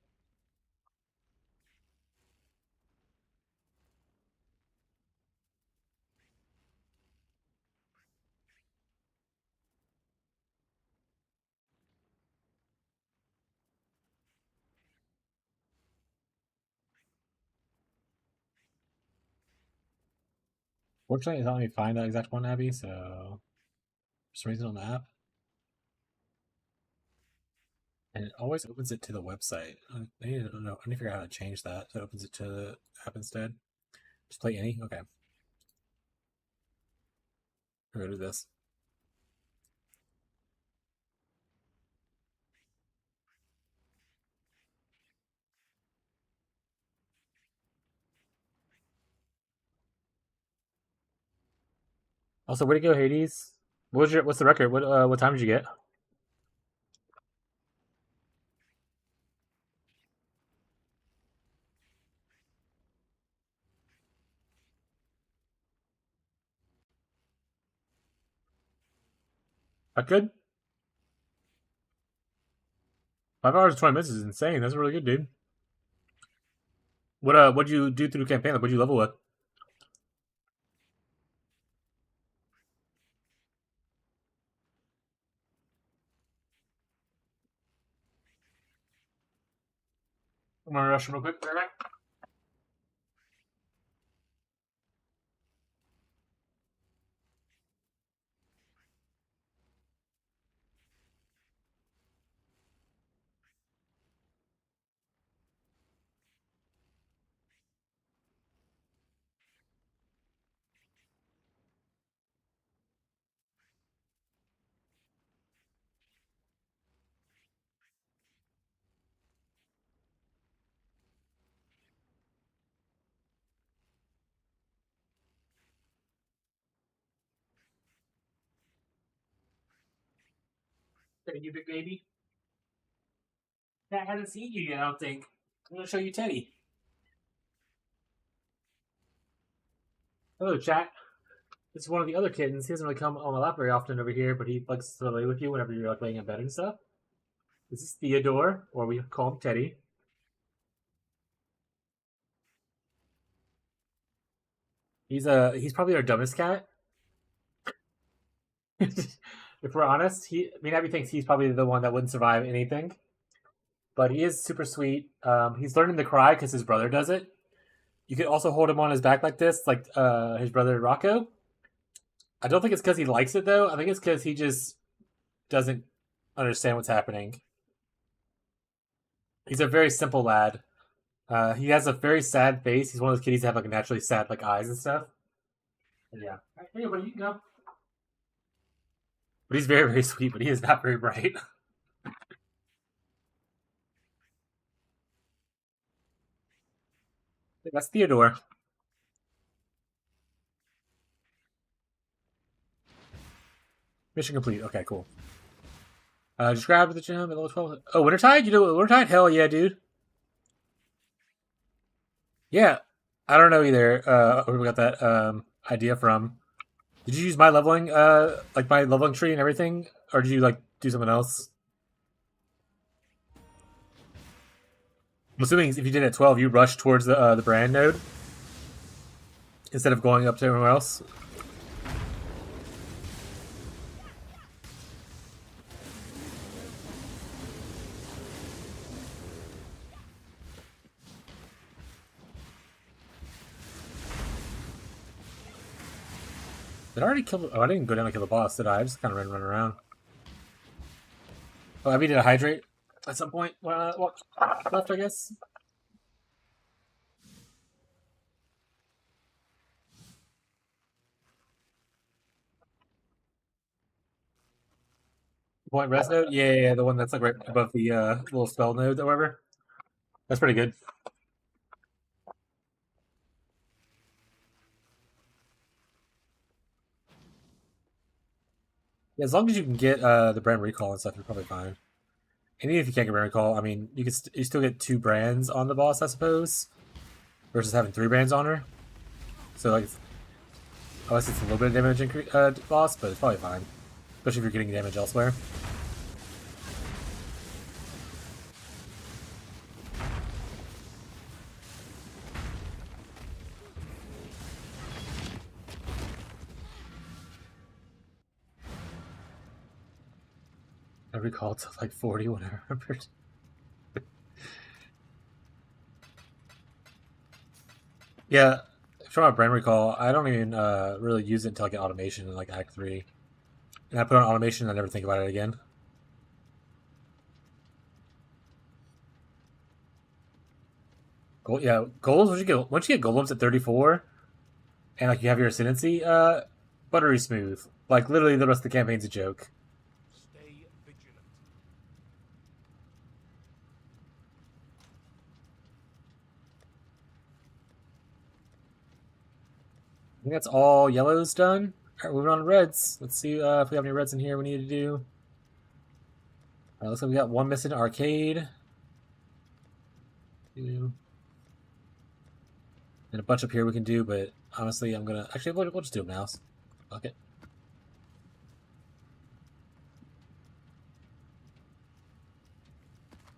Fortunately, it's not letting me find that exact one, Abby, so for some reason on the app. And it always opens it to the website. I need to figure out how to change that so it opens it to the app instead. Just play any? Okay. We're gonna do this. Also, where'd you go, Hades? What's the record? What time did you get? That good? 5 hours and 20 minutes is insane. That's really good, dude. What'd you do through the campaign? Like, what'd you level with? I'm gonna rush real quick. Alright. Teddy, you big baby. Cat hasn't seen you yet, I don't think. I'm gonna show you Teddy. Hello, chat. This is one of the other kittens. He doesn't really come on my lap very often over here, but he likes to lay with you whenever you're like laying in bed and stuff. This is Theodore, or we call him Teddy. He's probably our dumbest cat. If we're honest, Abby thinks he's probably the one that wouldn't survive anything. But he is super sweet. He's learning to cry because his brother does it. You could also hold him on his back like this, like his brother Rocco. I don't think it's because he likes it though. I think it's because he just doesn't understand what's happening. He's a very simple lad. He has a very sad face. He's one of those kitties that have like naturally sad like eyes and stuff. And yeah. Hey, buddy, you can go. But he's very, very sweet, but he is not very bright. That's Theodore. Mission complete. Okay, cool. Just grab the gem at level 12. Oh, Wintertide? You do Wintertide? Hell yeah, dude. Yeah. I don't know either where we got that idea from. Did you use my leveling like my leveling tree and everything? Or did you like do something else? I'm assuming if you did it at 12, you rushed towards the brand node. instead of going up to everywhere else. Did I already kill the... Oh, I didn't go down and kill the boss, did I? I just kind of ran around. Oh, I needed to hydrate at some point. What left, I guess? Point res node? Yeah, the one that's like right above the little spell node or whatever. That's pretty good. Yeah, as long as you can get the brand recall and stuff, you're probably fine. And even if you can't get brand recall, I mean, you can you still get 2 brands on the boss, I suppose, versus having 3 brands on her. So like, unless it's a little bit of damage boss, but it's probably fine, especially if you're getting damage elsewhere. I recall to like 40 when I remembered. Yeah, if I brand recall, I don't even really use it until I get automation in like Act 3. And I put on automation and I never think about it again. Yeah, goals, once you get golems at 34, and like you have your ascendancy, buttery smooth. Like literally the rest of the campaign's a joke. Stay vigilant. I think that's all yellows done. Alright, moving on to reds. Let's see if we have any reds in here we need to do. Looks like we got one missing arcade. 2. And a bunch up here we can do, but honestly, I'm gonna... Actually, we'll just do them now. Fuck it.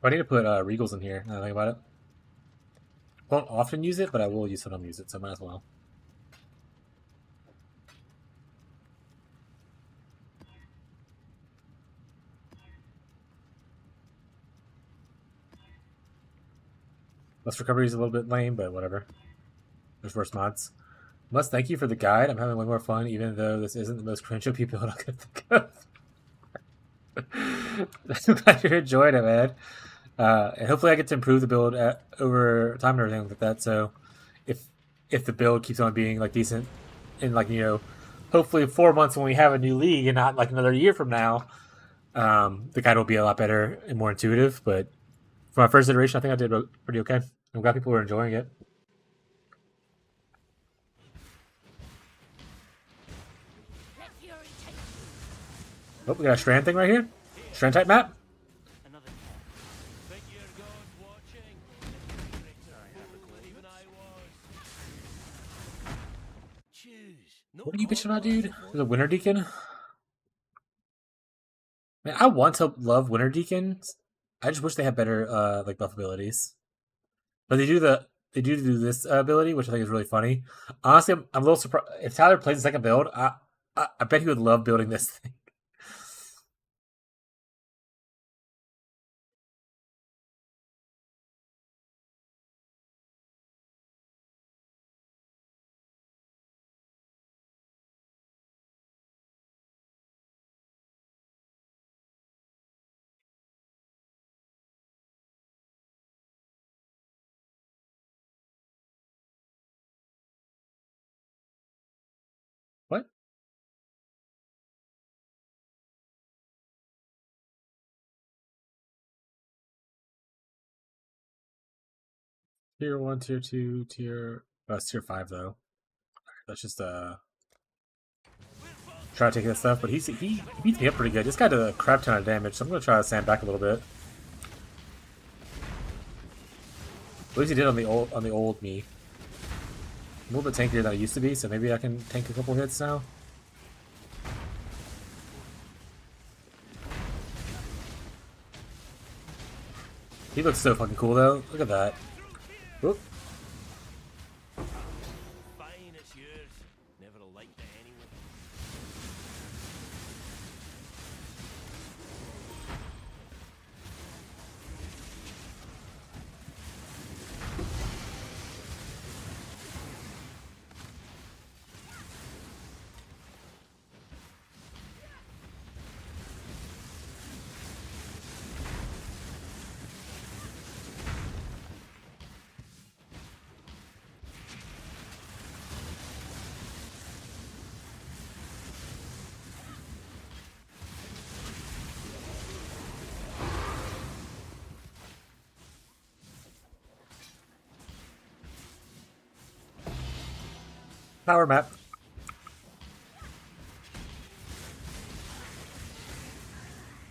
I need to put Regals in here, now that I think about it. Won't often use it, but I will use it when I use it, so might as well. Less recovery is a little bit lame, but whatever. There's worse mods. Must thank you for the guide. I'm having way more fun, even though this isn't the most cringe people I could think of. I'm glad you enjoyed it, man. And hopefully I get to improve the build over time and everything like that. So if the build keeps on being like decent in like, you know, hopefully 4 months when we have a new league and not like another year from now, the guide will be a lot better and more intuitive. But for my first iteration, I think I did pretty okay. I'm glad people were enjoying it. Oh, we got a strand thing right here. Strand type map. What are you bitching about, dude? The Winter Deacon? Man, I want to love Winter Deacons. I just wish they had better like buff abilities. But they do this ability, which I think is really funny. Honestly, I'm a little surprised if Tyler plays the second build. I bet he would love building this thing. What? Tier 1, Tier 2, it's Tier 5 though. Let's just try to take that stuff, but he beats me up pretty good. This guy did a crap ton of damage, so I'm gonna try to sand back a little bit. At least he did on the old me. I'm a little bit tankier than I used to be, so maybe I can tank a couple hits now. He looks so fucking cool though. Look at that. Whoop. Fine, it's you. Power map.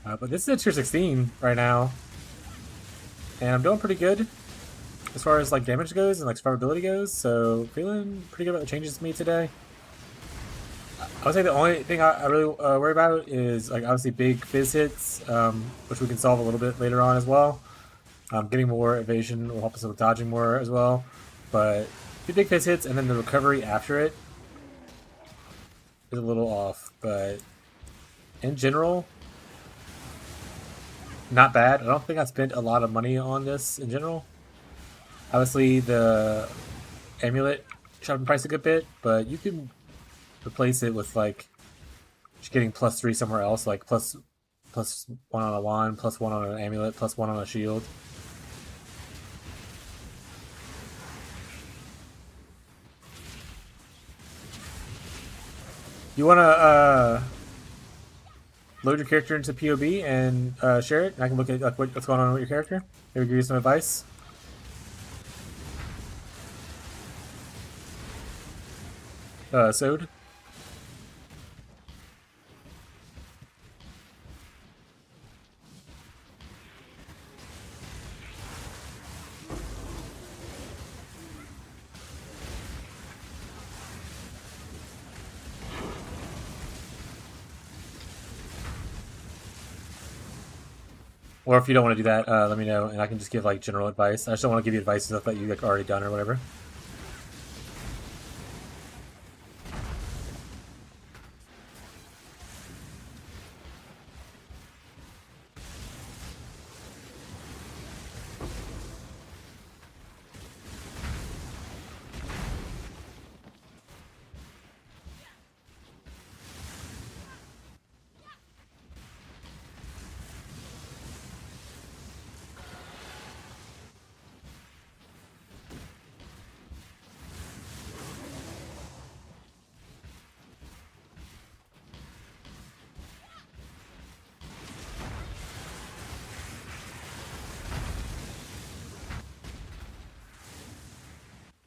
But this is a tier 16 right now. And I'm doing pretty good as far as like damage goes and like survivability goes, so feeling pretty good about the changes made today. I would say the only thing I really worry about is like obviously big fizz hits, which we can solve a little bit later on as well. Getting more evasion will help us with dodging more as well, but the big fizz hits and then the recovery after it is a little off. But in general, not bad. I don't think I spent a lot of money on this in general. Obviously, the amulet shot up in price a good bit, but you can replace it with like just getting +3 somewhere else, like plus 1 on a wand, +1 on an amulet, +1 on a shield. You wanna load your character into POB and share it, and I can look at like what's going on with your character. Maybe give you some advice. Sode. Or if you don't want to do that, let me know, and I can just give like general advice. I just don't want to give you advice stuff that you like already done or whatever.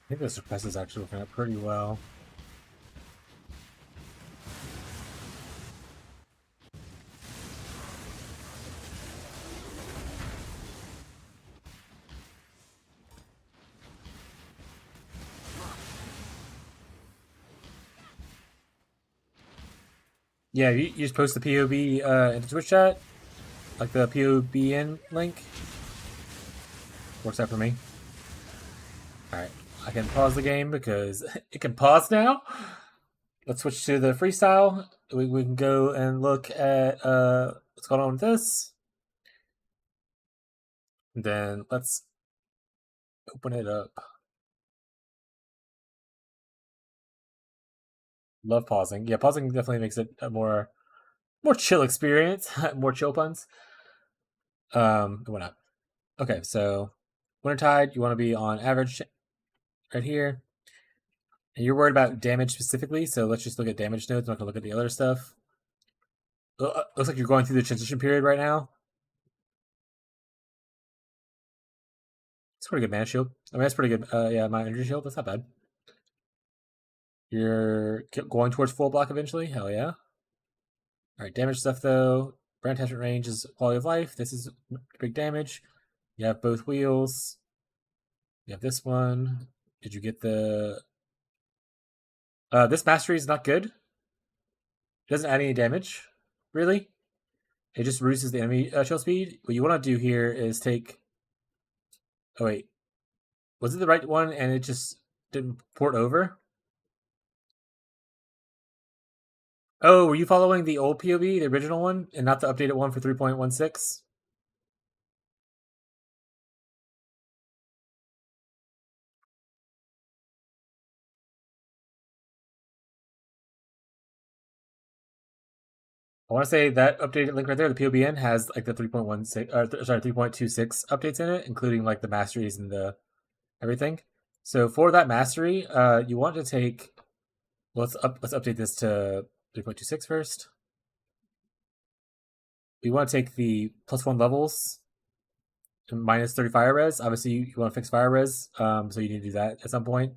I think the suppress is actually working out pretty well. Yeah, you just post the POB into Twitch chat, like the POBN link. Works out for me. Alright, I can pause the game because it can pause now. Let's switch to the freestyle. We can go and look at what's going on with this. And then let's open it up. Love pausing. Yeah, pausing definitely makes it a more chill experience. More chill puns. Why not? Okay, so Wintertide, you want to be on average right here. And you're worried about damage specifically, so let's just look at damage nodes. I'm not gonna look at the other stuff. Looks like you're going through the transition period right now. It's pretty good mana shield. I mean, that's pretty good. Yeah, my energy shield. That's not bad. You're going towards full block eventually. Hell yeah. All right, damage stuff though. Brand attachment range is quality of life. This is big damage. You have both wheels. You have this one. Did you get the? This mastery is not good. It doesn't add any damage, really. It just reduces the enemy chill speed. What you want to do here is take. Oh wait, was it the right one and it just didn't port over? Oh, were you following the old POB, the original one, and not the updated one for 3.16? I want to say that updated link right there, the POBN, has like the 3.16, sorry, 3.26 updates in it, including like the masteries and the everything. So for that mastery, you want to take. Well, let's update this to 3.26 first. We want to take the +1 levels and -30 fire res. Obviously, you want to fix fire res, so you need to do that at some point.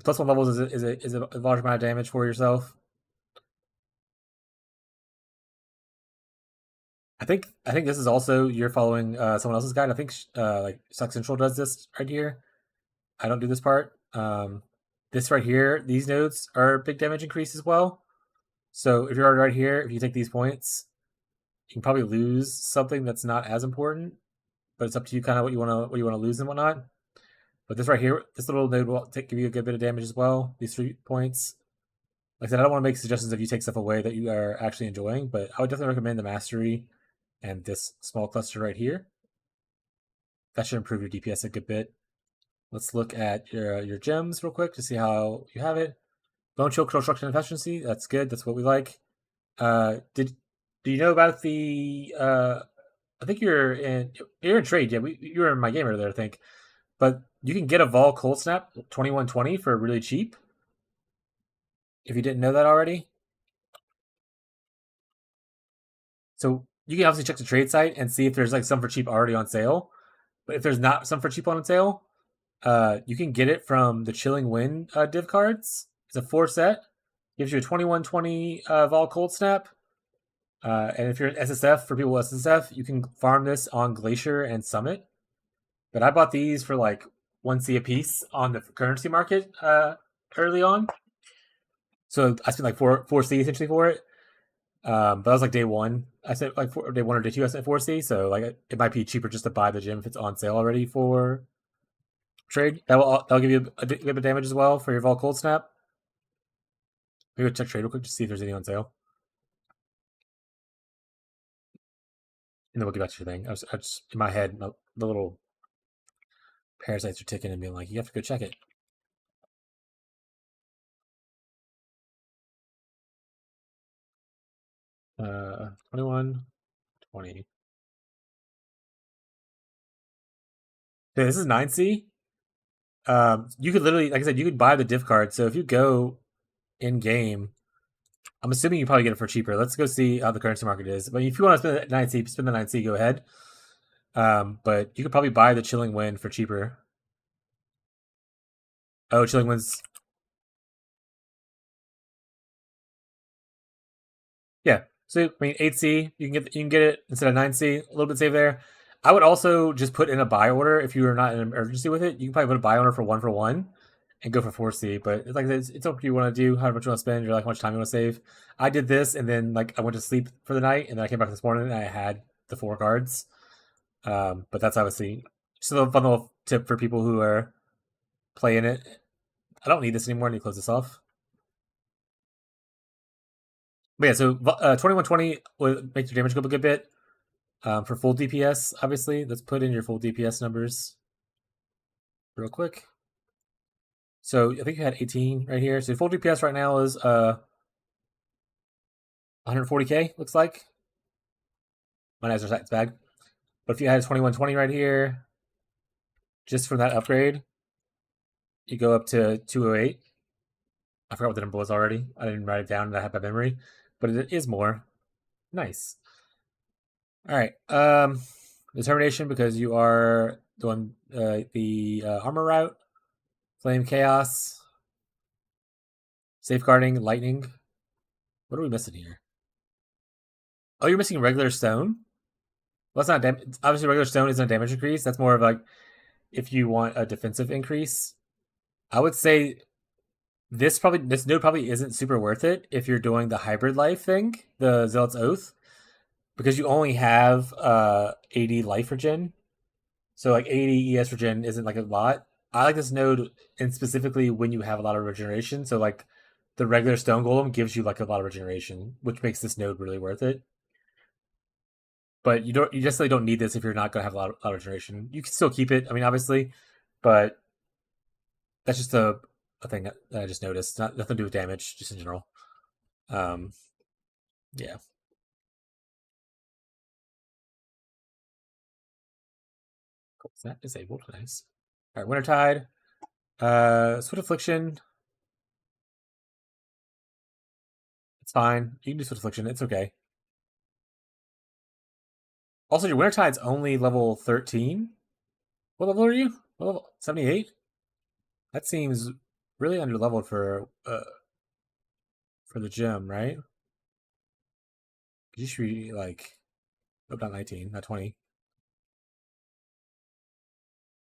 +1 levels is a large amount of damage for yourself. I think this is also you're following someone else's guide. I think like Suck Central does this right here. I don't do this part. This right here, these nodes are big damage increase as well. So if you're already right here, if you take these points, you can probably lose something that's not as important, but it's up to you kind of what you want to lose and whatnot. But this right here, this little node will give you a good bit of damage as well. These 3 points. Like I said, I don't want to make suggestions if you take stuff away that you are actually enjoying, but I would definitely recommend the Mastery and this small cluster right here. That should improve your DPS a good bit. Let's look at your gems real quick to see how you have it. Bone Chill, Construction, and Efficiency. That's good. That's what we like. Do you know about the? I think you're in trade. Yeah, you were in my game earlier, I think. But you can get a Vol Cold Snap 2120 for really cheap. If you didn't know that already. So you can obviously check the trade site and see if there's like some for cheap already on sale. But if there's not some for cheap on sale, you can get it from the Chilling Wind div cards. It's a 4 set. Gives you a 2120 Vol Cold Snap. And if you're an SSF, for people with SSF, you can farm this on Glacier and Summit. But I bought these for like 1C a piece on the currency market early on. So I spent like 4C essentially for it. But that was like day 1. I said like day 1 or day 2 I spent 4C. So like it might be cheaper just to buy the gem if it's on sale already for trade. That'll give you a bit of damage as well for your Vol Cold Snap. Maybe check trade real quick to see if there's any on sale. And then we'll get back to your thing. I just in my head, the little parasites are ticking and being like, you have to go check it. Uh, 21, 20. Okay, this is 9C. You could literally, like I said, you could buy the div card. So if you go in game, I'm assuming you probably get it for cheaper. Let's go see how the currency market is. But if you want to spend the 9C, spend the 9C, go ahead. But you could probably buy the Chilling Wind for cheaper. Oh, Chilling Wind's. Yeah. So I mean 8C, you can get it instead of 9C, a little bit safe there. I would also just put in a buy order if you are not in an emergency with it. You can probably put a buy order for 1 and go for 4C. But it's like it's up to you want to do, how much you want to spend, or like how much time you want to save. I did this and then like I went to sleep for the night and then I came back this morning and I had the 4 cards. But that's obviously just a fun little tip for people who are playing it. I don't need this anymore. I need to close this off. But yeah, so 2120 will make your damage go up a good bit. For full DPS, obviously, let's put in your full DPS numbers real quick. So I think you had 18 right here. So full DPS right now is 140k, looks like. My eyes are stats bag. But if you had 2120 right here, just from that upgrade, you go up to 208. I forgot what the number was already. I didn't write it down and I have by memory. But it is more. Nice. Alright. Determination, because you are doing the armor route. Flame Chaos. Safeguarding, Lightning. What are we missing here? Oh, you're missing regular stone? Well, that's not obviously regular stone isn't a damage increase. That's more of like if you want a defensive increase. I would say this node probably isn't super worth it if you're doing the hybrid life thing, the Zealot's Oath, because you only have 80 life regen. So like 80 ES regen isn't like a lot. I like this node, and specifically when you have a lot of regeneration. So like the regular stone golem gives you like a lot of regeneration, which makes this node really worth it. But you just really don't need this if you're not going to have a lot of regeneration. You can still keep it. I mean, obviously, but that's just a thing that I just noticed. Nothing to do with damage, just in general. Yeah. Cool. Is that disabled? Nice. All right, Wintertide. Swift Affliction. It's fine. You can do Swift Affliction. It's okay. Also, your Wintertide's only level 13. What level are you? Level 78? That seems really underleveled for the gym, right? You should be like, oh, not 19, not 20.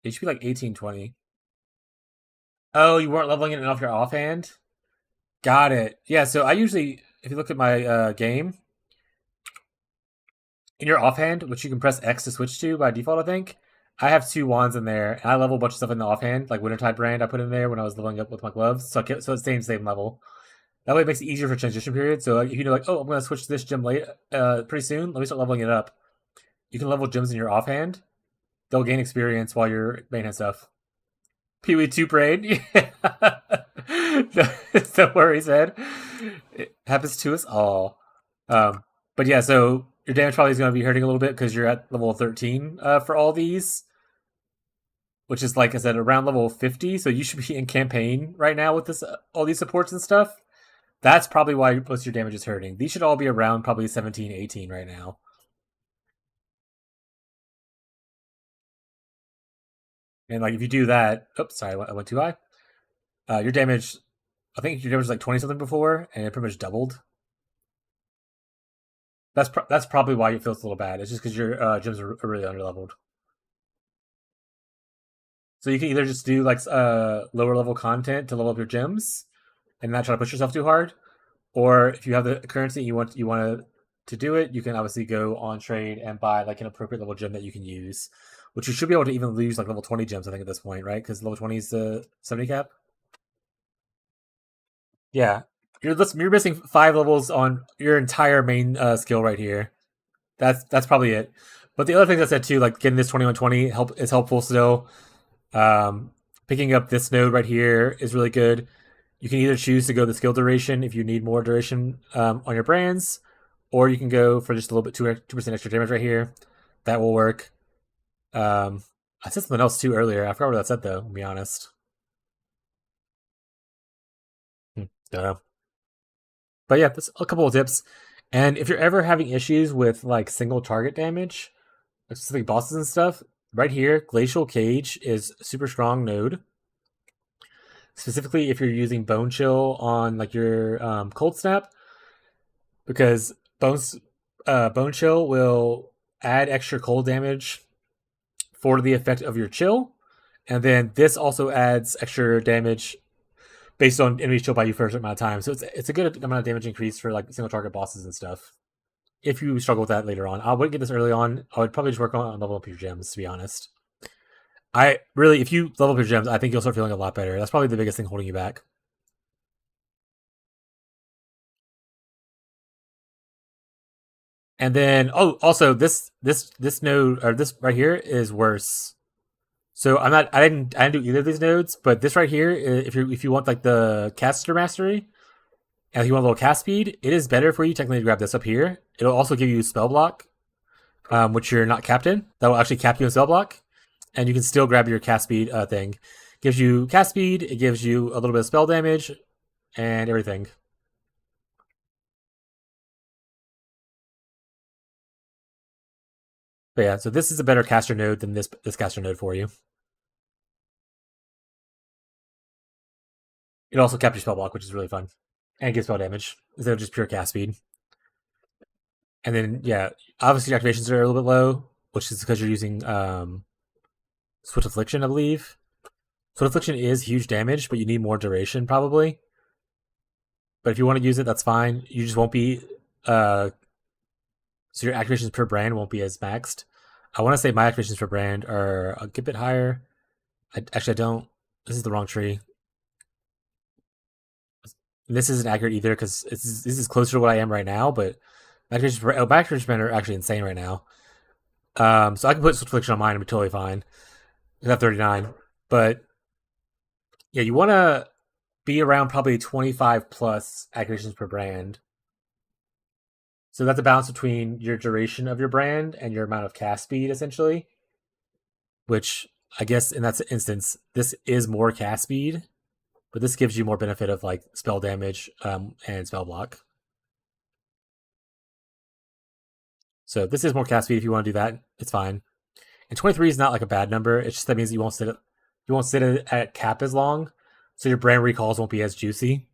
It should be like 18, 20. Oh, you weren't leveling it off your offhand? Got it. Yeah, so I usually, if you look at my game, in your offhand, which you can press X to switch to by default, I think, I have 2 wands in there, and I level a bunch of stuff in the offhand, like Wintertide brand I put in there when I was leveling up with my gloves, so it's same level. That way it makes it easier for transition period. So like, if you know, like, oh, I'm going to switch to this gym late, pretty soon, let me start leveling it up. You can level gyms in your offhand. They'll gain experience while you're main and stuff. Pee Wee 2 brain. Don't worry, said. It happens to us all. But yeah, so your damage probably is going to be hurting a little bit because you're at level 13 for all these, which is, like I said, around level 50. So you should be in campaign right now with this all these supports and stuff. That's probably why most of your damage is hurting. These should all be around probably 17, 18 right now. And like if you do that, oops, sorry, I went too high. Your damage, I think your damage was like 20 something before, and it pretty much doubled. That's probably why it feels a little bad. It's just because your gyms are really underleveled. So you can either just do like lower level content to level up your gyms, and not try to push yourself too hard, or if you have the currency you want to do it, you can obviously go on trade and buy like an appropriate level gem that you can use, which you should be able to even use like level 20 gems, I think, at this point, right? Because level 20 is the 70 cap. Yeah, you're missing 5 levels on your entire main skill right here. That's probably it. But the other things I said too, like getting this 2120 is helpful still. Picking up this node right here is really good. You can either choose to go the skill duration if you need more duration on your brands, or you can go for just a little bit 2% extra damage right here. That will work. I said something else too earlier. I forgot what that said though, to be honest. But yeah, that's a couple of tips. And if you're ever having issues with like single target damage, like specific bosses and stuff, right here, Glacial Cage is a super strong node. Specifically if you're using Bone Chill on like your Cold Snap, because Bone Chill will add extra cold damage for the effect of your chill, and then this also adds extra damage based on enemies chill by you for a certain amount of time. So it's a good amount of damage increase for like single target bosses and stuff. If you struggle with that later on, I wouldn't get this early on. I would probably just work on level up your gems, to be honest. If you level up your gems, I think you'll start feeling a lot better. That's probably the biggest thing holding you back. And then, also this node, or this right here, is worse. So I didn't do either of these nodes, but this right here, if you want like the caster mastery, and if you want a little cast speed, it is better for you technically to grab this up here. It'll also give you spell block, which you're not capped in. That will actually cap you in spell block, and you can still grab your cast speed thing. Gives you cast speed, it gives you a little bit of spell damage, and everything. But yeah, so this is a better caster node than this caster node for you. It also caps your spell block, which is really fun. And it gives spell damage instead of just pure cast speed. And then, yeah, obviously your activations are a little bit low, which is because you're using Swift Affliction, I believe. Swift Affliction is huge damage, but you need more duration, probably. But if you want to use it, that's fine. You just won't be... so your activations per brand won't be as maxed. I want to say my activations per brand are a good bit higher. I don't. This is the wrong tree. This isn't accurate either because this is closer to what I am right now, but my activations brand are actually insane right now. So I can put Swift Affliction on mine and be totally fine. I have 39. But yeah, you want to be around probably 25 plus activations per brand. So that's a balance between your duration of your brand and your amount of cast speed, essentially. Which I guess in that instance, this is more cast speed, but this gives you more benefit of like spell damage and spell block. So this is more cast speed. If you want to do that, it's fine. And 23 is not like a bad number. It's just that means you won't sit at cap as long. so your brand recalls won't be as juicy.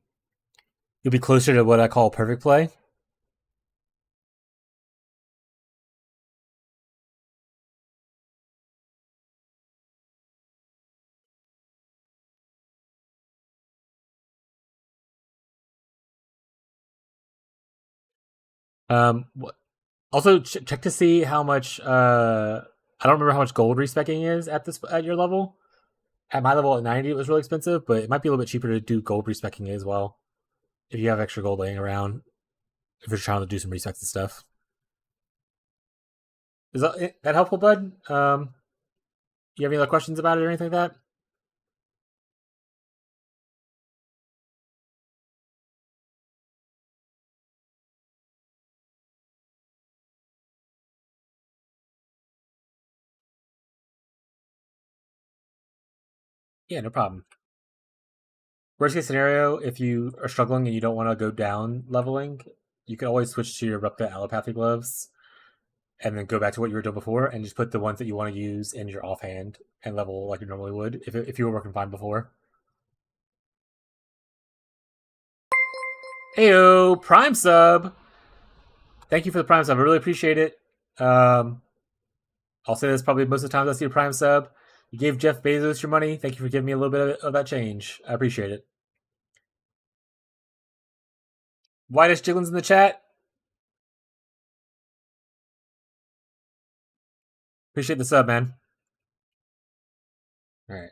You'll be closer to what I call perfect play. Also check to see how much. I don't remember how much gold respecking is at your level. At my level at 90, it was really expensive, but it might be a little bit cheaper to do gold respecking as well if you have extra gold laying around. If you're trying to do some respecs and stuff. Is that helpful, bud? You have any other questions about it or anything like that? Yeah, no problem. Worst case scenario, if you are struggling and you don't want to go down leveling, you can always switch to your Repta allopathy gloves and then go back to what you were doing before and just put the ones that you want to use in your offhand and level like you normally would if you were working fine before. Heyo, Prime sub! Thank you for the Prime sub. I really appreciate it. I'll say this probably most of the times I see a Prime sub. You gave Jeff Bezos your money. Thank you for giving me a little bit of that change. I appreciate it. Whitest Jiggins in the chat. Appreciate the sub, man. All right.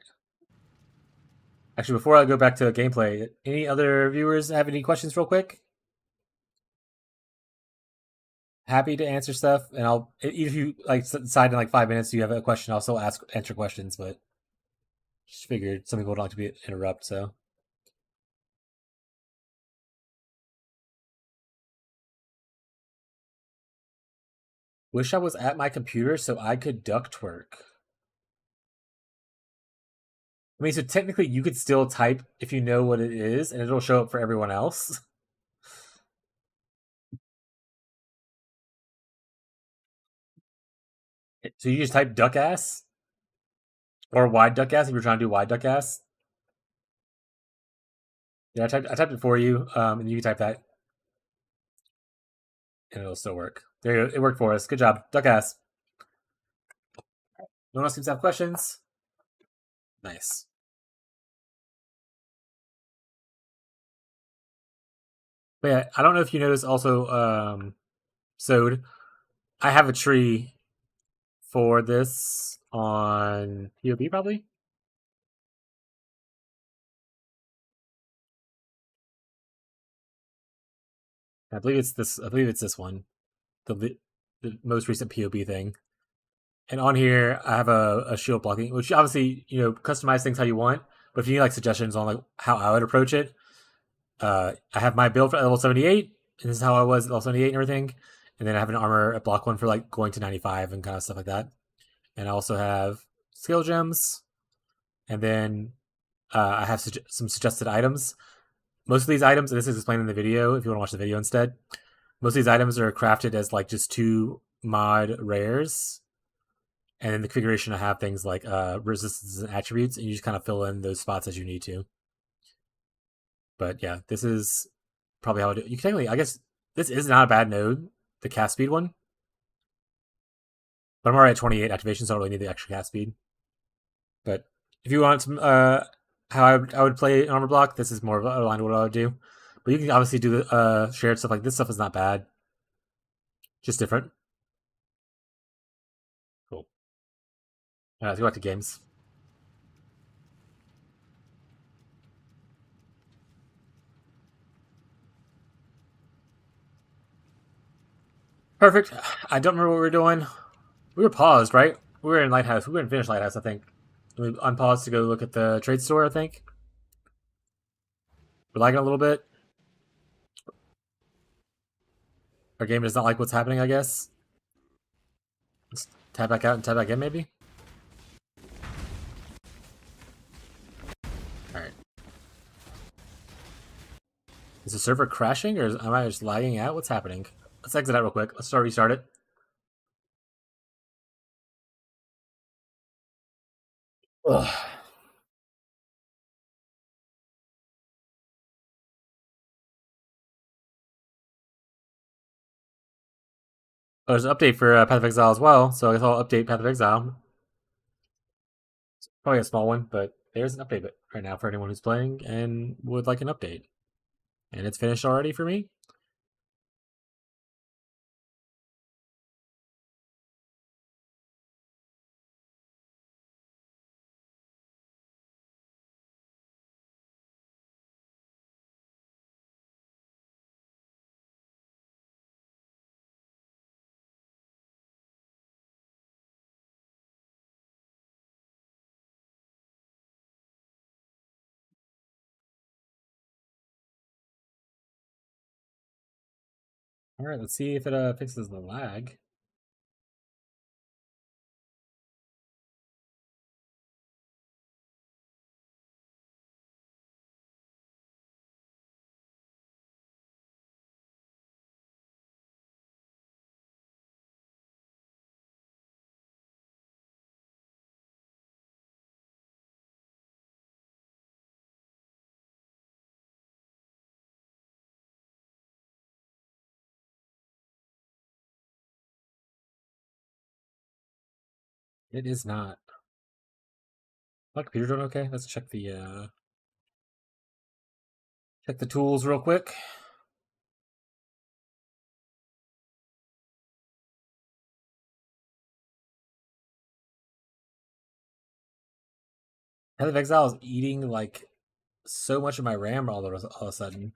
Actually, before I go back to gameplay, any other viewers have any questions real quick? Happy to answer stuff, and I'll if you like decide in like 5 minutes you have a question, I'll still answer questions, but just figured some people don't like to be interrupt, so. Wish I was at my computer so I could ductwork. I mean, so technically you could still type if you know what it is, and it'll show up for everyone else. So you just type duck ass? Or wide duck ass if you're trying to do wide duck ass. Yeah, I typed it for you, and you can type that. And it'll still work. There you go. It worked for us. Good job. Duck ass. No one else seems to have questions? Nice. But yeah, I don't know if you noticed also, Sode, I have a tree for this on POB probably. I believe it's this. I believe it's this one, the most recent POB thing. And on here, I have a shield blocking, which obviously customize things how you want. But if you need like suggestions on like how I would approach it, I have my build for level 78, and this is how I was at level 78 and everything. And then I have an armor block one for like going to 95 and kind of stuff like that. And I also have skill gems, and then I have some suggested items. Most of these items, and this is explained in the video if you want to watch the video instead, most of these items are crafted as like just 2 mod rares. And in the configuration, I have things like resistances and attributes, and you just kind of fill in those spots as you need to. But yeah, this is probably how I do it. You can technically, I guess, this is not a bad node, the cast speed one. But I'm already at 28 activation, so I don't really need the extra cast speed. But if you want some, how I would play an armor block, this is more aligned to what I would do. But you can obviously do the shared stuff. Like this stuff is not bad, just different. Cool. Let's go back to games. Perfect. I don't remember what we were doing. We were paused, right? We were in Lighthouse. We were in Finish Lighthouse, I think. We unpaused to go look at the trade store, I think. We're lagging a little bit. Our game does not like what's happening, I guess. Let's tab back out and tab back in, maybe? Alright. Is the server crashing, or am I just lagging out? What's happening? Let's exit out real quick. Let's restart it. Ugh. Oh, there's an update for Path of Exile as well, so I guess I'll update Path of Exile. Probably a small one, but there's an update right now for anyone who's playing and would like an update. And it's finished already for me. Alright, let's see if it fixes the lag. It is not. My computer doing okay? Let's check the tools real quick. Path of Exile is eating like so much of my RAM all of a sudden.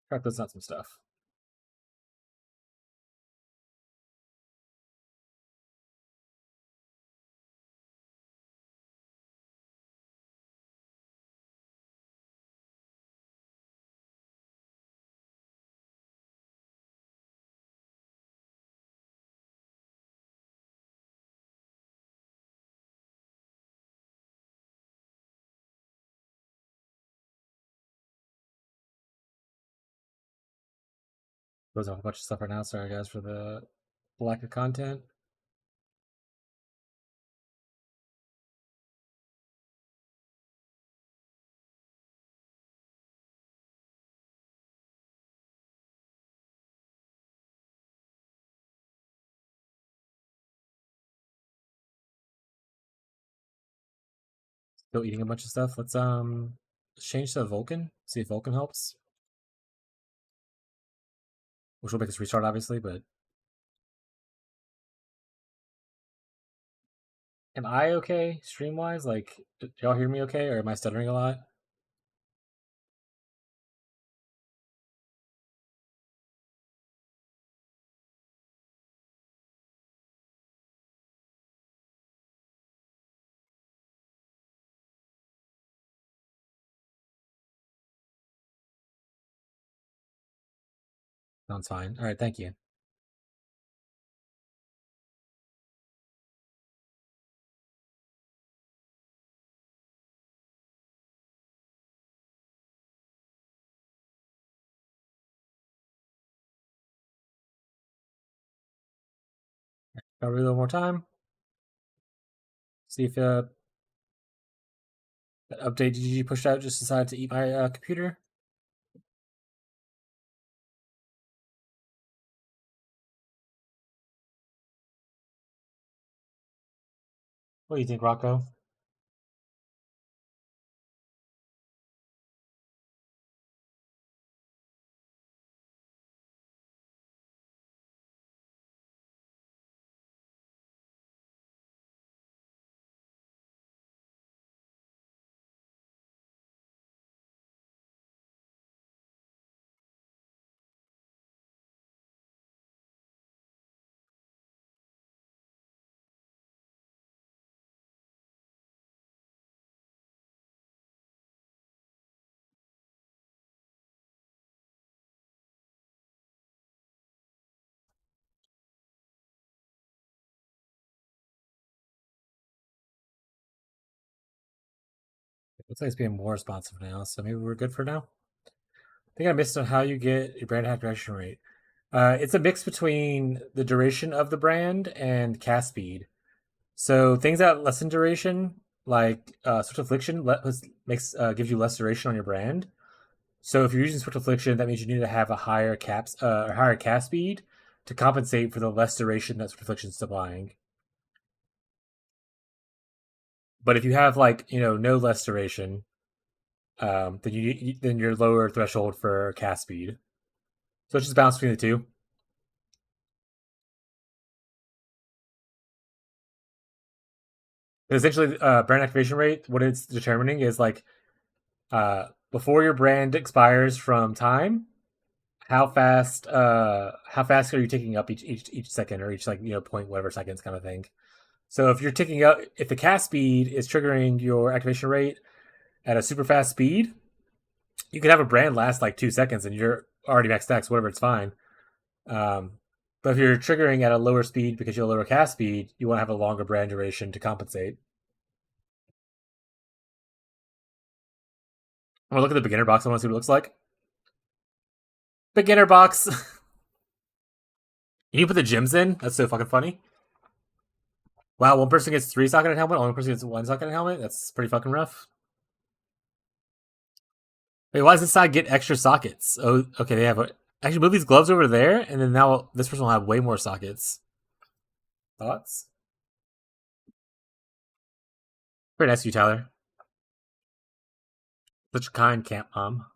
Try to put out some stuff. Goes off a bunch of stuff right now. Sorry guys for the lack of content. Still eating a bunch of stuff. Let's change to Vulcan. See if Vulcan helps. Which will make us restart obviously, but am I okay stream wise? Like, do y'all hear me okay, or am I stuttering a lot? Sounds fine. All right, thank you. I'll read a little more time. See if that update GG pushed out just decided to eat my computer. What do you think, Rocco? Looks like it's being more responsive now, so maybe we're good for now. I think I missed on how you get your brand activation rate. It's a mix between the duration of the brand and cast speed. So things that lessen duration, like Switch Affliction, makes gives you less duration on your brand. So if you're using Swift Affliction, that means you need to have a higher higher cast speed to compensate for the less duration that Swift Affliction is supplying. But if you have no less duration, then you're lower threshold for cast speed. So it's just balance between the two. And essentially, brand activation rate, what it's determining is before your brand expires from time, how fast are you ticking up each second, or each point whatever seconds kind of thing. So if you're ticking up, if the cast speed is triggering your activation rate at a super fast speed, you can have a brand last like 2 seconds and you're already max dex, whatever, it's fine. But if you're triggering at a lower speed because you have a lower cast speed, you want to have a longer brand duration to compensate. I'm gonna look at the beginner box. I want to see what it looks like. Beginner box. You put the gems in? That's so fucking funny. Wow, one person gets 3 socket and helmet, one person gets 1 socket and helmet? That's pretty fucking rough. Wait, why does this side get extra sockets? Oh, okay, they have actually move these gloves over there, and then now this person will have way more sockets. Thoughts? Very nice of you, Tyler. Such a kind camp mom.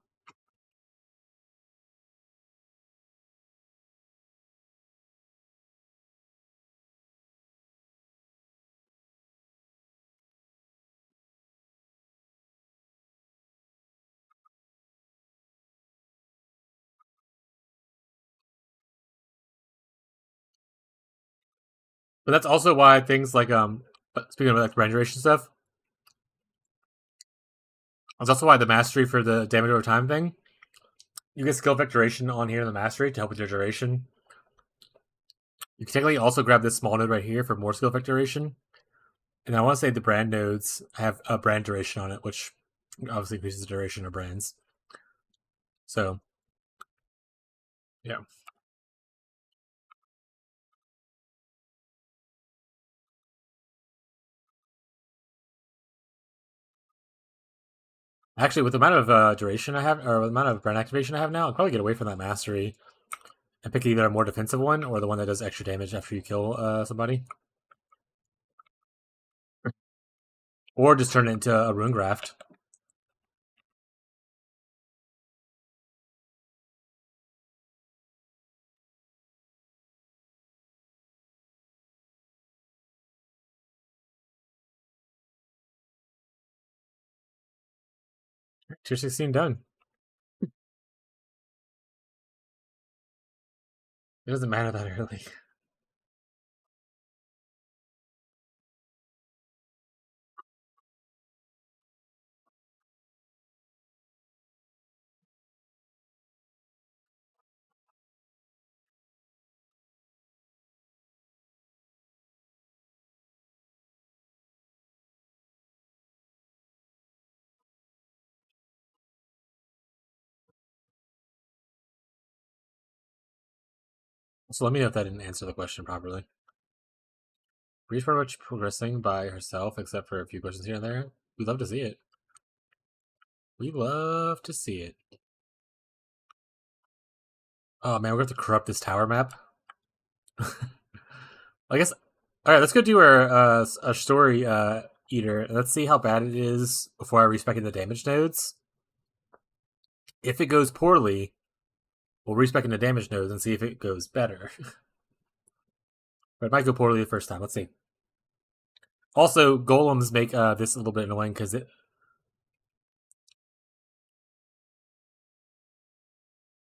But that's also why things like speaking of like brand duration stuff, that's also why the mastery for the damage over time thing, you get skill effect duration on here in the mastery to help with your duration. You can technically also grab this small node right here for more skill effect duration. And I want to say the brand nodes have a brand duration on it, which obviously increases the duration of brands. So, yeah. Actually, with the amount of duration I have, or the amount of brand activation I have now, I'll probably get away from that mastery and pick either a more defensive one or the one that does extra damage after you kill somebody. Or just turn it into a rune graft. Tier 16 done. It doesn't matter that early. So let me know if that didn't answer the question properly. Bree's pretty much progressing by herself, except for a few questions here and there. We'd love to see it. We love to see it. Oh man, we're going to have to corrupt this tower map. I guess. All right, let's go do our story eater. Let's see how bad it is before I respec in the damage nodes. If it goes poorly, we'll respec in the damage nodes and see if it goes better. But it might go poorly the first time. Let's see. Also, golems make this a little bit annoying because it.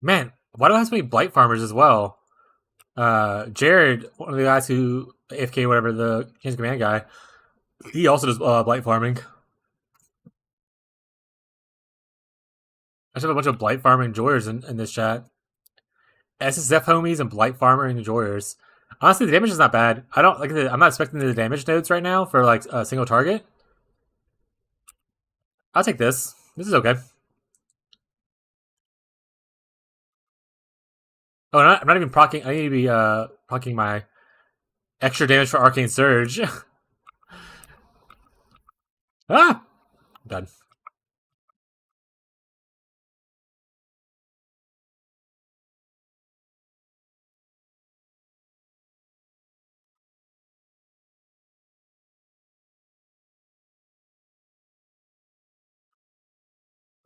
Man, why do I have so many blight farmers as well? Jared, one of the guys who AFK, whatever, the Chains of Command guy, he also does blight farming. I just have a bunch of blight farming enjoyers in this chat. SSF homies and blight farmer enjoyers. Honestly, the damage is not bad. I don't like. I'm not expecting the damage nodes right now for like a single target. I'll take this. This is okay. Oh, I'm not even procking. I need to be procking my extra damage for Arcane Surge. Ah! Done.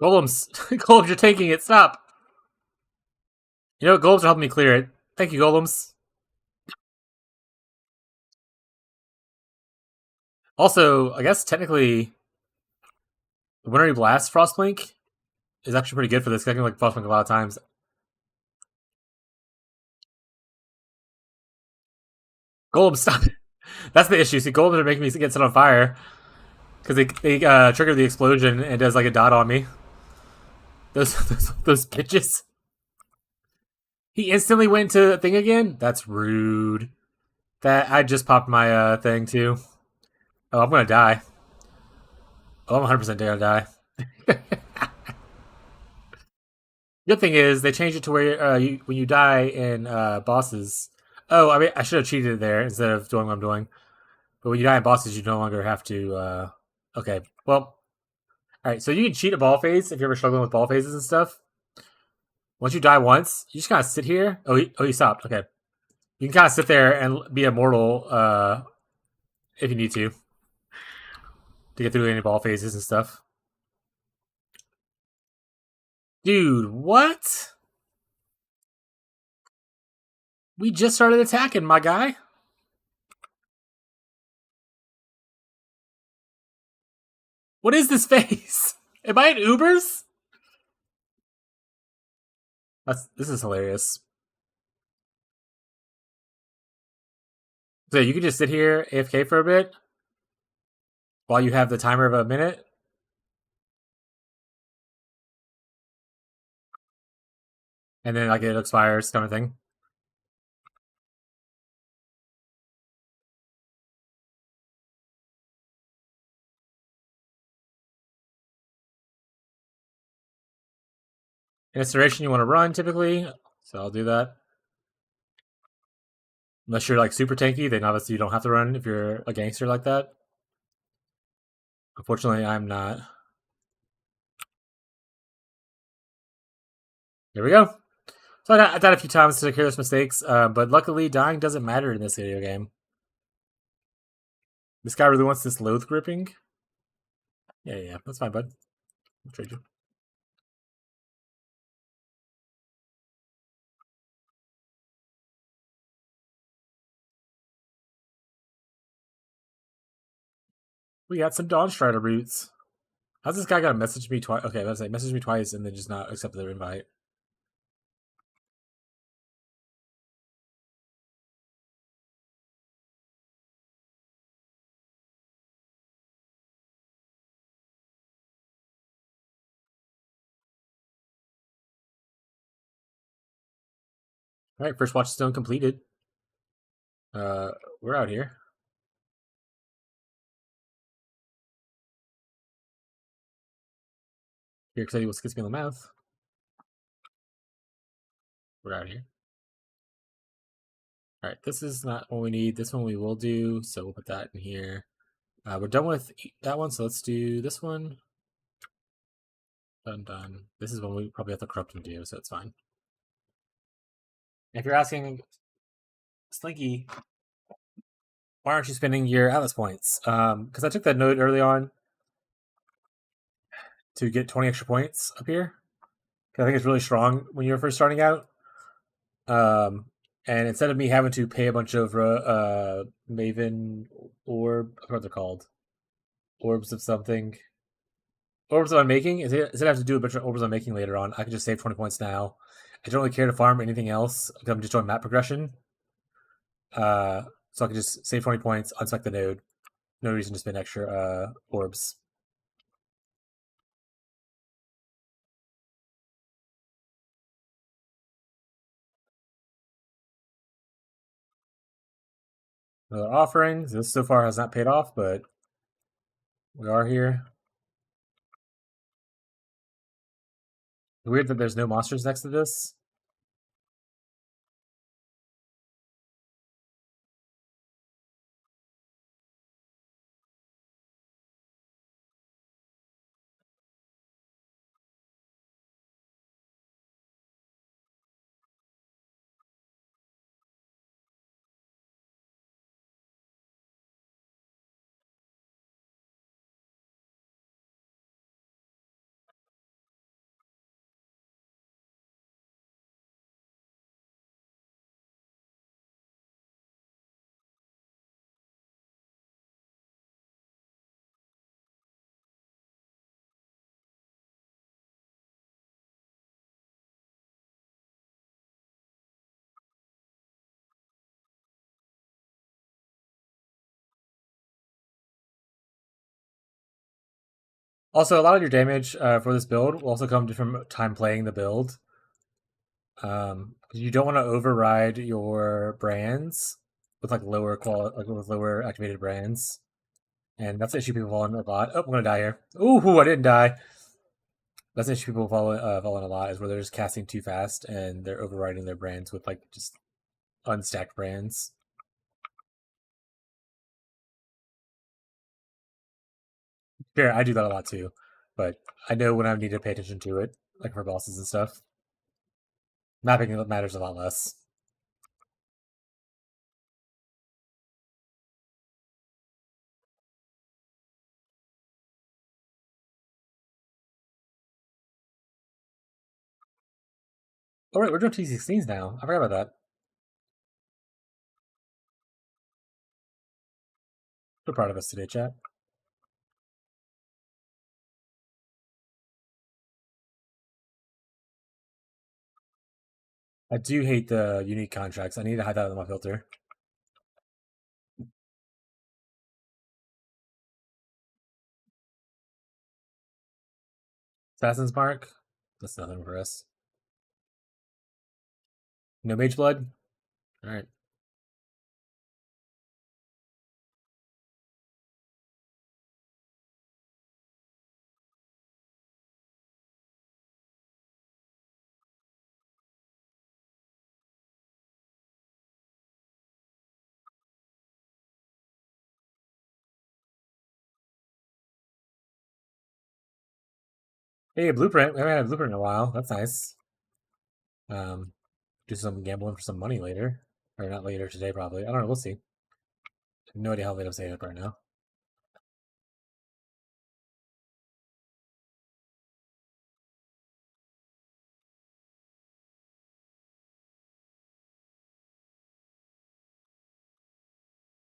Golems! Golems, you're taking it. Stop. You know what? Golems are helping me clear it. Thank you, golems. Also, I guess technically, Wintry Blast Frostblink is actually pretty good for this. I can like Frostblink a lot of times. Golems, stop. That's the issue. See, golems are making me get set on fire because they trigger the explosion and it does like a dot on me. Those bitches. He instantly went to the thing again. That's rude. That I just popped my thing too. Oh, I'm gonna die. Oh, I'm 100% gonna die. Good thing is they changed it to where when you die in bosses. Oh, I mean, I should have cheated it there instead of doing what I'm doing. But when you die in bosses, you no longer have to. Okay, well, all right. So you can cheat a ball phase if you're ever struggling with ball phases and stuff. Once you die once, you just kind of sit here. Oh, you stopped. Okay, you can kind of sit there and be immortal if you need to get through any ball phases and stuff. Dude, what? We just started attacking, my guy. What is this face? Am I in Ubers? This is hilarious. So you can just sit here AFK for a bit while you have the timer of a minute. And then like it expires kind of thing. In this duration you want to run typically, so I'll do that. Unless you're like super tanky, then obviously you don't have to run if you're a gangster like that. Unfortunately, I'm not. There we go. So I died a few times to clear those mistakes, but luckily dying doesn't matter in this video game. This guy really wants this loath gripping. Yeah, that's fine, bud. I'll trade you. We got some Dawnstrider roots. How's this guy gonna message me twice? Okay, let's say message me twice and then just not accept their invite. All right, first watch stone completed. We're out here. You're excited what gets me in the mouth. We're out here. All right, this is not what we need. This one we will do, so we'll put that in here. We're done with that one, so let's do this one. Done. This is one we probably have to corrupt and do, so it's fine. If you're asking, Slinky, why aren't you spending your Atlas points? Because I took that note early on to get 20 extra points up here. I think it's really strong when you're first starting out. And instead of me having to pay a bunch of Maven orb, what they're called, orbs of something, orbs I'm making, instead of having to do a bunch of orbs I'm making later on, I can just save 20 points now. I don't really care to farm anything else. I'm just doing map progression. So I can just save 20 points, unspec the node. No reason to spend extra orbs. Another offering. This so far has not paid off, but we are here. Weird that there's no monsters next to this. Also, a lot of your damage for this build will also come from time playing the build. You don't want to override your brands with like lower quality, like with lower activated brands, and that's the issue people fall in a lot. Oh, I'm gonna die here. Ooh, I didn't die. That's the issue people fall in a lot is where they're just casting too fast and they're overriding their brands with like just unstacked brands. Sure, I do that a lot too, but I know when I need to pay attention to it, like for bosses and stuff. Mapping matters a lot less. Oh right, we're doing T16s now. I forgot about that. So proud of us today, chat. I do hate the unique contracts. I need to hide that in my filter. Assassin's Mark? That's nothing for us. No Mage Blood? Alright. Hey, a blueprint. We haven't had a blueprint in a while. That's nice. Do some gambling for some money later. Or not later, today probably. I don't know, we'll see. I have no idea how late I'm staying up right now.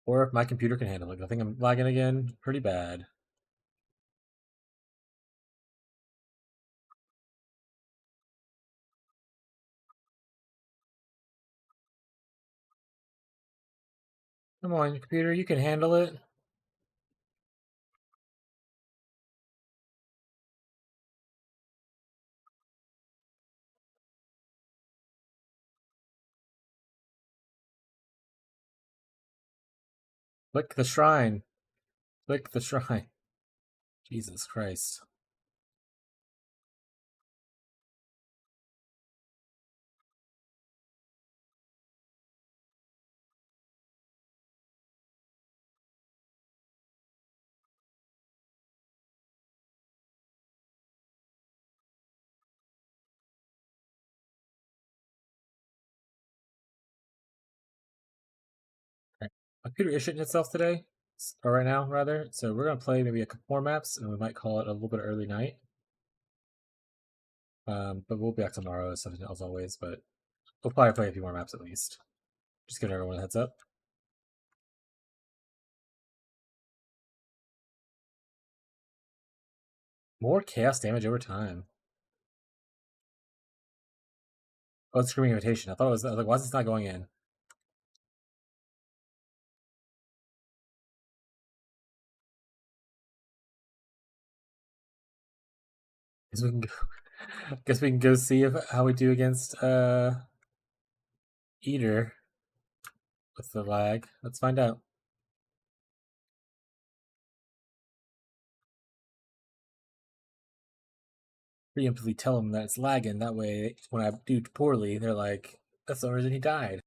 Or if my computer can handle it. I think I'm lagging again pretty bad. Come on, computer, you can handle it. Click the shrine. Click the shrine. Jesus Christ. Okay. My computer is shitting itself today. Or right now, rather. So we're gonna play maybe a couple more maps, and we might call it a little bit early night. But we'll be back tomorrow as always. But we'll probably play a few more maps at least. Just giving everyone a heads up. More chaos damage over time. Oh, it's Screaming Invitation. I was like, why is this not going in? Guess we can go. Guess we can go see how we do against Eater with the lag. Let's find out. Preemptively tell them that it's lagging. That way, when I do poorly, they're like, "That's the reason he died."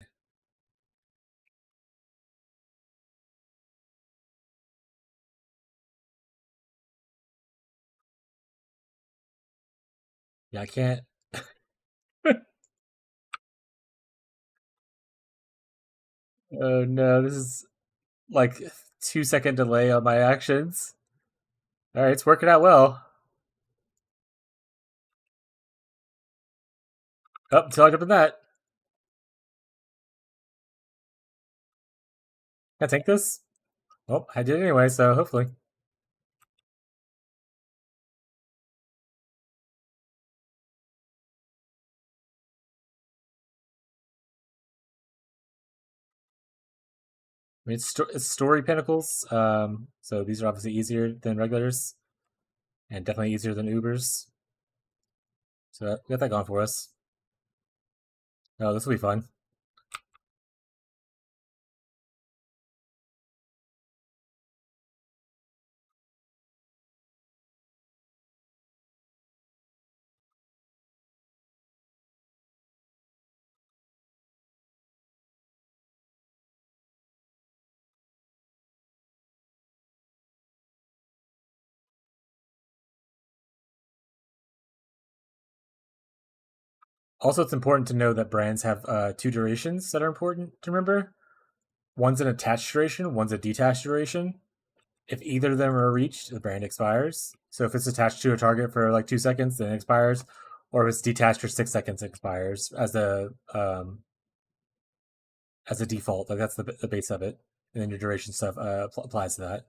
Yeah, I can't. Oh no, this is like 2-second delay on my actions. All right, it's working out well. Up until I jump in that. Can I take this? Oh, I did anyway, so hopefully. I mean, it's story pinnacles, so these are obviously easier than regulars. and definitely easier than Ubers. So we got that going for us. Oh, this will be fun. Also, it's important to know that brands have two durations that are important to remember. One's an attached duration, one's a detached duration. If either of them are reached, the brand expires. So if it's attached to a target for like 2 seconds, then it expires. Or if it's detached for 6 seconds, it expires as a default. Like that's the base of it, and then your duration stuff applies to that.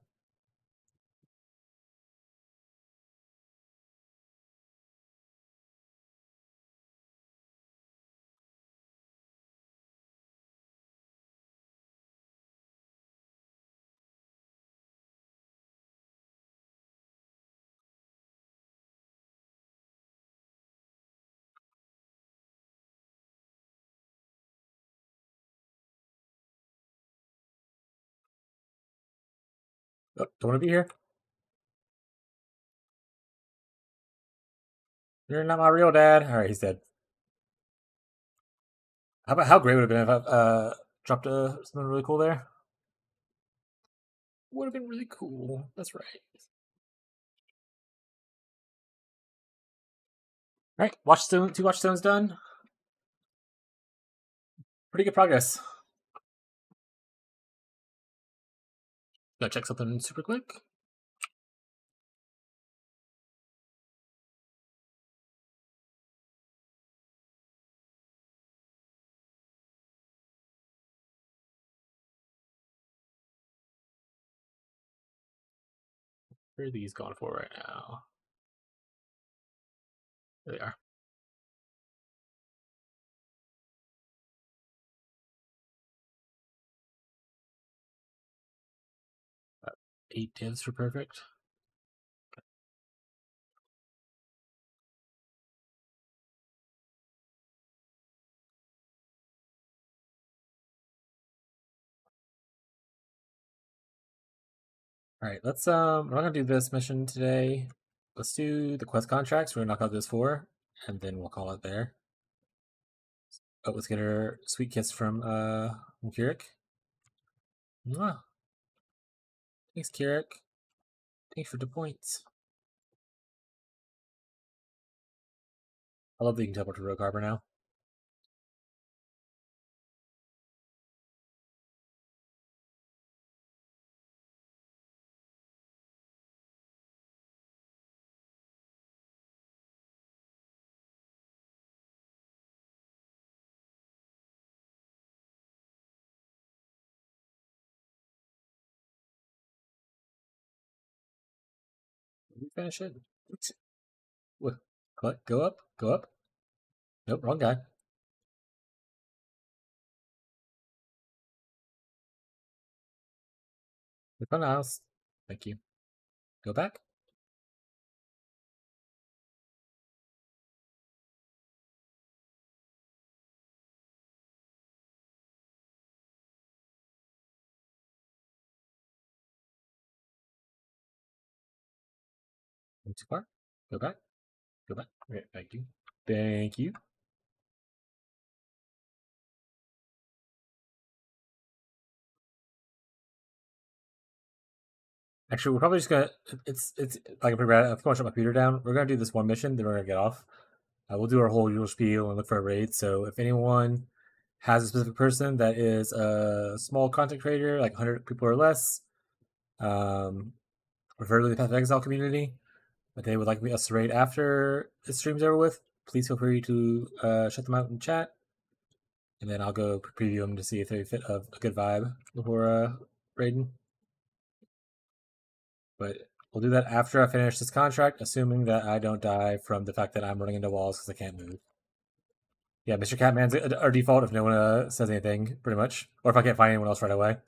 Oh, don't want to be here. You're not my real dad. All right, he's dead. How great would it have been if I dropped something really cool there? Would have been really cool. That's right. All right, two watchstones done. Pretty good progress. Gotta check something super quick. Where are these going for right now? There they are. About 8 divs for perfect. All right, let's we're not gonna do this mission today. Let's do the quest contracts. We're gonna knock out those 4, and then we'll call it there. Oh, let's get her sweet kiss from Kirik. Mwah. Thanks, Kirik. Thanks for the points. I love that you can teleport to Rogue Harbor now. Did we finish it? What? Go up? Go up? Nope, wrong guy. Click on house. Thank you. Go back. Too far. Go back. Go back. Okay, thank you. Thank you. Actually, we're probably just gonna. It's like if I'm going to shut my computer down. We're gonna do this one mission, then we're gonna get off. We'll do our whole usual spiel and look for a raid. So if anyone has a specific person that is a small content creator, like 100 people or less, refer to the Path of Exile community, but they would like us to raid after the stream's over with, please feel free to shut them out in chat, and then I'll go preview them to see if they fit a good vibe before raiding. But we'll do that after I finish this contract, assuming that I don't die from the fact that I'm running into walls because I can't move. Yeah, Mr. Catman's our default if no one says anything, pretty much. Or if I can't find anyone else right away.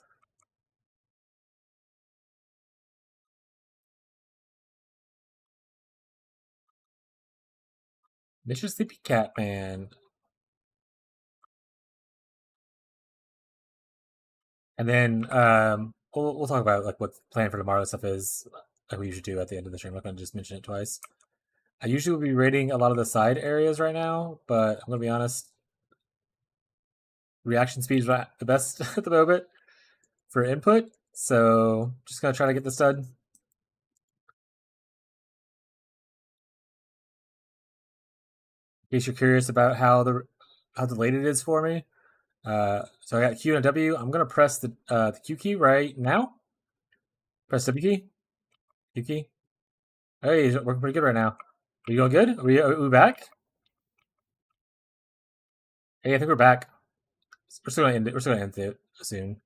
Mr. Sleepy Cat Man. And then we'll talk about like what the plan for tomorrow stuff is, like we usually do at the end of the stream. I'm not gonna just mention it twice. I usually will be rating a lot of the side areas right now, but I'm gonna be honest. Reaction speed is not the best at the moment for input, so just gonna try to get this done. In case you're curious about how delayed it is for me, so I got Q and a W. I'm gonna press the Q key right now. Press W key. Q key. Hey, he's working pretty good right now. Are you going good? Are we back? Hey, I think we're back. We're still gonna end it. We're still gonna end it soon.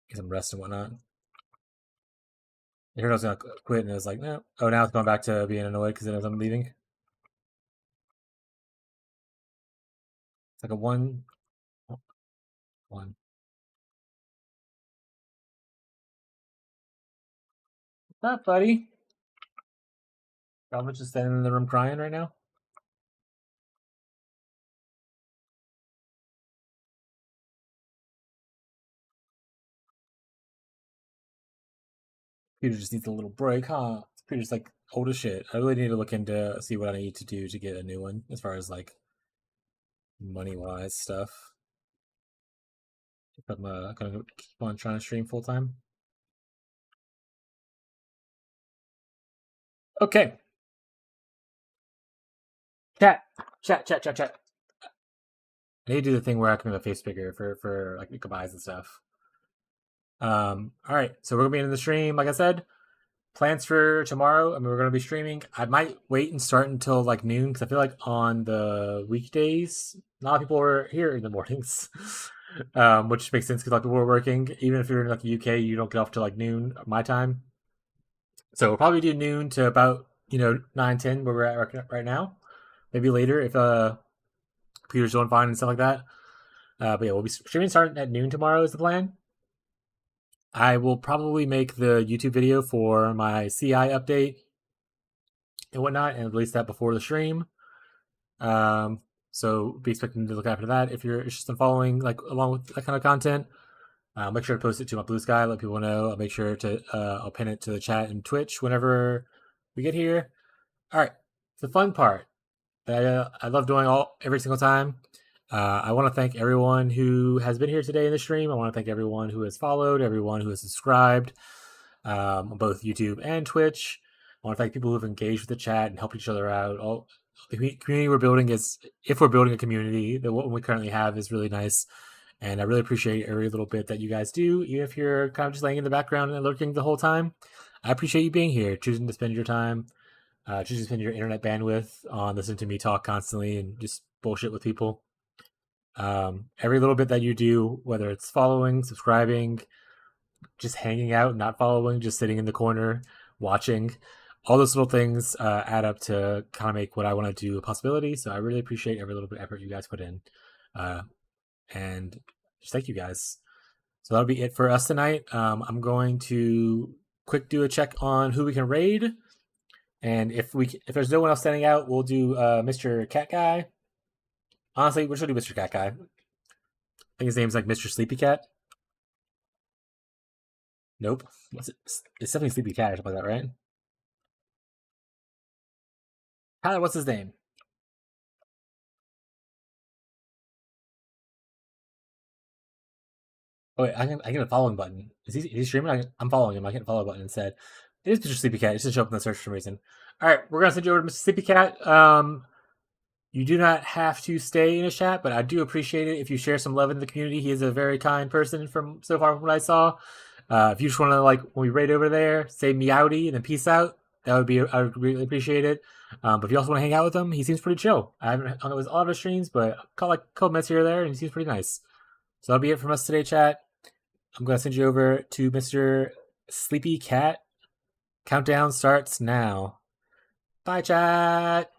Get some rest and whatnot. I heard I was gonna quit, and it was like, no. Oh, now it's going back to being annoyed because it knows I'm leaving. It's like a one. What's up, buddy? Galvin's just standing in the room crying right now. Peter just needs a little break, huh? Peter's like old as shit. I really need to look into see what I need to do to get a new one as far as like money wise stuff. If I'm gonna keep on trying to stream full time. Okay. Chat. I need to do the thing where I can make a face bigger for like goodbyes and stuff. All right, so we're gonna be in the stream. Like I said, plans for tomorrow. I mean, we're gonna be streaming. I might wait and start until like noon because I feel like on the weekdays, a lot of people are here in the mornings, which makes sense because like people are working. Even if you're in like the UK, you don't get off till like noon my time. So we'll probably do noon to about 9-10 where we're at right now. Maybe later if Peter's doing fine and stuff like that. But yeah, we'll be streaming starting at noon tomorrow is the plan. I will probably make the YouTube video for my CI update and whatnot and release that before the stream. So be expecting to look after that. If you're interested in following like along with that kind of content, make sure to post it to my Blue Sky, let people know. I'll make sure to I'll pin it to the chat and Twitch whenever we get here. All right, the fun part that I love doing every single time. I want to thank everyone who has been here today in the stream. I want to thank everyone who has followed, everyone who has subscribed on both YouTube and Twitch. I want to thank people who have engaged with the chat and helped each other out. All the community we're building is, if we're building a community, what we currently have is really nice. And I really appreciate every little bit that you guys do, even if you're kind of just laying in the background and lurking the whole time. I appreciate you being here, choosing to spend your time, choosing to spend your internet bandwidth on listening to me talk constantly and just bullshit with people. Every little bit that you do, whether it's following, subscribing, just hanging out, not following, just sitting in the corner, watching, all those little things add up to kind of make what I want to do a possibility. So I really appreciate every little bit of effort you guys put in. And just thank you guys. So that'll be it for us tonight. I'm going to quick do a check on who we can raid. And if there's no one else standing out, we'll do Mr. Cat Guy. Honestly, we're just gonna do Mr. Cat Guy. I think his name's like Mr. Sleepy Cat. Nope. What's it? It's definitely Sleepy Cat or something like that, right? Tyler, what's his name? Oh wait, I get a following button. Is he streaming? I'm following him. I get a follow button instead. It is Mr. Sleepy Cat. It should show up in the search for some reason. All right, we're gonna send you over to Mr. Sleepy Cat. You do not have to stay in a chat, but I do appreciate it if you share some love in the community. He is a very kind person from so far from what I saw. If you just want to like when we raid over there, say meowdy and then peace out. I would really appreciate it. But if you also want to hang out with him, he seems pretty chill. I haven't hung out with a lot of his streams, but caught like a couple minutes here or there, and he seems pretty nice. So that'll be it from us today, chat. I'm gonna send you over to Mr. Sleepy Cat. Countdown starts now. Bye, chat.